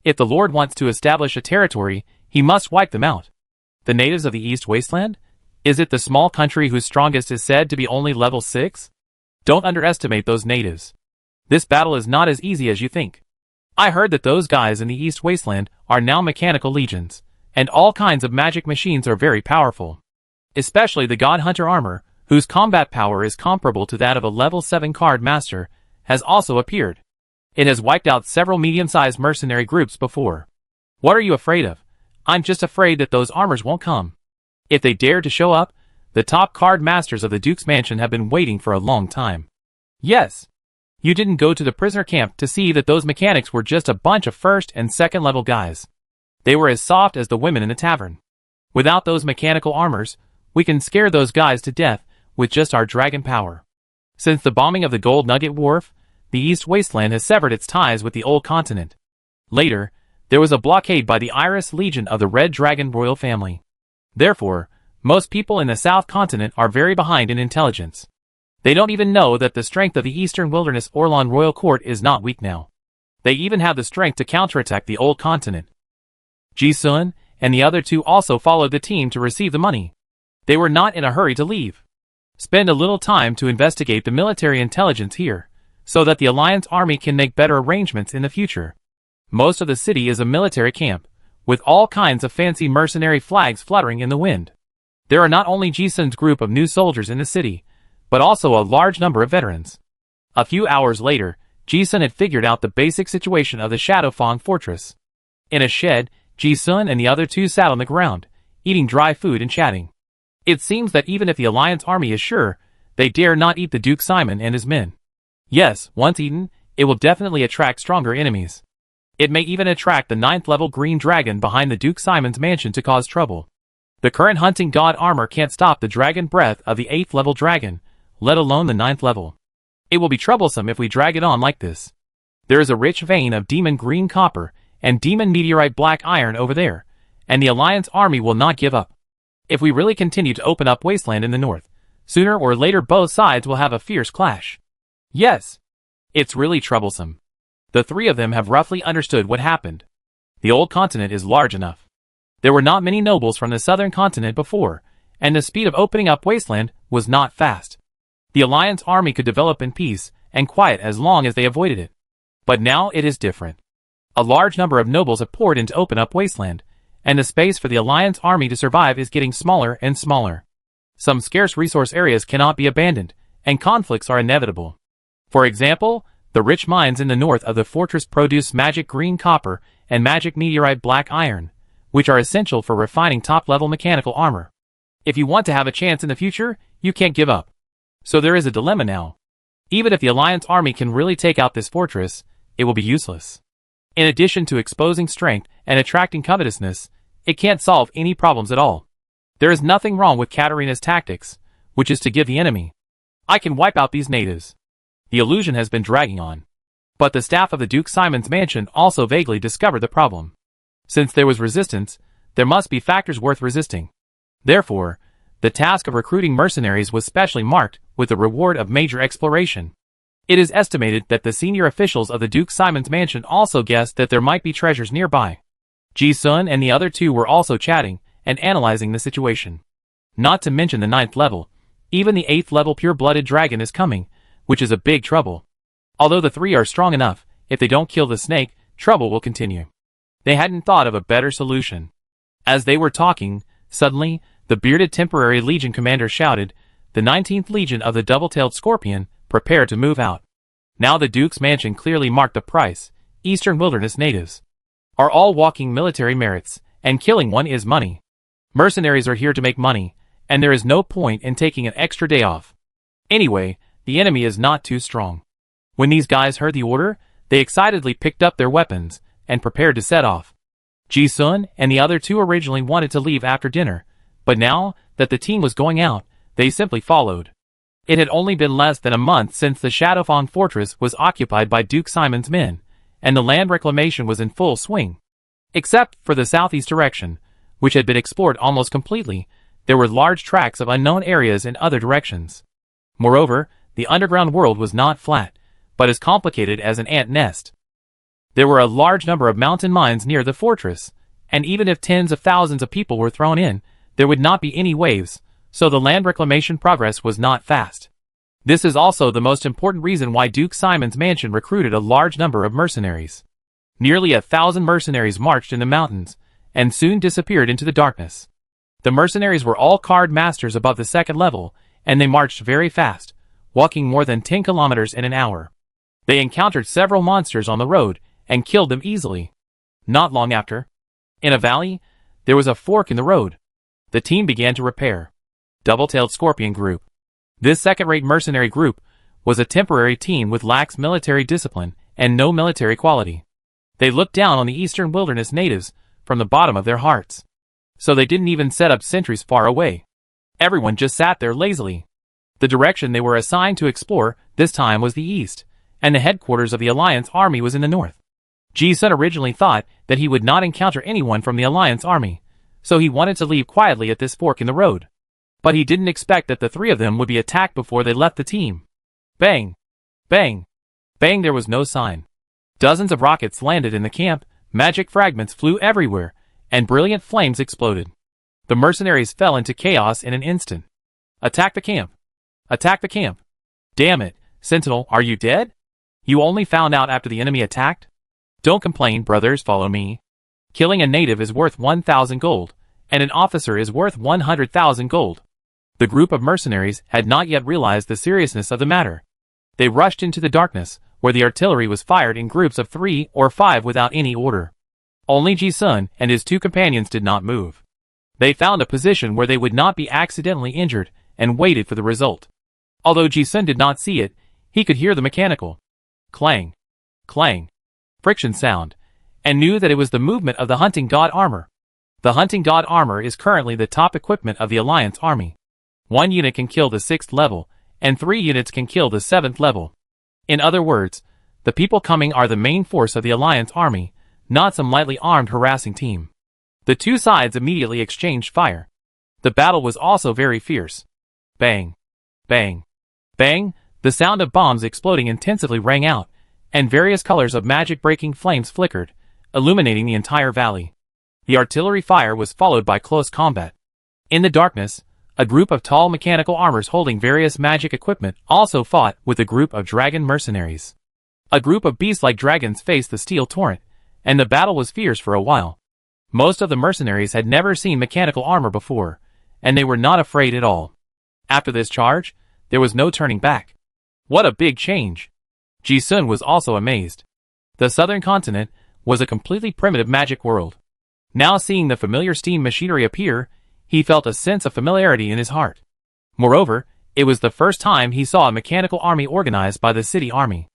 If the Lord wants to establish a territory, he must wipe them out. The natives of the East Wasteland? Is it the small country whose strongest is said to be only level 6? Don't underestimate those natives. This battle is not as easy as you think. I heard that those guys in the East Wasteland are now mechanical legions, and all kinds of magic machines are very powerful. Especially the God Hunter armor, whose combat power is comparable to that of a level 7 card master, has also appeared. It has wiped out several medium-sized mercenary groups before. What are you afraid of? I'm just afraid that those armors won't come. If they dare to show up, the top card masters of the Duke's mansion have been waiting for a long time. Yes. You didn't go to the prisoner camp to see that those mechanics were just a bunch of 1st and 2nd level guys. They were as soft as the women in the tavern. Without those mechanical armors, we can scare those guys to death with just our dragon power. Since the bombing of the Gold Nugget Wharf, the East Wasteland has severed its ties with the old continent. Later, there was a blockade by the Iris Legion of the Red Dragon royal family. Therefore, most people in the South Continent are very behind in intelligence. They don't even know that the strength of the Eastern Wilderness Orlon Royal Court is not weak now. They even have the strength to counterattack the old continent. Ji-sun and the other 2 also followed the team to receive the money. They were not in a hurry to leave. Spend a little time to investigate the military intelligence here, so that the Alliance army can make better arrangements in the future. Most of the city is a military camp, with all kinds of fancy mercenary flags fluttering in the wind. There are not only Ji-sun's group of new soldiers in the city, but also a large number of veterans. A few hours later, Ji-sun had figured out the basic situation of the Shadowfang fortress. In a shed, Ji-sun and the other 2 sat on the ground, eating dry food and chatting. It seems that even if the Alliance army is sure, they dare not eat the Duke Simon and his men. Yes, once eaten, it will definitely attract stronger enemies. It may even attract the 9th-level green dragon behind the Duke Simon's mansion to cause trouble. The current hunting god armor can't stop the dragon breath of the 8th-level dragon, let alone the 9th level. It will be troublesome if we drag it on like this. There is a rich vein of demon green copper and demon meteorite black iron over there, and the Alliance army will not give up. If we really continue to open up wasteland in the north, sooner or later both sides will have a fierce clash. Yes. It's really troublesome. The 3 of them have roughly understood what happened. The old continent is large enough. There were not many nobles from the southern continent before, and the speed of opening up wasteland was not fast. The Alliance army could develop in peace and quiet as long as they avoided it. But now it is different. A large number of nobles have poured in to open up wasteland, and the space for the Alliance army to survive is getting smaller and smaller. Some scarce resource areas cannot be abandoned, and conflicts are inevitable. For example, the rich mines in the north of the fortress produce magic green copper and magic meteorite black iron, which are essential for refining top-level mechanical armor. If you want to have a chance in the future, you can't give up. So there is a dilemma now. Even if the Alliance army can really take out this fortress, it will be useless. In addition to exposing strength and attracting covetousness, it can't solve any problems at all. There is nothing wrong with Katarina's tactics, which is to give the enemy, "I can wipe out these natives." The illusion has been dragging on. But the staff of the Duke Simon's mansion also vaguely discovered the problem. Since there was resistance, there must be factors worth resisting. Therefore, the task of recruiting mercenaries was specially marked with the reward of major exploration. It is estimated that the senior officials of the Duke Simon's mansion also guessed that there might be treasures nearby. Ji-sun and the other two were also chatting and analyzing the situation. Not to mention the 9th level, even the 8th level pure-blooded dragon is coming, which is a big trouble. Although the three are strong enough, if they don't kill the snake, trouble will continue. They hadn't thought of a better solution. As they were talking, suddenly, the bearded temporary legion commander shouted, "The 19th Legion of the Double-Tailed Scorpion, prepare to move out." Now the Duke's mansion clearly marked the price. Eastern Wilderness natives are all walking military merits, and killing one is money. Mercenaries are here to make money, and there is no point in taking an extra day off. Anyway, the enemy is not too strong. When these guys heard the order, they excitedly picked up their weapons and prepared to set off. Ji-sun and the other two originally wanted to leave after dinner, but now that the team was going out, they simply followed. It had only been less than a month since the Shadowfang fortress was occupied by Duke Simon's men, and the land reclamation was in full swing. Except for the southeast direction, which had been explored almost completely, there were large tracts of unknown areas in other directions. Moreover, the underground world was not flat, but as complicated as an ant nest. There were a large number of mountain mines near the fortress, and even if tens of thousands of people were thrown in, there would not be any waves, so the land reclamation progress was not fast. This is also the most important reason why Duke Simon's mansion recruited a large number of mercenaries. Nearly 1,000 mercenaries marched in the mountains, and soon disappeared into the darkness. The mercenaries were all card masters above the 2nd level, and they marched very fast, walking more than 10 kilometers in an hour. They encountered several monsters on the road, and killed them easily. Not long after, in a valley, there was a fork in the road. The team began to repair. Double-Tailed Scorpion Group. This second-rate mercenary group was a temporary team with lax military discipline and no military quality. They looked down on the Eastern Wilderness natives from the bottom of their hearts. So they didn't even set up sentries far away. Everyone just sat there lazily. The direction they were assigned to explore this time was the east, and the headquarters of the Alliance army was in the north. Ji-sun originally thought that he would not encounter anyone from the Alliance army, so he wanted to leave quietly at this fork in the road. But he didn't expect that the three of them would be attacked before they left the team. Bang! Bang! Bang! There was no sign. Dozens of rockets landed in the camp, magic fragments flew everywhere, and brilliant flames exploded. The mercenaries fell into chaos in an instant. Attack the camp! Attack the camp! Damn it, Sentinel, are you dead? You only found out after the enemy attacked? Don't complain, brothers, follow me. Killing a native is worth 1,000 gold, and an officer is worth 100,000 gold. The group of mercenaries had not yet realized the seriousness of the matter. They rushed into the darkness, where the artillery was fired in groups of 3 or 5 without any order. Only Ji-sun and his two companions did not move. They found a position where they would not be accidentally injured, and waited for the result. Although Ji-sun did not see it, he could hear the mechanical clang, clang, friction sound, and knew that it was the movement of the hunting god armor. The hunting god armor is currently the top equipment of the Alliance army. 1 unit can kill the 6th level, and 3 units can kill the 7th level. In other words, the people coming are the main force of the Alliance army, not some lightly armed harassing team. The two sides immediately exchanged fire. The battle was also very fierce. Bang! Bang! Bang! The sound of bombs exploding intensively rang out, and various colors of magic-breaking flames flickered, illuminating the entire valley. The artillery fire was followed by close combat. In the darkness, a group of tall mechanical armors holding various magic equipment also fought with a group of dragon mercenaries. A group of beast-like dragons faced the steel torrent, and the battle was fierce for a while. Most of the mercenaries had never seen mechanical armor before, and they were not afraid at all. After this charge, there was no turning back. What a big change! Ji-sun was also amazed. The southern continent was a completely primitive magic world. Now seeing the familiar steam machinery appear, He felt a sense of familiarity in his heart. Moreover, it was the first time he saw a mechanical army organized by the city army.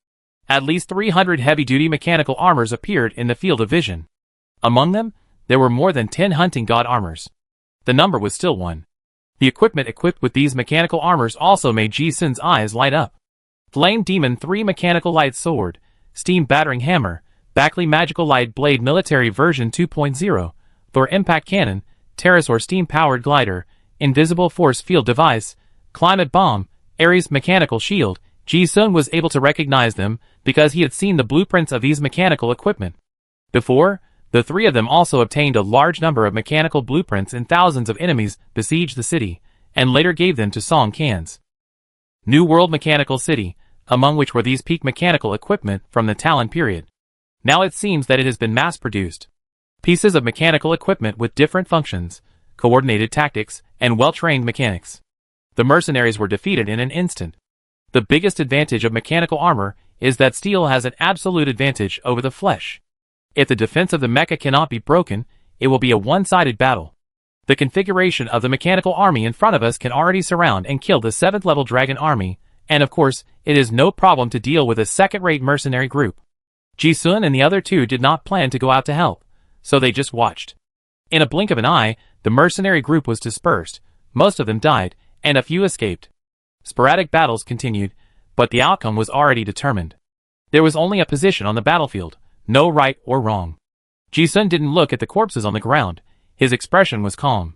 At least 300 heavy-duty mechanical armors appeared in the field of vision. Among them, there were more than 10 hunting god armors. The number was still one. The equipment equipped with these mechanical armors also made Ji-sun's eyes light up. Flame Demon 3 Mechanical Light Sword, Steam Battering Hammer, Backley Magical Light Blade Military Version 2.0, Thor Impact Cannon, Pterosaur Steam-Powered Glider, Invisible Force Field Device, Climate Bomb, Ares Mechanical Shield. Ji-sun was able to recognize them because he had seen the blueprints of these mechanical equipment. Before, the three of them also obtained a large number of mechanical blueprints and thousands of enemies besieged the city, and later gave them to Song Kan's New World Mechanical City, among which were these peak mechanical equipment from the Talon period. Now it seems that it has been mass-produced. Pieces of mechanical equipment with different functions, coordinated tactics, and well-trained mechanics. The mercenaries were defeated in an instant. The biggest advantage of mechanical armor is that steel has an absolute advantage over the flesh. If the defense of the mecha cannot be broken, it will be a one-sided battle. The configuration of the mechanical army in front of us can already surround and kill the 7th level dragon army, and of course, it is no problem to deal with a second-rate mercenary group. Ji-sun and the other two did not plan to go out to help, so they just watched. In a blink of an eye, the mercenary group was dispersed, most of them died, and a few escaped. Sporadic battles continued, but the outcome was already determined. There was only a position on the battlefield, no right or wrong. Ji-sun didn't look at the corpses on the ground. His expression was calm.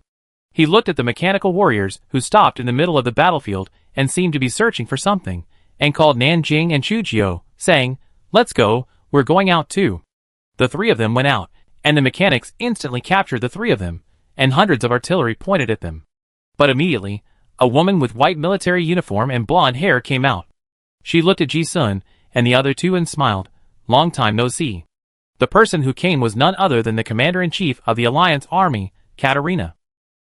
He looked at the mechanical warriors who stopped in the middle of the battlefield and seemed to be searching for something, and called Nanjing and Chujio, saying, "Let's go, we're going out too." The three of them went out, and the mechanics instantly captured the three of them, and hundreds of artillery pointed at them. But immediately, a woman with white military uniform and blonde hair came out. She looked at Ji-sun and the other two and smiled. "Long time no see." The person who came was none other than the commander-in-chief of the Alliance Army, Katarina.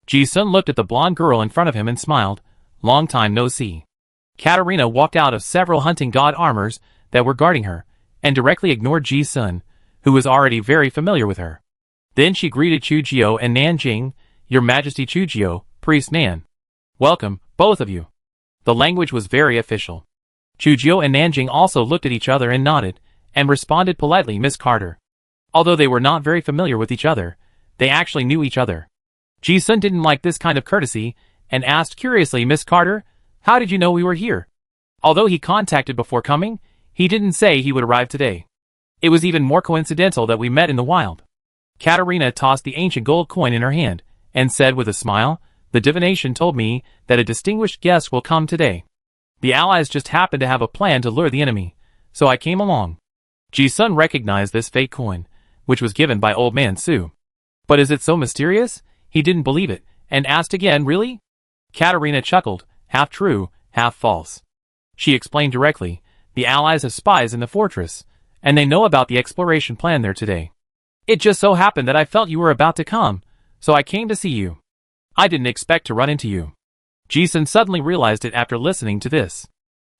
Ji-sun looked at the blonde girl in front of him and smiled. "Long time no see." Katarina walked out of several hunting god armors that were guarding her, and directly ignored Ji-sun, who was already very familiar with her. Then she greeted Chujio and Nanjing. "Your Majesty Chujio, Priest Nan. Welcome, both of you." The language was very official. Chujio and Nanjing also looked at each other and nodded, and responded politely, "Miss Carter." Although they were not very familiar with each other, they actually knew each other. Ji-sun didn't like this kind of courtesy, and asked curiously, "Miss Carter, how did you know we were here?" Although he contacted before coming, he didn't say he would arrive today. It was even more coincidental that we met in the wild. Katarina tossed the ancient gold coin in her hand, and said with a smile, "The divination told me that a distinguished guest will come today. The allies just happened to have a plan to lure the enemy, so I came along." Ji-sun recognized this fake coin, which was given by Old Man Su. But is it so mysterious? He didn't believe it, and asked again, "Really?" Katarina chuckled, half true, half false. She explained directly, "The allies have spies in the fortress, and they know about the exploration plan there today. It just so happened that I felt you were about to come, so I came to see you. I didn't expect to run into you." Ji-sun suddenly realized it after listening to this.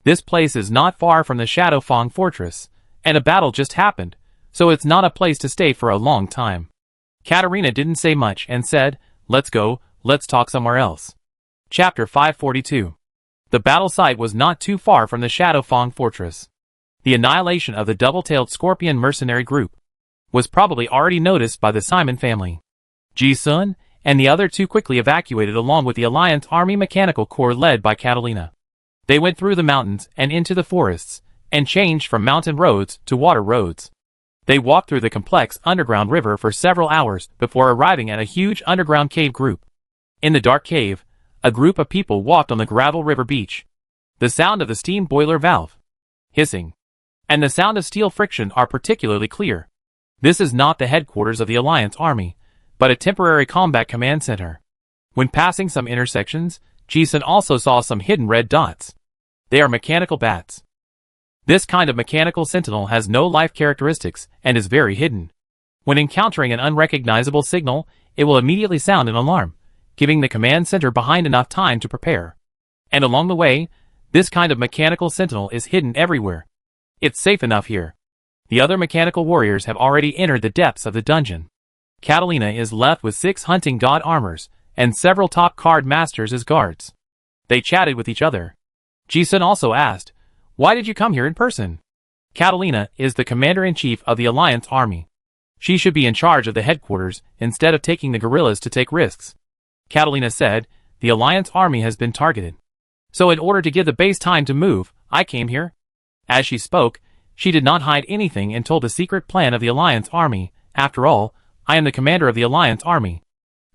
This place is not far from the Shadowfang fortress, and a battle just happened, so it's not a place to stay for a long time. Katarina didn't say much and said, "Let's go, let's talk somewhere else." Chapter 542. The battle site was not too far from the Shadowfang fortress. The annihilation of the double-tailed scorpion mercenary group was probably already noticed by the Simon family. Ji-sun and the other two quickly evacuated along with the Alliance Army Mechanical Corps led by Catalina. They went through the mountains and into the forests, and changed from mountain roads to water roads. They walked through the complex underground river for several hours before arriving at a huge underground cave group. In the dark cave, a group of people walked on the gravel river beach. The sound of the steam boiler valve hissing and the sound of steel friction are particularly clear. This is not the headquarters of the Alliance Army, but a temporary combat command center. When passing some intersections, Ji-sun also saw some hidden red dots. They are mechanical bats. This kind of mechanical sentinel has no life characteristics and is very hidden. When encountering an unrecognizable signal, it will immediately sound an alarm, giving the command center behind enough time to prepare. And along the way, this kind of mechanical sentinel is hidden everywhere. It's safe enough here. The other mechanical warriors have already entered the depths of the dungeon. Catalina is left with 6 hunting god armors, and several top card masters as guards. They chatted with each other. Ji-sun also asked, "Why did you come here in person?" Catalina is the commander-in-chief of the Alliance army. She should be in charge of the headquarters instead of taking the guerrillas to take risks. Catalina said, "The Alliance army has been targeted. So in order to give the base time to move, I came here." As she spoke, she did not hide anything and told the secret plan of the Alliance army. "After all, I am the commander of the Alliance army.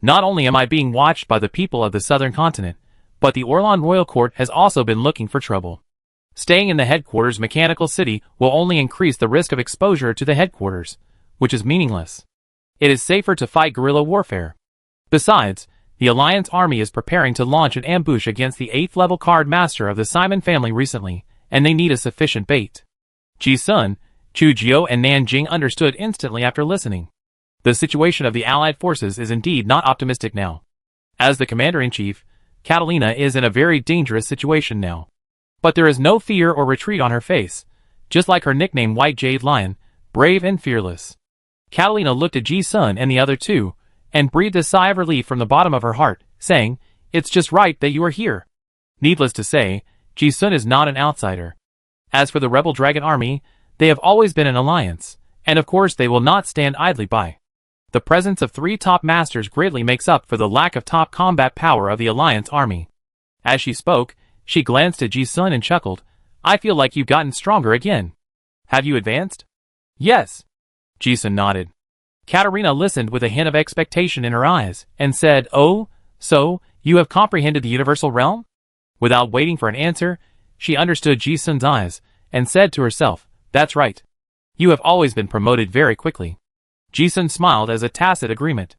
Not only am I being watched by the people of the southern continent, but the Orlan royal court has also been looking for trouble. Staying in the headquarters mechanical city will only increase the risk of exposure to the headquarters, which is meaningless. It is safer to fight guerrilla warfare. Besides, the Alliance army is preparing to launch an ambush against the 8th level card master of the Simon family recently, and they need a sufficient bait." Ji-sun, Chu Jio and Nanjing understood instantly after listening. The situation of the Allied forces is indeed not optimistic now. As the commander-in-chief, Catalina is in a very dangerous situation now. But there is no fear or retreat on her face, just like her nickname White Jade Lion, brave and fearless. Catalina looked at Ji-sun and the other two, and breathed a sigh of relief from the bottom of her heart, saying, "It's just right that you are here." Needless to say, Ji-sun is not an outsider. As for the Rebel Dragon Army, they have always been an alliance, and of course they will not stand idly by. The presence of 3 top masters greatly makes up for the lack of top combat power of the Alliance army. As she spoke, she glanced at Ji-sun and chuckled, "I feel like you've gotten stronger again. Have you advanced?" "Yes." Ji-sun nodded. Katarina listened with a hint of expectation in her eyes, and said, "Oh, so, you have comprehended the universal realm?" Without waiting for an answer, she understood Ji-sun's eyes, and said to herself, "That's right. You have always been promoted very quickly." Ji-sun smiled as a tacit agreement.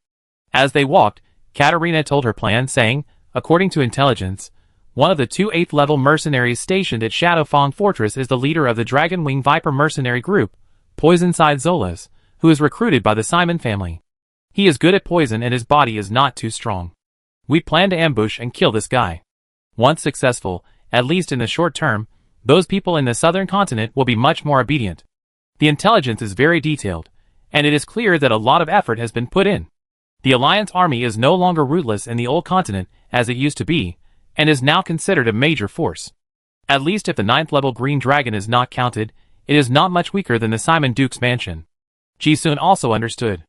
As they walked, Katarina told her plan, saying, "According to intelligence, one of the 2 8th-level mercenaries stationed at Shadowfang Fortress is the leader of the Dragon Wing Viper mercenary group, Poison-Side Zolas, who is recruited by the Simon family. He is good at poison and his body is not too strong. We plan to ambush and kill this guy. Once successful, at least in the short term, those people in the southern continent will be much more obedient. The intelligence is very detailed, and it is clear that a lot of effort has been put in. The Alliance army is no longer rootless in the old continent as it used to be, and is now considered a major force. At least if the 9th level Green Dragon is not counted, it is not much weaker than the Simon Duke's mansion." Ji-sun also understood.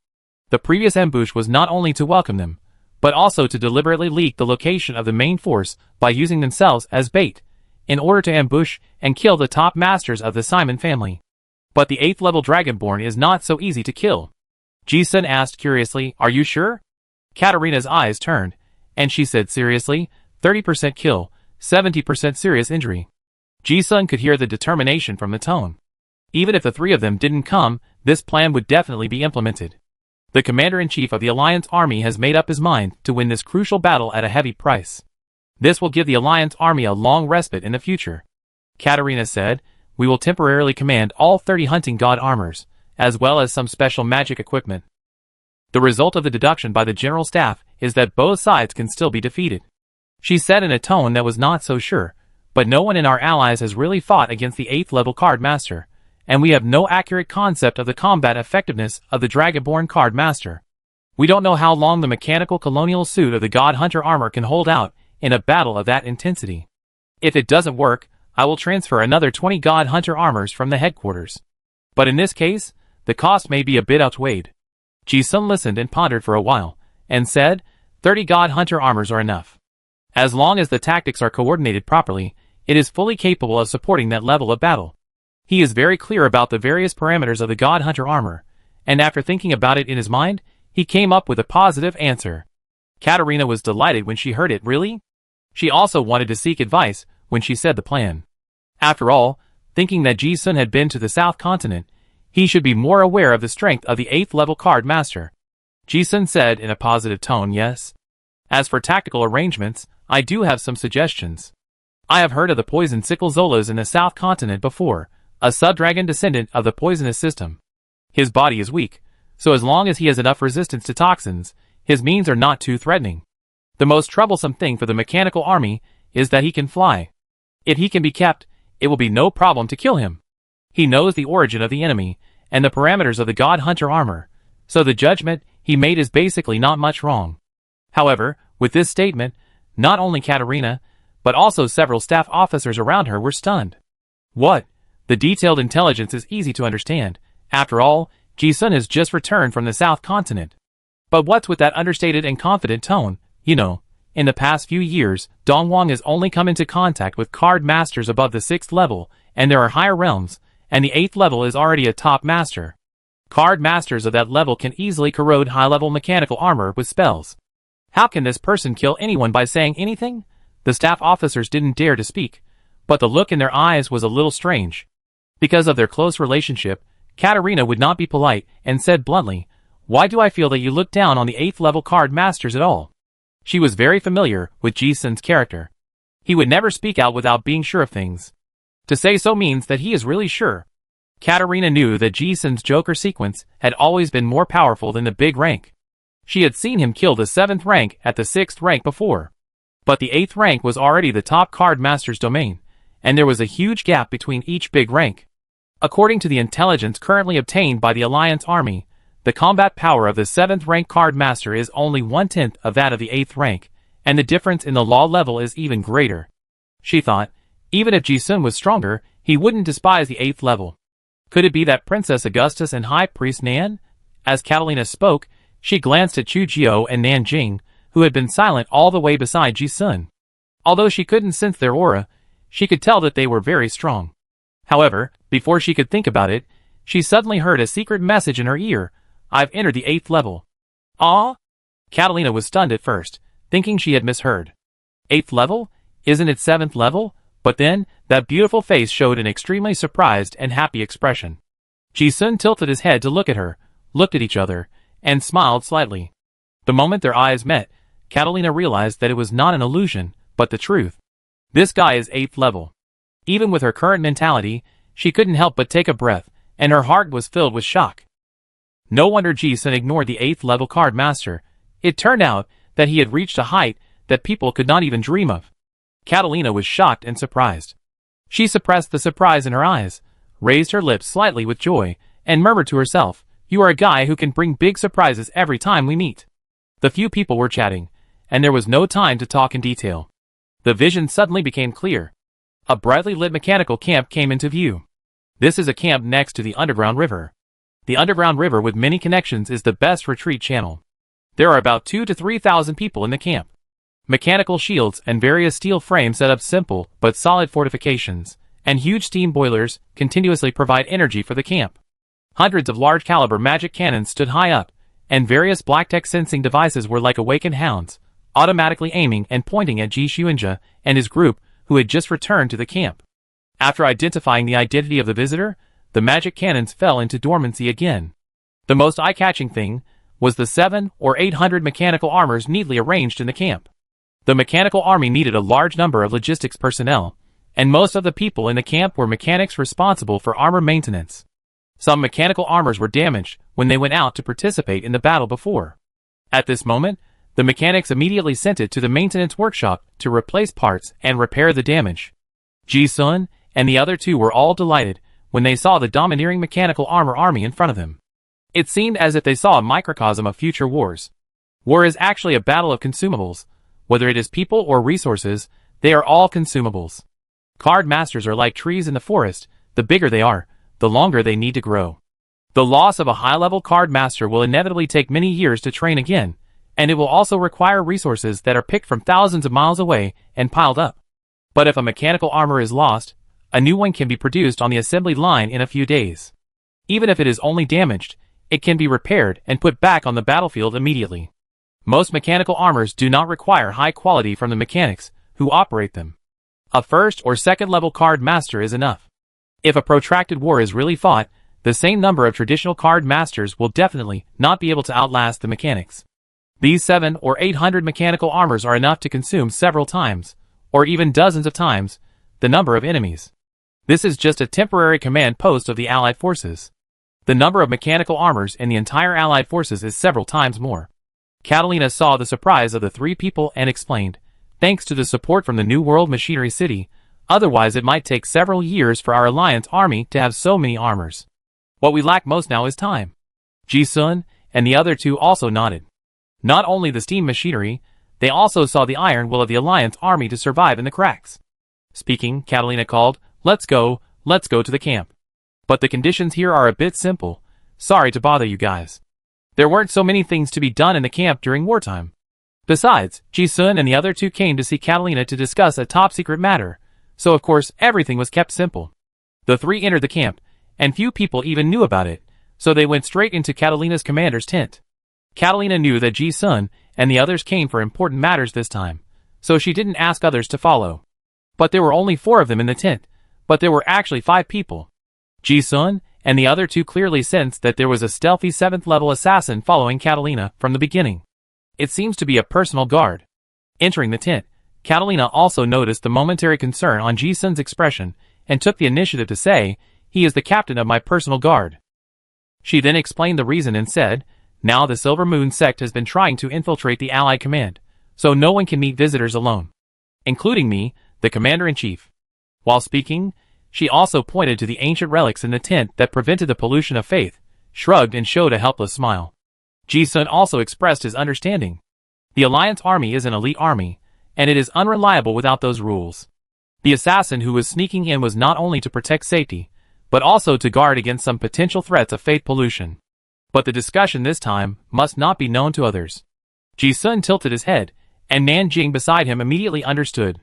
The previous ambush was not only to welcome them, but also to deliberately leak the location of the main force by using themselves as bait, in order to ambush and kill the top masters of the Simon family. But the 8th level Dragonborn is not so easy to kill. Ji-sun asked curiously, "Are you sure?" Katarina's eyes turned, and she said seriously, 30% kill, 70% serious injury. Ji-sun could hear the determination from the tone. Even if the 3 of them didn't come, this plan would definitely be implemented. The commander-in-chief of the Alliance army has made up his mind to win this crucial battle at a heavy price. This will give the Alliance army a long respite in the future. Katarina said, "We will temporarily command all 30 hunting god armors, as well as some special magic equipment." The result of the deduction by the general staff is that both sides can still be defeated. She said in a tone that was not so sure, "But no one in our allies has really fought against the 8th level card master, and we have no accurate concept of the combat effectiveness of the Dragonborn card master. We don't know how long the mechanical colonial suit of the God Hunter armor can hold out in a battle of that intensity. If it doesn't work, I will transfer another 20 God Hunter armors from the headquarters. But in this case, the cost may be a bit outweighed." Ji-sun listened and pondered for a while, and said, 30 God Hunter armors are enough. As long as the tactics are coordinated properly, it is fully capable of supporting that level of battle. He is very clear about the various parameters of the God Hunter armor, and after thinking about it in his mind, he came up with a positive answer. Katarina was delighted when she heard it. Really? She also wanted to seek advice when she said the plan. After all, thinking that Ji-sun had been to the South Continent, he should be more aware of the strength of the 8th level card master. Ji-sun said in a positive tone, "Yes. As for tactical arrangements, I do have some suggestions. I have heard of the poison sickle Zolas in the South Continent before, a sub-dragon descendant of the poisonous system. His body is weak, so as long as he has enough resistance to toxins, his means are not too threatening. The most troublesome thing for the mechanical army is that he can fly. If he can be kept, it will be no problem to kill him. He knows the origin of the enemy, and the parameters of the God Hunter armor, so the judgment he made is basically not much wrong. However, With this statement, not only Katerina, but also several staff officers around her were stunned. What? The detailed intelligence is easy to understand. After all, Ji-sun has just returned from the South Continent. But what's with that understated and confident tone? You know, in the past few years, Dongwang has only come into contact with card masters above the 6th level, and there are higher realms, and the 8th level is already a top master. Card masters of that level can easily corrode high-level mechanical armor with spells. How can this person kill anyone by saying anything? The staff officers didn't dare to speak, but the look in their eyes was a little strange. Because of their close relationship, Katerina would not be polite and said bluntly, "Why do I feel that you look down on the 8th level card masters at all?" She was very familiar with Ji-sun's character. He would never speak out without being sure of things. To say so means that he is really sure. Katerina knew that Ji-sun's Joker sequence had always been more powerful than the big rank. She had seen him kill the 7th rank at the 6th rank before. But the 8th rank was already the top card master's domain, and there was a huge gap between each big rank. According to the intelligence currently obtained by the Alliance Army, the combat power of the 7th rank card master is only 1/10 of that of the 8th rank, and the difference in the law level is even greater. She thought, even if Ji-sun was stronger, he wouldn't despise the 8th level. Could it be that Princess Augustus and High Priest Nan? As Catalina spoke, she glanced at Chu Jiao and Nanjing, who had been silent all the way beside Ji-sun. Although she couldn't sense their aura, she could tell that they were very strong. However, before she could think about it, she suddenly heard a secret message in her ear. "I've entered the 8th level." "Ah?" Catalina was stunned at first, thinking she had misheard. 8th level? Isn't it 7th level? But then, that beautiful face showed an extremely surprised and happy expression. Ji-sun tilted his head to look at her, looked at each other, and smiled slightly. The moment their eyes met, Catalina realized that it was not an illusion, but the truth. This guy is 8th level. Even with her current mentality, she couldn't help but take a breath, and her heart was filled with shock. No wonder Ji-sun ignored the 8th level card master. It turned out that he had reached a height that people could not even dream of. Catalina was shocked and surprised. She suppressed the surprise in her eyes, raised her lips slightly with joy, and murmured to herself, "You are a guy who can bring big surprises every time we meet." The few people were chatting, and there was no time to talk in detail. The vision suddenly became clear. A brightly lit mechanical camp came into view. This is a camp next to the underground river. The underground river with many connections is the best retreat channel. There are about 2,000 to 3,000 people in the camp. Mechanical shields and various steel frames set up simple but solid fortifications, and huge steam boilers continuously provide energy for the camp. Hundreds of large-caliber magic cannons stood high up, and various black-tech sensing devices were like awakened hounds, automatically aiming and pointing at Ji Xuanjia and his group, who had just returned to the camp. After identifying the identity of the visitor, the magic cannons fell into dormancy again. The most eye-catching thing was the 700 or 800 mechanical armors neatly arranged in the camp. The mechanical army needed a large number of logistics personnel, and most of the people in the camp were mechanics responsible for armor maintenance. Some mechanical armors were damaged when they went out to participate in the battle before. At this moment, the mechanics immediately sent it to the maintenance workshop to replace parts and repair the damage. Ji-sun and the other two were all delighted when they saw the domineering mechanical armor army in front of them. It seemed as if they saw a microcosm of future wars. War is actually a battle of consumables. Whether it is people or resources, they are all consumables. Card masters are like trees in the forest. The bigger they are, the longer they need to grow. The loss of a high-level card master will inevitably take many years to train again, and it will also require resources that are picked from thousands of miles away and piled up. But if a mechanical armor is lost, a new one can be produced on the assembly line in a few days. Even if it is only damaged, it can be repaired and put back on the battlefield immediately. Most mechanical armors do not require high quality from the mechanics who operate them. A first or second level card master is enough. If a protracted war is really fought, the same number of traditional card masters will definitely not be able to outlast the mechanics. These 700 or 800 mechanical armors are enough to consume several times, or even dozens of times, the number of enemies. This is just a temporary command post of the Allied forces. The number of mechanical armors in the entire Allied forces is several times more. Catalina saw the surprise of the three people and explained, "Thanks to the support from the New World Machinery City, otherwise it might take several years for our Alliance army to have so many armors. What we lack most now is time." Ji-sun and the other two also nodded. Not only the steam machinery, they also saw the iron will of the Alliance army to survive in the cracks. Speaking, Catalina called, let's go to the camp. But the conditions here are a bit simple. Sorry to bother you guys. There weren't so many things to be done in the camp during wartime. Besides, Ji-sun and the other two came to see Catalina to discuss a top-secret matter, so of course everything was kept simple. The three entered the camp, and few people even knew about it, so they went straight into Catalina's commander's tent. Catalina knew that Ji-sun and the others came for important matters this time, so she didn't ask others to follow. But there were only 4 of them in the tent, but there were actually 5 people. Ji-sun and the other two clearly sensed that there was a stealthy 7th-level assassin following Catalina from the beginning. It seems to be a personal guard. Entering the tent, Catalina also noticed the momentary concern on Ji-sun's expression and took the initiative to say, he is the captain of my personal guard. She then explained the reason and said, now the Silver Moon sect has been trying to infiltrate the Allied command, so no one can meet visitors alone. Including me, the commander-in-chief. While speaking, she also pointed to the ancient relics in the tent that prevented the pollution of faith, shrugged and showed a helpless smile. Ji-sun also expressed his understanding. The Alliance army is an elite army, and it is unreliable without those rules. The assassin who was sneaking in was not only to protect safety, but also to guard against some potential threats of faith pollution. But the discussion this time must not be known to others. Ji-sun tilted his head, and Nanjing beside him immediately understood.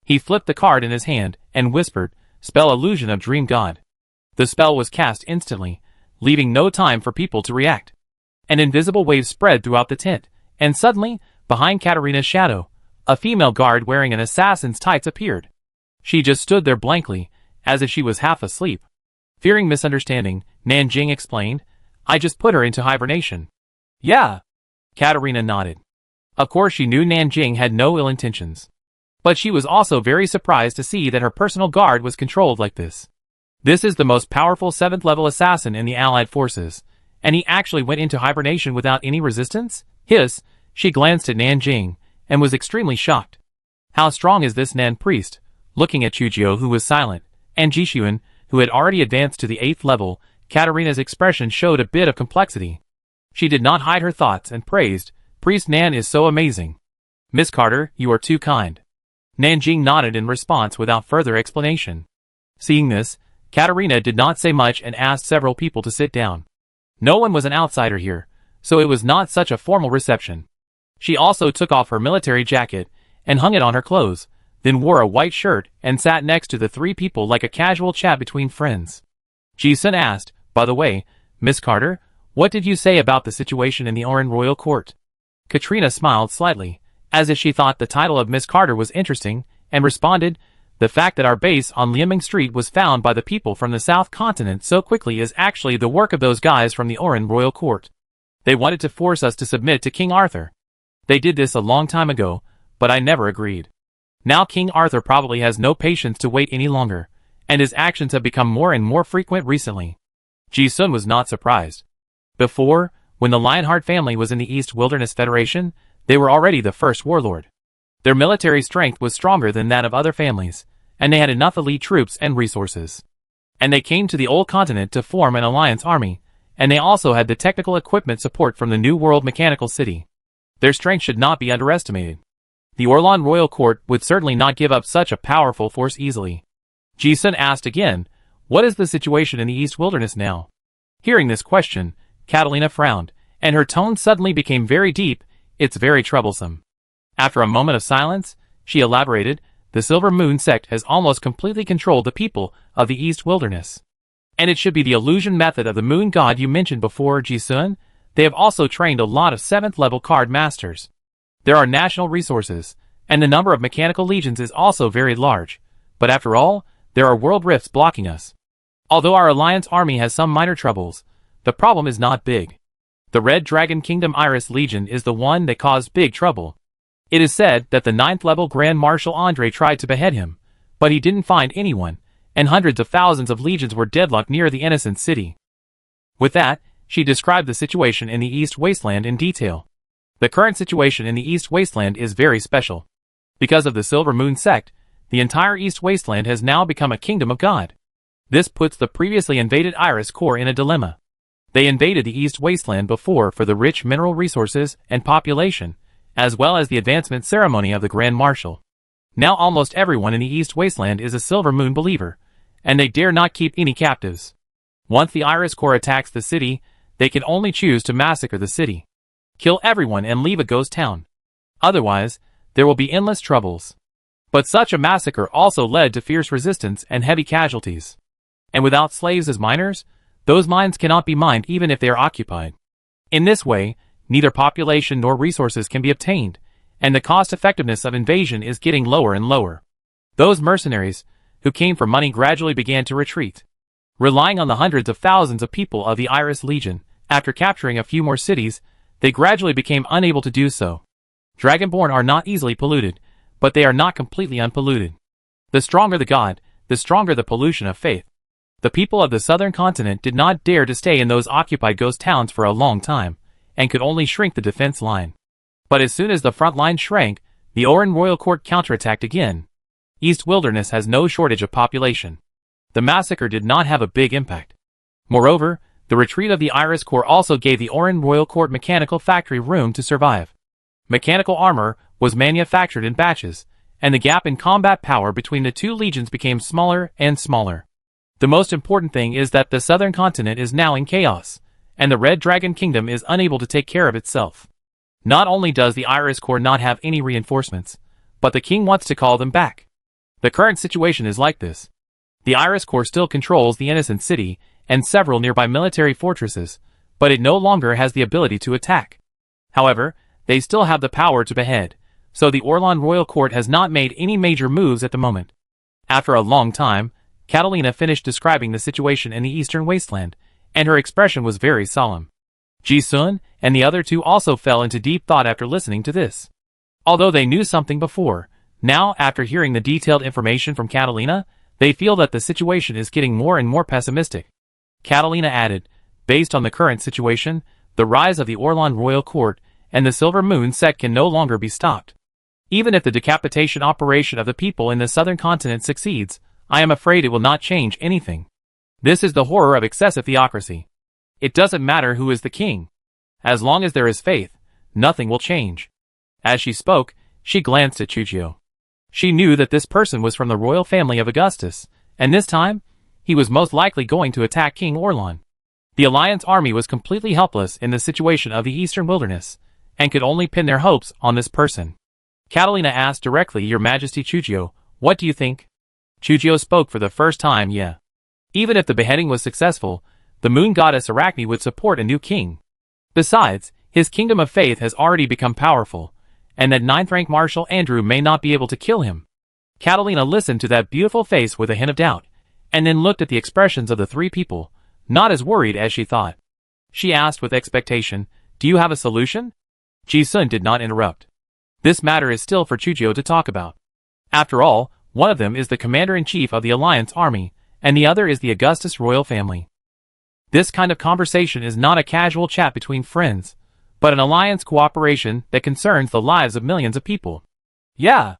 He flipped the card in his hand and whispered, spell illusion of dream god. The spell was cast instantly, leaving no time for people to react. An invisible wave spread throughout the tent, and suddenly, behind Katarina's shadow, a female guard wearing an assassin's tights appeared. She just stood there blankly, as if she was half asleep. Fearing misunderstanding, Nanjing explained, I just put her into hibernation. Yeah. Katarina nodded. Of course she knew Nanjing had no ill intentions. But she was also very surprised to see that her personal guard was controlled like this. This is the most powerful 7th-level assassin in the Allied forces, and he actually went into hibernation without any resistance? Hiss, she glanced at Nanjing, and was extremely shocked. How strong is this Nan priest? Looking at Chujio who was silent, and Jishuan, who had already advanced to the 8th level, Katarina's expression showed a bit of complexity. She did not hide her thoughts and praised, Priest Nan is so amazing. Miss Carter, you are too kind. Nanjing nodded in response without further explanation. Seeing this, Katarina did not say much and asked several people to sit down. No one was an outsider here, so it was not such a formal reception. She also took off her military jacket and hung it on her clothes, then wore a white shirt and sat next to the 3 people like a casual chat between friends. Ji-sun asked, by the way, Miss Carter, what did you say about the situation in the Oran Royal Court? Katrina smiled slightly, as if she thought the title of Miss Carter was interesting, and responded, the fact that our base on Lieming Street was found by the people from the South Continent so quickly is actually the work of those guys from the Oran Royal Court. They wanted to force us to submit to King Arthur. They did this a long time ago, but I never agreed. Now King Arthur probably has no patience to wait any longer, and his actions have become more and more frequent recently. Ji-sun was not surprised. Before, when the Lionheart family was in the East Wilderness Federation, they were already the first warlord. Their military strength was stronger than that of other families, and they had enough elite troops and resources. And they came to the Old Continent to form an alliance army, and they also had the technical equipment support from the New World Mechanical City. Their strength should not be underestimated. The Orlan Royal Court would certainly not give up such a powerful force easily. Ji-sun asked again, what is the situation in the East Wilderness now? Hearing this question, Catalina frowned, and her tone suddenly became very deep. It's very troublesome. After a moment of silence, she elaborated, the Silver Moon sect has almost completely controlled the people of the East Wilderness. And it should be the illusion method of the moon god you mentioned before, Ji-sun. They have also trained a lot of 7th-level card masters. There are national resources, and the number of mechanical legions is also very large. But after all, there are world rifts blocking us. Although our alliance army has some minor troubles, the problem is not big. The Red Dragon Kingdom Iris Legion is the one that caused big trouble. It is said that the 9th-level Grand Marshal Andre tried to behead him, but he didn't find anyone, and hundreds of thousands of legions were deadlocked near the innocent city. With that, she described the situation in the East Wasteland in detail. The current situation in the East Wasteland is very special. Because of the Silver Moon sect, the entire East Wasteland has now become a kingdom of God. This puts the previously invaded Iris Core in a dilemma. They invaded the East Wasteland before for the rich mineral resources and population, as well as the advancement ceremony of the Grand Marshal. Now almost everyone in the East Wasteland is a Silver Moon believer, and they dare not keep any captives. Once the Iris Corps attacks the city, they can only choose to massacre the city. Kill everyone and leave a ghost town. Otherwise, there will be endless troubles. But such a massacre also led to fierce resistance and heavy casualties. And without slaves as miners, those mines cannot be mined even if they are occupied. In this way, neither population nor resources can be obtained, and the cost-effectiveness of invasion is getting lower and lower. Those mercenaries, who came for money, gradually began to retreat. Relying on the hundreds of thousands of people of the Iris Legion, after capturing a few more cities, they gradually became unable to do so. Dragonborn are not easily polluted, but they are not completely unpolluted. The stronger the god, the stronger the pollution of faith. The people of the southern continent did not dare to stay in those occupied ghost towns for a long time, and could only shrink the defense line. But as soon as the front line shrank, the Oran Royal Court counterattacked again. East Wilderness has no shortage of population. The massacre did not have a big impact. Moreover, the retreat of the Iris Corps also gave the Oran Royal Court mechanical factory room to survive. Mechanical armor was manufactured in batches, and the gap in combat power between the two legions became smaller and smaller. The most important thing is that the southern continent is now in chaos, and the Red Dragon Kingdom is unable to take care of itself. Not only does the Iris Corps not have any reinforcements, but the king wants to call them back. The current situation is like this. The Iris Corps still controls the Innocent City and several nearby military fortresses, but it no longer has the ability to attack. However, they still have the power to behead, so the Orlan Royal Court has not made any major moves at the moment. After a long time, Catalina finished describing the situation in the Eastern Wasteland, and her expression was very solemn. Ji-sun and the other two also fell into deep thought after listening to this. Although they knew something before, now after hearing the detailed information from Catalina, they feel that the situation is getting more and more pessimistic. Catalina added, based on the current situation, the rise of the Orlan Royal Court and the Silver Moon sect can no longer be stopped. Even if the decapitation operation of the people in the southern continent succeeds, I am afraid it will not change anything. This is the horror of excessive theocracy. It doesn't matter who is the king. As long as there is faith, nothing will change. As she spoke, she glanced at Chujio. She knew that this person was from the royal family of Augustus, and this time, he was most likely going to attack King Orlan. The Alliance army was completely helpless in the situation of the Eastern Wilderness, and could only pin their hopes on this person. Catalina asked directly, Your Majesty Chujio, what do you think? Chujio spoke for the first time, yeah. Even if the beheading was successful, the moon goddess Arachne would support a new king. Besides, his kingdom of faith has already become powerful, and that 9th rank Marshal Andrew may not be able to kill him. Catalina listened to that beautiful face with a hint of doubt, and then looked at the expressions of the three people, not as worried as she thought. She asked with expectation, Do you have a solution? Ji-sun did not interrupt. This matter is still for Chujio to talk about. After all, one of them is the commander-in-chief of the Alliance army, and the other is the Augustus royal family. This kind of conversation is not a casual chat between friends, but an alliance cooperation that concerns the lives of millions of people. Yeah.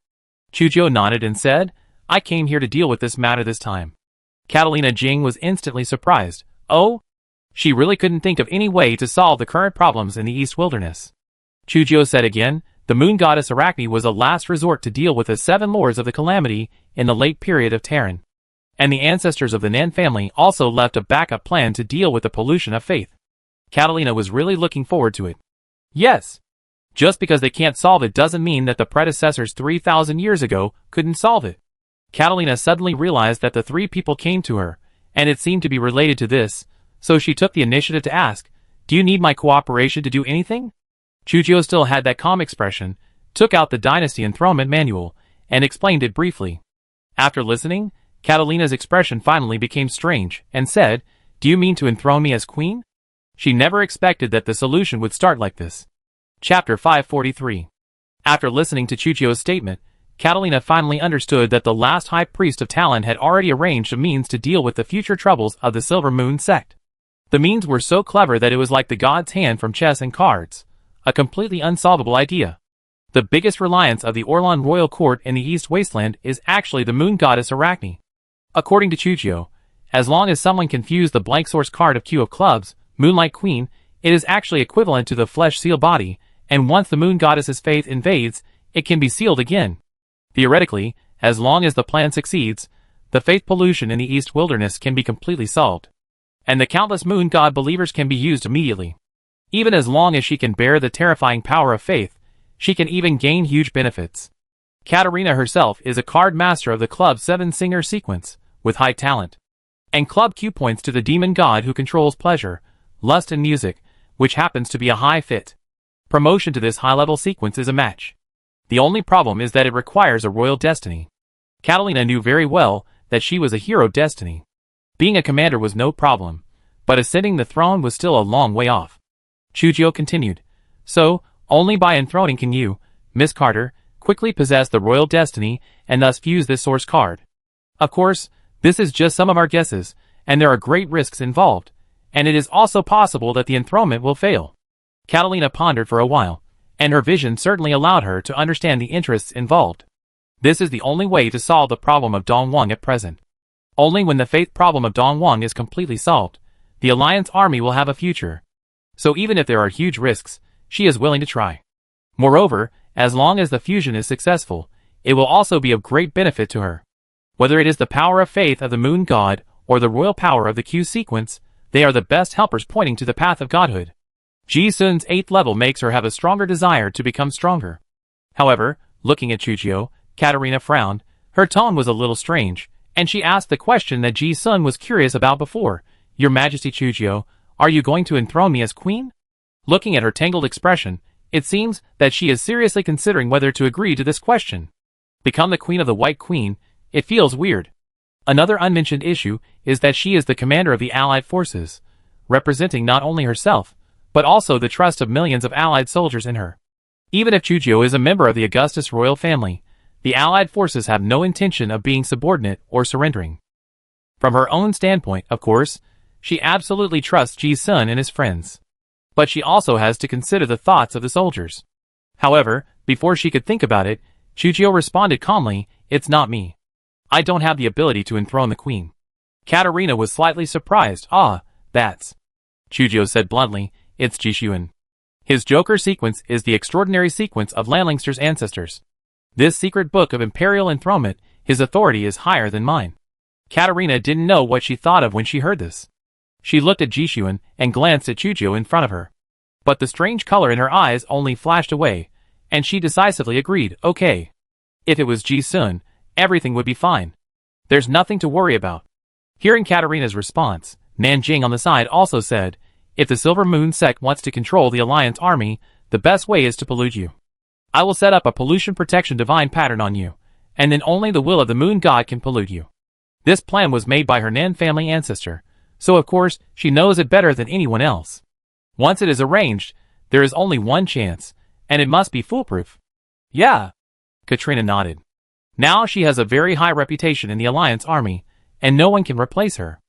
Chujio nodded and said, I came here to deal with this matter this time. Catalina Jing was instantly surprised. Oh? She really couldn't think of any way to solve the current problems in the East Wilderness. Chujio said again, the moon goddess Arachne was a last resort to deal with the 7 lords of the calamity in the late period of Terran. And the ancestors of the Nan family also left a backup plan to deal with the pollution of faith. Catalina was really looking forward to it. Yes. Just because they can't solve it doesn't mean that the predecessors 3,000 years ago couldn't solve it. Catalina suddenly realized that the 3 people came to her, and it seemed to be related to this, so she took the initiative to ask, Do you need my cooperation to do anything? Chujio still had that calm expression, took out the Dynasty Enthronement Manual, and explained it briefly. After listening, Catalina's expression finally became strange, and said, Do you mean to enthrone me as queen? She never expected that the solution would start like this. Chapter 543. After listening to Chujio's statement, Catalina finally understood that the last high priest of Talon had already arranged a means to deal with the future troubles of the Silver Moon sect. The means were so clever that it was like the god's hand from chess and cards, a completely unsolvable idea. The biggest reliance of the Orlan Royal Court in the East Wasteland is actually the moon goddess Arachne. According to Chujio, as long as someone can fuse the blank source card of Q of Clubs, Moonlight Queen, it is actually equivalent to the flesh seal body, and once the moon goddess's faith invades, it can be sealed again. Theoretically, as long as the plan succeeds, the faith pollution in the East Wilderness can be completely solved, and the countless moon god believers can be used immediately. Even as long as she can bear the terrifying power of faith, she can even gain huge benefits. Katarina herself is a card master of the Club 7 Singer sequence, with high talent. And Club Q points to the demon god who controls pleasure, lust and music, which happens to be a high fit. Promotion to this high-level sequence is a match. The only problem is that it requires a royal destiny. Catalina knew very well that she was a hero destiny. Being a commander was no problem, but ascending the throne was still a long way off. Chujio continued. So, only by enthroning can you, Miss Carter, quickly possess the royal destiny and thus fuse this source card. Of course, this is just some of our guesses, and there are great risks involved, and it is also possible that the enthronement will fail. Catalina pondered for a while, and her vision certainly allowed her to understand the interests involved. This is the only way to solve the problem of Dongwang at present. Only when the faith problem of Dongwang is completely solved, the Alliance army will have a future. So even if there are huge risks, she is willing to try. Moreover, as long as the fusion is successful, it will also be of great benefit to her. Whether it is the power of faith of the moon god, or the royal power of the Q sequence, they are the best helpers pointing to the path of godhood. Ji-sun's 8th level makes her have a stronger desire to become stronger. However, looking at Chujio, Katarina frowned. Her tone was a little strange, and she asked the question that Ji-sun was curious about before. Your Majesty Chujio, are you going to enthrone me as queen? Looking at her tangled expression, it seems that she is seriously considering whether to agree to this question. Become the queen of the White Queen, it feels weird. Another unmentioned issue is that she is the commander of the Allied forces, representing not only herself, but also the trust of millions of Allied soldiers in her. Even if Chujio is a member of the Augustus royal family, the Allied forces have no intention of being subordinate or surrendering. From her own standpoint, of course, she absolutely trusts Ji-sun and his friends. But she also has to consider the thoughts of the soldiers. However, before she could think about it, Chujio responded calmly, "It's not me. I don't have the ability to enthrone the queen." Katarina was slightly surprised. That's... Chujio said bluntly, "It's Jishuan. His Joker sequence is the extraordinary sequence of Lanlingster's ancestors. This secret book of imperial enthronement, his authority is higher than mine." Katarina didn't know what she thought of when she heard this. She looked at Jishuan and glanced at Chujio in front of her. But the strange color in her eyes only flashed away, and she decisively agreed, "Okay. If it was Ji-sun, everything would be fine. There's nothing to worry about." Hearing Katarina's response, Nanjing on the side also said, "If the Silver Moon sect wants to control the Alliance army, the best way is to pollute you. I will set up a pollution protection divine pattern on you, and then only the will of the moon god can pollute you." This plan was made by her Nan family ancestor, so of course she knows it better than anyone else. Once it is arranged, there is only one chance, and it must be foolproof. "Yeah." Katrina nodded. Now she has a very high reputation in the Alliance army, and no one can replace her.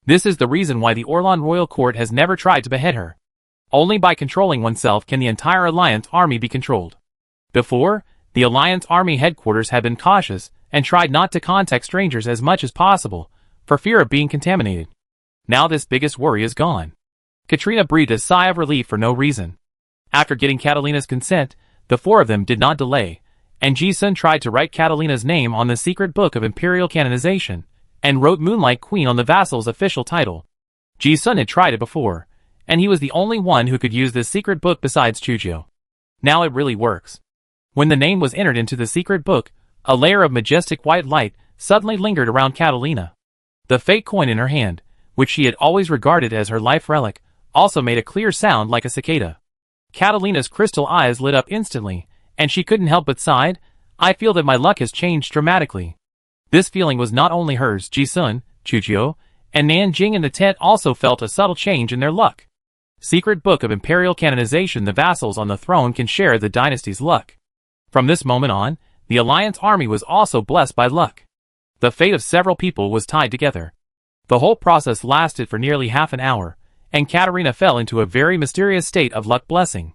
This is the reason why the Orlan royal court has never tried to behead her. Only by controlling oneself can the entire Alliance army be controlled. Before, the Alliance army headquarters had been cautious and tried not to contact strangers as much as possible, for fear of being contaminated. Now this biggest worry is gone. Katrina breathed a sigh of relief for no reason. After getting Catalina's consent, the four of them did not delay, and Ji-sun tried to write Catalina's name on the secret book of imperial canonization, and wrote Moonlight Queen on the vassal's official title. Ji-sun had tried it before, and he was the only one who could use this secret book besides Chujio. Now it really works. When the name was entered into the secret book, a layer of majestic white light suddenly lingered around Catalina. The fake coin in her hand, which she had always regarded as her life relic, also made a clear sound like a cicada. Catalina's crystal eyes lit up instantly, and she couldn't help but sigh. "I feel that my luck has changed dramatically." This feeling was not only hers. Ji-sun, Chujio, and Nanjing in the tent also felt a subtle change in their luck. Secret Book of Imperial Canonization. The vassals on the throne can share the dynasty's luck. From this moment on, the Alliance army was also blessed by luck. The fate of several people was tied together. The whole process lasted for nearly half an hour, and Katarina fell into a very mysterious state of luck blessing.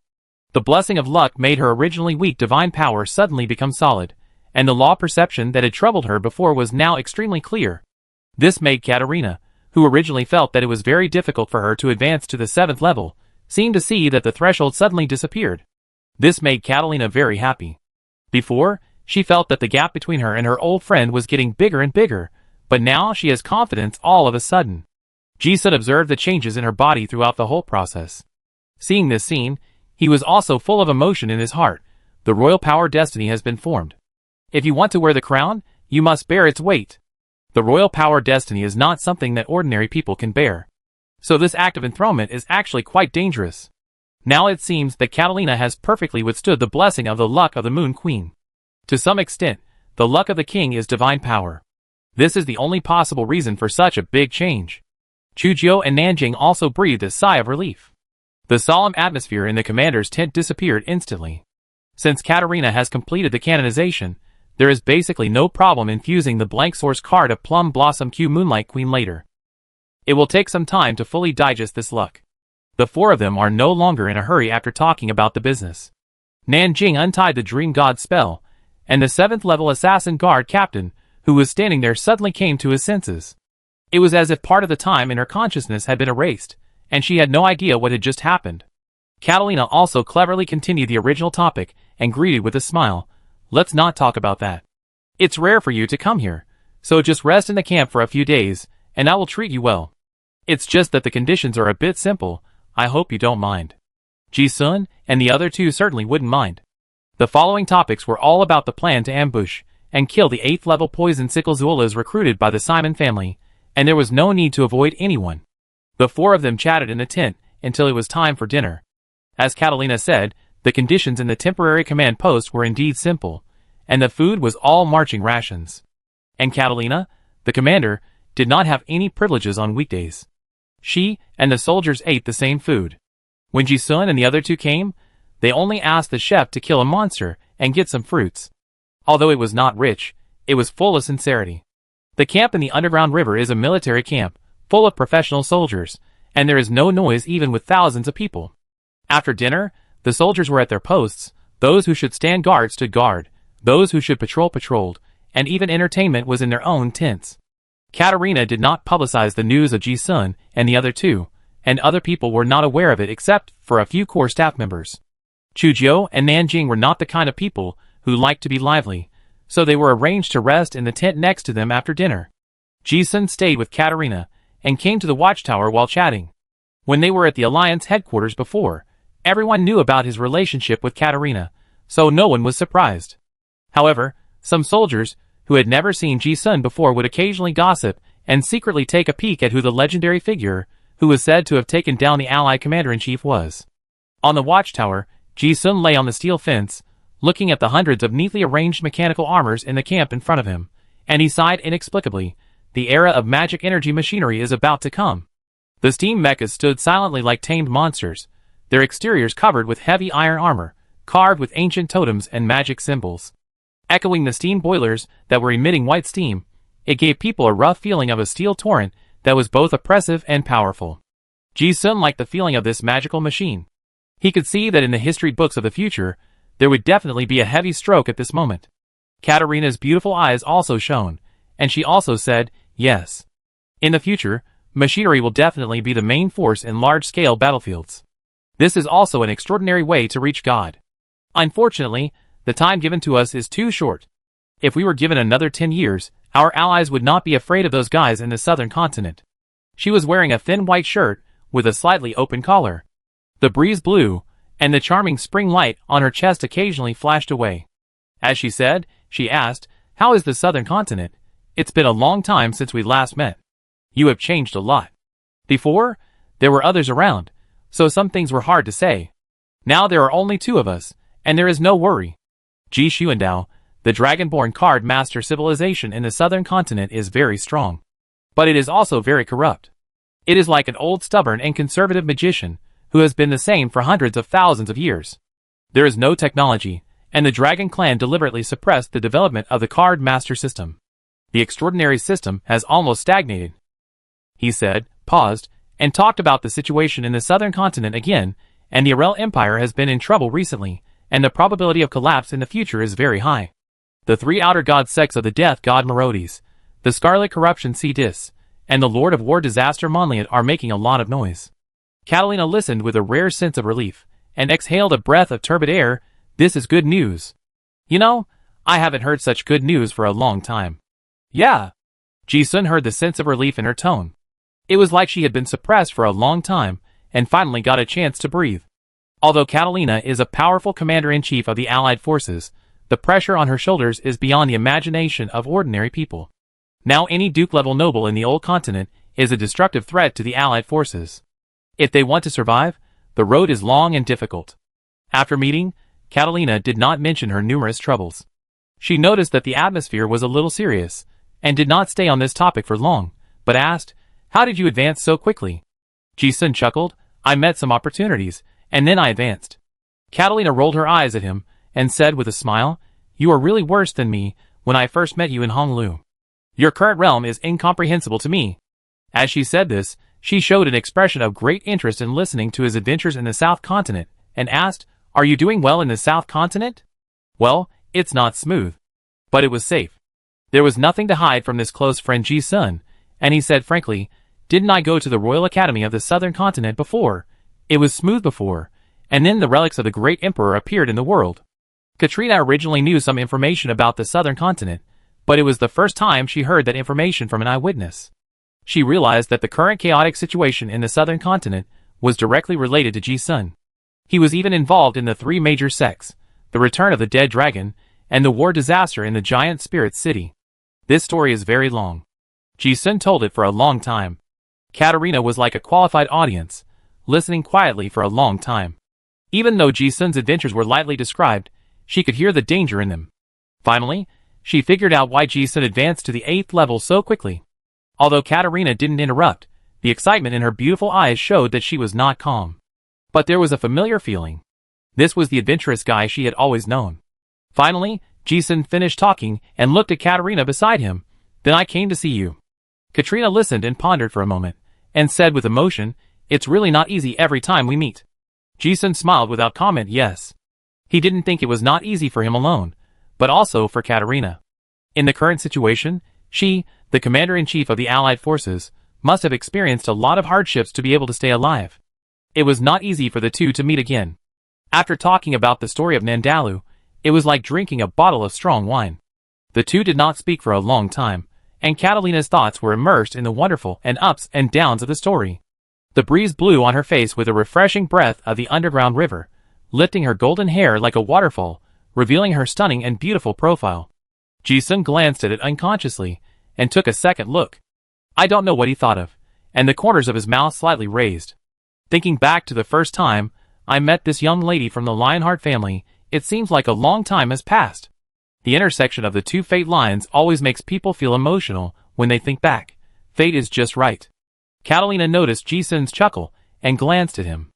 The blessing of luck made her originally weak divine power suddenly become solid, and the law perception that had troubled her before was now extremely clear. This made Katarina, who originally felt that it was very difficult for her to advance to the 7th level, seem to see that the threshold suddenly disappeared. This made Catalina very happy. Before, she felt that the gap between her and her old friend was getting bigger and bigger, but now she has confidence all of a sudden. Ji-sun observed the changes in her body throughout the whole process. Seeing this scene, he was also full of emotion in his heart. The royal power destiny has been formed. If you want to wear the crown, you must bear its weight. The royal power destiny is not something that ordinary people can bear. So this act of enthronement is actually quite dangerous. Now it seems that Catalina has perfectly withstood the blessing of the luck of the Moon Queen. To some extent, the luck of the king is divine power. This is the only possible reason for such a big change. Chujiu and Nanjing also breathed a sigh of relief. The solemn atmosphere in the commander's tent disappeared instantly. Since Katarina has completed the canonization, there is basically no problem infusing the blank source card of Plum Blossom Q Moonlight Queen later. It will take some time to fully digest this luck. The four of them are no longer in a hurry after talking about the business. Nanjing untied the Dream God spell, and the 7th level assassin guard captain, who was standing there, suddenly came to his senses. It was as if part of the time in her consciousness had been erased, and she had no idea what had just happened. Catalina also cleverly continued the original topic and greeted with a smile. Let's not talk about that. It's rare for you to come here, so just rest in the camp for a few days, and I will treat you well. It's just that the conditions are a bit simple. I hope you don't mind. Ji-sun and the other two certainly wouldn't mind. The following topics were all about the plan to ambush and kill the 8th level poison sickle Zuolas recruited by the Simon family, and there was no need to avoid anyone. The four of them chatted in the tent until it was time for dinner. As Catalina said, the conditions in the temporary command post were indeed simple, and the food was all marching rations. And Catalina, the commander, did not have any privileges on weekdays. She and the soldiers ate the same food. When Ji-sun and the other two came, they only asked the chef to kill a monster and get some fruits. Although it was not rich, it was full of sincerity. The camp in the underground river is a military camp, full of professional soldiers, and there is no noise even with thousands of people. After dinner, the soldiers were at their posts. Those who should stand guard stood guard, those who should patrol patrolled, and even entertainment was in their own tents. Katarina did not publicize the news of Ji-sun and the other two, and other people were not aware of it except for a few core staff members. Chujiu and Nanjing were not the kind of people who liked to be lively, so they were arranged to rest in the tent next to them after dinner. Ji-sun stayed with Katarina and came to the watchtower while chatting. When they were at the Alliance headquarters before, everyone knew about his relationship with Katarina, so no one was surprised. However, some soldiers who had never seen Ji-sun before would occasionally gossip and secretly take a peek at who the legendary figure who was said to have taken down the Allied commander-in-chief was. On the watchtower, Ji-sun lay on the steel fence, looking at the hundreds of neatly arranged mechanical armors in the camp in front of him, and he sighed inexplicably. The era of magic energy machinery is about to come. The steam mechas stood silently like tamed monsters, their exteriors covered with heavy iron armor, carved with ancient totems and magic symbols. Echoing the steam boilers that were emitting white steam, it gave people a rough feeling of a steel torrent that was both oppressive and powerful. Ji-sun liked the feeling of this magical machine. He could see that in the history books of the future, there would definitely be a heavy stroke at this moment. Katarina's beautiful eyes also shone, and she also said, yes. In the future, machinery will definitely be the main force in large-scale battlefields. This is also an extraordinary way to reach God. Unfortunately, the time given to us is too short. If we were given another 10 years, our allies would not be afraid of those guys in the southern continent. She was wearing a thin white shirt with a slightly open collar. The breeze blew, and the charming spring light on her chest occasionally flashed away. As she said, she asked, "How is the southern continent? It's been a long time since we last met. You have changed a lot. Before, there were others around, so some things were hard to say. Now there are only two of us, and there is no worry." Ji Xuandao, the dragonborn card master civilization in the southern continent, is very strong. But it is also very corrupt. It is like an old stubborn and conservative magician who has been the same for hundreds of thousands of years. There is no technology, and the dragon clan deliberately suppressed the development of the card master system. The extraordinary system has almost stagnated. He said, paused, and talked about the situation in the southern continent again, and the Arel Empire has been in trouble recently, and the probability of collapse in the future is very high. The three outer god sects of the death god Merodes, the scarlet corruption Cdis, and the lord of war disaster Monliot are making a lot of noise. Catalina listened with a rare sense of relief, and exhaled a breath of turbid air. This is good news. You know, I haven't heard such good news for a long time. Yeah. Ji-sun heard the sense of relief in her tone. It was like she had been suppressed for a long time, and finally got a chance to breathe. Although Catalina is a powerful commander-in-chief of the Allied forces, the pressure on her shoulders is beyond the imagination of ordinary people. Now any Duke-level noble in the old continent is a destructive threat to the Allied forces. If they want to survive, the road is long and difficult. After meeting, Catalina did not mention her numerous troubles. She noticed that the atmosphere was a little serious, and did not stay on this topic for long, but asked, "How did you advance so quickly?" Ji-sun chuckled, "I met some opportunities, and then I advanced." Catalina rolled her eyes at him, and said with a smile, "You are really worse than me when I first met you in Honglu. Your current realm is incomprehensible to me." As she said this, she showed an expression of great interest in listening to his adventures in the South Continent, and asked, "Are you doing well in the South Continent?" "Well, it's not smooth. But it was safe." There was nothing to hide from this close friend Ji-sun, and he said frankly, "Didn't I go to the Royal Academy of the Southern Continent before? It was smooth before, and then the relics of the great emperor appeared in the world." Katrina originally knew some information about the Southern Continent, but it was the first time she heard that information from an eyewitness. She realized that the current chaotic situation in the Southern Continent was directly related to Ji-sun. He was even involved in the three major sects, the return of the dead dragon, and the war disaster in the giant spirit city. This story is very long. Ji-sun told it for a long time. Katarina was like a qualified audience, listening quietly for a long time. Even though Ji-sun's adventures were lightly described, she could hear the danger in them. Finally, she figured out why Ji-sun advanced to the 8th level so quickly. Although Katarina didn't interrupt, the excitement in her beautiful eyes showed that she was not calm. But there was a familiar feeling. This was the adventurous guy she had always known. Finally, Ji-sun finished talking and looked at Katarina beside him. "Then I came to see you." Katrina listened and pondered for a moment, and said with emotion, "It's really not easy every time we meet." Ji-sun smiled without comment. Yes. He didn't think it was not easy for him alone, but also for Katarina. In the current situation, she, the commander-in-chief of the Allied forces, must have experienced a lot of hardships to be able to stay alive. It was not easy for the two to meet again. After talking about the story of Nandalu, it was like drinking a bottle of strong wine. The two did not speak for a long time, and Catalina's thoughts were immersed in the wonderful and ups and downs of the story. The breeze blew on her face with a refreshing breath of the underground river, lifting her golden hair like a waterfall, revealing her stunning and beautiful profile. Ji-sun glanced at it unconsciously, and took a second look. I don't know what he thought of, and the corners of his mouth slightly raised. Thinking back to the first time I met this young lady from the Lionheart family, it seems like a long time has passed. The intersection of the two fate lines always makes people feel emotional when they think back. Fate is just right. Catalina noticed Ji-sun's chuckle and glanced at him.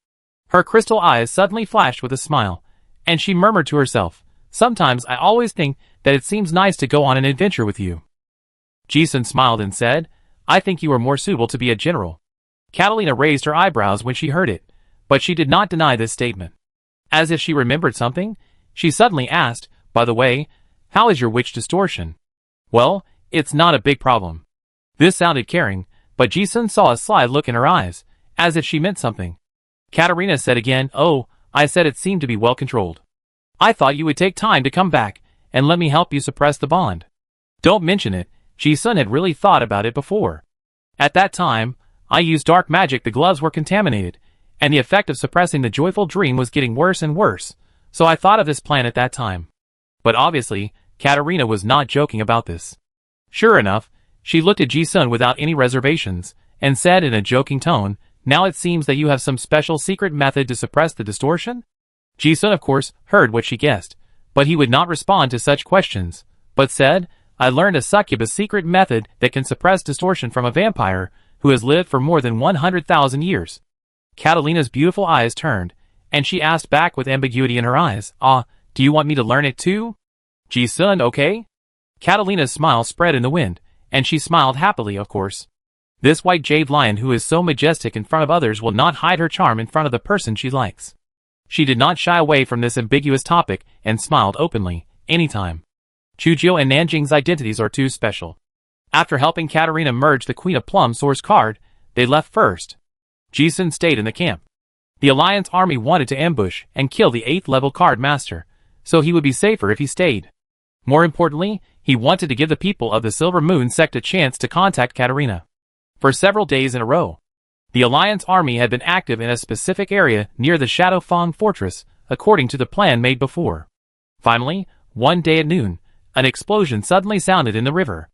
Her crystal eyes suddenly flashed with a smile, and she murmured to herself, "Sometimes I always think that it seems nice to go on an adventure with you." Ji-sun smiled and said, "I think you are more suitable to be a general." Catalina raised her eyebrows when she heard it, but she did not deny this statement. As if she remembered something, she suddenly asked, "By the way, how is your witch distortion?" "Well, it's not a big problem." This sounded caring, but Ji-sun saw a sly look in her eyes, as if she meant something. Katarina said again, "Oh, I said it seemed to be well controlled. I thought you would take time to come back, and let me help you suppress the bond." Don't mention it, Ji-sun had really thought about it before. At that time, I used dark magic. The gloves were contaminated, and the effect of suppressing the joyful dream was getting worse and worse, so I thought of this plan at that time. But obviously, Katarina was not joking about this. Sure enough, she looked at Ji-sun without any reservations, and said in a joking tone, "Now it seems that you have some special secret method to suppress the distortion?" Ji-sun of course heard what she guessed, but he would not respond to such questions, but said, "I learned a succubus secret method that can suppress distortion from a vampire who has lived for more than 100,000 years. Catalina's beautiful eyes turned, and she asked back with ambiguity in her eyes, "Do you want me to learn it too?" Ji-sun, okay? Catalina's smile spread in the wind, and she smiled happily, of course. This white jade lion who is so majestic in front of others will not hide her charm in front of the person she likes. She did not shy away from this ambiguous topic and smiled openly, anytime. Chujio and Nanjing's identities are too special. After helping Katarina merge the Queen of Plum Source card, they left first. Ji-sun stayed in the camp. The Alliance army wanted to ambush and kill the 8th level card master, so he would be safer if he stayed. More importantly, he wanted to give the people of the Silver Moon sect a chance to contact Katarina. For several days in a row, the Alliance army had been active in a specific area near the Shadowfang fortress, according to the plan made before. Finally, one day at noon, an explosion suddenly sounded in the river.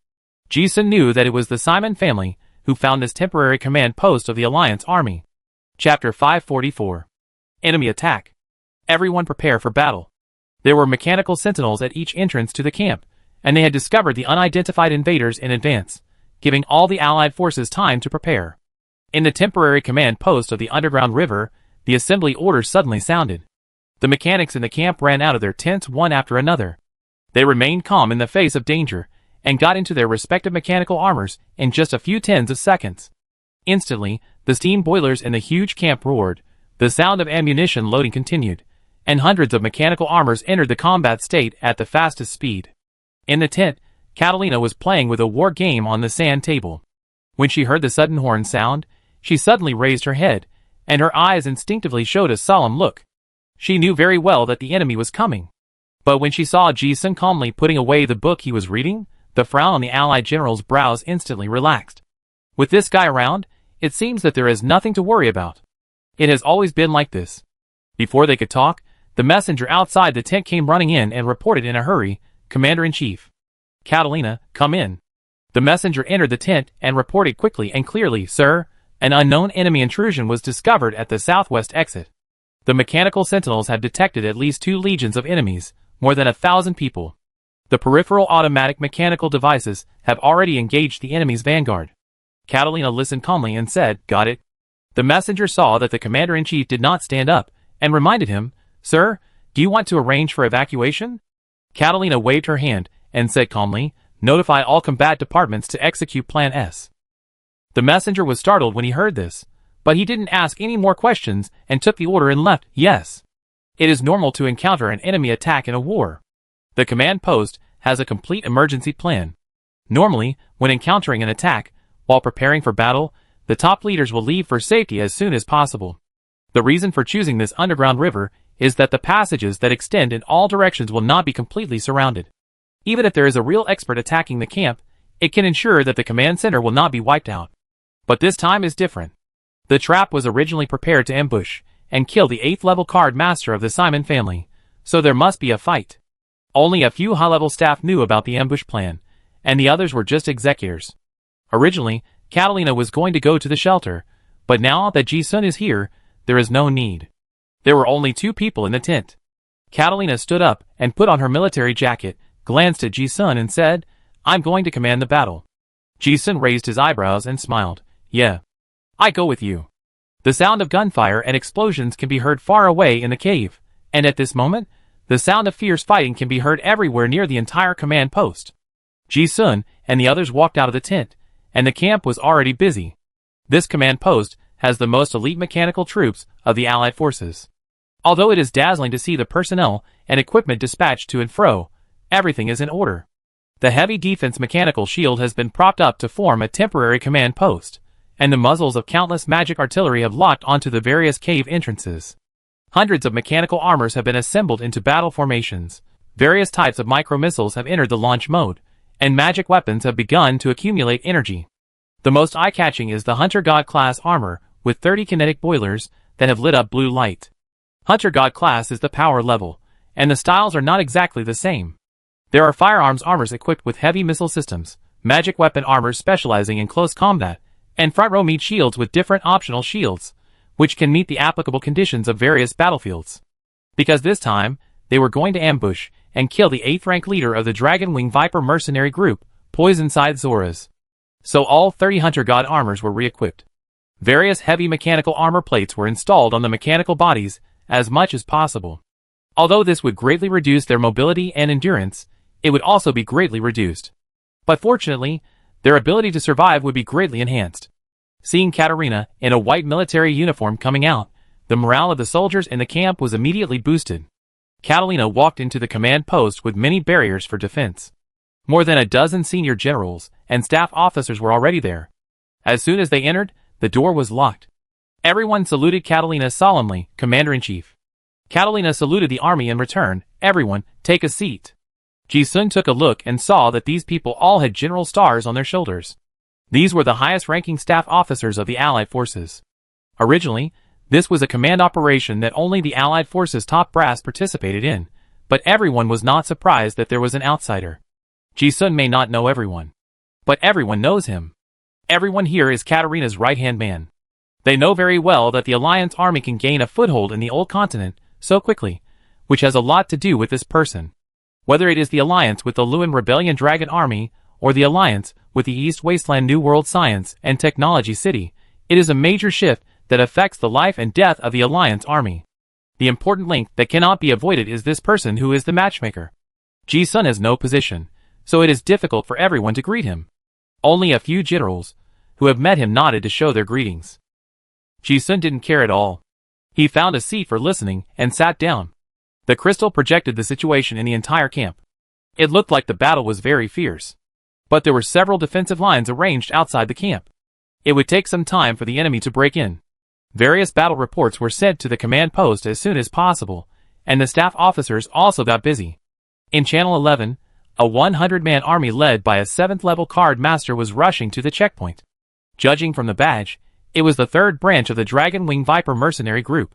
Ji-sun knew that it was the Simon family who found this temporary command post of the Alliance army. Chapter 544. Enemy Attack. Everyone prepare for battle. There were mechanical sentinels at each entrance to the camp, and they had discovered the unidentified invaders in advance, giving all the Allied forces time to prepare. In the temporary command post of the underground river, the assembly orders suddenly sounded. The mechanics in the camp ran out of their tents one after another. They remained calm in the face of danger, and got into their respective mechanical armors in just a few tens of seconds. Instantly, the steam boilers in the huge camp roared, the sound of ammunition loading continued, and hundreds of mechanical armors entered the combat state at the fastest speed. In the tent, Catalina was playing with a war game on the sand table. When she heard the sudden horn sound, she suddenly raised her head, and her eyes instinctively showed a solemn look. She knew very well that the enemy was coming. But when she saw Ji-sun calmly putting away the book he was reading, the frown on the Allied general's brows instantly relaxed. With this guy around, it seems that there is nothing to worry about. It has always been like this. Before they could talk, the messenger outside the tent came running in and reported in a hurry, Commander-in-Chief. Catalina, come in. The messenger entered the tent and reported quickly and clearly, Sir, an unknown enemy intrusion was discovered at the southwest exit. The mechanical sentinels have detected at least 2 legions of enemies, more than 1,000 people. The peripheral automatic mechanical devices have already engaged the enemy's vanguard. Catalina listened calmly and said, Got it. The messenger saw that the commander-in-chief did not stand up, and reminded him, Sir, do you want to arrange for evacuation? Catalina waved her hand, and said calmly, Notify all combat departments to execute Plan S. The messenger was startled when he heard this, but he didn't ask any more questions and took the order and left. Yes. It is normal to encounter an enemy attack in a war. The command post has a complete emergency plan. Normally, when encountering an attack, while preparing for battle, the top leaders will leave for safety as soon as possible. The reason for choosing this underground river is that the passages that extend in all directions will not be completely surrounded. Even if there is a real expert attacking the camp, it can ensure that the command center will not be wiped out. But this time is different. The trap was originally prepared to ambush and kill the 8th level card master of the Simon family, so there must be a fight. Only a few high-level staff knew about the ambush plan, and the others were just executors. Originally, Catalina was going to go to the shelter, but now that Ji-sun is here, there is no need. There were only 2 people in the tent. Catalina stood up and put on her military jacket, glanced at Ji-sun and said, I'm going to command the battle. Ji-sun raised his eyebrows and smiled. Yeah. I go with you. The sound of gunfire and explosions can be heard far away in the cave, and at this moment, the sound of fierce fighting can be heard everywhere near the entire command post. Ji-sun and the others walked out of the tent, and the camp was already busy. This command post has the most elite mechanical troops of the Allied forces. Although it is dazzling to see the personnel and equipment dispatched to and fro, everything is in order. The heavy defense mechanical shield has been propped up to form a temporary command post, and the muzzles of countless magic artillery have locked onto the various cave entrances. Hundreds of mechanical armors have been assembled into battle formations. Various types of micro-missiles have entered the launch mode, and magic weapons have begun to accumulate energy. The most eye-catching is the Hunter God class armor, with 30 kinetic boilers that have lit up blue light. Hunter God class is the power level, and the styles are not exactly the same. There are firearms armors equipped with heavy missile systems, magic weapon armors specializing in close combat, and front row meat shields with different optional shields, which can meet the applicable conditions of various battlefields. Because this time, they were going to ambush and kill the 8th rank leader of the Dragonwing Viper mercenary group, Poison-Side Zoras. So all 30 Hunter God armors were re-equipped. Various heavy mechanical armor plates were installed on the mechanical bodies as much as possible. Although this would greatly reduce their mobility and endurance, it would also be greatly reduced. But fortunately, their ability to survive would be greatly enhanced. Seeing Katarina in a white military uniform coming out, the morale of the soldiers in the camp was immediately boosted. Catalina walked into the command post with many barriers for defense. More than a dozen senior generals and staff officers were already there. As soon as they entered, the door was locked. Everyone saluted Catalina solemnly, Commander-in-Chief. Catalina saluted the army in return. Everyone, take a seat. Ji-sun took a look and saw that these people all had general stars on their shoulders. These were the highest-ranking staff officers of the Allied forces. Originally, this was a command operation that only the Allied forces' top brass participated in, but everyone was not surprised that there was an outsider. Ji-sun may not know everyone, but everyone knows him. Everyone here is Katarina's right-hand man. They know very well that the Alliance army can gain a foothold in the old continent so quickly, which has a lot to do with this person. Whether it is the alliance with the Luan Rebellion Dragon Army, or the alliance with the East Wasteland New World Science and Technology City, it is a major shift that affects the life and death of the Alliance army. The important link that cannot be avoided is this person who is the matchmaker. Ji-sun has no position, so it is difficult for everyone to greet him. Only a few generals, who have met him, nodded to show their greetings. Ji-sun didn't care at all. He found a seat for listening and sat down. The crystal projected the situation in the entire camp. It looked like the battle was very fierce. But there were several defensive lines arranged outside the camp. It would take some time for the enemy to break in. Various battle reports were sent to the command post as soon as possible, and the staff officers also got busy. In Channel 11, a 100-man army led by a 7th-level card master was rushing to the checkpoint. Judging from the badge, it was the 3rd branch of the Dragon Wing Viper mercenary group.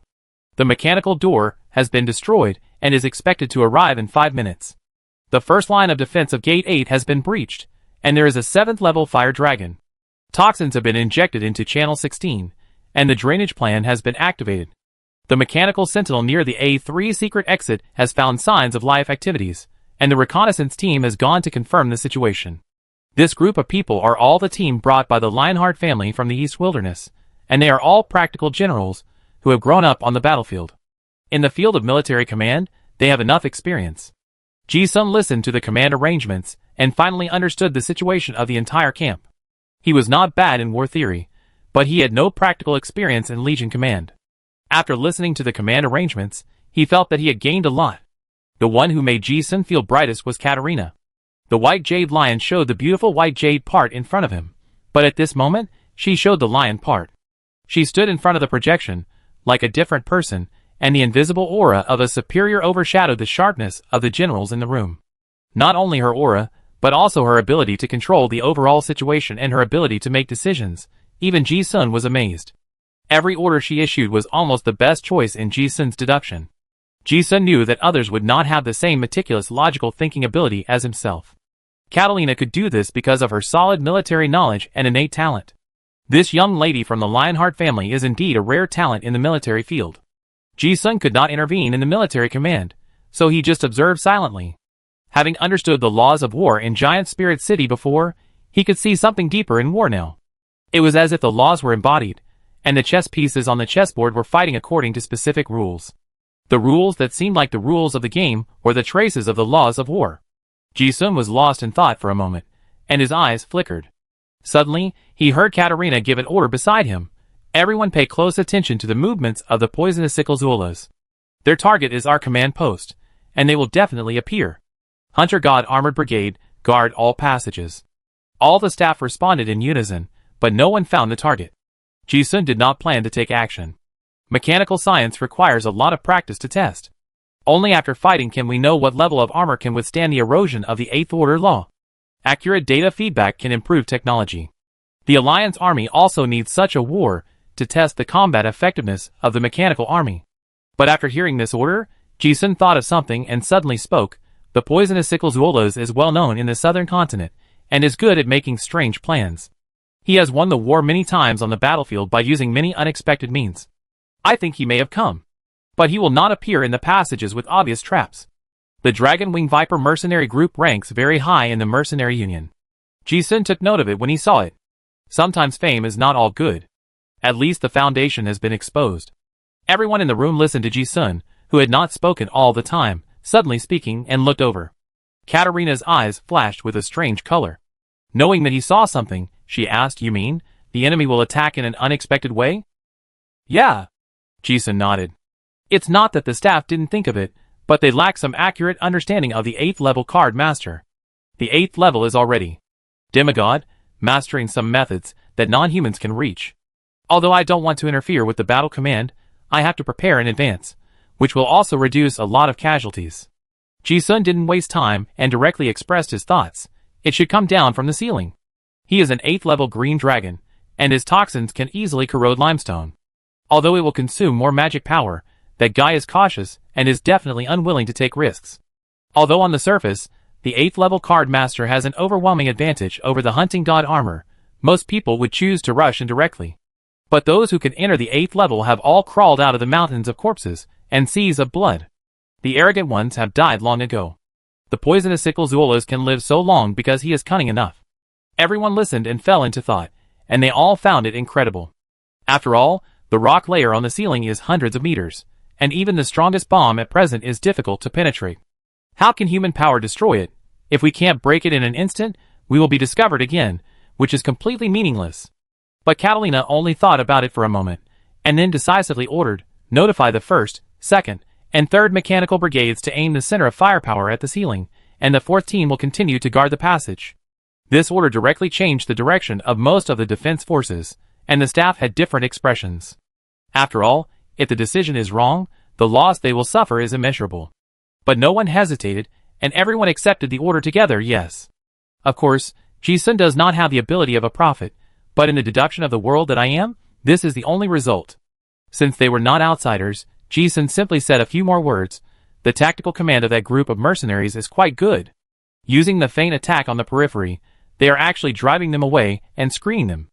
The mechanical door has been destroyed and is expected to arrive in 5 minutes. The first line of defense of Gate 8 has been breached, and there is a 7th-level fire dragon. Toxins have been injected into Channel 16, and the drainage plan has been activated. The mechanical sentinel near the A3 secret exit has found signs of life activities, and the reconnaissance team has gone to confirm the situation. This group of people are all the team brought by the Lionheart family from the East Wilderness, and they are all practical generals who have grown up on the battlefield. In the field of military command, they have enough experience. Ji-sun listened to the command arrangements and finally understood the situation of the entire camp. He was not bad in war theory, but he had no practical experience in Legion command. After listening to the command arrangements, he felt that he had gained a lot. The one who made Ji-sun feel brightest was Katarina. The white jade lion showed the beautiful white jade part in front of him, but at this moment, she showed the lion part. She stood in front of the projection, like a different person, and the invisible aura of a superior overshadowed the sharpness of the generals in the room. Not only her aura, but also her ability to control the overall situation and her ability to make decisions. Even Ji-sun was amazed. Every order she issued was almost the best choice in Ji-sun's deduction. Ji-sun knew that others would not have the same meticulous logical thinking ability as himself. Catalina could do this because of her solid military knowledge and innate talent. This young lady from the Lionheart family is indeed a rare talent in the military field. Ji-sun could not intervene in the military command, so he just observed silently. Having understood the laws of war in Giant Spirit City before, he could see something deeper in war now. It was as if the laws were embodied, and the chess pieces on the chessboard were fighting according to specific rules. The rules that seemed like the rules of the game or the traces of the laws of war. Ji-sun was lost in thought for a moment, and his eyes flickered. Suddenly, he heard Katarina give an order beside him. Everyone pay close attention to the movements of the poisonous sickle Zuolas. Their target is our command post, and they will definitely appear. Hunter God Armored Brigade, guard all passages. All the staff responded in unison, but no one found the target. Ji-sun did not plan to take action. Mechanical science requires a lot of practice to test. Only after fighting can we know what level of armor can withstand the erosion of the 8th Order law. Accurate data feedback can improve technology. The Alliance army also needs such a war to test the combat effectiveness of the mechanical army. But after hearing this order, Ji-sun thought of something and suddenly spoke. The poisonous sickle Zuolas is well known in the southern continent, and is good at making strange plans. He has won the war many times on the battlefield by using many unexpected means. I think he may have come. But he will not appear in the passages with obvious traps. The Dragon Wing Viper mercenary group ranks very high in the mercenary union. Ji-sun took note of it when he saw it. Sometimes fame is not all good. At least the foundation has been exposed. Everyone in the room listened to Ji-sun, who had not spoken all the time, suddenly speaking, and looked over. Katarina's eyes flashed with a strange color. Knowing that he saw something, she asked, "You mean, the enemy will attack in an unexpected way?" "Yeah." Ji-sun nodded. It's not that the staff didn't think of it, but they lack some accurate understanding of the 8th level card master. The 8th level is already demigod, mastering some methods that non-humans can reach. Although I don't want to interfere with the battle command, I have to prepare in advance, which will also reduce a lot of casualties. Ji-sun didn't waste time and directly expressed his thoughts. It should come down from the ceiling. He is an 8th level green dragon, and his toxins can easily corrode limestone. Although it will consume more magic power, that guy is cautious and is definitely unwilling to take risks. Although on the surface, the 8th level card master has an overwhelming advantage over the hunting god armor, most people would choose to rush in directly. But those who can enter the 8th level have all crawled out of the mountains of corpses and seas of blood. The arrogant ones have died long ago. The poisonous sickle Zuolas can live so long because he is cunning enough. Everyone listened and fell into thought, and they all found it incredible. After all, the rock layer on the ceiling is hundreds of meters, and even the strongest bomb at present is difficult to penetrate. How can human power destroy it? If we can't break it in an instant, we will be discovered again, which is completely meaningless. But Catalina only thought about it for a moment, and then decisively ordered, notify the 1st, 2nd, and 3rd mechanical brigades to aim the center of firepower at the ceiling, and the 4th team will continue to guard the passage. This order directly changed the direction of most of the defense forces, and the staff had different expressions. After all, if the decision is wrong, the loss they will suffer is immeasurable. But no one hesitated, and everyone accepted the order together, yes. Of course, Ji-sun does not have the ability of a prophet, but in the deduction of the world that I am, this is the only result. Since they were not outsiders, Ji-sun simply said a few more words. The tactical command of that group of mercenaries is quite good. Using the feint attack on the periphery, they are actually driving them away and screening them.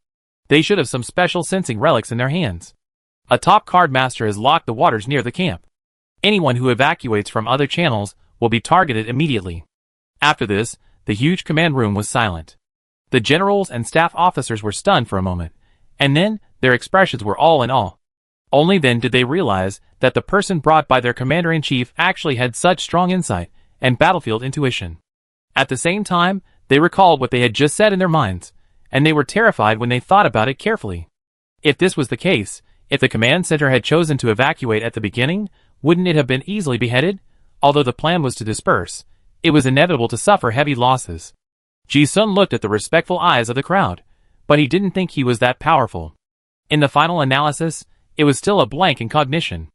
They should have some special sensing relics in their hands. A top card master has locked the waters near the camp. Anyone who evacuates from other channels will be targeted immediately. After this, the huge command room was silent. The generals and staff officers were stunned for a moment, and then their expressions were all in awe. Only then did they realize that the person brought by their commander-in-chief actually had such strong insight and battlefield intuition. At the same time, they recalled what they had just said in their minds, and they were terrified when they thought about it carefully. If this was the case, if the command center had chosen to evacuate at the beginning, wouldn't it have been easily beheaded? Although the plan was to disperse, it was inevitable to suffer heavy losses. Ji-sun looked at the respectful eyes of the crowd, but he didn't think he was that powerful. In the final analysis, it was still a blank in cognition.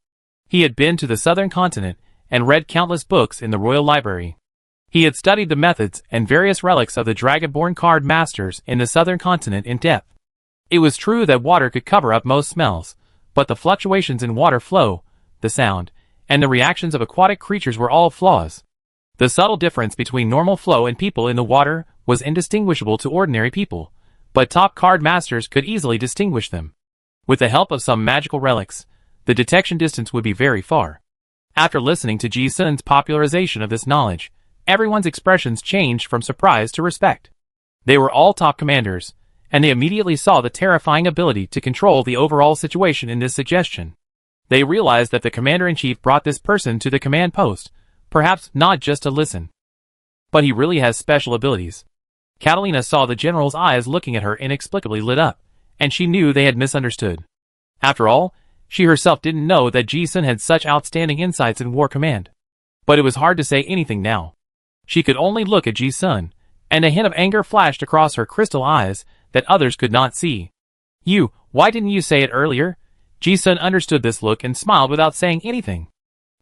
He had been to the southern continent and read countless books in the royal library. He had studied the methods and various relics of the dragonborn card masters in the southern continent in depth. It was true that water could cover up most smells, but the fluctuations in water flow, the sound, and the reactions of aquatic creatures were all flaws. The subtle difference between normal flow and people in the water was indistinguishable to ordinary people, but top card masters could easily distinguish them. With the help of some magical relics, the detection distance would be very far. After listening to Ji-sun's popularization of this knowledge, everyone's expressions changed from surprise to respect. They were all top commanders, and they immediately saw the terrifying ability to control the overall situation in this suggestion. They realized that the commander-in-chief brought this person to the command post, perhaps not just to listen. But he really has special abilities. Catalina saw the general's eyes looking at her inexplicably lit up, and she knew they had misunderstood. After all, she herself didn't know that Ji-sun had such outstanding insights in war command. But it was hard to say anything now. She could only look at Ji-sun, and a hint of anger flashed across her crystal eyes that others could not see. Why didn't you say it earlier? Ji-sun understood this look and smiled without saying anything.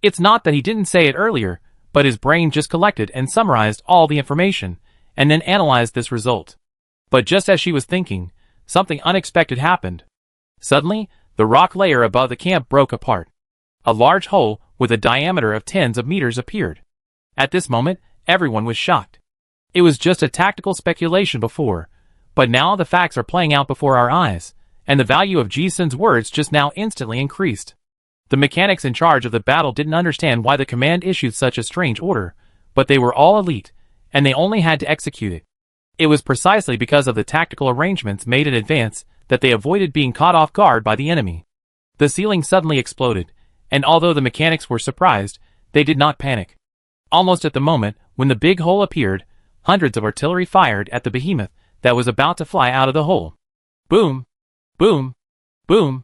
It's not that he didn't say it earlier, but his brain just collected and summarized all the information, and then analyzed this result. But just as she was thinking, something unexpected happened. Suddenly, the rock layer above the camp broke apart. A large hole with a diameter of tens of meters appeared. At this moment, everyone was shocked. It was just a tactical speculation before, but now the facts are playing out before our eyes, and the value of Ji-sun's words just now instantly increased. The mechanics in charge of the battle didn't understand why the command issued such a strange order, but they were all elite, and they only had to execute it. It was precisely because of the tactical arrangements made in advance that they avoided being caught off guard by the enemy. The ceiling suddenly exploded, and although the mechanics were surprised, they did not panic. Almost at the moment when the big hole appeared, hundreds of artillery fired at the behemoth that was about to fly out of the hole. Boom! Boom! Boom!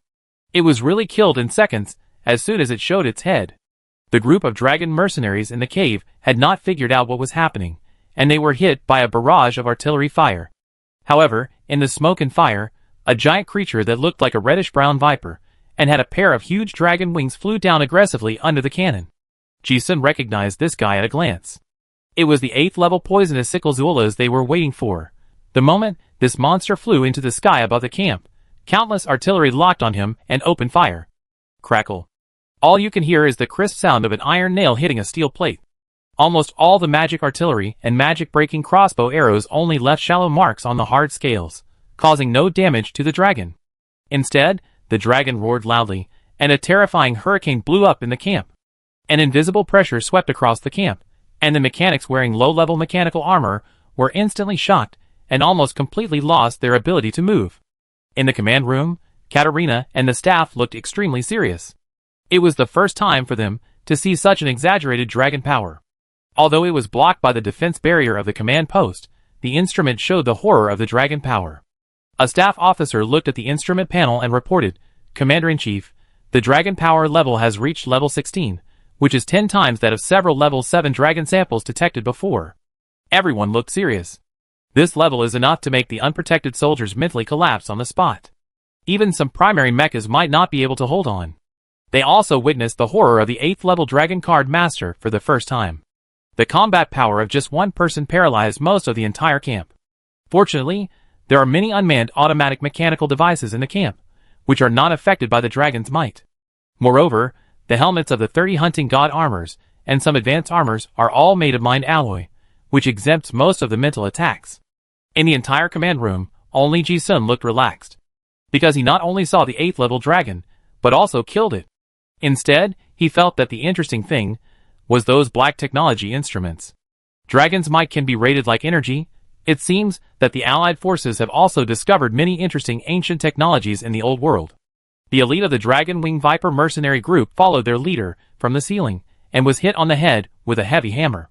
It was really killed in seconds as soon as it showed its head. The group of dragon mercenaries in the cave had not figured out what was happening, and they were hit by a barrage of artillery fire. However, in the smoke and fire, A giant creature that looked like a reddish-brown viper, and had a pair of huge dragon wings flew down aggressively under the cannon. Ji-sun recognized this guy at a glance. It was the 8th level poisonous sickle Zuolas they were waiting for. The moment this monster flew into the sky above the camp, countless artillery locked on him and opened fire. Crackle. All you can hear is the crisp sound of an iron nail hitting a steel plate. Almost all the magic artillery and magic-breaking crossbow arrows only left shallow marks on the hard scales, causing no damage to the dragon. Instead, the dragon roared loudly, and a terrifying hurricane blew up in the camp. An invisible pressure swept across the camp, and the mechanics wearing low-level mechanical armor were instantly shocked and almost completely lost their ability to move. In the command room, Katarina and the staff looked extremely serious. It was the first time for them to see such an exaggerated dragon power. Although it was blocked by the defense barrier of the command post, the instrument showed the horror of the dragon power. A staff officer looked at the instrument panel and reported, "Commander-in-Chief, the dragon power level has reached level 16, which is 10 times that of several level 7 dragon samples detected before." Everyone looked serious. This level is enough to make the unprotected soldiers mentally collapse on the spot. Even some primary mechas might not be able to hold on. They also witnessed the horror of the 8th level dragon card master for the first time. The combat power of just one person paralyzed most of the entire camp. Fortunately, there are many unmanned automatic mechanical devices in the camp, which are not affected by the dragon's might. Moreover, the helmets of the 30 hunting god armors and some advanced armors are all made of mind alloy, which exempts most of the mental attacks. In the entire command room, only Ji-sun looked relaxed, because he not only saw the 8th level dragon, but also killed it. Instead, he felt that the interesting thing was those black technology instruments. Dragon's might can be rated like energy. It seems that the Allied forces have also discovered many interesting ancient technologies in the old world. The elite of the Dragon Wing Viper mercenary group followed their leader from the ceiling and was hit on the head with a heavy hammer.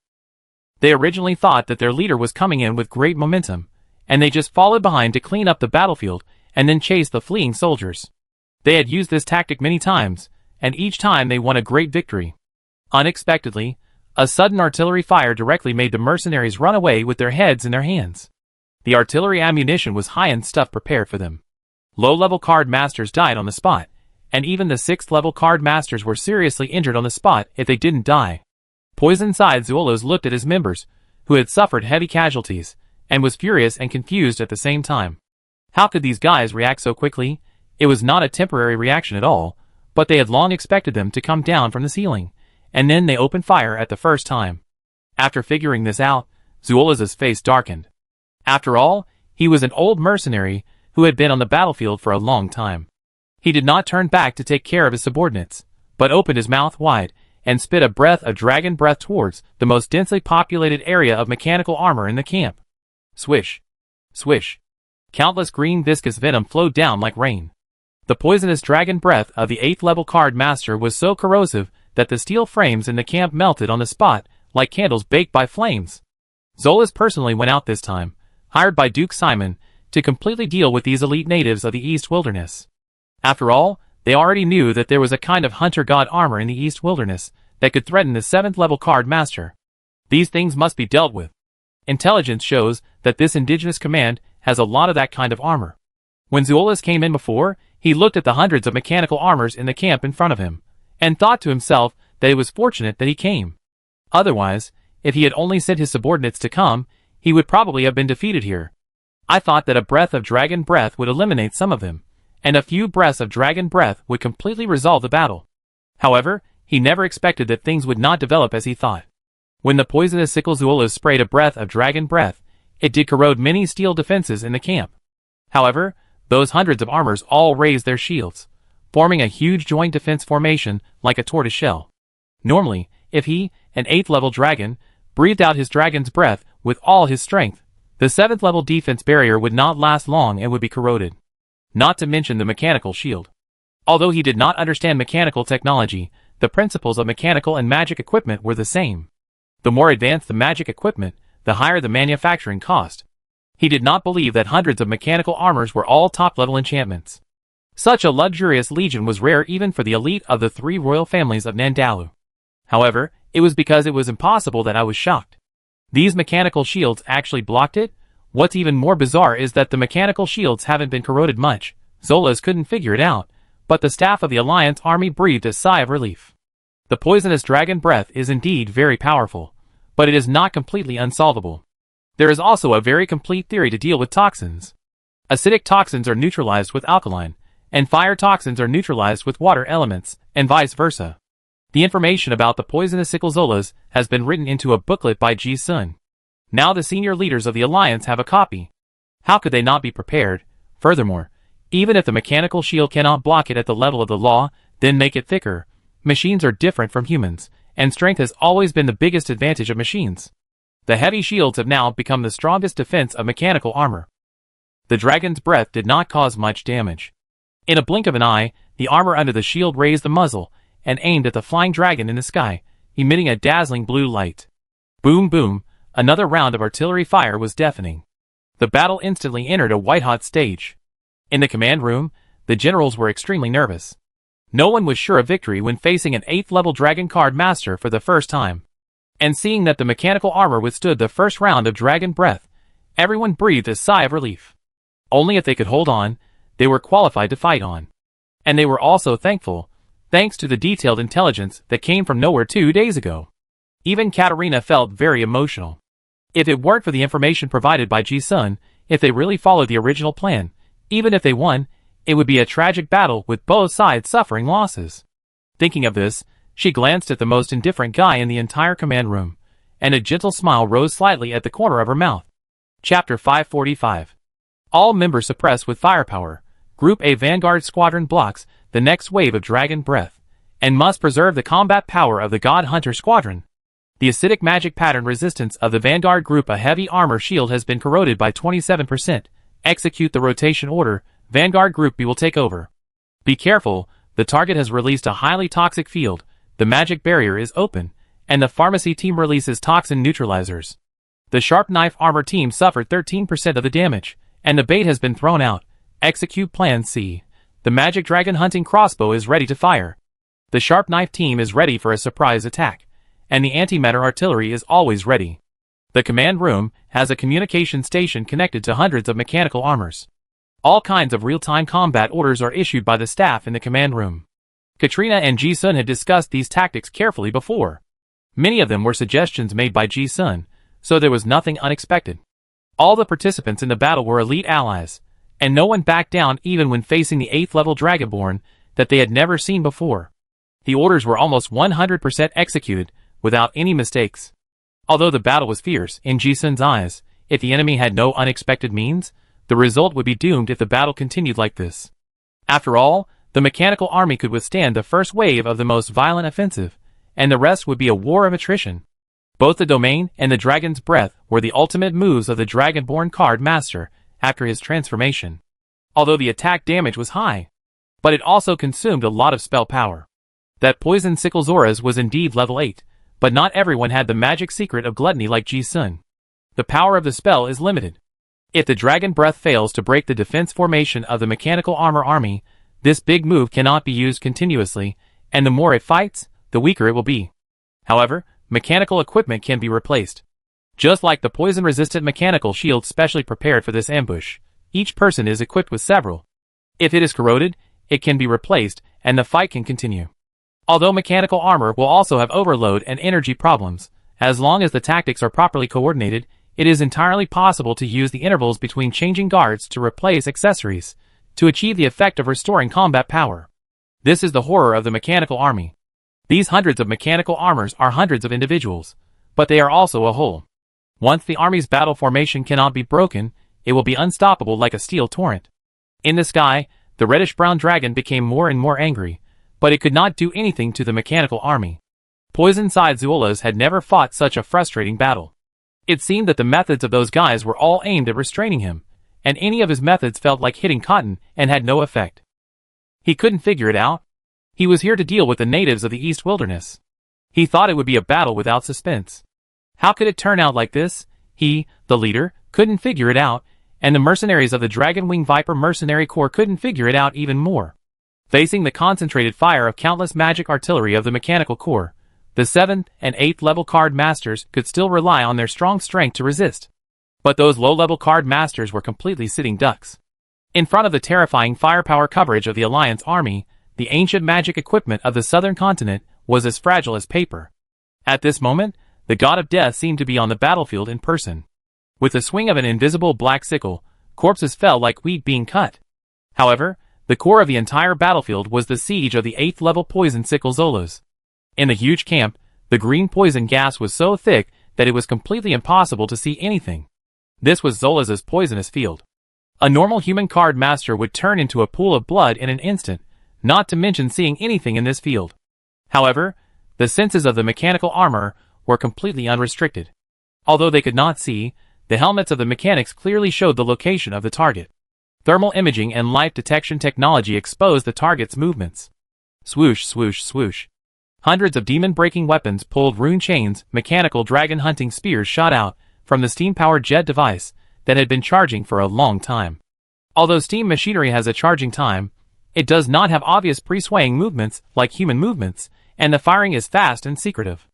They originally thought that their leader was coming in with great momentum, and they just followed behind to clean up the battlefield and then chase the fleeing soldiers. They had used this tactic many times, and each time they won a great victory. Unexpectedly, a sudden artillery fire directly made the mercenaries run away with their heads in their hands. The artillery ammunition was high-end stuff prepared for them. Low-level card masters died on the spot, and even the 6th-level card masters were seriously injured on the spot if they didn't die. Poison-Side Zuolos looked at his members, who had suffered heavy casualties, and was furious and confused at the same time. How could these guys react so quickly? It was not a temporary reaction at all, but they had long expected them to come down from the ceiling, and then they opened fire at the first time. After figuring this out, Zuolas' face darkened. After all, he was an old mercenary who had been on the battlefield for a long time. He did not turn back to take care of his subordinates, but opened his mouth wide and spit a breath of dragon breath towards the most densely populated area of mechanical armor in the camp. Swish. Swish. Countless green viscous venom flowed down like rain. The poisonous dragon breath of the 8th level card master was so corrosive that the steel frames in the camp melted on the spot like candles baked by flames. Zolas personally went out this time, hired by Duke Simon, to completely deal with these elite natives of the East Wilderness. After all, they already knew that there was a kind of hunter god armor in the East Wilderness that could threaten the 7th level card master. These things must be dealt with. Intelligence shows that this indigenous command has a lot of that kind of armor. When Zuolas came in before, he looked at the hundreds of mechanical armors in the camp in front of him, and thought to himself that it was fortunate that he came. Otherwise, if he had only sent his subordinates to come, he would probably have been defeated here. I thought that a breath of dragon breath would eliminate some of them, and a few breaths of dragon breath would completely resolve the battle. However, he never expected that things would not develop as he thought. When the poisonous sickle Zuolas sprayed a breath of dragon breath, it did corrode many steel defenses in the camp. However, those hundreds of armors all raised their shields, forming a huge joint defense formation like a tortoise shell. Normally, if he, an 8th level dragon, breathed out his dragon's breath with all his strength, the 7th level defense barrier would not last long and would be corroded. Not to mention the mechanical shield. Although he did not understand mechanical technology, the principles of mechanical and magic equipment were the same. The more advanced the magic equipment, the higher the manufacturing cost. He did not believe that hundreds of mechanical armors were all top-level enchantments. Such a luxurious legion was rare even for the elite of the 3 royal families of Nandalu. However, it was because it was impossible that I was shocked. These mechanical shields actually blocked it, What's even more bizarre is that the mechanical shields haven't been corroded much. Zolas couldn't figure it out, but the staff of the Alliance army breathed a sigh of relief. The poisonous dragon breath is indeed very powerful, but it is not completely unsolvable. There is also a very complete theory to deal with toxins. Acidic toxins are neutralized with alkaline, and fire toxins are neutralized with water elements, and vice versa. The information about the poisonous sickle Zolas has been written into a booklet by Ji Sun. Now the senior leaders of the Alliance have a copy. How could they not be prepared? Furthermore, even if the mechanical shield cannot block it at the level of the law, then make it thicker. Machines are different from humans, and strength has always been the biggest advantage of machines. The heavy shields have now become the strongest defense of mechanical armor. The dragon's breath did not cause much damage. In a blink of an eye, the armor under the shield raised the muzzle and aimed at the flying dragon in the sky, emitting a dazzling blue light. Boom boom, another round of artillery fire was deafening. The battle instantly entered a white-hot stage. In the command room, the generals were extremely nervous. No one was sure of victory when facing an 8th-level Dragon Card Master for the first time. And seeing that the mechanical armor withstood the first round of Dragon Breath, everyone breathed a sigh of relief. Only if they could hold on, they were qualified to fight on. And they were also thankful, thanks to the detailed intelligence that came from nowhere 2 days ago. Even Katarina felt very emotional. If it weren't for the information provided by Ji Sun, if they really followed the original plan, even if they won, it would be a tragic battle with both sides suffering losses. Thinking of this, she glanced at the most indifferent guy in the entire command room, and a gentle smile rose slightly at the corner of her mouth. Chapter 545. All members suppressed with firepower. Group A Vanguard Squadron blocks the next wave of Dragon Breath, and must preserve the combat power of the God Hunter Squadron. The acidic magic pattern resistance of the Vanguard Group A heavy armor shield has been corroded by 27%. Execute the rotation order. Vanguard Group B will take over. Be careful, the target has released a highly toxic field, the magic barrier is open, and the pharmacy team releases toxin neutralizers. The sharp knife armor team suffered 13% of the damage, and the bait has been thrown out. Execute Plan C. The magic dragon hunting crossbow is ready to fire. The sharp knife team is ready for a surprise attack, and the antimatter artillery is always ready. The command room has a communication station connected to hundreds of mechanical armors. All kinds of real-time combat orders are issued by the staff in the command room. Katrina and Ji Sun had discussed these tactics carefully before. Many of them were suggestions made by Ji Sun, so there was nothing unexpected. All the participants in the battle were elite allies, and no one backed down even when facing the 8th-level Dragonborn that they had never seen before. The orders were almost 100% executed, without any mistakes. Although the battle was fierce, in Ji Sun's eyes, if the enemy had no unexpected means, the result would be doomed if the battle continued like this. After all, the mechanical army could withstand the first wave of the most violent offensive, and the rest would be a war of attrition. Both the Domain and the Dragon's Breath were the ultimate moves of the Dragonborn Card Master after his transformation. Although the attack damage was high, but it also consumed a lot of spell power. That poison sickle Zoras was indeed level 8, but not everyone had the magic secret of gluttony like Ji Sun. The power of the spell is limited. If the Dragon Breath fails to break the defense formation of the mechanical armor army, this big move cannot be used continuously, and the more it fights, the weaker it will be. However, mechanical equipment can be replaced. Just like the poison-resistant mechanical shield specially prepared for this ambush, each person is equipped with several. If it is corroded, it can be replaced, and the fight can continue. Although mechanical armor will also have overload and energy problems, as long as the tactics are properly coordinated, it is entirely possible to use the intervals between changing guards to replace accessories, to achieve the effect of restoring combat power. This is the horror of the mechanical army. These hundreds of mechanical armors are hundreds of individuals, but they are also a whole. Once the army's battle formation cannot be broken, it will be unstoppable like a steel torrent. In the sky, the reddish-brown dragon became more and more angry, but it could not do anything to the mechanical army. Poison-side Zolas had never fought such a frustrating battle. It seemed that the methods of those guys were all aimed at restraining him, and any of his methods felt like hitting cotton and had no effect. He couldn't figure it out. He was here to deal with the natives of the East Wilderness. He thought it would be a battle without suspense. How could it turn out like this? He, the leader, couldn't figure it out, and the mercenaries of the Dragonwing Viper Mercenary Corps couldn't figure it out even more. Facing the concentrated fire of countless magic artillery of the Mechanical Corps, the 7th and 8th level card masters could still rely on their strong strength to resist. But those low-level card masters were completely sitting ducks. In front of the terrifying firepower coverage of the Alliance army, the ancient magic equipment of the southern continent was as fragile as paper. At this moment, the god of death seemed to be on the battlefield in person. With the swing of an invisible black sickle, corpses fell like wheat being cut. However, the core of the entire battlefield was the siege of the 8th level poison sickle Zolas. In the huge camp, the green poison gas was so thick that it was completely impossible to see anything. This was Zolas' poisonous field. A normal human card master would turn into a pool of blood in an instant, not to mention seeing anything in this field. However, the senses of the mechanical armor were completely unrestricted. Although they could not see, the helmets of the mechanics clearly showed the location of the target. Thermal imaging and light detection technology exposed the target's movements. Swoosh, swoosh, swoosh. Hundreds of demon-breaking weapons pulled rune chains, mechanical dragon-hunting spears shot out from the steam-powered jet device that had been charging for a long time. Although steam machinery has a charging time, it does not have obvious pre-swaying movements like human movements, and the firing is fast and secretive.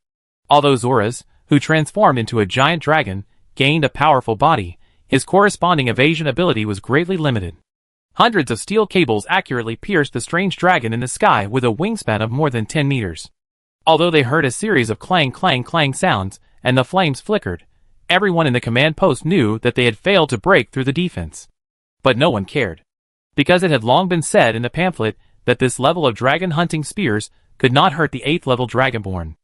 Although Zoras, who transformed into a giant dragon, gained a powerful body, his corresponding evasion ability was greatly limited. Hundreds of steel cables accurately pierced the strange dragon in the sky with a wingspan of more than 10 meters. Although they heard a series of clang clang clang sounds, and the flames flickered, everyone in the command post knew that they had failed to break through the defense. But no one cared. Because it had long been said in the pamphlet that this level of dragon-hunting spears could not hurt the 8th level Dragonborn.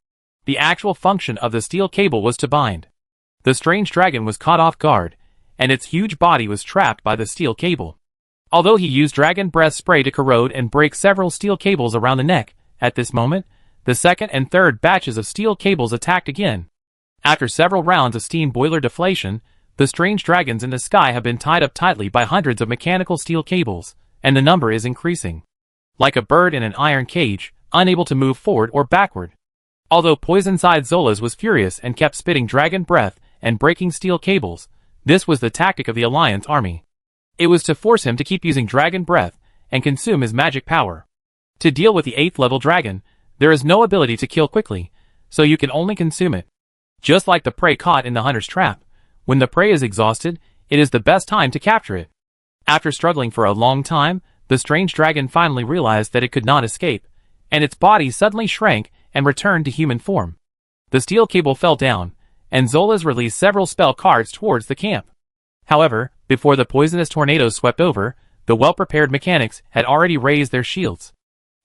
The actual function of the steel cable was to bind. The strange dragon was caught off guard, and its huge body was trapped by the steel cable. Although he used dragon breath spray to corrode and break several steel cables around the neck, at this moment, the second and third batches of steel cables attacked again. After several rounds of steam boiler deflation, the strange dragons in the sky have been tied up tightly by hundreds of mechanical steel cables, and the number is increasing. Like a bird in an iron cage, unable to move forward or backward. Although Poison-Side Zolas was furious and kept spitting dragon breath and breaking steel cables, this was the tactic of the Alliance army. It was to force him to keep using dragon breath and consume his magic power. To deal with the 8th level dragon, there is no ability to kill quickly, so you can only consume it. Just like the prey caught in the hunter's trap, when the prey is exhausted, it is the best time to capture it. After struggling for a long time, the strange dragon finally realized that it could not escape, and its body suddenly shrank and returned to human form. The steel cable fell down, and Zolas released several spell cards towards the camp. However, before the poisonous tornadoes swept over, the well-prepared mechanics had already raised their shields.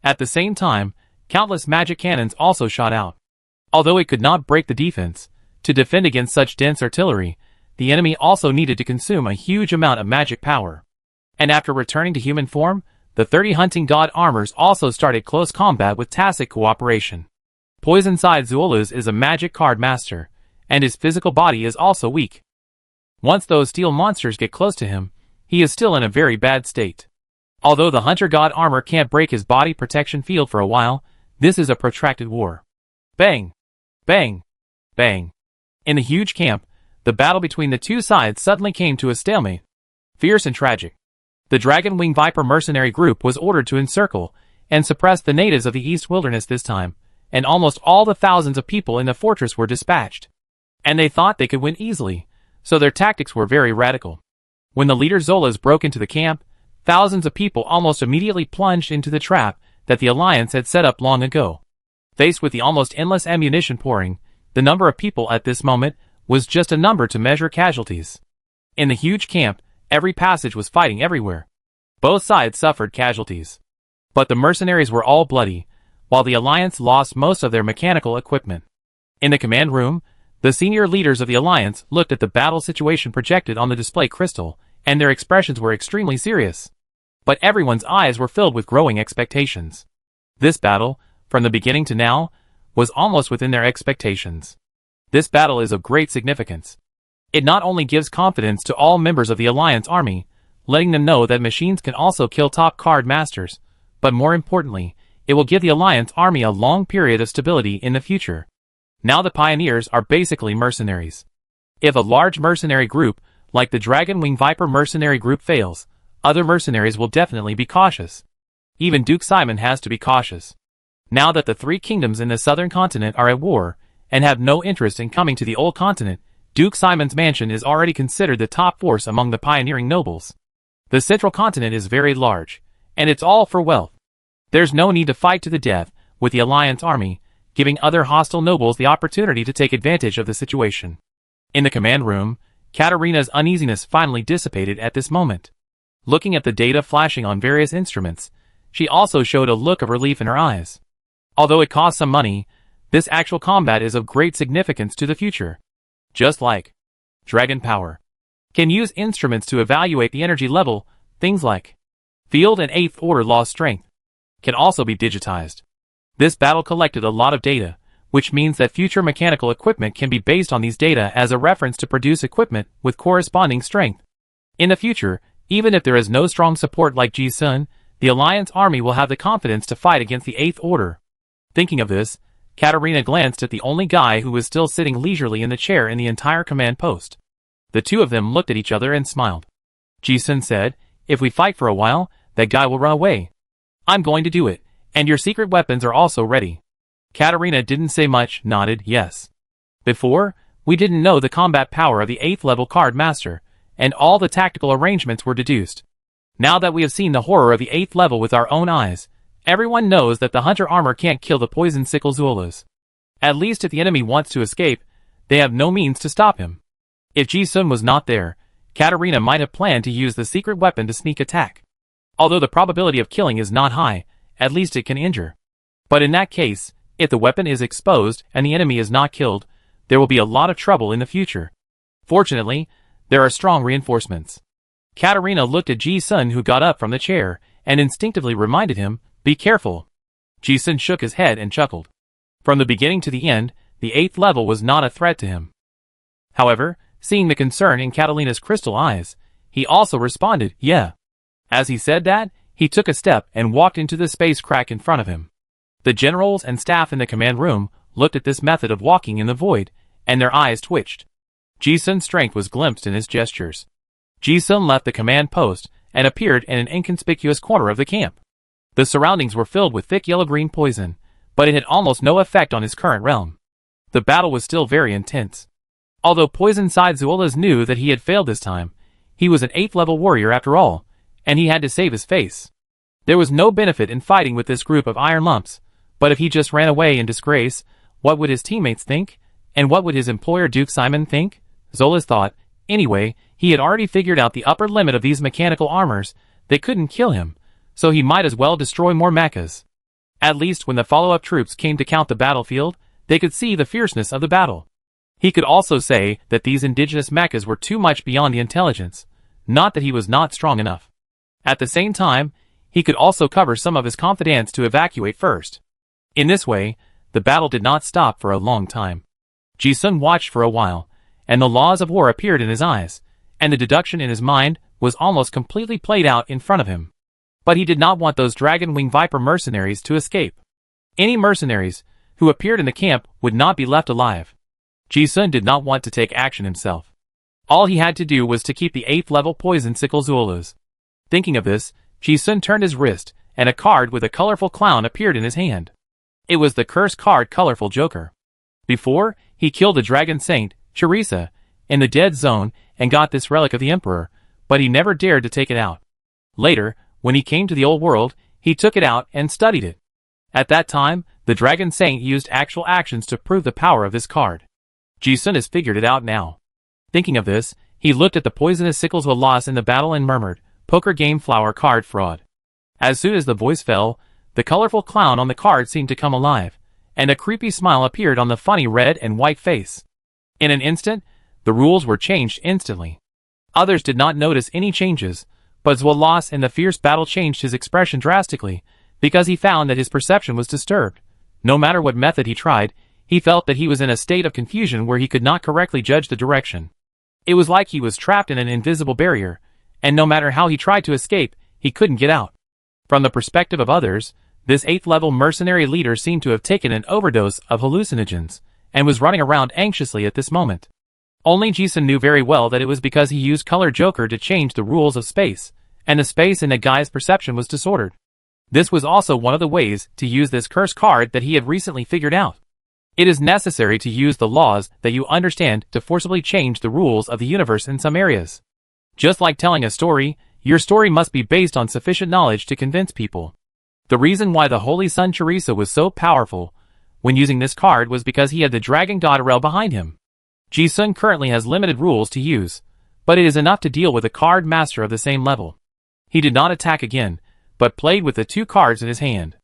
At the same time, countless magic cannons also shot out. Although it could not break the defense, to defend against such dense artillery, the enemy also needed to consume a huge amount of magic power. And after returning to human form, the 30 hunting god armors also started close combat with tacit cooperation. Poison-Side Zolas is a magic card master, and his physical body is also weak. Once those steel monsters get close to him, he is still in a very bad state. Although the hunter god armor can't break his body protection field for a while, this is a protracted war. Bang! Bang! Bang! In the huge camp, the battle between the two sides suddenly came to a stalemate. Fierce and tragic. The Dragon Wing Viper mercenary group was ordered to encircle and suppress the natives of the East Wilderness this time, and almost all the thousands of people in the fortress were dispatched. And they thought they could win easily, so their tactics were very radical. When the leader Zolas broke into the camp, thousands of people almost immediately plunged into the trap that the Alliance had set up long ago. Faced with the almost endless ammunition pouring, the number of people at this moment was just a number to measure casualties. In the huge camp, every passage was fighting everywhere. Both sides suffered casualties. But the mercenaries were all bloody, while the Alliance lost most of their mechanical equipment. In the command room, the senior leaders of the Alliance looked at the battle situation projected on the display crystal, and their expressions were extremely serious. But everyone's eyes were filled with growing expectations. This battle, from the beginning to now, was almost within their expectations. This battle is of great significance. It not only gives confidence to all members of the Alliance army, letting them know that machines can also kill top card masters, but more importantly, it will give the Alliance army a long period of stability in the future. Now the pioneers are basically mercenaries. If a large mercenary group, like the Dragon Wing Viper mercenary group fails, other mercenaries will definitely be cautious. Even Duke Simon has to be cautious. Now that the three kingdoms in the southern continent are at war, and have no interest in coming to the old continent, Duke Simon's mansion is already considered the top force among the pioneering nobles. The central continent is very large, and it's all for wealth. There's no need to fight to the death with the Alliance army, giving other hostile nobles the opportunity to take advantage of the situation. In the command room, Katarina's uneasiness finally dissipated at this moment. Looking at the data flashing on various instruments, she also showed a look of relief in her eyes. Although it costs some money, this actual combat is of great significance to the future. Just like Dragon Power can use instruments to evaluate the energy level, things like Field and 8th Order Law Strength can also be digitized. This battle collected a lot of data, which means that future mechanical equipment can be based on these data as a reference to produce equipment with corresponding strength. In the future, even if there is no strong support like Ji-sun, the Alliance army will have the confidence to fight against the 8th Order. Thinking of this, Katarina glanced at the only guy who was still sitting leisurely in the chair in the entire command post. The two of them looked at each other and smiled. Ji-sun said, "If we fight for a while, that guy will run away. I'm going to do it, and your secret weapons are also ready." Katarina didn't say much, nodded yes. Before, we didn't know the combat power of the 8th level card master, and all the tactical arrangements were deduced. Now that we have seen the horror of the 8th level with our own eyes, everyone knows that the hunter armor can't kill the poison sickle Zuolas. At least if the enemy wants to escape, they have no means to stop him. If Ji-sun was not there, Katarina might have planned to use the secret weapon to sneak attack. Although the probability of killing is not high, at least it can injure. But in that case, if the weapon is exposed and the enemy is not killed, there will be a lot of trouble in the future. Fortunately, there are strong reinforcements. Katarina looked at Ji-sun, who got up from the chair, and instinctively reminded him, "Be careful." Ji-sun shook his head and chuckled. From the beginning to the end, the 8th level was not a threat to him. However, seeing the concern in Katarina's crystal eyes, he also responded, "Yeah." As he said that, he took a step and walked into the space crack in front of him. The generals and staff in the command room looked at this method of walking in the void, and their eyes twitched. Ji-sun's strength was glimpsed in his gestures. Ji-sun left the command post and appeared in an inconspicuous corner of the camp. The surroundings were filled with thick yellow-green poison, but it had almost no effect on his current realm. The battle was still very intense. Although poison-side Zuolas knew that he had failed this time, he was an 8th level warrior after all, and he had to save his face. There was no benefit in fighting with this group of iron lumps, but if he just ran away in disgrace, what would his teammates think? And what would his employer Duke Simon think? Zuolas thought. Anyway, he had already figured out the upper limit of these mechanical armors. They couldn't kill him, so he might as well destroy more mechas. At least when the follow-up troops came to count the battlefield, they could see the fierceness of the battle. He could also say that these indigenous mechas were too much beyond the intelligence, not that he was not strong enough. At the same time, he could also cover some of his confidants to evacuate first. In this way, the battle did not stop for a long time. Ji-sun watched for a while, and the laws of war appeared in his eyes, and the deduction in his mind was almost completely played out in front of him. But he did not want those Dragon Wing Viper mercenaries to escape. Any mercenaries who appeared in the camp would not be left alive. Ji-sun did not want to take action himself. All he had to do was to keep the 8th level poison sickle Zuolas. Thinking of this, Ji-sun turned his wrist, and a card with a colorful clown appeared in his hand. It was the curse card Colorful Joker. Before, he killed the Dragon Saint, Charissa, in the dead zone and got this relic of the Emperor, but he never dared to take it out. Later, when he came to the old world, he took it out and studied it. At that time, the Dragon Saint used actual actions to prove the power of this card. Ji-sun has figured it out now. Thinking of this, he looked at the poisonous sickles Zuolas in the battle and murmured, "Poker game flower card fraud." As soon as the voice fell, the colorful clown on the card seemed to come alive, and a creepy smile appeared on the funny red and white face. In an instant, the rules were changed instantly. Others did not notice any changes, but Zuolas in the fierce battle changed his expression drastically, because he found that his perception was disturbed. No matter what method he tried, he felt that he was in a state of confusion where he could not correctly judge the direction. It was like he was trapped in an invisible barrier, and no matter how he tried to escape, he couldn't get out. From the perspective of others, this 8th level mercenary leader seemed to have taken an overdose of hallucinogens, and was running around anxiously at this moment. Only Ji-sun knew very well that it was because he used Color Joker to change the rules of space, and the space in the guy's perception was disordered. This was also one of the ways to use this curse card that he had recently figured out. It is necessary to use the laws that you understand to forcibly change the rules of the universe in some areas. Just like telling a story, your story must be based on sufficient knowledge to convince people. The reason why the Holy Sun Teresa was so powerful when using this card was because he had the Dragon God Arel behind him. Ji-sun currently has limited rules to use, but it is enough to deal with a card master of the same level. He did not attack again, but played with the two cards in his hand.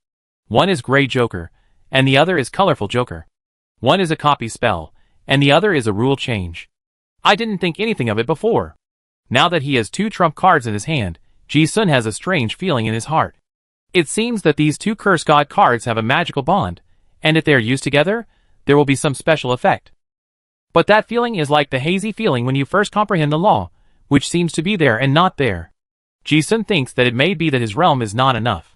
One is Gray Joker, and the other is Colorful Joker. One is a copy spell, and the other is a rule change. I didn't think anything of it before. Now that he has two trump cards in his hand, Ji-sun has a strange feeling in his heart. It seems that these two Curse God cards have a magical bond, and if they are used together, there will be some special effect. But that feeling is like the hazy feeling when you first comprehend the law, which seems to be there and not there. Ji-sun thinks that it may be that his realm is not enough.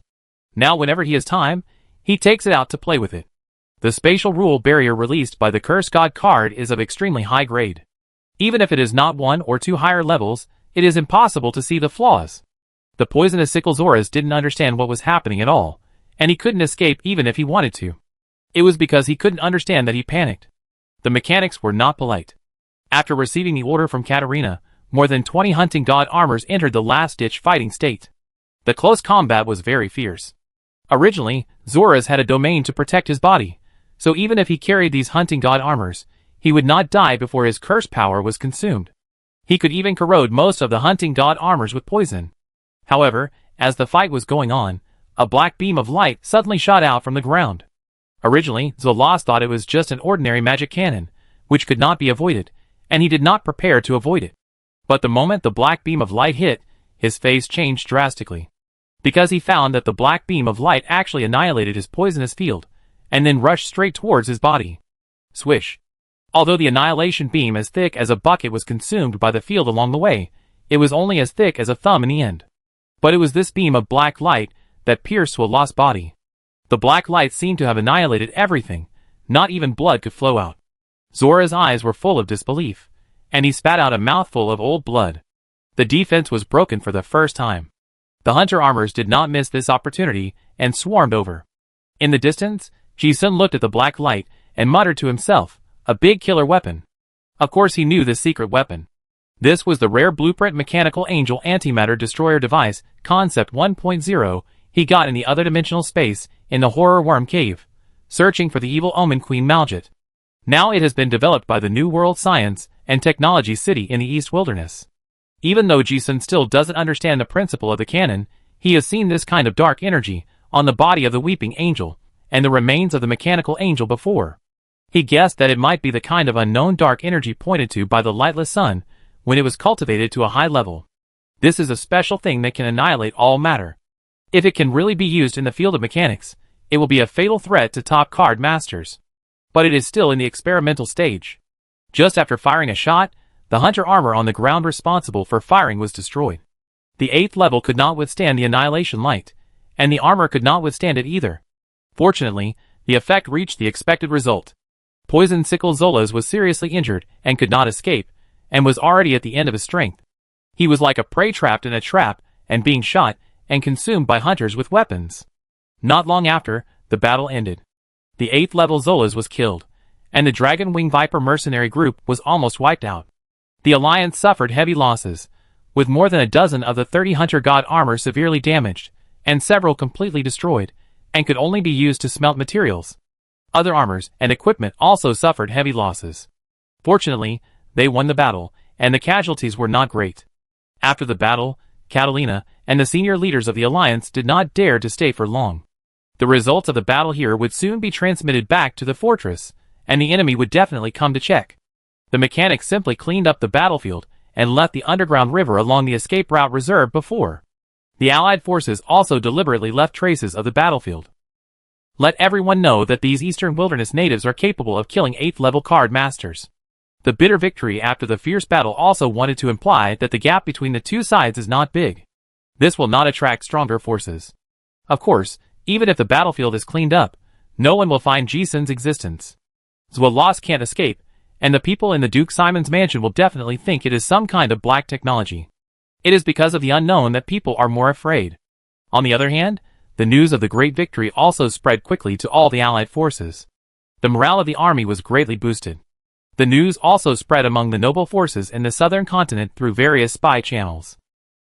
Now whenever he has time, he takes it out to play with it. The spatial rule barrier released by the Curse God card is of extremely high grade. Even if it is not one or two higher levels, it is impossible to see the flaws. The poisonous sickle Zoras didn't understand what was happening at all, and he couldn't escape even if he wanted to. It was because he couldn't understand that he panicked. The mechanics were not polite. After receiving the order from Katarina, more than 20 hunting god armors entered the last-ditch fighting state. The close combat was very fierce. Originally, Zoras had a domain to protect his body, so even if he carried these hunting god armors, he would not die before his curse power was consumed. He could even corrode most of the hunting god armors with poison. However, as the fight was going on, a black beam of light suddenly shot out from the ground. Originally, Zolas thought it was just an ordinary magic cannon, which could not be avoided, and he did not prepare to avoid it. But the moment the black beam of light hit, his face changed drastically. Because he found that the black beam of light actually annihilated his poisonous field, and then rushed straight towards his body. Swish. Although the annihilation beam as thick as a bucket was consumed by the field along the way, it was only as thick as a thumb in the end. But it was this beam of black light that pierced Zolas' body. The black light seemed to have annihilated everything, not even blood could flow out. Zora's eyes were full of disbelief, and he spat out a mouthful of old blood. The defense was broken for the first time. The hunter armors did not miss this opportunity and swarmed over. In the distance, Ji-sun looked at the black light and muttered to himself, a big killer weapon. Of course he knew this secret weapon. This was the rare Blueprint Mechanical Angel Antimatter Destroyer device, Concept 1.0, he got in the other dimensional space in the Horror Worm Cave, searching for the evil omen Queen Maljet. Now it has been developed by the New World Science and Technology City in the East Wilderness. Even though Ji-sun still doesn't understand the principle of the cannon, he has seen this kind of dark energy on the body of the Weeping Angel and the remains of the Mechanical Angel before. He guessed that it might be the kind of unknown dark energy pointed to by the lightless sun when it was cultivated to a high level. This is a special thing that can annihilate all matter. If it can really be used in the field of mechanics, it will be a fatal threat to top card masters. But it is still in the experimental stage. Just after firing a shot, the hunter armor on the ground responsible for firing was destroyed. The 8th level could not withstand the annihilation light, and the armor could not withstand it either. Fortunately, the effect reached the expected result. Poison Sickle Zolas was seriously injured and could not escape, and was already at the end of his strength. He was like a prey trapped in a trap and being shot and consumed by hunters with weapons. Not long after, the battle ended. The 8th level Zolas was killed, and the Dragon Wing Viper mercenary group was almost wiped out. The Alliance suffered heavy losses, with more than a dozen of the 30 Hunter God armor severely damaged, and several completely destroyed, and could only be used to smelt materials. Other armors and equipment also suffered heavy losses. Fortunately, they won the battle, and the casualties were not great. After the battle, Catalina and the senior leaders of the Alliance did not dare to stay for long. The results of the battle here would soon be transmitted back to the fortress, and the enemy would definitely come to check. The mechanics simply cleaned up the battlefield and left the underground river along the escape route reserved before. The Allied forces also deliberately left traces of the battlefield. Let everyone know that these Eastern Wilderness natives are capable of killing 8th level card masters. The bitter victory after the fierce battle also wanted to imply that the gap between the two sides is not big. This will not attract stronger forces. Of course, even if the battlefield is cleaned up, no one will find Ji-sun's existence. Zolas can't escape, and the people in the Duke Simon's mansion will definitely think it is some kind of black technology. It is because of the unknown that people are more afraid. On the other hand, the news of the great victory also spread quickly to all the Allied forces. The morale of the army was greatly boosted. The news also spread among the noble forces in the southern continent through various spy channels.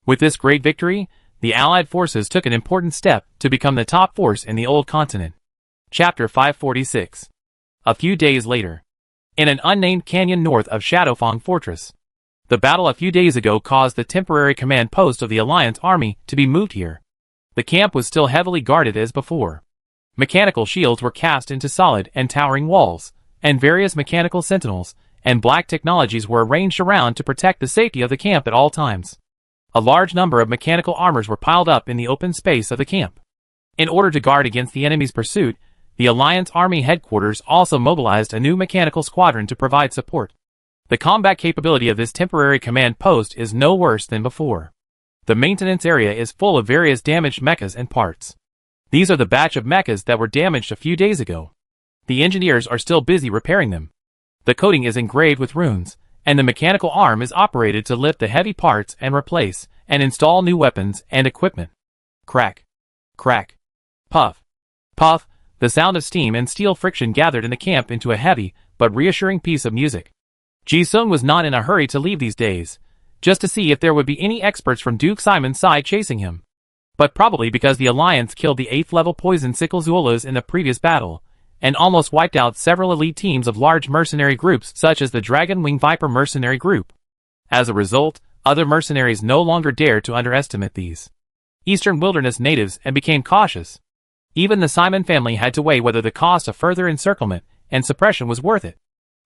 With this great victory, the Allied forces took an important step to become the top force in the old continent. Chapter 546. A few days later. In an unnamed canyon north of Shadowfang Fortress. The battle a few days ago caused the temporary command post of the Alliance army to be moved here. The camp was still heavily guarded as before. Mechanical shields were cast into solid and towering walls, and various mechanical sentinels and black technologies were arranged around to protect the safety of the camp at all times. A large number of mechanical armors were piled up in the open space of the camp. In order to guard against the enemy's pursuit, the Alliance Army headquarters also mobilized a new mechanical squadron to provide support. The combat capability of this temporary command post is no worse than before. The maintenance area is full of various damaged mechas and parts. These are the batch of mechas that were damaged a few days ago. The engineers are still busy repairing them. The coating is engraved with runes, and the mechanical arm is operated to lift the heavy parts and replace and install new weapons and equipment. Crack. Crack. Puff. Puff. The sound of steam and steel friction gathered in the camp into a heavy but reassuring piece of music. Ji-sung was not in a hurry to leave these days, just to see if there would be any experts from Duke Simon's side chasing him. But probably because the Alliance killed the 8th level poison sickle Zuolas in the previous battle, and almost wiped out several elite teams of large mercenary groups such as the Dragon Wing Viper mercenary group. As a result, other mercenaries no longer dared to underestimate these Eastern Wilderness natives and became cautious. Even the Simon family had to weigh whether the cost of further encirclement and suppression was worth it.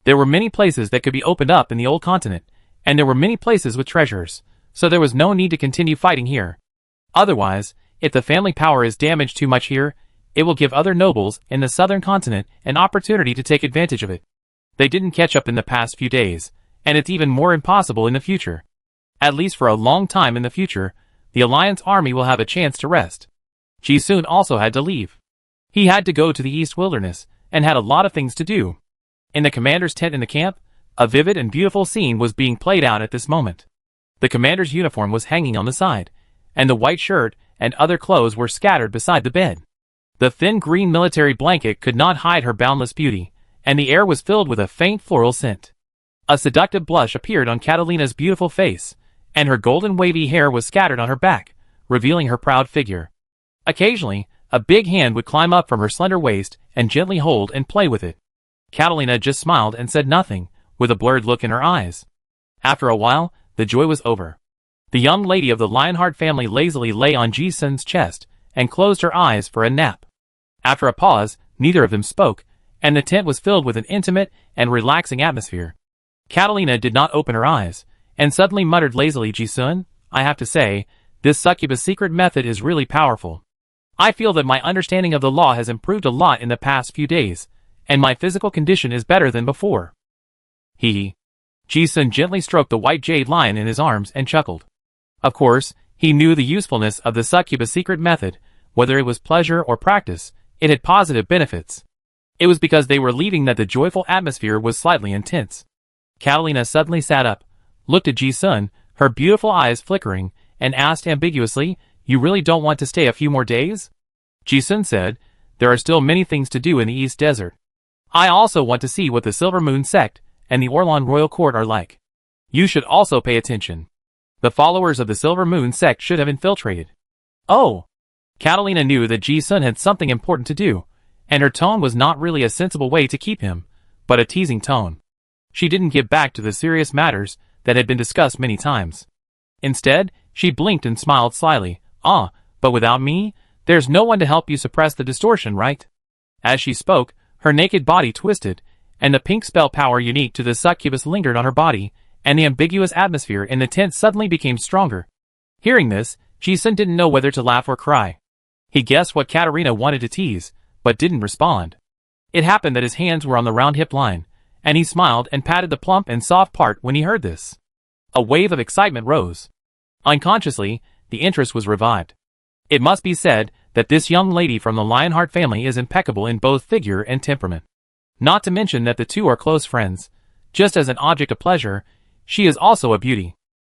There were many places that could be opened up in the old continent, and there were many places with treasures, so there was no need to continue fighting here. Otherwise, if the family power is damaged too much here, it will give other nobles in the southern continent an opportunity to take advantage of it. They didn't catch up in the past few days, and it's even more impossible in the future. At least for a long time in the future, the Alliance army will have a chance to rest. Ji-sun also had to leave. He had to go to the East Wilderness, and had a lot of things to do. In the commander's tent in the camp, a vivid and beautiful scene was being played out at this moment. The commander's uniform was hanging on the side, and the white shirt and other clothes were scattered beside the bed. The thin green military blanket could not hide her boundless beauty, and the air was filled with a faint floral scent. A seductive blush appeared on Catalina's beautiful face, and her golden wavy hair was scattered on her back, revealing her proud figure. Occasionally, a big hand would climb up from her slender waist and gently hold and play with it. Catalina just smiled and said nothing, with a blurred look in her eyes. After a while, the joy was over. The young lady of the Lionheart family lazily lay on Ji-sun's chest and closed her eyes for a nap. After a pause, neither of them spoke, and the tent was filled with an intimate and relaxing atmosphere. Catalina did not open her eyes, and suddenly muttered lazily, "Ji-sun, I have to say, this succubus secret method is really powerful. I feel that my understanding of the law has improved a lot in the past few days, and my physical condition is better than before." Hee. Ji-sun gently stroked the white jade lion in his arms and chuckled. Of course, he knew the usefulness of the succubus secret method. Whether it was pleasure or practice, it had positive benefits. It was because they were leaving that the joyful atmosphere was slightly intense. Catalina suddenly sat up, looked at Ji-sun, her beautiful eyes flickering, and asked ambiguously, "You really don't want to stay a few more days?" Ji-sun said, "There are still many things to do in the East Desert. I also want to see what the Silver Moon sect and the Orlan royal court are like. You should also pay attention. The followers of the Silver Moon sect should have infiltrated." Oh! Catalina knew that Ji-sun had something important to do, and her tone was not really a sensible way to keep him, but a teasing tone. She didn't get back to the serious matters that had been discussed many times. Instead, she blinked and smiled slyly. "Ah, but without me, there's no one to help you suppress the distortion, right?" As she spoke, her naked body twisted, and the pink spell power unique to the succubus lingered on her body, and the ambiguous atmosphere in the tent suddenly became stronger. Hearing this, Ji-sun didn't know whether to laugh or cry. He guessed what Katarina wanted to tease, but didn't respond. It happened that his hands were on the round hip line, and he smiled and patted the plump and soft part when he heard this. A wave of excitement rose. Unconsciously, the interest was revived. It must be said that this young lady from the Lionheart family is impeccable in both figure and temperament. Not to mention that the two are close friends. Just as an object of pleasure, she is also a beauty.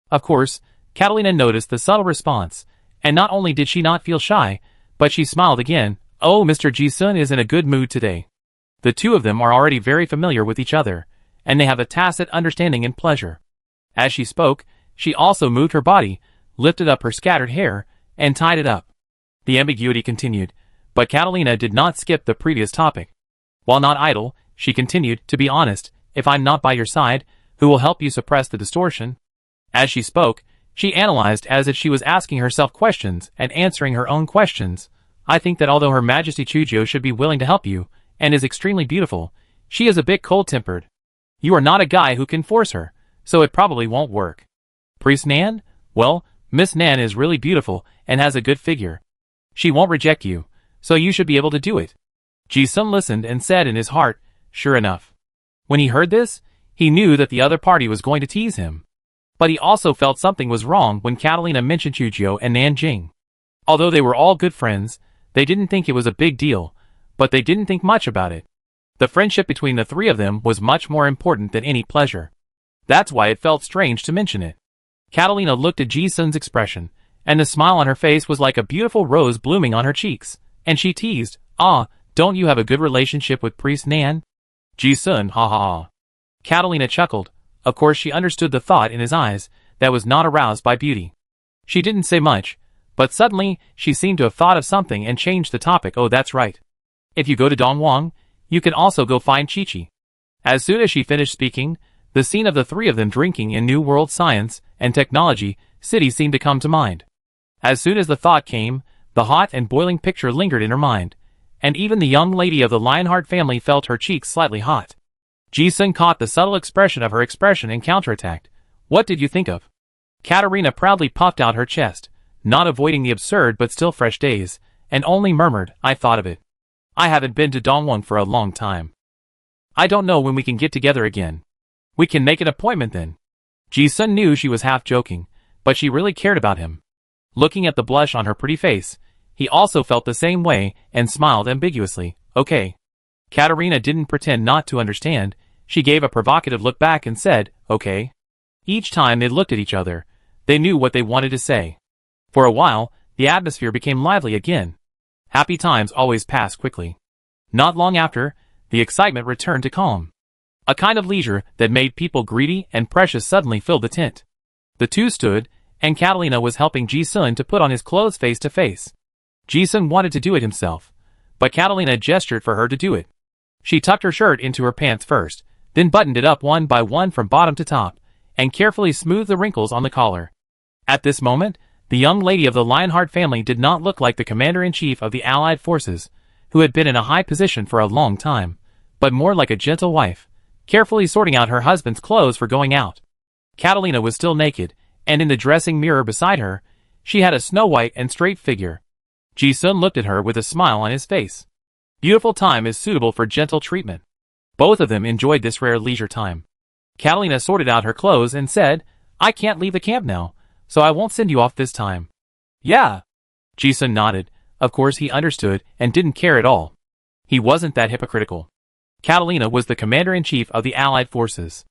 Of course, Catalina noticed the subtle response, and not only did she not feel shy, but she smiled again. "Oh, Mr. Ji-sun is in a good mood today. The two of them are already very familiar with each other, and they have a tacit understanding and pleasure. As she spoke, she also moved her body, lifted up her scattered hair, and tied it up. The ambiguity continued, but Catalina did not skip the previous topic. While not idle, she continued, to be honest, if I'm not by your side, who will help you suppress the distortion? As she spoke, she analyzed as if she was asking herself questions and answering her own questions. I think that although Her Majesty Chujo should be willing to help you, and is extremely beautiful, she is a bit cold-tempered. You are not a guy who can force her, so it probably won't work. Priest Nan? Well, Miss Nan is really beautiful and has a good figure. She won't reject you, so you should be able to do it. Ji-sun listened and said in his heart, sure enough. When he heard this, he knew that the other party was going to tease him. But he also felt something was wrong when Catalina mentioned Chujio and Nanjing. Although they were all good friends, they didn't think it was a big deal, but they didn't think much about it. The friendship between the three of them was much more important than any pleasure. That's why it felt strange to mention it. Catalina looked at Ji-sun's expression, and the smile on her face was like a beautiful rose blooming on her cheeks, and she teased, don't you have a good relationship with Priest Nan? Ji-sun, ha ha ha. Catalina chuckled. Of course she understood the thought in his eyes that was not aroused by beauty. She didn't say much, but suddenly she seemed to have thought of something and changed the topic. Oh, that's right. If you go to Dongwang, you can also go find Chi-Chi. As soon as she finished speaking, the scene of the three of them drinking in New World Science and Technology City seemed to come to mind. As soon as the thought came, the hot and boiling picture lingered in her mind, and even the young lady of the Lionheart family felt her cheeks slightly hot. Ji-sun caught the subtle expression of her expression and counterattacked. What did you think of? Katarina proudly puffed out her chest, not avoiding the absurd but still fresh days, and only murmured, I thought of it. I haven't been to Dongwon for a long time. I don't know when we can get together again. We can make an appointment then. Ji-sun knew she was half joking, but she really cared about him. Looking at the blush on her pretty face, he also felt the same way and smiled ambiguously. Okay. Katarina didn't pretend not to understand. She gave a provocative look back and said, okay. Each time they looked at each other, they knew what they wanted to say. For a while, the atmosphere became lively again. Happy times always pass quickly. Not long after, the excitement returned to calm. A kind of leisure that made people greedy and precious suddenly filled the tent. The two stood, and Catalina was helping Ji-sun to put on his clothes face to face. Ji-sun wanted to do it himself, but Catalina gestured for her to do it. She tucked her shirt into her pants first, then buttoned it up one by one from bottom to top, and carefully smoothed the wrinkles on the collar. At this moment, the young lady of the Lionheart family did not look like the commander-in-chief of the Allied forces, who had been in a high position for a long time, but more like a gentle wife, carefully sorting out her husband's clothes for going out. Catalina was still naked, and in the dressing mirror beside her, she had a snow-white and straight figure. Ji-sun looked at her with a smile on his face. Beautiful time is suitable for gentle treatment. Both of them enjoyed this rare leisure time. Catalina sorted out her clothes and said, I can't leave the camp now, so I won't send you off this time. Yeah. Ji-sun nodded. Of course he understood and didn't care at all. He wasn't that hypocritical. Catalina was the commander-in-chief of the Allied forces.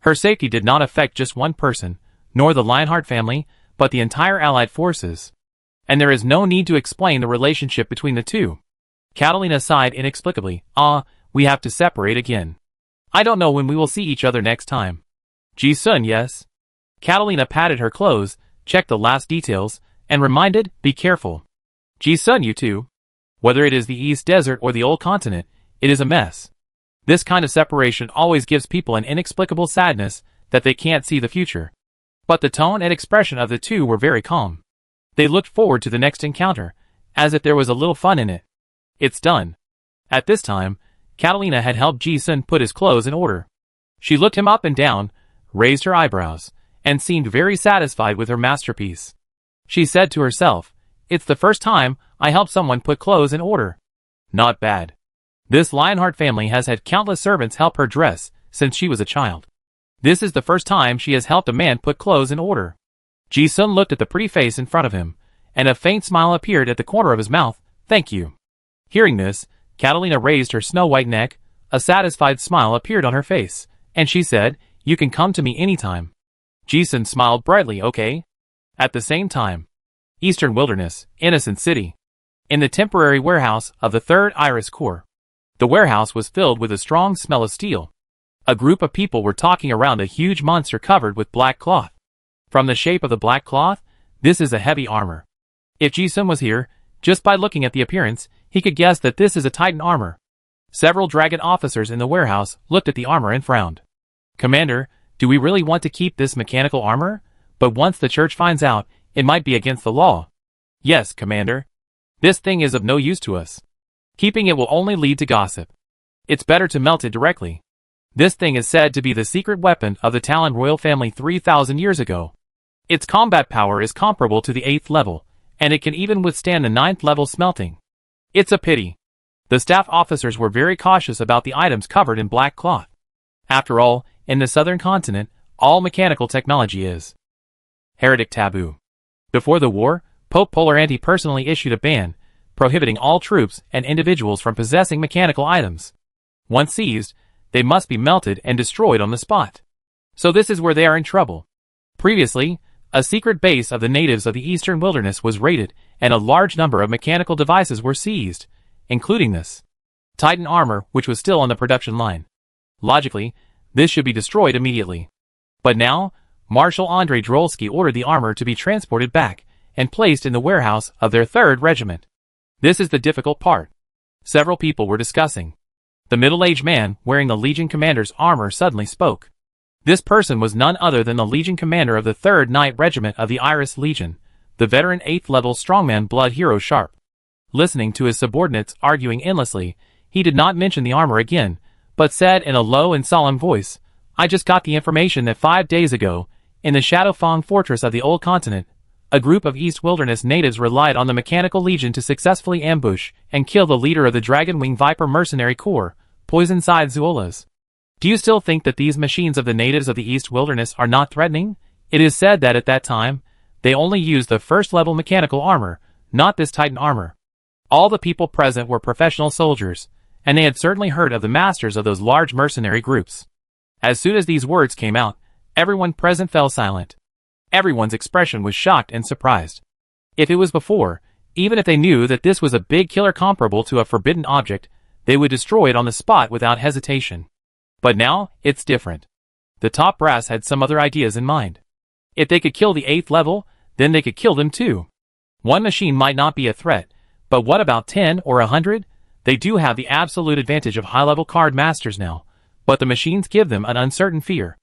Her safety did not affect just one person, nor the Lionheart family, but the entire Allied forces. And there is no need to explain the relationship between the two. Catalina sighed inexplicably. We have to separate again. I don't know when we will see each other next time. Ji-sun, yes. Catalina patted her clothes, checked the last details, and reminded, be careful. Ji-sun, you too. Whether it is the East Desert or the old continent, it is a mess. This kind of separation always gives people an inexplicable sadness that they can't see the future. But the tone and expression of the two were very calm. They looked forward to the next encounter, as if there was a little fun in it. It's done. At this time, Catalina had helped Ji-sun put his clothes in order. She looked him up and down, raised her eyebrows, and seemed very satisfied with her masterpiece. She said to herself, it's the first time I helped someone put clothes in order. Not bad. This Lionheart family has had countless servants help her dress since she was a child. This is the first time she has helped a man put clothes in order. Ji-sun looked at the pretty face in front of him, and a faint smile appeared at the corner of his mouth. Thank you. Hearing this, Catalina raised her snow-white neck, a satisfied smile appeared on her face, and she said, you can come to me anytime. Ji-sun smiled brightly, okay? At the same time, Eastern Wilderness, Innocent City. In the temporary warehouse of the 3rd Iris Corps. The warehouse was filled with a strong smell of steel. A group of people were talking around a huge monster covered with black cloth. From the shape of the black cloth, this is a heavy armor. If Ji-sun was here, just by looking at the appearance, he could guess that this is a Titan armor. Several dragon officers in the warehouse looked at the armor and frowned. Commander, do we really want to keep this mechanical armor? But once the church finds out, it might be against the law. Yes, Commander. This thing is of no use to us. Keeping it will only lead to gossip. It's better to melt it directly. This thing is said to be the secret weapon of the Talon royal family 3,000 years ago. Its combat power is comparable to the 8th level, and it can even withstand the 9th level smelting. It's a pity. The staff officers were very cautious about the items covered in black cloth. After all, in the southern continent, all mechanical technology is heretic taboo. Before the war, Pope Polaranti personally issued a ban, prohibiting all troops and individuals from possessing mechanical items. Once seized, they must be melted and destroyed on the spot. So this is where they are in trouble. Previously, a secret base of the natives of the eastern wilderness was raided, and a large number of mechanical devices were seized, including this Titan armor, which was still on the production line. Logically, this should be destroyed immediately. But now, Marshal Andrei Drolsky ordered the armor to be transported back and placed in the warehouse of their 3rd regiment. This is the difficult part. Several people were discussing. The middle-aged man wearing the Legion commander's armor suddenly spoke. This person was none other than the Legion commander of the 3rd Night Regiment of the Iris Legion, the veteran 8th level strongman blood hero Sharp. Listening to his subordinates arguing endlessly, he did not mention the armor again, but said in a low and solemn voice, I just got the information that 5 days ago, in the Shadowfang fortress of the Old Continent, a group of East Wilderness natives relied on the Mechanical Legion to successfully ambush and kill the leader of the Dragon Wing Viper Mercenary Corps, Poison-Side Zuolas. Do you still think that these machines of the natives of the East Wilderness are not threatening? It is said that at that time, they only used the 1st level mechanical armor, not this Titan armor. All the people present were professional soldiers, and they had certainly heard of the masters of those large mercenary groups. As soon as these words came out, everyone present fell silent. Everyone's expression was shocked and surprised. If it was before, even if they knew that this was a big killer comparable to a forbidden object, they would destroy it on the spot without hesitation. But now, it's different. The top brass had some other ideas in mind. If they could kill the 8th level, then they could kill them too. One machine might not be a threat, but what about 10 or 100? They do have the absolute advantage of high-level card masters now, but the machines give them an uncertain fear.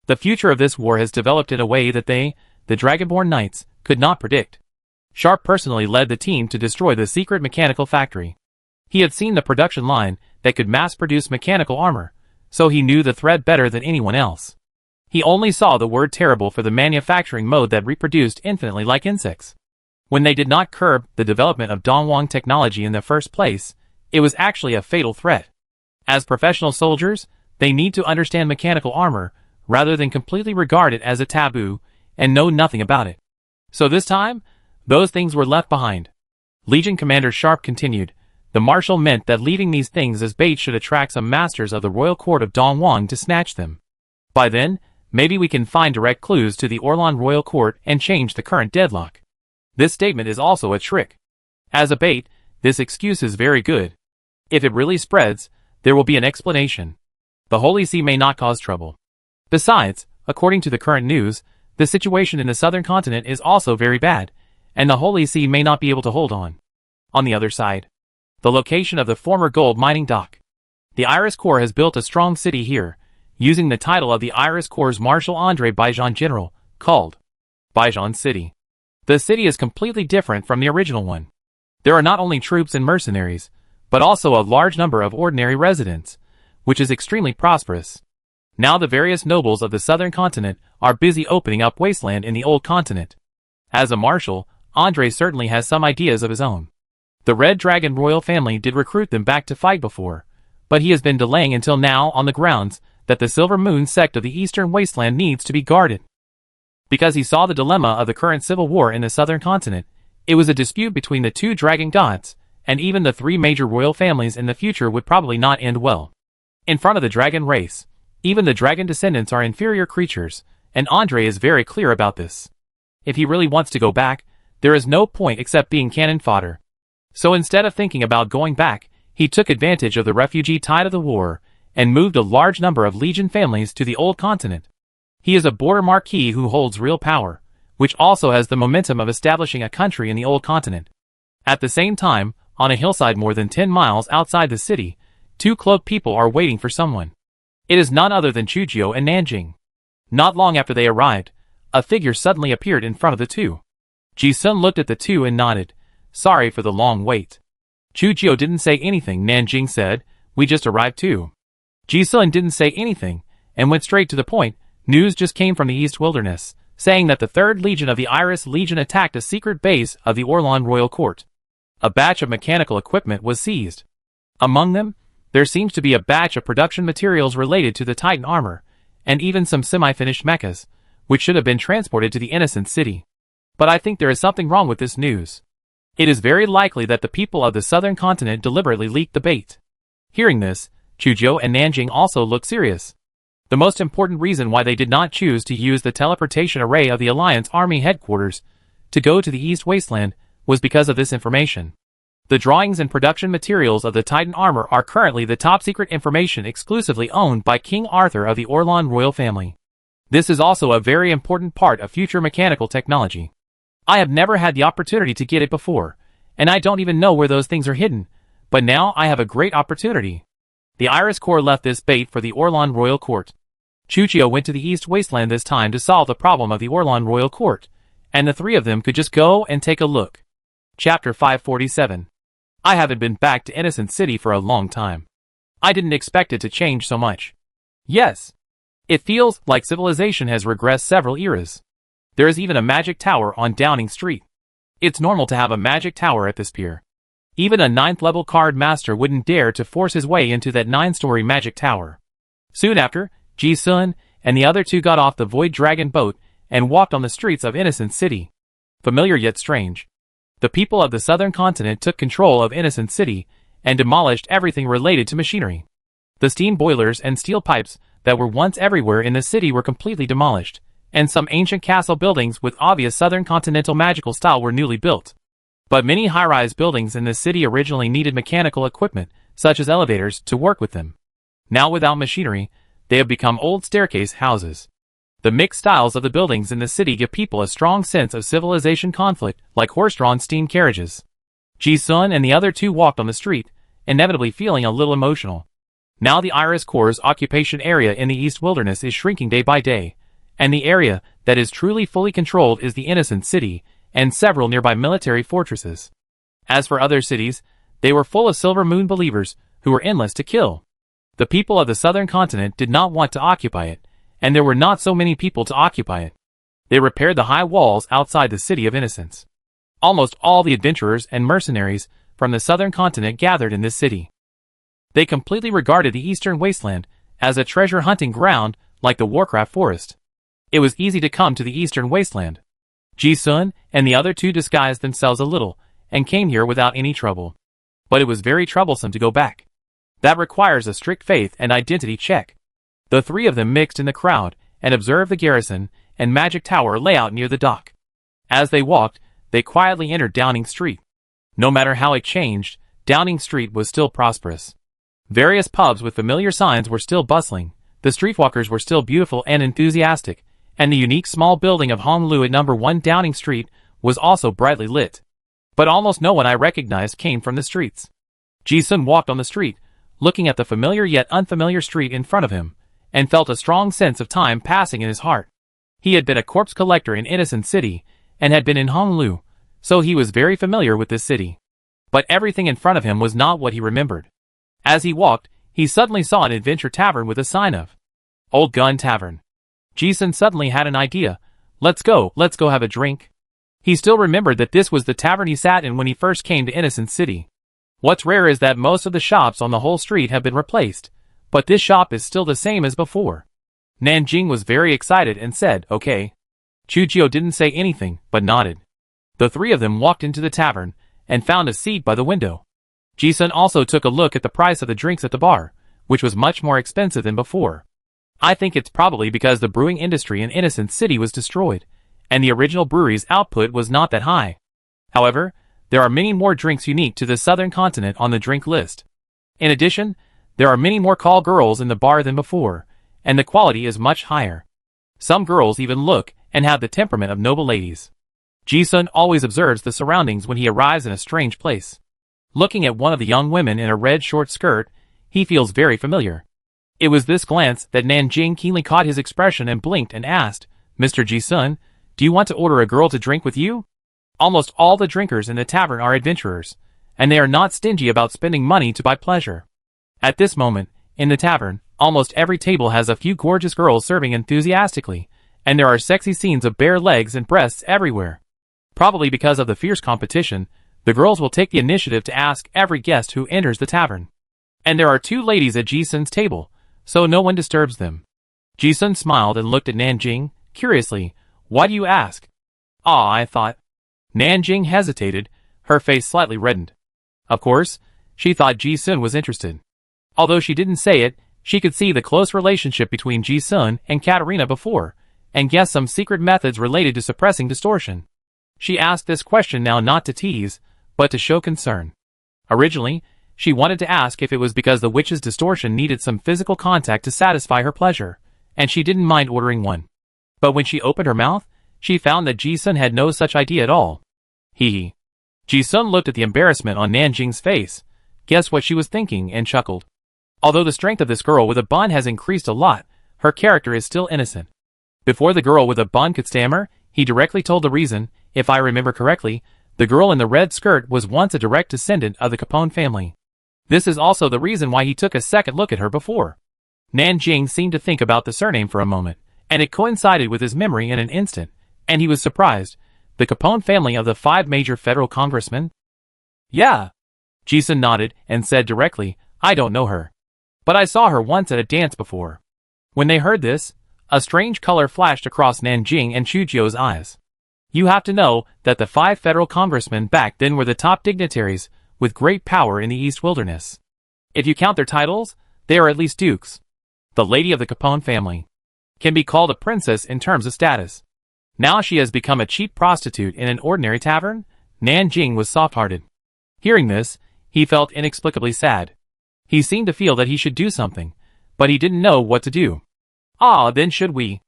The future of this war has developed in a way that they, the Dragonborn Knights, could not predict. Sharp personally led the team to destroy the secret mechanical factory. He had seen the production line that could mass-produce mechanical armor, so he knew the threat better than anyone else. He only saw the word terrible for the manufacturing mode that reproduced infinitely like insects. When they did not curb the development of Dongwang technology in the first place, it was actually a fatal threat. As professional soldiers, they need to understand mechanical armor, rather than completely regard it as a taboo, and know nothing about it. So this time, those things were left behind. Legion Commander Sharp continued, the marshal meant that leaving these things as bait should attract some masters of the royal court of Dongwang to snatch them. By then, maybe we can find direct clues to the Orlan royal court and change the current deadlock. This statement is also a trick. As a bait, this excuse is very good. If it really spreads, there will be an explanation. The Holy See may not cause trouble. Besides, according to the current news, the situation in the southern continent is also very bad, and the Holy See may not be able to hold on. On the other side, the location of the former gold mining dock. The Iris Corps has built a strong city here, using the title of the Iris Corps' Marshal Andrei Baijan General, called Baijan City. The city is completely different from the original one. There are not only troops and mercenaries, but also a large number of ordinary residents, which is extremely prosperous. Now the various nobles of the southern continent are busy opening up wasteland in the old continent. As a marshal, Andrei certainly has some ideas of his own. The Red Dragon royal family did recruit them back to fight before, but he has been delaying until now on the grounds that the Silver Moon sect of the eastern wasteland needs to be guarded. Because he saw the dilemma of the current civil war in the southern continent, it was a dispute between the 2 dragon gods, and even the 3 major royal families in the future would probably not end well. In front of the dragon race, even the dragon descendants are inferior creatures, and Andrei is very clear about this. If he really wants to go back, there is no point except being cannon fodder. So instead of thinking about going back, He took advantage of the refugee tide of the war and moved a large number of Legion families to the old continent. He is a border marquis who holds real power, which also has the momentum of establishing a country in the old continent. At the same time, on a hillside more than 10 miles outside the city, two cloaked people are waiting for someone. It is none other than Chujio and Nanjing. Not long after they arrived, a figure suddenly appeared in front of the two. Ji-sun looked at the two and nodded. Sorry for the long wait. Chujio didn't say anything. Nanjing said, we just arrived too. Ji-sun didn't say anything, and went straight to the point. News just came from the East Wilderness, saying that the 3rd Legion of the Iris Legion attacked a secret base of the Orlan Royal Court. A batch of mechanical equipment was seized. Among them, there seems to be a batch of production materials related to the Titan armor, and even some semi-finished mechas, which should have been transported to the Innocent City. But I think there is something wrong with this news. It is very likely that the people of the southern continent deliberately leaked the bait. Hearing this, Chujio and Nanjing also looked serious. The most important reason why they did not choose to use the teleportation array of the Alliance Army headquarters to go to the East Wasteland was because of this information. The drawings and production materials of the Titan armor are currently the top-secret information exclusively owned by King Arthur of the Orlan royal family. This is also a very important part of future mechanical technology. I have never had the opportunity to get it before, and I don't even know where those things are hidden, but now I have a great opportunity. The Iris Corps left this bait for the Orlan royal court. Chujio went to the East Wasteland this time to solve the problem of the Orlan royal court, and the three of them could just go and take a look. Chapter 547. I haven't been back to Innocent City for a long time. I didn't expect it to change so much. Yes. It feels like civilization has regressed several eras. There is even a magic tower on Downing Street. It's normal to have a magic tower at this pier. Even a 9th level card master wouldn't dare to force his way into that 9-story magic tower. Soon after, Ji-sun and the other two got off the Void Dragon boat and walked on the streets of Innocent City. Familiar yet strange. The people of the southern continent took control of Innocent City and demolished everything related to machinery. The steam boilers and steel pipes that were once everywhere in the city were completely demolished, and some ancient castle buildings with obvious southern continental magical style were newly built. But many high-rise buildings in the city originally needed mechanical equipment, such as elevators, to work with them. Now without machinery, they have become old staircase houses. The mixed styles of the buildings in the city give people a strong sense of civilization conflict, like horse-drawn steam carriages. Ji-sun and the other two walked on the street, inevitably feeling a little emotional. Now the Iris Corps' occupation area in the East Wilderness is shrinking day by day, and the area that is truly fully controlled is the Innocent City and several nearby military fortresses. As for other cities, they were full of Silver Moon believers who were endless to kill. The people of the southern continent did not want to occupy it, and there were not so many people to occupy it. They repaired the high walls outside the City of Innocence. Almost all the adventurers and mercenaries from the southern continent gathered in this city. They completely regarded the Eastern Wasteland as a treasure hunting ground like the Warcraft Forest. It was easy to come to the Eastern Wasteland. Ji-sun and the other two disguised themselves a little and came here without any trouble. But it was very troublesome to go back. That requires a strict faith and identity check. The three of them mixed in the crowd and observed the garrison and magic tower layout near the dock. As they walked, they quietly entered Downing Street. No matter how it changed, Downing Street was still prosperous. Various pubs with familiar signs were still bustling, the streetwalkers were still beautiful and enthusiastic, and the unique small building of Honolulu at number 1 Downing Street was also brightly lit. But almost no one I recognized came from the streets. Ji-sun walked on the street, looking at the familiar yet unfamiliar street in front of him, and felt a strong sense of time passing in his heart. He had been a corpse collector in Innocent City, and had been in Honolulu, so he was very familiar with this city. But everything in front of him was not what he remembered. As he walked, he suddenly saw an adventure tavern with a sign of Old Gun Tavern. Ji-sun suddenly had an idea. Let's go have a drink. He still remembered that this was the tavern he sat in when he first came to Innocent City. What's rare is that most of the shops on the whole street have been replaced, but this shop is still the same as before. Nanjing was very excited and said, okay. Chujio didn't say anything, but nodded. The three of them walked into the tavern, and found a seat by the window. Ji-sun also took a look at the price of the drinks at the bar, which was much more expensive than before. I think it's probably because the brewing industry in Innocent City was destroyed, and the original brewery's output was not that high. However, there are many more drinks unique to the southern continent on the drink list. In addition, there are many more call girls in the bar than before, and the quality is much higher. Some girls even look and have the temperament of noble ladies. Ji-sun always observes the surroundings when he arrives in a strange place. Looking at one of the young women in a red short skirt, he feels very familiar. It was this glance that Nanjing keenly caught his expression and blinked and asked, "Mr. Ji-sun, do you want to order a girl to drink with you?" Almost all the drinkers in the tavern are adventurers, and they are not stingy about spending money to buy pleasure. At this moment, in the tavern, almost every table has a few gorgeous girls serving enthusiastically, and there are sexy scenes of bare legs and breasts everywhere. Probably because of the fierce competition, the girls will take the initiative to ask every guest who enters the tavern. And there are 2 ladies at Ji-sun's table, so no one disturbs them. Ji-sun smiled and looked at Nanjing, curiously. "Why do you ask?" "Ah, I thought." Nanjing hesitated, her face slightly reddened. Of course, she thought Ji-sun was interested. Although she didn't say it, she could see the close relationship between Ji-sun and Katerina before, and guessed some secret methods related to suppressing distortion. She asked this question now not to tease, but to show concern. Originally, she wanted to ask if it was because the witch's distortion needed some physical contact to satisfy her pleasure, and she didn't mind ordering one. But when she opened her mouth, she found that Ji-sun had no such idea at all. Hee. Ji-sun looked at the embarrassment on Nanjing's face, guessed what she was thinking, and chuckled. Although the strength of this girl with a bun has increased a lot, her character is still innocent. Before the girl with a bun could stammer, he directly told the reason. If I remember correctly, the girl in the red skirt was once a direct descendant of the Capone family. This is also the reason why he took a second look at her before. Nanjing seemed to think about the surname for a moment, and it coincided with his memory in an instant, and he was surprised. The Capone family of the 5 major federal congressmen? Yeah. Ji-sun nodded and said directly, "I don't know her. But I saw her once at a dance before." When they heard this, a strange color flashed across Nanjing and Chujio's eyes. You have to know that the 5 federal congressmen back then were the top dignitaries, with great power in the East Wilderness. If you count their titles, they are at least dukes. The lady of the Capone family can be called a princess in terms of status. Now she has become a cheap prostitute in an ordinary tavern? Nanjing was soft-hearted. Hearing this, he felt inexplicably sad. He seemed to feel that he should do something, but he didn't know what to do. "Ah, then should we?"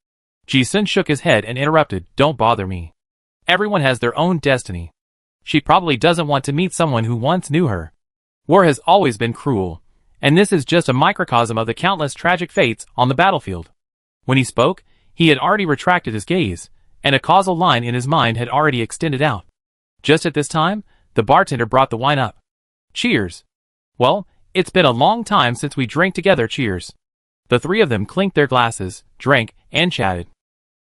Ji-sun shook his head and interrupted, "Don't bother me. Everyone has their own destiny. She probably doesn't want to meet someone who once knew her. War has always been cruel, and this is just a microcosm of the countless tragic fates on the battlefield." When he spoke, he had already retracted his gaze, and a causal line in his mind had already extended out. Just at this time, the bartender brought the wine up. "Cheers." "Well, it's been a long time since we drank together, cheers." The 3 of them clinked their glasses, drank, and chatted.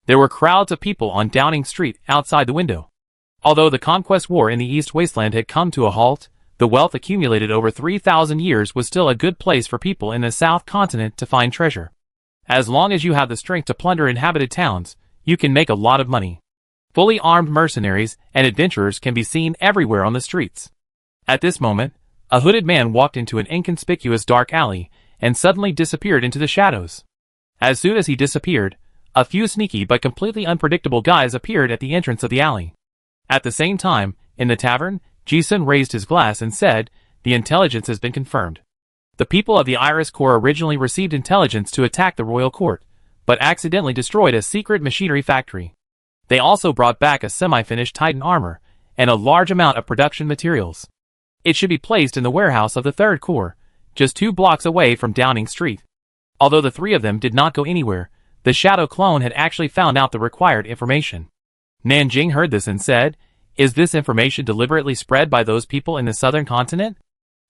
There were crowds of people on Downing Street outside the window. Although the conquest war in the East Wasteland had come to a halt, the wealth accumulated over 3,000 years was still a good place for people in the South Continent to find treasure. As long as you have the strength to plunder inhabited towns, you can make a lot of money. Fully armed mercenaries and adventurers can be seen everywhere on the streets. At this moment, a hooded man walked into an inconspicuous dark alley and suddenly disappeared into the shadows. As soon as he disappeared, a few sneaky but completely unpredictable guys appeared at the entrance of the alley. At the same time, in the tavern, Ji-sun raised his glass and said, "The intelligence has been confirmed. The people of the Iris Corps originally received intelligence to attack the royal court, but accidentally destroyed a secret machinery factory. They also brought back a semi-finished Titan armor, and a large amount of production materials. It should be placed in the warehouse of the 3rd Corps, just 2 blocks away from Downing Street." Although the 3 of them did not go anywhere, the shadow clone had actually found out the required information. Nanjing heard this and said, "Is this information deliberately spread by those people in the southern continent?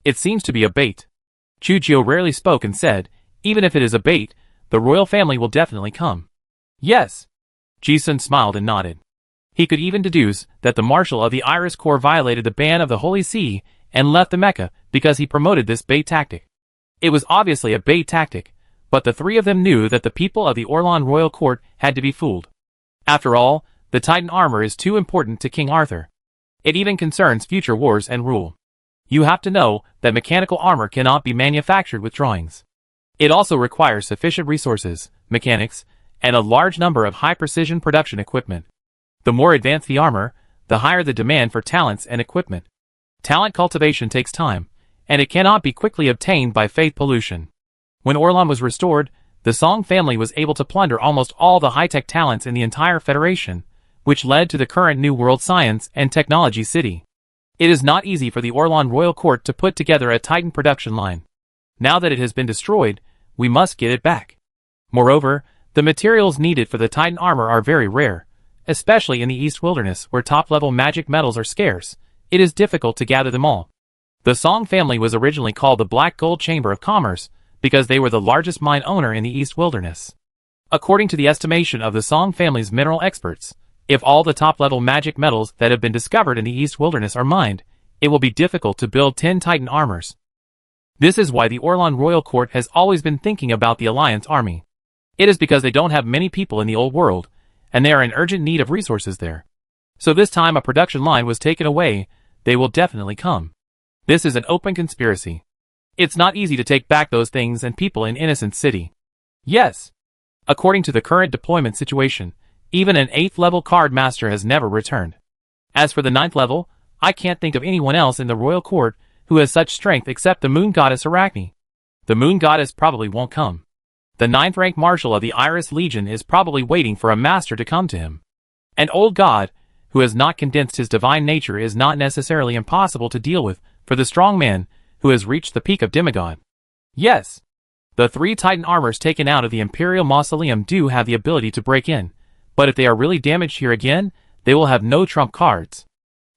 It seems to be a bait." Chujio rarely spoke and said, "Even if it is a bait, the royal family will definitely come." "Yes." Ji-sun smiled and nodded. He could even deduce that the marshal of the Iris Corps violated the ban of the Holy See and left the Mecca because he promoted this bait tactic. It was obviously a bait tactic, but the 3 of them knew that the people of the Orlan royal court had to be fooled. After all, the Titan armor is too important to King Arthur. It even concerns future wars and rule. You have to know that mechanical armor cannot be manufactured with drawings. It also requires sufficient resources, mechanics, and a large number of high-precision production equipment. The more advanced the armor, the higher the demand for talents and equipment. Talent cultivation takes time, and it cannot be quickly obtained by faith pollution. When Orlan was restored, the Song family was able to plunder almost all the high-tech talents in the entire Federation, which led to the current New World Science and Technology City. It is not easy for the Orlan Royal Court to put together a Titan production line. Now that it has been destroyed, we must get it back. Moreover, the materials needed for the Titan armor are very rare, especially in the East Wilderness where top-level magic metals are scarce. It is difficult to gather them all. The Song family was originally called the Black Gold Chamber of Commerce because they were the largest mine owner in the East Wilderness. According to the estimation of the Song family's mineral experts, if all the top-level magic metals that have been discovered in the East Wilderness are mined, it will be difficult to build 10 Titan armors. This is why the Orlan Royal Court has always been thinking about the Alliance army. It is because they don't have many people in the old world, and they are in urgent need of resources there. So this time a production line was taken away, they will definitely come. This is an open conspiracy. It's not easy to take back those things and people in Innocent City. Yes. According to the current deployment situation, even an 8th level card master has never returned. As for the 9th level, I can't think of anyone else in the Royal Court who has such strength except the Moon Goddess Arachne. The Moon Goddess probably won't come. The 9th rank marshal of the Iris Legion is probably waiting for a master to come to him. An old god, who has not condensed his divine nature, is not necessarily impossible to deal with for the strong man who has reached the peak of demigod. Yes. The 3 Titan armors taken out of the Imperial Mausoleum do have the ability to break in, but if they are really damaged here again, they will have no trump cards.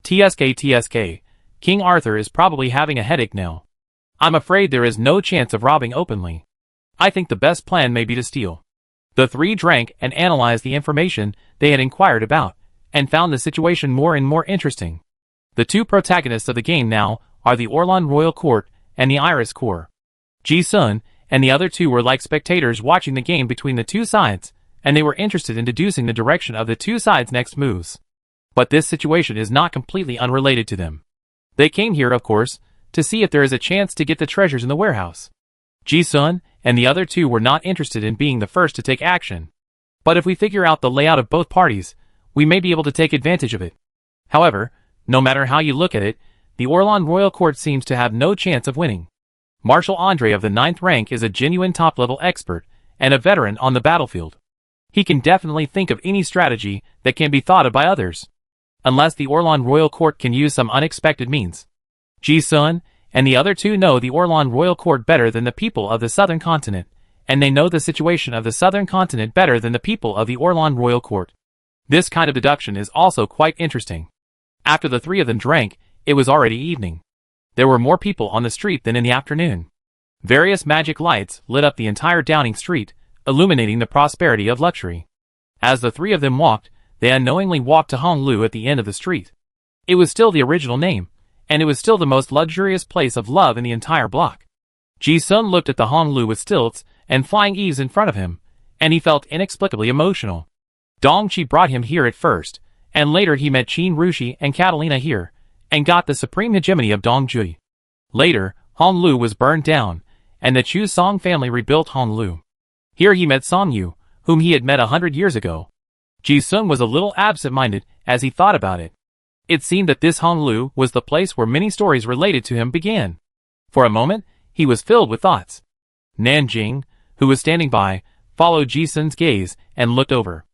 TSK, King Arthur is probably having a headache now. I'm afraid there is no chance of robbing openly. I think the best plan may be to steal. The 3 drank and analyzed the information they had inquired about, and found the situation more and more interesting. The 2 protagonists of the game now are the Orlan Royal Court and the Iris Corps. Ji-sun and the other 2 were like spectators watching the game between the 2 sides, and they were interested in deducing the direction of the 2 sides' next moves. But this situation is not completely unrelated to them. They came here, of course, to see if there is a chance to get the treasures in the warehouse. Ji-sun and the other 2 were not interested in being the first to take action. But if we figure out the layout of both parties, we may be able to take advantage of it. However, no matter how you look at it, the Orlan Royal Court seems to have no chance of winning. Marshal Andre of the 9th rank is a genuine top-level expert and a veteran on the battlefield. He can definitely think of any strategy that can be thought of by others, unless the Orlan Royal Court can use some unexpected means. Ji-sun and the other 2 know the Orlan Royal Court better than the people of the Southern Continent, and they know the situation of the Southern Continent better than the people of the Orlan Royal Court. This kind of deduction is also quite interesting. After the 3 of them drank, it was already evening. There were more people on the street than in the afternoon. Various magic lights lit up the entire Downing Street, illuminating the prosperity of luxury. As the 3 of them walked, they unknowingly walked to Honglu at the end of the street. It was still the original name, and it was still the most luxurious place of love in the entire block. Ji-sun looked at the Honglu with stilts and flying eaves in front of him, and he felt inexplicably emotional. Dongqi brought him here at first, and later he met Qin Rushi and Catalina here, and got the supreme hegemony of Dongjui. Later, Honglu was burned down, and the Chu Song family rebuilt Honglu. Here he met Song Yu, whom he had met 100 years ago. Ji-sun was a little absent-minded as he thought about it. It seemed that this Honglu was the place where many stories related to him began. For a moment, he was filled with thoughts. Nanjing, who was standing by, followed Ji-sun's gaze and looked over.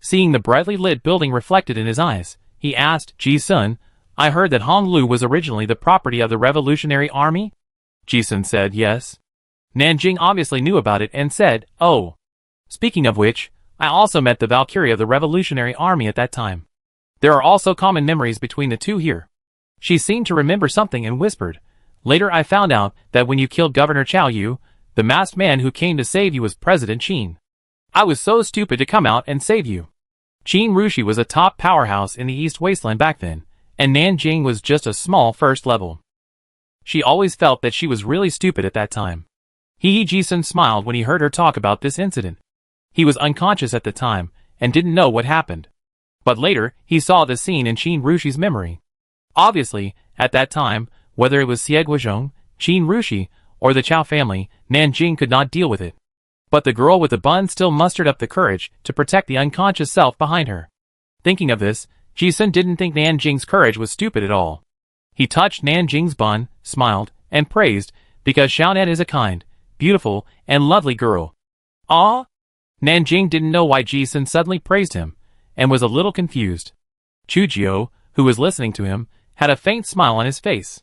Seeing the brightly lit building reflected in his eyes, he asked, Ji-sun, I heard that Honglu was originally the property of the Revolutionary Army? Ji-sun said yes. Nanjing obviously knew about it and said, oh. Speaking of which, I also met the Valkyrie of the Revolutionary Army at that time. There are also common memories between the 2 here. She seemed to remember something and whispered, later I found out that when you killed Governor Chao Yu, the masked man who came to save you was President Qin. I was so stupid to come out and save you. Qin Rushi was a top powerhouse in the East Wasteland back then, and Nanjing was just a small first level. She always felt that she was really stupid at that time. Ji-sun smiled when he heard her talk about this incident. He was unconscious at the time, and didn't know what happened. But later, he saw the scene in Qin Rushi's memory. Obviously, at that time, whether it was Xie Guozhong, Qin Rushi, or the Chao family, Nanjing could not deal with it. But the girl with the bun still mustered up the courage to protect the unconscious self behind her. Thinking of this, Ji-sun didn't think Nanjing's courage was stupid at all. He touched Nanjing's bun, smiled, and praised, because Xiaonan is a kind, beautiful, and lovely girl. Ah? Nanjing didn't know why Ji-sun suddenly praised him, and was a little confused. Chujio, who was listening to him, had a faint smile on his face.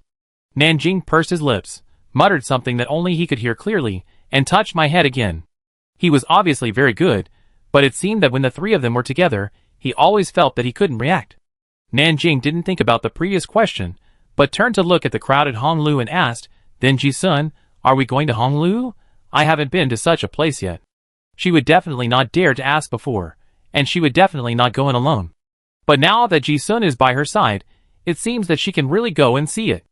Nanjing pursed his lips, muttered something that only he could hear clearly, and touched my head again. He was obviously very good, but it seemed that when the three of them were together, he always felt that he couldn't react. Nanjing didn't think about the previous question, but turned to look at the crowded Honglu and asked, "Then Ji-sun, are we going to Honglu? I haven't been to such a place yet." She would definitely not dare to ask before, and she would definitely not go in alone. But now that Ji-sun is by her side, it seems that she can really go and see it.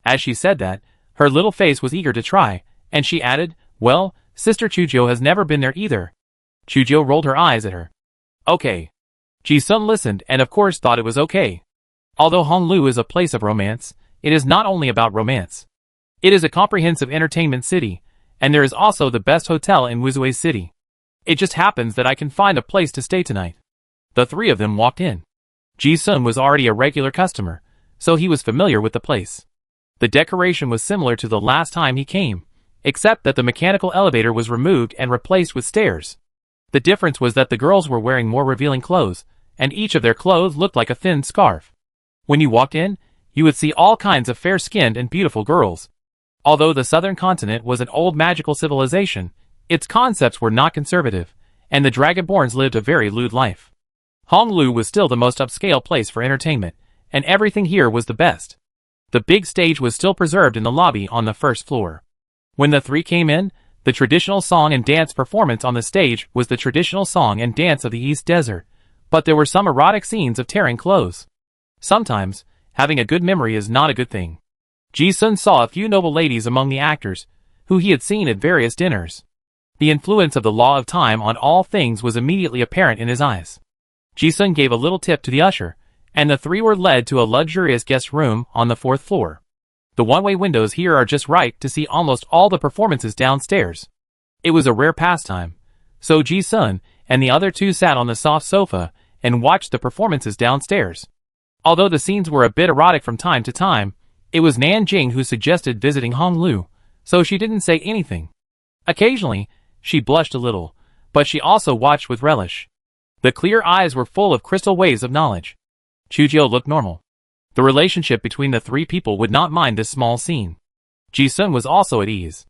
As she said that, her little face was eager to try, and she added, "Well, Sister Chujio has never been there either." Chujio rolled her eyes at her. "Okay." Ji-sun listened and of course thought it was okay. Although Honglu is a place of romance, it is not only about romance. It is a comprehensive entertainment city, and there is also the best hotel in Wuzui City. It just happens that I can find a place to stay tonight. The three of them walked in. Ji-sun was already a regular customer, so he was familiar with the place. The decoration was similar to the last time he came, except that the mechanical elevator was removed and replaced with stairs. The difference was that the girls were wearing more revealing clothes, and each of their clothes looked like a thin scarf. When you walked in, you would see all kinds of fair-skinned and beautiful girls. Although the southern continent was an old magical civilization, its concepts were not conservative, and the Dragonborns lived a very lewd life. Honglu was still the most upscale place for entertainment, and everything here was the best. The big stage was still preserved in the lobby on the first floor. When the three came in, the traditional song and dance performance on the stage was the traditional song and dance of the East Desert, but there were some erotic scenes of tearing clothes. Sometimes, having a good memory is not a good thing. Ji-sun saw a few noble ladies among the actors, who he had seen at various dinners. The influence of the law of time on all things was immediately apparent in his eyes. Ji-sun gave a little tip to the usher, and the three were led to a luxurious guest room on the 4th floor. The one-way windows here are just right to see almost all the performances downstairs. It was a rare pastime, so Ji-sun and the other two sat on the soft sofa and watched the performances downstairs. Although the scenes were a bit erotic from time to time, it was Nanjing who suggested visiting Honglu, so she didn't say anything. Occasionally, she blushed a little, but she also watched with relish. The clear eyes were full of crystal waves of knowledge. Chujio looked normal. The relationship between the three people would not mind this small scene. Ji-sun was also at ease.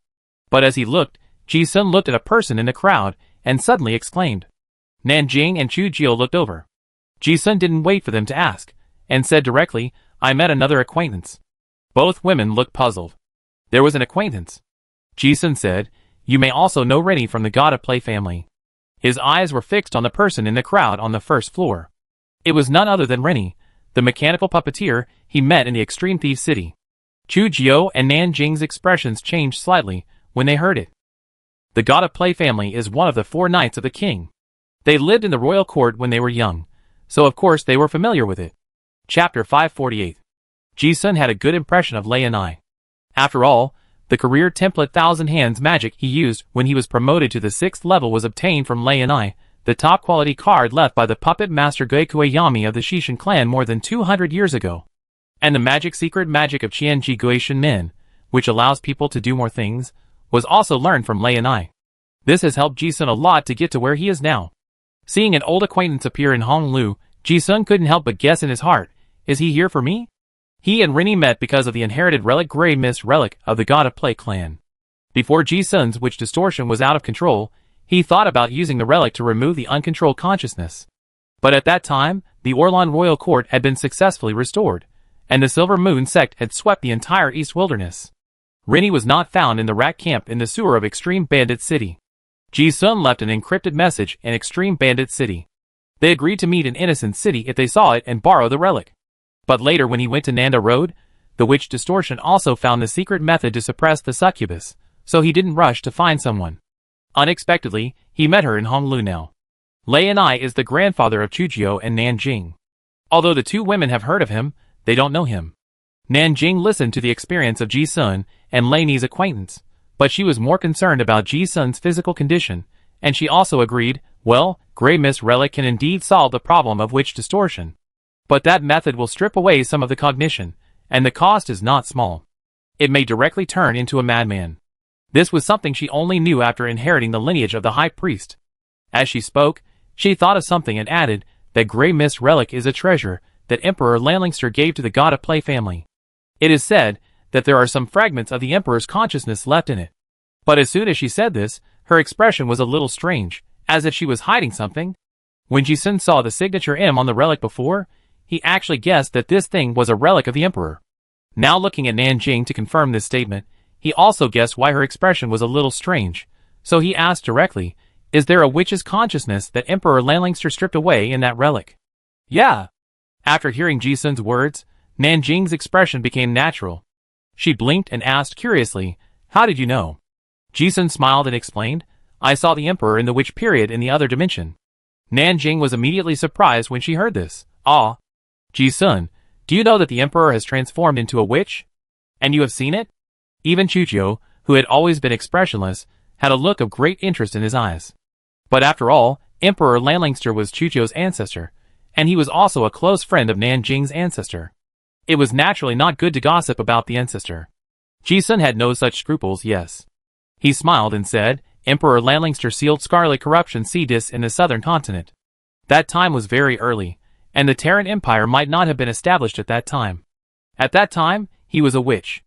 But as he looked, Ji-sun looked at a person in the crowd and suddenly exclaimed. Nanjing and Chujio looked over. Ji-sun didn't wait for them to ask, and said directly, "I met another acquaintance." Both women looked puzzled. There was an acquaintance. Ji-sun said, "You may also know Rennie from the God of Play family." His eyes were fixed on the person in the crowd on the first floor. It was none other than Rennie, the mechanical puppeteer he met in the Extreme Thief City. Chujio and Nanjing's expressions changed slightly when they heard it. The God of Play family is one of the 4 knights of the king. They lived in the royal court when they were young, so of course they were familiar with it. Chapter 548. Ji-sun had a good impression of Lei and I. After all, the career template Thousand Hands magic he used when he was promoted to the 6th level was obtained from Lei and I, the top quality card left by the puppet master Goikue Yami of the Shishin clan more than 200 years ago. And the secret magic of Qianji Guishin Min, which allows people to do more things, was also learned from Lei and I. This has helped Ji-sun a lot to get to where he is now. Seeing an old acquaintance appear in Honglu, Ji-sun couldn't help but guess in his heart, is he here for me? He and Rennie met because of the inherited relic Grey Mist relic of the God of Play clan. Before Ji-sun's witch distortion was out of control, he thought about using the relic to remove the uncontrolled consciousness. But at that time, the Orlan royal court had been successfully restored, and the Silver Moon sect had swept the entire East Wilderness. Rennie was not found in the rat camp in the sewer of Extreme Bandit City. Ji-sun left an encrypted message in Extreme Bandit City. They agreed to meet in Innocent City if they saw it and borrow the relic. But later when he went to Nanda Road, the witch distortion also found the secret method to suppress the succubus, so he didn't rush to find someone. Unexpectedly, he met her in Honglu now. Lei and I is the grandfather of Chujio and Nanjing. Although the two women have heard of him, they don't know him. Nanjing listened to the experience of Ji-sun and Lei's acquaintance, but she was more concerned about Ji-sun's physical condition, and she also agreed, well, Grey Mist relic can indeed solve the problem of witch distortion. But that method will strip away some of the cognition, and the cost is not small. it may directly turn into a madman. This was something she only knew after inheriting the lineage of the high priest. As she spoke, she thought of something and added, that gray mist relic is a treasure that Emperor Lanlingster gave to the God of Play family. It is said that there are some fragments of the Emperor's consciousness left in it. But as soon as she said this, her expression was a little strange, as if she was hiding something. When Ji-sun saw the signature M on the relic before, he actually guessed that this thing was a relic of the Emperor. Now looking at Nanjing to confirm this statement, he also guessed why her expression was a little strange, so he asked directly, is there a witch's consciousness that Emperor Lanlingster stripped away in that relic? Yeah. After hearing Ji-sun's words, Nanjing's expression became natural. She blinked and asked curiously, how did you know? Ji-sun smiled and explained, I saw the Emperor in the witch period in the other dimension. Nanjing was immediately surprised when she heard this. Ah. Ji-sun, do you know that the Emperor has transformed into a witch? And you have seen it? Even Chuchio, who had always been expressionless, had a look of great interest in his eyes. But after all, Emperor Lanlingster was Chuchio's ancestor, and he was also a close friend of Nanjing's ancestor. It was naturally not good to gossip about the ancestor. Ji-sun had no such scruples, yes. He smiled and said, Emperor Lanlingster sealed Scarlet Corruption Sea-Dis in the southern continent. That time was very early, and the Terran Empire might not have been established at that time. At that time, he was a witch.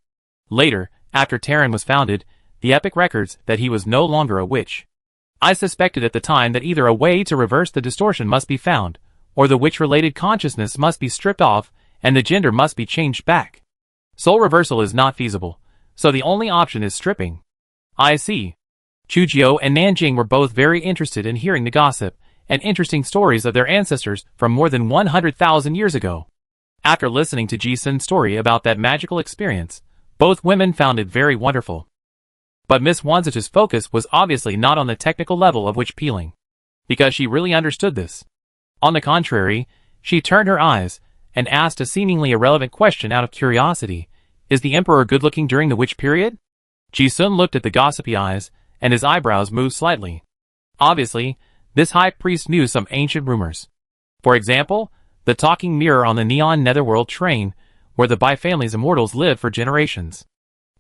Later, after Terran was founded, the epic records that he was no longer a witch. I suspected at the time that either a way to reverse the distortion must be found, or the witch-related consciousness must be stripped off, and the gender must be changed back. Soul reversal is not feasible, so the only option is stripping. I see. Chujio and Nanjing were both very interested in hearing the gossip and interesting stories of their ancestors from more than 100,000 years ago. After listening to Ji-sun's story about that magical experience, both women found it very wonderful. But Miss Wanzich's focus was obviously not on the technical level of witch peeling, because she really understood this. On the contrary, she turned her eyes and asked a seemingly irrelevant question out of curiosity. Is the Emperor good-looking during the witch period? Ji-sun looked at the gossipy eyes, and his eyebrows moved slightly. Obviously, this high priest knew some ancient rumors. For example, the talking mirror on the neon netherworld train, where the Bai family's immortals lived for generations.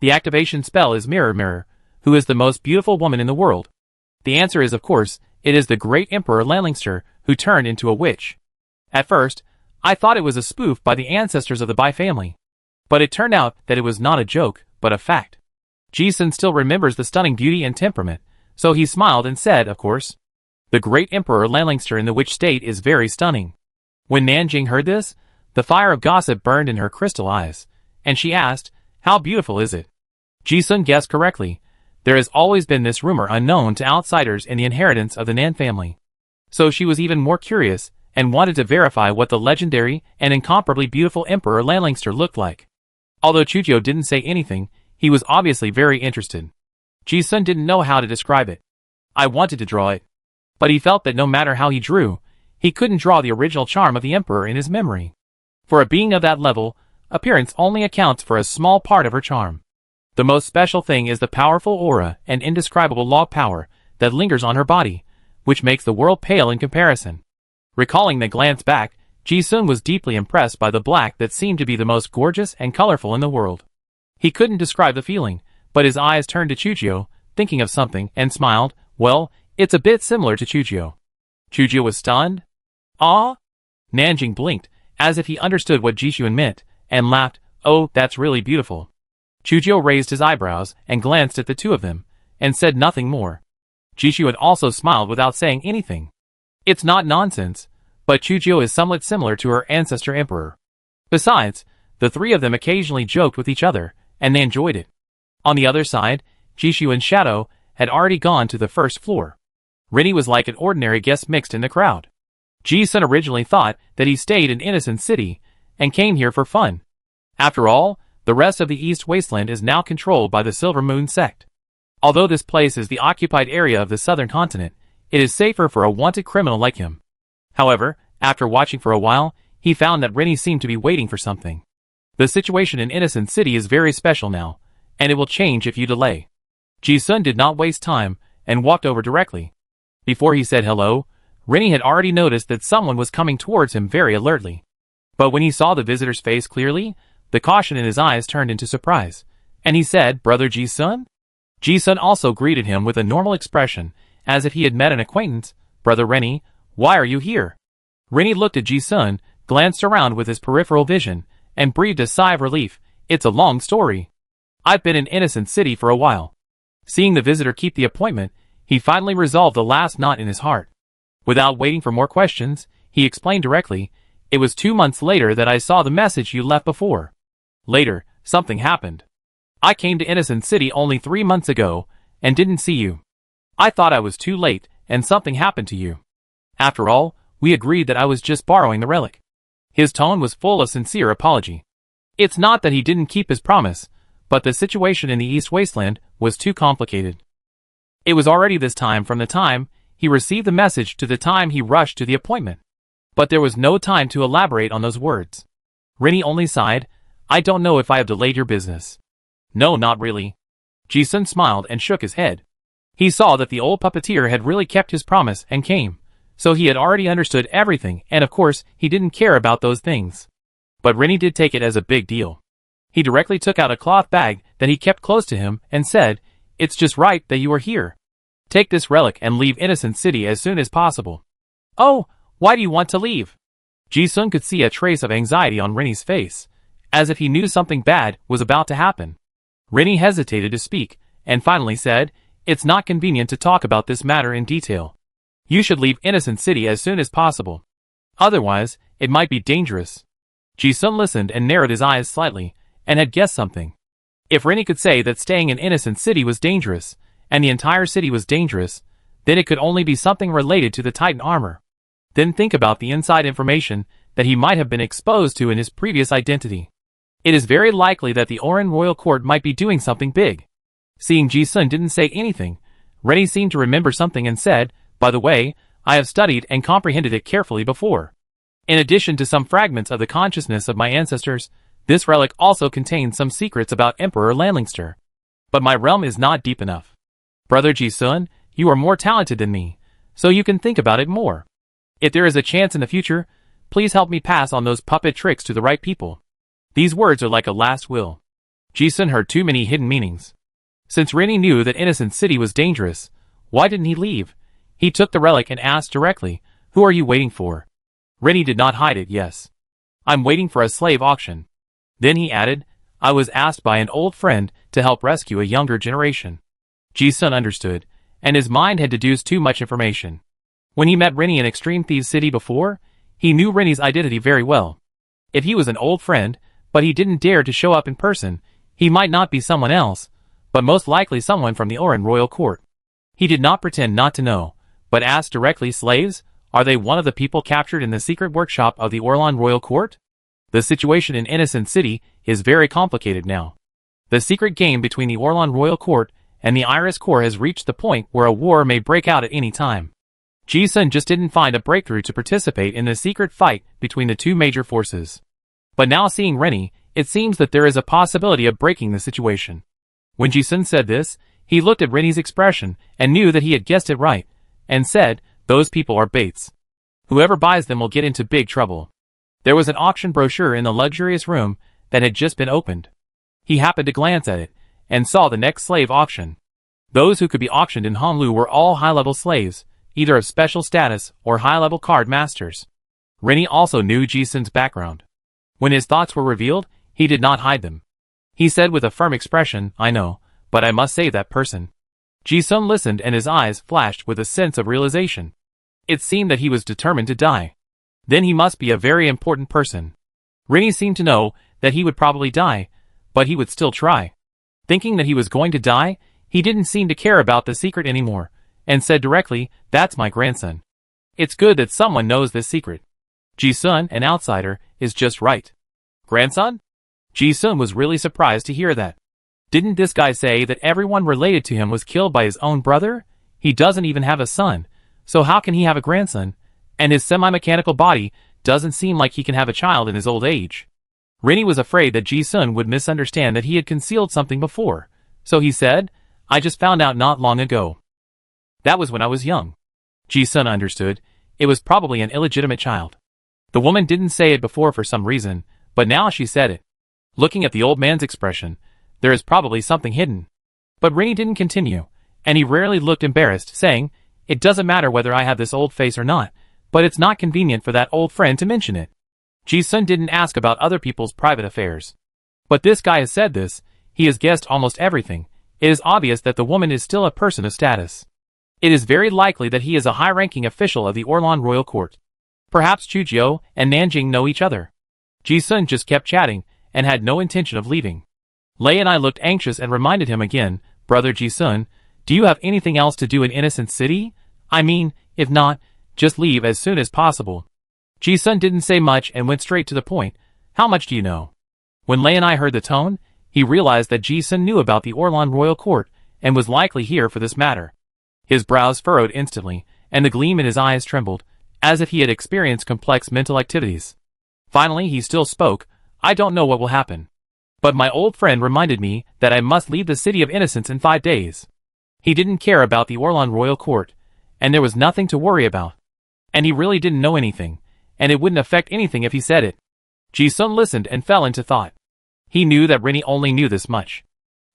The activation spell is Mirror Mirror, who is the most beautiful woman in the world. The answer is, of course, it is the great Emperor Lanlingster, who turned into a witch. At first, I thought it was a spoof by the ancestors of the Bai family. But it turned out that it was not a joke, but a fact. Ji-sun still remembers the stunning beauty and temperament, so he smiled and said, of course. The great Emperor Lanlingster in the witch state is very stunning. When Nanjing heard this, the fire of gossip burned in her crystal eyes, and she asked, how beautiful is it? Ji-sun guessed correctly. There has always been this rumor unknown to outsiders in the inheritance of the Nan family. So she was even more curious, and wanted to verify what the legendary and incomparably beautiful Emperor Lanlingster looked like. Although Chujio didn't say anything, he was obviously very interested. Ji-sun didn't know how to describe it. I wanted to draw it. But he felt that no matter how he drew, he couldn't draw the original charm of the Emperor in his memory. For a being of that level, appearance only accounts for a small part of her charm. The most special thing is the powerful aura and indescribable law power that lingers on her body, which makes the world pale in comparison. Recalling the glance back, Ji-sun was deeply impressed by the black that seemed to be the most gorgeous and colorful in the world. He couldn't describe the feeling, but his eyes turned to Chujio, thinking of something, and smiled. Well, it's a bit similar to Chujio. Chujio was stunned. Ah? Nanjing blinked, as if he understood what Ji-sun meant, and laughed. Oh, that's really beautiful. Chujio raised his eyebrows and glanced at the two of them, and said nothing more. Ji-sun also smiled without saying anything. It's not nonsense, but Chujio is somewhat similar to her ancestor Emperor. Besides, the three of them occasionally joked with each other, and they enjoyed it. On the other side, Ji-sun and Shadow had already gone to the first floor. Rinny was like an ordinary guest mixed in the crowd. Ji-sun originally thought that he stayed in Innocent City, and came here for fun. After all, the rest of the East Wasteland is now controlled by the Silver Moon sect. Although this place is the occupied area of the southern continent, it is safer for a wanted criminal like him. However, after watching for a while, he found that Rinny seemed to be waiting for something. The situation in Innocent City is very special now, and it will change if you delay. Ji-sun did not waste time, and walked over directly. Before he said hello, Rinny had already noticed that someone was coming towards him very alertly. But when he saw the visitor's face clearly, the caution in his eyes turned into surprise, And he said, Brother Ji-sun? Ji-sun also greeted him with a normal expression, as if he had met an acquaintance. Brother Rennie, why are you here? Rennie looked at Ji-sun, glanced around with his peripheral vision, and breathed a sigh of relief. It's a long story. I've been in Innocent City for a while. Seeing the visitor keep the appointment, he finally resolved the last knot in his heart. Without waiting for more questions, he explained directly, it was 2 months later that I saw the message you left before. Later, something happened. I came to Innocent City only 3 months ago, and didn't see you. I thought I was too late, and something happened to you. After all, we agreed that I was just borrowing the relic. His tone was full of sincere apology. It's not that he didn't keep his promise, but the situation in the East Wasteland was too complicated. It was already this time from the time he received the message to the time he rushed to the appointment. But there was no time to elaborate on those words. Rennie only sighed, I don't know if I have delayed your business. No, not really. Ji-sun smiled and shook his head. He saw that the old puppeteer had really kept his promise and came, so he had already understood everything, and of course, he didn't care about those things. But Rennie did take it as a big deal. He directly took out a cloth bag that he kept close to him and said, It's just right that you are here. Take this relic and leave Innocent City as soon as possible. Oh, why do you want to leave? Ji-sun could see a trace of anxiety on Rennie's face, as if he knew something bad was about to happen. Rennie hesitated to speak, and finally said, It's not convenient to talk about this matter in detail. You should leave Innocent City as soon as possible. Otherwise, it might be dangerous. Ji-sun listened and narrowed his eyes slightly, and had guessed something. If Rennie could say that staying in Innocent City was dangerous, and the entire city was dangerous, then it could only be something related to the Titan armor. Then think about the inside information that he might have been exposed to in his previous identity. It is very likely that the Oran Royal Court might be doing something big. Seeing Ji-sun didn't say anything, Rennie seemed to remember something and said, By the way, I have studied and comprehended it carefully before. In addition to some fragments of the consciousness of my ancestors, this relic also contains some secrets about Emperor Landlingster. But my realm is not deep enough. Brother Ji-sun, you are more talented than me, so you can think about it more. If there is a chance in the future, please help me pass on those puppet tricks to the right people. These words are like a last will. Ji-sun heard too many hidden meanings. Since Rennie knew that Innocent City was dangerous, why didn't he leave? He took the relic and asked directly, Who are you waiting for? Rennie did not hide it, yes. I'm waiting for a slave auction. Then he added, I was asked by an old friend to help rescue a younger generation. Ji-sun understood, and his mind had deduced too much information. When he met Rennie in Extreme Thieves City before, he knew Rennie's identity very well. If he was an old friend, but he didn't dare to show up in person, he might not be someone else, but most likely someone from the Oran Royal Court. He did not pretend not to know, but asked directly, Slaves? Are they one of the people captured in the secret workshop of the Orlan Royal Court? The situation in Innocent City is very complicated now. The secret game between the Orlan Royal Court and the Iris Corps has reached the point where a war may break out at any time. Ji-sun just didn't find a breakthrough to participate in the secret fight between the two major forces. But now seeing Rennie, it seems that there is a possibility of breaking the situation. When Ji-sun said this, he looked at Rennie's expression and knew that he had guessed it right, and said, Those people are baits. Whoever buys them will get into big trouble. There was an auction brochure in the luxurious room that had just been opened. He happened to glance at it, and saw the next slave auction. Those who could be auctioned in Honlu were all high-level slaves, either of special status or high-level card masters. Rennie also knew Ji-sun's background. When his thoughts were revealed, he did not hide them. He said with a firm expression, I know, but I must save that person. Ji-sun listened and his eyes flashed with a sense of realization. It seemed that he was determined to die. Then he must be a very important person. Rennie seemed to know that he would probably die, but he would still try. Thinking that he was going to die, he didn't seem to care about the secret anymore, and said directly, That's my grandson. It's good that someone knows this secret. Ji-sun, an outsider, is just right. Grandson? Ji-sun was really surprised to hear that. Didn't this guy say that everyone related to him was killed by his own brother? He doesn't even have a son, so how can he have a grandson? And his semi-mechanical body doesn't seem like he can have a child in his old age. Rennie was afraid that Ji-sun would misunderstand that he had concealed something before, so he said, I just found out not long ago. That was when I was young. Ji-sun understood. It was probably an illegitimate child. The woman didn't say it before for some reason, but now she said it. Looking at the old man's expression, There is probably something hidden. But Rini didn't continue, and he rarely looked embarrassed, saying, "It doesn't matter whether I have this old face or not, but it's not convenient for that old friend to mention it." Ji-sun didn't ask about other people's private affairs. But this guy has said this, he has guessed almost everything. It is obvious that the woman is still a person of status. It is very likely that he is a high-ranking official of the Orlan royal court. Perhaps Chujio and Nanjing know each other. Ji-sun just kept chatting, and had no intention of leaving. Lei and I looked anxious and reminded him again, "Brother Ji-sun, do you have anything else to do in Innocent City? I mean, if not, just leave as soon as possible." Ji-sun didn't say much and went straight to the point. "How much do you know?" When Lei and I heard the tone, he realized that Ji-sun knew about the Orlan royal court, and was likely here for this matter. His brows furrowed instantly, and the gleam in his eyes trembled, as if he had experienced complex mental activities. Finally he still spoke, "I don't know what will happen. But my old friend reminded me that I must leave the City of Innocence in 5 days. He didn't care about the Orlan royal court, and there was nothing to worry about. And he really didn't know anything, and it wouldn't affect anything if he said it." Ji-sun listened and fell into thought. He knew that Rini only knew this much.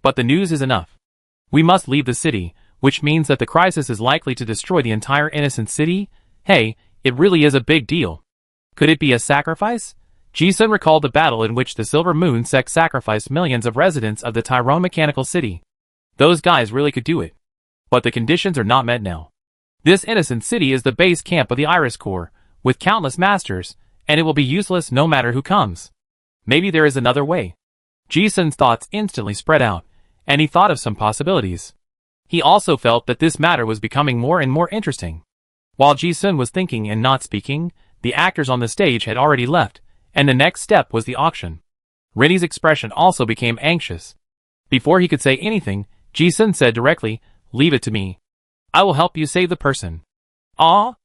But the news is enough. We must leave the city, which means that the crisis is likely to destroy the entire Innocent City. Hey, it really is a big deal. Could it be a sacrifice? Ji-sun recalled the battle in which the Silver Moon sect sacrificed millions of residents of the Tyrone Mechanical City. Those guys really could do it. But the conditions are not met now. This Innocent City is the base camp of the Iris Corps, with countless masters, and it will be useless no matter who comes. Maybe there is another way. Ji-sun's thoughts instantly spread out, and he thought of some possibilities. He also felt that this matter was becoming more and more interesting. While Ji-sun was thinking and not speaking, the actors on the stage had already left, and the next step was the auction. Rini's expression also became anxious. Before he could say anything, Ji-sun said directly, "Leave it to me. I will help you save the person." "Ah?"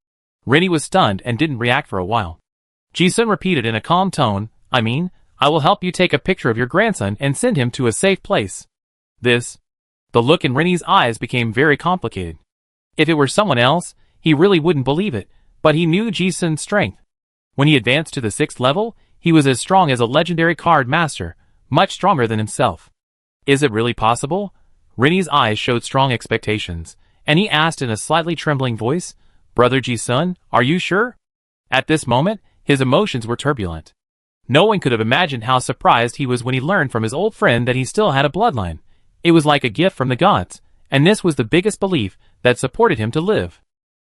Rini was stunned and didn't react for a while. Ji-sun repeated in a calm tone, I will help you take a picture of your grandson and send him to a safe place." This. The look in Rini's eyes became very complicated. If it were someone else, he really wouldn't believe it, but he knew Ji-sun's strength. When he advanced to the 6th level, he was as strong as a legendary card master, much stronger than himself. Is it really possible? Rini's eyes showed strong expectations, and he asked in a slightly trembling voice, "Brother Ji-sun, are you sure?" At this moment, his emotions were turbulent. No one could have imagined how surprised he was when he learned from his old friend that he still had a bloodline. It was like a gift from the gods, and this was the biggest belief that supported him to live.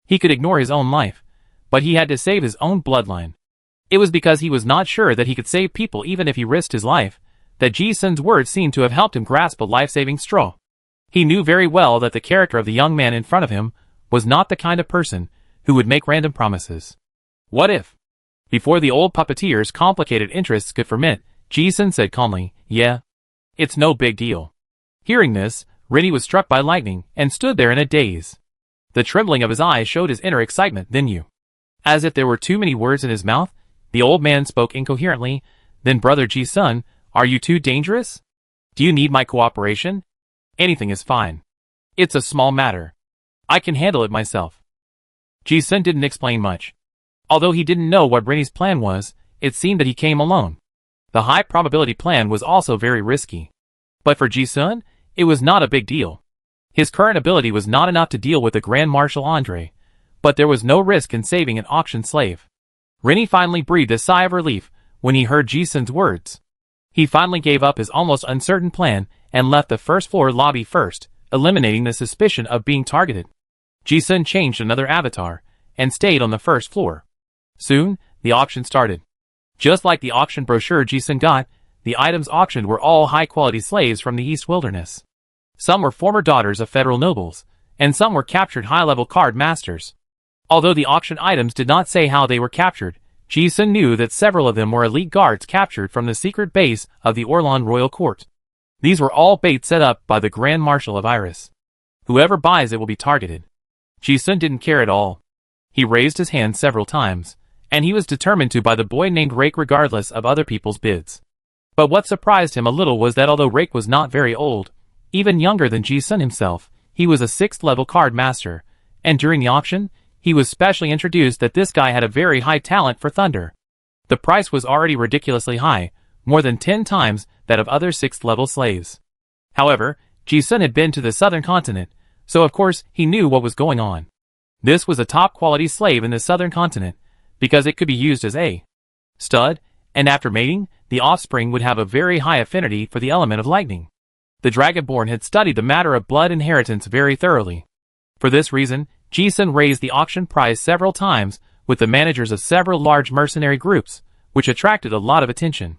He could ignore his own life, but he had to save his own bloodline. It was because he was not sure that he could save people even if he risked his life, that Ji-sun's words seemed to have helped him grasp a life-saving straw. He knew very well that the character of the young man in front of him was not the kind of person who would make random promises. What if? Before the old puppeteer's complicated interests could ferment, Ji-sun said calmly, "Yeah. It's no big deal." Hearing this, Rini was struck by lightning and stood there in a daze. The trembling of his eyes showed his inner excitement. "Then you." As if there were too many words in his mouth, the old man spoke incoherently. "Then Brother Ji-sun, are you too dangerous? Do you need my cooperation? Anything is fine. It's a small matter. I can handle it myself." Ji-sun didn't explain much. Although he didn't know what Rini's plan was, it seemed that he came alone. The high probability plan was also very risky. But for Ji-sun, it was not a big deal. His current ability was not enough to deal with the Grand Marshal Andre, but there was no risk in saving an auction slave. Rini finally breathed a sigh of relief when he heard Ji-sun's words. He finally gave up his almost uncertain plan and left the first floor lobby first, eliminating the suspicion of being targeted. Ji-sun changed another avatar and stayed on the first floor. Soon, the auction started. Just like the auction brochure Ji-sun got, the items auctioned were all high-quality slaves from the East Wilderness. Some were former daughters of federal nobles, and some were captured high-level card masters. Although the auction items did not say how they were captured, Ji-sun knew that several of them were elite guards captured from the secret base of the Orlan Royal Court. These were all bait set up by the Grand Marshal of Iris. Whoever buys it will be targeted. Ji-sun didn't care at all. He raised his hand several times, and he was determined to buy the boy named Rake regardless of other people's bids. But what surprised him a little was that although Rake was not very old, even younger than Ji-sun himself, he was a 6th level card master, and during the auction, he was specially introduced that this guy had a very high talent for thunder. The price was already ridiculously high, more than 10 times that of other 6th level slaves. However, Ji-sun had been to the southern continent, so of course he knew what was going on. This was a top-quality slave in the southern continent, because it could be used as a stud, and after mating, the offspring would have a very high affinity for the element of lightning. The Dragonborn had studied the matter of blood inheritance very thoroughly. For this reason, Ji-sun raised the auction price several times with the managers of several large mercenary groups, which attracted a lot of attention.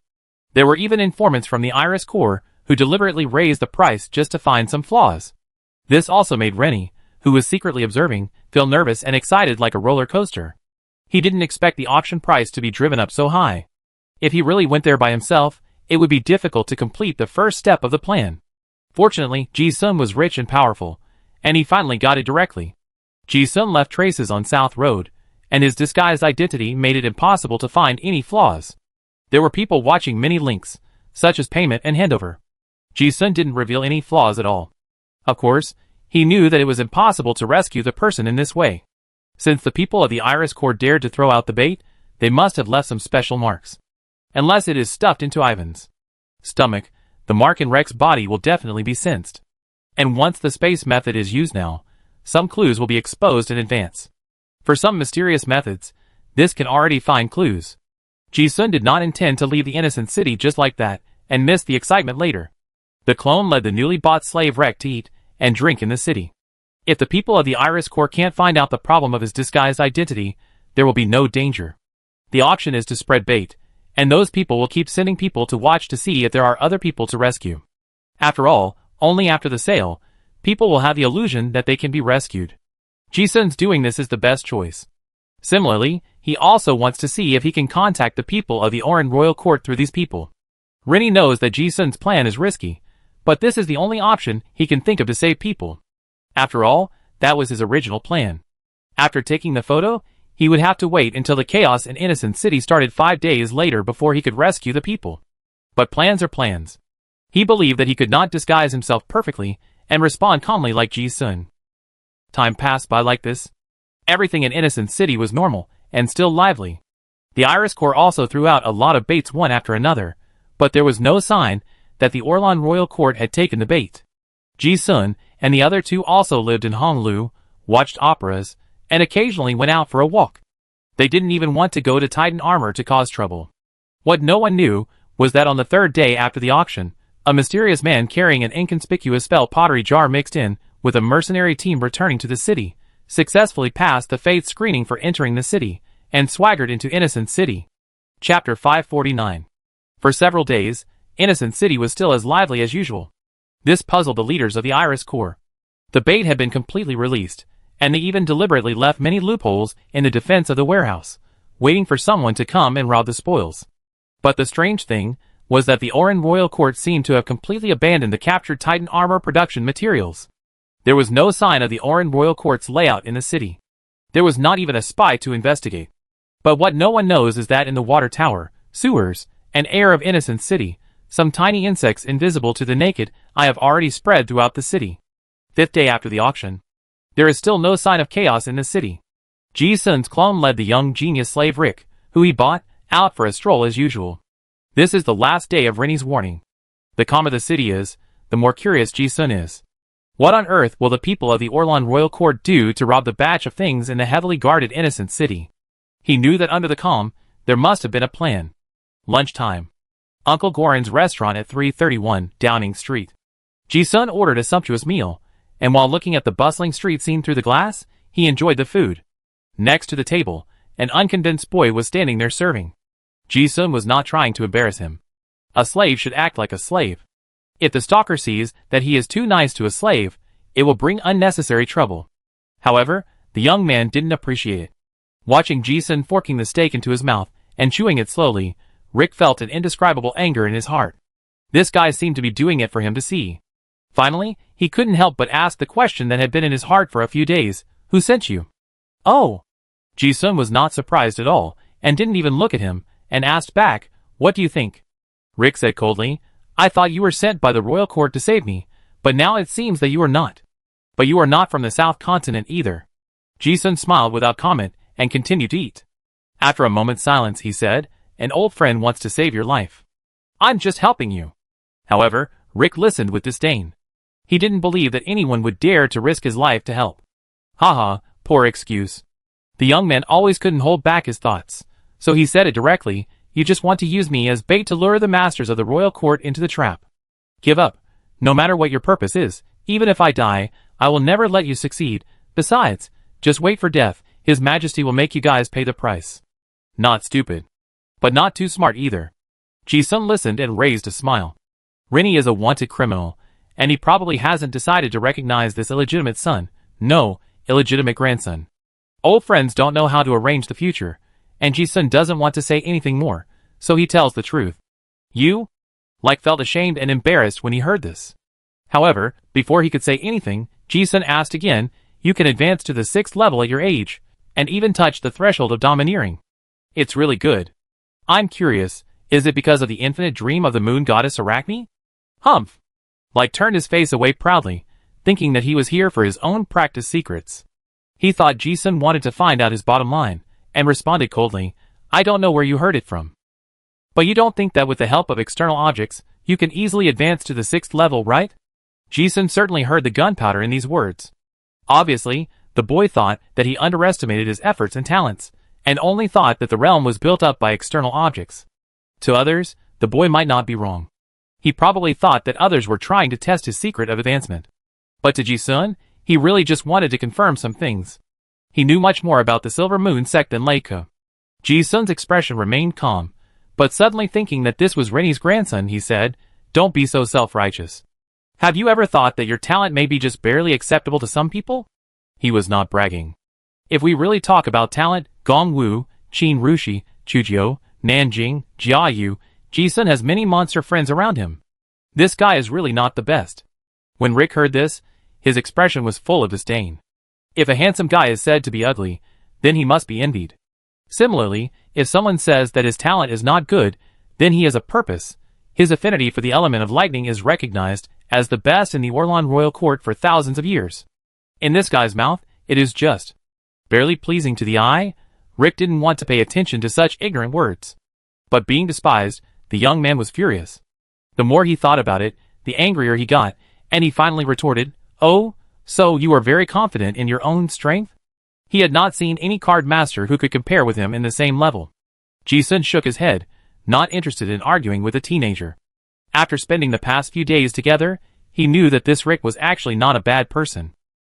There were even informants from the Iris Corps who deliberately raised the price just to find some flaws. This also made Rennie, who was secretly observing, feel nervous and excited like a roller coaster. He didn't expect the auction price to be driven up so high. If he really went there by himself, it would be difficult to complete the first step of the plan. Fortunately, Ji-sun was rich and powerful, and he finally got it directly. Ji-sun left traces on South Road, and his disguised identity made it impossible to find any flaws. There were people watching many links, such as payment and handover. Ji-sun didn't reveal any flaws at all. Of course, he knew that it was impossible to rescue the person in this way. Since the people of the Iris Corps dared to throw out the bait, they must have left some special marks. Unless it is stuffed into Ivan's stomach, the mark in Rex's body will definitely be sensed. And once the space method is used now, some clues will be exposed in advance. For some mysterious methods, this can already find clues. Ji-sun did not intend to leave the innocent city just like that, and miss the excitement later. The clone led the newly bought slave Rex to eat and drink in the city. If the people of the Iris Corps can't find out the problem of his disguised identity, there will be no danger. The auction is to spread bait, and those people will keep sending people to watch to see if there are other people to rescue. After all, only after the sale, people will have the illusion that they can be rescued. Ji-sun's doing this is the best choice. Similarly, he also wants to see if he can contact the people of the Oran Royal Court through these people. Rennie knows that Ji-sun's plan is risky, but this is the only option he can think of to save people. After all, that was his original plan. After taking the photo, he would have to wait until the chaos in Innocent City started 5 days later before he could rescue the people. But plans are plans. He believed that he could not disguise himself perfectly and respond calmly like Ji-sun. Time passed by like this. Everything in Innocent City was normal and still lively. The Iris Corps also threw out a lot of baits one after another, but there was no sign that the Orlan Royal Court had taken the bait. Ji-sun and the other two also lived in Honolulu, watched operas, and occasionally went out for a walk. They didn't even want to go to Titan Armor to cause trouble. What no one knew was that on the third day after the auction, a mysterious man carrying an inconspicuous felt pottery jar mixed in with a mercenary team returning to the city, successfully passed the faith screening for entering the city, and swaggered into Innocent City. Chapter 549. For several days, Innocent City was still as lively as usual. This puzzled the leaders of the Iris Corps. The bait had been completely released, and they even deliberately left many loopholes in the defense of the warehouse, waiting for someone to come and rob the spoils. But the strange thing was that the Oran Royal Court seemed to have completely abandoned the captured Titan armor production materials. There was no sign of the Oran Royal Court's layout in the city. There was not even a spy to investigate. But what no one knows is that in the water tower, sewers, and air of Innocent City, some tiny insects invisible to the naked eye have already spread throughout the city. 5th day after the auction. There is still no sign of chaos in the city. Ji-sun's clone led the young genius slave Rick, who he bought, out for a stroll as usual. This is the last day of Rennie's warning. The calmer the city is, the more curious Ji-sun is. What on earth will the people of the Orlan Royal Court do to rob the batch of things in the heavily guarded Innocent City? He knew that under the calm, there must have been a plan. Lunchtime. Uncle Goran's restaurant at 331 Downing Street. Ji-sun ordered a sumptuous meal, and while looking at the bustling street scene through the glass, he enjoyed the food. Next to the table, an unconvinced boy was standing there serving. Ji-sun was not trying to embarrass him. A slave should act like a slave. If the stalker sees that he is too nice to a slave, it will bring unnecessary trouble. However, the young man didn't appreciate it. Watching Ji-sun forking the steak into his mouth and chewing it slowly, Rick felt an indescribable anger in his heart. This guy seemed to be doing it for him to see. Finally, he couldn't help but ask the question that had been in his heart for a few days, "Who sent you?" "Oh." Ji-sun was not surprised at all, and didn't even look at him, and asked back, "What do you think?" Rick said coldly, "I thought you were sent by the royal court to save me, but now it seems that you are not. But you are not from the South Continent either." Ji-sun smiled without comment, and continued to eat. After a moment's silence he said, "An old friend wants to save your life. I'm just helping you." However, Rick listened with disdain. He didn't believe that anyone would dare to risk his life to help. Haha, poor excuse. The young man always couldn't hold back his thoughts, so he said it directly. You just want to use me as bait to lure the masters of the royal court into the trap. Give up. No matter what your purpose is, even if I die, I will never let you succeed. Besides, just wait for death. His Majesty will make you guys pay the price. Not stupid. But not too smart either. Ji-sun listened and raised a smile. Rennie is a wanted criminal, and he probably hasn't decided to recognize this illegitimate son. No, illegitimate grandson. Old friends don't know how to arrange the future, and Ji-sun doesn't want to say anything more, so he tells the truth. You? Like felt ashamed and embarrassed when he heard this. However, before he could say anything, Ji-sun asked again, you can advance to the 6th level at your age, and even touch the threshold of domineering. It's really good. I'm curious, is it because of the infinite dream of the moon goddess Arachne? Humph! Like turned his face away proudly, thinking that he was here for his own practice secrets. He thought Ji-sun wanted to find out his bottom line, and responded coldly, I don't know where you heard it from. But you don't think that with the help of external objects, you can easily advance to the 6th level, right? Ji-sun certainly heard the gunpowder in these words. Obviously, the boy thought that he underestimated his efforts and talents, and only thought that the realm was built up by external objects. To others, the boy might not be wrong. He probably thought that others were trying to test his secret of advancement. But to Ji-sun, he really just wanted to confirm some things. He knew much more about the Silver Moon sect than Leica. Ji-sun's expression remained calm, but suddenly thinking that this was Rennie's grandson, he said, don't be so self-righteous. Have you ever thought that your talent may be just barely acceptable to some people? He was not bragging. If we really talk about talent, Gongwu, Qin Rushi, Chujiu, Nanjing, Jiayu, Ji-sun has many monster friends around him. This guy is really not the best. When Rick heard this, his expression was full of disdain. If a handsome guy is said to be ugly, then he must be envied. Similarly, if someone says that his talent is not good, then he has a purpose. His affinity for the element of lightning is recognized as the best in the Orlan royal court for thousands of years. In this guy's mouth, it is just barely pleasing to the eye. Rick didn't want to pay attention to such ignorant words. But being despised, the young man was furious. The more he thought about it, the angrier he got, and he finally retorted, Oh, so you are very confident in your own strength? He had not seen any card master who could compare with him in the same level. Ji-sun shook his head, not interested in arguing with a teenager. After spending the past few days together, he knew that this Rick was actually not a bad person.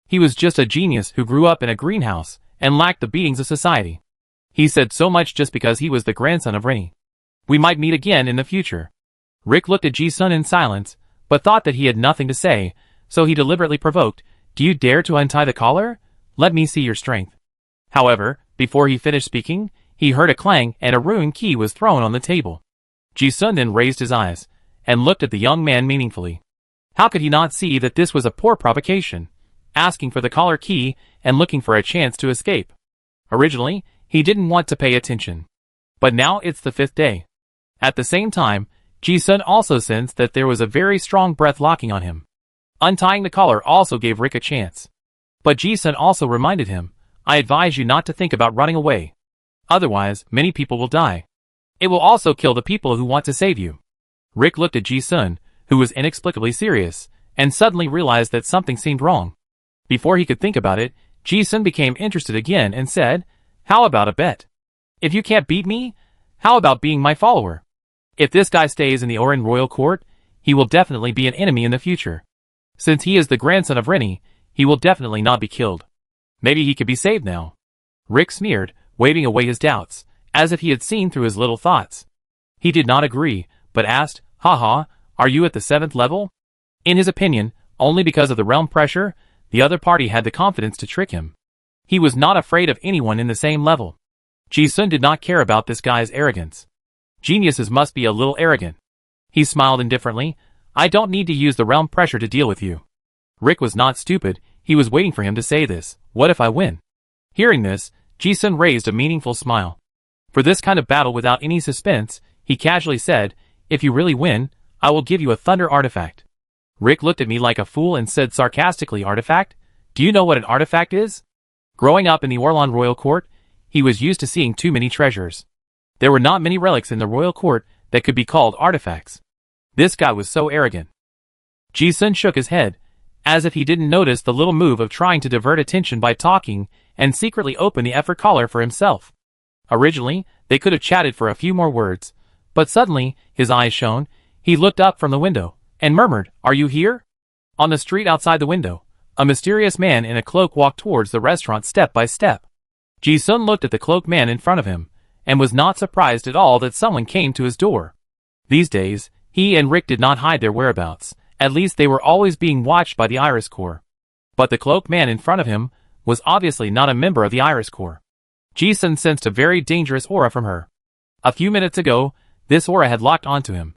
He was just a genius who grew up in a greenhouse and lacked the beatings of society. He said so much just because he was the grandson of Rennie. We might meet again in the future. Rick looked at Ji-sun in silence, but thought that he had nothing to say, so he deliberately provoked, Do you dare to untie the collar? Let me see your strength. However, before he finished speaking, he heard a clang and a ruined key was thrown on the table. Ji-sun then raised his eyes, and looked at the young man meaningfully. How could he not see that this was a poor provocation, asking for the collar key and looking for a chance to escape? Originally, he didn't want to pay attention. But now it's the 5th day. At the same time, Ji-sun also sensed that there was a very strong breath locking on him. Untying the collar also gave Rick a chance. But Ji-sun also reminded him, I advise you not to think about running away. Otherwise, many people will die. It will also kill the people who want to save you. Rick looked at Ji-sun, who was inexplicably serious, and suddenly realized that something seemed wrong. Before he could think about it, Ji-sun became interested again and said, How about a bet? If you can't beat me, how about being my follower? If this guy stays in the Oran royal court, he will definitely be an enemy in the future. Since he is the grandson of Rennie, he will definitely not be killed. Maybe he could be saved now. Rick sneered, waving away his doubts, as if he had seen through his little thoughts. He did not agree, but asked, Haha, are you at the 7th level? In his opinion, only because of the realm pressure, the other party had the confidence to trick him. He was not afraid of anyone in the same level. Ji-sun did not care about this guy's arrogance. Geniuses must be a little arrogant. He smiled indifferently, I don't need to use the realm pressure to deal with you. Rick was not stupid, he was waiting for him to say this, what if I win? Hearing this, Ji-sun raised a meaningful smile. For this kind of battle without any suspense, he casually said, If you really win, I will give you a thunder artifact. Rick looked at me like a fool and said sarcastically, Artifact? Do you know what an artifact is? Growing up in the Orlan royal court, he was used to seeing too many treasures. There were not many relics in the royal court that could be called artifacts. This guy was so arrogant. Ji-sun shook his head, as if he didn't notice the little move of trying to divert attention by talking and secretly open the effort collar for himself. Originally, they could have chatted for a few more words, but suddenly, his eyes shone, he looked up from the window, and murmured, "Are you here?" On the street outside the window, a mysterious man in a cloak walked towards the restaurant step by step. Ji-sun looked at the cloaked man in front of him, and was not surprised at all that someone came to his door. These days, he and Rick did not hide their whereabouts, at least they were always being watched by the Iris Corps. But the cloaked man in front of him was obviously not a member of the Iris Corps. Ji-sun sensed a very dangerous aura from her. A few minutes ago, this aura had locked onto him.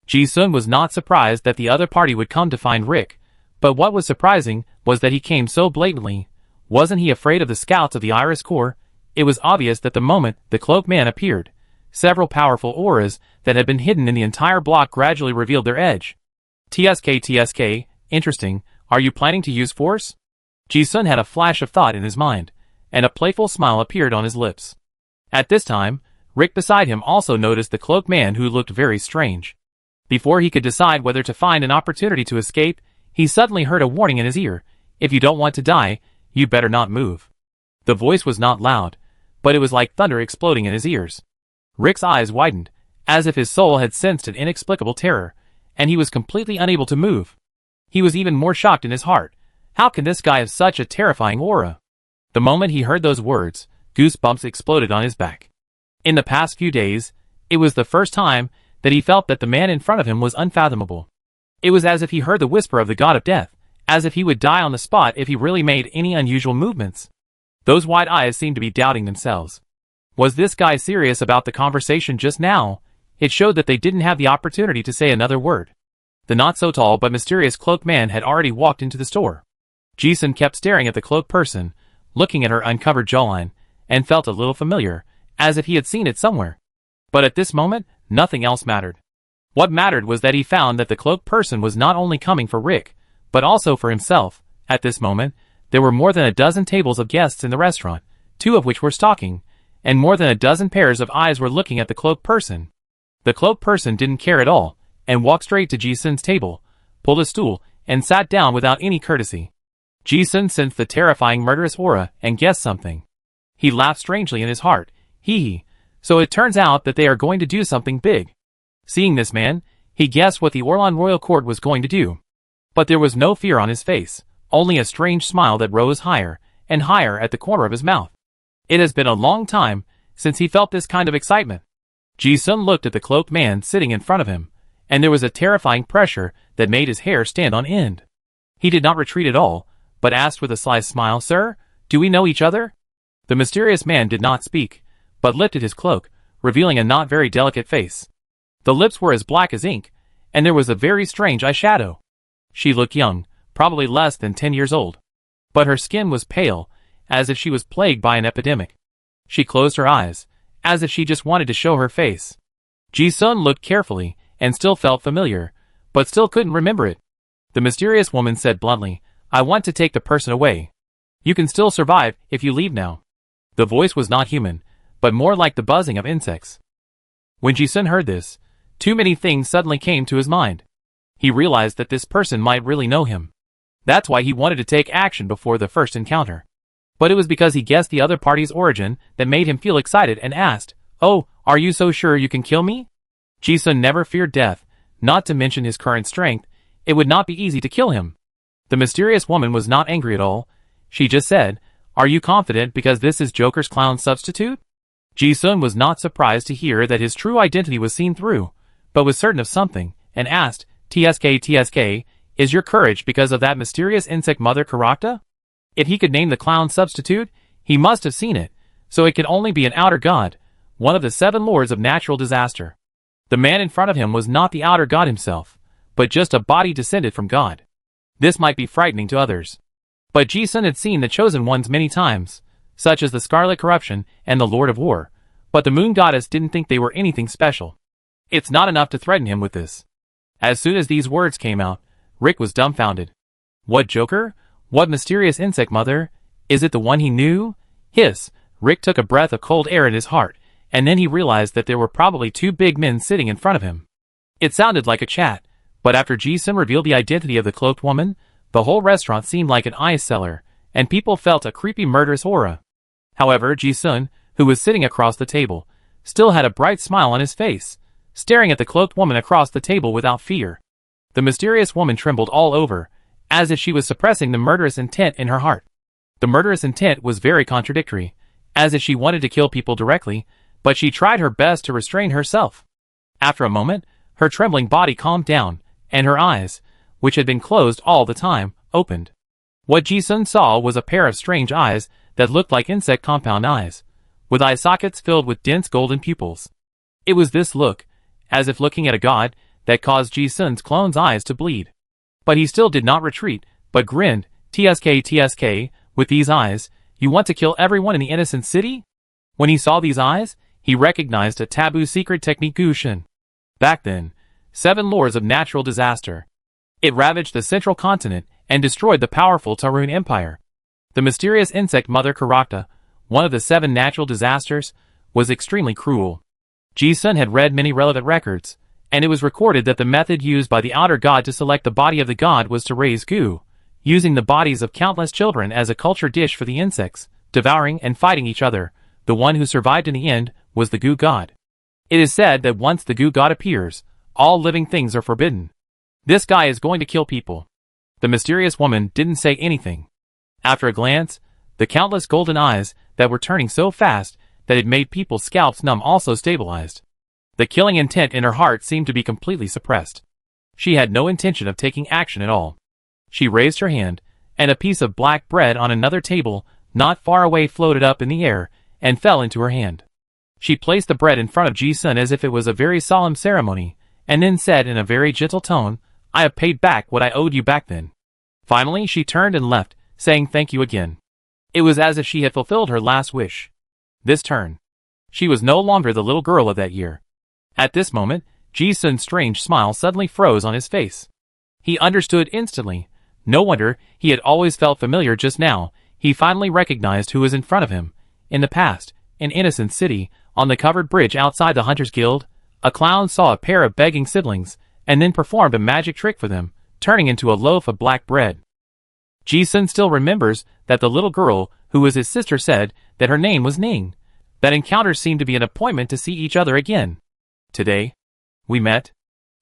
Ji-sun was not surprised that the other party would come to find Rick, but what was surprising was that he came so blatantly. Wasn't he afraid of the scouts of the Iris Corps? It was obvious that the moment the cloaked man appeared, several powerful auras that had been hidden in the entire block gradually revealed their edge. TSK, interesting, are you planning to use force? Ji-sun had a flash of thought in his mind, and a playful smile appeared on his lips. At this time, Rick beside him also noticed the cloaked man who looked very strange. Before he could decide whether to find an opportunity to escape, he suddenly heard a warning in his ear. If you don't want to die, you better not move. The voice was not loud, but it was like thunder exploding in his ears. Rick's eyes widened, as if his soul had sensed an inexplicable terror, and he was completely unable to move. He was even more shocked in his heart. How can this guy have such a terrifying aura? The moment he heard those words, goosebumps exploded on his back. In the past few days, it was the first time that he felt that the man in front of him was unfathomable. It was as if he heard the whisper of the god of death, as if he would die on the spot if he really made any unusual movements. Those wide eyes seemed to be doubting themselves. Was this guy serious about the conversation just now? It showed that they didn't have the opportunity to say another word. The not-so-tall but mysterious cloaked man had already walked into the store. Ji-sun kept staring at the cloaked person, looking at her uncovered jawline, and felt a little familiar, as if he had seen it somewhere. But at this moment, nothing else mattered. What mattered was that he found that the cloaked person was not only coming for Rick, but also for himself. At this moment, there were more than a dozen tables of guests in the restaurant, 2 of which were stalking, and more than a dozen pairs of eyes were looking at the cloaked person. The cloaked person didn't care at all, and walked straight to Ji-sun's table, pulled a stool, and sat down without any courtesy. Ji-sun sensed the terrifying murderous aura and guessed something. He laughed strangely in his heart. Hee. So it turns out that they are going to do something big. Seeing this man, he guessed what the Orlan Royal Court was going to do. But there was no fear on his face, only a strange smile that rose higher and higher at the corner of his mouth. It has been a long time since he felt this kind of excitement. Ji-sun looked at the cloaked man sitting in front of him, and there was a terrifying pressure that made his hair stand on end. He did not retreat at all, but asked with a sly smile, "Sir, do we know each other?" The mysterious man did not speak, but lifted his cloak, revealing a not very delicate face. The lips were as black as ink, and there was a very strange eyeshadow. She looked young, probably less than 10 years old. But her skin was pale, as if she was plagued by an epidemic. She closed her eyes, as if she just wanted to show her face. Ji-sun looked carefully, and still felt familiar, but still couldn't remember it. The mysterious woman said bluntly, "I want to take the person away. You can still survive if you leave now." The voice was not human, but more like the buzzing of insects. When Ji-sun heard this, too many things suddenly came to his mind. He realized that this person might really know him. That's why he wanted to take action before the first encounter. But it was because he guessed the other party's origin that made him feel excited and asked, "Oh, are you so sure you can kill me?" Ji-sun never feared death, not to mention his current strength. It would not be easy to kill him. The mysterious woman was not angry at all. She just said, "Are you confident because this is Joker's clown substitute?" Ji-sun was not surprised to hear that his true identity was seen through, but was certain of something, and asked, TSK, is your courage because of that mysterious insect Mother Karakta? If he could name the clown substitute, he must have seen it, so it could only be an outer god, one of the 7 lords of natural disaster. The man in front of him was not the outer god himself, but just a body descended from God. This might be frightening to others. But Ji-sun had seen the chosen ones many times, such as the Scarlet Corruption and the Lord of War, but the Moon Goddess didn't think they were anything special. It's not enough to threaten him with this. As soon as these words came out, Rick was dumbfounded. What Joker? What mysterious insect mother? Is it the one he knew? Hiss! Rick took a breath of cold air in his heart, and then he realized that there were probably 2 big men sitting in front of him. It sounded like a chat, But after Ji-sun revealed the identity of the cloaked woman, the whole restaurant seemed like an ice cellar, and people felt a creepy murderous aura. However, Ji-sun, who was sitting across the table, still had a bright smile on his face, staring at the cloaked woman across the table without fear. The mysterious woman trembled all over, as if she was suppressing the murderous intent in her heart. The murderous intent was very contradictory, as if she wanted to kill people directly, but she tried her best to restrain herself. After a moment, her trembling body calmed down, and her eyes, which had been closed all the time, opened. What Ji-sun saw was a pair of strange eyes that looked like insect compound eyes, with eye sockets filled with dense golden pupils. It was this look, as if looking at a god, that caused Ji-sun's clone's eyes to bleed. But he still did not retreat, but grinned, "TSK, with these eyes, you want to kill everyone in the innocent city?" When he saw these eyes, he recognized a taboo secret technique Gushin. Back then, 7 lords of natural disaster. It ravaged the central continent and destroyed the powerful Tarun Empire. The mysterious insect mother Karakta, one of the 7 natural disasters, was extremely cruel. Ji-sun had read many relevant records, and it was recorded that the method used by the outer god to select the body of the god was to raise goo, using the bodies of countless children as a culture dish for the insects, devouring and fighting each other. The one who survived in the end was the goo god. It is said that once the goo god appears, all living things are forbidden. This guy is going to kill people. The mysterious woman didn't say anything. After a glance, the countless golden eyes that were turning so fast that it made people's scalps numb also stabilized. The killing intent in her heart seemed to be completely suppressed. She had no intention of taking action at all. She raised her hand, and a piece of black bread on another table not far away floated up in the air and fell into her hand. She placed the bread in front of Ji-sun as if it was a very solemn ceremony, and then said in a very gentle tone, "I have paid back what I owed you back then." Finally, she turned and left, saying thank you again. It was as if she had fulfilled her last wish. This turn. She was no longer the little girl of that year. At this moment, Ji-sun's strange smile suddenly froze on his face. He understood instantly. No wonder he had always felt familiar just now. He finally recognized who was in front of him. In the past, in Innocent City, on the covered bridge outside the Hunter's Guild, a clown saw a pair of begging siblings, and then performed a magic trick for them, turning into a loaf of black bread. Ji-sun still remembers that the little girl, who was his sister, said that her name was Ning. That encounter seemed to be an appointment to see each other again. Today, we met.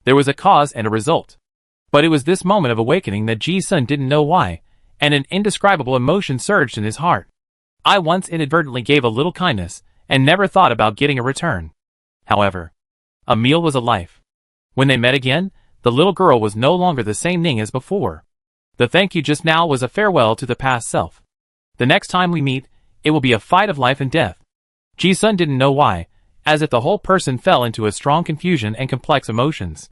There was a cause and a result. But it was this moment of awakening that Ji-sun didn't know why, and an indescribable emotion surged in his heart. I once inadvertently gave a little kindness, and never thought about getting a return. However, a meal was a life. When they met again, the little girl was no longer the same Ning as before. The thank you just now was a farewell to the past self. The next time we meet, it will be a fight of life and death. Ji-sun didn't know why, as if the whole person fell into a strong confusion and complex emotions.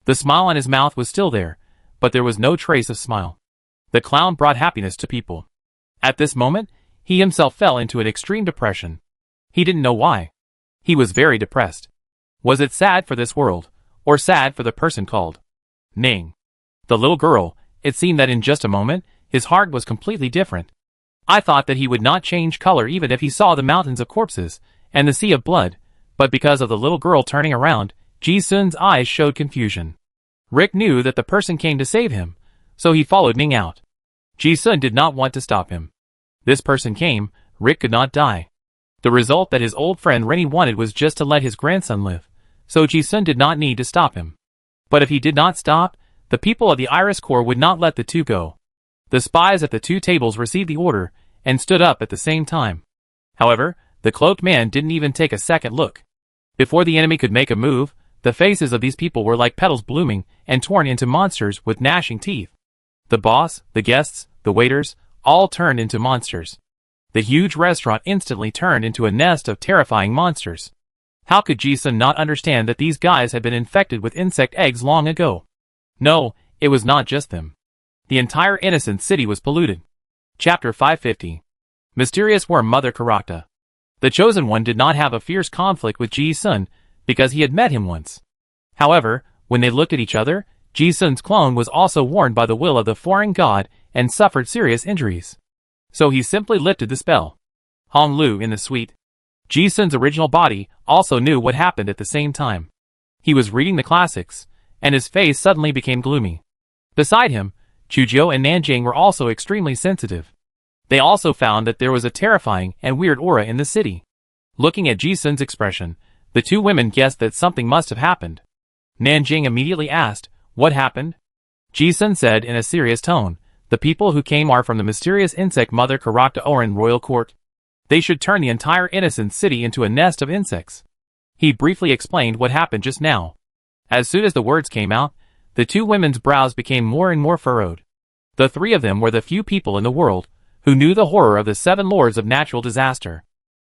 The smile on his mouth was still there, but there was no trace of smile. The clown brought happiness to people. At this moment, he himself fell into an extreme depression. He didn't know why. He was very depressed. Was it sad for this world, or sad for the person called Ning? The little girl, it seemed that in just a moment, his heart was completely different. I thought that he would not change color even if he saw the mountains of corpses, and the sea of blood, but because of the little girl turning around, Ji-sun's eyes showed confusion. Rick knew that the person came to save him, so he followed Ning out. Ji-sun did not want to stop him. This person came, Rick could not die. The result that his old friend Rennie wanted was just to let his grandson live, so Ji-sun did not need to stop him. But if he did not stop, the people of the Iris Corps would not let the two go. The spies at the 2 tables received the order, and stood up at the same time. However, the cloaked man didn't even take a second look. Before the enemy could make a move, the faces of these people were like petals blooming and torn into monsters with gnashing teeth. The boss, the guests, the waiters, all turned into monsters. The huge restaurant instantly turned into a nest of terrifying monsters. How could Ji-sun not understand that these guys had been infected with insect eggs long ago? No, it was not just them. The entire innocent city was polluted. Chapter 550. Mysterious Worm Mother Karakta. The Chosen One did not have a fierce conflict with Ji-sun because he had met him once. However, when they looked at each other, Ji-sun's clone was also warned by the will of the foreign god and suffered serious injuries. So he simply lifted the spell. Hong Lu in the suite. Ji-sun's original body also knew what happened at the same time. He was reading the classics, and his face suddenly became gloomy. Beside him, Chuzhou and Nanjing were also extremely sensitive. They also found that there was a terrifying and weird aura in the city. Looking at Ji-sun's expression, the two women guessed that something must have happened. Nanjing immediately asked, "What happened?" Ji-sun said in a serious tone, "The people who came are from the mysterious insect mother Karakta Oren royal court. They should turn the entire innocent city into a nest of insects." He briefly explained what happened just now. As soon as the words came out, the two women's brows became more and more furrowed. The three of them were the few people in the world who knew the horror of the 7 lords of natural disaster.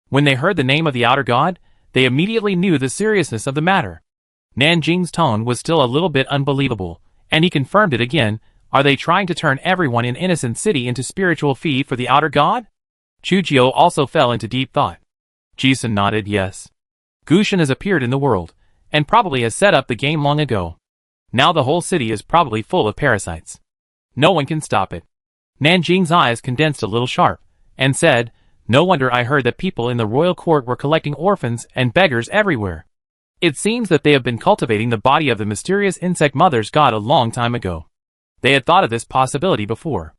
When they heard the name of the outer god, they immediately knew the seriousness of the matter. Nanjing's tone was still a little bit unbelievable, and he confirmed it again. Are they trying to turn everyone in Innocent City into spiritual feed for the outer god? Chuzhou also fell into deep thought. Ji-sun nodded yes. Gushin has appeared in the world, and probably has set up the game long ago. Now the whole city is probably full of parasites. No one can stop it. Nanjing's eyes condensed a little sharp, and said, "No wonder I heard that people in the royal court were collecting orphans and beggars everywhere. It seems that they have been cultivating the body of the mysterious insect mother's god a long time ago." They had thought of this possibility before,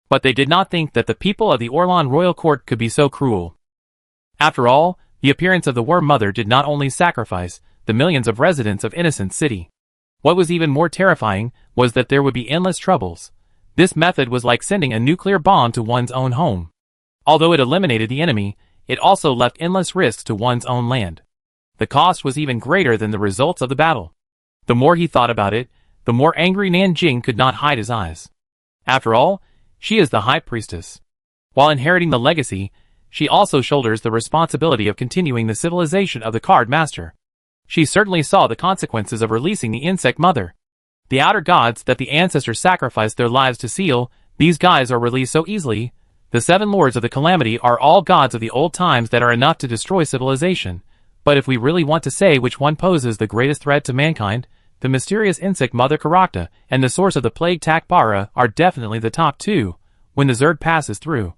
but they did not think that the people of the Orlan royal court could be so cruel. After all, the appearance of the worm mother did not only sacrifice the millions of residents of Innocent City. What was even more terrifying was that there would be endless troubles. This method was like sending a nuclear bomb to one's own home. Although it eliminated the enemy, it also left endless risks to one's own land. The cost was even greater than the results of the battle. The more he thought about it, the more angry Nanjing could not hide his eyes. After all, she is the high priestess. While inheriting the legacy, she also shoulders the responsibility of continuing the civilization of the card master. She certainly saw the consequences of releasing the insect mother. The outer gods that the ancestors sacrificed their lives to seal, these guys are released so easily. The 7 lords of the calamity are all gods of the old times that are enough to destroy civilization. But if we really want to say which one poses the greatest threat to mankind, the mysterious insect mother Karakta and the source of the plague Takbara are definitely the top 2. When the Zerg passes through,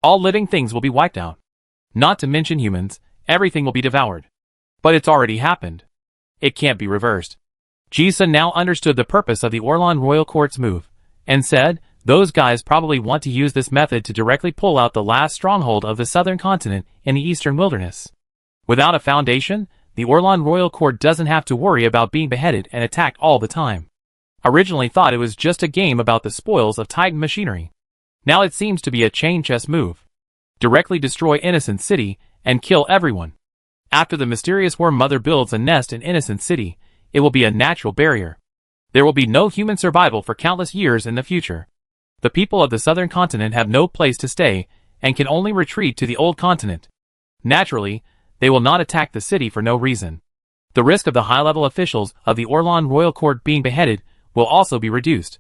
all living things will be wiped out. Not to mention humans, everything will be devoured. But it's already happened. It can't be reversed. Ji-sun now understood the purpose of the Orlan royal court's move, and said, "Those guys probably want to use this method to directly pull out the last stronghold of the southern continent in the eastern wilderness. Without a foundation, the Orlan royal court doesn't have to worry about being beheaded and attacked all the time. Originally thought it was just a game about the spoils of Titan machinery. Now it seems to be a chain chess move. Directly destroy Innocent City and kill everyone. After the mysterious worm mother builds a nest in Innocent City, it will be a natural barrier. There will be no human survival for countless years in the future. The people of the southern continent have no place to stay, and can only retreat to the old continent. Naturally, they will not attack the city for no reason. The risk of the high-level officials of the Orlan royal court being beheaded will also be reduced.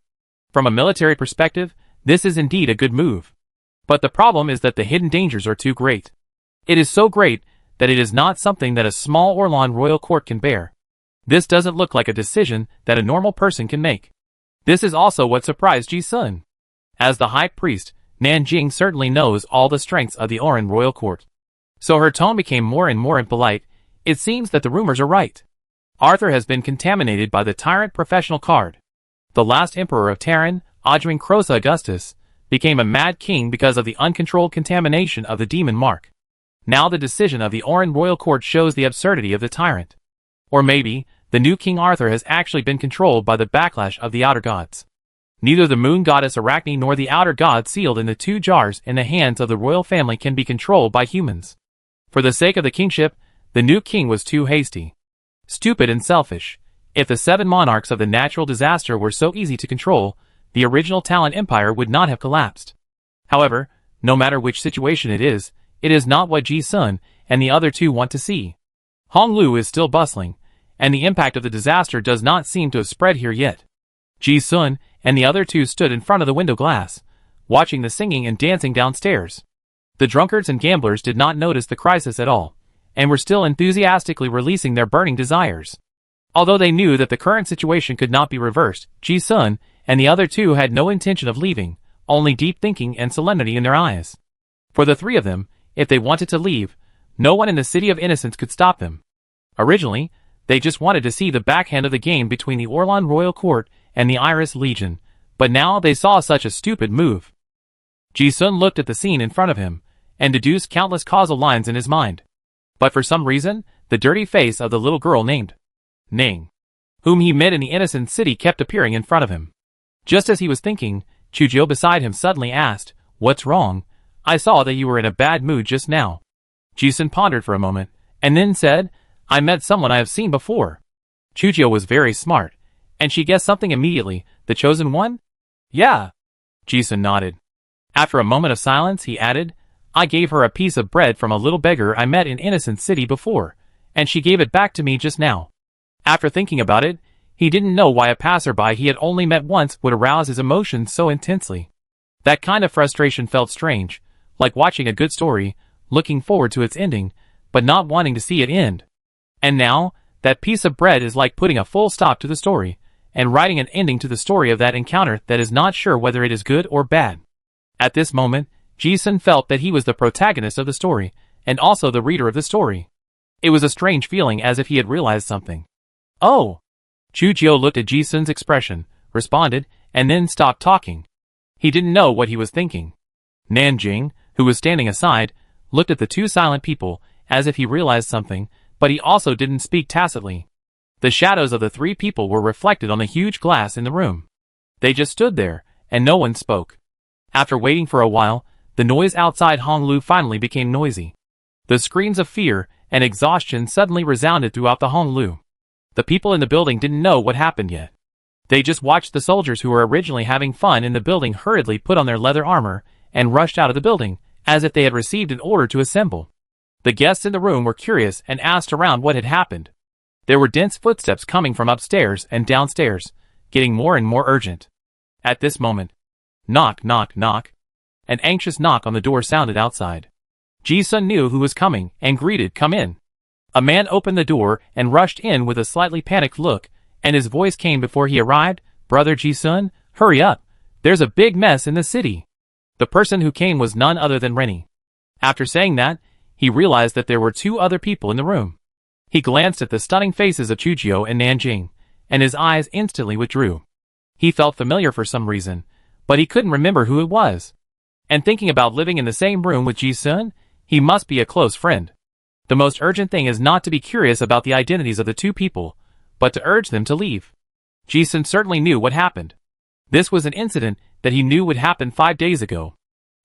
From a military perspective, this is indeed a good move. But the problem is that the hidden dangers are too great. It is so great that it is not something that a small Orlan royal court can bear. This doesn't look like a decision that a normal person can make. This is also what surprised Ji-sun. As the high priest, Nanjing certainly knows all the strengths of the Oren royal court. So her tone became more and more impolite. It seems that the rumors are right. Arthur has been contaminated by the tyrant professional card. The last emperor of Terran, Adrian Crosa Augustus, became a mad king because of the uncontrolled contamination of the demon mark. Now the decision of the Oren royal court shows the absurdity of the tyrant. Or maybe, the new King Arthur has actually been controlled by the backlash of the outer gods. Neither the moon goddess Arachne nor the outer god sealed in the 2 jars in the hands of the royal family can be controlled by humans. For the sake of the kingship, the new king was too hasty. Stupid and selfish. If the 7 monarchs of the natural disaster were so easy to control, the original Talon Empire would not have collapsed. However, no matter which situation it is not what Ji-sun and the other 2 want to see. Honglu is still bustling, and the impact of the disaster does not seem to have spread here yet. Ji-sun and the other 2 stood in front of the window glass, watching the singing and dancing downstairs. The drunkards and gamblers did not notice the crisis at all, and were still enthusiastically releasing their burning desires. Although they knew that the current situation could not be reversed, Ji-sun and the other 2 had no intention of leaving, only deep thinking and solemnity in their eyes. For the 3 of them, if they wanted to leave, no one in the City of Innocence could stop them. Originally, They just wanted to see the backhand of the game between the Orlan Royal Court and the Iris Legion, but now they saw such a stupid move. Ji-sun looked at the scene in front of him, and deduced countless causal lines in his mind. But for some reason, the dirty face of the little girl named Ning, whom he met in the innocent city, kept appearing in front of him. Just as he was thinking, Chujio beside him suddenly asked, "What's wrong? I saw that you were in a bad mood just now." Ji-sun pondered for a moment, and then said, "I met someone I have seen before." Chujio was very smart, and she guessed something immediately. "The chosen one?" "Yeah." Ji-sun nodded. After a moment of silence, he added, "I gave her a piece of bread from a little beggar I met in Innocent City before, and she gave it back to me just now." After thinking about it, he didn't know why a passerby he had only met once would arouse his emotions so intensely. That kind of frustration felt strange, like watching a good story, looking forward to its ending, but not wanting to see it end. And now, that piece of bread is like putting a full stop to the story, and writing an ending to the story of that encounter that is not sure whether it is good or bad. At this moment, Ji-sun felt that he was the protagonist of the story, and also the reader of the story. It was a strange feeling, as if he had realized something. "Oh!" Chujio looked at Ji-sun's expression, responded, and then stopped talking. He didn't know what he was thinking. Nanjing, who was standing aside, looked at the two silent people, as if he realized something, but he also didn't speak tacitly. The shadows of the three people were reflected on the huge glass in the room. They just stood there, and no one spoke. After waiting for a while, the noise outside Honglu finally became noisy. The screams of fear and exhaustion suddenly resounded throughout the Honglu. The people in the building didn't know what happened yet. They just watched the soldiers who were originally having fun in the building hurriedly put on their leather armor and rushed out of the building, as if they had received an order to assemble. The guests in the room were curious and asked around what had happened. There were dense footsteps coming from upstairs and downstairs, getting more and more urgent. At this moment, knock, knock, knock. An anxious knock on the door sounded outside. Ji-sun knew who was coming and greeted, "Come in." A man opened the door and rushed in with a slightly panicked look, and his voice came before he arrived, "Brother Ji-sun, hurry up. There's a big mess in the city." The person who came was none other than Rennie. After saying that, he realized that there were two other people in the room. He glanced at the stunning faces of Chujio and Nanjing, and his eyes instantly withdrew. He felt familiar for some reason, but he couldn't remember who it was. And thinking about living in the same room with Ji-sun, he must be a close friend. The most urgent thing is not to be curious about the identities of the two people, but to urge them to leave. Ji-sun certainly knew what happened. This was an incident that he knew would happen 5 days ago.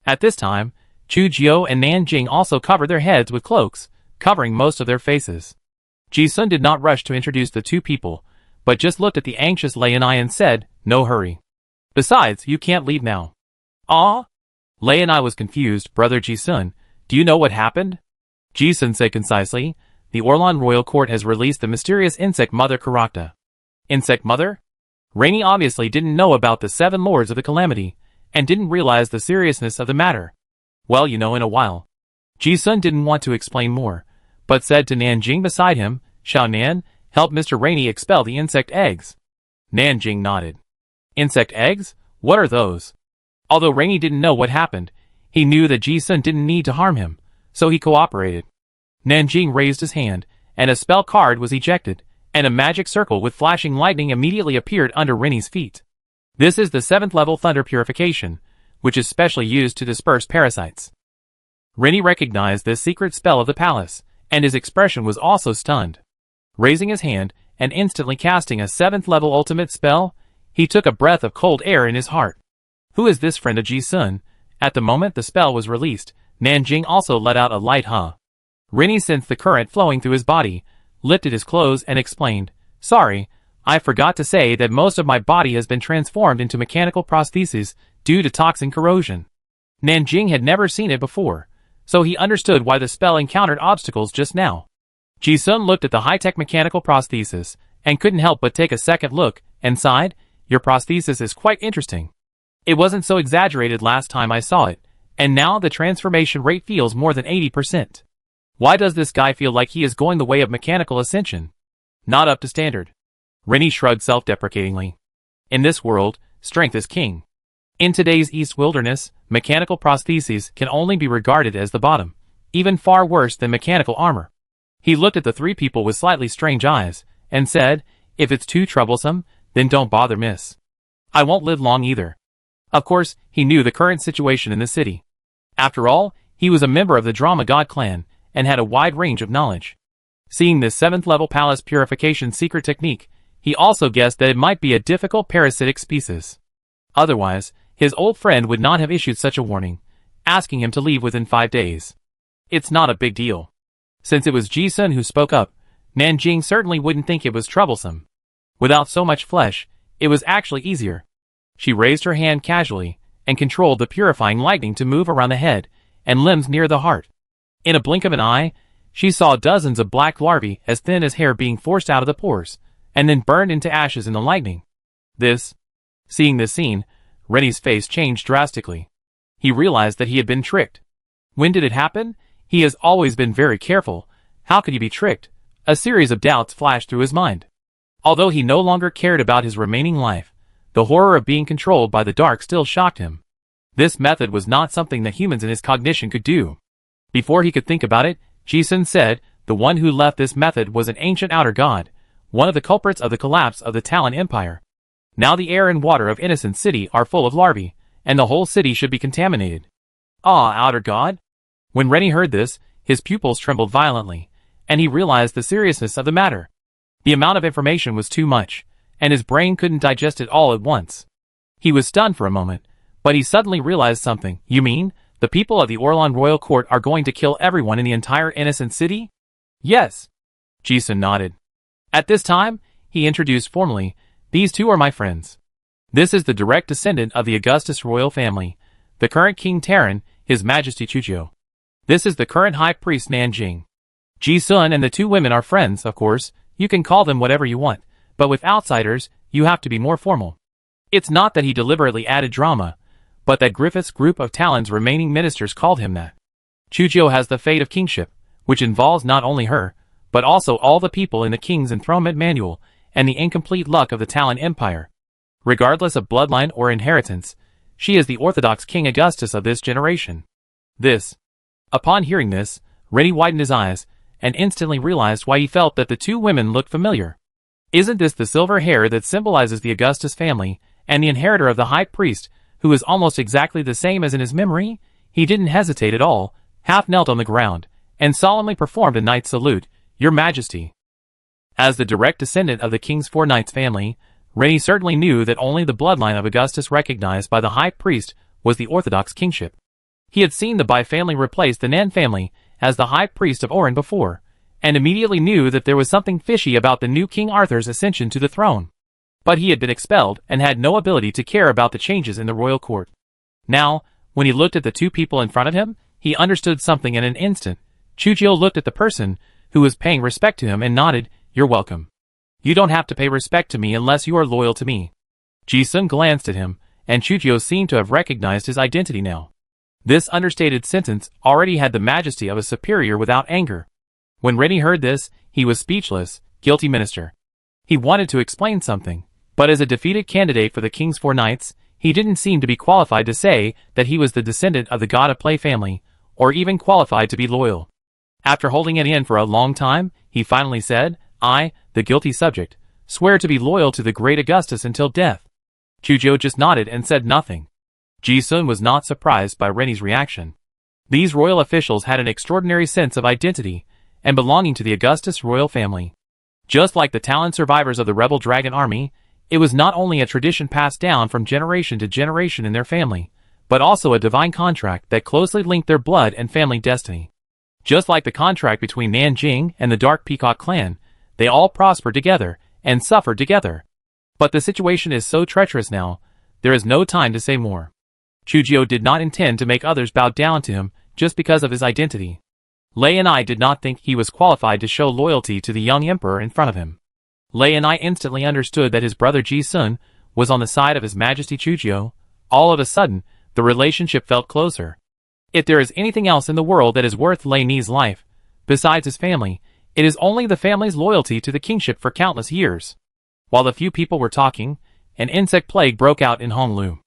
At this time, Chujio and Nanjing also covered their heads with cloaks, covering most of their faces. Ji-sun did not rush to introduce the two people, but just looked at the anxious Lei and said, "No hurry. Besides, you can't leave now." "Ah?" Lei was confused. "Brother Ji-sun, do you know what happened?" Ji-sun said concisely, "The Orlan Royal Court has released the mysterious insect mother Karakta." Insect mother? Rainey obviously didn't know about the 7 lords of the calamity, and didn't realize the seriousness of the matter. "Well, you know, in a while." Ji-sun didn't want to explain more, but said to Nanjing beside him, "Xiao Nan, help Mr. Rainey expel the insect eggs." Nanjing nodded. "Insect eggs? What are those?" Although Rainey didn't know what happened, he knew that Ji-sun didn't need to harm him, so he cooperated. Nanjing raised his hand, and a spell card was ejected, and a magic circle with flashing lightning immediately appeared under Rainey's feet. This is the 7th level thunder purification, which is specially used to disperse parasites. Rainey recognized this secret spell of the palace, and his expression was also stunned. Raising his hand, and instantly casting a 7th level ultimate spell, he took a breath of cold air in his heart. Who is this friend of Ji-sun? At the moment the spell was released, Nanjing also let out a light huh. Rainey sensed the current flowing through his body, lifted his clothes and explained, "Sorry, I forgot to say that most of my body has been transformed into mechanical prostheses due to toxin corrosion." Nanjing had never seen it before, so he understood why the spell encountered obstacles just now. Ji-sun looked at the high-tech mechanical prosthesis, and couldn't help but take a second look, and sighed, "Your prosthesis is quite interesting. It wasn't so exaggerated last time I saw it, and now the transformation rate feels more than 80%. Why does this guy feel like he is going the way of mechanical ascension? Not up to standard." Rennie shrugged self-deprecatingly. In this world, strength is king. In today's East Wilderness, mechanical prostheses can only be regarded as the bottom, even far worse than mechanical armor. He looked at the three people with slightly strange eyes, and said, "If it's too troublesome, then don't bother, miss. I won't live long either." Of course, he knew the current situation in the city. After all, he was a member of the Drama God clan, and had a wide range of knowledge. Seeing this 7th level palace purification secret technique, he also guessed that it might be a difficult parasitic species. Otherwise, his old friend would not have issued such a warning, asking him to leave within 5 days. It's not a big deal. Since it was Ji-sun who spoke up, Nanjing certainly wouldn't think it was troublesome. Without so much flesh, it was actually easier. She raised her hand casually, and controlled the purifying lightning to move around the head and limbs near the heart. In a blink of an eye, she saw dozens of black larvae as thin as hair being forced out of the pores, and then burned into ashes in the lightning. Seeing this scene, Rennie's face changed drastically. He realized that he had been tricked. When did it happen? He has always been very careful. How could he be tricked? A series of doubts flashed through his mind. Although he no longer cared about his remaining life, the horror of being controlled by the dark still shocked him. This method was not something that humans in his cognition could do. Before he could think about it, Ji-sun said, the one who left this method was an ancient outer god, one of the culprits of the collapse of the Talon Empire. Now the air and water of Innocent City are full of larvae, and the whole city should be contaminated. Ah, outer god? When Rennie heard this, his pupils trembled violently, and he realized the seriousness of the matter. The amount of information was too much, and his brain couldn't digest it all at once. He was stunned for a moment, but he suddenly realized something. You mean, the people of the Orlan Royal Court are going to kill everyone in the entire Innocent City? Yes. Ji-sun nodded. At this time, he introduced formally, these two are my friends. This is the direct descendant of the Augustus royal family, the current King Terran, His Majesty Chujio. This is the current High Priest Nanjing. Ji-sun and the two women are friends, of course. You can call them whatever you want, but with outsiders, you have to be more formal. It's not that he deliberately added drama, but that Griffith's group of Talon's remaining ministers called him that. Chujio has the fate of kingship, which involves not only her, but also all the people in the King's Enthronement Manual and the incomplete luck of the Talon Empire. Regardless of bloodline or inheritance, she is the orthodox King Augustus of this generation. Upon hearing this, Rennie widened his eyes, and instantly realized why he felt that the two women looked familiar. Isn't this the silver hair that symbolizes the Augustus family, and the inheritor of the High Priest, who is almost exactly the same as in his memory? He didn't hesitate at all, half knelt on the ground, and solemnly performed a knight's salute, Your Majesty. As the direct descendant of the King's Four Knights family, Rennie certainly knew that only the bloodline of Augustus recognized by the High Priest was the orthodox kingship. He had seen the Bai family replace the Nan family as the High Priest of Orin before, and immediately knew that there was something fishy about the new King Arthur's ascension to the throne. But he had been expelled and had no ability to care about the changes in the royal court. Now, when he looked at the two people in front of him, he understood something in an instant. Chujio looked at the person who was paying respect to him and nodded, You're welcome. You don't have to pay respect to me unless you are loyal to me. Ji-sun glanced at him, and Chujio seemed to have recognized his identity now. This understated sentence already had the majesty of a superior without anger. When Rennie heard this, he was speechless. Guilty minister. He wanted to explain something, but as a defeated candidate for the King's Four Knights, he didn't seem to be qualified to say that he was the descendant of the God of Play family, or even qualified to be loyal. After holding it in for a long time, he finally said, I, the guilty subject, swear to be loyal to the great Augustus until death. Chujio just nodded and said nothing. Ji-sun was not surprised by Rennie's reaction. These royal officials had an extraordinary sense of identity and belonging to the Augustus royal family. Just like the Talon survivors of the rebel dragon army, it was not only a tradition passed down from generation to generation in their family, but also a divine contract that closely linked their blood and family destiny. Just like the contract between Nanjing and the Dark Peacock clan, they all prospered together and suffered together. But the situation is so treacherous now, there is no time to say more. Chujio did not intend to make others bow down to him just because of his identity. Lei and I did not think he was qualified to show loyalty to the young emperor in front of him. Lei and I instantly understood that his brother Ji-sun was on the side of His Majesty Chujio. All of a sudden, the relationship felt closer. If there is anything else in the world that is worth Lei Ni's life, besides his family, it is only the family's loyalty to the kingship for countless years. While the few people were talking, an insect plague broke out in Honglu.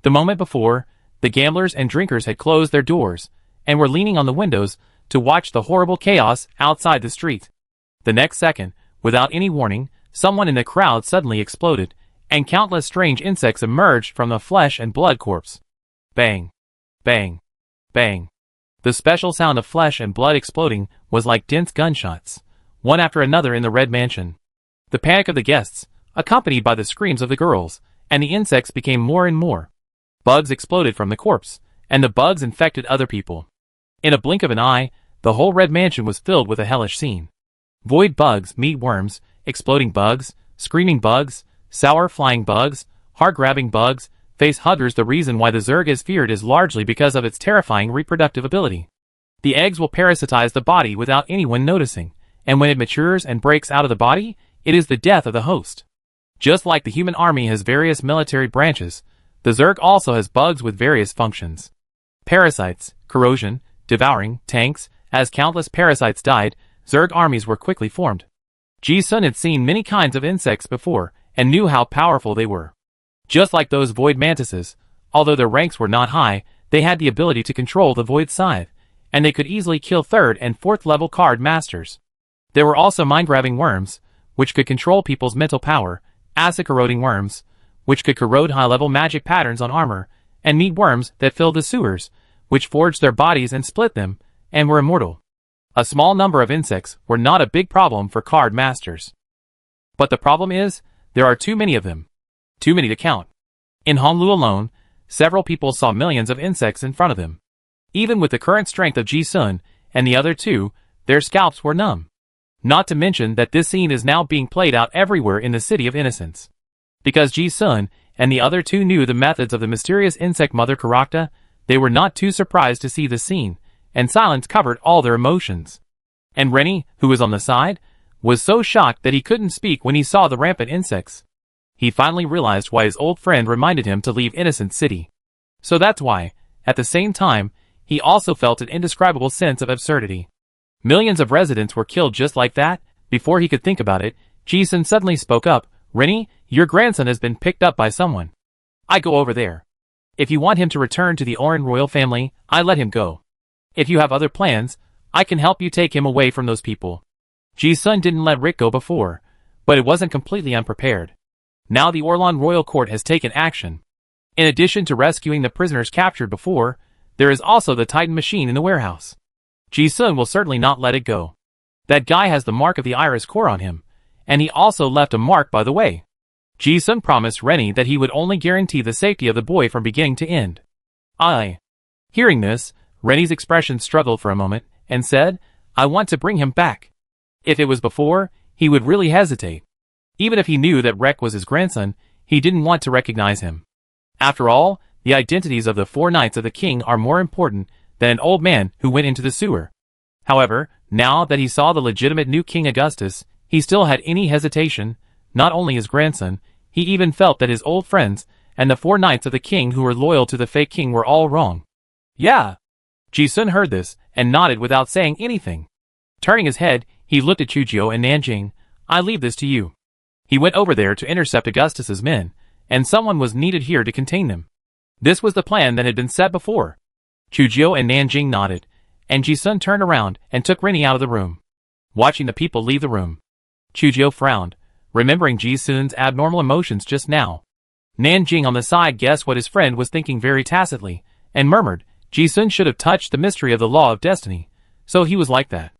The moment before, the gamblers and drinkers had closed their doors, and were leaning on the windows to watch the horrible chaos outside the street. The next second, Without any warning, someone in the crowd suddenly exploded, and countless strange insects emerged from the flesh and blood corpse. Bang! Bang! Bang! The special sound of flesh and blood exploding was like dense gunshots, one after another in the Red Mansion. The panic of the guests, accompanied by the screams of the girls, and the insects became more and more. Bugs exploded from the corpse, and the bugs infected other people. In a blink of an eye, the whole Red Mansion was filled with a hellish scene. Void bugs, meat worms, exploding bugs, screaming bugs, sour flying bugs, heart-grabbing bugs, face huggers. The reason why the Zerg is feared is largely because of its terrifying reproductive ability. The eggs will parasitize the body without anyone noticing, and when it matures and breaks out of the body, it is the death of the host. Just like the human army has various military branches, the Zerg also has bugs with various functions. Parasites, corrosion, devouring, tanks. As countless parasites died, Zerg armies were quickly formed. Ji-sun had seen many kinds of insects before, and knew how powerful they were. Just like those void mantises, although their ranks were not high, they had the ability to control the void scythe, and they could easily kill 3rd and 4th level card masters. There were also mind-grabbing worms, which could control people's mental power, acid-corroding worms, which could corrode high-level magic patterns on armor, and meat worms that filled the sewers, which forged their bodies and split them, and were immortal. A small number of insects were not a big problem for card masters. But the problem is, there are too many of them. Too many to count. In Honlu alone, several people saw millions of insects in front of them. Even with the current strength of Ji-sun and the other two, their scalps were numb. Not to mention that this scene is now being played out everywhere in the City of Innocence. Because Ji-sun and the other two knew the methods of the mysterious insect mother Karakta, they were not too surprised to see the scene, and silence covered all their emotions. And Rennie, who was on the side, was so shocked that he couldn't speak when he saw the rampant insects. He finally realized why his old friend reminded him to leave Innocent City. So that's why, at the same time, he also felt an indescribable sense of absurdity. Millions of residents were killed just like that. Before he could think about it, Ji-sun suddenly spoke up. Rennie, your grandson has been picked up by someone. I go over there. If you want him to return to the Oran royal family, I let him go. If you have other plans, I can help you take him away from those people. Ji-sun didn't let Rick go before, but it wasn't completely unprepared. Now the Orlan royal court has taken action. In addition to rescuing the prisoners captured before, there is also the Titan machine in the warehouse. Ji-sun will certainly not let it go. That guy has the mark of the Iris core on him, and he also left a mark by the way. Ji-sun promised Rennie that he would only guarantee the safety of the boy from beginning to end. Hearing this, Rennie's expression struggled for a moment, and said, I want to bring him back. If it was before, he would really hesitate. Even if he knew that Rek was his grandson, he didn't want to recognize him. After all, the identities of the 4 knights of the king are more important than an old man who went into the sewer. However, now that he saw the legitimate new King Augustus, he still had any hesitation. Not only his grandson, he even felt that his old friends and the 4 knights of the king who were loyal to the fake king were all wrong. Yeah. Ji-sun heard this and nodded without saying anything. Turning his head, he looked at Chujio and Nanjing. I leave this to you. He went over there to intercept Augustus's men, and someone was needed here to contain them. This was the plan that had been set before. Chujio and Nanjing nodded, and Ji-sun turned around and took Rennie out of the room. Watching the people leave the room, Chujio frowned, remembering Ji-sun's abnormal emotions just now. Nanjing on the side guessed what his friend was thinking very tacitly, and murmured, Ji-sun should have touched the mystery of the law of destiny, so he was like that.